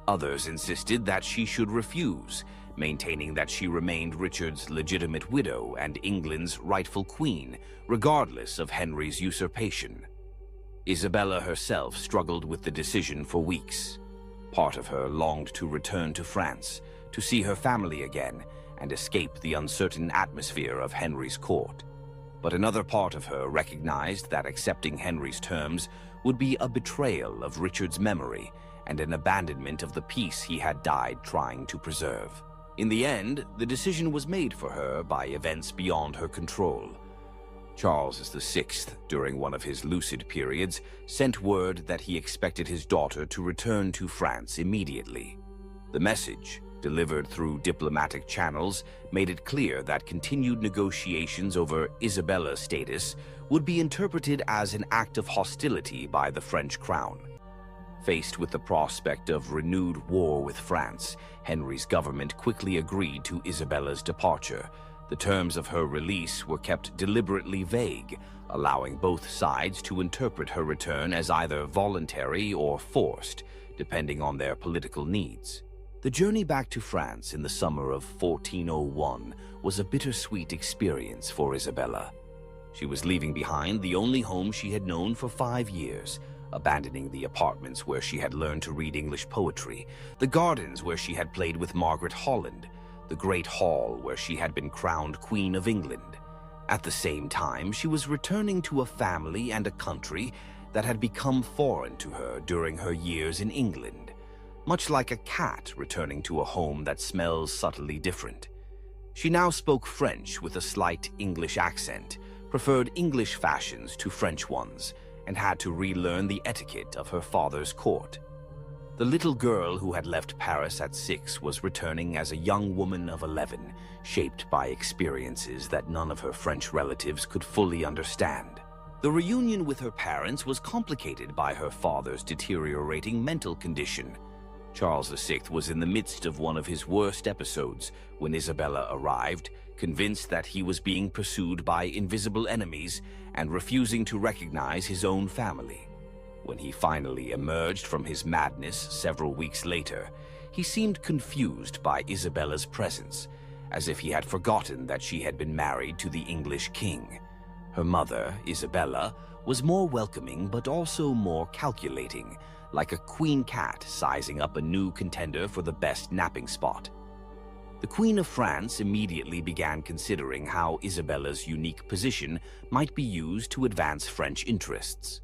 Others insisted that she should refuse, maintaining that she remained Richard's legitimate widow and England's rightful queen, regardless of Henry's usurpation. Isabella herself struggled with the decision for weeks. Part of her longed to return to France, to see her family again, and escape the uncertain atmosphere of Henry's court. But another part of her recognized that accepting Henry's terms would be a betrayal of Richard's memory and an abandonment of the peace he had died trying to preserve. In the end, the decision was made for her by events beyond her control. Charles VI, during one of his lucid periods, sent word that he expected his daughter to return to France immediately. The message, delivered through diplomatic channels, made it clear that continued negotiations over Isabella's status would be interpreted as an act of hostility by the French crown. Faced with the prospect of renewed war with France, Henry's government quickly agreed to Isabella's departure. The terms of her release were kept deliberately vague, allowing both sides to interpret her return as either voluntary or forced, depending on their political needs. The journey back to France in the summer of 1401 was a bittersweet experience for Isabella. She was leaving behind the only home she had known for 5 years, abandoning the apartments where she had learned to read English poetry, the gardens where she had played with Margaret Holland, the great hall where she had been crowned Queen of England. At the same time, she was returning to a family and a country that had become foreign to her during her years in England, much like a cat returning to a home that smells subtly different. She now spoke French with a slight English accent, preferred English fashions to French ones, and had to relearn the etiquette of her father's court. The little girl who had left Paris at 6 was returning as a young woman of 11, shaped by experiences that none of her French relatives could fully understand. The reunion with her parents was complicated by her father's deteriorating mental condition. Charles VI was in the midst of one of his worst episodes when Isabella arrived, convinced that he was being pursued by invisible enemies and refusing to recognize his own family. When he finally emerged from his madness several weeks later, he seemed confused by Isabella's presence, as if he had forgotten that she had been married to the English king. Her mother, Isabella, was more welcoming but also more calculating, like a queen cat sizing up a new contender for the best napping spot. The Queen of France immediately began considering how Isabella's unique position might be used to advance French interests.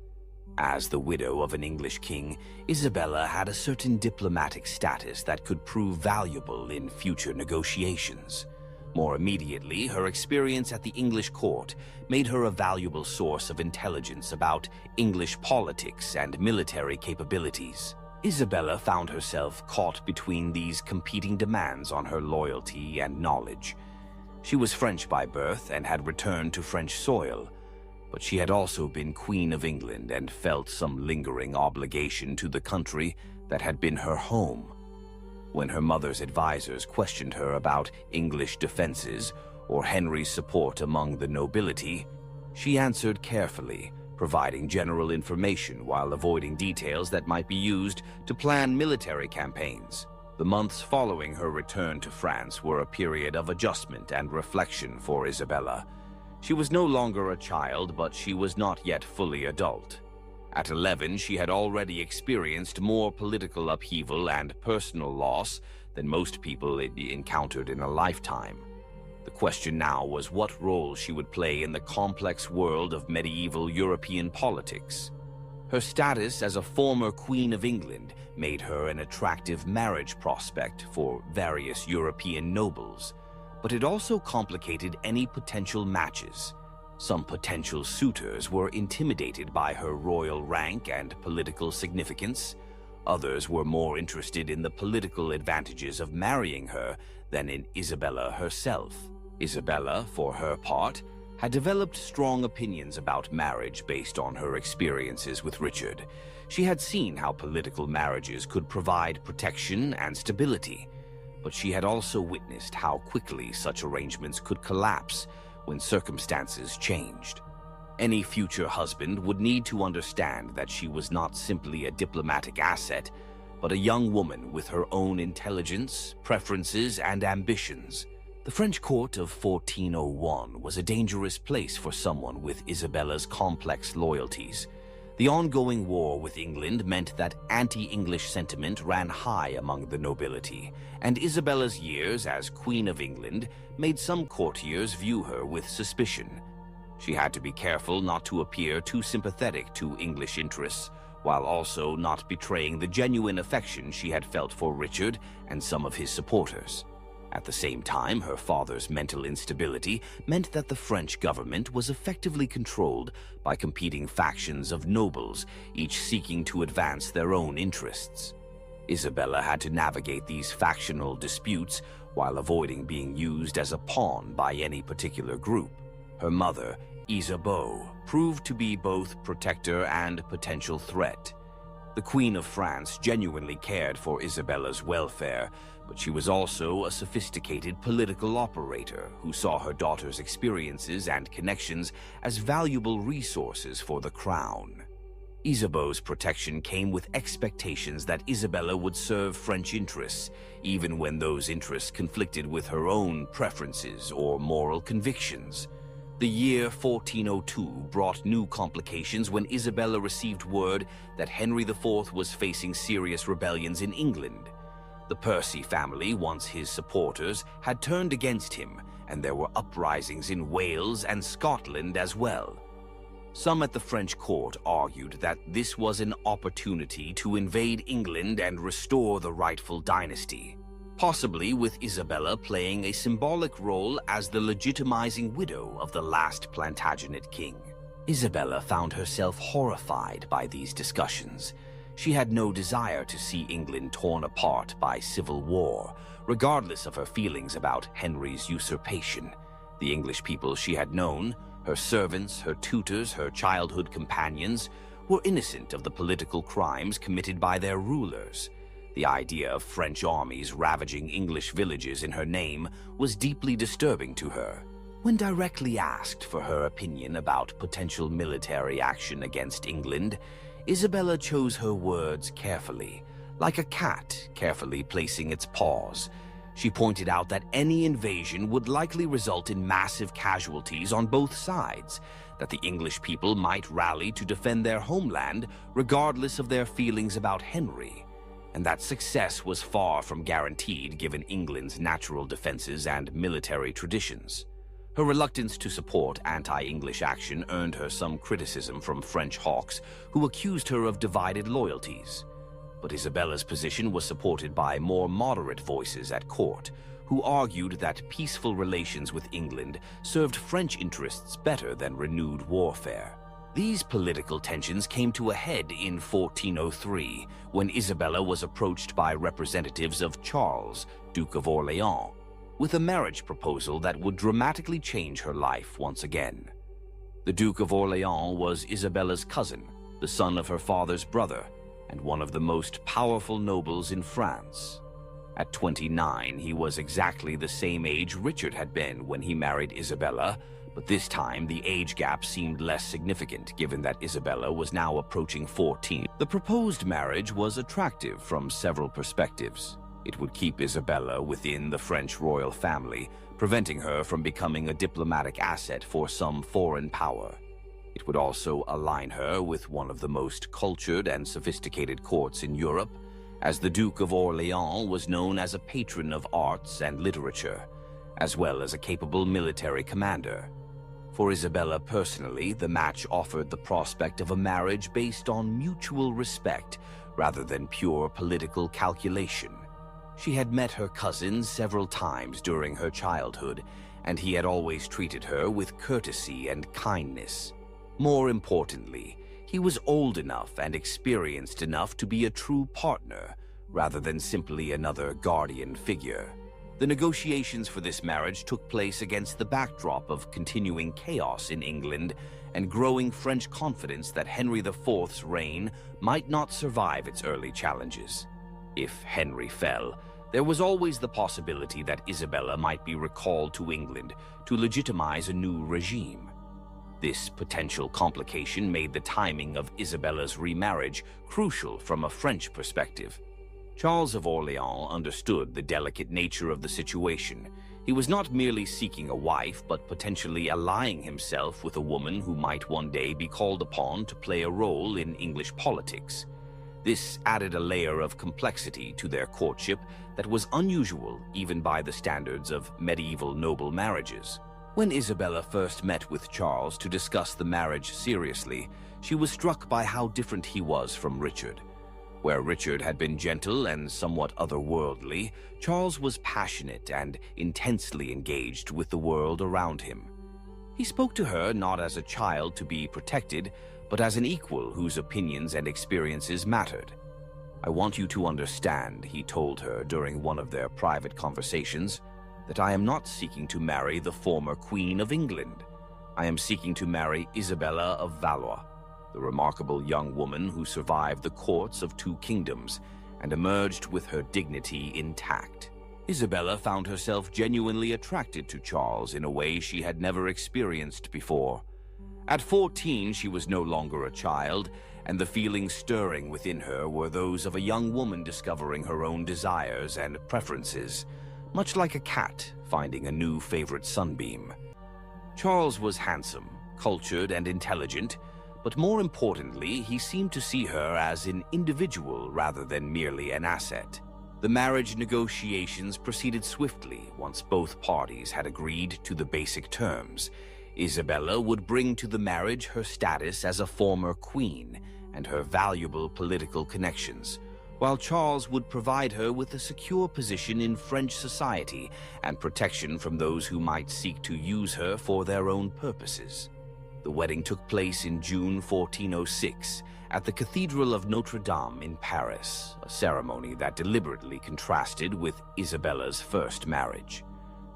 As the widow of an English king, Isabella had a certain diplomatic status that could prove valuable in future negotiations. More immediately, her experience at the English court made her a valuable source of intelligence about English politics and military capabilities. Isabella found herself caught between these competing demands on her loyalty and knowledge. She was French by birth and had returned to French soil, but she had also been Queen of England and felt some lingering obligation to the country that had been her home. When her mother's advisors questioned her about English defenses or Henry's support among the nobility, she answered carefully, providing general information while avoiding details that might be used to plan military campaigns. The months following her return to France were a period of adjustment and reflection for Isabella. She was no longer a child, but she was not yet fully adult. At 11, she had already experienced more political upheaval and personal loss than most people encountered in a lifetime. The question now was what role she would play in the complex world of medieval European politics. Her status as a former Queen of England made her an attractive marriage prospect for various European nobles, but it also complicated any potential matches. Some potential suitors were intimidated by her royal rank and political significance. Others were more interested in the political advantages of marrying her than in Isabella herself. Isabella, for her part, had developed strong opinions about marriage based on her experiences with Richard. She had seen how political marriages could provide protection and stability, but she had also witnessed how quickly such arrangements could collapse when circumstances changed. Any future husband would need to understand that she was not simply a diplomatic asset, but a young woman with her own intelligence, preferences, and ambitions. The French court of 1401 was a dangerous place for someone with Isabella's complex loyalties. The ongoing war with England meant that anti-English sentiment ran high among the nobility, and Isabella's years as Queen of England made some courtiers view her with suspicion. She had to be careful not to appear too sympathetic to English interests, while also not betraying the genuine affection she had felt for Richard and some of his supporters. At the same time, her father's mental instability meant that the French government was effectively controlled by competing factions of nobles, each seeking to advance their own interests. Isabella had to navigate these factional disputes while avoiding being used as a pawn by any particular group. Her mother, Isabeau, proved to be both protector and potential threat. The Queen of France genuinely cared for Isabella's welfare, but she was also a sophisticated political operator who saw her daughter's experiences and connections as valuable resources for the crown. Isabeau's protection came with expectations that Isabella would serve French interests, even when those interests conflicted with her own preferences or moral convictions. The year 1402 brought new complications when Isabella received word that Henry IV was facing serious rebellions in England. The Percy family, once his supporters, had turned against him, and there were uprisings in Wales and Scotland as well. Some at the French court argued that this was an opportunity to invade England and restore the rightful dynasty, possibly with Isabella playing a symbolic role as the legitimizing widow of the last Plantagenet king. Isabella found herself horrified by these discussions. She had no desire to see England torn apart by civil war, regardless of her feelings about Henry's usurpation. The English people she had known, her servants, her tutors, her childhood companions, were innocent of the political crimes committed by their rulers. The idea of French armies ravaging English villages in her name was deeply disturbing to her. When directly asked for her opinion about potential military action against England, Isabella chose her words carefully, like a cat carefully placing its paws. She pointed out that any invasion would likely result in massive casualties on both sides, that the English people might rally to defend their homeland regardless of their feelings about Henry, and that success was far from guaranteed given England's natural defenses and military traditions. Her reluctance to support anti-English action earned her some criticism from French hawks who accused her of divided loyalties. But Isabella's position was supported by more moderate voices at court, who argued that peaceful relations with England served French interests better than renewed warfare. These political tensions came to a head in 1403, when Isabella was approached by representatives of Charles, Duke of Orléans, with a marriage proposal that would dramatically change her life once again. The Duke of Orléans was Isabella's cousin, the son of her father's brother, and one of the most powerful nobles in France. At 29, he was exactly the same age Richard had been when he married Isabella, but this time the age gap seemed less significant given that Isabella was now approaching 14. The proposed marriage was attractive from several perspectives. It would keep Isabella within the French royal family, preventing her from becoming a diplomatic asset for some foreign power. It would also align her with one of the most cultured and sophisticated courts in Europe, as the Duke of Orléans was known as a patron of arts and literature, as well as a capable military commander. For Isabella personally, the match offered the prospect of a marriage based on mutual respect rather than pure political calculation. She had met her cousin several times during her childhood, and he had always treated her with courtesy and kindness. More importantly, he was old enough and experienced enough to be a true partner, rather than simply another guardian figure. The negotiations for this marriage took place against the backdrop of continuing chaos in England and growing French confidence that Henry IV's reign might not survive its early challenges. If Henry fell, there was always the possibility that Isabella might be recalled to England to legitimize a new regime. This potential complication made the timing of Isabella's remarriage crucial from a French perspective. Charles of Orléans understood the delicate nature of the situation. He was not merely seeking a wife, but potentially allying himself with a woman who might one day be called upon to play a role in English politics. This added a layer of complexity to their courtship that was unusual even by the standards of medieval noble marriages. When Isabella first met with Charles to discuss the marriage seriously, she was struck by how different he was from Richard. Where Richard had been gentle and somewhat otherworldly, Charles was passionate and intensely engaged with the world around him. He spoke to her not as a child to be protected, but as an equal whose opinions and experiences mattered. "I want you to understand," he told her during one of their private conversations, "that I am not seeking to marry the former Queen of England. I am seeking to marry Isabella of Valois, the remarkable young woman who survived the courts of 2 kingdoms and emerged with her dignity intact." Isabella found herself genuinely attracted to Charles in a way she had never experienced before. At 14, she was no longer a child, and the feelings stirring within her were those of a young woman discovering her own desires and preferences, much like a cat finding a new favorite sunbeam. Charles was handsome, cultured, and intelligent, but more importantly, he seemed to see her as an individual rather than merely an asset. The marriage negotiations proceeded swiftly once both parties had agreed to the basic terms. Isabella would bring to the marriage her status as a former queen and her valuable political connections, while Charles would provide her with a secure position in French society and protection from those who might seek to use her for their own purposes. The wedding took place in June 1406 at the Cathedral of Notre Dame in Paris, a ceremony that deliberately contrasted with Isabella's first marriage.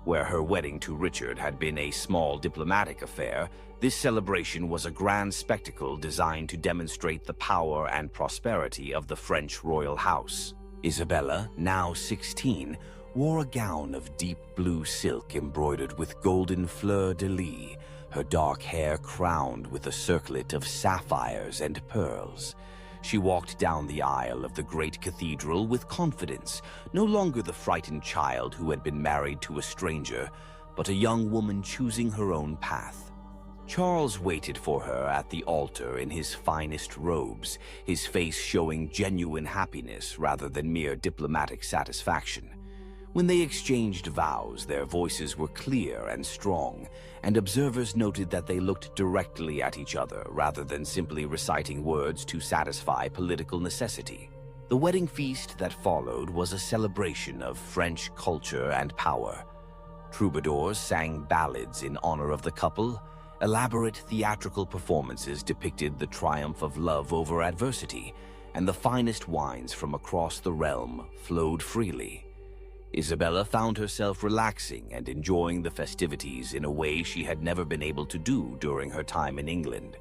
Where her wedding to Richard had been a small diplomatic affair, this celebration was a grand spectacle designed to demonstrate the power and prosperity of the French royal house. Isabella, now 16, wore a gown of deep blue silk embroidered with golden fleur-de-lis, her dark hair crowned with a circlet of sapphires and pearls. She walked down the aisle of the great cathedral with confidence, no longer the frightened child who had been married to a stranger, but a young woman choosing her own path. Charles waited for her at the altar in his finest robes, his face showing genuine happiness rather than mere diplomatic satisfaction. When they exchanged vows, their voices were clear and strong, and observers noted that they looked directly at each other rather than simply reciting words to satisfy political necessity. The wedding feast that followed was a celebration of French culture and power. Troubadours sang ballads in honor of the couple. Elaborate theatrical performances depicted the triumph of love over adversity, and the finest wines from across the realm flowed freely. Isabella found herself relaxing and enjoying the festivities in a way she had never been able to do during her time in England.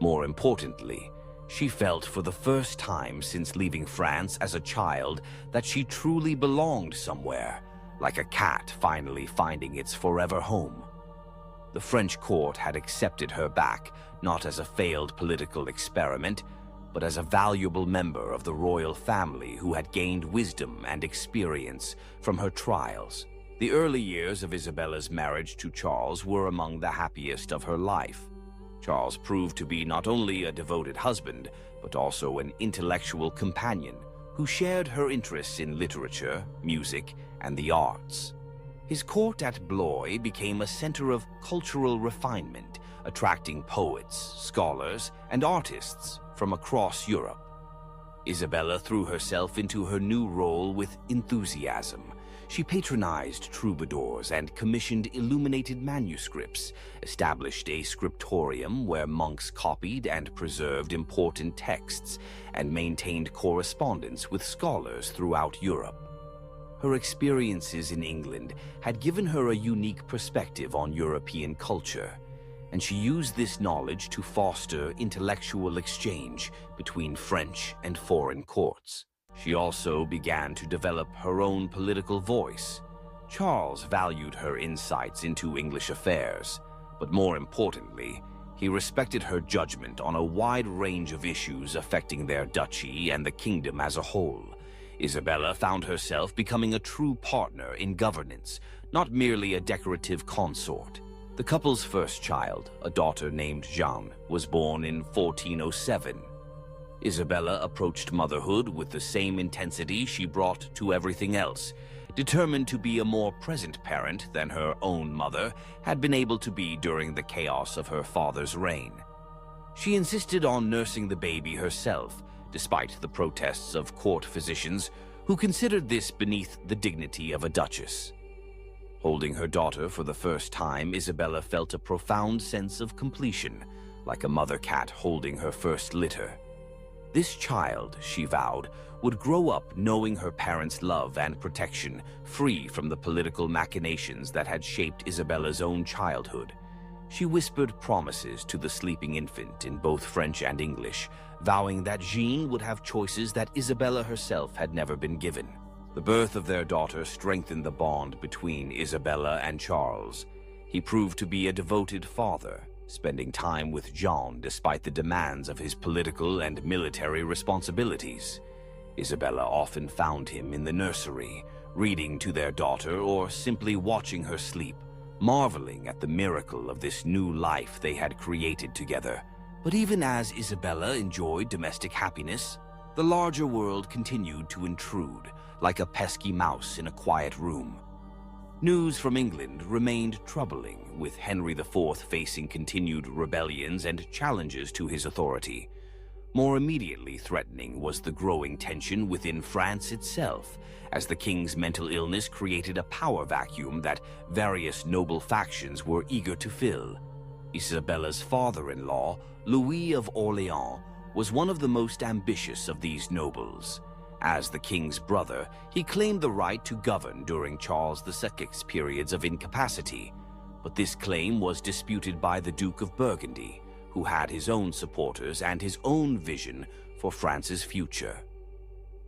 More importantly, she felt for the first time since leaving France as a child that she truly belonged somewhere, like a cat finally finding its forever home. The French court had accepted her back, not as a failed political experiment, but as a valuable member of the royal family who had gained wisdom and experience from her trials. The early years of Isabella's marriage to Charles were among the happiest of her life. Charles proved to be not only a devoted husband, but also an intellectual companion who shared her interests in literature, music, and the arts. His court at Blois became a center of cultural refinement, attracting poets, scholars, and artists from across Europe. Isabella threw herself into her new role with enthusiasm. She patronized troubadours and commissioned illuminated manuscripts, established a scriptorium where monks copied and preserved important texts, and maintained correspondence with scholars throughout Europe. Her experiences in England had given her a unique perspective on European culture, and she used this knowledge to foster intellectual exchange between French and foreign courts. She also began to develop her own political voice. Charles valued her insights into English affairs, but more importantly, he respected her judgment on a wide range of issues affecting their duchy and the kingdom as a whole. Isabella found herself becoming a true partner in governance, not merely a decorative consort. The couple's first child, a daughter named Jeanne, was born in 1407. Isabella approached motherhood with the same intensity she brought to everything else, determined to be a more present parent than her own mother had been able to be during the chaos of her father's reign. She insisted on nursing the baby herself, despite the protests of court physicians who considered this beneath the dignity of a duchess. Holding her daughter for the first time, Isabella felt a profound sense of completion, like a mother cat holding her first litter. This child, she vowed, would grow up knowing her parents' love and protection, free from the political machinations that had shaped Isabella's own childhood. She whispered promises to the sleeping infant in both French and English, vowing that Jeanne would have choices that Isabella herself had never been given. The birth of their daughter strengthened the bond between Isabella and Charles. He proved to be a devoted father, spending time with Jeanne despite the demands of his political and military responsibilities. Isabella often found him in the nursery, reading to their daughter or simply watching her sleep, marveling at the miracle of this new life they had created together. But even as Isabella enjoyed domestic happiness, the larger world continued to intrude, like a pesky mouse in a quiet room. News from England remained troubling, with Henry IV facing continued rebellions and challenges to his authority. More immediately threatening was the growing tension within France itself, as the king's mental illness created a power vacuum that various noble factions were eager to fill. Isabella's father-in-law, Louis of Orléans, was one of the most ambitious of these nobles. As the king's brother, he claimed the right to govern during Charles II's periods of incapacity, but this claim was disputed by the Duke of Burgundy, who had his own supporters and his own vision for France's future.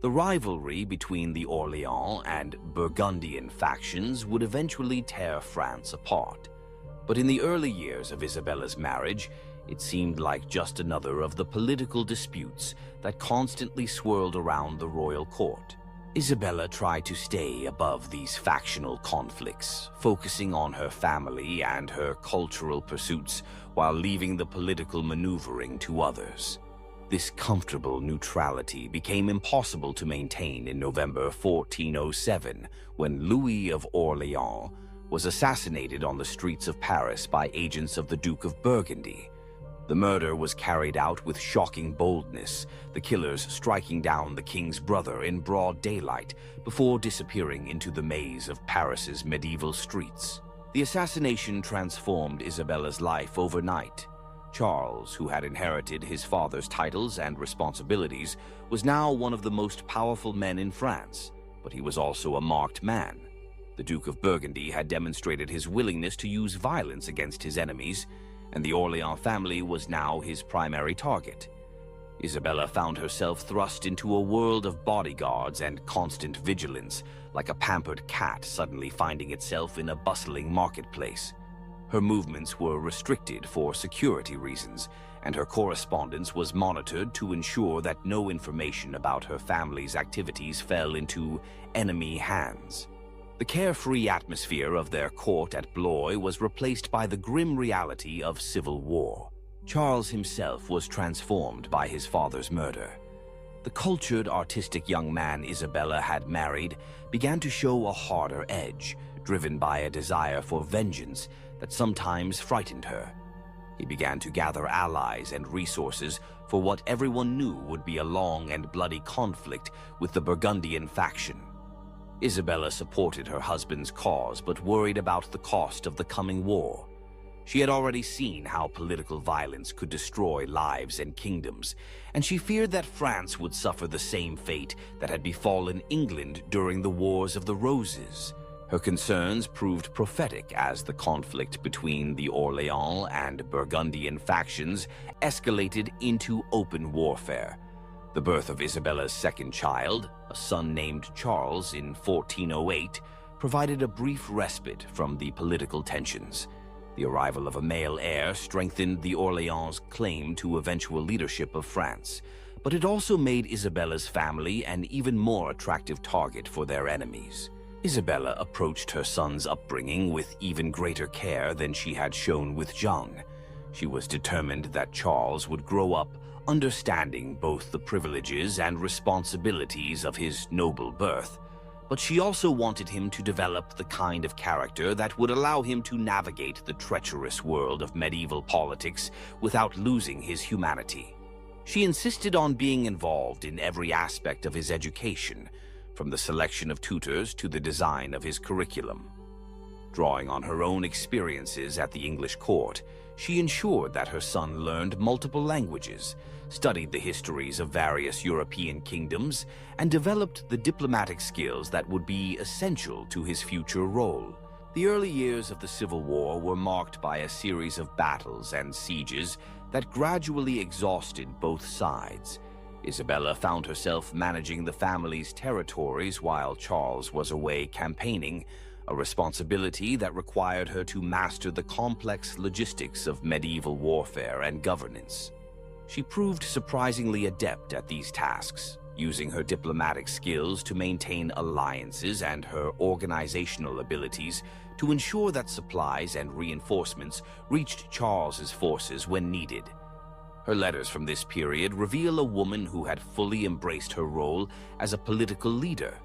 The rivalry between the Orléans and Burgundian factions would eventually tear France apart. But in the early years of Isabella's marriage, it seemed like just another of the political disputes that constantly swirled around the royal court. Isabella tried to stay above these factional conflicts, focusing on her family and her cultural pursuits while leaving the political maneuvering to others. This comfortable neutrality became impossible to maintain in November 1407, when Louis of Orléans was assassinated on the streets of Paris by agents of the Duke of Burgundy. The murder was carried out with shocking boldness, the killers striking down the king's brother in broad daylight before disappearing into the maze of Paris's medieval streets. The assassination transformed Isabella's life overnight. Charles, who had inherited his father's titles and responsibilities, was now one of the most powerful men in France, but he was also a marked man. The Duke of Burgundy had demonstrated his willingness to use violence against his enemies, and the Orléans family was now his primary target. Isabella found herself thrust into a world of bodyguards and constant vigilance, like a pampered cat suddenly finding itself in a bustling marketplace. Her movements were restricted for security reasons, and her correspondence was monitored to ensure that no information about her family's activities fell into enemy hands. The carefree atmosphere of their court at Blois was replaced by the grim reality of civil war. Charles himself was transformed by his father's murder. The cultured, artistic young man Isabella had married began to show a harder edge, driven by a desire for vengeance that sometimes frightened her. He began to gather allies and resources for what everyone knew would be a long and bloody conflict with the Burgundian faction. Isabella supported her husband's cause, but worried about the cost of the coming war. She had already seen how political violence could destroy lives and kingdoms, and she feared that France would suffer the same fate that had befallen England during the Wars of the Roses. Her concerns proved prophetic as the conflict between the Orléans and Burgundian factions escalated into open warfare. The birth of Isabella's second child, a son named Charles, in 1408, provided a brief respite from the political tensions. The arrival of a male heir strengthened the Orléans' claim to eventual leadership of France, but it also made Isabella's family an even more attractive target for their enemies. Isabella approached her son's upbringing with even greater care than she had shown with Jean. She was determined that Charles would grow up understanding both the privileges and responsibilities of his noble birth, but she also wanted him to develop the kind of character that would allow him to navigate the treacherous world of medieval politics without losing his humanity. She insisted on being involved in every aspect of his education, from the selection of tutors to the design of his curriculum. Drawing on her own experiences at the English court, she ensured that her son learned multiple languages, studied the histories of various European kingdoms, and developed the diplomatic skills that would be essential to his future role. The early years of the Civil War were marked by a series of battles and sieges that gradually exhausted both sides. Isabella found herself managing the family's territories while Charles was away campaigning, a responsibility that required her to master the complex logistics of medieval warfare and governance. She proved surprisingly adept at these tasks, using her diplomatic skills to maintain alliances and her organizational abilities to ensure that supplies and reinforcements reached Charles's forces when needed. Her letters from this period reveal a woman who had fully embraced her role as a political leader,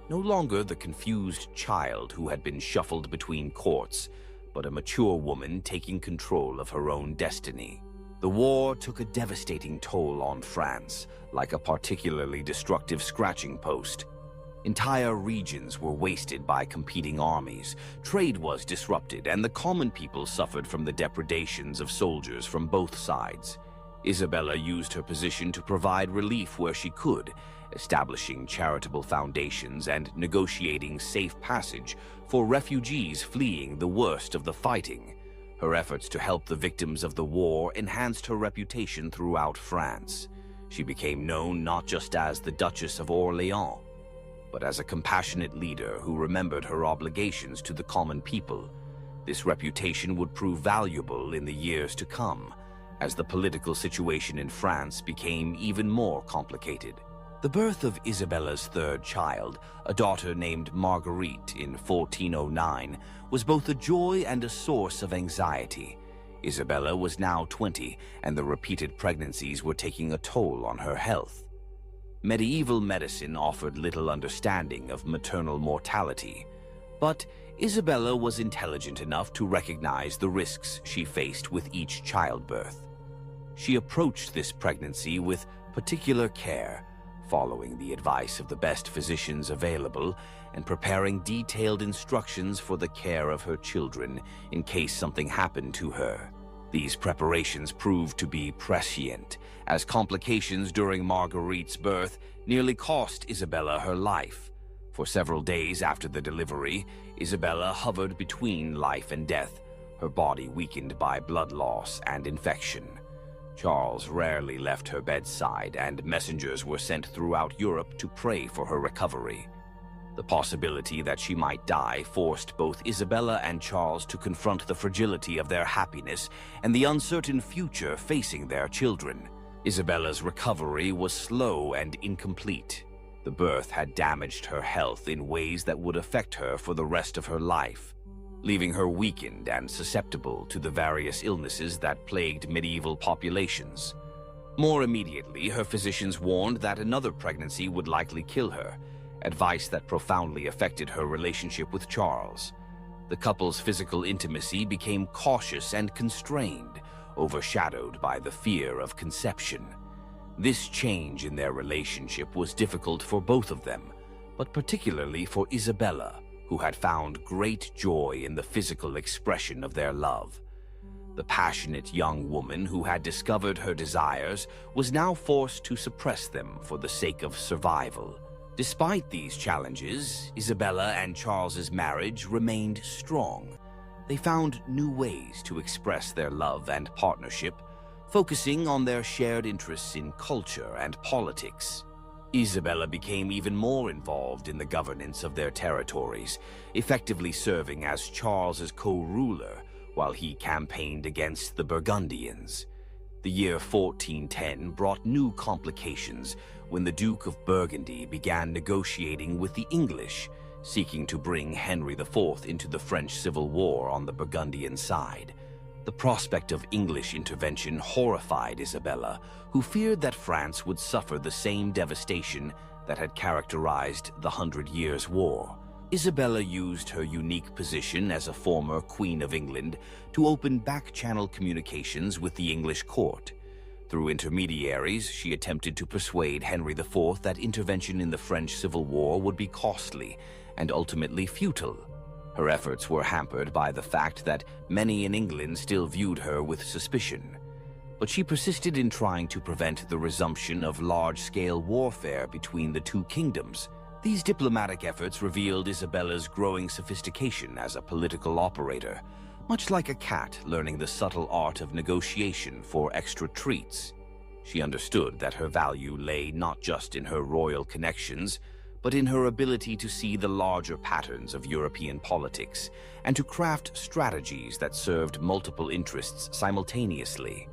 no longer the confused child who had been shuffled between courts, but a mature woman taking control of her own destiny. The war took a devastating toll on France, like a particularly destructive scratching post. Entire regions were wasted by competing armies, trade was disrupted, and the common people suffered from the depredations of soldiers from both sides. Isabella used her position to provide relief where she could, establishing charitable foundations and negotiating safe passage for refugees fleeing the worst of the fighting. Her efforts to help the victims of the war enhanced her reputation throughout France. She became known not just as the Duchess of Orléans, but as a compassionate leader who remembered her obligations to the common people. This reputation would prove valuable in the years to come, as the political situation in France became even more complicated. The birth of Isabella's third child, a daughter named Marguerite in 1409, was both a joy and a source of anxiety. Isabella was now 20, and the repeated pregnancies were taking a toll on her health. Medieval medicine offered little understanding of maternal mortality, but Isabella was intelligent enough to recognize the risks she faced with each childbirth. She approached this pregnancy with particular care, following the advice of the best physicians available and preparing detailed instructions for the care of her children in case something happened to her. These preparations proved to be prescient, as complications during Marguerite's birth nearly cost Isabella her life. For several days after the delivery, Isabella hovered between life and death, her body weakened by blood loss and infection. Charles rarely left her bedside, and messengers were sent throughout Europe to pray for her recovery. The possibility that she might die forced both Isabella and Charles to confront the fragility of their happiness and the uncertain future facing their children. Isabella's recovery was slow and incomplete. The birth had damaged her health in ways that would affect her for the rest of her life, leaving her weakened and susceptible to the various illnesses that plagued medieval populations. More immediately, her physicians warned that another pregnancy would likely kill her, advice that profoundly affected her relationship with Charles. The couple's physical intimacy became cautious and constrained, overshadowed by the fear of conception. This change in their relationship was difficult for both of them, but particularly for Isabella, who had found great joy in the physical expression of their love. The passionate young woman who had discovered her desires was now forced to suppress them for the sake of survival. Despite these challenges, Isabella and Charles's marriage remained strong. They found new ways to express their love and partnership, focusing on their shared interests in culture and politics. Isabella became even more involved in the governance of their territories, effectively serving as Charles's co-ruler while he campaigned against the Burgundians. The year 1410 brought new complications when the Duke of Burgundy began negotiating with the English, seeking to bring Henry IV into the French Civil War on the Burgundian side. The prospect of English intervention horrified Isabella, who feared that France would suffer the same devastation that had characterized the 100 Years' War. Isabella used her unique position as a former Queen of England to open back-channel communications with the English court. Through intermediaries, she attempted to persuade Henry IV that intervention in the French Civil War would be costly and ultimately futile. Her efforts were hampered by the fact that many in England still viewed her with suspicion. But she persisted in trying to prevent the resumption of large-scale warfare between the two kingdoms. These diplomatic efforts revealed Isabella's growing sophistication as a political operator, much like a cat learning the subtle art of negotiation for extra treats. She understood that her value lay not just in her royal connections, but in her ability to see the larger patterns of European politics and to craft strategies that served multiple interests simultaneously.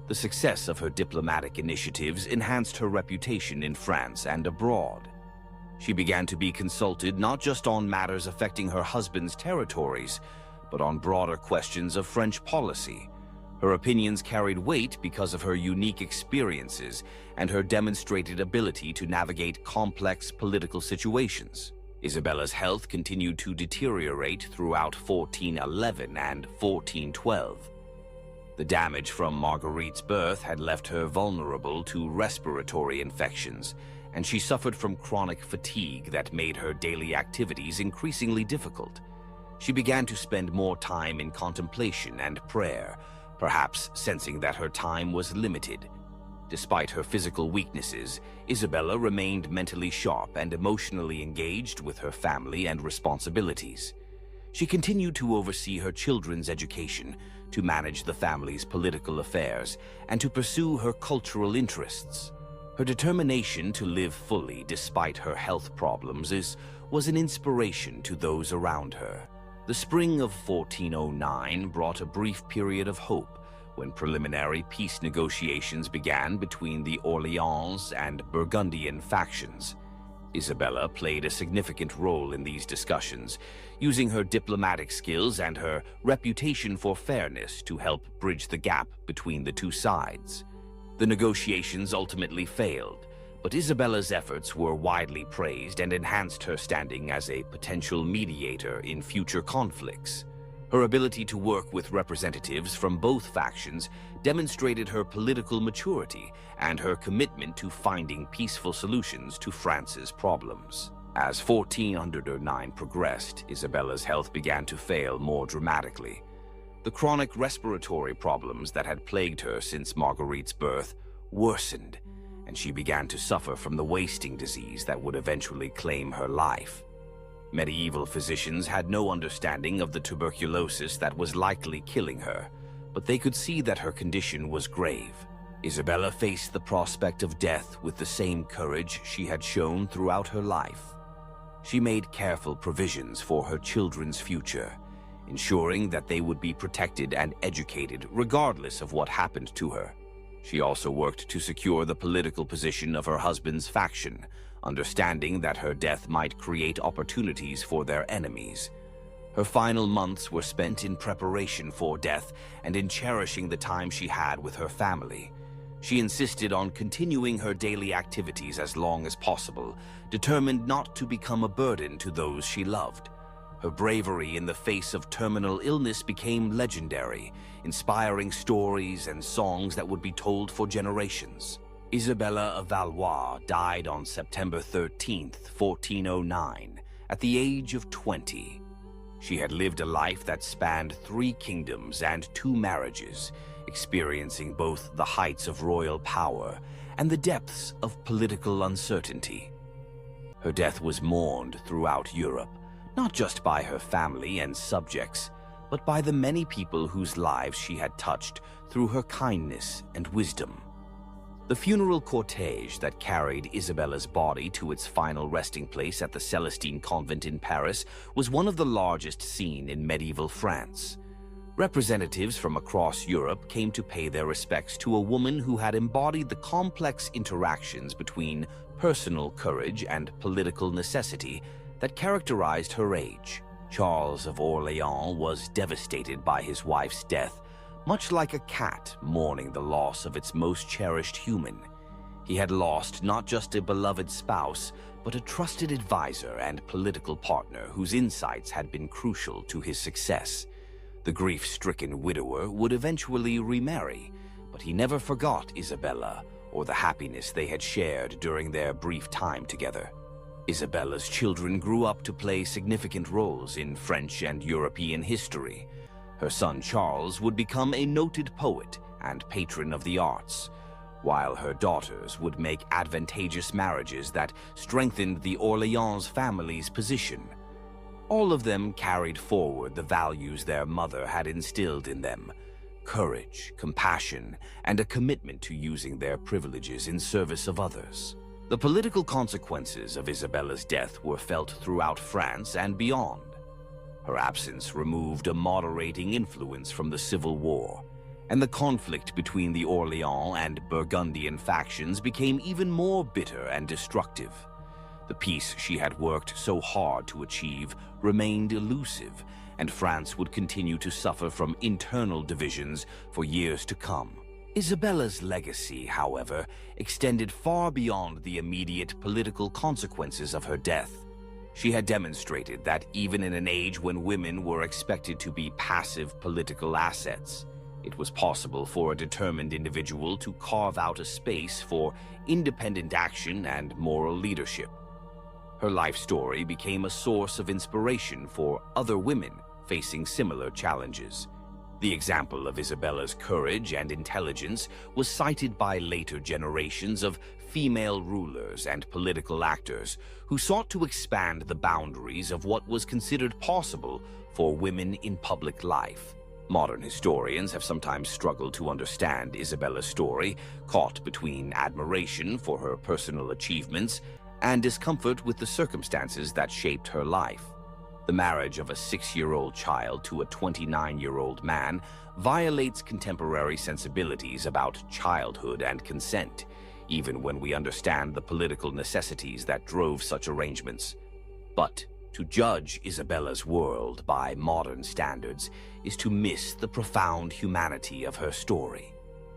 The success of her diplomatic initiatives enhanced her reputation in France and abroad. She began to be consulted not just on matters affecting her husband's territories, but on broader questions of French policy. Her opinions carried weight because of her unique experiences and her demonstrated ability to navigate complex political situations. Isabella's health continued to deteriorate throughout 1411 and 1412. The damage from Marguerite's birth had left her vulnerable to respiratory infections, and she suffered from chronic fatigue that made her daily activities increasingly difficult. She began to spend more time in contemplation and prayer, perhaps sensing that her time was limited. Despite her physical weaknesses, Isabella remained mentally sharp and emotionally engaged with her family and responsibilities. She continued to oversee her children's education, to manage the family's political affairs, and to pursue her cultural interests. Her determination to live fully despite her health problems was an inspiration to those around her. The spring of 1409 brought a brief period of hope when preliminary peace negotiations began between the Orleans and Burgundian factions. Isabella played a significant role in these discussions, using her diplomatic skills and her reputation for fairness to help bridge the gap between the two sides. The negotiations ultimately failed, but Isabella's efforts were widely praised and enhanced her standing as a potential mediator in future conflicts. Her ability to work with representatives from both factions demonstrated her political maturity and her commitment to finding peaceful solutions to France's problems. As 1409 progressed, Isabella's health began to fail more dramatically. The chronic respiratory problems that had plagued her since Marguerite's birth worsened, and she began to suffer from the wasting disease that would eventually claim her life. Medieval physicians had no understanding of the tuberculosis that was likely killing her, but they could see that her condition was grave. Isabella faced the prospect of death with the same courage she had shown throughout her life. She made careful provisions for her children's future, ensuring that they would be protected and educated regardless of what happened to her. She also worked to secure the political position of her husband's faction, understanding that her death might create opportunities for their enemies. Her final months were spent in preparation for death and in cherishing the time she had with her family. She insisted on continuing her daily activities as long as possible, determined not to become a burden to those she loved. Her bravery in the face of terminal illness became legendary, inspiring stories and songs that would be told for generations. Isabella of Valois died on September 13, 1409, at the age of 20. She had lived a life that spanned 3 kingdoms and 2 marriages, experiencing both the heights of royal power and the depths of political uncertainty. Her death was mourned throughout Europe, not just by her family and subjects, but by the many people whose lives she had touched through her kindness and wisdom. The funeral cortege that carried Isabella's body to its final resting place at the Celestine convent in Paris was one of the largest seen in medieval France. Representatives from across Europe came to pay their respects to a woman who had embodied the complex interactions between personal courage and political necessity that characterized her age. Charles of Orléans was devastated by his wife's death, much like a cat mourning the loss of its most cherished human. He had lost not just a beloved spouse, but a trusted advisor and political partner whose insights had been crucial to his success. The grief-stricken widower would eventually remarry, but he never forgot Isabella or the happiness they had shared during their brief time together. Isabella's children grew up to play significant roles in French and European history. Her son Charles would become a noted poet and patron of the arts, while her daughters would make advantageous marriages that strengthened the Orléans family's position. All of them carried forward the values their mother had instilled in them: courage, compassion, and a commitment to using their privileges in service of others. The political consequences of Isabella's death were felt throughout France and beyond. Her absence removed a moderating influence from the Civil War, and the conflict between the Orléans and Burgundian factions became even more bitter and destructive. The peace she had worked so hard to achieve remained elusive, and France would continue to suffer from internal divisions for years to come. Isabella's legacy, however, extended far beyond the immediate political consequences of her death. She had demonstrated that even in an age when women were expected to be passive political assets, it was possible for a determined individual to carve out a space for independent action and moral leadership. Her life story became a source of inspiration for other women facing similar challenges. The example of Isabella's courage and intelligence was cited by later generations of female rulers and political actors who sought to expand the boundaries of what was considered possible for women in public life. Modern historians have sometimes struggled to understand Isabella's story, caught between admiration for her personal achievements and discomfort with the circumstances that shaped her life. The marriage of a 6-year-old child to a 29-year-old man violates contemporary sensibilities about childhood and consent, even when we understand the political necessities that drove such arrangements. But to judge Isabella's world by modern standards is to miss the profound humanity of her story.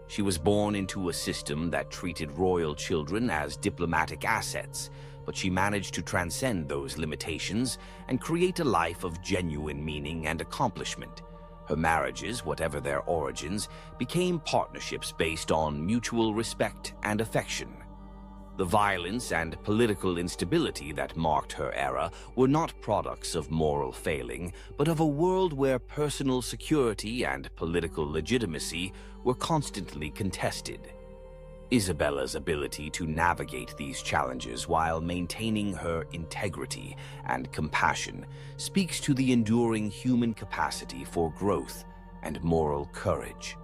She was born into a system that treated royal children as diplomatic assets, but she managed to transcend those limitations and create a life of genuine meaning and accomplishment. Her marriages, whatever their origins, became partnerships based on mutual respect and affection. The violence and political instability that marked her era were not products of moral failing, but of a world where personal security and political legitimacy were constantly contested. Isabella's ability to navigate these challenges while maintaining her integrity and compassion speaks to the enduring human capacity for growth and moral courage.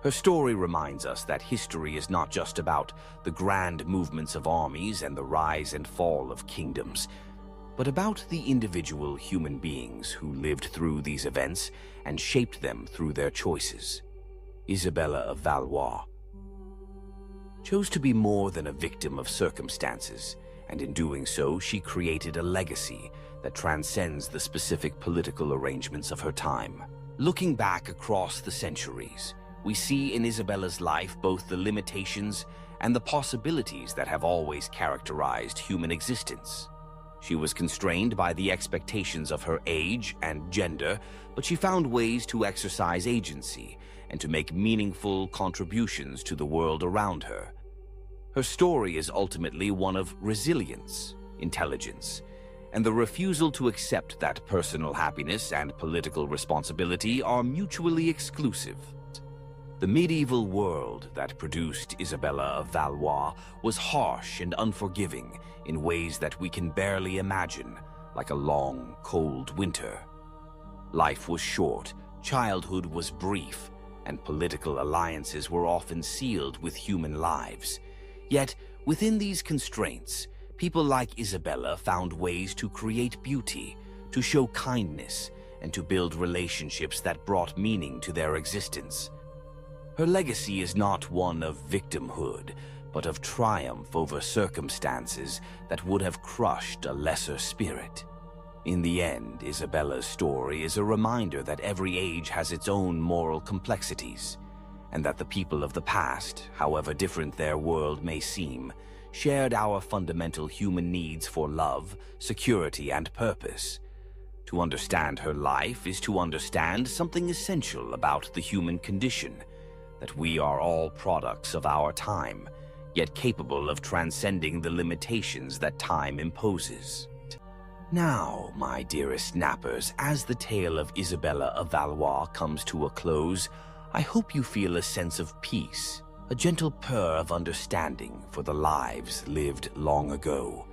Her story reminds us that history is not just about the grand movements of armies and the rise and fall of kingdoms, but about the individual human beings who lived through these events and shaped them through their choices. Isabella of Valois chose to be more than a victim of circumstances, and in doing so, she created a legacy that transcends the specific political arrangements of her time. Looking back across the centuries, we see in Isabella's life both the limitations and the possibilities that have always characterized human existence. She was constrained by the expectations of her age and gender, but she found ways to exercise agency and to make meaningful contributions to the world around her. Her story is ultimately one of resilience, intelligence, and the refusal to accept that personal happiness and political responsibility are mutually exclusive. The medieval world that produced Isabella of Valois was harsh and unforgiving in ways that we can barely imagine, like a long, cold winter. Life was short, childhood was brief, and political alliances were often sealed with human lives. Yet, within these constraints, people like Isabella found ways to create beauty, to show kindness, and to build relationships that brought meaning to their existence. Her legacy is not one of victimhood, but of triumph over circumstances that would have crushed a lesser spirit. In the end, Isabella's story is a reminder that every age has its own moral complexities, and that the people of the past, however different their world may seem, shared our fundamental human needs for love, security, and purpose. To understand her life is to understand something essential about the human condition, that we are all products of our time, yet capable of transcending the limitations that time imposes. Now, my dearest nappers, as the tale of Isabella of Valois comes to a close, I hope you feel a sense of peace, a gentle purr of understanding for the lives lived long ago.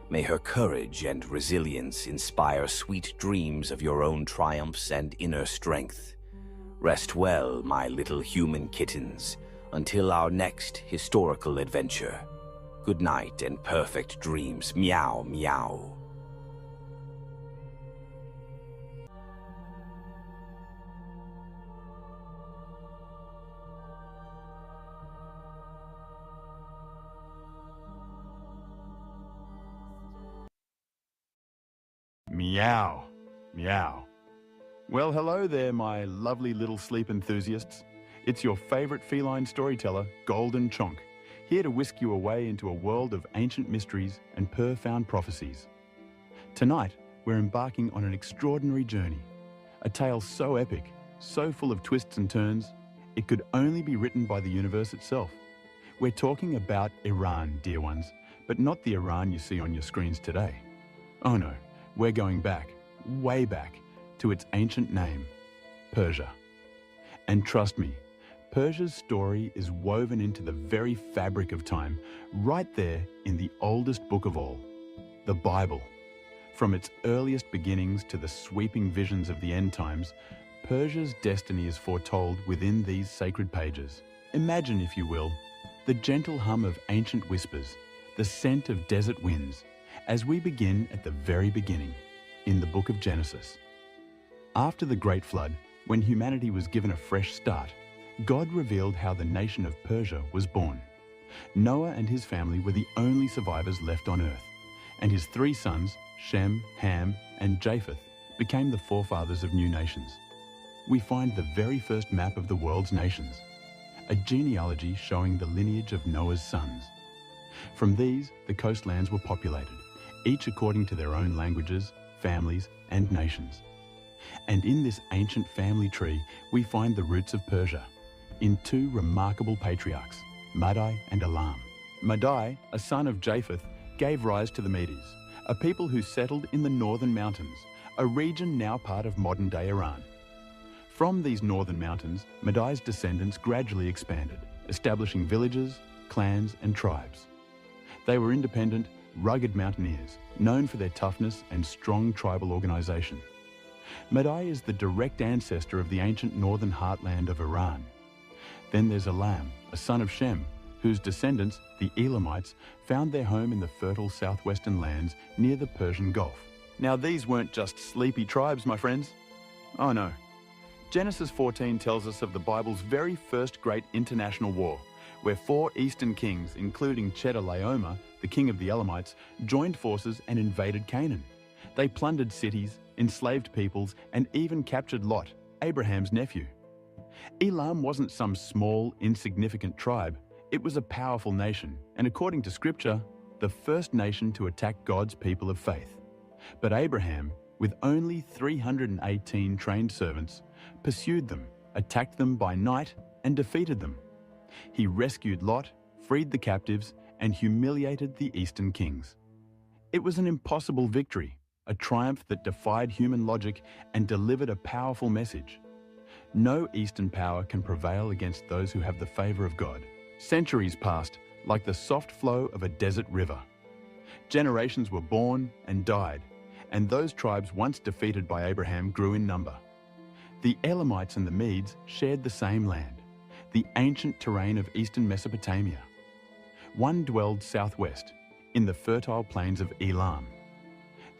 May her courage and resilience inspire sweet dreams of your own triumphs and inner strength. Rest well, my little human kittens, until our next historical adventure. Good night and perfect dreams. Meow, meow. Meow, meow. Well, hello there, my lovely little sleep enthusiasts. It's your favorite feline storyteller, Golden Chonk, here to whisk you away into a world of ancient mysteries and profound prophecies. Tonight, we're embarking on an extraordinary journey, a tale so epic, so full of twists and turns, it could only be written by the universe itself. We're talking about Iran, dear ones, but not the Iran you see on your screens today. Oh no, we're going back, way back, to its ancient name, Persia. And trust me, Persia's story is woven into the very fabric of time, right there in the oldest book of all, the Bible. From its earliest beginnings to the sweeping visions of the end times, Persia's destiny is foretold within these sacred pages. Imagine, if you will, the gentle hum of ancient whispers, the scent of desert winds, as we begin at the very beginning, in the book of Genesis. After the Great Flood, when humanity was given a fresh start, God revealed how the nation of Persia was born. Noah and his family were the only survivors left on Earth, and his 3 sons, Shem, Ham, and Japheth, became the forefathers of new nations. We find the very first map of the world's nations, a genealogy showing the lineage of Noah's sons. From these, the coastlands were populated, each according to their own languages, families, and nations. And in this ancient family tree, we find the roots of Persia, in 2 remarkable patriarchs, Madai and Elam. Madai, a son of Japheth, gave rise to the Medes, a people who settled in the northern mountains, a region now part of modern-day Iran. From these northern mountains, Madai's descendants gradually expanded, establishing villages, clans, and tribes. They were independent, rugged mountaineers, known for their toughness and strong tribal organization. Madai is the direct ancestor of the ancient northern heartland of Iran. Then there's Elam, a son of Shem, whose descendants, the Elamites, found their home in the fertile southwestern lands near the Persian Gulf. Now these weren't just sleepy tribes, my friends. Oh no. Genesis 14 tells us of the Bible's very first great international war, where 4 eastern kings, including Chedorlaomer, the king of the Elamites, joined forces and invaded Canaan. They plundered cities, enslaved peoples, and even captured Lot, Abraham's nephew. Elam wasn't some small, insignificant tribe. It was a powerful nation, and according to Scripture, the first nation to attack God's people of faith. But Abraham, with only 318 trained servants, pursued them, attacked them by night, and defeated them. He rescued Lot, freed the captives, and humiliated the eastern kings. It was an impossible victory, a triumph that defied human logic and delivered a powerful message. No eastern power can prevail against those who have the favor of God. Centuries passed like the soft flow of a desert river. Generations were born and died, and those tribes once defeated by Abraham grew in number. The Elamites and the Medes shared the same land, the ancient terrain of eastern Mesopotamia. One dwelled southwest, in the fertile plains of Elam.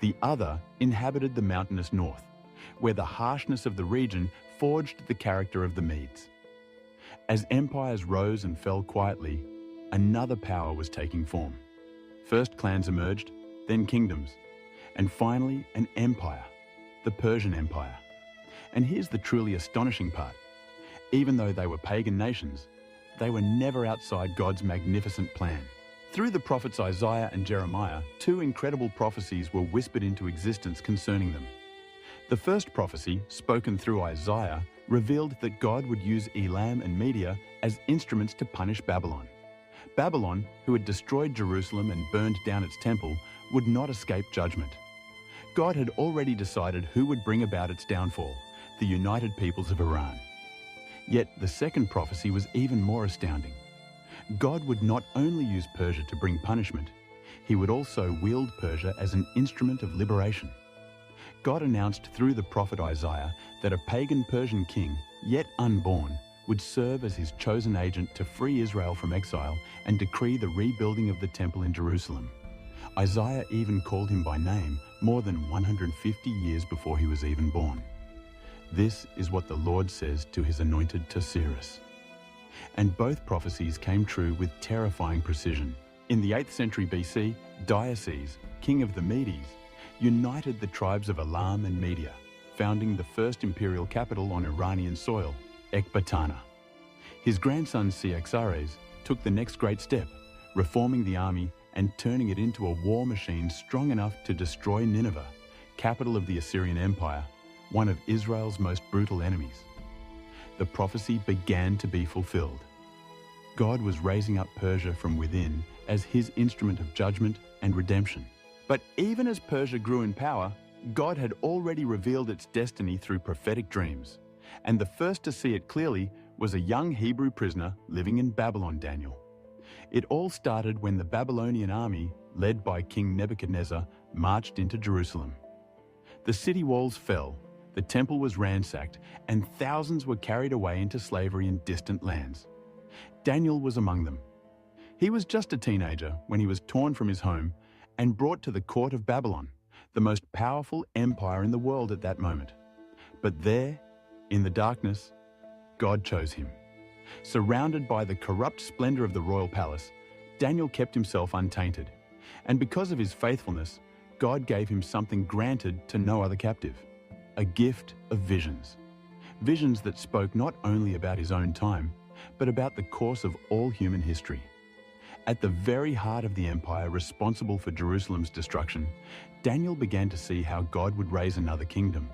The other inhabited the mountainous north, where the harshness of the region forged the character of the Medes. As empires rose and fell quietly, another power was taking form. First clans emerged, then kingdoms, and finally an empire, the Persian Empire. And here's the truly astonishing part. Even though they were pagan nations, they were never outside God's magnificent plan. Through the prophets Isaiah and Jeremiah, 2 incredible prophecies were whispered into existence concerning them. The first prophecy, spoken through Isaiah, revealed that God would use Elam and Media as instruments to punish Babylon. Babylon, who had destroyed Jerusalem and burned down its temple, would not escape judgment. God had already decided who would bring about its downfall, the united peoples of Iran. Yet the second prophecy was even more astounding. God would not only use Persia to bring punishment, he would also wield Persia as an instrument of liberation. God announced through the prophet Isaiah that a pagan Persian king, yet unborn, would serve as his chosen agent to free Israel from exile and decree the rebuilding of the temple in Jerusalem. Isaiah even called him by name more than 150 years before he was even born. This is what the Lord says to his anointed to Cyrus. And both prophecies came true with terrifying precision. In the 8th century BC, Diocles, king of the Medes, united the tribes of Elam and Media, founding the first imperial capital on Iranian soil, Ecbatana. His grandson Cyaxares took the next great step, reforming the army and turning it into a war machine strong enough to destroy Nineveh, capital of the Assyrian Empire, one of Israel's most brutal enemies. The prophecy began to be fulfilled. God was raising up Persia from within as his instrument of judgment and redemption. But even as Persia grew in power, God had already revealed its destiny through prophetic dreams. And the first to see it clearly was a young Hebrew prisoner living in Babylon, Daniel. It all started when the Babylonian army, led by King Nebuchadnezzar, marched into Jerusalem. The city walls fell, the temple was ransacked, and thousands were carried away into slavery in distant lands. Daniel was among them. He was just a teenager when he was torn from his home and brought to the court of Babylon, the most powerful empire in the world at that moment. But there, in the darkness, God chose him. Surrounded by the corrupt splendor of the royal palace, Daniel kept himself untainted, and because of his faithfulness, God gave him something granted to no other captive, a gift of visions. Visions that spoke not only about his own time, but about the course of all human history. At the very heart of the empire responsible for Jerusalem's destruction, Daniel began to see how God would raise another kingdom,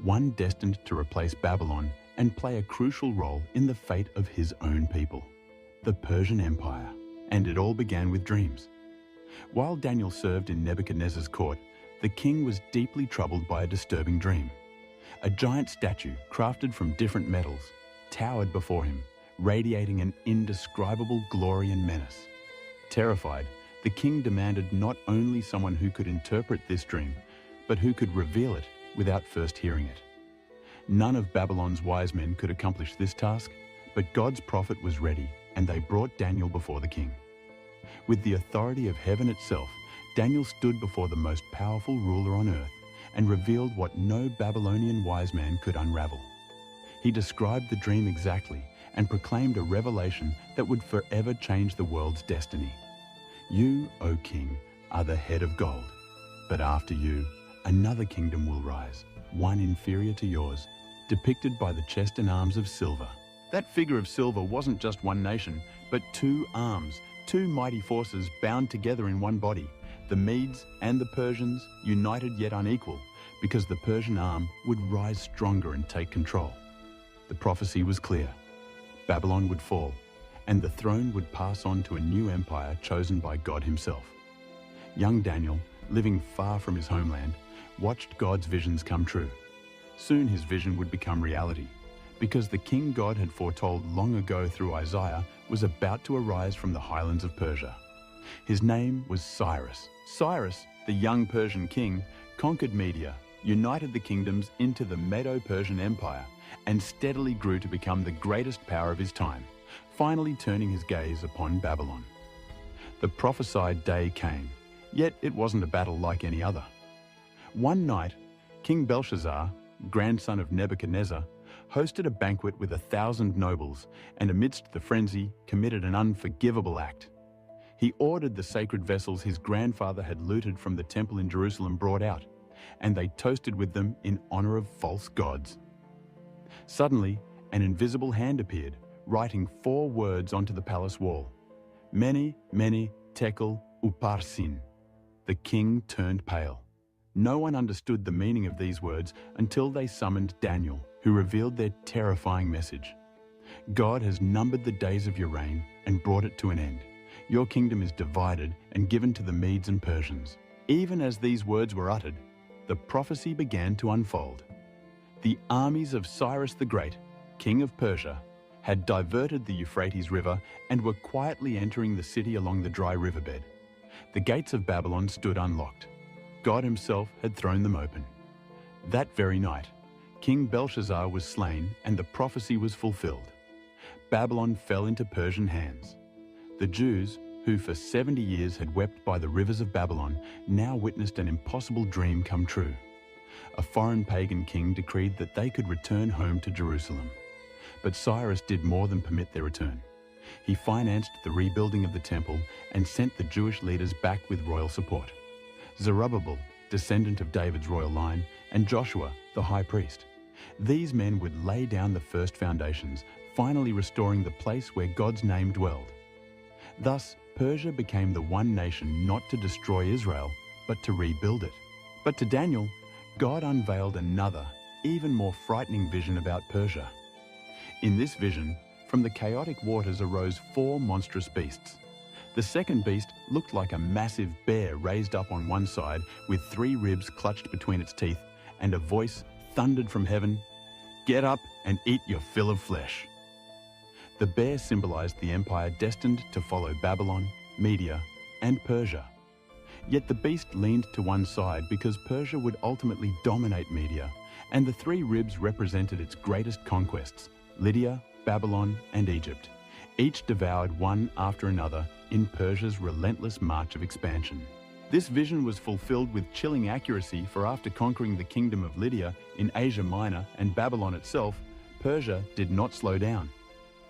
one destined to replace Babylon and play a crucial role in the fate of his own people, the Persian Empire. And it all began with dreams. While Daniel served in Nebuchadnezzar's court, the king was deeply troubled by a disturbing dream. A giant statue, crafted from different metals, towered before him, radiating an indescribable glory and menace. Terrified, the king demanded not only someone who could interpret this dream, but who could reveal it without first hearing it. None of Babylon's wise men could accomplish this task, but God's prophet was ready, and they brought Daniel before the king. With the authority of heaven itself, Daniel stood before the most powerful ruler on earth and revealed what no Babylonian wise man could unravel. He described the dream exactly and proclaimed a revelation that would forever change the world's destiny. You, O king, are the head of gold, but after you, another kingdom will rise, one inferior to yours, depicted by the chest and arms of silver. That figure of silver wasn't just one nation, but two arms, two mighty forces bound together in one body, the Medes and the Persians, united yet unequal, because the Persian arm would rise stronger and take control. The prophecy was clear. Babylon would fall, and the throne would pass on to a new empire chosen by God himself. Young Daniel, living far from his homeland, watched God's visions come true. Soon his vision would become reality, because the king God had foretold long ago through Isaiah was about to arise from the highlands of Persia. His name was Cyrus. Cyrus, the young Persian king, conquered Media, united the kingdoms into the Medo-Persian Empire, and steadily grew to become the greatest power of his time, finally turning his gaze upon Babylon. The prophesied day came, yet it wasn't a battle like any other. One night, King Belshazzar, grandson of Nebuchadnezzar, hosted a banquet with 1,000 nobles, and amidst the frenzy committed an unforgivable act. He ordered the sacred vessels his grandfather had looted from the temple in Jerusalem brought out, and they toasted with them in honor of false gods. Suddenly, an invisible hand appeared, writing 4 words onto the palace wall. Mene, Mene, Tekel, Upharsin. The king turned pale. No one understood the meaning of these words until they summoned Daniel, who revealed their terrifying message. God has numbered the days of your reign and brought it to an end. Your kingdom is divided and given to the Medes and Persians. Even as these words were uttered, the prophecy began to unfold. The armies of Cyrus the Great, king of Persia, had diverted the Euphrates River and were quietly entering the city along the dry riverbed. The gates of Babylon stood unlocked. God himself had thrown them open. That very night, King Belshazzar was slain and the prophecy was fulfilled. Babylon fell into Persian hands. The Jews, who for 70 years had wept by the rivers of Babylon, now witnessed an impossible dream come true. A foreign pagan king decreed that they could return home to Jerusalem. But Cyrus did more than permit their return. He financed the rebuilding of the temple and sent the Jewish leaders back with royal support. Zerubbabel, descendant of David's royal line, and Joshua, the high priest. These men would lay down the first foundations, finally restoring the place where God's name dwelled. Thus, Persia became the one nation not to destroy Israel, but to rebuild it. But to Daniel, God unveiled another, even more frightening vision about Persia. In this vision, from the chaotic waters arose 4 monstrous beasts. The second beast looked like a massive bear raised up on one side with 3 ribs clutched between its teeth, and a voice thundered from heaven, "Get up and eat your fill of flesh." The bear symbolized the empire destined to follow Babylon, Media, and Persia. Yet the beast leaned to one side because Persia would ultimately dominate Media, and the 3 ribs represented its greatest conquests, Lydia, Babylon, and Egypt. Each devoured one after another in Persia's relentless march of expansion. This vision was fulfilled with chilling accuracy, for after conquering the kingdom of Lydia in Asia Minor and Babylon itself, Persia did not slow down.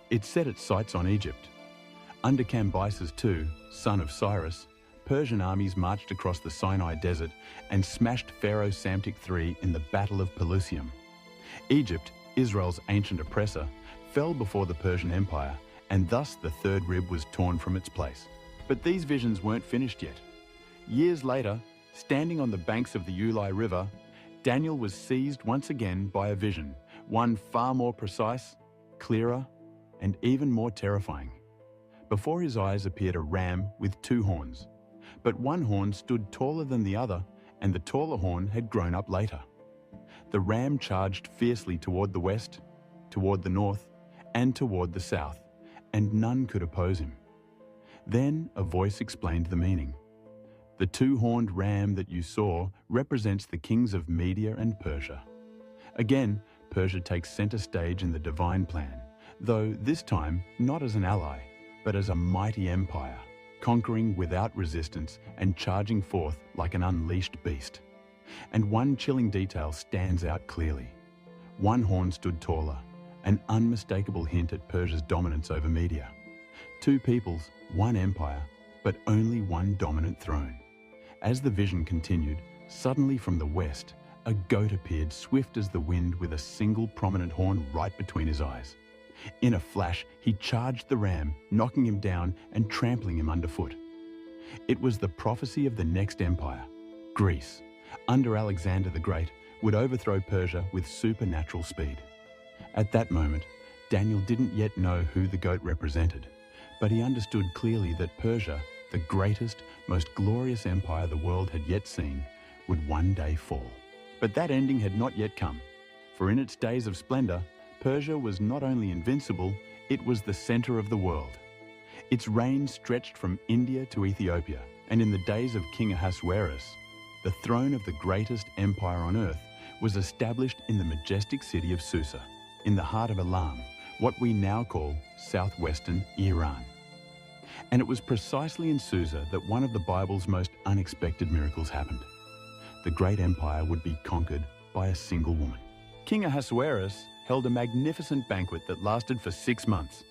It set its sights on Egypt. Under Cambyses II, son of Cyrus, Persian armies marched across the Sinai desert and smashed Pharaoh Psamtik III in the Battle of Pelusium. Egypt, Israel's ancient oppressor, fell before the Persian Empire, and thus the third rib was torn from its place. But these visions weren't finished yet. Years later, standing on the banks of the Ulai River, Daniel was seized once again by a vision, one far more precise, clearer, and even more terrifying. Before his eyes appeared a ram with 2 horns, but one horn stood taller than the other, and the taller horn had grown up later. The ram charged fiercely toward the west, toward the north, and toward the south, and none could oppose him. Then a voice explained the meaning. The 2-horned ram that you saw represents the kings of Media and Persia. Again, Persia takes center stage in the divine plan, though this time not as an ally, but as a mighty empire, conquering without resistance and charging forth like an unleashed beast. And one chilling detail stands out clearly. One horn stood taller, an unmistakable hint at Persia's dominance over Media. 2 peoples, 1 empire, but only one dominant throne. As the vision continued, suddenly from the west, a goat appeared swift as the wind with a single prominent horn right between his eyes. In a flash, he charged the ram, knocking him down and trampling him underfoot. It was the prophecy of the next empire. Greece, under Alexander the Great, would overthrow Persia with supernatural speed. At that moment, Daniel didn't yet know who the goat represented, but he understood clearly that Persia, the greatest, most glorious empire the world had yet seen, would one day fall. But that ending had not yet come, for in its days of splendor, Persia was not only invincible, it was the center of the world. Its reign stretched from India to Ethiopia, and in the days of King Ahasuerus, the throne of the greatest empire on earth was established in the majestic city of Susa, in the heart of Elam, what we now call southwestern Iran. And it was precisely in Susa that one of the Bible's most unexpected miracles happened. The great empire would be conquered by a single woman. King Ahasuerus held a magnificent banquet that lasted for 6 months,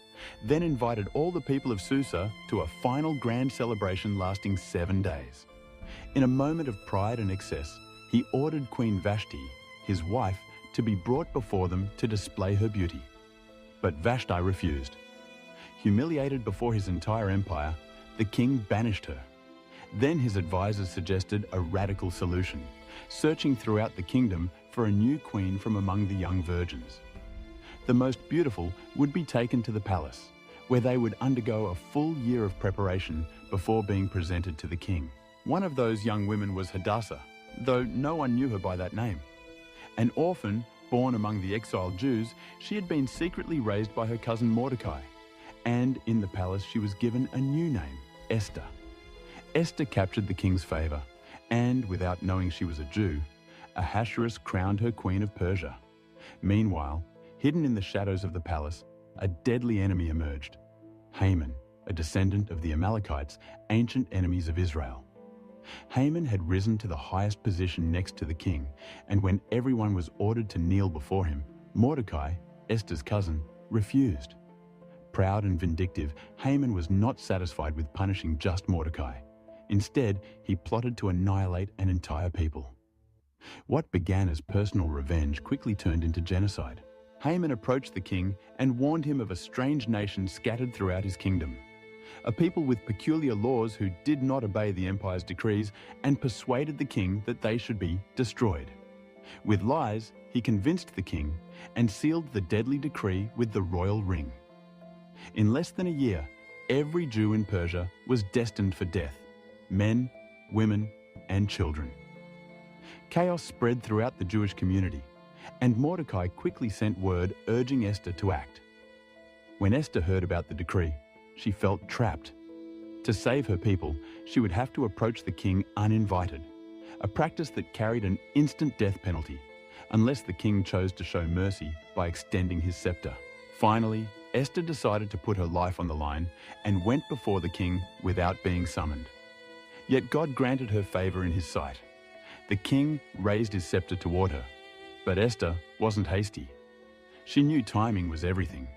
then invited all the people of Susa to a final grand celebration lasting 7 days. In a moment of pride and excess, he ordered Queen Vashti, his wife, to be brought before them to display her beauty. But Vashti refused. Humiliated before his entire empire, the king banished her. Then his advisors suggested a radical solution, searching throughout the kingdom for a new queen from among the young virgins. The most beautiful would be taken to the palace, where they would undergo a full year of preparation before being presented to the king. One of those young women was Hadassah, though no one knew her by that name. An orphan, born among the exiled Jews, she had been secretly raised by her cousin Mordecai, and in the palace she was given a new name, Esther. Esther captured the king's favor, and without knowing she was a Jew, Ahasuerus crowned her queen of Persia. Meanwhile, hidden in the shadows of the palace, a deadly enemy emerged. Haman, a descendant of the Amalekites, ancient enemies of Israel. Haman had risen to the highest position next to the king, and when everyone was ordered to kneel before him, Mordecai, Esther's cousin, refused. Proud and vindictive, Haman was not satisfied with punishing just Mordecai. Instead, he plotted to annihilate an entire people. What began as personal revenge quickly turned into genocide. Haman approached the king and warned him of a strange nation scattered throughout his kingdom. A people with peculiar laws who did not obey the empire's decrees and persuaded the king that they should be destroyed. With lies, he convinced the king and sealed the deadly decree with the royal ring. In less than a year, every Jew in Persia was destined for death: men, women, and children. Chaos spread throughout the Jewish community, and Mordecai quickly sent word urging Esther to act. When Esther heard about the decree, she felt trapped. To save her people, she would have to approach the king uninvited, a practice that carried an instant death penalty, unless the king chose to show mercy by extending his scepter. Finally, Esther decided to put her life on the line and went before the king without being summoned. Yet God granted her favor in his sight. The king raised his scepter toward her, but Esther wasn't hasty. She knew timing was everything.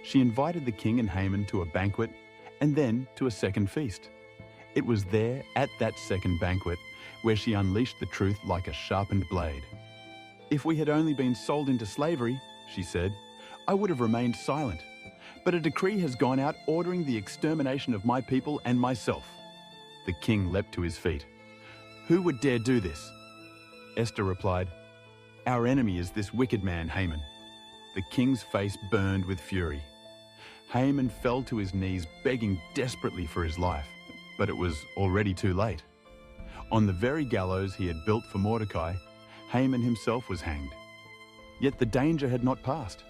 She invited the king and Haman to a banquet and then to a second feast. It was there, at that second banquet, where she unleashed the truth like a sharpened blade. "If we had only been sold into slavery," she said, "I would have remained silent. But a decree has gone out ordering the extermination of my people and myself." The king leapt to his feet. "Who would dare do this?" Esther replied, "Our enemy is this wicked man, Haman." The king's face burned with fury. Haman fell to his knees, begging desperately for his life, but it was already too late. On the very gallows he had built for Mordecai, Haman himself was hanged. Yet the danger had not passed.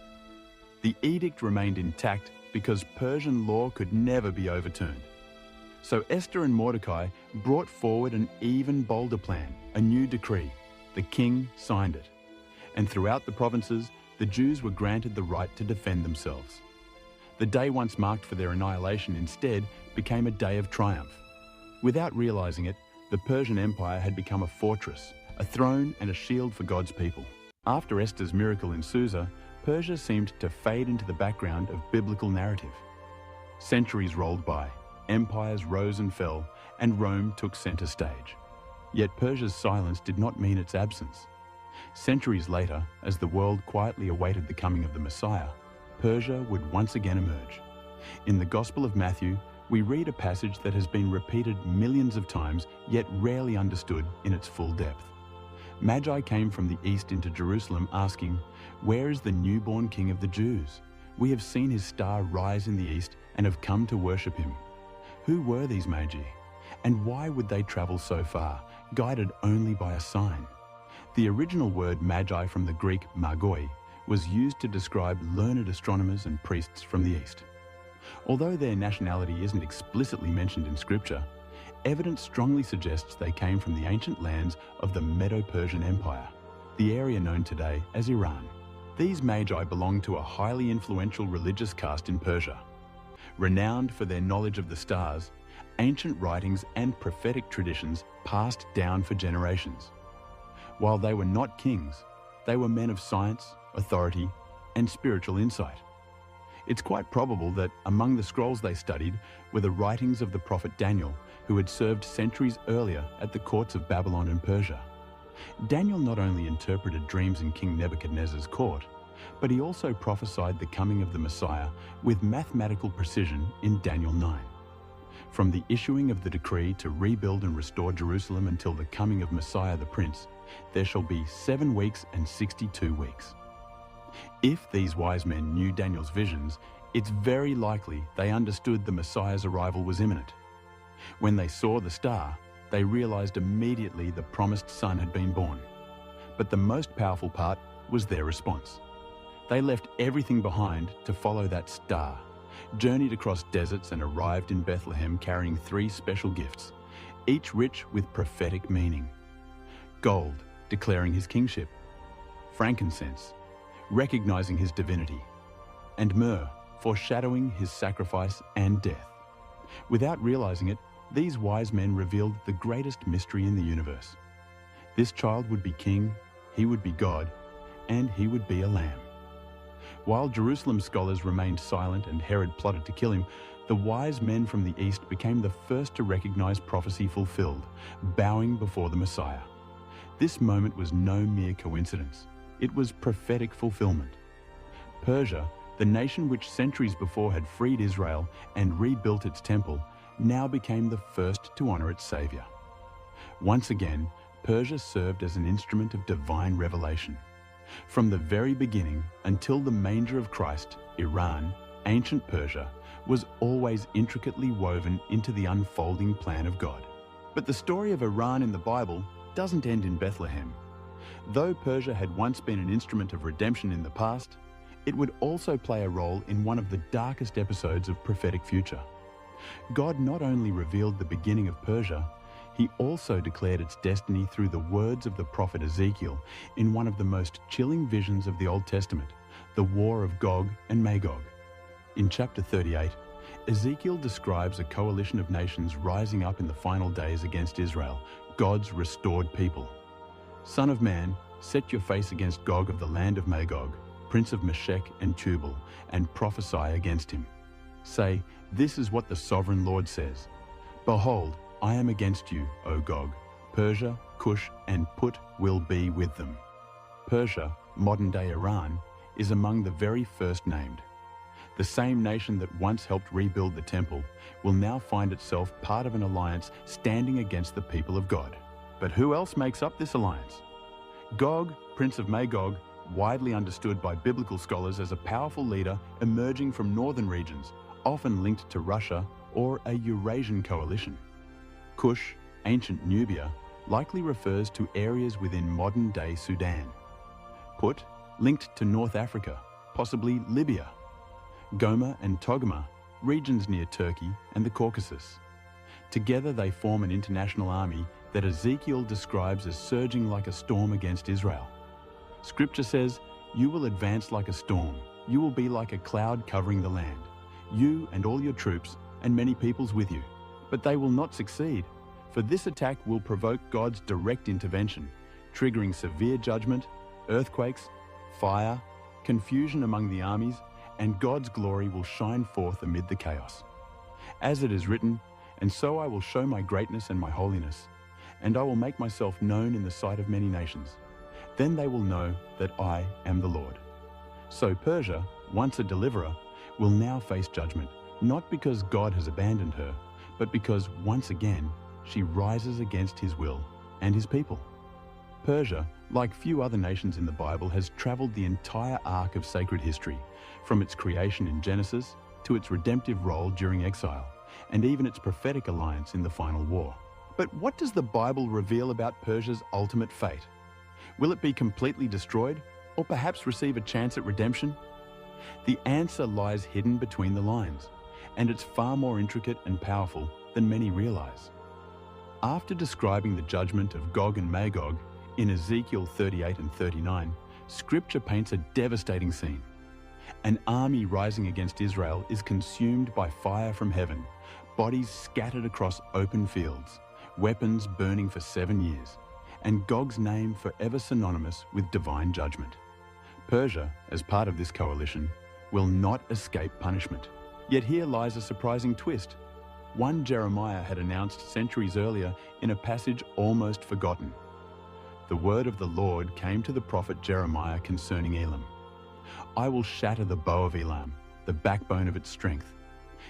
The edict remained intact because Persian law could never be overturned. So Esther and Mordecai brought forward an even bolder plan, a new decree. The king signed it. And throughout the provinces, the Jews were granted the right to defend themselves. The day once marked for their annihilation instead became a day of triumph. Without realizing it, the Persian Empire had become a fortress, a throne and a shield for God's people. After Esther's miracle in Susa, Persia seemed to fade into the background of biblical narrative. Centuries rolled by, empires rose and fell, and Rome took center stage. Yet Persia's silence did not mean its absence. Centuries later, as the world quietly awaited the coming of the Messiah, Persia would once again emerge. In the Gospel of Matthew, we read a passage that has been repeated millions of times, yet rarely understood in its full depth. Magi came from the east into Jerusalem asking, "Where is the newborn King of the Jews? We have seen his star rise in the east and have come to worship him." Who were these Magi? And why would they travel so far, guided only by a sign? The original word magi from the Greek magoi was used to describe learned astronomers and priests from the east. Although their nationality isn't explicitly mentioned in scripture, evidence strongly suggests they came from the ancient lands of the Medo-Persian Empire, the area known today as Iran. These magi belonged to a highly influential religious caste in Persia. Renowned for their knowledge of the stars, ancient writings and prophetic traditions passed down for generations. While they were not kings, they were men of science, authority, and spiritual insight. It's quite probable that among the scrolls they studied were the writings of the prophet Daniel, who had served centuries earlier at the courts of Babylon and Persia. Daniel not only interpreted dreams in King Nebuchadnezzar's court, but he also prophesied the coming of the Messiah with mathematical precision in Daniel 9. From the issuing of the decree to rebuild and restore Jerusalem until the coming of Messiah the Prince, there shall be 7 weeks and 62 weeks. If these wise men knew Daniel's visions, it's very likely they understood the Messiah's arrival was imminent. When they saw the star, they realized immediately the promised son had been born. But the most powerful part was their response. They left everything behind to follow that star, journeyed across deserts and arrived in Bethlehem carrying 3 special gifts, each rich with prophetic meaning. Gold, declaring his kingship; frankincense, recognizing his divinity; and myrrh, foreshadowing his sacrifice and death. Without realizing it, these wise men revealed the greatest mystery in the universe. This child would be king, he would be God, and he would be a lamb. While Jerusalem scholars remained silent and Herod plotted to kill him, the wise men from the east became the first to recognize prophecy fulfilled, bowing before the Messiah. This moment was no mere coincidence. It was prophetic fulfillment. Persia, the nation which centuries before had freed Israel and rebuilt its temple, now became the first to honor its savior. Once again, Persia served as an instrument of divine revelation. From the very beginning until the manger of Christ, Iran, ancient Persia, was always intricately woven into the unfolding plan of God. But the story of Iran in the Bible doesn't end in Bethlehem. Though Persia had once been an instrument of redemption in the past, it would also play a role in one of the darkest episodes of prophetic future. God not only revealed the beginning of Persia, he also declared its destiny through the words of the prophet Ezekiel in one of the most chilling visions of the Old Testament, the war of Gog and Magog. In chapter 38, Ezekiel describes a coalition of nations rising up in the final days against Israel, God's restored people. "Son of man, set your face against Gog of the land of Magog, prince of Meshech and Tubal, and prophesy against him." Say, this is what the sovereign Lord says. Behold, I am against you, O Gog. Persia, Cush, and Put will be with them. Persia, modern-day Iran, is among the very first named. The same nation that once helped rebuild the temple will now find itself part of an alliance standing against the people of God. But who else makes up this alliance? Gog, Prince of Magog, widely understood by biblical scholars as a powerful leader emerging from northern regions, often linked to Russia or a Eurasian coalition. Cush, ancient Nubia, likely refers to areas within modern-day Sudan. Put, linked to North Africa, possibly Libya. Gomer and Togama, regions near Turkey and the Caucasus. Together they form an international army that Ezekiel describes as surging like a storm against Israel. Scripture says, "You will advance like a storm. You will be like a cloud covering the land. You and all your troops and many peoples with you. But they will not succeed, for this attack will provoke God's direct intervention, triggering severe judgment, earthquakes, fire, confusion among the armies, and God's glory will shine forth amid the chaos. As it is written, and so I will show my greatness and my holiness, and I will make myself known in the sight of many nations. Then they will know that I am the Lord." So Persia, once a deliverer, will now face judgment, not because God has abandoned her, but because once again she rises against his will and his people. Persia, like few other nations in the Bible, has traveled the entire arc of sacred history, from its creation in Genesis to its redemptive role during exile, and even its prophetic alliance in the final war. But what does the Bible reveal about Persia's ultimate fate? Will it be completely destroyed, or perhaps receive a chance at redemption? The answer lies hidden between the lines, and it's far more intricate and powerful than many realize. After describing the judgment of Gog and Magog in Ezekiel 38 and 39, Scripture paints a devastating scene. An army rising against Israel is consumed by fire from heaven, bodies scattered across open fields, weapons burning for 7 years, and Gog's name forever synonymous with divine judgment. Persia, as part of this coalition, will not escape punishment. Yet here lies a surprising twist, one Jeremiah had announced centuries earlier in a passage almost forgotten. The word of the Lord came to the prophet Jeremiah concerning Elam. "I will shatter the bow of Elam, the backbone of its strength.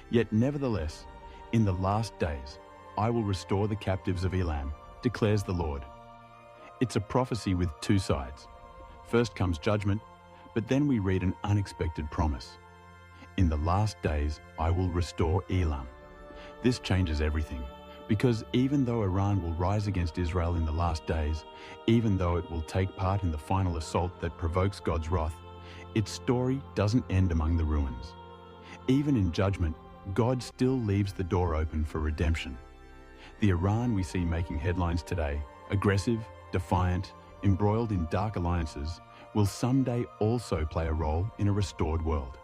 Yet nevertheless, in the last days, I will restore the captives of Elam, declares the Lord." It's a prophecy with two sides. First comes judgment, but then we read an unexpected promise. "In the last days, I will restore Elam." This changes everything, because even though Iran will rise against Israel in the last days, even though it will take part in the final assault that provokes God's wrath, its story doesn't end among the ruins. Even in judgment, God still leaves the door open for redemption. The Iran we see making headlines today, aggressive, defiant, embroiled in dark alliances, will someday also play a role in a restored world.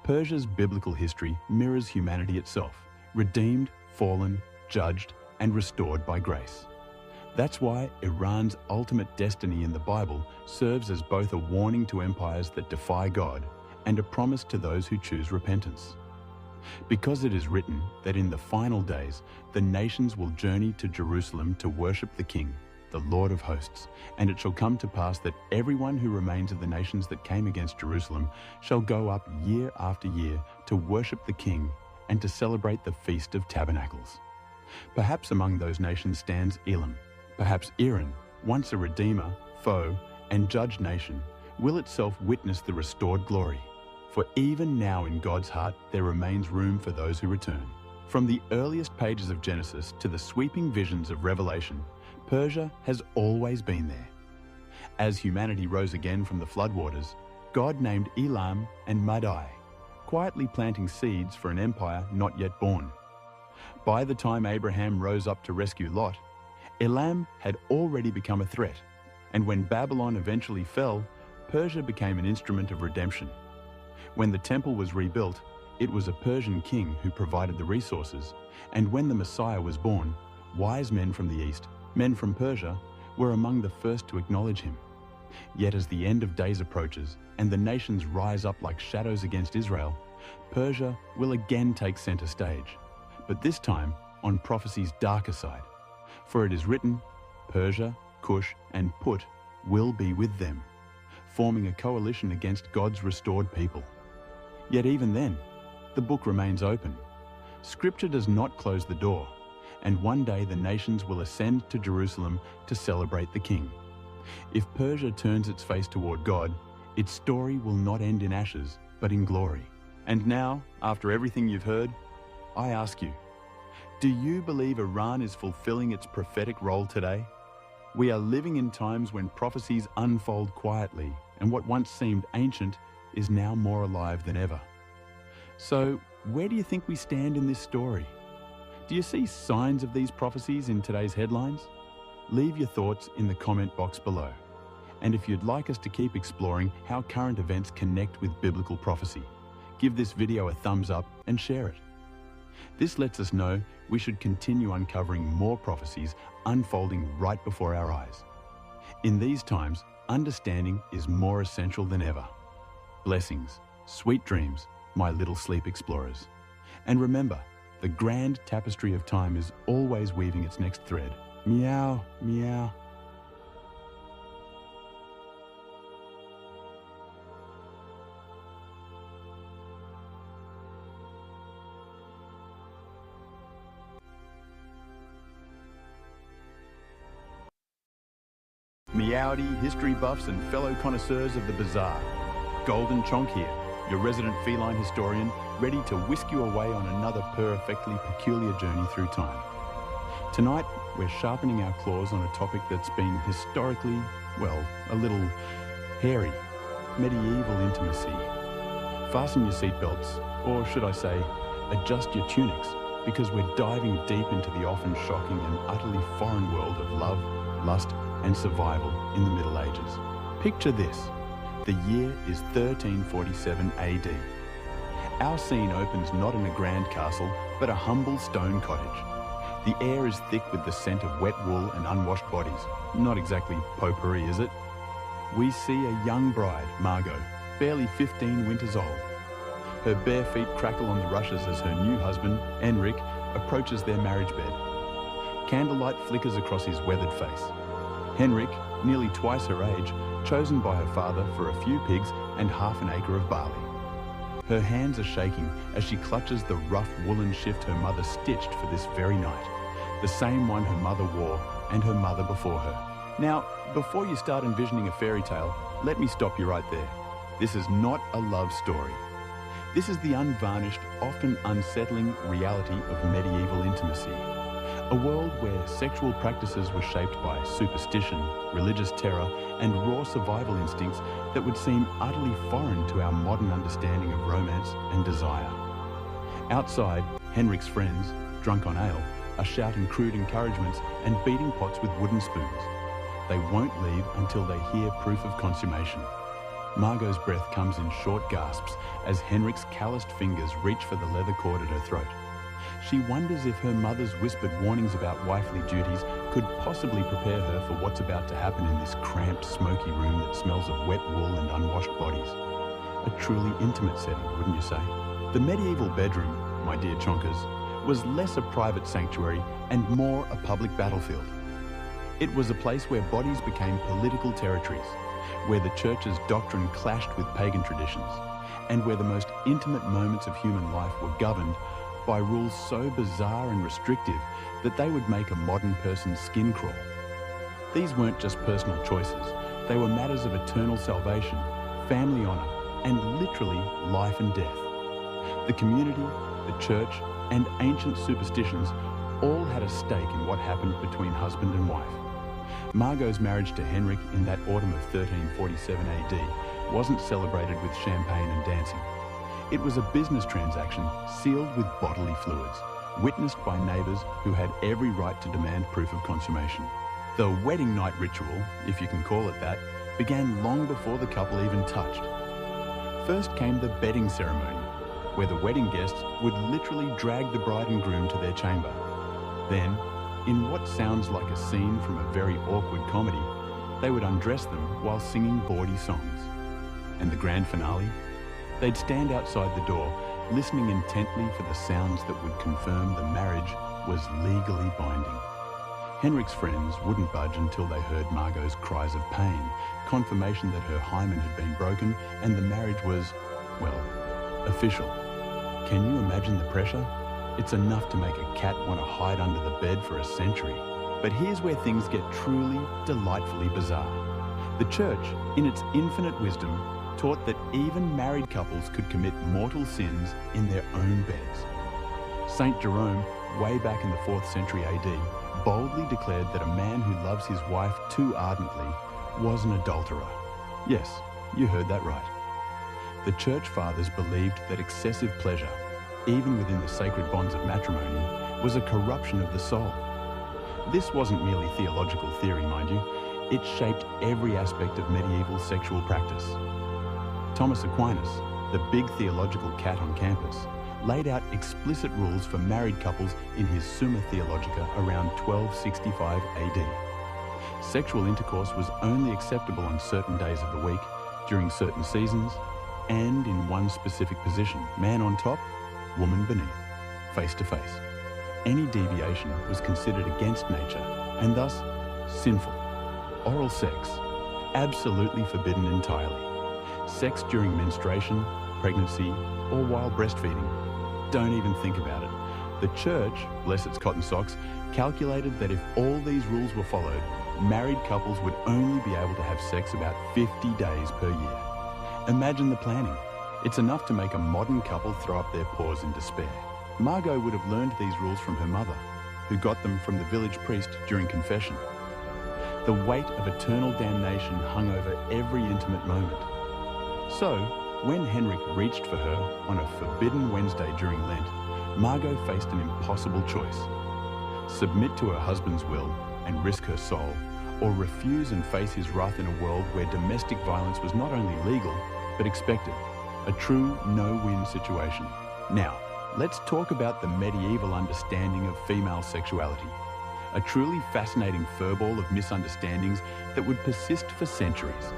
Persia's biblical history mirrors humanity itself, redeemed, fallen, judged, and restored by grace. That's why Iran's ultimate destiny in the Bible serves as both a warning to empires that defy God and a promise to those who choose repentance. Because it is written that in the final days, the nations will journey to Jerusalem to worship the King, the Lord of hosts, and it shall come to pass that everyone who remains of the nations that came against Jerusalem shall go up year after year to worship the King and to celebrate the Feast of Tabernacles. Perhaps among those nations stands Elam. Perhaps Iran, once a redeemer, foe, and judged nation, will itself witness the restored glory. For even now in God's heart there remains room for those who return. From the earliest pages of Genesis to the sweeping visions of Revelation, Persia has always been there. As humanity rose again from the floodwaters, God named Elam and Madai, quietly planting seeds for an empire not yet born. By the time Abraham rose up to rescue Lot, Elam had already become a threat, and when Babylon eventually fell, Persia became an instrument of redemption. When the temple was rebuilt, it was a Persian king who provided the resources, and when the Messiah was born, wise men from the east, men from Persia, were among the first to acknowledge him. Yet as the end of days approaches and the nations rise up like shadows against Israel, Persia will again take center stage, but this time on prophecy's darker side. For it is written, Persia, Cush, and Put will be with them, forming a coalition against God's restored people. Yet even then, the book remains open. Scripture does not close the door, and one day the nations will ascend to Jerusalem to celebrate the King. If Persia turns its face toward God, its story will not end in ashes, but in glory. And now, after everything you've heard, I ask you, do you believe Iran is fulfilling its prophetic role today? We are living in times when prophecies unfold quietly, and what once seemed ancient is now more alive than ever. So, where do you think we stand in this story? Do you see signs of these prophecies in today's headlines? Leave your thoughts in the comment box below. And if you'd like us to keep exploring how current events connect with biblical prophecy, give this video a thumbs up and share it. This lets us know we should continue uncovering more prophecies unfolding right before our eyes. In these times, understanding is more essential than ever. Blessings, sweet dreams, my little sleep explorers. And remember, the grand tapestry of time is always weaving its next thread. Meow, meow. Meowdy, history buffs and fellow connoisseurs of the bizarre. Golden Chonk here, your resident feline historian, ready to whisk you away on another perfectly peculiar journey through time. Tonight, we're sharpening our claws on a topic that's been historically, well, a little hairy. Medieval intimacy. Fasten your seatbelts, or should I say, adjust your tunics, because we're diving deep into the often shocking and utterly foreign world of love, lust, and survival in the Middle Ages. Picture this. The year is 1347 AD. Our scene opens not in a grand castle, but a humble stone cottage. The air is thick with the scent of wet wool and unwashed bodies. Not exactly potpourri, is it? We see a young bride, Margot, barely 15 winters old. Her bare feet crackle on the rushes as her new husband, Henrik, approaches their marriage bed. Candlelight flickers across his weathered face. Henrik, nearly twice her age, chosen by her father for a few pigs and half an acre of barley. Her hands are shaking as she clutches the rough woolen shift her mother stitched for this very night, the same one her mother wore and her mother before her. Now, before you start envisioning a fairy tale, let me stop you right there. This is not a love story. This is the unvarnished, often unsettling reality of medieval intimacy. A world where sexual practices were shaped by superstition, religious terror, and raw survival instincts that would seem utterly foreign to our modern understanding of romance and desire. Outside, Henrik's friends, drunk on ale, are shouting crude encouragements and beating pots with wooden spoons. They won't leave until they hear proof of consummation. Margot's breath comes in short gasps as Henrik's calloused fingers reach for the leather cord at her throat. She wonders if her mother's whispered warnings about wifely duties could possibly prepare her for what's about to happen in this cramped, smoky room that smells of wet wool and unwashed bodies. A truly intimate setting, wouldn't you say? The medieval bedroom, my dear chonkers, was less a private sanctuary and more a public battlefield. It was a place where bodies became political territories, where the church's doctrine clashed with pagan traditions, and where the most intimate moments of human life were governed by rules so bizarre and restrictive that they would make a modern person's skin crawl. These weren't just personal choices, they were matters of eternal salvation, family honor, and literally life and death. The community, the church, and ancient superstitions all had a stake in what happened between husband and wife. Margot's marriage to Henrik in that autumn of 1347 AD wasn't celebrated with champagne and dancing. It was a business transaction sealed with bodily fluids, witnessed by neighbours who had every right to demand proof of consummation. The wedding night ritual, if you can call it that, began long before the couple even touched. First came the bedding ceremony, where the wedding guests would literally drag the bride and groom to their chamber. Then, in what sounds like a scene from a very awkward comedy, they would undress them while singing bawdy songs. And the grand finale? They'd stand outside the door listening intently for the sounds that would confirm the marriage was legally binding. Henrik's friends wouldn't budge until they heard Margot's cries of pain, confirmation that her hymen had been broken and the marriage was, well, official. Can you imagine the pressure? It's enough to make a cat want to hide under the bed for a century. But here's where things get truly, delightfully bizarre. The Church, in its infinite wisdom, taught that even married couples could commit mortal sins in their own beds. Saint Jerome, way back in the 4th century AD, boldly declared that a man who loves his wife too ardently was an adulterer. Yes, you heard that right. The Church Fathers believed that excessive pleasure, even within the sacred bonds of matrimony, was a corruption of the soul. This wasn't merely theological theory, mind you. It shaped every aspect of medieval sexual practice. Thomas Aquinas, the big theological cat on campus, laid out explicit rules for married couples in his Summa Theologica around 1265 AD. Sexual intercourse was only acceptable on certain days of the week, during certain seasons, and in one specific position, man on top, woman beneath, face to face. Any deviation was considered against nature and thus sinful. Oral sex, absolutely forbidden entirely. Sex during menstruation, pregnancy, or while breastfeeding, don't even think about it. The Church, bless its cotton socks, calculated that if all these rules were followed, married couples would only be able to have sex about 50 days per year. Imagine the planning. It's enough to make a modern couple throw up their paws in despair. Margot would have learned these rules from her mother, who got them from the village priest during confession. The weight of eternal damnation hung over every intimate moment. So, when Henrik reached for her on a forbidden Wednesday during Lent, Margot faced an impossible choice. Submit to her husband's will and risk her soul, or refuse and face his wrath in a world where domestic violence was not only legal, but expected. A true no-win situation. Now, let's talk about the medieval understanding of female sexuality. A truly fascinating furball of misunderstandings that would persist for centuries.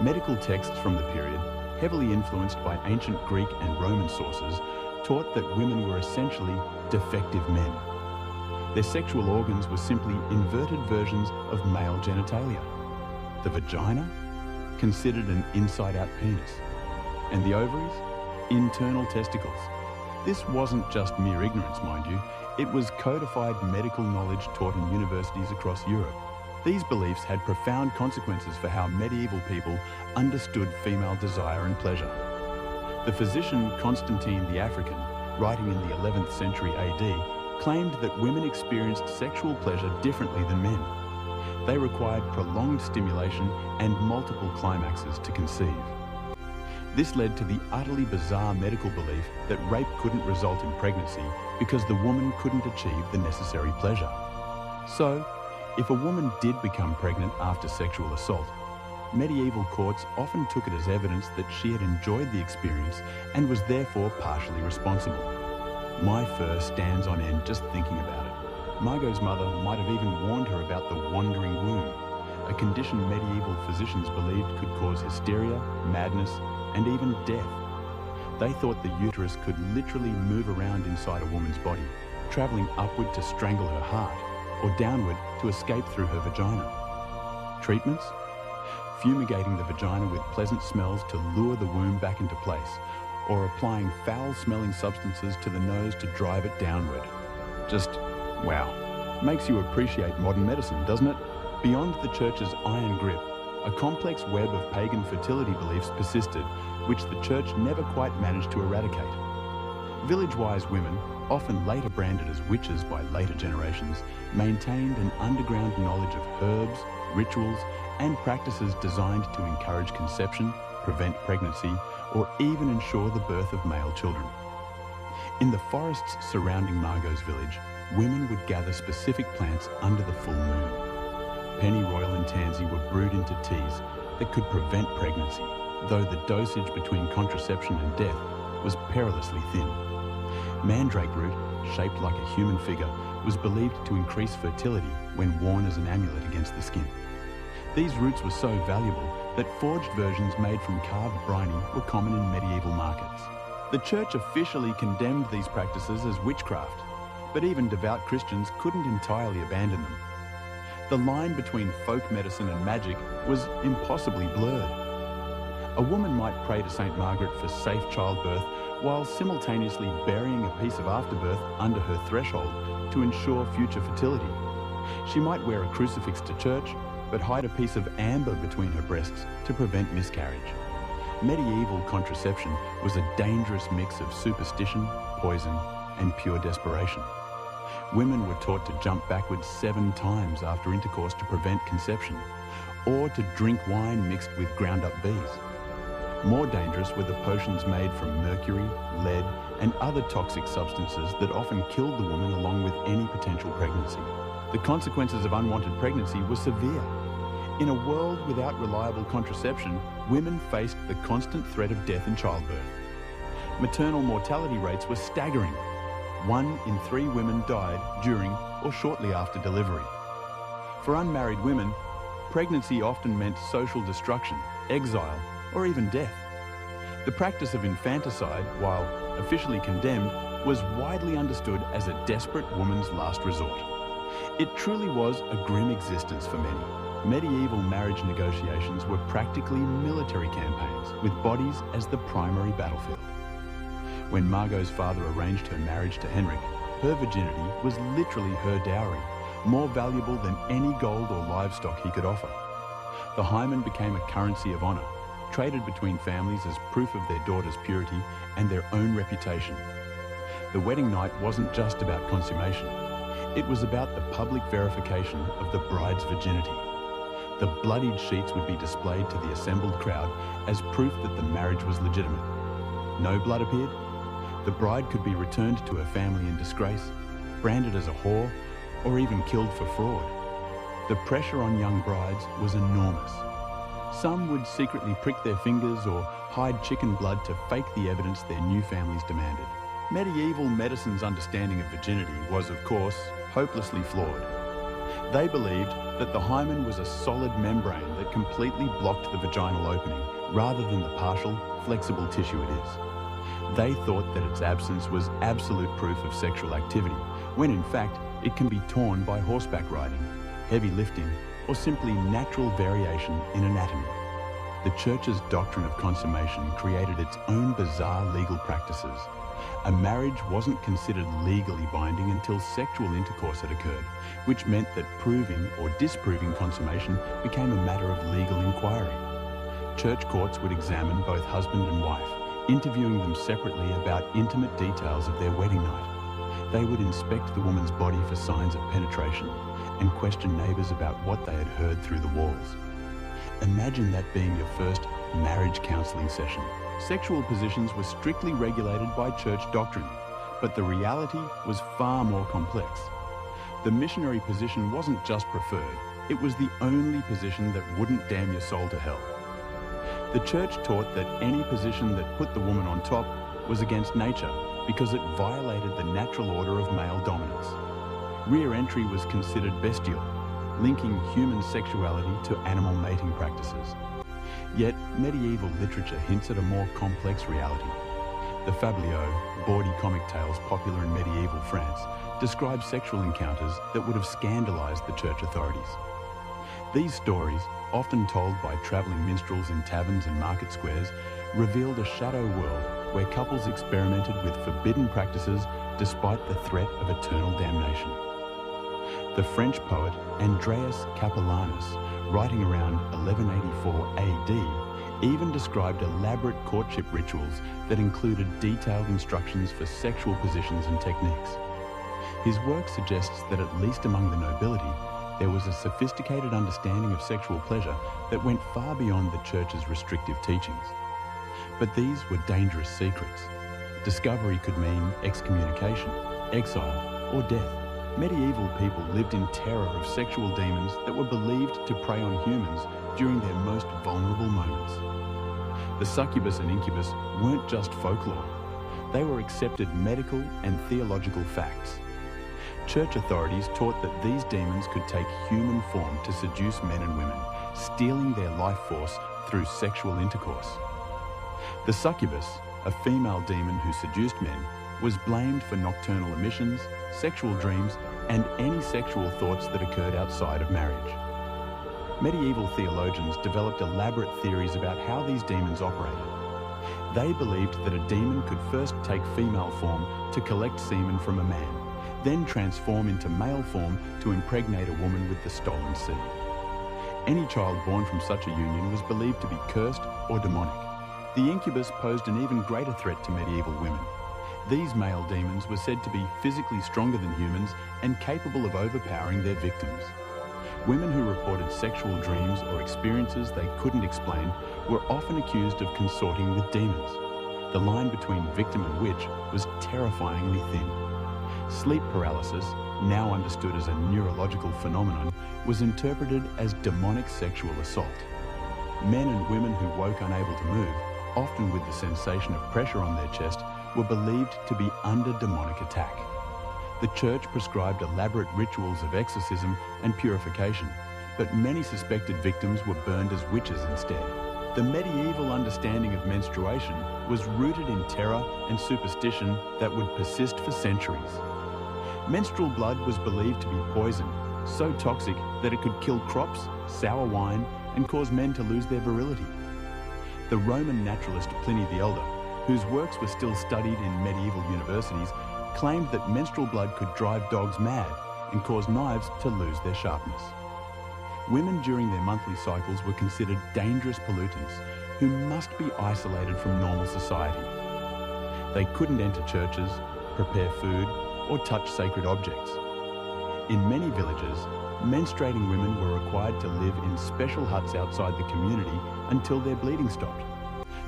Medical texts from the period, heavily influenced by ancient Greek and Roman sources, taught that women were essentially defective men. Their sexual organs were simply inverted versions of male genitalia. The vagina, considered an inside-out penis. And the ovaries, internal testicles. This wasn't just mere ignorance, mind you. It was codified medical knowledge taught in universities across Europe. These beliefs had profound consequences for how medieval people understood female desire and pleasure. The physician Constantine the African, writing in the 11th century AD, claimed that women experienced sexual pleasure differently than men. They required prolonged stimulation and multiple climaxes to conceive. This led to the utterly bizarre medical belief that rape couldn't result in pregnancy because the woman couldn't achieve the necessary pleasure. So, if a woman did become pregnant after sexual assault, medieval courts often took it as evidence that she had enjoyed the experience and was therefore partially responsible. My fur stands on end just thinking about it. Margot's mother might have even warned her about the wandering womb, a condition medieval physicians believed could cause hysteria, madness, and even death. They thought the uterus could literally move around inside a woman's body, traveling upward to strangle her heart, or downward to escape through her vagina. Treatments? Fumigating the vagina with pleasant smells to lure the womb back into place, or applying foul-smelling substances to the nose to drive it downward. Just, wow. Makes you appreciate modern medicine, doesn't it? Beyond the Church's iron grip, a complex web of pagan fertility beliefs persisted, which the Church never quite managed to eradicate. Village-wise women, often later branded as witches by later generations, maintained an underground knowledge of herbs, rituals, and practices designed to encourage conception, prevent pregnancy, or even ensure the birth of male children. In the forests surrounding Margot's village, women would gather specific plants under the full moon. Pennyroyal and tansy were brewed into teas that could prevent pregnancy, though the dosage between contraception and death was perilously thin. Mandrake root, shaped like a human figure, was believed to increase fertility when worn as an amulet against the skin. These roots were so valuable that forged versions made from carved briny were common in medieval markets. The church officially condemned these practices as witchcraft, but even devout Christians couldn't entirely abandon them. The line between folk medicine and magic was impossibly blurred. A woman might pray to St. Margaret for safe childbirth while simultaneously burying a piece of afterbirth under her threshold to ensure future fertility. She might wear a crucifix to church, but hide a piece of amber between her breasts to prevent miscarriage. Medieval contraception was a dangerous mix of superstition, poison, and pure desperation. Women were taught to jump backwards 7 times after intercourse to prevent conception, or to drink wine mixed with ground-up bees. More dangerous were the potions made from mercury, lead, and other toxic substances that often killed the woman along with any potential pregnancy. The consequences of unwanted pregnancy were severe. In a world without reliable contraception, women faced the constant threat of death in childbirth. Maternal mortality rates were staggering. 1 in 3 women died during or shortly after delivery. For unmarried women, pregnancy often meant social destruction, exile, or even death. The practice of infanticide, while officially condemned, was widely understood as a desperate woman's last resort. It truly was a grim existence for many. Medieval marriage negotiations were practically military campaigns, with bodies as the primary battlefield. When Margot's father arranged her marriage to Henrik, her virginity was literally her dowry, more valuable than any gold or livestock he could offer. The hymen became a currency of honor, traded between families as proof of their daughter's purity and their own reputation. The wedding night wasn't just about consummation. It was about the public verification of the bride's virginity. The bloodied sheets would be displayed to the assembled crowd as proof that the marriage was legitimate. No blood appeared? The bride could be returned to her family in disgrace, branded as a whore, or even killed for fraud. The pressure on young brides was enormous. Some would secretly prick their fingers or hide chicken blood to fake the evidence their new families demanded. Medieval medicine's understanding of virginity was, of course, hopelessly flawed. They believed that the hymen was a solid membrane that completely blocked the vaginal opening, rather than the partial, flexible tissue it is. They thought that its absence was absolute proof of sexual activity, when in fact it can be torn by horseback riding, heavy lifting, or simply natural variation in anatomy. The Church's doctrine of consummation created its own bizarre legal practices. A marriage wasn't considered legally binding until sexual intercourse had occurred, which meant that proving or disproving consummation became a matter of legal inquiry. Church courts would examine both husband and wife, interviewing them separately about intimate details of their wedding night. They would inspect the woman's body for signs of penetration and question neighbors about what they had heard through the walls. Imagine that being your first marriage counseling session. Sexual positions were strictly regulated by church doctrine, but the reality was far more complex. The missionary position wasn't just preferred, it was the only position that wouldn't damn your soul to hell. The church taught that any position that put the woman on top was against nature because it violated the natural order of male dominance. Rear entry was considered bestial, linking human sexuality to animal mating practices. Yet, medieval literature hints at a more complex reality. The fabliaux, bawdy comic tales popular in medieval France, describe sexual encounters that would have scandalized the church authorities. These stories, often told by traveling minstrels in taverns and market squares, revealed a shadow world where couples experimented with forbidden practices despite the threat of eternal damnation. The French poet Andreas Capellanus, writing around 1184 AD, even described elaborate courtship rituals that included detailed instructions for sexual positions and techniques. His work suggests that at least among the nobility, there was a sophisticated understanding of sexual pleasure that went far beyond the church's restrictive teachings. But these were dangerous secrets. Discovery could mean excommunication, exile, or death. Medieval people lived in terror of sexual demons that were believed to prey on humans during their most vulnerable moments. The succubus and incubus weren't just folklore. They were accepted medical and theological facts. Church authorities taught that these demons could take human form to seduce men and women, stealing their life force through sexual intercourse. The succubus, a female demon who seduced men, was blamed for nocturnal emissions, sexual dreams, and any sexual thoughts that occurred outside of marriage. Medieval theologians developed elaborate theories about how these demons operated. They believed that a demon could first take female form to collect semen from a man, then transform into male form to impregnate a woman with the stolen seed. Any child born from such a union was believed to be cursed or demonic. The incubus posed an even greater threat to medieval women. These male demons were said to be physically stronger than humans and capable of overpowering their victims. Women who reported sexual dreams or experiences they couldn't explain were often accused of consorting with demons. The line between victim and witch was terrifyingly thin. Sleep paralysis, now understood as a neurological phenomenon, was interpreted as demonic sexual assault. Men and women who woke unable to move, often with the sensation of pressure on their chest, were believed to be under demonic attack. The church prescribed elaborate rituals of exorcism and purification, but many suspected victims were burned as witches instead. The medieval understanding of menstruation was rooted in terror and superstition that would persist for centuries. Menstrual blood was believed to be poison, so toxic that it could kill crops, sour wine, and cause men to lose their virility. The Roman naturalist Pliny the Elder, whose works were still studied in medieval universities, claimed that menstrual blood could drive dogs mad and cause knives to lose their sharpness. Women during their monthly cycles were considered dangerous pollutants who must be isolated from normal society. They couldn't enter churches, prepare food, or touch sacred objects. In many villages, menstruating women were required to live in special huts outside the community until their bleeding stopped.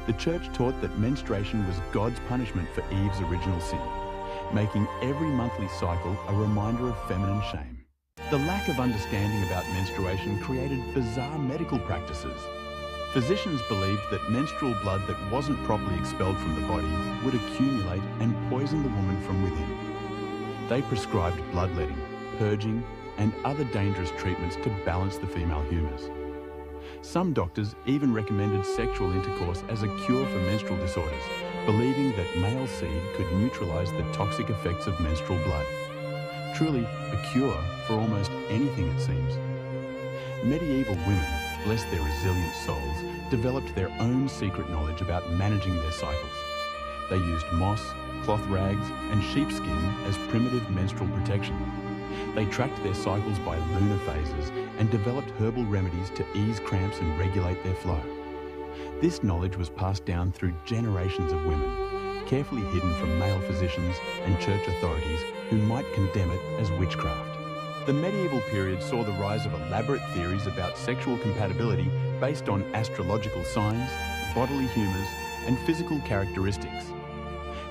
The church taught that menstruation was God's punishment for Eve's original sin, making every monthly cycle a reminder of feminine shame. The lack of understanding about menstruation created bizarre medical practices. Physicians believed that menstrual blood that wasn't properly expelled from the body would accumulate and poison the woman from within. They prescribed bloodletting, purging, and other dangerous treatments to balance the female humors. Some doctors even recommended sexual intercourse as a cure for menstrual disorders, believing that male seed could neutralize the toxic effects of menstrual blood. Truly, a cure for almost anything, it seems. Medieval women, bless their resilient souls, developed their own secret knowledge about managing their cycles. They used moss, cloth rags, and sheepskin as primitive menstrual protection. They tracked their cycles by lunar phases and developed herbal remedies to ease cramps and regulate their flow. This knowledge was passed down through generations of women, carefully hidden from male physicians and church authorities who might condemn it as witchcraft. The medieval period saw the rise of elaborate theories about sexual compatibility based on astrological signs, bodily humors, and physical characteristics.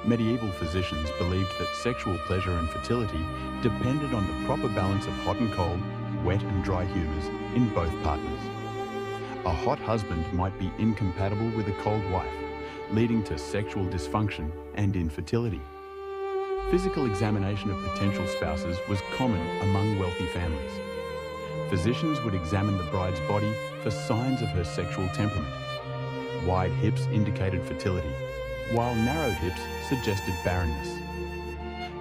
Medieval physicians believed that sexual pleasure and fertility depended on the proper balance of hot and cold, wet and dry humors in both partners. A hot husband might be incompatible with a cold wife, leading to sexual dysfunction and infertility. Physical examination of potential spouses was common among wealthy families. Physicians would examine the bride's body for signs of her sexual temperament. Wide hips indicated fertility, while narrow hips suggested barrenness.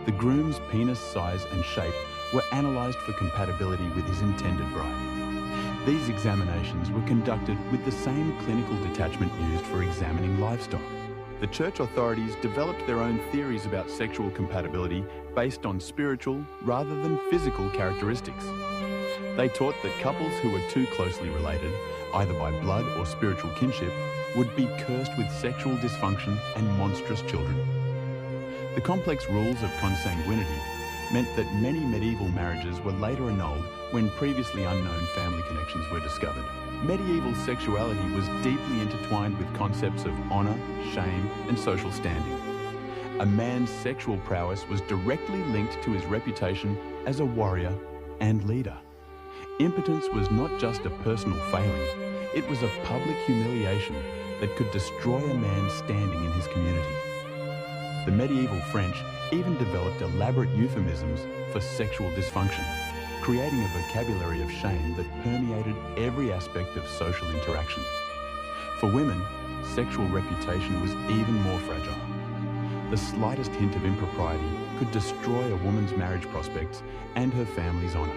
The groom's penis size and shape were analysed for compatibility with his intended bride. These examinations were conducted with the same clinical detachment used for examining livestock. The church authorities developed their own theories about sexual compatibility based on spiritual rather than physical characteristics. They taught that couples who were too closely related, either by blood or spiritual kinship, would be cursed with sexual dysfunction and monstrous children. The complex rules of consanguinity meant that many medieval marriages were later annulled when previously unknown family connections were discovered. Medieval sexuality was deeply intertwined with concepts of honor, shame, and social standing. A man's sexual prowess was directly linked to his reputation as a warrior and leader. Impotence was not just a personal failing, it was a public humiliation that could destroy a man's standing in his community. The medieval French even developed elaborate euphemisms for sexual dysfunction, creating a vocabulary of shame that permeated every aspect of social interaction. For women, sexual reputation was even more fragile. The slightest hint of impropriety could destroy a woman's marriage prospects and her family's honor.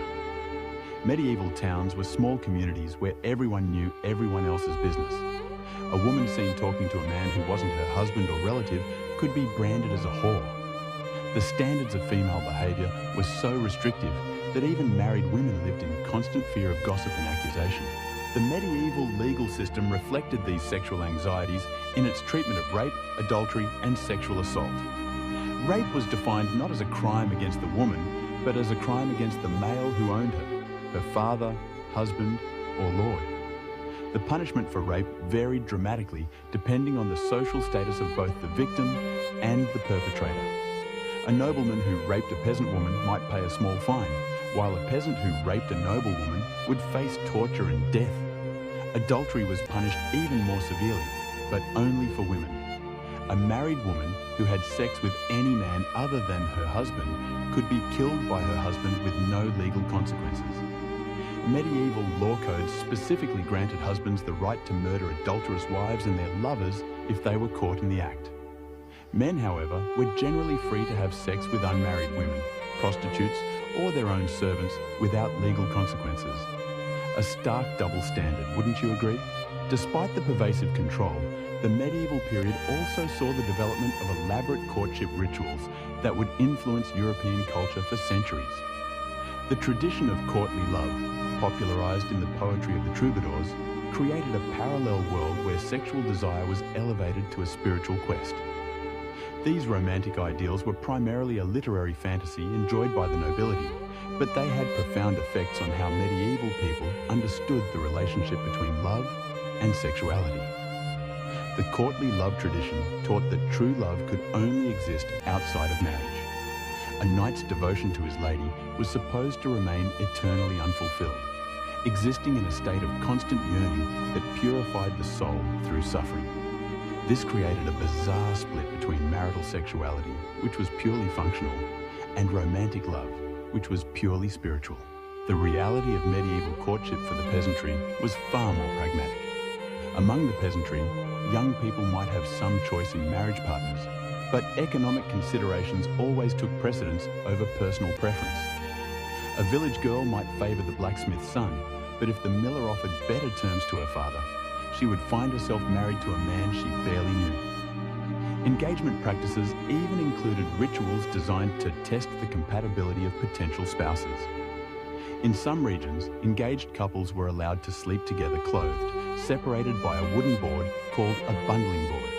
Medieval towns were small communities where everyone knew everyone else's business. A woman seen talking to a man who wasn't her husband or relative could be branded as a whore. The standards of female behavior were so restrictive that even married women lived in constant fear of gossip and accusation. The medieval legal system reflected these sexual anxieties in its treatment of rape, adultery, and sexual assault. Rape was defined not as a crime against the woman, but as a crime against the male who owned her father, husband, or lord. The punishment for rape varied dramatically depending on the social status of both the victim and the perpetrator. A nobleman who raped a peasant woman might pay a small fine, while a peasant who raped a noble woman would face torture and death. Adultery was punished even more severely, but only for women. A married woman who had sex with any man other than her husband could be killed by her husband with no legal consequences. Medieval law codes specifically granted husbands the right to murder adulterous wives and their lovers if they were caught in the act. Men, however, were generally free to have sex with unmarried women, prostitutes, or their own servants without legal consequences. A stark double standard, wouldn't you agree? Despite the pervasive control, the medieval period also saw the development of elaborate courtship rituals that would influence European culture for centuries. The tradition of courtly love, popularized in the poetry of the troubadours, created a parallel world where sexual desire was elevated to a spiritual quest. These romantic ideals were primarily a literary fantasy enjoyed by the nobility, but they had profound effects on how medieval people understood the relationship between love and sexuality. The courtly love tradition taught that true love could only exist outside of marriage. A knight's devotion to his lady was supposed to remain eternally unfulfilled, existing in a state of constant yearning that purified the soul through suffering. This created a bizarre split between marital sexuality, which was purely functional, and romantic love, which was purely spiritual. The reality of medieval courtship for the peasantry was far more pragmatic. Among the peasantry, young people might have some choice in marriage partners, but economic considerations always took precedence over personal preference. A village girl might favor the blacksmith's son, but if the miller offered better terms to her father, she would find herself married to a man she barely knew. Engagement practices even included rituals designed to test the compatibility of potential spouses. In some regions, engaged couples were allowed to sleep together clothed, separated by a wooden board called a bundling board.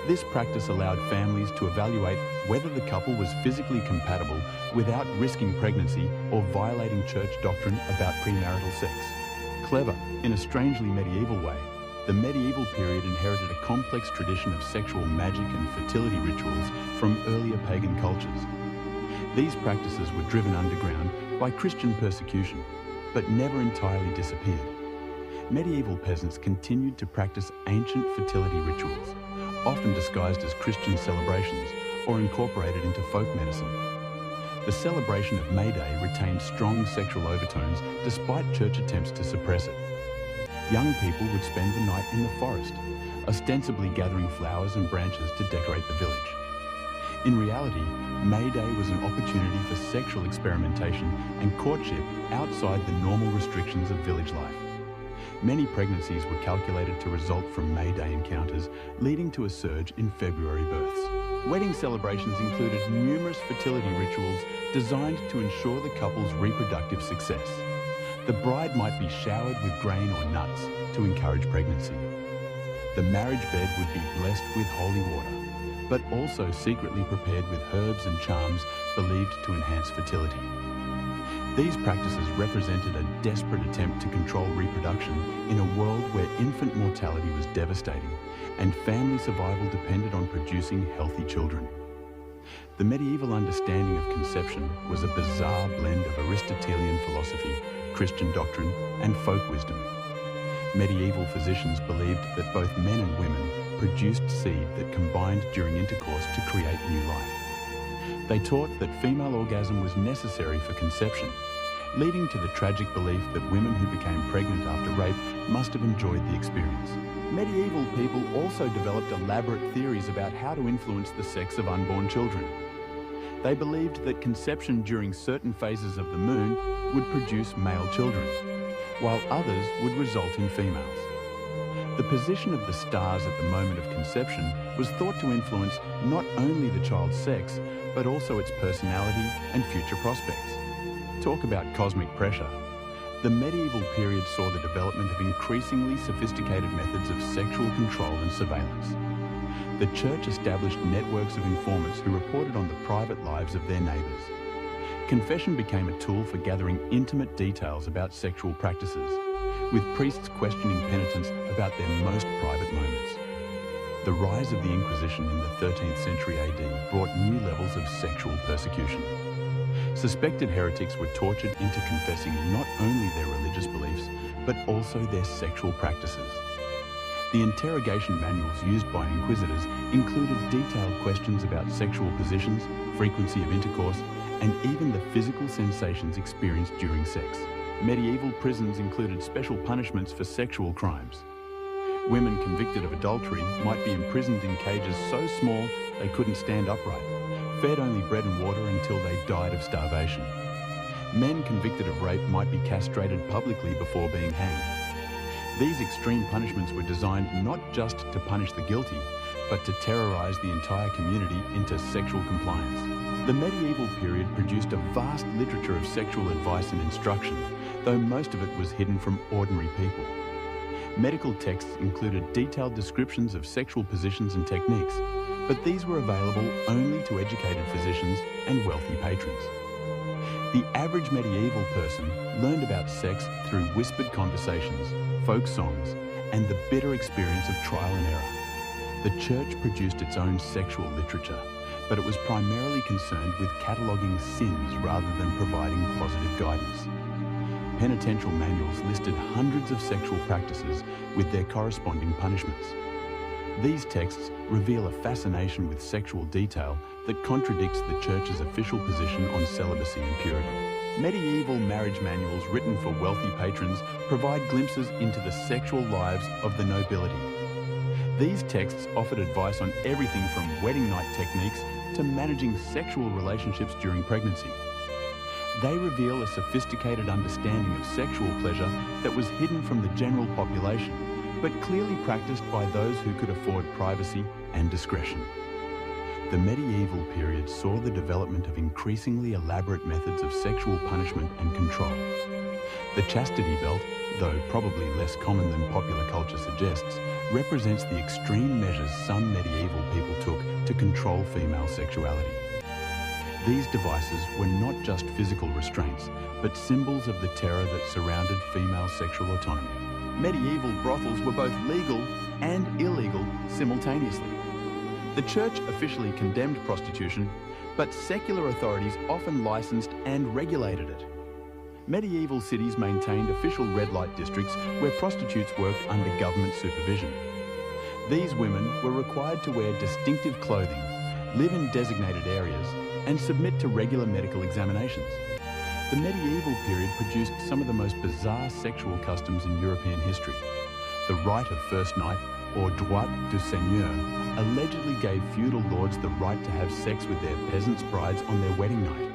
This practice allowed families to evaluate whether the couple was physically compatible without risking pregnancy or violating church doctrine about premarital sex. Clever, in a strangely medieval way, the medieval period inherited a complex tradition of sexual magic and fertility rituals from earlier pagan cultures. These practices were driven underground by Christian persecution, but never entirely disappeared. Medieval peasants continued to practice ancient fertility rituals, often disguised as Christian celebrations or incorporated into folk medicine. The celebration of May Day retained strong sexual overtones despite church attempts to suppress it. Young people would spend the night in the forest, ostensibly gathering flowers and branches to decorate the village. In reality, May Day was an opportunity for sexual experimentation and courtship outside the normal restrictions of village life. Many pregnancies were calculated to result from May Day encounters, leading to a surge in February births. Wedding celebrations included numerous fertility rituals designed to ensure the couple's reproductive success. The bride might be showered with grain or nuts to encourage pregnancy. The marriage bed would be blessed with holy water, but also secretly prepared with herbs and charms believed to enhance fertility. These practices represented a desperate attempt to control reproduction in a world where infant mortality was devastating and family survival depended on producing healthy children. The medieval understanding of conception was a bizarre blend of Aristotelian philosophy, Christian doctrine, and folk wisdom. Medieval physicians believed that both men and women produced seed that combined during intercourse to create new life. They taught that female orgasm was necessary for conception, leading to the tragic belief that women who became pregnant after rape must have enjoyed the experience. Medieval people also developed elaborate theories about how to influence the sex of unborn children. They believed that conception during certain phases of the moon would produce male children, while others would result in females. The position of the stars at the moment of conception was thought to influence not only the child's sex, but also its personality and future prospects. Talk about cosmic pressure. The medieval period saw the development of increasingly sophisticated methods of sexual control and surveillance. The church established networks of informants who reported on the private lives of their neighbours. Confession became a tool for gathering intimate details about sexual practices, with priests questioning penitents about their most private moments. The rise of the Inquisition in the 13th century AD brought new levels of sexual persecution. Suspected heretics were tortured into confessing not only their religious beliefs, but also their sexual practices. The interrogation manuals used by inquisitors included detailed questions about sexual positions, frequency of intercourse, and even the physical sensations experienced during sex. Medieval prisons included special punishments for sexual crimes. Women convicted of adultery might be imprisoned in cages so small they couldn't stand upright, fed only bread and water until they died of starvation. Men convicted of rape might be castrated publicly before being hanged. These extreme punishments were designed not just to punish the guilty, but to terrorize the entire community into sexual compliance. The medieval period produced a vast literature of sexual advice and instruction, though most of it was hidden from ordinary people. Medical texts included detailed descriptions of sexual positions and techniques, but these were available only to educated physicians and wealthy patrons. The average medieval person learned about sex through whispered conversations, folk songs, and the bitter experience of trial and error. The church produced its own sexual literature, but it was primarily concerned with cataloguing sins rather than providing positive guidance. Penitential manuals listed hundreds of sexual practices with their corresponding punishments. These texts reveal a fascination with sexual detail that contradicts the Church's official position on celibacy and purity. Medieval marriage manuals written for wealthy patrons provide glimpses into the sexual lives of the nobility. These texts offered advice on everything from wedding night techniques to managing sexual relationships during pregnancy. They reveal a sophisticated understanding of sexual pleasure that was hidden from the general population, but clearly practiced by those who could afford privacy and discretion. The medieval period saw the development of increasingly elaborate methods of sexual punishment and control. The chastity belt, though probably less common than popular culture suggests, represents the extreme measures some medieval people took to control female sexuality. These devices were not just physical restraints, but symbols of the terror that surrounded female sexual autonomy. Medieval brothels were both legal and illegal simultaneously. The church officially condemned prostitution, but secular authorities often licensed and regulated it. Medieval cities maintained official red light districts where prostitutes worked under government supervision. These women were required to wear distinctive clothing, live in designated areas, and submit to regular medical examinations. The medieval period produced some of the most bizarre sexual customs in European history. The right of first night, or droit du seigneur, allegedly gave feudal lords the right to have sex with their peasants' brides on their wedding night.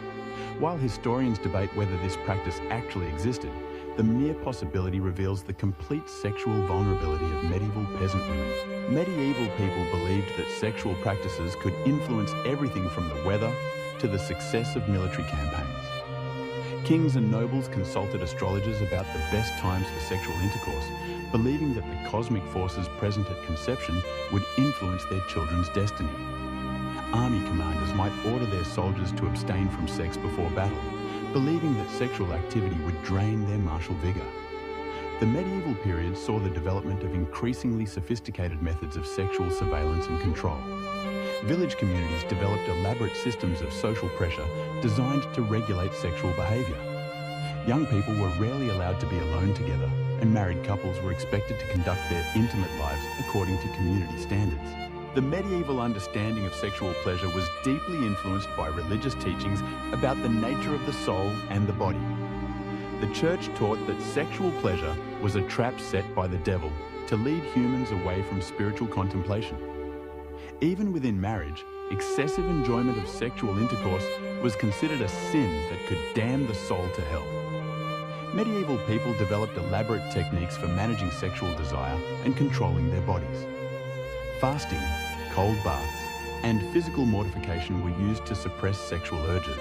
While historians debate whether this practice actually existed, the mere possibility reveals the complete sexual vulnerability of medieval peasant women. Medieval people believed that sexual practices could influence everything from the weather to the success of military campaigns. Kings and nobles consulted astrologers about the best times for sexual intercourse, believing that the cosmic forces present at conception would influence their children's destiny. Army commanders might order their soldiers to abstain from sex before battle, believing that sexual activity would drain their martial vigor. The medieval period saw the development of increasingly sophisticated methods of sexual surveillance and control. Village communities developed elaborate systems of social pressure designed to regulate sexual behavior. Young people were rarely allowed to be alone together, and married couples were expected to conduct their intimate lives according to community standards. The medieval understanding of sexual pleasure was deeply influenced by religious teachings about the nature of the soul and the body. The church taught that sexual pleasure was a trap set by the devil to lead humans away from spiritual contemplation. Even within marriage, excessive enjoyment of sexual intercourse was considered a sin that could damn the soul to hell. Medieval people developed elaborate techniques for managing sexual desire and controlling their bodies. Fasting, cold baths, and physical mortification were used to suppress sexual urges.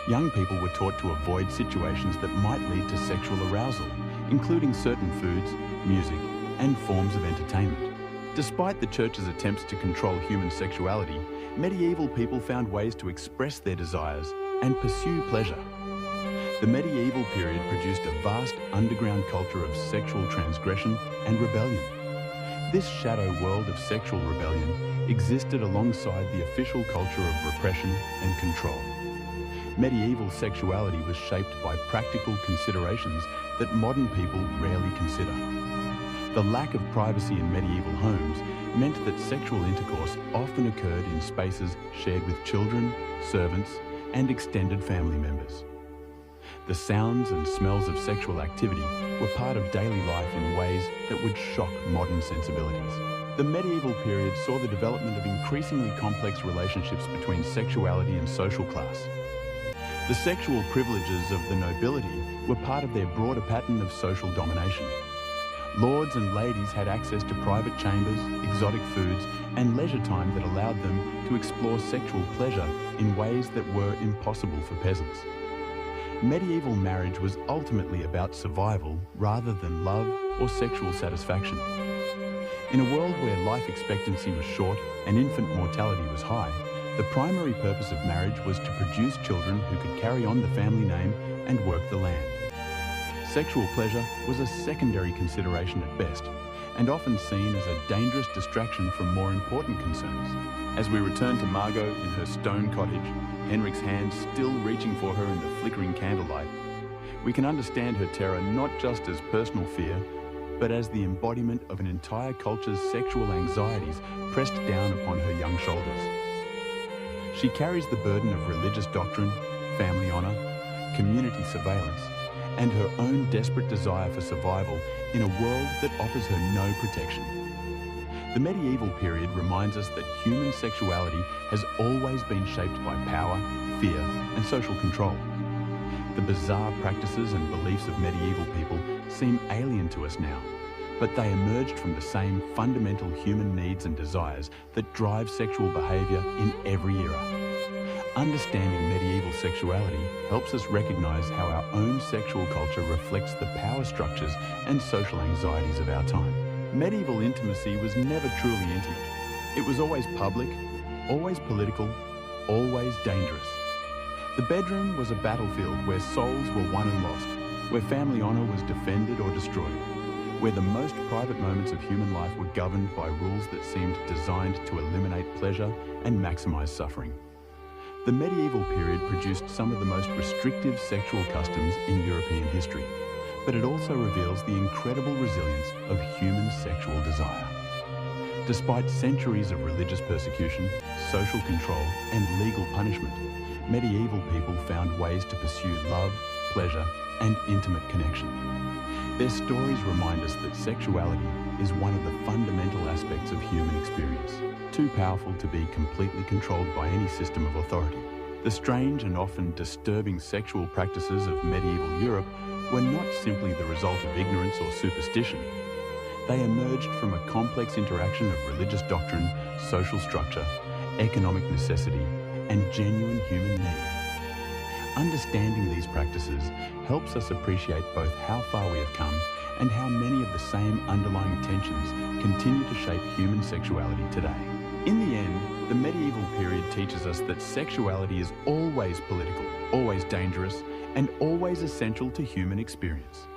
Young people were taught to avoid situations that might lead to sexual arousal, including certain foods, music, and forms of entertainment. Despite the church's attempts to control human sexuality, medieval people found ways to express their desires and pursue pleasure. The medieval period produced a vast underground culture of sexual transgression and rebellion. This shadow world of sexual rebellion existed alongside the official culture of repression and control. Medieval sexuality was shaped by practical considerations that modern people rarely consider. The lack of privacy in medieval homes meant that sexual intercourse often occurred in spaces shared with children, servants, and extended family members. The sounds and smells of sexual activity were part of daily life in ways that would shock modern sensibilities. The medieval period saw the development of increasingly complex relationships between sexuality and social class. The sexual privileges of the nobility were part of their broader pattern of social domination. Lords and ladies had access to private chambers, exotic foods, and leisure time that allowed them to explore sexual pleasure in ways that were impossible for peasants. Medieval marriage was ultimately about survival rather than love or sexual satisfaction. In a world where life expectancy was short and infant mortality was high, the primary purpose of marriage was to produce children who could carry on the family name and work the land. Sexual pleasure was a secondary consideration at best, and often seen as a dangerous distraction from more important concerns. As we return to Margot in her stone cottage, Henrik's hand still reaching for her in the flickering candlelight, we can understand her terror not just as personal fear, but as the embodiment of an entire culture's sexual anxieties pressed down upon her young shoulders. She carries the burden of religious doctrine, family honor, community surveillance, and her own desperate desire for survival in a world that offers her no protection. The medieval period reminds us that human sexuality has always been shaped by power, fear, and social control. The bizarre practices and beliefs of medieval people seem alien to us now, but they emerged from the same fundamental human needs and desires that drive sexual behavior in every era. Understanding medieval sexuality helps us recognize how our own sexual culture reflects the power structures and social anxieties of our time. Medieval intimacy was never truly intimate. It was always public, always political, always dangerous. The bedroom was a battlefield where souls were won and lost, where family honor was defended or destroyed, where the most private moments of human life were governed by rules that seemed designed to eliminate pleasure and maximize suffering. The medieval period produced some of the most restrictive sexual customs in European history, but it also reveals the incredible resilience of human sexual desire. Despite centuries of religious persecution, social control, and legal punishment, medieval people found ways to pursue love, pleasure, and intimate connection. Their stories remind us that sexuality is one of the fundamental aspects of human experience, too powerful to be completely controlled by any system of authority. The strange and often disturbing sexual practices of medieval Europe were not simply the result of ignorance or superstition. They emerged from a complex interaction of religious doctrine, social structure, economic necessity, and genuine human need. Understanding these practices helps us appreciate both how far we have come and how many of the same underlying tensions continue to shape human sexuality today. In the end, the medieval period teaches us that sexuality is always political, always dangerous, and always essential to human experience.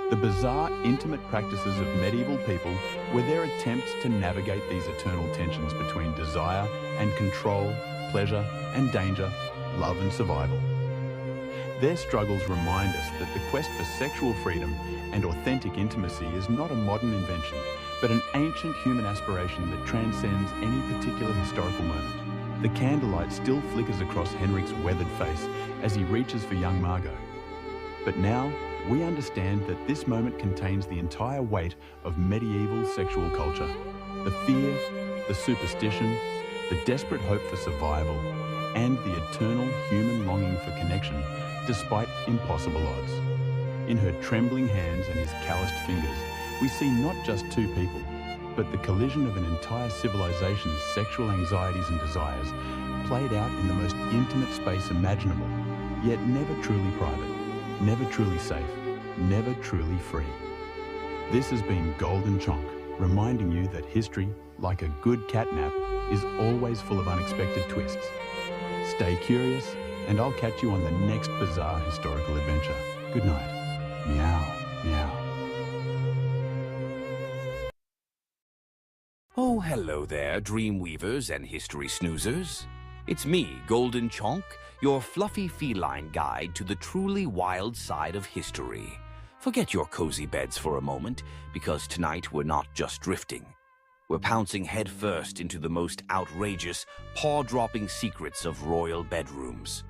The bizarre, intimate practices of medieval people were their attempts to navigate these eternal tensions between desire and control, pleasure and danger, love and survival. Their struggles remind us that the quest for sexual freedom and authentic intimacy is not a modern invention, but an ancient human aspiration that transcends any particular historical moment. The candlelight still flickers across Henrik's weathered face as he reaches for young Margot. But now, we understand that this moment contains the entire weight of medieval sexual culture. The fear, the superstition, the desperate hope for survival, and the eternal human longing for connection despite impossible odds. In her trembling hands and his calloused fingers, we see not just two people, but the collision of an entire civilization's sexual anxieties and desires played out in the most intimate space imaginable, yet never truly private, never truly safe, never truly free. This has been Golden Chonk, reminding you that history, like a good catnap, is always full of unexpected twists. Stay curious, and I'll catch you on the next bizarre historical adventure. Good night. Meow, meow. Oh, hello there, Dreamweavers and History Snoozers. It's me, Golden Chonk, your fluffy feline guide to the truly wild side of history. Forget your cozy beds for a moment, because tonight we're not just drifting. We're pouncing headfirst into the most outrageous, paw-dropping secrets of royal bedrooms.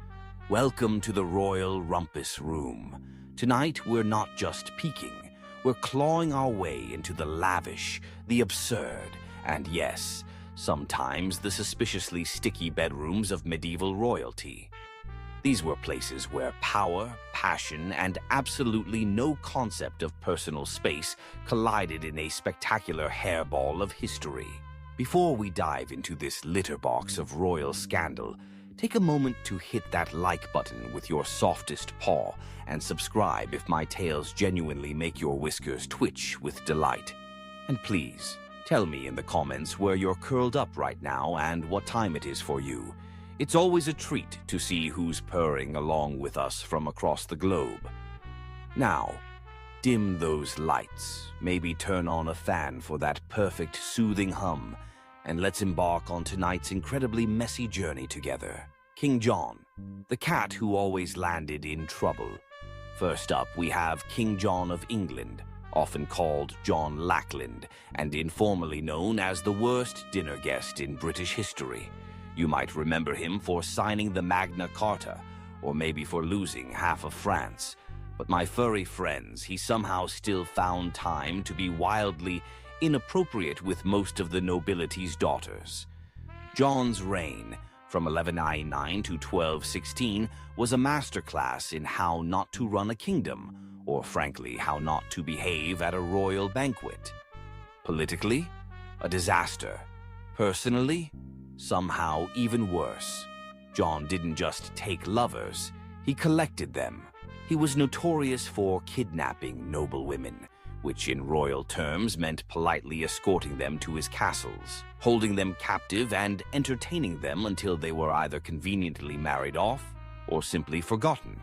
Welcome to the Royal Rumpus Room. Tonight we're not just peeking, we're clawing our way into the lavish, the absurd, and yes, sometimes the suspiciously sticky bedrooms of medieval royalty. These were places where power, passion, and absolutely no concept of personal space collided in a spectacular hairball of history. Before we dive into this litter box of royal scandal, take a moment to hit that like button with your softest paw and subscribe if my tales genuinely make your whiskers twitch with delight. And please, tell me in the comments where you're curled up right now and what time it is for you. It's always a treat to see who's purring along with us from across the globe. Now, dim those lights, maybe turn on a fan for that perfect soothing hum, and let's embark on tonight's incredibly messy journey together. King John, the cat who always landed in trouble. First up, we have King John of England, often called John Lackland, and informally known as the worst dinner guest in British history. You might remember him for signing the Magna Carta, or maybe for losing half of France. But my furry friends, he somehow still found time to be wildly inappropriate with most of the nobility's daughters. John's reign, from 1199 to 1216, was a masterclass in how not to run a kingdom, or frankly, how not to behave at a royal banquet. Politically, a disaster. Personally, somehow even worse. John didn't just take lovers, he collected them. He was notorious for kidnapping noble women, which in royal terms meant politely escorting them to his castles, holding them captive and entertaining them until they were either conveniently married off or simply forgotten.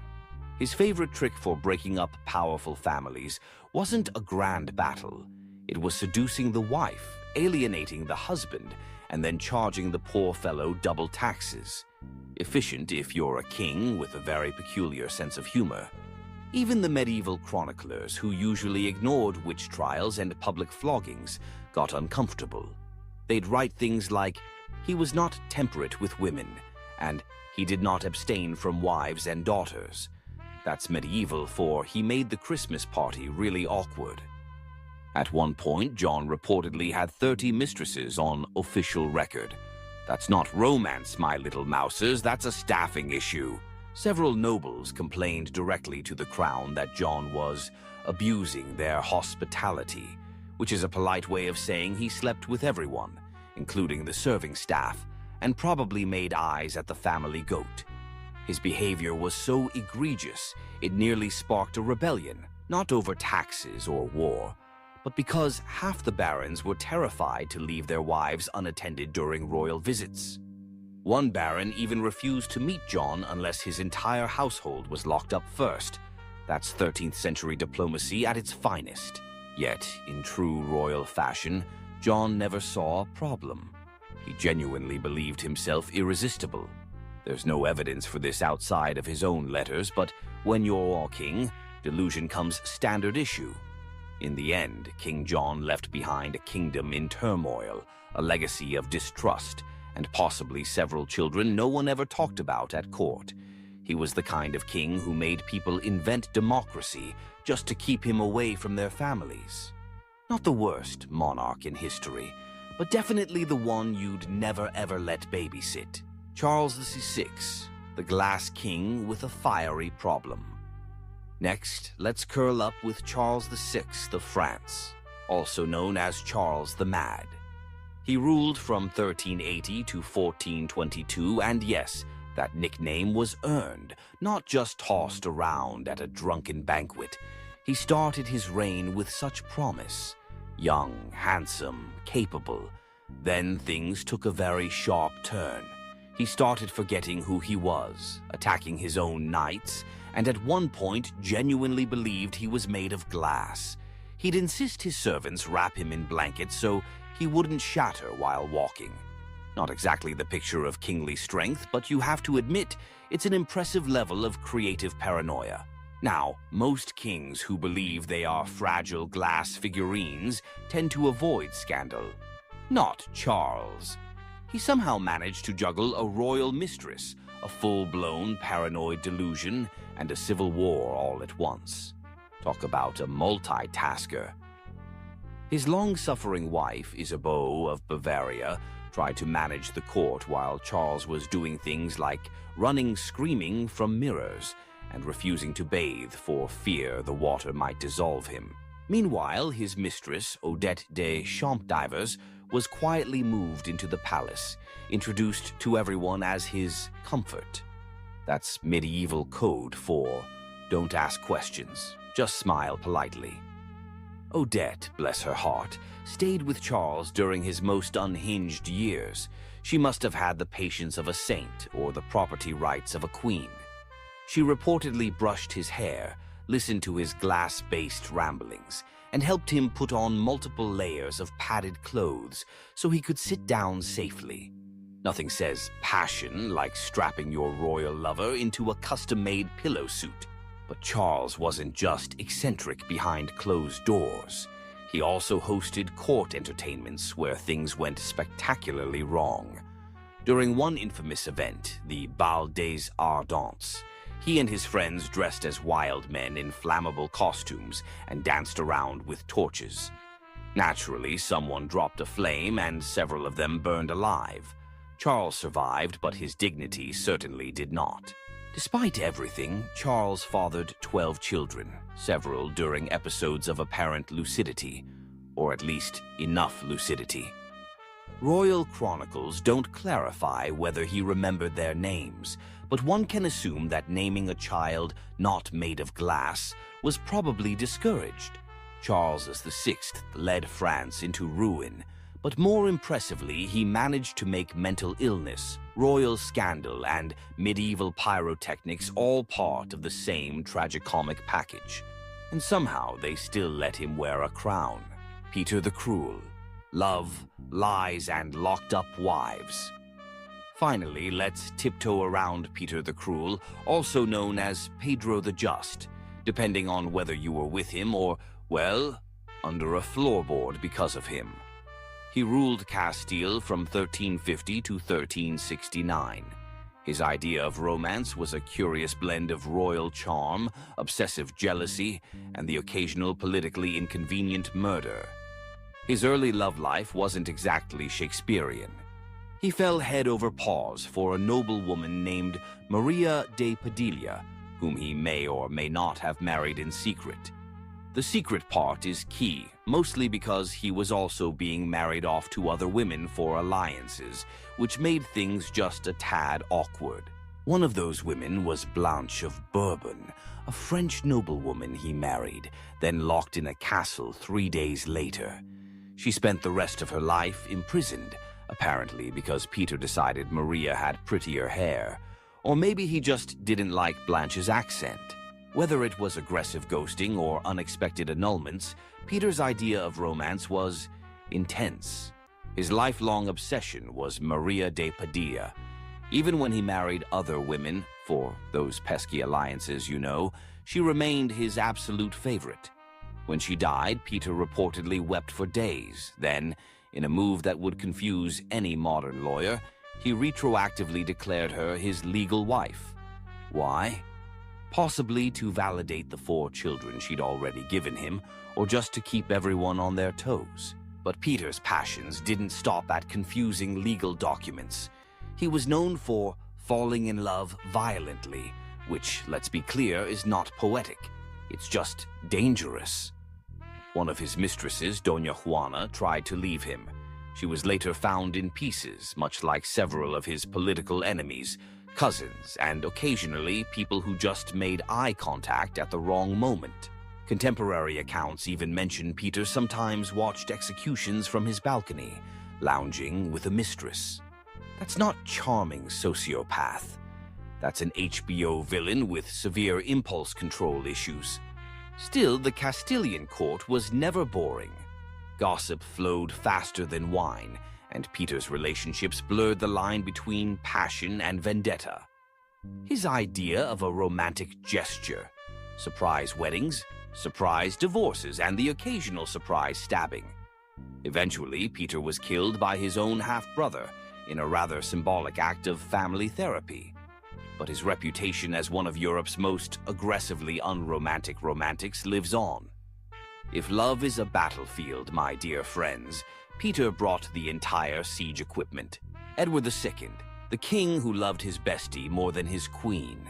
His favorite trick for breaking up powerful families wasn't a grand battle. It was seducing the wife, alienating the husband, and then charging the poor fellow double taxes. Efficient if you're a king with a very peculiar sense of humor. Even the medieval chroniclers, who usually ignored witch trials and public floggings, got uncomfortable. They'd write things like, "He was not temperate with women," and "He did not abstain from wives and daughters." That's medieval for "He made the Christmas party really awkward." At one point, John reportedly had 30 mistresses on official record. That's not romance, my little mousers, that's a staffing issue. Several nobles complained directly to the crown that John was abusing their hospitality, which is a polite way of saying he slept with everyone, including the serving staff, and probably made eyes at the family goat. His behavior was so egregious, it nearly sparked a rebellion, not over taxes or war, but because half the barons were terrified to leave their wives unattended during royal visits. One baron even refused to meet John unless his entire household was locked up first. That's 13th century diplomacy at its finest. Yet, in true royal fashion, John never saw a problem. He genuinely believed himself irresistible. There's no evidence for this outside of his own letters, but when you're king, delusion comes standard issue. In the end, King John left behind a kingdom in turmoil, a legacy of distrust, and possibly several children no one ever talked about at court. He was the kind of king who made people invent democracy just to keep him away from their families. Not the worst monarch in history, but definitely the one you'd never ever let babysit. Charles VI, the Glass King with a fiery problem. Next, let's curl up with Charles VI of France, also known as Charles the Mad. He ruled from 1380 to 1422, and yes, that nickname was earned, not just tossed around at a drunken banquet. He started his reign with such promise. Young, handsome, capable. Then things took a very sharp turn. He started forgetting who he was, attacking his own knights, and at one point genuinely believed he was made of glass. He'd insist his servants wrap him in blankets so he wouldn't shatter while walking. Not exactly the picture of kingly strength, but you have to admit it's an impressive level of creative paranoia. Now, most kings who believe they are fragile glass figurines tend to avoid scandal. Not Charles. He somehow managed to juggle a royal mistress, a full-blown paranoid delusion, and a civil war all at once. Talk about a multitasker. His long-suffering wife, Isabeau of Bavaria, tried to manage the court while Charles was doing things like running screaming from mirrors and refusing to bathe for fear the water might dissolve him. Meanwhile, his mistress, Odette de Champdivers, was quietly moved into the palace, introduced to everyone as his comfort. That's medieval code for don't ask questions, just smile politely. Odette, bless her heart, stayed with Charles during his most unhinged years. She must have had the patience of a saint or the property rights of a queen. She reportedly brushed his hair, listened to his glass-based ramblings, and helped him put on multiple layers of padded clothes so he could sit down safely. Nothing says passion like strapping your royal lover into a custom-made pillow suit. But Charles wasn't just eccentric behind closed doors. He also hosted court entertainments where things went spectacularly wrong. During one infamous event, the Bal des Ardents, he and his friends dressed as wild men in flammable costumes and danced around with torches. Naturally, someone dropped a flame and several of them burned alive. Charles survived, but his dignity certainly did not. Despite everything, Charles fathered 12 children, several during episodes of apparent lucidity, or at least enough lucidity. Royal chronicles don't clarify whether he remembered their names, but one can assume that naming a child not made of glass was probably discouraged. Charles VI led France into ruin, but more impressively, he managed to make mental illness, royal scandal, and medieval pyrotechnics all part of the same tragicomic package. And somehow they still let him wear a crown. Peter the Cruel. Love, lies, and locked-up wives. Finally, let's tiptoe around Peter the Cruel, also known as Pedro the Just, depending on whether you were with him or, well, under a floorboard because of him. He ruled Castile from 1350 to 1369. His idea of romance was a curious blend of royal charm, obsessive jealousy, and the occasional politically inconvenient murder. His early love life wasn't exactly Shakespearean. He fell head over paws for a noble woman named Maria de Padilla, whom he may or may not have married in secret. The secret part is key, mostly because he was also being married off to other women for alliances, which made things just a tad awkward. One of those women was Blanche of Bourbon, a French noblewoman he married, then locked in a castle 3 days later. She spent the rest of her life imprisoned, apparently because Peter decided Maria had prettier hair, or maybe he just didn't like Blanche's accent. Whether it was aggressive ghosting or unexpected annulments, Peter's idea of romance was intense. His lifelong obsession was Maria de Padilla. Even when he married other women, for those pesky alliances, you know, she remained his absolute favorite. When she died, Peter reportedly wept for days. Then, in a move that would confuse any modern lawyer, he retroactively declared her his legal wife. Why? Possibly to validate the 4 children she'd already given him, or just to keep everyone on their toes. But Peter's passions didn't stop at confusing legal documents. He was known for falling in love violently, which, let's be clear, is not poetic. It's just dangerous. One of his mistresses, Doña Juana, tried to leave him. She was later found in pieces, much like several of his political enemies, cousins, and occasionally people who just made eye contact at the wrong moment. Contemporary accounts even mention Peter sometimes watched executions from his balcony, lounging with a mistress. That's not charming sociopath. That's an HBO villain with severe impulse control issues. Still, the Castilian court was never boring. Gossip flowed faster than wine, and Peter's relationships blurred the line between passion and vendetta. His idea of a romantic gesture, surprise weddings, surprise divorces, and the occasional surprise stabbing. Eventually, Peter was killed by his own half-brother in a rather symbolic act of family therapy. But his reputation as one of Europe's most aggressively unromantic romantics lives on. If love is a battlefield, my dear friends, Peter brought the entire siege equipment. Edward II, the king who loved his bestie more than his queen.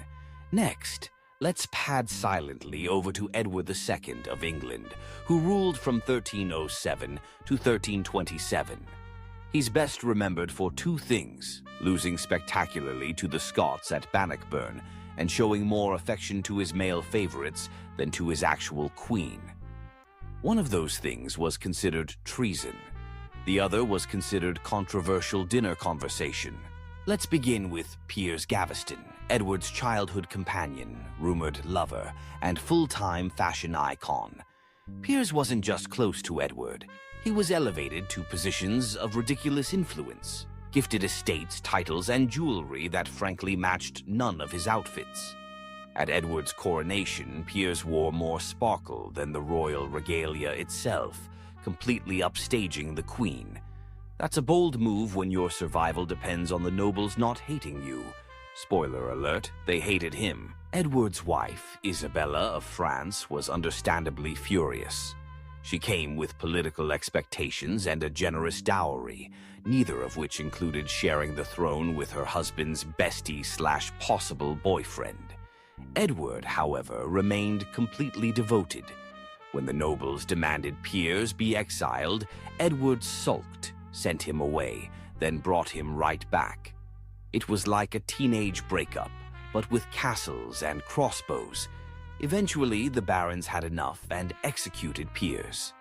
Next, let's pad silently over to Edward II of England, who ruled from 1307 to 1327. He's best remembered for 2 things: losing spectacularly to the Scots at Bannockburn and showing more affection to his male favorites than to his actual queen. One of those things was considered treason. The other was considered controversial dinner conversation. Let's begin with Piers Gaveston, Edward's childhood companion, rumored lover, and full-time fashion icon. Piers wasn't just close to Edward. He was elevated to positions of ridiculous influence, gifted estates, titles, and jewelry that frankly matched none of his outfits. At Edward's coronation, Piers wore more sparkle than the royal regalia itself, completely upstaging the queen. That's a bold move when your survival depends on the nobles not hating you. Spoiler alert, they hated him. Edward's wife, Isabella of France, was understandably furious. She came with political expectations and a generous dowry, neither of which included sharing the throne with her husband's bestie/possible boyfriend. Edward, however, remained completely devoted. When the nobles demanded Piers be exiled, Edward sulked, sent him away, then brought him right back. It was like a teenage breakup, but with castles and crossbows. Eventually, the barons had enough and executed Piers.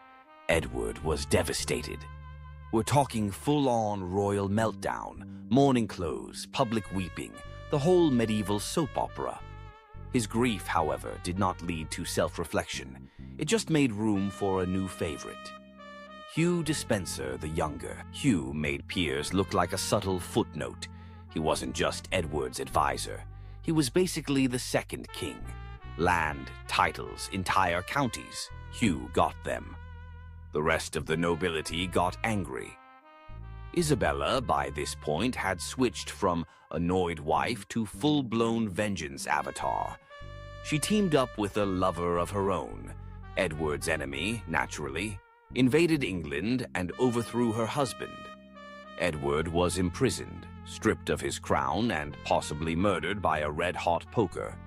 Edward was devastated. We're talking full-on royal meltdown, mourning clothes, public weeping, the whole medieval soap opera. His grief, however, did not lead to self-reflection. It just made room for a new favorite. Hugh Despenser the Younger. Hugh made Piers look like a subtle footnote. He wasn't just Edward's advisor. He was basically the second king. Land, titles, entire counties. Hugh got them. The rest of the nobility got angry. Isabella, by this point, had switched from annoyed wife to full-blown vengeance avatar. She teamed up with a lover of her own, Edward's enemy, naturally, invaded England and overthrew her husband. Edward was imprisoned, stripped of his crown, and possibly murdered by a red-hot poker.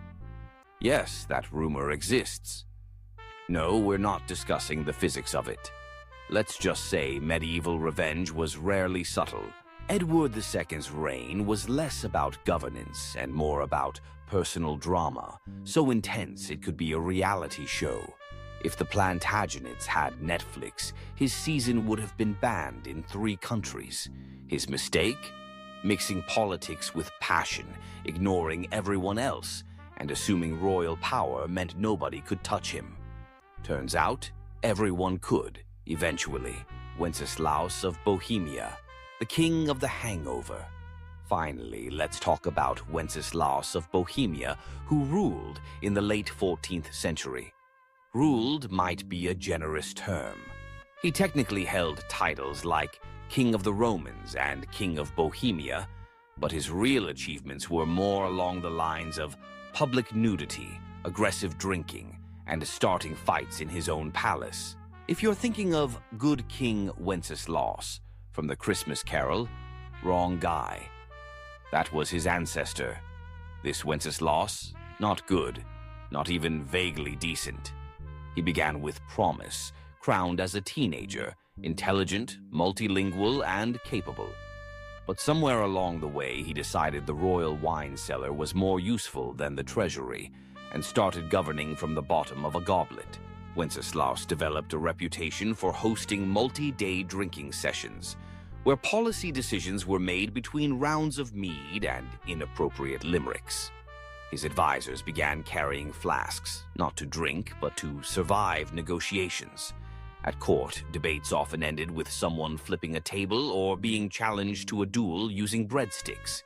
Yes, that rumor exists. No, we're not discussing the physics of it. Let's just say medieval revenge was rarely subtle. Edward II's reign was less about governance and more about personal drama, so intense it could be a reality show. If the Plantagenets had Netflix, his season would have been banned in 3 countries. His mistake? Mixing politics with passion, ignoring everyone else, and assuming royal power meant nobody could touch him. Turns out, everyone could, eventually. Wenceslaus of Bohemia, the king of the hangover. Finally, let's talk about Wenceslaus of Bohemia, who ruled in the late 14th century. Ruled might be a generous term. He technically held titles like King of the Romans and King of Bohemia, But his real achievements were more along the lines of public nudity, aggressive drinking, and starting fights in his own palace. If you're thinking of good King Wenceslaus from the Christmas Carol, wrong guy. That was his ancestor. This Wenceslaus, not good, not even vaguely decent. He began with promise, crowned as a teenager, intelligent, multilingual, and capable. But somewhere along the way, he decided the royal wine cellar was more useful than the treasury, and started governing from the bottom of a goblet. Wenceslaus developed a reputation for hosting multi-day drinking sessions, where policy decisions were made between rounds of mead and inappropriate limericks. His advisors began carrying flasks, not to drink, but to survive negotiations. At court, debates often ended with someone flipping a table or being challenged to a duel using breadsticks.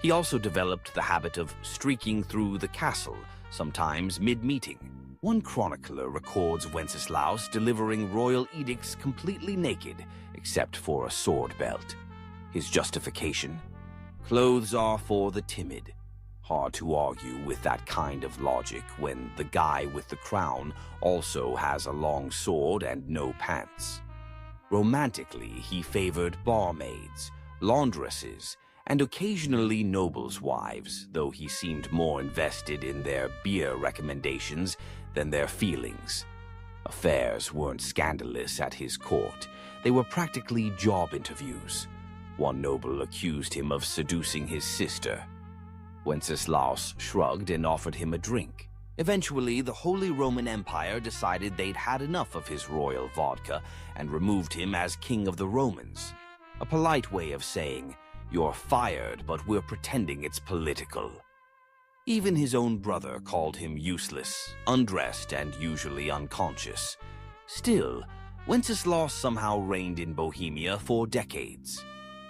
He also developed the habit of streaking through the castle, sometimes mid-meeting. One chronicler records Wenceslaus delivering royal edicts completely naked, except for a sword belt. His justification? Clothes are for the timid. Hard to argue with that kind of logic when the guy with the crown also has a long sword and no pants. Romantically, he favored barmaids, laundresses, and occasionally nobles' wives, though he seemed more invested in their beer recommendations than their feelings. Affairs weren't scandalous at his court. They were practically job interviews. One noble accused him of seducing his sister. Wenceslaus shrugged and offered him a drink. Eventually, the Holy Roman Empire decided they'd had enough of his royal vodka and removed him as King of the Romans. A polite way of saying, "You're fired, but we're pretending it's political." Even his own brother called him useless, undressed, and usually unconscious. Still, Wenceslaus somehow reigned in Bohemia for decades.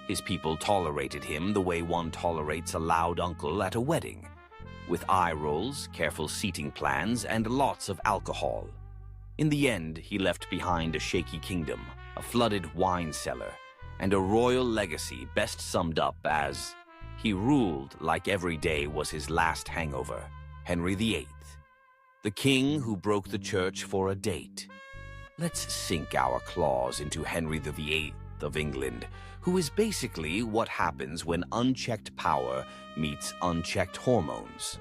His people tolerated him the way one tolerates a loud uncle at a wedding, with eye rolls, careful seating plans, and lots of alcohol. In the end, he left behind a shaky kingdom, a flooded wine cellar, and a royal legacy best summed up as, he ruled like every day was his last hangover. Henry VIII, the king who broke the church for a date. Let's sink our claws into Henry VIII of England, who is basically what happens when unchecked power meets unchecked hormones.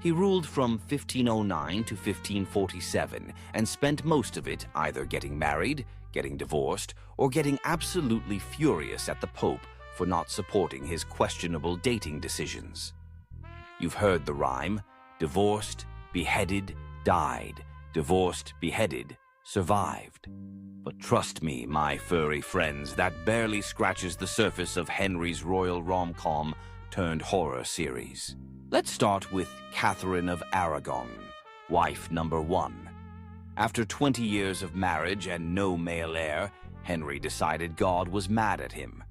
He ruled from 1509 to 1547 and spent most of it either getting married, getting divorced, or getting absolutely furious at the Pope for not supporting his questionable dating decisions. You've heard the rhyme: divorced, beheaded, died, divorced, beheaded, survived. But trust me, my furry friends, that barely scratches the surface of Henry's royal rom-com turned horror series. Let's start with Catherine of Aragon, wife number 1. After 20 years of marriage and no male heir, Henry decided God was mad at him.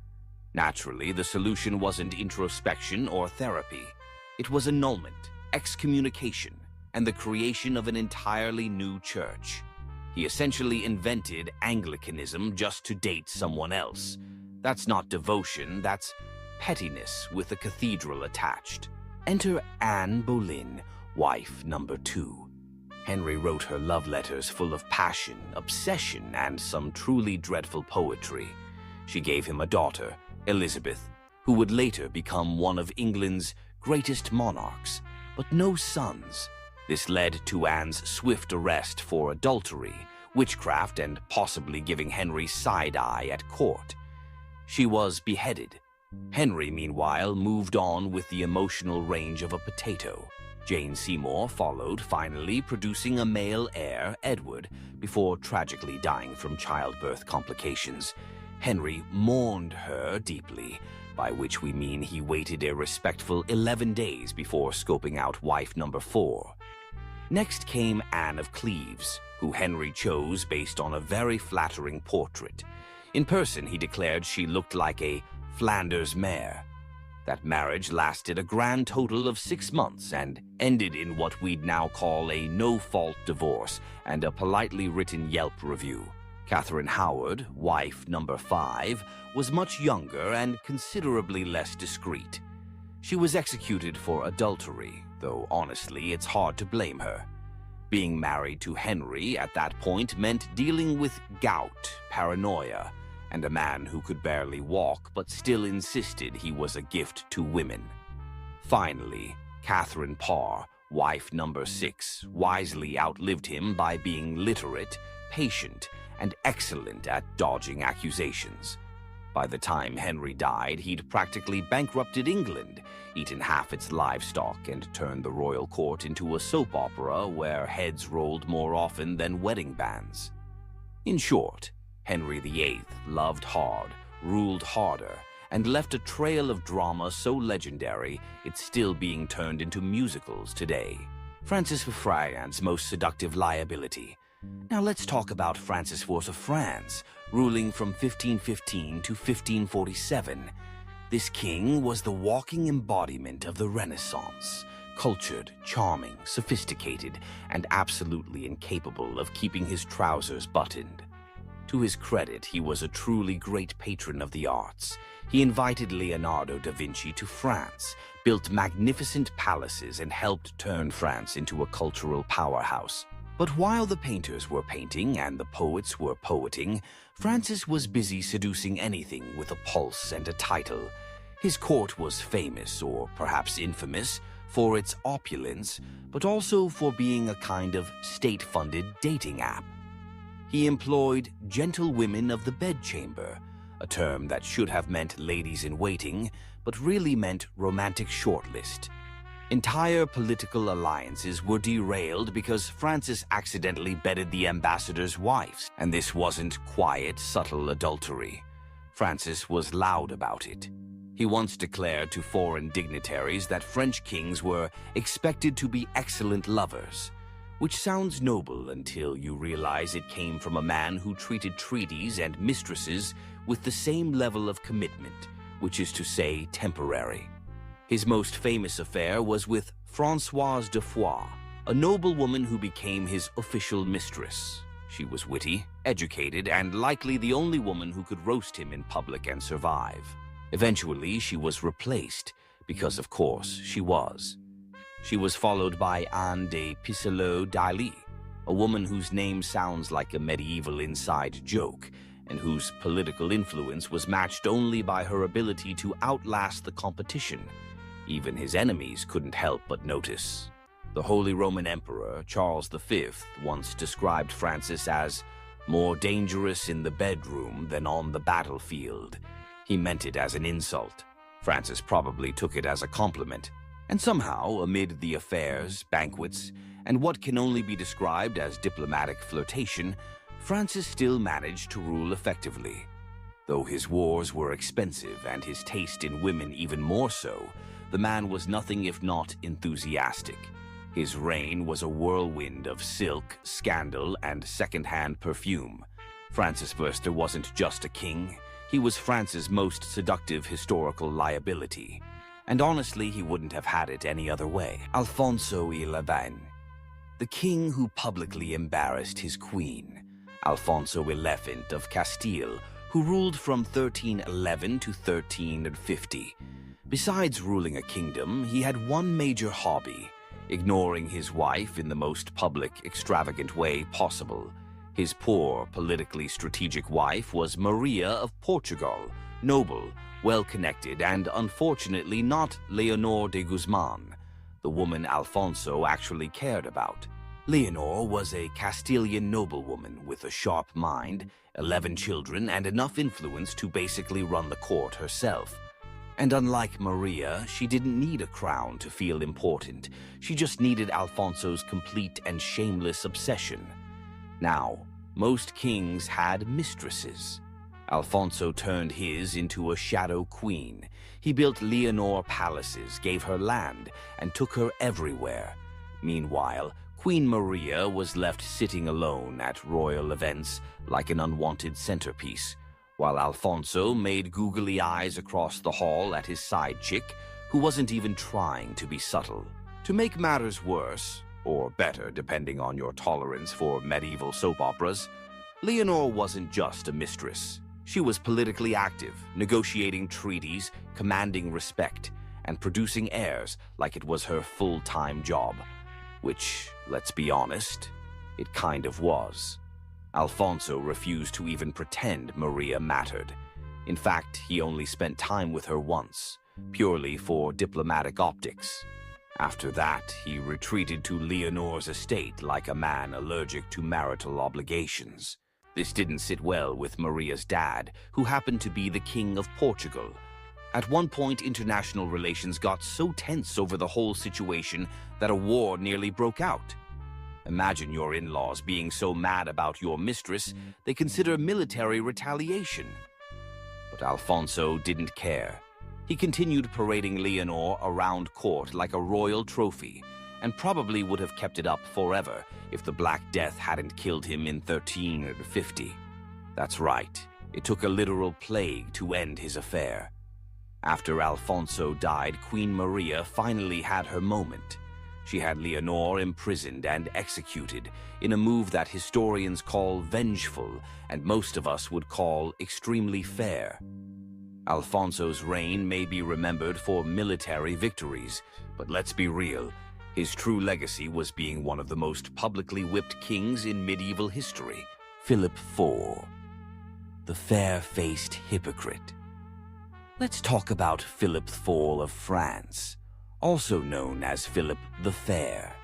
Naturally, the solution wasn't introspection or therapy. It was annulment, excommunication, and the creation of an entirely new church. He essentially invented Anglicanism just to date someone else. That's not devotion, that's pettiness with a cathedral attached. Enter Anne Boleyn, wife number 2. Henry wrote her love letters full of passion, obsession, and some truly dreadful poetry. She gave him a daughter, Elizabeth, who would later become one of England's greatest monarchs, but no sons. This led to Anne's swift arrest for adultery, witchcraft, and possibly giving Henry side-eye at court. She was beheaded. Henry, meanwhile, moved on with the emotional range of a potato. Jane Seymour followed, finally producing a male heir, Edward, before tragically dying from childbirth complications. Henry mourned her deeply, by which we mean he waited a respectful 11 days before scoping out wife number 4. Next came Anne of Cleves, who Henry chose based on a very flattering portrait. In person, he declared she looked like a Flanders mare. That marriage lasted a grand total of 6 months and ended in what we'd now call a no-fault divorce and a politely written Yelp review. Catherine Howard, wife number 5, was much younger and considerably less discreet. She was executed for adultery, though honestly it's hard to blame her. Being married to Henry at that point meant dealing with gout, paranoia, and a man who could barely walk but still insisted he was a gift to women. Finally, Catherine Parr, wife number 6, wisely outlived him by being literate, patient, and excellent at dodging accusations. By the time Henry died, he'd practically bankrupted England, eaten half its livestock, and turned the royal court into a soap opera where heads rolled more often than wedding bands. In short, Henry VIII loved hard, ruled harder, and left a trail of drama so legendary it's still being turned into musicals today. Francis was France's most seductive liability. Now let's talk about Francis I of France, ruling from 1515 to 1547. This king was the walking embodiment of the Renaissance, cultured, charming, sophisticated, and absolutely incapable of keeping his trousers buttoned. To his credit, he was a truly great patron of the arts. He invited Leonardo da Vinci to France, built magnificent palaces, and helped turn France into a cultural powerhouse. But while the painters were painting and the poets were poeting, Francis was busy seducing anything with a pulse and a title. His court was famous, or perhaps infamous, for its opulence, but also for being a kind of state-funded dating app. He employed gentlewomen of the bedchamber, a term that should have meant ladies-in-waiting, but really meant romantic shortlist. Entire political alliances were derailed because Francis accidentally bedded the ambassadors' wives, and this wasn't quiet, subtle adultery. Francis was loud about it. He once declared to foreign dignitaries that French kings were expected to be excellent lovers, which sounds noble until you realize it came from a man who treated treaties and mistresses with the same level of commitment, which is to say temporary. His most famous affair was with Françoise de Foix, a noblewoman who became his official mistress. She was witty, educated, and likely the only woman who could roast him in public and survive. Eventually, she was replaced, because of course she was. She was followed by Anne de Pisseleu-d'Ailly, a woman whose name sounds like a medieval inside joke, and whose political influence was matched only by her ability to outlast the competition. Even his enemies couldn't help but notice. The Holy Roman Emperor, Charles V, once described Francis as more dangerous in the bedroom than on the battlefield. He meant it as an insult. Francis probably took it as a compliment. And somehow, amid the affairs, banquets, and what can only be described as diplomatic flirtation, Francis still managed to rule effectively. Though his wars were expensive and his taste in women even more so, the man was nothing if not enthusiastic. His reign was a whirlwind of silk, scandal, and second-hand perfume. Francis I wasn't just a king. He was France's most seductive historical liability. And honestly, he wouldn't have had it any other way. Alfonso XI, the king who publicly embarrassed his queen. Alfonso XI of Castile, who ruled from 1311 to 1350. Besides ruling a kingdom, he had one major hobby, ignoring his wife in the most public, extravagant way possible. His poor, politically strategic wife was Maria of Portugal, noble, well-connected, and unfortunately not Leonor de Guzman, the woman Alfonso actually cared about. Leonor was a Castilian noblewoman with a sharp mind, 11 children, and enough influence to basically run the court herself. And unlike Maria, she didn't need a crown to feel important. She just needed Alfonso's complete and shameless obsession. Now, most kings had mistresses. Alfonso turned his into a shadow queen. He built Leonor palaces, gave her land, and took her everywhere. Meanwhile, Queen Maria was left sitting alone at royal events like an unwanted centerpiece, while Alfonso made googly eyes across the hall at his side chick, who wasn't even trying to be subtle. To make matters worse, or better depending on your tolerance for medieval soap operas, Leonor wasn't just a mistress. She was politically active, negotiating treaties, commanding respect, and producing heirs like it was her full-time job. Which, let's be honest, it kind of was. Alfonso refused to even pretend Maria mattered. In fact, he only spent time with her once, purely for diplomatic optics. After that, he retreated to Leonor's estate like a man allergic to marital obligations. This didn't sit well with Maria's dad, who happened to be the King of Portugal. At one point, international relations got so tense over the whole situation that a war nearly broke out. Imagine your in-laws being so mad about your mistress, they consider military retaliation. But Alfonso didn't care. He continued parading Leonor around court like a royal trophy, and probably would have kept it up forever if the Black Death hadn't killed him in 1350. That's right, it took a literal plague to end his affair. After Alfonso died, Queen Maria finally had her moment. She had Leonor imprisoned and executed in a move that historians call vengeful and most of us would call extremely fair. Alfonso's reign may be remembered for military victories, but let's be real, his true legacy was being one of the most publicly whipped kings in medieval history, Philip IV, the fair-faced hypocrite. Let's talk about Philip IV of France, also known as Philip the Fair.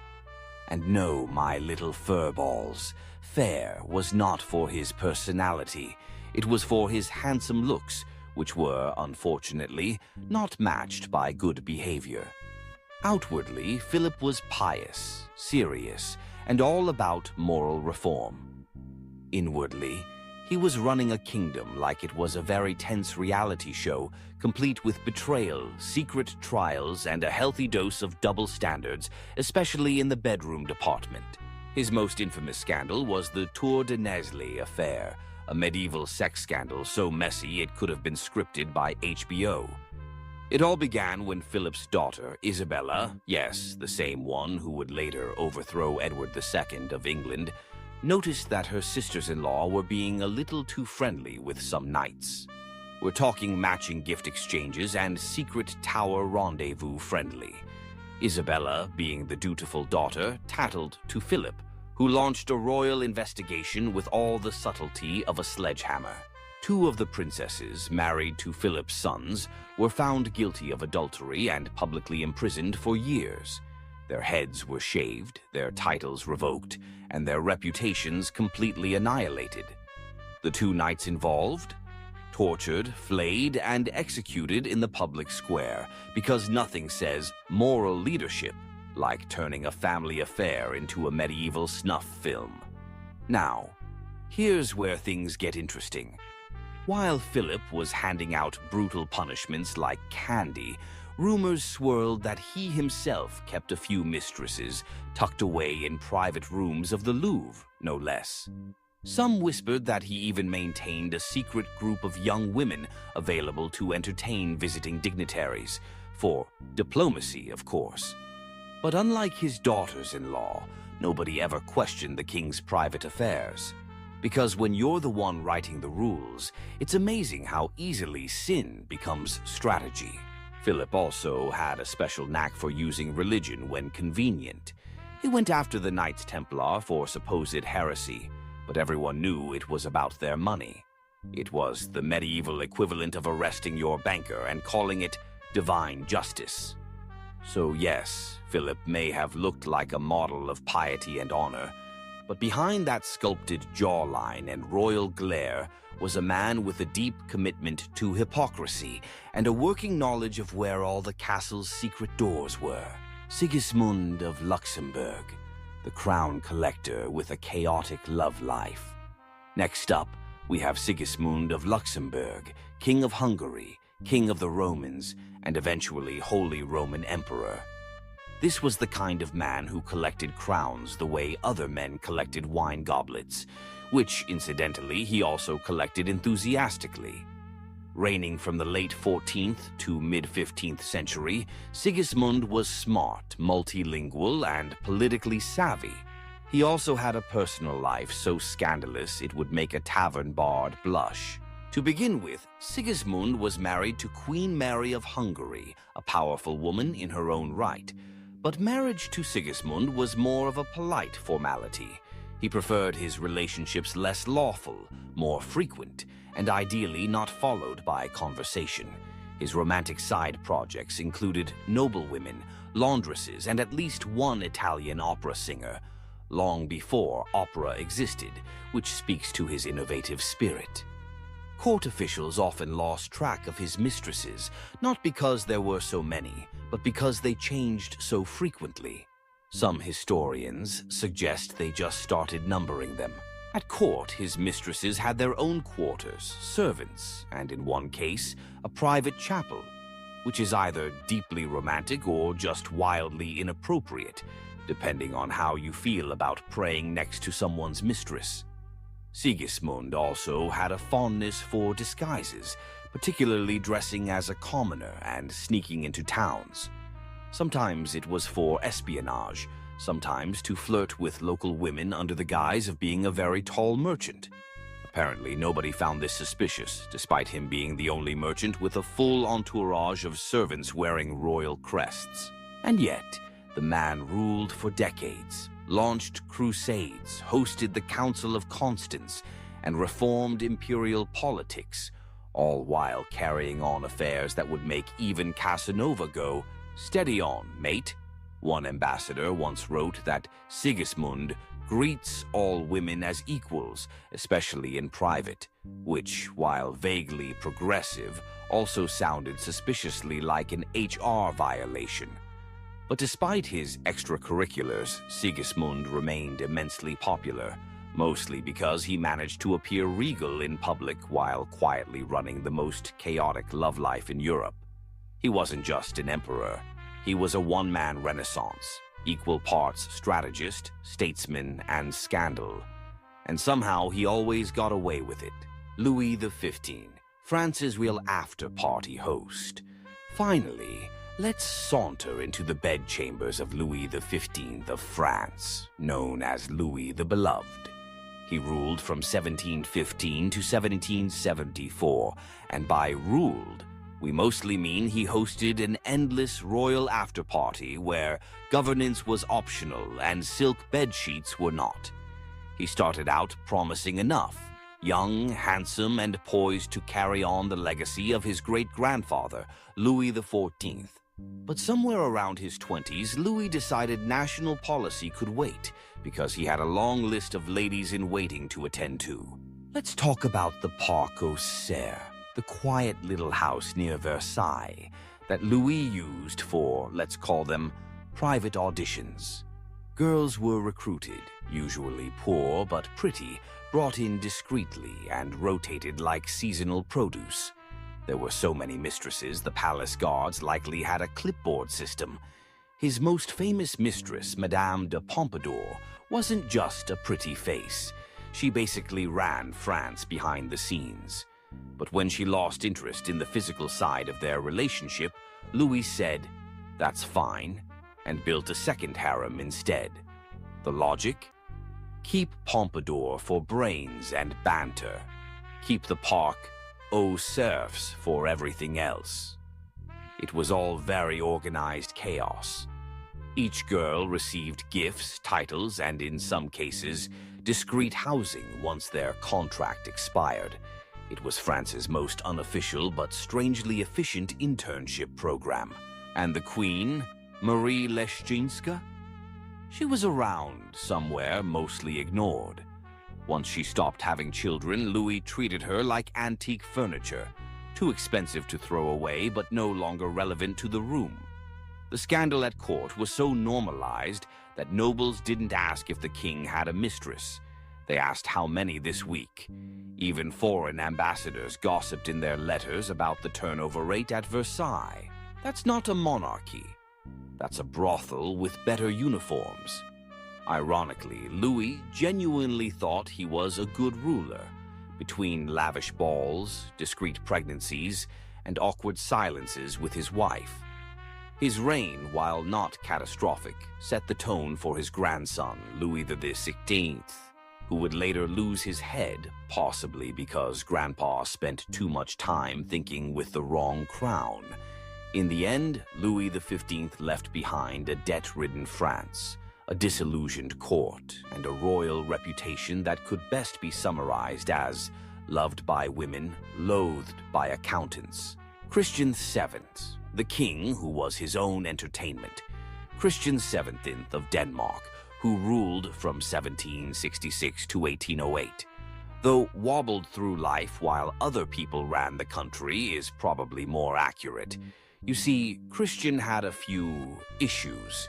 And no, my little furballs, fair was not for his personality, it was for his handsome looks, which were, unfortunately, not matched by good behavior. Outwardly, Philip was pious, serious, and all about moral reform. Inwardly, he was running a kingdom like it was a very tense reality show, complete with betrayal, secret trials, and a healthy dose of double standards, especially in the bedroom department. His most infamous scandal was the Tour de Nesle affair, a medieval sex scandal so messy it could have been scripted by HBO. It all began when Philip's daughter, Isabella, yes, the same one who would later overthrow Edward II of England, noticed that her sisters-in-law were being a little too friendly with some knights. We're talking matching gift exchanges and secret tower rendezvous friendly. Isabella, being the dutiful daughter, tattled to Philip, who launched a royal investigation with all the subtlety of a sledgehammer. Two of the princesses, married to Philip's sons, were found guilty of adultery and publicly imprisoned for years. Their heads were shaved, their titles revoked, and their reputations completely annihilated. The two knights involved? Tortured, flayed, and executed in the public square, because nothing says moral leadership like turning a family affair into a medieval snuff film. Now, here's where things get interesting. While Philip was handing out brutal punishments like candy, rumors swirled that he himself kept a few mistresses tucked away in private rooms of the Louvre, no less. Some whispered that he even maintained a secret group of young women available to entertain visiting dignitaries, for diplomacy, of course. But unlike his daughters-in-law, nobody ever questioned the king's private affairs. Because when you're the one writing the rules, it's amazing how easily sin becomes strategy. Philip also had a special knack for using religion when convenient. He went after the Knights Templar for supposed heresy, but everyone knew it was about their money. It was the medieval equivalent of arresting your banker and calling it divine justice. So yes, Philip may have looked like a model of piety and honor, but behind that sculpted jawline and royal glare was a man with a deep commitment to hypocrisy and a working knowledge of where all the castle's secret doors were. Sigismund of Luxembourg, the crown collector with a chaotic love life. Next up, we have Sigismund of Luxembourg, King of Hungary, King of the Romans, and eventually Holy Roman Emperor. This was the kind of man who collected crowns the way other men collected wine goblets, which, incidentally, he also collected enthusiastically. Reigning from the late 14th to mid-15th century, Sigismund was smart, multilingual, and politically savvy. He also had a personal life so scandalous it would make a tavern bard blush. To begin with, Sigismund was married to Queen Mary of Hungary, a powerful woman in her own right. But marriage to Sigismund was more of a polite formality. He preferred his relationships less lawful, more frequent, and ideally not followed by conversation. His romantic side projects included noblewomen, laundresses, and at least one Italian opera singer, long before opera existed, which speaks to his innovative spirit. Court officials often lost track of his mistresses, not because there were so many, but because they changed so frequently. Some historians suggest they just started numbering them. At court, his mistresses had their own quarters, servants, and in one case, a private chapel, which is either deeply romantic or just wildly inappropriate, depending on how you feel about praying next to someone's mistress. Sigismund also had a fondness for disguises, particularly dressing as a commoner and sneaking into towns. Sometimes it was for espionage, sometimes to flirt with local women under the guise of being a very tall merchant. Apparently, nobody found this suspicious, despite him being the only merchant with a full entourage of servants wearing royal crests. And yet, the man ruled for decades, launched crusades, hosted the Council of Constance, and reformed imperial politics, all while carrying on affairs that would make even Casanova go, "Steady on, mate." One ambassador once wrote that Sigismund greets all women as equals, especially in private, which, while vaguely progressive, also sounded suspiciously like an HR violation. But despite his extracurriculars, Sigismund remained immensely popular, mostly because he managed to appear regal in public while quietly running the most chaotic love life in Europe. He wasn't just an emperor. He was a one-man renaissance, equal parts strategist, statesman, and scandal. And somehow he always got away with it. Louis XV, France's real after-party host. Finally, let's saunter into the bedchambers of Louis XV of France, known as Louis the Beloved. He ruled from 1715 to 1774, and by ruled, we mostly mean he hosted an endless royal after-party where governance was optional and silk bedsheets were not. He started out promising enough, young, handsome, and poised to carry on the legacy of his great-grandfather, Louis XIV. But somewhere around his 20s, Louis decided national policy could wait because he had a long list of ladies-in-waiting to attend to. Let's talk about the Parc aux Cerfs, the quiet little house near Versailles that Louis used for, let's call them, private auditions. Girls were recruited, usually poor but pretty, brought in discreetly and rotated like seasonal produce. There were so many mistresses, the palace guards likely had a clipboard system. His most famous mistress, Madame de Pompadour, wasn't just a pretty face. She basically ran France behind the scenes. But when she lost interest in the physical side of their relationship, Louis said, "That's fine," and built a second harem instead. The logic? Keep Pompadour for brains and banter. Keep the Parc aux Cerfs for everything else. It was all very organized chaos. Each girl received gifts, titles, and in some cases, discreet housing once their contract expired. It was France's most unofficial but strangely efficient internship program. And the queen, Marie Leszczyńska? She was around somewhere, mostly ignored. Once she stopped having children, Louis treated her like antique furniture, too expensive to throw away but no longer relevant to the room. The scandal at court was so normalized that nobles didn't ask if the king had a mistress. They asked how many this week. Even foreign ambassadors gossiped in their letters about the turnover rate at Versailles. That's not a monarchy. That's a brothel with better uniforms. Ironically, Louis genuinely thought he was a good ruler. Between lavish balls, discreet pregnancies, and awkward silences with his wife. His reign, while not catastrophic, set the tone for his grandson, Louis XVI, who would later lose his head, possibly because Grandpa spent too much time thinking with the wrong crown. In the end, Louis XV left behind a debt-ridden France, a disillusioned court, and a royal reputation that could best be summarized as loved by women, loathed by accountants. Christian VII, the king who was his own entertainment. Christian VII of Denmark, who ruled from 1766 to 1808. Though wobbled through life while other people ran the country is probably more accurate. You see, Christian had a few issues.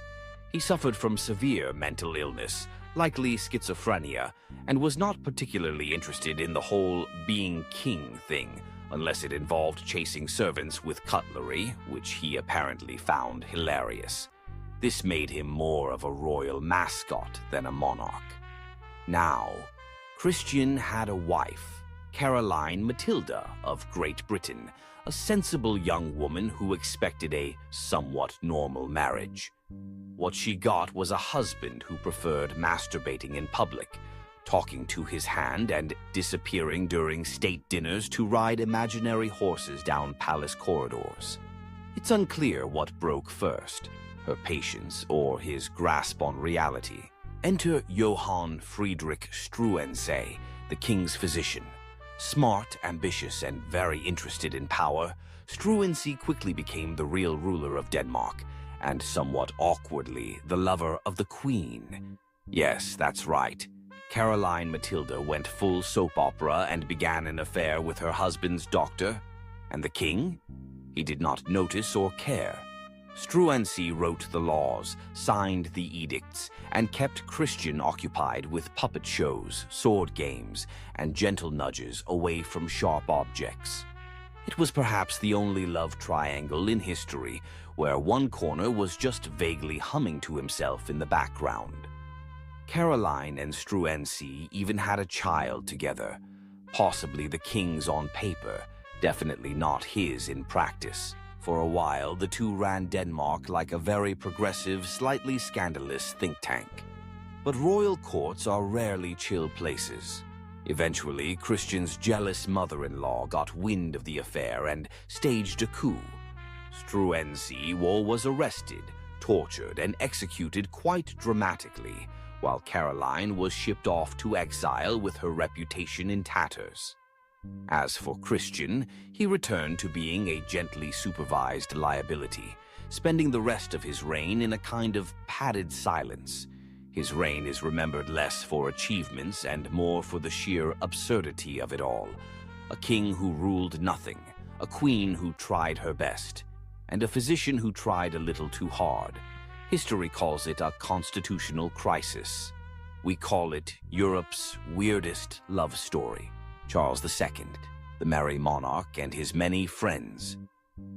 He suffered from severe mental illness, likely schizophrenia, and was not particularly interested in the whole being king thing, unless it involved chasing servants with cutlery, which he apparently found hilarious. This made him more of a royal mascot than a monarch. Now, Christian had a wife, Caroline Matilda of Great Britain, a sensible young woman who expected a somewhat normal marriage. What she got was a husband who preferred masturbating in public, talking to his hand and disappearing during state dinners to ride imaginary horses down palace corridors. It's unclear what broke first, her patience or his grasp on reality. Enter Johann Friedrich Struensee, the king's physician. Smart, ambitious, and very interested in power, Struensee quickly became the real ruler of Denmark, and somewhat awkwardly, the lover of the queen. Yes, that's right. Caroline Matilda went full soap opera and began an affair with her husband's doctor. And the king? He did not notice or care. Struensee wrote the laws, signed the edicts, and kept Christian occupied with puppet shows, sword games, and gentle nudges away from sharp objects. It was perhaps the only love triangle in history where one corner was just vaguely humming to himself in the background. Caroline and Struensee even had a child together, possibly the king's on paper, definitely not his in practice. For a while, the two ran Denmark like a very progressive, slightly scandalous think tank. But royal courts are rarely chill places. Eventually, Christian's jealous mother-in-law got wind of the affair and staged a coup. Struensee was arrested, tortured, and executed quite dramatically, while Caroline was shipped off to exile with her reputation in tatters. As for Christian, he returned to being a gently supervised liability, spending the rest of his reign in a kind of padded silence. His reign is remembered less for achievements and more for the sheer absurdity of it all. A king who ruled nothing, a queen who tried her best, and a physician who tried a little too hard. History calls it a constitutional crisis. We call it Europe's weirdest love story. Charles II, the merry monarch, and his many friends.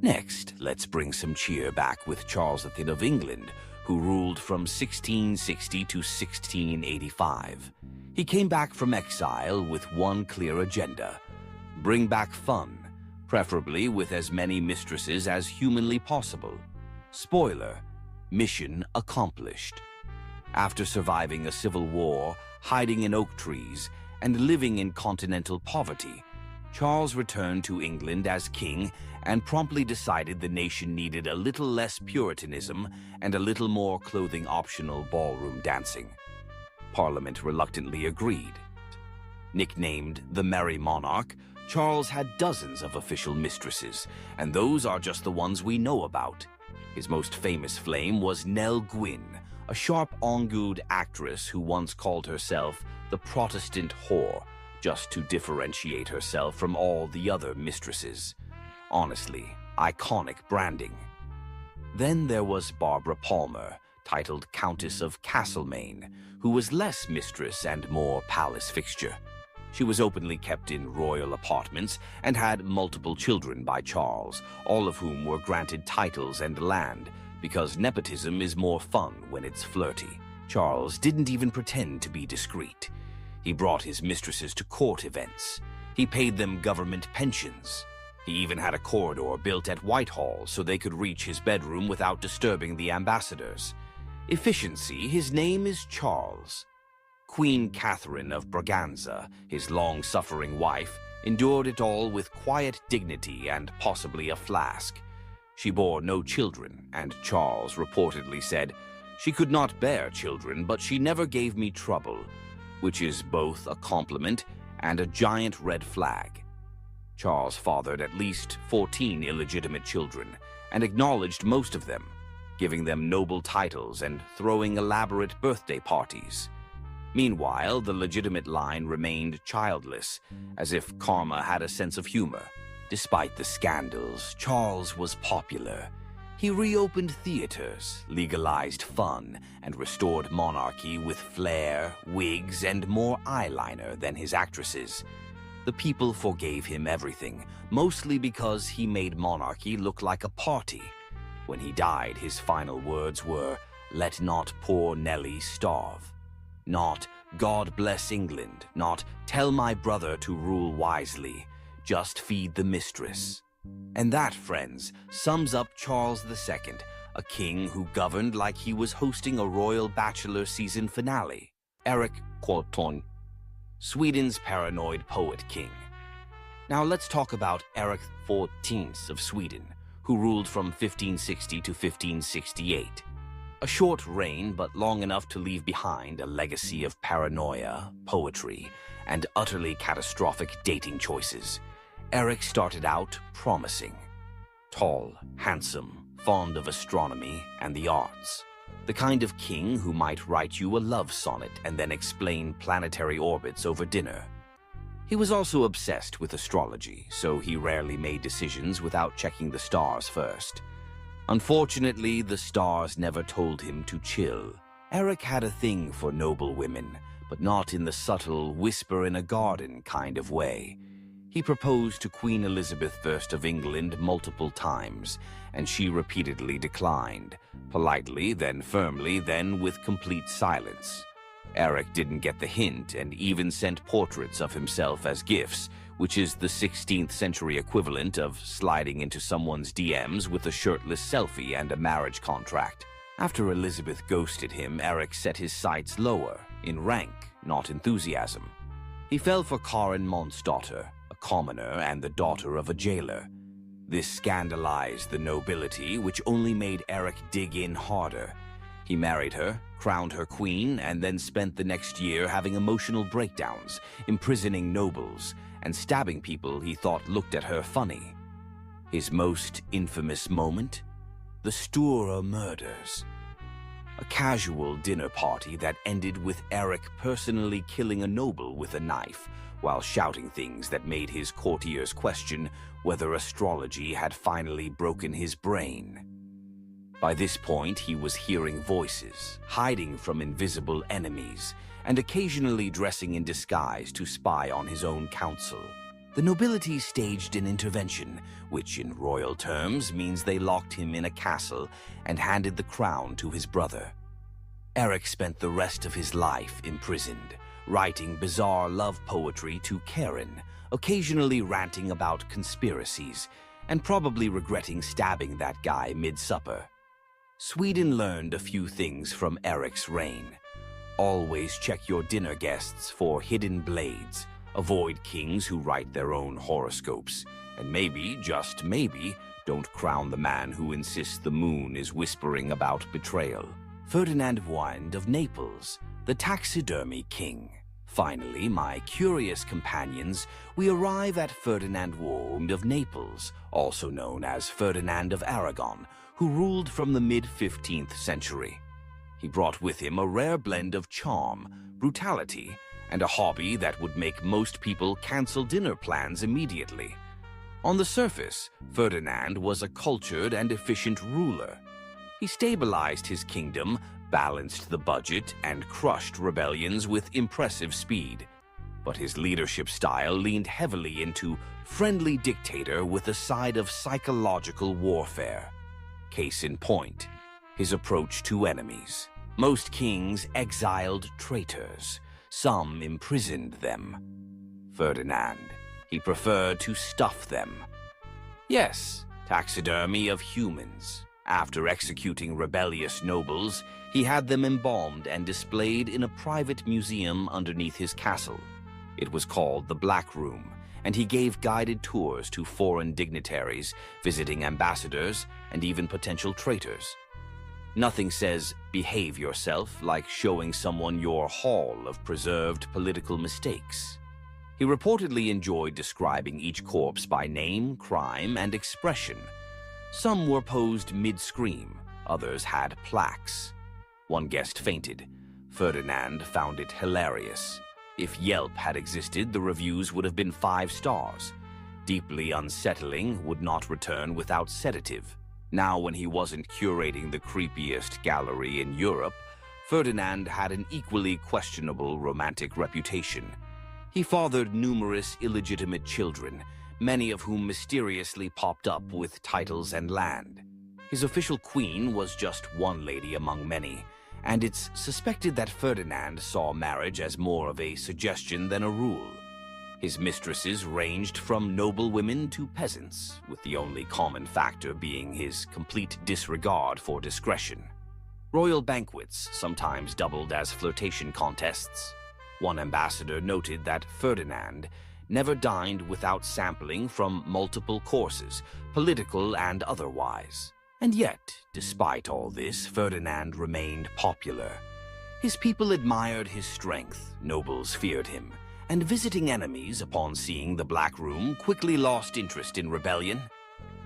Next, let's bring some cheer back with Charles V of England, who ruled from 1660 to 1685. He came back from exile with one clear agenda: bring back fun, preferably with as many mistresses as humanly possible. Spoiler, mission accomplished. After surviving a civil war, hiding in oak trees, and living in continental poverty, Charles returned to England as king and promptly decided the nation needed a little less Puritanism and a little more clothing-optional ballroom dancing. Parliament reluctantly agreed. Nicknamed the Merry Monarch, Charles had dozens of official mistresses, and those are just the ones we know about. His most famous flame was Nell Gwyn, a sharp-angued actress who once called herself the Protestant whore, just to differentiate herself from all the other mistresses. Honestly, iconic branding. Then there was Barbara Palmer, titled Countess of Castlemaine, who was less mistress and more palace fixture. She was openly kept in royal apartments and had multiple children by Charles, all of whom were granted titles and land, because nepotism is more fun when it's flirty. Charles didn't even pretend to be discreet. He brought his mistresses to court events. He paid them government pensions. He even had a corridor built at Whitehall so they could reach his bedroom without disturbing the ambassadors. Efficiency, his name is Charles. Queen Catherine of Braganza, his long-suffering wife, endured it all with quiet dignity and possibly a flask. She bore no children, and Charles reportedly said, "She could not bear children, but she never gave me trouble," which is both a compliment and a giant red flag. Charles fathered at least 14 illegitimate children and acknowledged most of them, giving them noble titles and throwing elaborate birthday parties. Meanwhile, the legitimate line remained childless, as if karma had a sense of humor. Despite the scandals, Charles was popular. He reopened theaters, legalized fun, and restored monarchy with flair, wigs, and more eyeliner than his actresses. The people forgave him everything, mostly because he made monarchy look like a party. When he died, his final words were, "Let not poor Nelly starve." Not, "God bless England," not, "Tell my brother to rule wisely," just feed the mistress. And that, friends, sums up Charles II, a king who governed like he was hosting a royal bachelor season finale. Erik Cloton, Sweden's paranoid poet king. Now let's talk about Erik XIV of Sweden, who ruled from 1560 to 1568. A short reign, but long enough to leave behind a legacy of paranoia, poetry, and utterly catastrophic dating choices. Erik started out promising. Tall, handsome, fond of astronomy and the arts. The kind of king who might write you a love sonnet and then explain planetary orbits over dinner. He was also obsessed with astrology, so he rarely made decisions without checking the stars first. Unfortunately, the stars never told him to chill. Erik had a thing for noble women, but not in the subtle whisper-in-a-garden kind of way. He proposed to Queen Elizabeth I of England multiple times, and she repeatedly declined, politely, then firmly, then with complete silence. Erik didn't get the hint and even sent portraits of himself as gifts, which is the 16th century equivalent of sliding into someone's DMs with a shirtless selfie and a marriage contract. After Elizabeth ghosted him, Erik set his sights lower, in rank, not enthusiasm. He fell for Karin Monsdotter, a commoner and the daughter of a jailer. This scandalized the nobility, which only made Erik dig in harder. He married her, crowned her queen, and then spent the next year having emotional breakdowns, imprisoning nobles, and stabbing people he thought looked at her funny. His most infamous moment? The Stura murders. A casual dinner party that ended with Erik personally killing a noble with a knife, while shouting things that made his courtiers question whether astrology had finally broken his brain. By this point, he was hearing voices, hiding from invisible enemies, and occasionally dressing in disguise to spy on his own council. The nobility staged an intervention, which in royal terms means they locked him in a castle and handed the crown to his brother. Erik spent the rest of his life imprisoned, writing bizarre love poetry to Karin, occasionally ranting about conspiracies, and probably regretting stabbing that guy mid-supper. Sweden learned a few things from Erik's reign. Always check your dinner guests for hidden blades. Avoid kings who write their own horoscopes. And maybe, just maybe, don't crown the man who insists the moon is whispering about betrayal. Ferdinand Wind of Naples, the taxidermy king. Finally, my curious companions, we arrive at Ferdinand Wind of Naples, also known as Ferdinand of Aragon, who ruled from the mid-15th century. He brought with him a rare blend of charm, brutality, and a hobby that would make most people cancel dinner plans immediately. On the surface, Ferdinand was a cultured and efficient ruler. He stabilized his kingdom, balanced the budget, and crushed rebellions with impressive speed. But his leadership style leaned heavily into friendly dictator with a side of psychological warfare. Case in point, his approach to enemies. Most kings exiled traitors. Some imprisoned them. Ferdinand, he preferred to stuff them. Yes, taxidermy of humans. After executing rebellious nobles, he had them embalmed and displayed in a private museum underneath his castle. It was called the Black Room, and he gave guided tours to foreign dignitaries, visiting ambassadors, and even potential traitors. Nothing says behave yourself like showing someone your haul of preserved political mistakes. He reportedly enjoyed describing each corpse by name, crime, and expression. Some were posed mid-scream, others had plaques. One guest fainted. Ferdinand found it hilarious. If Yelp had existed, the reviews would have been 5 stars. Deeply unsettling, would not return without sedative. Now, when he wasn't curating the creepiest gallery in Europe, Ferdinand had an equally questionable romantic reputation. He fathered numerous illegitimate children, many of whom mysteriously popped up with titles and land. His official queen was just one lady among many, and it's suspected that Ferdinand saw marriage as more of a suggestion than a rule. His mistresses ranged from noble women to peasants, with the only common factor being his complete disregard for discretion. Royal banquets sometimes doubled as flirtation contests. One ambassador noted that Ferdinand never dined without sampling from multiple courses, political and otherwise. And yet, despite all this, Ferdinand remained popular. His people admired his strength, nobles feared him, and visiting enemies, upon seeing the Black Room, quickly lost interest in rebellion.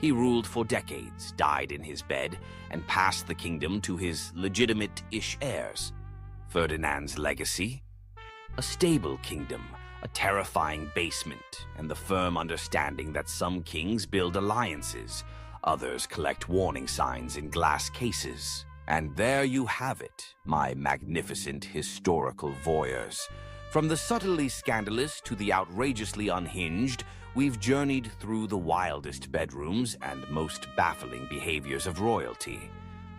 He ruled for decades, died in his bed, and passed the kingdom to his legitimate-ish heirs. Ferdinand's legacy? A stable kingdom, a terrifying basement, and the firm understanding that some kings build alliances, others collect warning signs in glass cases. And there you have it, my magnificent historical voyeurs. From the subtly scandalous to the outrageously unhinged, we've journeyed through the wildest bedrooms and most baffling behaviors of royalty.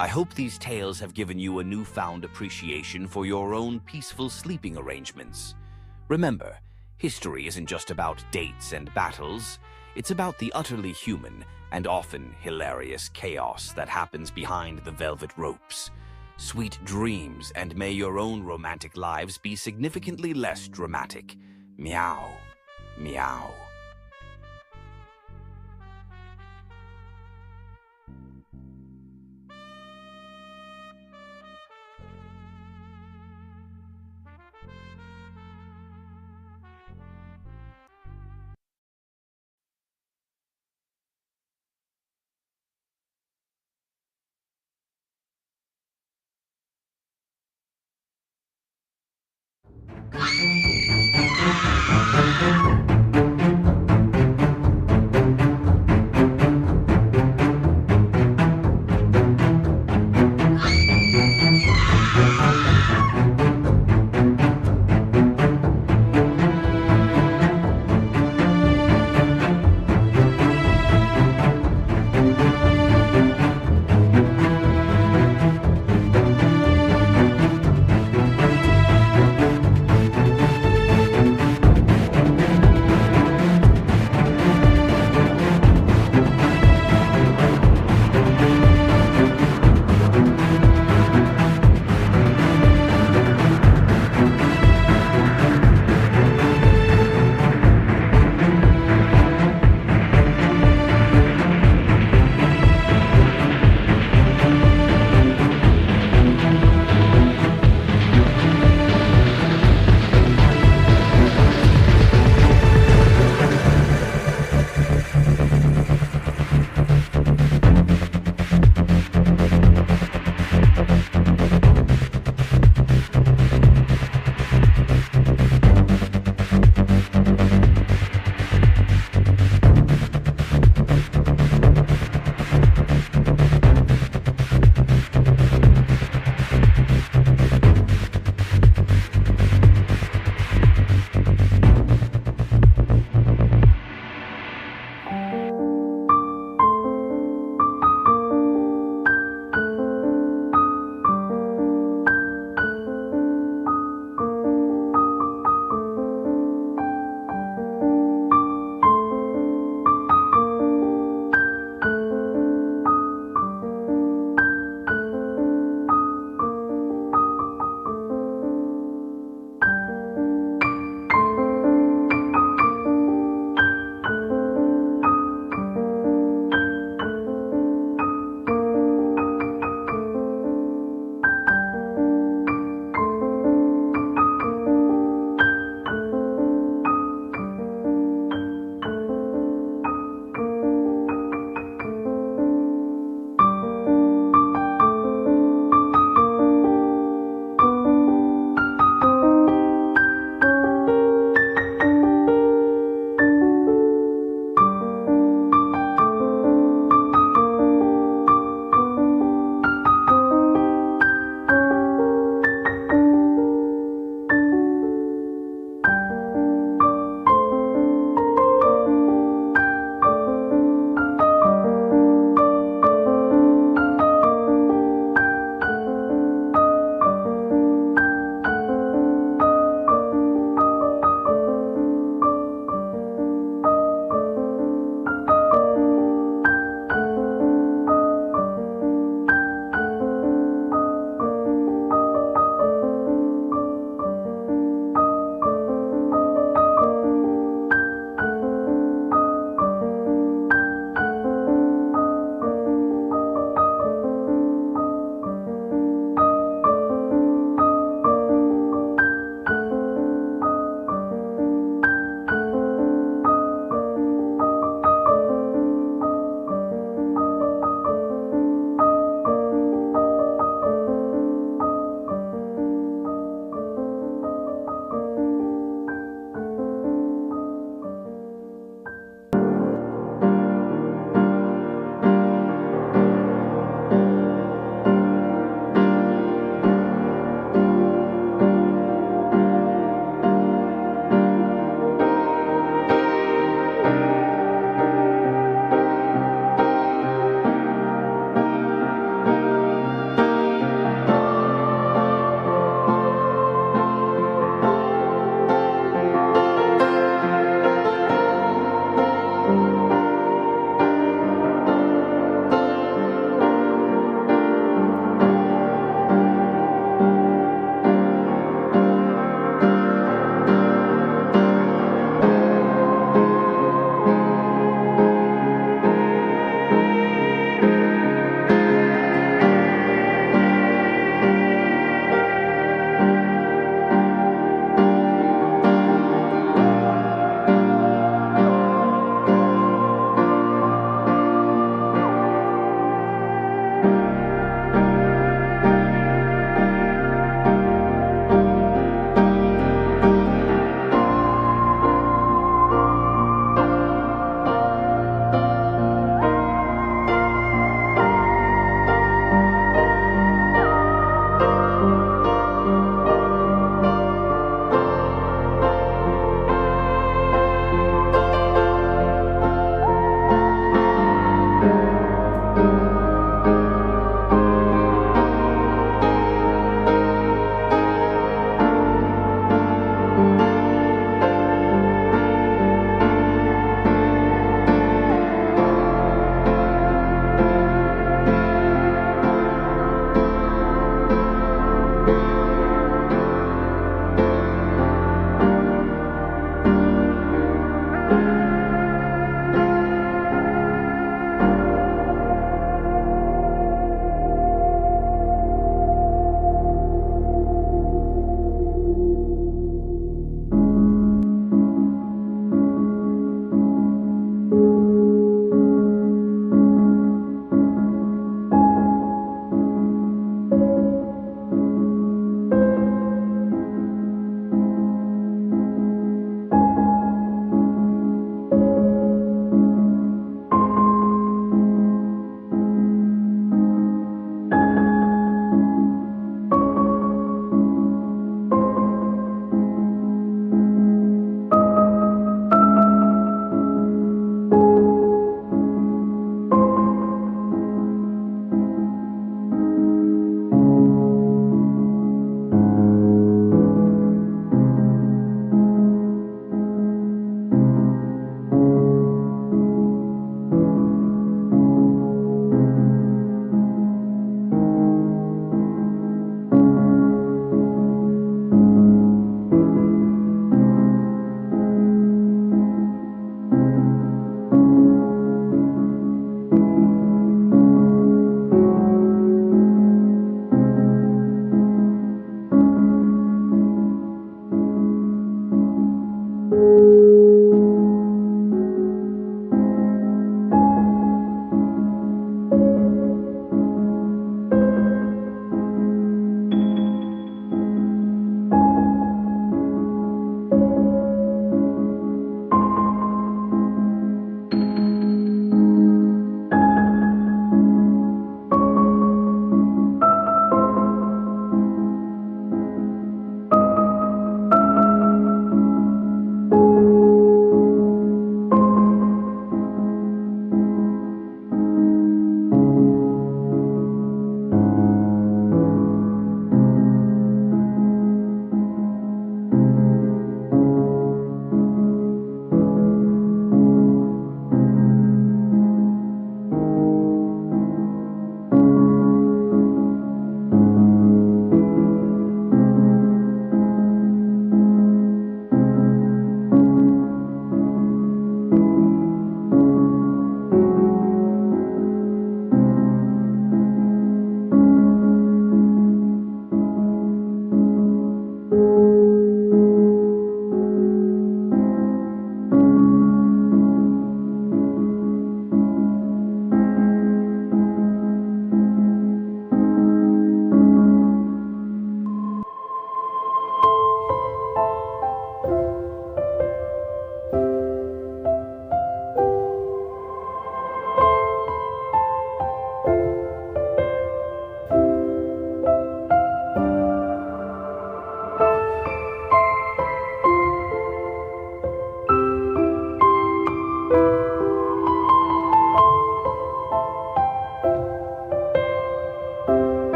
I hope these tales have given you a newfound appreciation for your own peaceful sleeping arrangements. Remember, history isn't just about dates and battles. It's about the utterly human and often hilarious chaos that happens behind the velvet ropes. Sweet dreams, and may your own romantic lives be significantly less dramatic. Meow. Meow.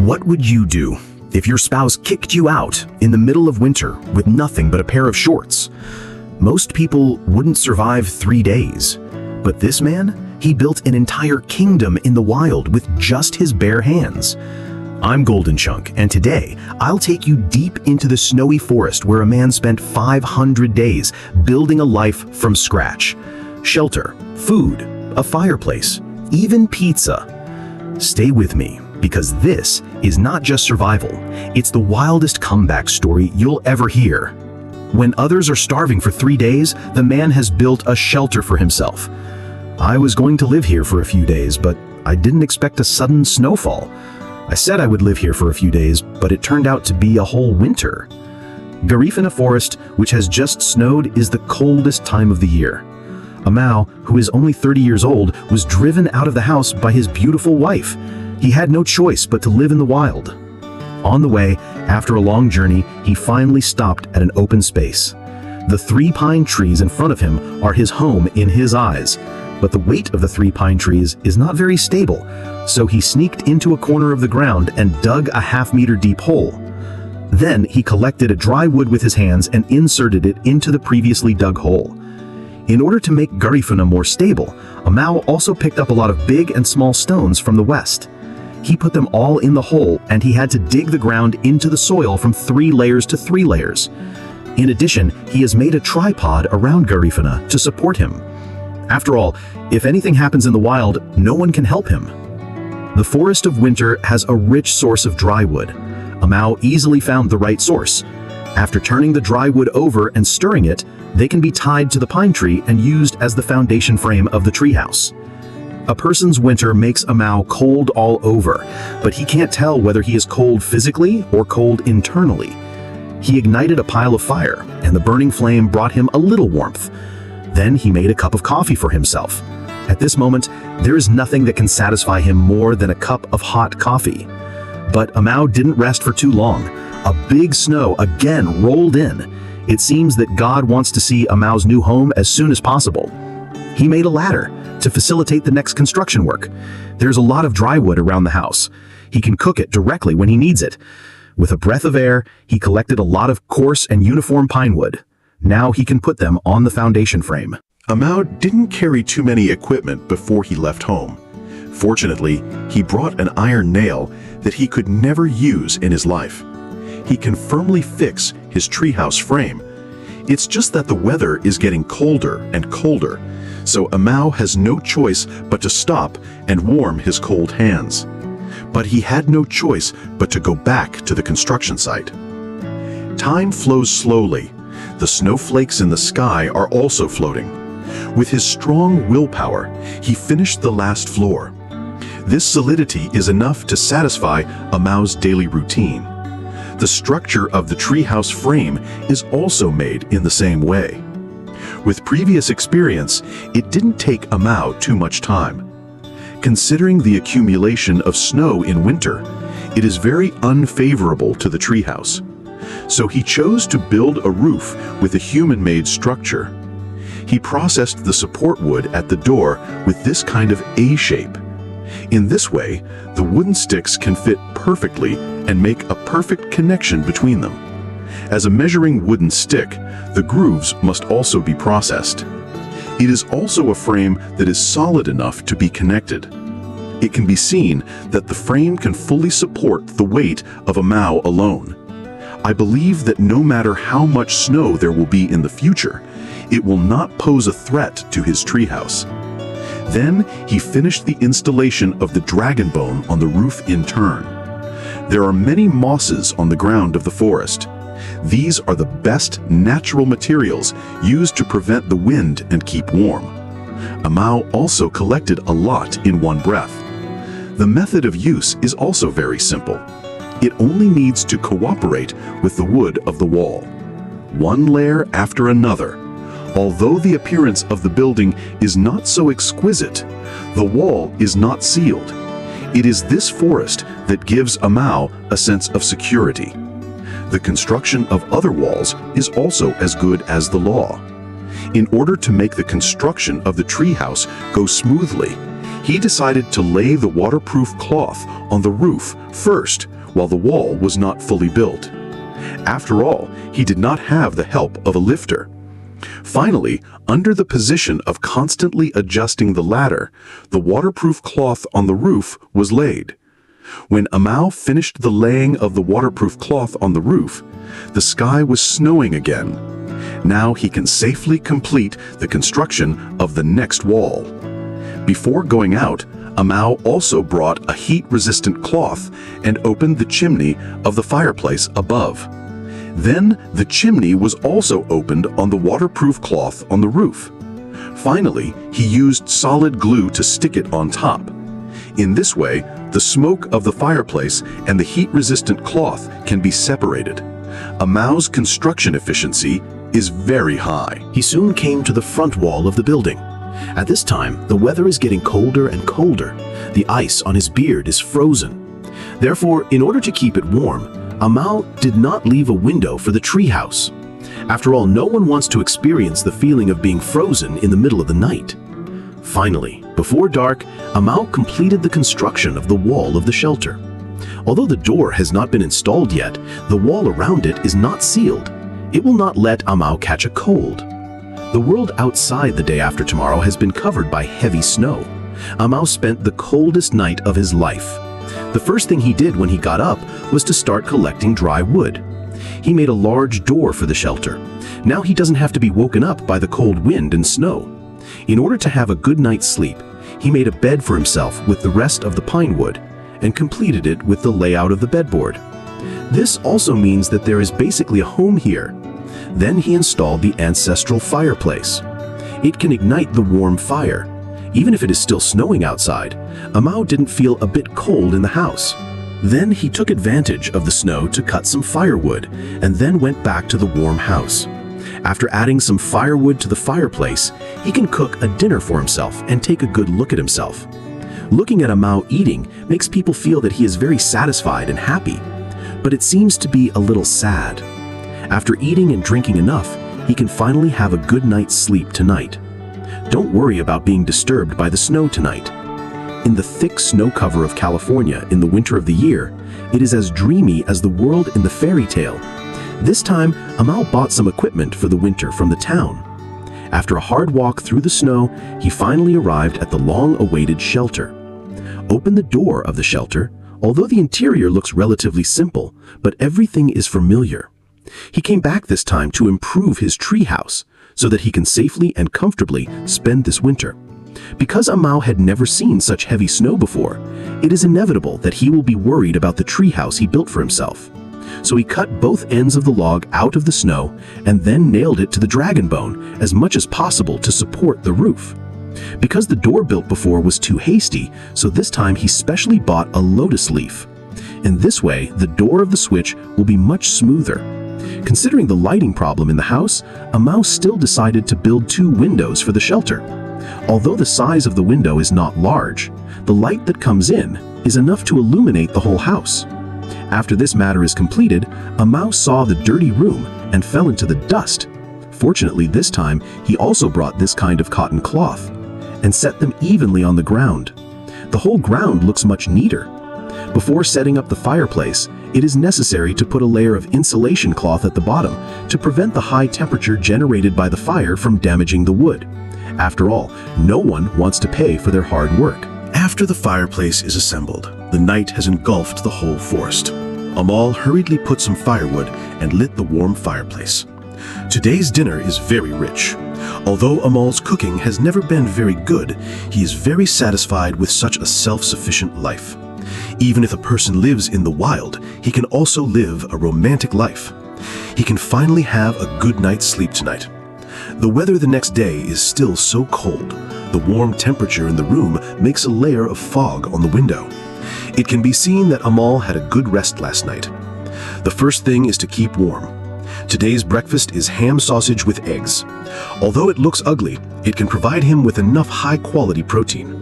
What would you do if your spouse kicked you out in the middle of winter with nothing but a pair of shorts? Most people wouldn't survive 3 days, but this man, he built an entire kingdom in the wild with just his bare hands. I'm Golden Chunk, and today I'll take you deep into the snowy forest where a man spent 500 days building a life from scratch. Shelter, food, a fireplace, even pizza. Stay with me, because this is not just survival, it's the wildest comeback story you'll ever hear. When others are starving for 3 days, the man has built a shelter for himself. I was going to live here for a few days, but I didn't expect a sudden snowfall. I said I would live here for a few days, but it turned out to be a whole winter. Garifuna Forest, which has just snowed, is the coldest time of the year. Amau, who is only 30 years old, was driven out of the house by his beautiful wife. He had no choice but to live in the wild. On the way, after a long journey, he finally stopped at an open space. The 3 pine trees in front of him are his home in his eyes, but the weight of the 3 pine trees is not very stable, so he sneaked into a corner of the ground and dug a half-meter deep hole. Then he collected a dry wood with his hands and inserted it into the previously dug hole. In order to make Garifuna more stable, Amau also picked up a lot of big and small stones from the west. He put them all in the hole, and he had to dig the ground into the soil from 3 layers to 3 layers. In addition, he has made a tripod around Garifuna to support him. After all, if anything happens in the wild, no one can help him. The Forest of Winter has a rich source of dry wood. Amau easily found the right source. After turning the dry wood over and stirring it, they can be tied to the pine tree and used as the foundation frame of the treehouse. A person's winter makes Amau cold all over, but he can't tell whether he is cold physically or cold internally. He ignited a pile of fire, and the burning flame brought him a little warmth. Then he made a cup of coffee for himself. At this moment, there is nothing that can satisfy him more than a cup of hot coffee. But Amau didn't rest for too long. A big snow again rolled in. It seems that God wants to see Amau's new home as soon as possible. He made a ladder to facilitate the next construction work. There's a lot of dry wood around the house. He can cook it directly when he needs it. With a breath of air, he collected a lot of coarse and uniform pine wood. Now he can put them on the foundation frame. Amau didn't carry too many equipment before he left home. Fortunately, he brought an iron nail that he could never use in his life. He can firmly fix his treehouse frame. It's just that the weather is getting colder and colder, so Amau has no choice but to stop and warm his cold hands. But he had no choice but to go back to the construction site. Time flows slowly. The snowflakes in the sky are also floating. With his strong willpower, he finished the last floor. This solidity is enough to satisfy Amau's daily routine. The structure of the treehouse frame is also made in the same way. With previous experience, it didn't take Amau too much time. Considering the accumulation of snow in winter, it is very unfavorable to the treehouse. So he chose to build a roof with a human-made structure. He processed the support wood at the door with this kind of A shape. In this way, the wooden sticks can fit perfectly and make a perfect connection between them. As a measuring wooden stick, the grooves must also be processed. It is also a frame that is solid enough to be connected. It can be seen that the frame can fully support the weight of Amau alone. I believe that no matter how much snow there will be in the future, it will not pose a threat to his treehouse. Then he finished the installation of the dragon bone on the roof in turn. There are many mosses on the ground of the forest. These are the best natural materials used to prevent the wind and keep warm. Amau also collected a lot in one breath. The method of use is also very simple. It only needs to cooperate with the wood of the wall, one layer after another. Although the appearance of the building is not so exquisite, the wall is not sealed. It is this forest that gives Amau a sense of security. The construction of other walls is also as good as the law. In order to make the construction of the treehouse go smoothly, He decided to lay the waterproof cloth on the roof first, while the wall was not fully built. After all, he did not have the help of a lifter. Finally, under the position of constantly adjusting the ladder, the waterproof cloth on the roof was laid. When Amal finished the laying of the waterproof cloth on the roof, the sky was snowing again. Now he can safely complete the construction of the next wall. Before going out, Amal also brought a heat-resistant cloth and opened the chimney of the fireplace above. Then the chimney was also opened on the waterproof cloth on the roof. Finally, he used solid glue to stick it on top. In this way, the smoke of the fireplace and the heat-resistant cloth can be separated. Amal's construction efficiency is very high. He soon came to the front wall of the building. At this time, the weather is getting colder and colder. The ice on his beard is frozen. Therefore, in order to keep it warm, Amal did not leave a window for the treehouse. After all, no one wants to experience the feeling of being frozen in the middle of the night. Finally, before dark, Amal completed the construction of the wall of the shelter. Although the door has not been installed yet, the wall around it is not sealed. It will not let Amal catch a cold. The world outside the day after tomorrow has been covered by heavy snow. Amal spent the coldest night of his life. The first thing he did when he got up was to start collecting dry wood. He made a large door for the shelter. Now he doesn't have to be woken up by the cold wind and snow. In order to have a good night's sleep, he made a bed for himself with the rest of the pine wood and completed it with the layout of the bedboard. This also means that there is basically a home here. Then he installed the ancestral fireplace. It can ignite the warm fire. Even if it is still snowing outside, Amal didn't feel a bit cold in the house. Then he took advantage of the snow to cut some firewood and then went back to the warm house. After adding some firewood to the fireplace, he can cook a dinner for himself and take a good look at himself. Looking at Amal eating makes people feel that he is very satisfied and happy, but it seems to be a little sad. After eating and drinking enough, he can finally have a good night's sleep tonight. Don't worry about being disturbed by the snow tonight. In the thick snow cover of California in the winter of the year, it is as dreamy as the world in the fairy tale. This time, Amal bought some equipment for the winter from the town. After a hard walk through the snow, he finally arrived at the long-awaited shelter. Open the door of the shelter, although the interior looks relatively simple, but everything is familiar. He came back this time to improve his treehouse so that he can safely and comfortably spend this winter. Because Amal had never seen such heavy snow before, it is inevitable that he will be worried about the treehouse he built for himself. So he cut both ends of the log out of the snow and then nailed it to the dragon bone as much as possible to support the roof. Because the door built before was too hasty, so this time he specially bought a lotus leaf. In this way, the door of the switch will be much smoother. Considering the lighting problem in the house, Amal still decided to build 2 windows for the shelter. Although the size of the window is not large, the light that comes in is enough to illuminate the whole house. After this matter is completed, Amal saw the dirty room and fell into the dust. Fortunately, this time, he also brought this kind of cotton cloth and set them evenly on the ground. The whole ground looks much neater. Before setting up the fireplace, it is necessary to put a layer of insulation cloth at the bottom to prevent the high temperature generated by the fire from damaging the wood. After all, no one wants to pay for their hard work. After the fireplace is assembled, the night has engulfed the whole forest. Amal hurriedly put some firewood and lit the warm fireplace. Today's dinner is very rich. Although Amal's cooking has never been very good, he is very satisfied with such a self-sufficient life. Even if a person lives in the wild, he can also live a romantic life. He can finally have a good night's sleep tonight. The weather the next day is still so cold. The warm temperature in the room makes a layer of fog on the window. It can be seen that Amal had a good rest last night. The first thing is to keep warm. Today's breakfast is ham sausage with eggs. Although it looks ugly, it can provide him with enough high-quality protein.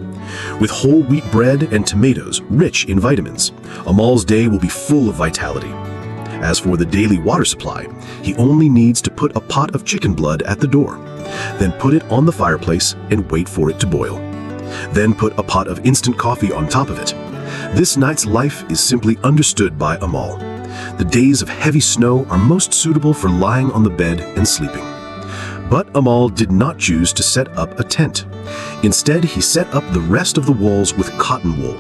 With whole wheat bread and tomatoes rich in vitamins, Amal's day will be full of vitality. As for the daily water supply, he only needs to put a pot of chicken blood at the door, then put it on the fireplace and wait for it to boil. Then put a pot of instant coffee on top of it. This night's life is simply understood by Amal. The days of heavy snow are most suitable for lying on the bed and sleeping. But Amal did not choose to set up a tent. Instead, he set up the rest of the walls with cotton wool.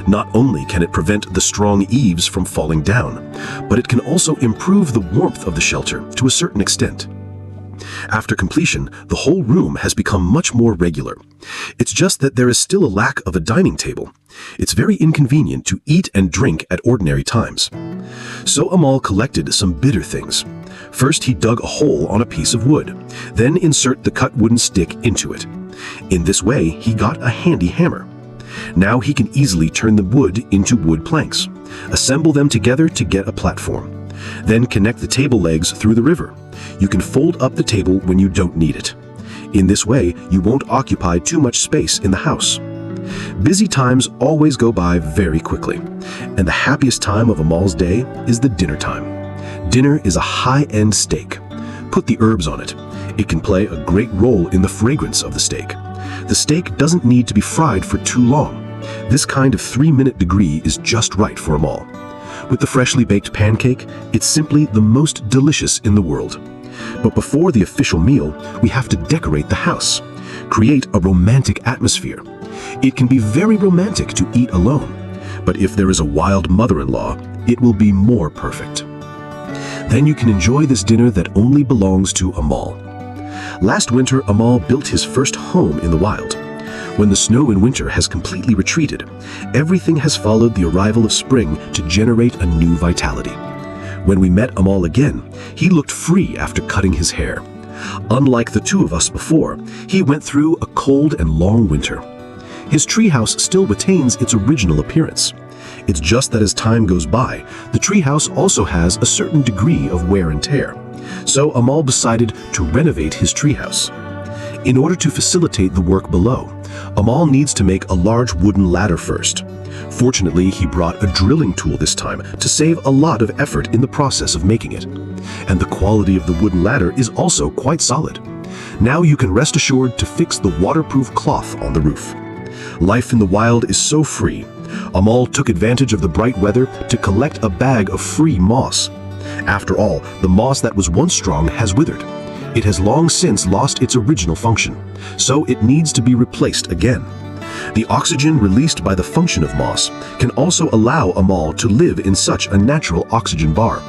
Not only can it prevent the strong eaves from falling down, but it can also improve the warmth of the shelter to a certain extent. After completion, the whole room has become much more regular. It's just that there is still a lack of a dining table. It's very inconvenient to eat and drink at ordinary times. So Amal collected some bitter things. First, he dug a hole on a piece of wood, then insert the cut wooden stick into it. In this way, he got a handy hammer. Now he can easily turn the wood into wood planks, assemble them together to get a platform, then connect the table legs through the river. You can fold up the table when you don't need it. In this way, you won't occupy too much space in the house. Busy times always go by very quickly, and the happiest time of Amal's day is the dinner time. Dinner is a high-end steak. Put the herbs on it. It can play a great role in the fragrance of the steak. The steak doesn't need to be fried for too long. This kind of 3-minute degree is just right for Amal. With the freshly baked pancake, it's simply the most delicious in the world. But before the official meal, we have to decorate the house, create a romantic atmosphere. It can be very romantic to eat alone, but if there is a wild mother-in-law, it will be more perfect. Then you can enjoy this dinner that only belongs to Amal. Last winter, Amal built his first home in the wild. When the snow in winter has completely retreated, everything has followed the arrival of spring to generate a new vitality. When we met Amal again, he looked free after cutting his hair. Unlike the two of us before, he went through a cold and long winter. His treehouse still retains its original appearance. It's just that as time goes by, the treehouse also has a certain degree of wear and tear. So Amal decided to renovate his treehouse. In order to facilitate the work below, Amal needs to make a large wooden ladder first. Fortunately, he brought a drilling tool this time to save a lot of effort in the process of making it. And the quality of the wooden ladder is also quite solid. Now you can rest assured to fix the waterproof cloth on the roof. Life in the wild is so free. Amal took advantage of the bright weather to collect a bag of free moss. After all, the moss that was once strong has withered. It has long since lost its original function, so it needs to be replaced again. The oxygen released by the function of moss can also allow Amal to live in such a natural oxygen bar.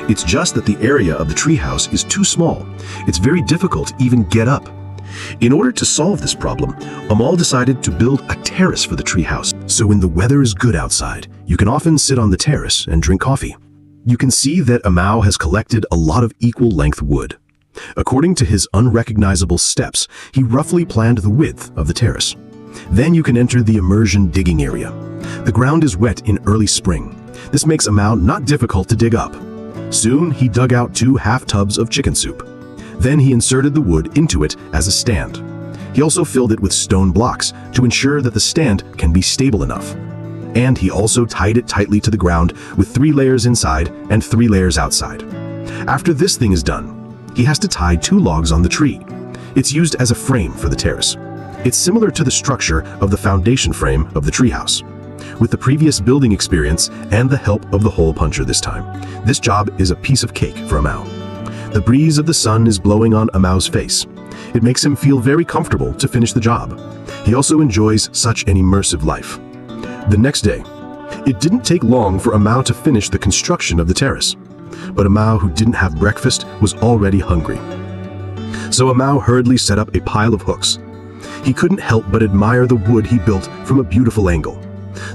It's just that the area of the treehouse is too small. It's very difficult to even get up. In order to solve this problem, Amal decided to build a terrace for the treehouse. So when the weather is good outside, you can often sit on the terrace and drink coffee. You can see that Amal has collected a lot of equal length wood. According to his unrecognizable steps, he roughly planned the width of the terrace. Then you can enter the immersion digging area. The ground is wet in early spring. This makes Amal not difficult to dig up. Soon, he dug out 2 half tubs of chicken soup. Then he inserted the wood into it as a stand. He also filled it with stone blocks to ensure that the stand can be stable enough. And he also tied it tightly to the ground with 3 layers inside and 3 layers outside. After this thing is done, he has to tie 2 logs on the tree. It's used as a frame for the terrace. It's similar to the structure of the foundation frame of the treehouse. With the previous building experience and the help of the hole puncher this time, this job is a piece of cake for Amal. The breeze of the sun is blowing on Amal's face. It makes him feel very comfortable to finish the job. He also enjoys such an immersive life. The next day, it didn't take long for Amal to finish the construction of the terrace. But Amal, who didn't have breakfast, was already hungry. So Amal hurriedly set up a pile of hooks. He couldn't help but admire the wood he built from a beautiful angle.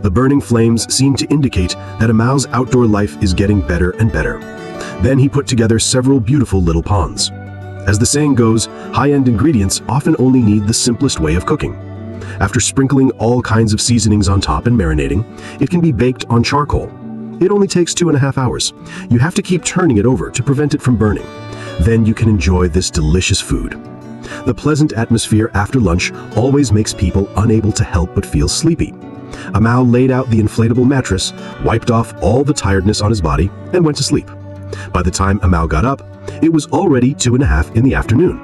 The burning flames seemed to indicate that Amal's outdoor life is getting better and better. Then he put together several beautiful little ponds. As the saying goes, high-end ingredients often only need the simplest way of cooking. After sprinkling all kinds of seasonings on top and marinating, it can be baked on charcoal. It only takes 2.5 hours. You have to keep turning it over to prevent it from burning. Then you can enjoy this delicious food. The pleasant atmosphere after lunch always makes people unable to help but feel sleepy. Amal laid out the inflatable mattress, wiped off all the tiredness on his body, and went to sleep. By the time Amal got up, it was already 2:30 in the afternoon.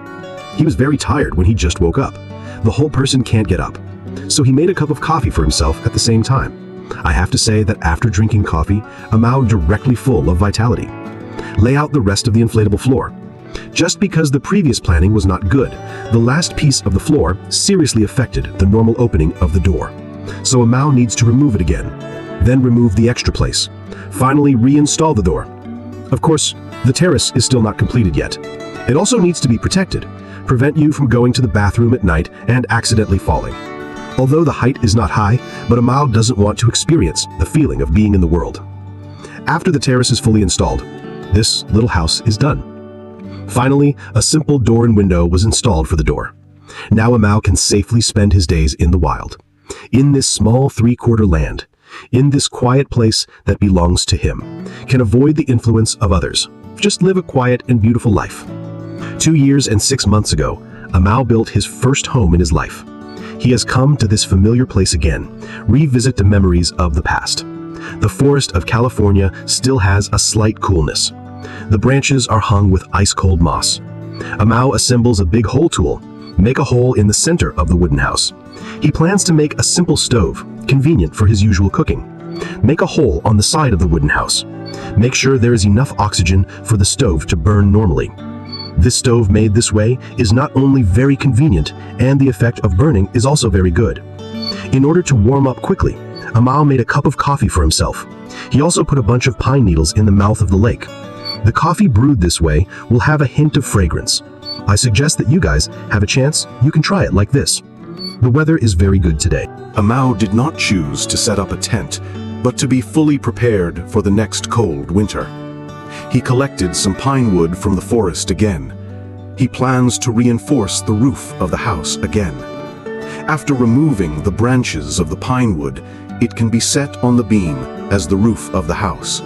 He was very tired when he just woke up. The whole person can't get up. So he made a cup of coffee for himself at the same time. I have to say that after drinking coffee, Amao directly full of vitality. Lay out the rest of the inflatable floor. Just because the previous planning was not good, the last piece of the floor seriously affected the normal opening of the door. So Amao needs to remove it again, then remove the extra place. Finally reinstall the door. Of course, the terrace is still not completed yet. It also needs to be protected, prevent you from going to the bathroom at night and accidentally falling. Although the height is not high, but Amao doesn't want to experience the feeling of being in the world. After the terrace is fully installed, this little house is done. Finally, a simple door and window was installed for the door. Now Amao can safely spend his days in the wild, in this small 3/4 land, in this quiet place that belongs to him, can avoid the influence of others, just live a quiet and beautiful life. 2 years and 6 months ago, Amao built his first home in his life. He has come to this familiar place again, revisit the memories of the past. The forest of California still has a slight coolness. The branches are hung with ice-cold moss. Amao assembles a big hole tool, make a hole in the center of the wooden house. He plans to make a simple stove, convenient for his usual cooking. Make a hole on the side of the wooden house. Make sure there is enough oxygen for the stove to burn normally. This stove made this way is not only very convenient, and the effect of burning is also very good. In order to warm up quickly, Amao made a cup of coffee for himself. He also put a bunch of pine needles in the mouth of the lake. The coffee brewed this way will have a hint of fragrance. I suggest that you guys have a chance, you can try it like this. The weather is very good today. Amao did not choose to set up a tent, but to be fully prepared for the next cold winter. He collected some pine wood from the forest again. He plans to reinforce the roof of the house again. After removing the branches of the pine wood, it can be set on the beam as the roof of the house.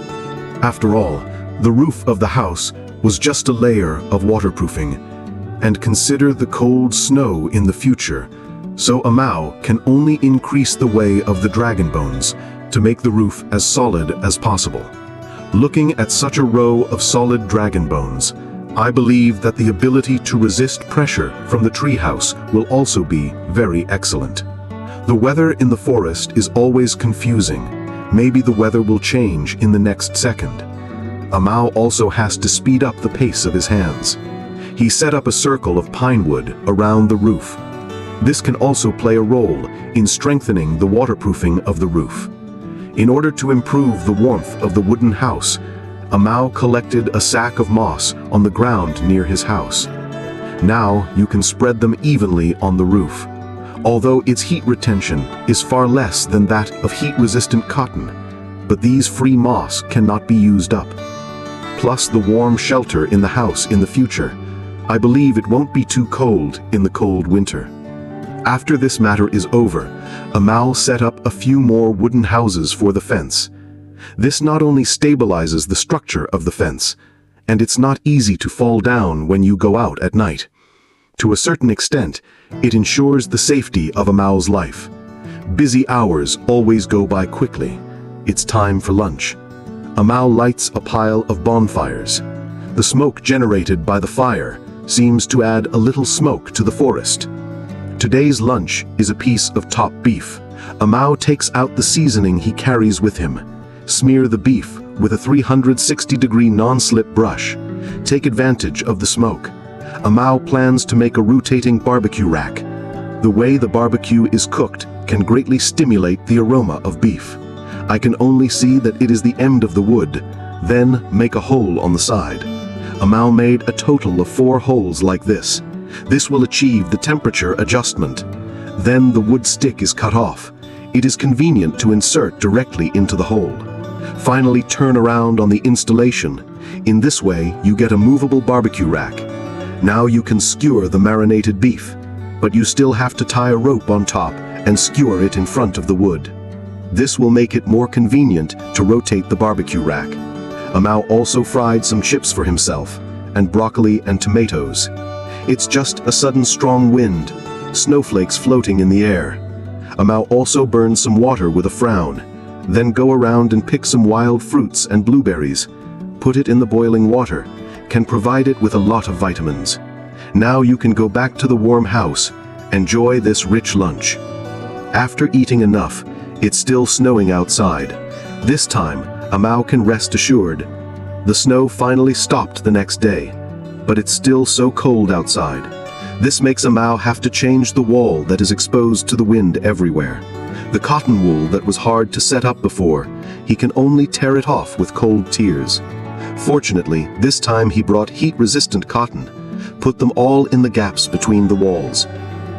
After all, the roof of the house was just a layer of waterproofing, and consider the cold snow in the future, so Amao can only increase the way of the dragon bones to make the roof as solid as possible. Looking at such a row of solid dragon bones, I believe that the ability to resist pressure from the treehouse will also be very excellent. The weather in the forest is always confusing. Maybe the weather will change in the next second. Amao also has to speed up the pace of his hands. He set up a circle of pine wood around the roof. This can also play a role in strengthening the waterproofing of the roof. In order to improve the warmth of the wooden house, Amao collected a sack of moss on the ground near his house. Now you can spread them evenly on the roof. Although its heat retention is far less than that of heat-resistant cotton, but these free moss cannot be used up. Plus the warm shelter in the house in the future, I believe it won't be too cold in the cold winter. After this matter is over, Amao set up a few more wooden houses for the fence. This not only stabilizes the structure of the fence, and it's not easy to fall down when you go out at night. To a certain extent, it ensures the safety of Amao's life. Busy hours always go by quickly. It's time for lunch. Amao lights a pile of bonfires. The smoke generated by the fire seems to add a little smoke to the forest. Today's lunch is a piece of top beef. Amao takes out the seasoning he carries with him. Smear the beef with a 360-degree non-slip brush. Take advantage of the smoke. Amao plans to make a rotating barbecue rack. The way the barbecue is cooked can greatly stimulate the aroma of beef. I can only see that it is the end of the wood. Then make a hole on the side. Amao made a total of 4 holes like this. This will achieve the temperature adjustment. Then the wood stick is cut off. It is convenient to insert directly into the hole. Finally, turn around on the installation. In this way, you get a movable barbecue rack. Now you can skewer the marinated beef, but you still have to tie a rope on top and skewer it in front of the wood. This will make it more convenient to rotate the barbecue rack. Amao also fried some chips for himself, and broccoli and tomatoes. It's just a sudden strong wind, snowflakes floating in the air. Amao also burned some water with a frown, then go around and pick some wild fruits and blueberries. Put it in the boiling water, can provide it with a lot of vitamins. Now you can go back to the warm house, enjoy this rich lunch. After eating enough, it's still snowing outside. This time, Amao can rest assured. The snow finally stopped the next day, but it's still so cold outside. This makes Amao have to change the wall that is exposed to the wind everywhere. The cotton wool that was hard to set up before, he can only tear it off with cold tears. Fortunately, this time he brought heat-resistant cotton, put them all in the gaps between the walls.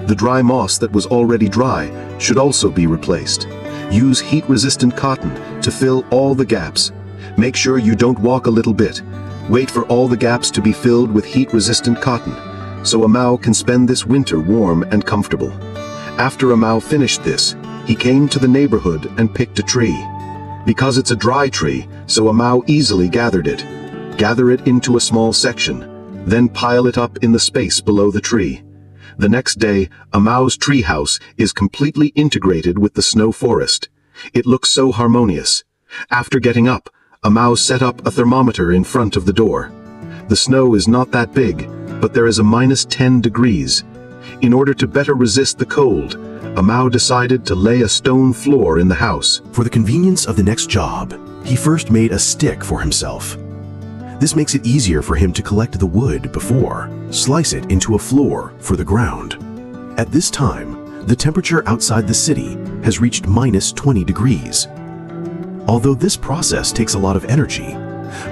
The dry moss that was already dry should also be replaced. Use heat-resistant cotton to fill all the gaps. Make sure you don't walk a little bit. Wait for all the gaps to be filled with heat-resistant cotton, so Amao can spend this winter warm and comfortable. After Amao finished this, he came to the neighborhood and picked a tree. Because it's a dry tree, so Amao easily gathered it. Gather it into a small section, then pile it up in the space below the tree. The next day, Amao's treehouse is completely integrated with the snow forest. It looks so harmonious. After getting up, Amao set up a thermometer in front of the door. The snow is not that big, but there is a -10 degrees. In order to better resist the cold, Amao decided to lay a stone floor in the house. For the convenience of the next job, he first made a stick for himself. This makes it easier for him to collect the wood before, slice it into a floor for the ground. At this time, the temperature outside the city has reached -20 degrees. Although this process takes a lot of energy,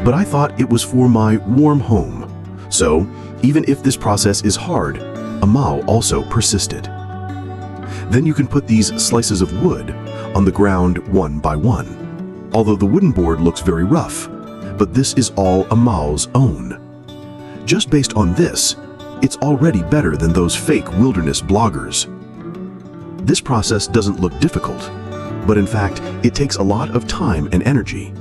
but I thought it was for my warm home. So, even if this process is hard, Amao also persisted. Then you can put these slices of wood on the ground one by one. Although the wooden board looks very rough, but this is all Amao's own. Just based on this, it's already better than those fake wilderness bloggers. This process doesn't look difficult, but in fact, it takes a lot of time and energy.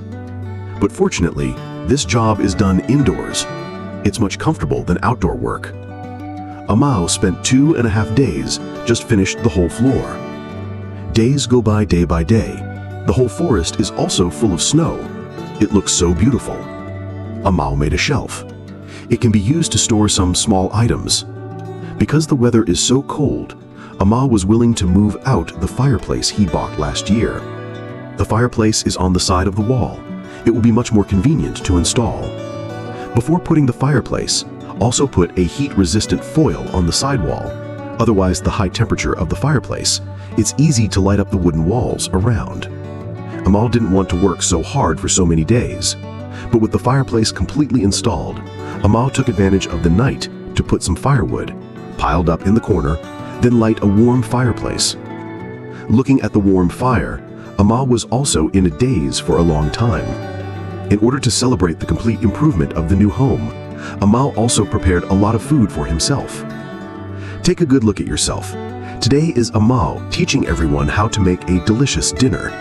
But fortunately, this job is done indoors. It's much comfortable than outdoor work. Amao spent 2.5 days, just finished the whole floor. Days go by day by day. The whole forest is also full of snow. It looks so beautiful. Amao made a shelf. It can be used to store some small items. Because the weather is so cold, Amao was willing to move out the fireplace he bought last year. The fireplace is on the side of the wall. It will be much more convenient to install. Before putting the fireplace, also put a heat-resistant foil on the sidewall. Otherwise, the high temperature of the fireplace, it's easy to light up the wooden walls around. Amao didn't want to work so hard for so many days. But with the fireplace completely installed, Amao took advantage of the night to put some firewood, piled up in the corner, then light a warm fireplace. Looking at the warm fire, Amao was also in a daze for a long time. In order to celebrate the complete improvement of the new home, Amao also prepared a lot of food for himself. Take a good look at yourself. Today is Amao teaching everyone how to make a delicious dinner.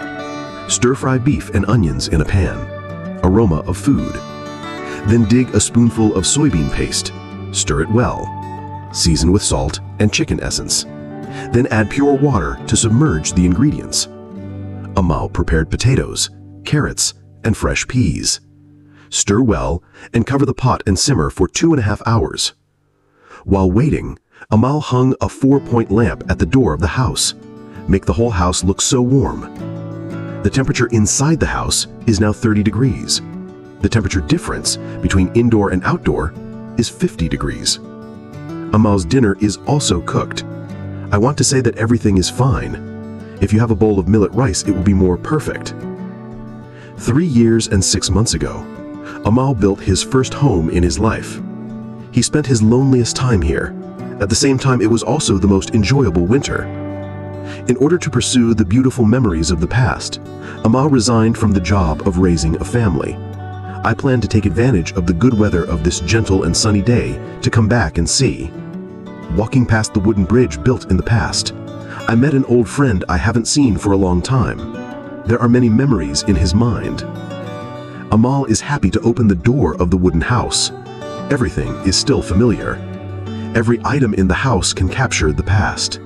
Stir-fry beef and onions in a pan. Aroma of food. Then dig a spoonful of soybean paste. Stir it well. Season with salt and chicken essence. Then add pure water to submerge the ingredients. Amao prepared potatoes, carrots, and fresh peas. Stir well and cover the pot and simmer for 2.5 hours. While waiting, Amao hung a 4-point lamp at the door of the house. Make the whole house look so warm. The temperature inside the house is now 30 degrees. The temperature difference between indoor and outdoor is 50 degrees. Amao's dinner is also cooked. I want to say that everything is fine. If you have a bowl of millet rice, it will be more perfect. 3 years and 6 months ago, Amao built his first home in his life. He spent his loneliest time here. At the same time, it was also the most enjoyable winter. In order to pursue the beautiful memories of the past, Amao resigned from the job of raising a family. I plan to take advantage of the good weather of this gentle and sunny day to come back and see. Walking past the wooden bridge built in the past, I met an old friend I haven't seen for a long time. There are many memories in his mind. Amao is happy to open the door of the wooden house. Everything is still familiar. Every item in the house can capture the past.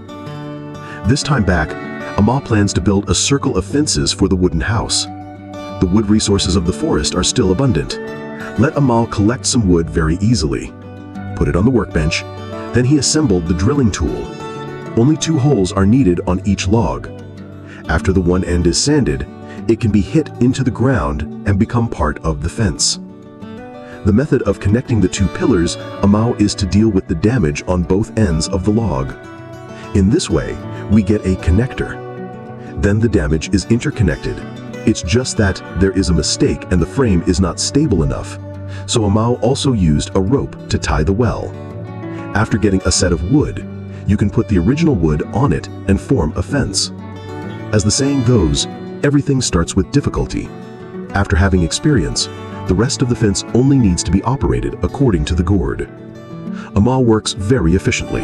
This time back, Amao plans to build a circle of fences for the wooden house. The wood resources of the forest are still abundant. Let Amao collect some wood very easily. Put it on the workbench. Then he assembled the drilling tool. Only 2 holes are needed on each log. After the one end is sanded, it can be hit into the ground and become part of the fence. The method of connecting the 2 pillars, Amao, is to deal with the damage on both ends of the log. In this way, we get a connector. Then the damage is interconnected. It's just that there is a mistake and the frame is not stable enough. So Amao also used a rope to tie the well. After getting a set of wood, you can put the original wood on it and form a fence. As the saying goes, everything starts with difficulty. After having experience, the rest of the fence only needs to be operated according to the gourd. Amao works very efficiently.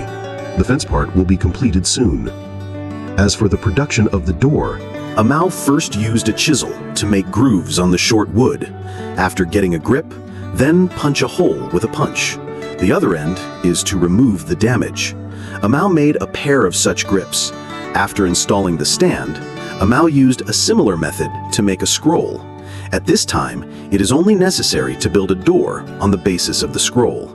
The fence part will be completed soon. As for the production of the door, Amao first used a chisel to make grooves on the short wood. After getting a grip, then punch a hole with a punch. The other end is to remove the damage. Amao made a pair of such grips. After installing the stand, Amao used a similar method to make a scroll. At this time, it is only necessary to build a door on the basis of the scroll.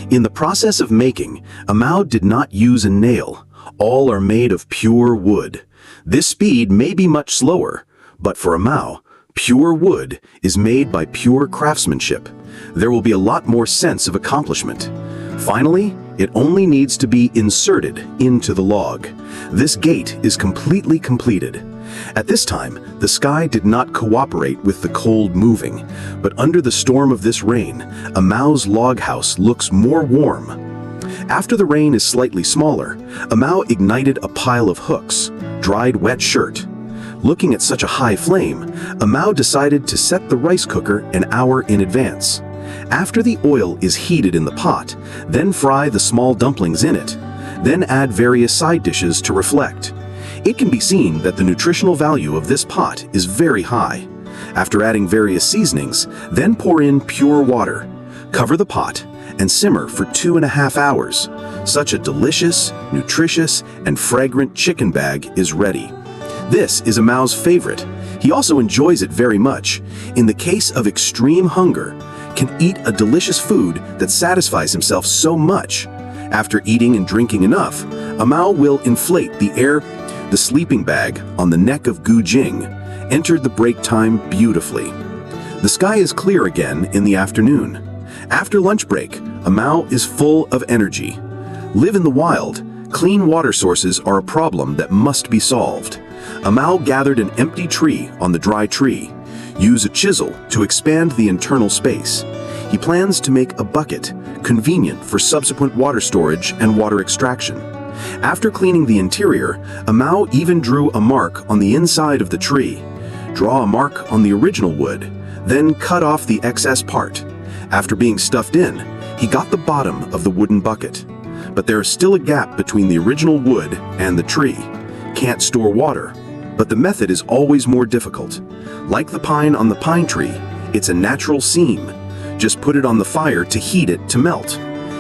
In the process of making, Amao did not use a nail. All are made of pure wood. This speed may be much slower, but for Amao, pure wood is made by pure craftsmanship. There will be a lot more sense of accomplishment. Finally, it only needs to be inserted into the log. This gate is completely completed. At this time, the sky did not cooperate with the cold moving, but under the storm of this rain, Amao's log house looks more warm. After the rain is slightly smaller, Amao ignited a pile of hooks, dried wet shirt. Looking at such a high flame, Amao decided to set the rice cooker an hour in advance. After the oil is heated in the pot, then fry the small dumplings in it. Then add various side dishes to reflect. It can be seen that the nutritional value of this pot is very high. After adding various seasonings, then pour in pure water. Cover the pot and simmer for 2.5 hours. Such a delicious, nutritious, and fragrant chicken bag is ready. This is Amao's favorite. He also enjoys it very much. In the case of extreme hunger, can eat a delicious food that satisfies himself so much. After eating and drinking enough, Amao will inflate the sleeping bag on the neck of Gu Jing, entered the break time beautifully. The sky is clear again in the afternoon. After lunch break, Amao is full of energy. Live in the wild. Clean water sources are a problem that must be solved. Amao gathered an empty tree on the dry tree. Use a chisel to expand the internal space. He plans to make a bucket, convenient for subsequent water storage and water extraction. After cleaning the interior, Amao even drew a mark on the inside of the tree. Draw a mark on the original wood, then cut off the excess part. After being stuffed in, he got the bottom of the wooden bucket. But there is still a gap between the original wood and the tree. Can't store water, but the method is always more difficult. Like the pine on the pine tree, it's a natural seam. Just put it on the fire to heat it to melt.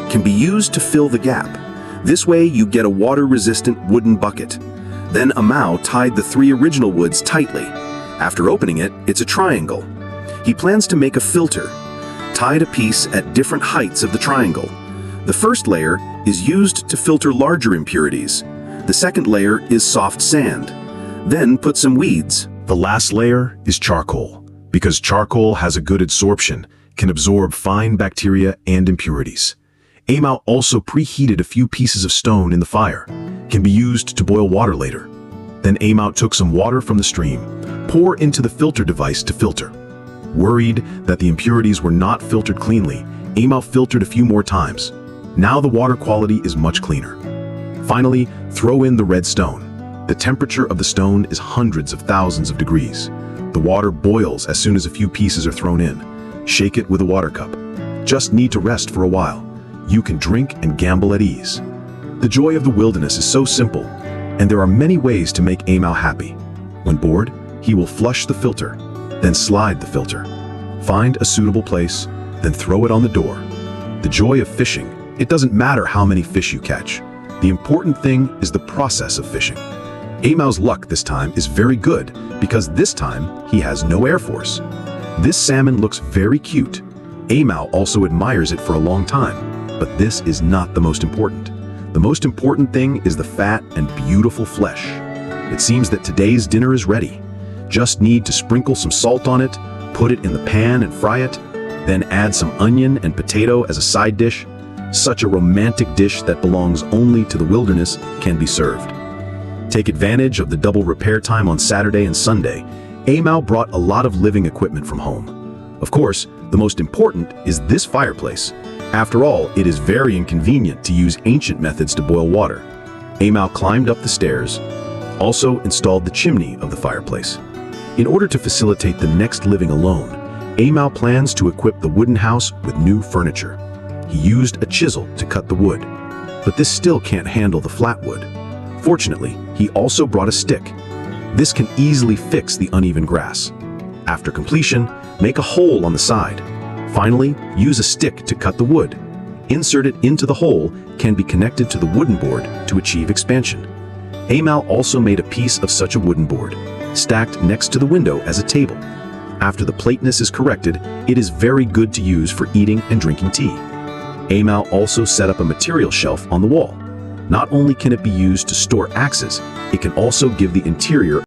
Can be used to fill the gap. This way you get a water-resistant wooden bucket. Then Amao tied the 3 original woods tightly. After opening it, it's a triangle. He plans to make a filter. Tied a piece at different heights of the triangle. The first layer is used to filter larger impurities. The second layer is soft sand. Then put some weeds. the last layer is charcoal, because charcoal has a good absorption, can absorb fine bacteria and impurities. Amao also preheated a few pieces of stone in the fire, can be used to boil water later. Then Amao took some water from the stream, pour into the filter device to filter. Worried that the impurities were not filtered cleanly, Amao filtered a few more times. Now the water quality is much cleaner. Finally, throw in the red stone. The temperature of the stone is hundreds of thousands of degrees. The water boils as soon as a few pieces are thrown in. Shake it with a water cup. Just need to rest for a while. You can drink and gamble at ease. The joy of the wilderness is so simple, and there are many ways to make Amao happy. When bored, he will flush the filter, then slide the filter. Find a suitable place, then throw it on the door. The joy of fishing, it doesn't matter how many fish you catch. The important thing is the process of fishing. Amao's luck this time is very good because this time he has no air force. This salmon looks very cute. Amao also admires it for a long time, but this is not the most important. The most important thing is the fat and beautiful flesh. It seems that today's dinner is ready. Just need to sprinkle some salt on it, put it in the pan and fry it, then add some onion and potato as a side dish. Such a romantic dish that belongs only to the wilderness can be served. Take advantage of the double repair time on Saturday and Sunday. Amau brought a lot of living equipment from home. Of course, the most important is this fireplace. After all, it is very inconvenient to use ancient methods to boil water. Amau climbed up the stairs, also installed the chimney of the fireplace. In order to facilitate the next living alone, Amau plans to equip the wooden house with new furniture. He used a chisel to cut the wood, but this still can't handle the flat wood. Fortunately, he also brought a stick. This can easily fix the uneven grass. After completion, make a hole on the side. Finally, use a stick to cut the wood. Insert it into the hole can be connected to the wooden board to achieve expansion. Amau also made a piece of such a wooden board, stacked next to the window as a table. After the plateness is corrected, it is very good to use for eating and drinking tea. Amau also set up a material shelf on the wall. Not only can it be used to store axes, it can also give the interior